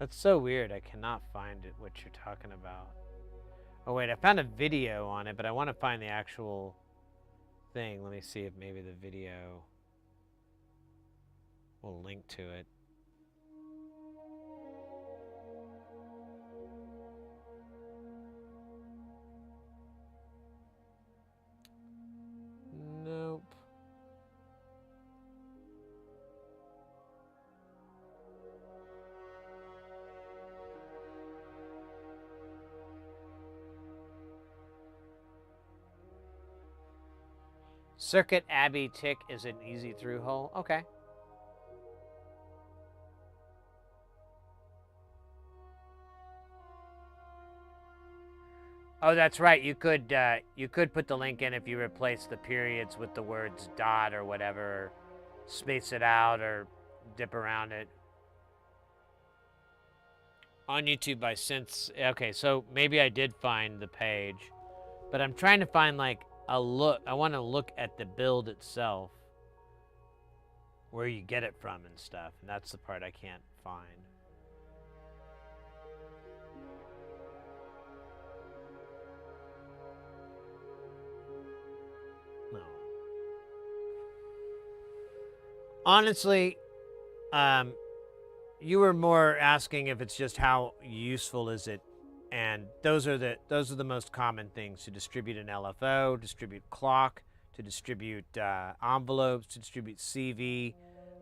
That's so weird. I cannot find it, what you're talking about. Oh wait, I found a video on it, but I want to find the actual thing. Let me see if maybe the video will link to it. Nope. Circuit Abbey Tick is an easy through hole. Okay. Oh, that's right. You could put the link in if you replace the periods with the words dot or whatever, or space it out or dip around it. On YouTube by Synths. Okay, so maybe I did find the page, but I'm trying to find like a look. I want to look at the build itself, where you get it from and stuff, and that's the part I can't find. No. Honestly, you were more asking if it's just how useful is it, and those are the most common things: to distribute an LFO, distribute clock, to distribute envelopes, to distribute CV.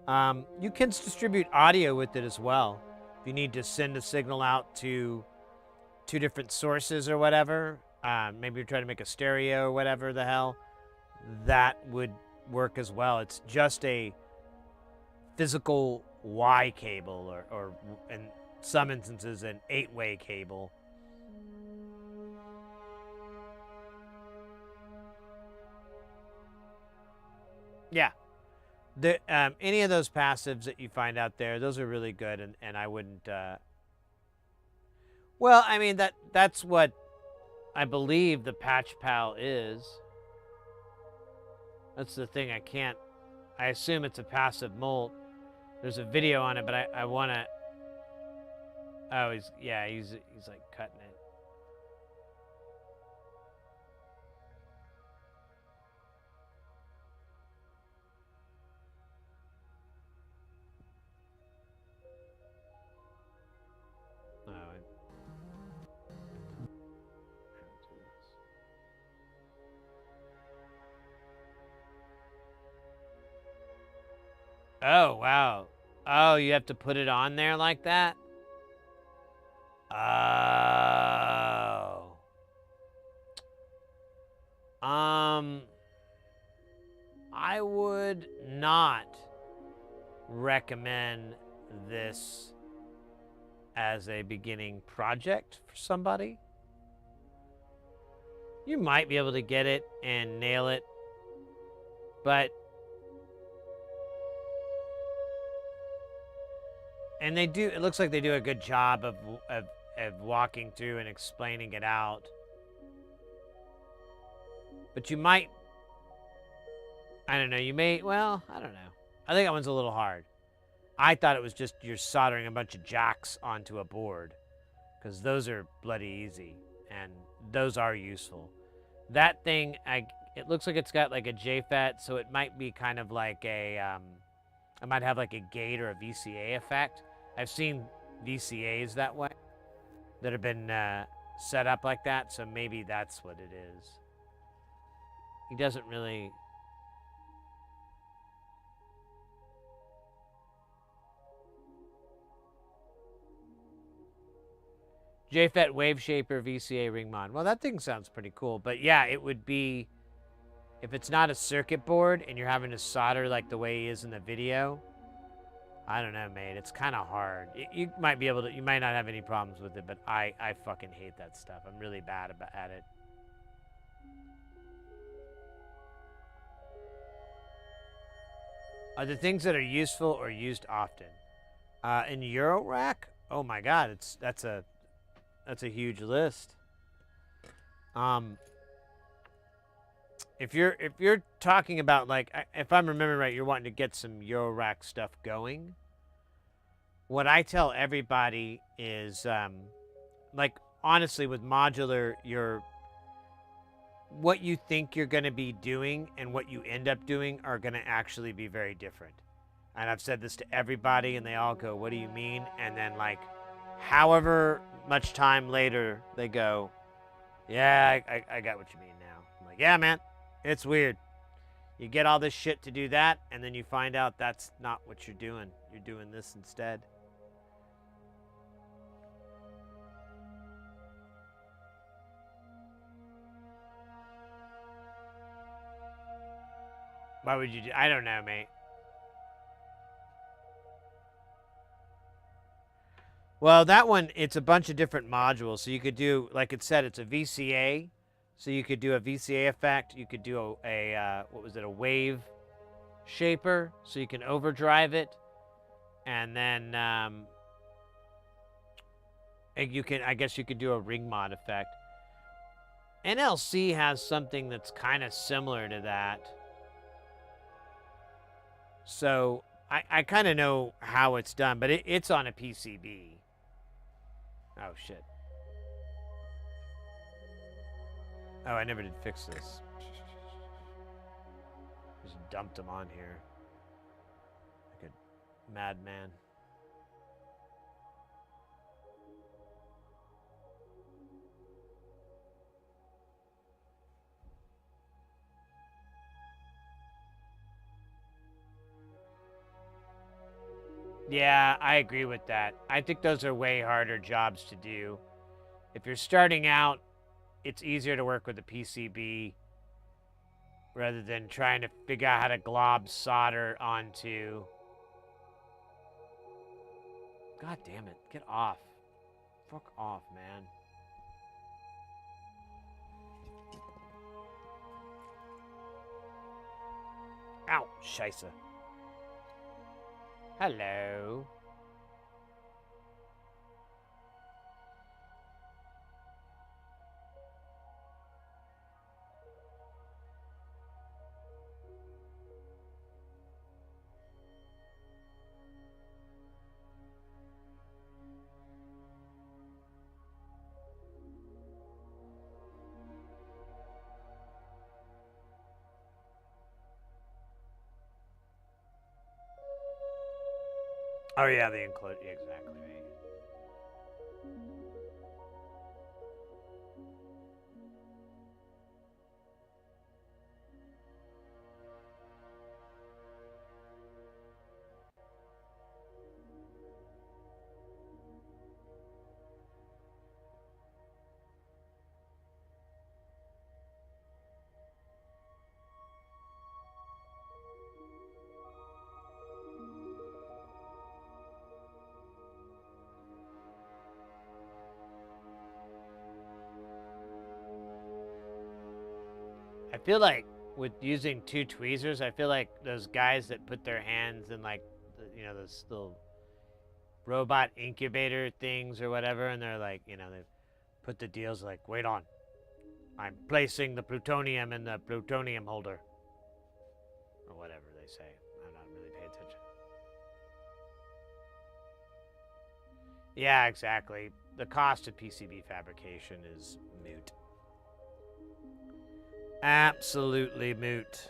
You can distribute audio with it as well. If you need to send a signal out to 2 different sources or whatever, maybe you're trying to make a stereo or whatever the hell, that would work as well. It's just a physical Y cable, or in some instances an 8-way cable. Yeah. Any of those passives that you find out there, those are really good, and I wouldn't... Well, I mean, that's what I believe the patch pal is. That's the thing. I assume it's a passive molt. There's a video on it, but I want to. Oh, he's like cutting it. Oh, oh, wow. Oh, you have to put it on there like that? Oh. I would not recommend this as a beginning project for somebody. You might be able to get it and nail it, but and they do, it looks like they do a good job of walking through and explaining it out. But you might, I don't know, you may, well, I don't know. I think that one's a little hard. I thought it was just you're soldering a bunch of jacks onto a board, because those are bloody easy, and those are useful. That thing, it looks like it's got like a JFET, so it might be kind of like a, it might have like a gate or a VCA effect. I've seen VCAs that way that have been set up like that, so maybe that's what it is. He doesn't really... JFET Wave Shaper VCA ring mod. Well, that thing sounds pretty cool, but yeah, it would be, if it's not a circuit board and you're having to solder like the way he is in the video, I don't know, mate. It's kind of hard. You might be able to, you might not have any problems with it, but I fucking hate that stuff. I'm really bad at it. Are the things that are useful or used often? In eurorack? Oh my god, that's a huge list. If you're talking about, like, if I'm remembering right, you're wanting to get some eurorack stuff going. What I tell everybody is, like, honestly, with modular, what you think you're going to be doing and what you end up doing are going to actually be very different. And I've said this to everybody, and they all go, "What do you mean?" And then, like, however much time later, they go, "Yeah, I got what you mean now." I'm like, "Yeah, man, it's weird. You get all this shit to do that, and then you find out that's not what you're doing. You're doing this instead." Why would you do? I don't know, mate. Well, that one, it's a bunch of different modules. So you could do, like it said, it's a VCA. So you could do a VCA effect. You could do what was it, a wave shaper. So you can overdrive it. And then I guess you could do a ring mod effect. NLC has something that's kind of similar to that. So I kind of know how it's done, but it's on a PCB. Oh, shit. Oh, I never did fix this. Just dumped them on here. Like a madman. Yeah, I agree with that. I think those are way harder jobs to do. If you're starting out, it's easier to work with a PCB rather than trying to figure out how to glob solder onto... God damn it. Get off. Fuck off, man. Ow, scheisse. Hello. Oh yeah, the enclosure. Exactly. Right. I feel like with using 2 tweezers, I feel like those guys that put their hands in like, those little robot incubator things or whatever, and they're like, they put the deals like, wait on, I'm placing the plutonium in the plutonium holder, or whatever they say. I'm not really paying attention. Yeah, exactly. The cost of PCB fabrication is moot. Absolutely moot.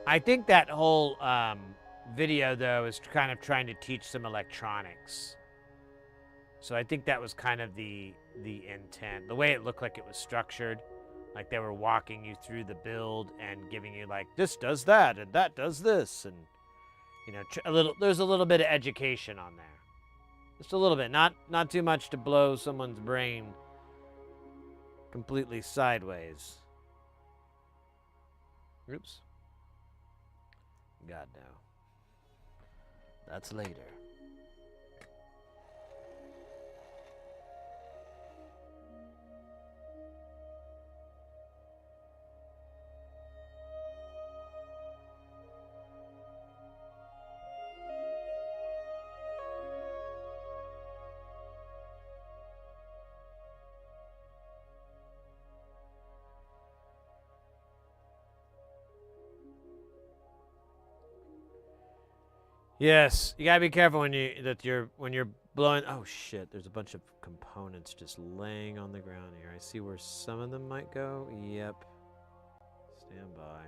I think that whole video, though, is kind of trying to teach some electronics. So I think that was kind of the intent. The way it looked like it was structured, like they were walking you through the build and giving you like, this does that and that does this, and there's a little bit of education on there. Just a little bit, not too much to blow someone's brain completely sideways. Oops. God, no. That's later. Yes, you gotta be careful when you're blowing. Oh shit! There's a bunch of components just laying on the ground here. I see where some of them might go. Yep. Stand by.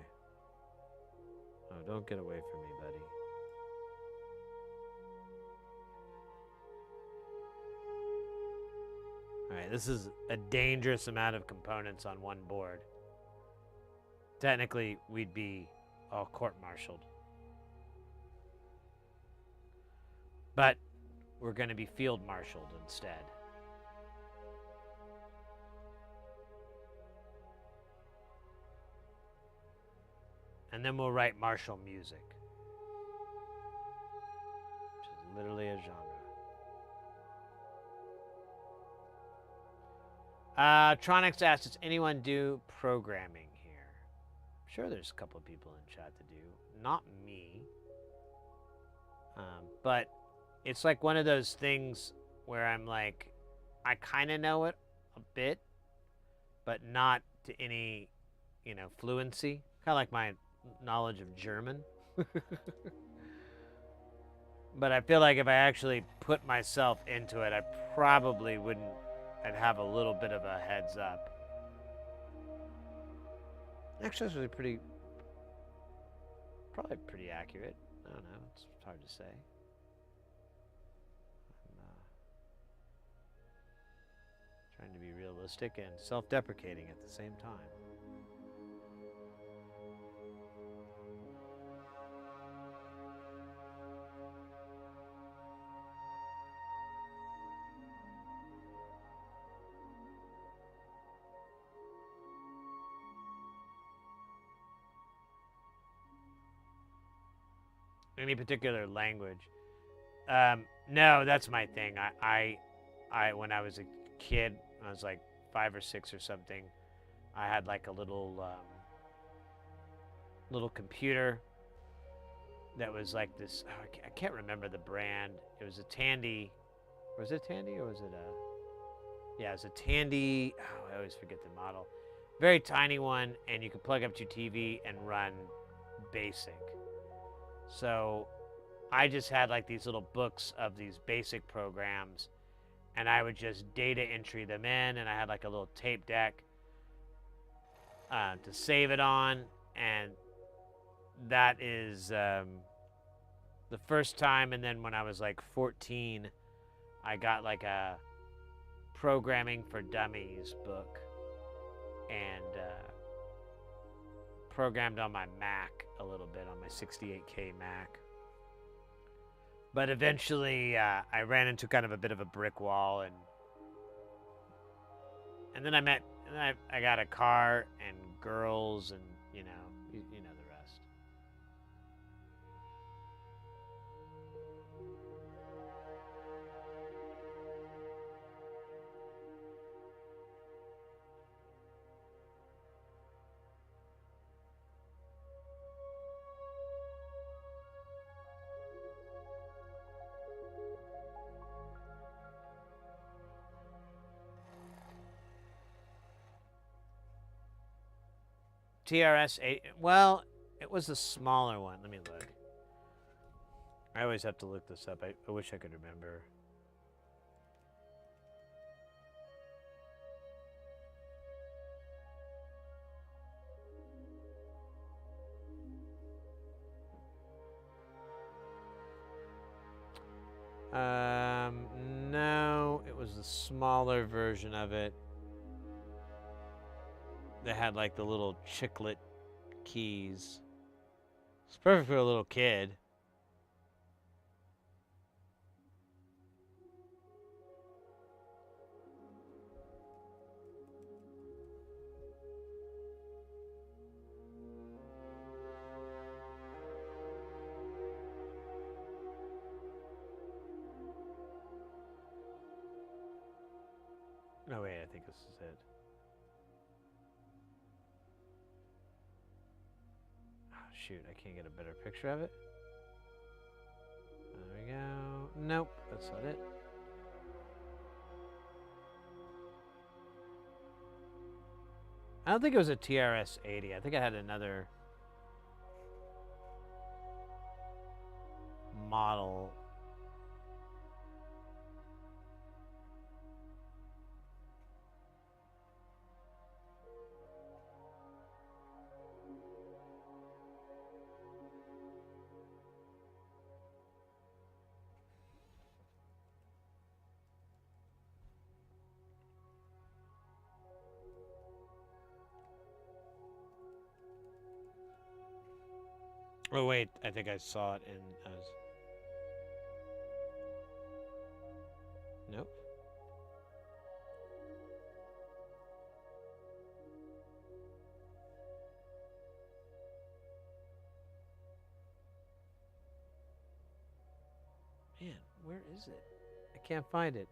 Oh, don't get away from me, buddy. All right, this is a dangerous amount of components on one board. Technically, we'd be all court-martialed. But we're going to be field-marshaled instead. And then we'll write martial music, which is literally a genre. Tronics asks, does anyone do programming here? I'm sure there's a couple of people in chat to do. Not me. But it's like one of those things where I'm like, I kind of know it a bit, but not to any, fluency. Kind of like my knowledge of German. But I feel like if I actually put myself into it, I probably wouldn't. I'd have a little bit of a heads up. Actually, that's really probably pretty accurate. I don't know. It's hard to say. Trying to be realistic and self-deprecating at the same time. Any particular language? No, that's my thing. I when I was a kid, I was like 5 or 6 or something. I had like a little computer that was like this. Oh, I can't remember the brand. It was a Tandy. Was it Tandy or was it a? Yeah, it was a Tandy. Oh, I always forget the model. Very tiny one, and you could plug up to your TV and run BASIC. So I just had like these little books of these basic programs, and I would just data entry them in, and I had like a little tape deck to save it on, and that is the first time. And then when I was like 14, I got like a programming for dummies book, and programmed on my Mac a little bit, on my 68K Mac. But eventually I ran into kind of a bit of a brick wall, and then I got a car and girls, and you know the rest. TRS 8. Well, it was the smaller one. Let me look. I always have to look this up. I wish I could remember. No, it was the smaller version of it. They had like the little chiclet keys. It's perfect for a little kid. No, wait, I think this is it. Oh, shoot, I can't get a better picture of it. There we go. Nope, that's not it. I don't think it was a TRS 80. I think I had another model. Oh wait, I think I saw it in. Nope. Man, where is it? I can't find it.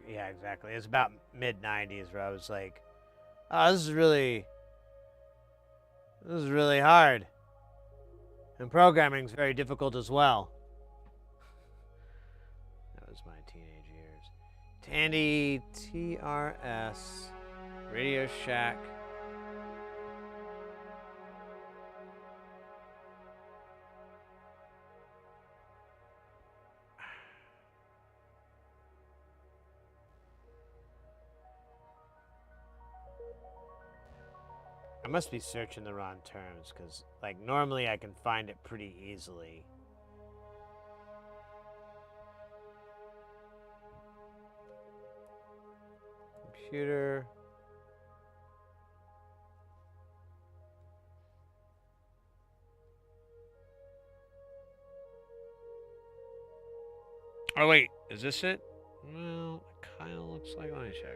Yeah, exactly. It's about mid-90s where I was like, oh, this is really hard. And programming's very difficult as well. That was my teenage years. Tandy TRS Radio Shack. I must be searching the wrong terms, because like normally I can find it pretty easily. Computer. Oh wait, is this it? Well, it kind of looks like. Let me check.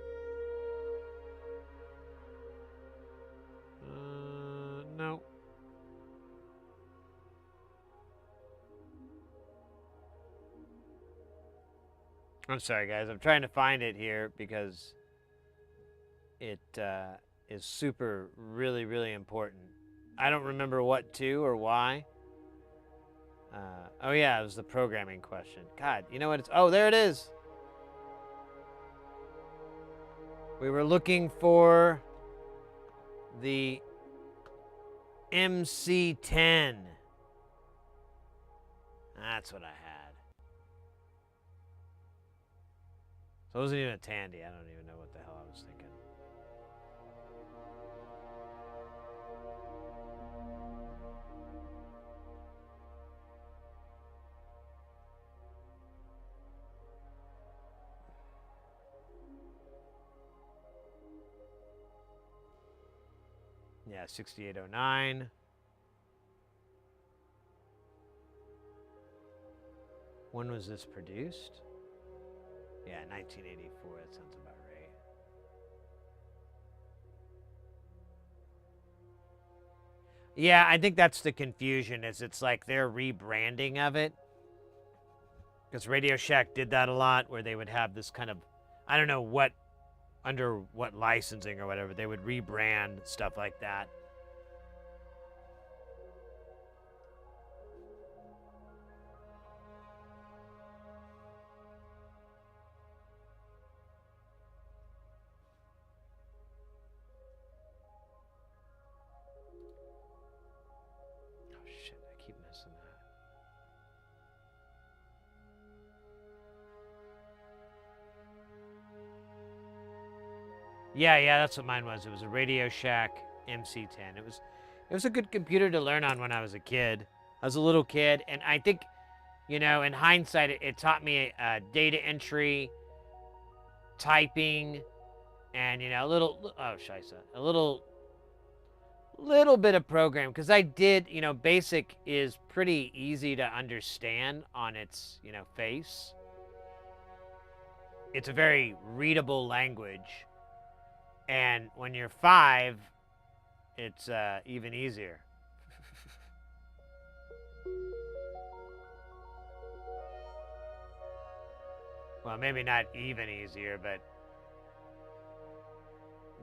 No. I'm sorry, guys. I'm trying to find it here because it is super, really important. I don't remember what to or why. Oh, yeah, it was the programming question. God, you know what it's... Oh, there it is. We were looking for The MC10. That's what I had. So it wasn't even a Tandy. I don't even know what the hell I was thinking. Yeah, 6809. When was this produced? Yeah, 1984. That sounds about right. Yeah, I think that's the confusion. Is it's like their rebranding of it. Because Radio Shack did that a lot, where they would have this kind of, I don't know what, under what licensing or whatever, they would rebrand stuff like that. Oh shit, I keep missing that. Yeah, that's what mine was. It was a Radio Shack MC10. It was a good computer to learn on when I was a kid. I was a little kid, and I think, you know, in hindsight, it taught me data entry, typing, and, you know, a little bit of program, because I did, you know, BASIC is pretty easy to understand on its, you know, face. It's a very readable language. And when you're 5, it's even easier. Well, maybe not even easier, but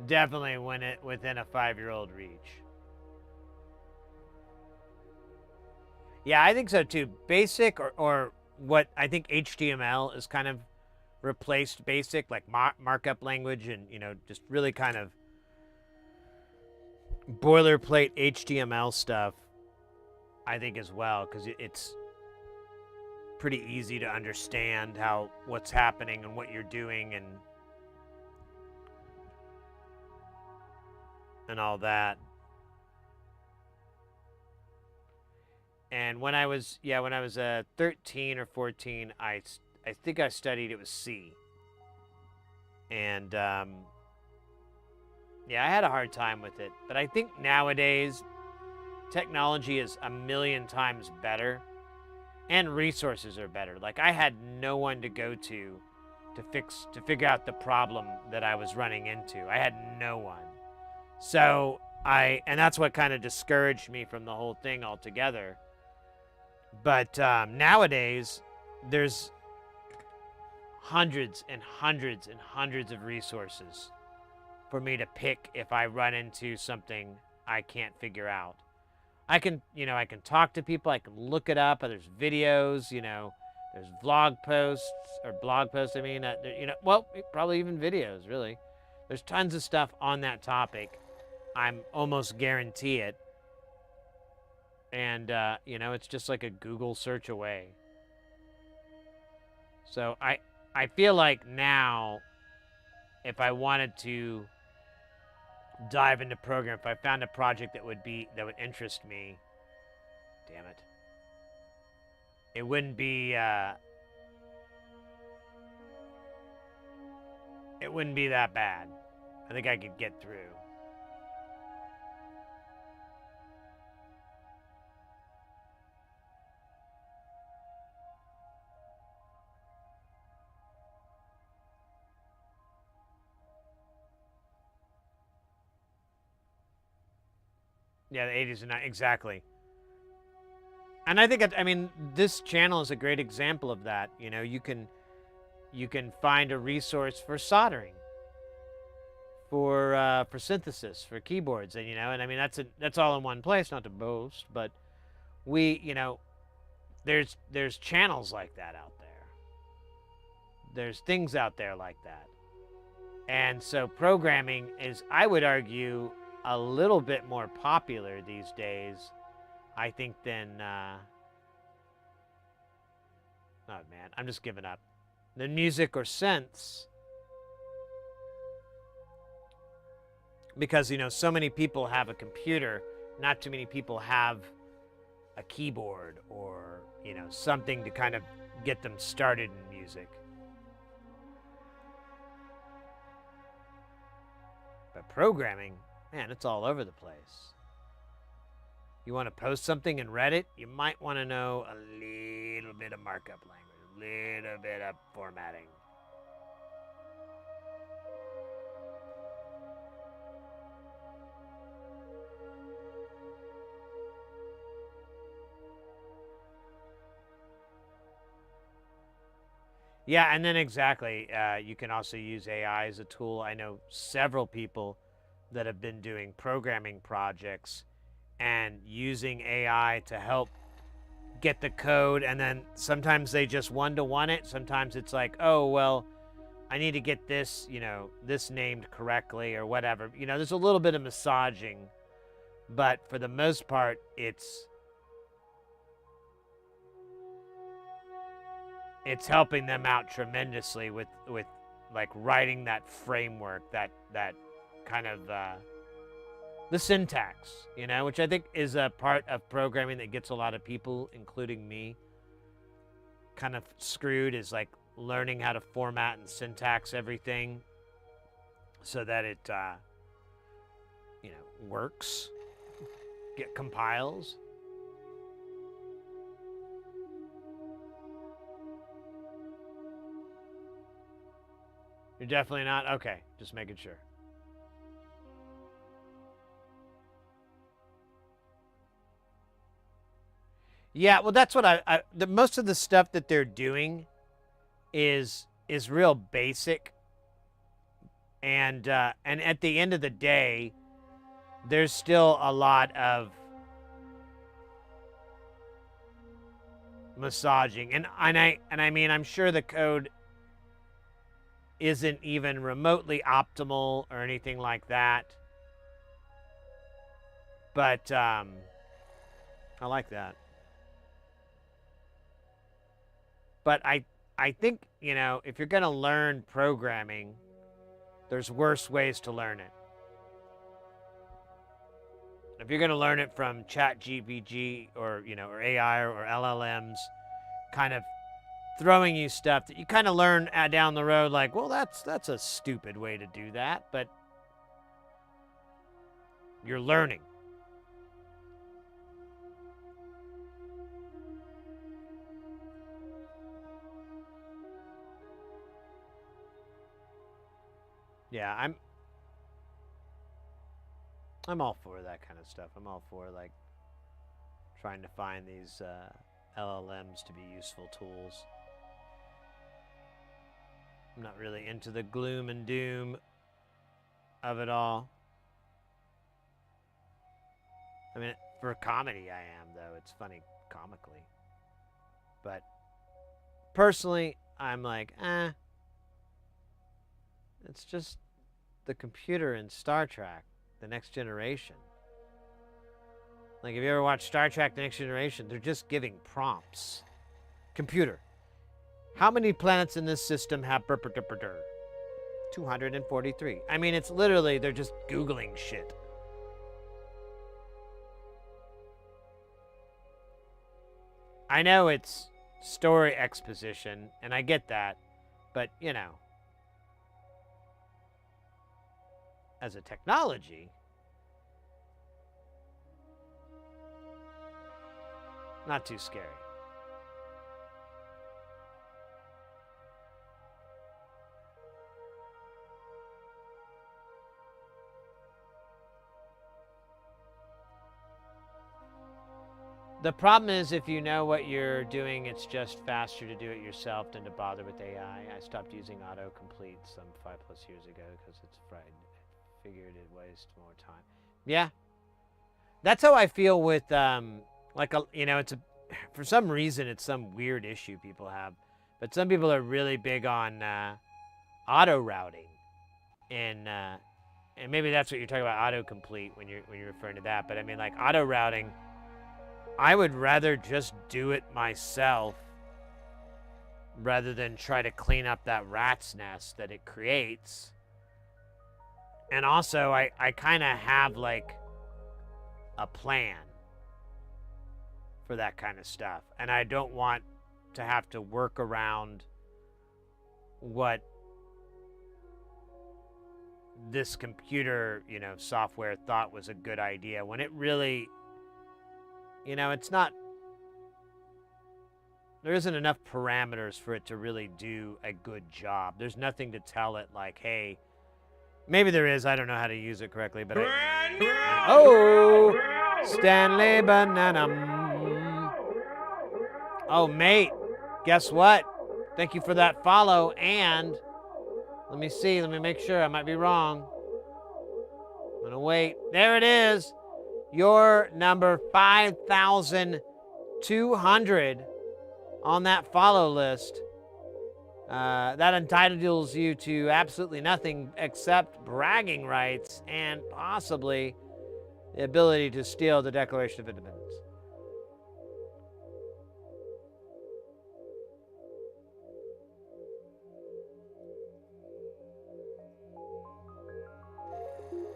definitely within a 5-year-old reach. Yeah, I think so too. BASIC or what I think HTML is kind of replaced BASIC, like markup language, and, you know, just really kind of boilerplate HTML stuff, I think, as well, because it's pretty easy to understand what's happening and what you're doing and all that. And when I was 13 or 14, I think I studied, it was C. And, yeah, I had a hard time with it. But I think nowadays, technology is a million times better, and resources are better. Like, I had no one to go to figure out the problem that I was running into. I had no one. So, and that's what kind of discouraged me from the whole thing altogether. But nowadays, there's hundreds and hundreds and hundreds of resources for me to pick if I run into something I can't figure out. I can talk to people, I can look it up, there's videos, you know, there's blog posts, probably even videos, really. There's tons of stuff on that topic. I'm almost guarantee it. And, you know, it's just like a Google search away. So I feel like now, if I wanted to dive into program, if I found a project that would interest me, damn it, it wouldn't be that bad. I think I could get through. Yeah, the 80s and 90s, exactly. And I think, this channel is a great example of that. You know, you can find a resource for soldering, for synthesis, for keyboards, and, you know, and I mean, that's all in one place. Not to boast, but there's channels like that out there. There's things out there like that. And so programming is, I would argue, a little bit more popular these days, I think, than oh man, I'm just giving up. Than music or synths. Because, you know, so many people have a computer, not too many people have a keyboard or, you know, something to kind of get them started in music. But programming, man, it's all over the place. You want to post something in Reddit, you might want to know a little bit of markup language, a little bit of formatting. Yeah, and then exactly, you can also use AI as a tool. I know several people that have been doing programming projects and using AI to help get the code, and then sometimes they just one-to-one it. Sometimes it's like, oh, well, I need to get this, you know, this named correctly or whatever. You know, there's a little bit of massaging, but for the most part, it's helping them out tremendously with like writing that framework, that kind of the syntax, you know, which I think is a part of programming that gets a lot of people, including me, kind of screwed, is like learning how to format and syntax everything so that it you know, works, compiles. You're definitely not? Okay, just making sure. Yeah, well, that's what most of the stuff that they're doing is real basic, and at the end of the day, there's still a lot of massaging, and I mean, I'm sure the code isn't even remotely optimal or anything like that. But I like that. But I think, you know, if you're going to learn programming, there's worse ways to learn it. If you're going to learn it from ChatGPT or, you know, or AI or LLMs, kind of throwing you stuff that you kind of learn down the road, like, well, that's a stupid way to do that, but you're learning. Yeah, I'm all for that kind of stuff. I'm all for, like, trying to find these LLMs to be useful tools. I'm not really into the gloom and doom of it all. I mean, for comedy I am, though. It's funny comically. But personally, I'm like, it's just the computer in Star Trek, The Next Generation. Like, if you ever watched Star Trek The Next Generation, they're just giving prompts. Computer, how many planets in this system have 243. I mean, it's literally, they're just Googling shit. I know it's story exposition, and I get that, but, you know, as a technology, not too scary. The problem is, if you know what you're doing, it's just faster to do it yourself than to bother with AI. I stopped using autocomplete some 5+ years ago because it's frightened. I figured it'd waste more time. Yeah, that's how I feel with you know, it's for some reason it's some weird issue people have, but some people are really big on auto routing in and maybe that's what you're talking about, autocomplete, when you're referring to that. But I mean, like auto routing, I would rather just do it myself rather than try to clean up that rat's nest that it creates. And also, I kind of have like a plan for that kind of stuff, and I don't want to have to work around what this computer, software thought was a good idea when it really, it's not. There isn't enough parameters for it to really do a good job. There's nothing to tell it like, hey, maybe there is. I don't know how to use it correctly, but oh, Stanley Banana. Oh, mate, guess what? Thank you for that follow. And let me see. Let me make sure. I might be wrong. I'm gonna wait. There it is. Your number 5,200 on that follow list. That entitles you to absolutely nothing except bragging rights and possibly the ability to steal the Declaration of Independence.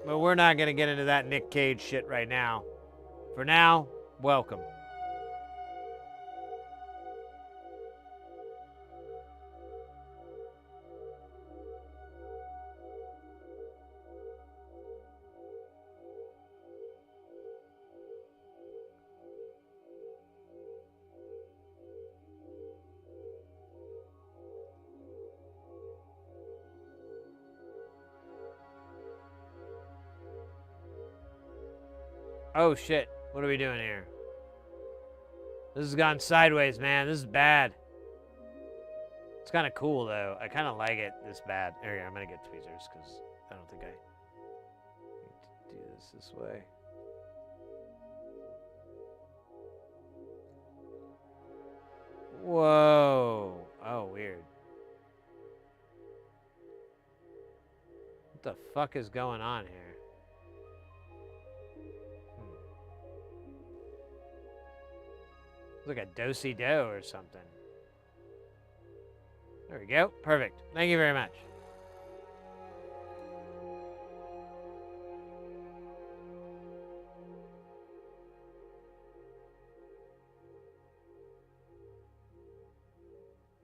But we're not going to get into that Nick Cage shit right now. For now, welcome. Oh shit, what are we doing here? This has gone sideways, man. This is bad. It's kind of cool, though. I kind of like it this bad. Here, I'm going to get tweezers, because I don't think I need to do this way. Whoa. Oh, weird. What the fuck is going on here? It's like a do-si-do or something. There we go. Perfect. Thank you very much.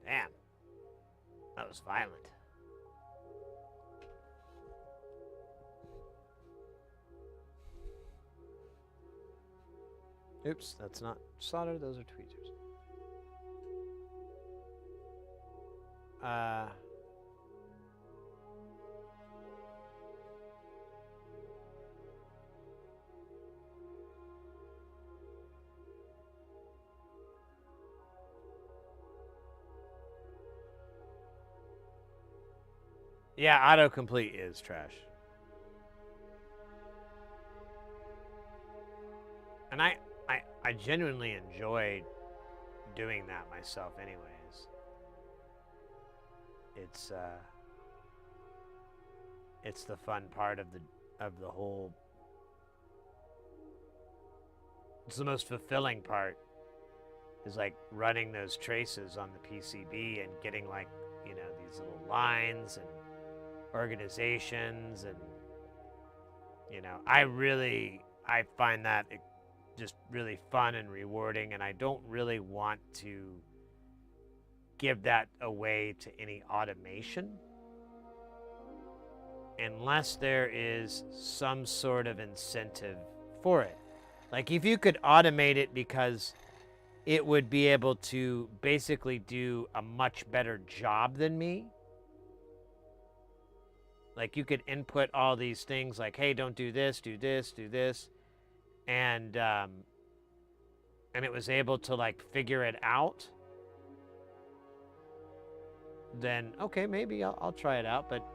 Damn. That was violent. Oops, that's not solder, those are tweezers. Yeah, autocomplete is trash. And I genuinely enjoy doing that myself anyways. It's the fun part of the whole. It's the most fulfilling part, is like running those traces on the PCB and getting like, these little lines and organizations, and I find that just really fun and rewarding, and I don't really want to give that away to any automation unless there is some sort of incentive for it. Like if you could automate it because it would be able to basically do a much better job than me. Like you could input all these things like, hey, don't do this, do this, do this. And it was able to like figure it out. Then okay, maybe I'll try it out, but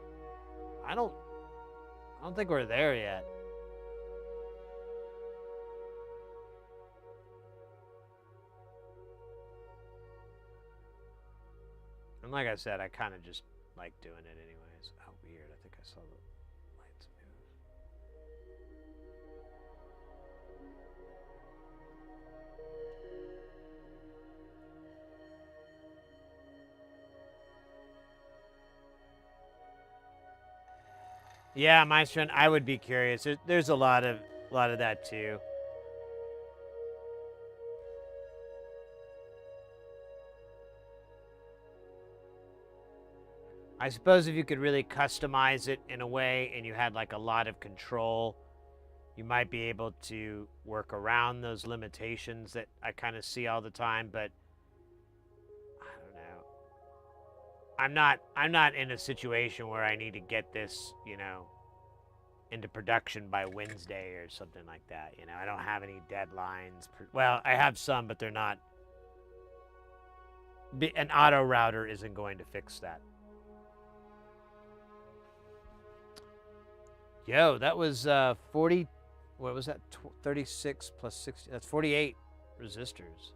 I don't think we're there yet. And like I said, I kind of just like doing it anyways. Oh, weird. I think I saw the lights move. Yeah, Maestro, I would be curious. There's a lot of that too. I suppose if you could really customize it in a way and you had like a lot of control, you might be able to work around those limitations that I kind of see all the time, but I don't know. I'm not in a situation where I need to get this, you know, into production by Wednesday or something like that. You know, I don't have any deadlines. Well, I have some, but they're not. An auto router isn't going to fix that. Yo, that was 40. What was that? 36 plus 60. That's 48 resistors.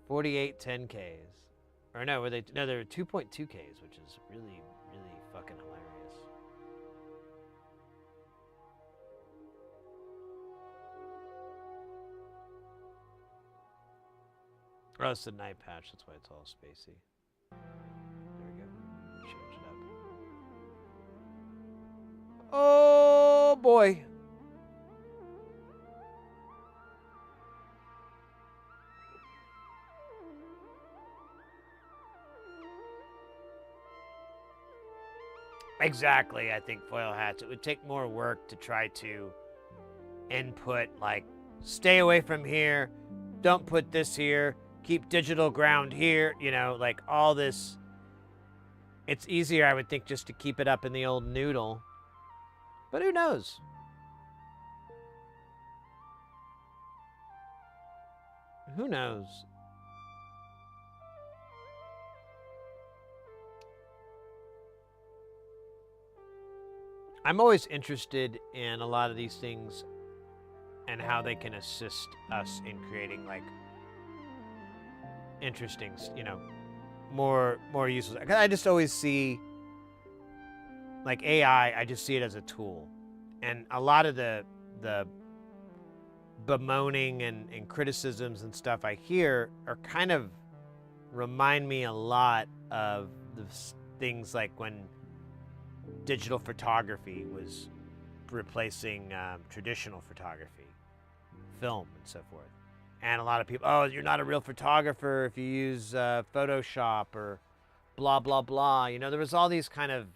48 10Ks. Or no, they were 2.2Ks, which is really, really fucking hilarious. Oh, it's the night patch. That's why it's all spacey. There we go. Change it up. Oh boy. Exactly, I think foil hats. It would take more work to try to input, like, stay away from here, don't put this here, keep digital ground here, you know, like all this. It's easier, I would think, just to keep it up in the old noodle. But who knows? Who knows? I'm always interested in a lot of these things and how they can assist us in creating, like, interesting, you know, more useful. I just always see, like, AI, I just see it as a tool. And a lot of the bemoaning and criticisms and stuff I hear are kind of remind me a lot of the things like when digital photography was replacing traditional photography, film, and so forth. And a lot of people, oh, you're not a real photographer if you use Photoshop or blah, blah, blah. You know, there was all these kind of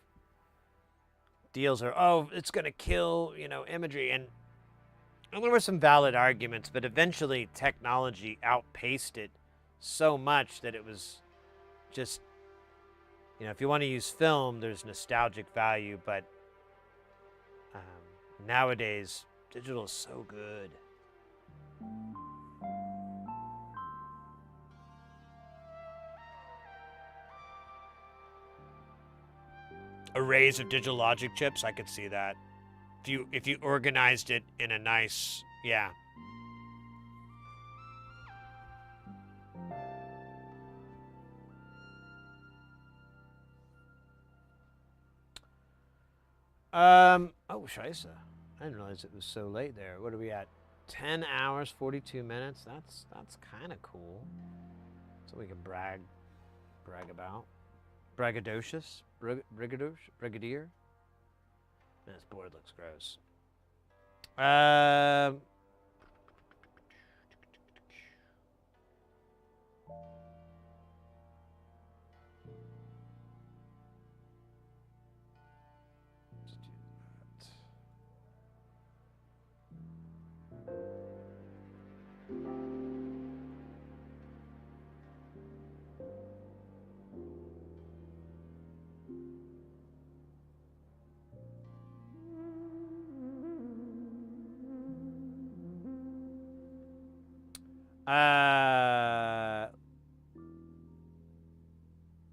deals or, oh, it's going to kill, you know, imagery. And there were some valid arguments, but eventually technology outpaced it so much that it was just, you know, if you want to use film, there's nostalgic value, but nowadays, digital is so good. Arrays of digital logic chips, I could see that. If you organized it in a nice, yeah. Oh, scheisse. I didn't realize it was so late there. What are we at? 10 hours, 42 minutes. That's kind of cool. So we can brag about. Braggadocious? Brigadier? This board looks gross. Let's do that.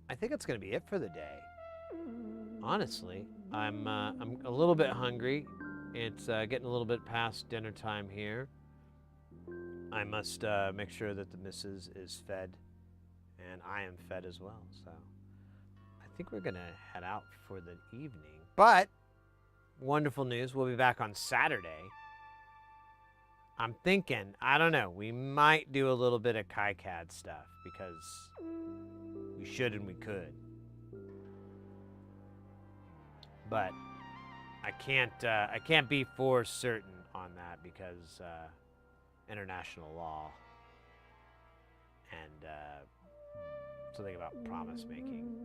I think that's gonna be it for the day. Honestly, I'm a little bit hungry. It's getting a little bit past dinner time here. I must make sure that the missus is fed, and I am fed as well. So I think we're gonna head out for the evening. But wonderful news, we'll be back on Saturday. I'm thinking, I don't know, we might do a little bit of KiCad stuff because we should and we could. But I can't be for certain on that because international law and something about promise making.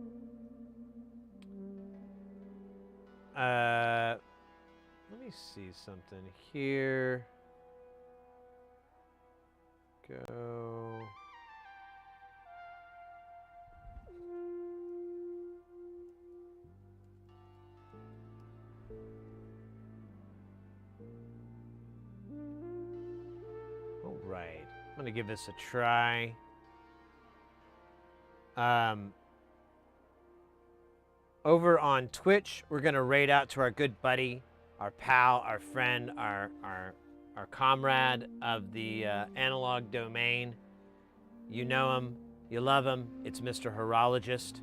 Let me see something here. Go. All right, I'm gonna give this a try. Over on Twitch, we're gonna raid out to our good buddy, our pal, our friend, our comrade of the analog domain. You know him, you love him. It's Mr. Horologist.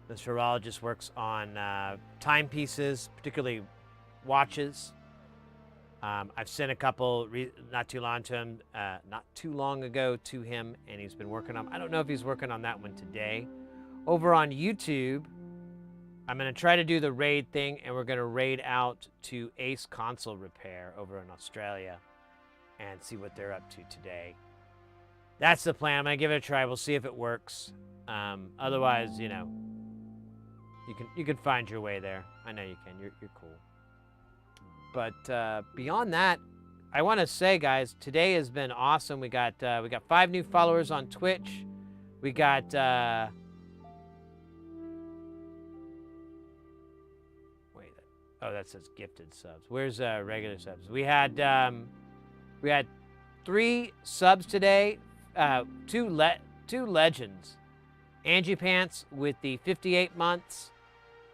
Mr. Horologist works on timepieces, particularly watches. I've sent a couple not too long ago to him, and he's been working on. I don't know if he's working on that one today. Over on YouTube, I'm gonna try to do the raid thing, and we're gonna raid out to Ace Console Repair over in Australia, and see what they're up to today. That's the plan. I'm gonna give it a try. We'll see if it works. Otherwise, you know, you can find your way there. I know you can. You're cool. But beyond that, I want to say, guys, today has been awesome. We got 5 new followers on Twitch. We got oh, that says gifted subs. Where's regular subs? We had 3 subs today. 2 legends. Angie Pants with the 58 months,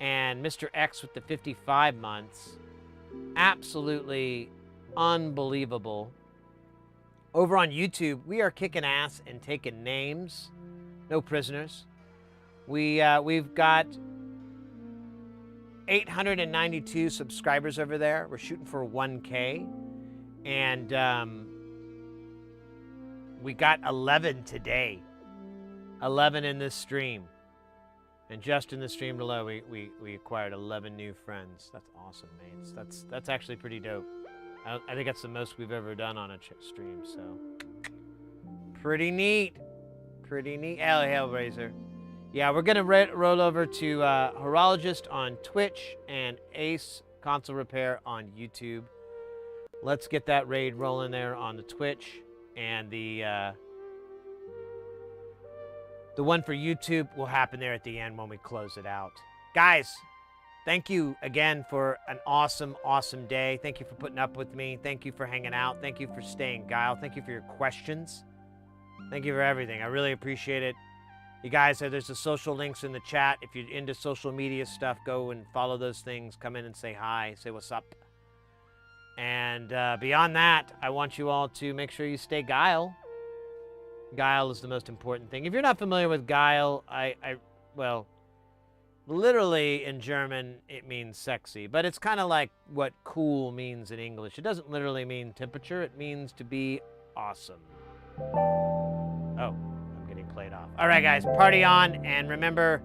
and Mr. X with the 55 months. Absolutely unbelievable. Over on YouTube, we are kicking ass and taking names. No prisoners. We've got 892 subscribers over there. We're shooting for 1K. And we got 11 today. 11 in this stream. And just in the stream below, we acquired 11 new friends. That's awesome, mates. That's actually pretty dope. I think that's the most we've ever done on a stream, so. Pretty neat. Pretty neat. Hellraiser. Yeah, we're going to roll over to Horologist on Twitch and Ace Console Repair on YouTube. Let's get that raid rolling there on the Twitch. And the one for YouTube will happen there at the end when we close it out. Guys, thank you again for an awesome, awesome day. Thank you for putting up with me. Thank you for hanging out. Thank you for staying guile. Thank you for your questions. Thank you for everything. I really appreciate it. You guys, there's the social links in the chat. If you're into social media stuff, go and follow those things. Come in and say hi. Say what's up. And beyond that, I want you all to make sure you stay guile. Guile is the most important thing. If you're not familiar with guile, well, literally in German, it means sexy. But it's kind of like what cool means in English. It doesn't literally mean temperature. It means to be awesome. Oh, I'm getting played off. All right, guys, party on. And remember,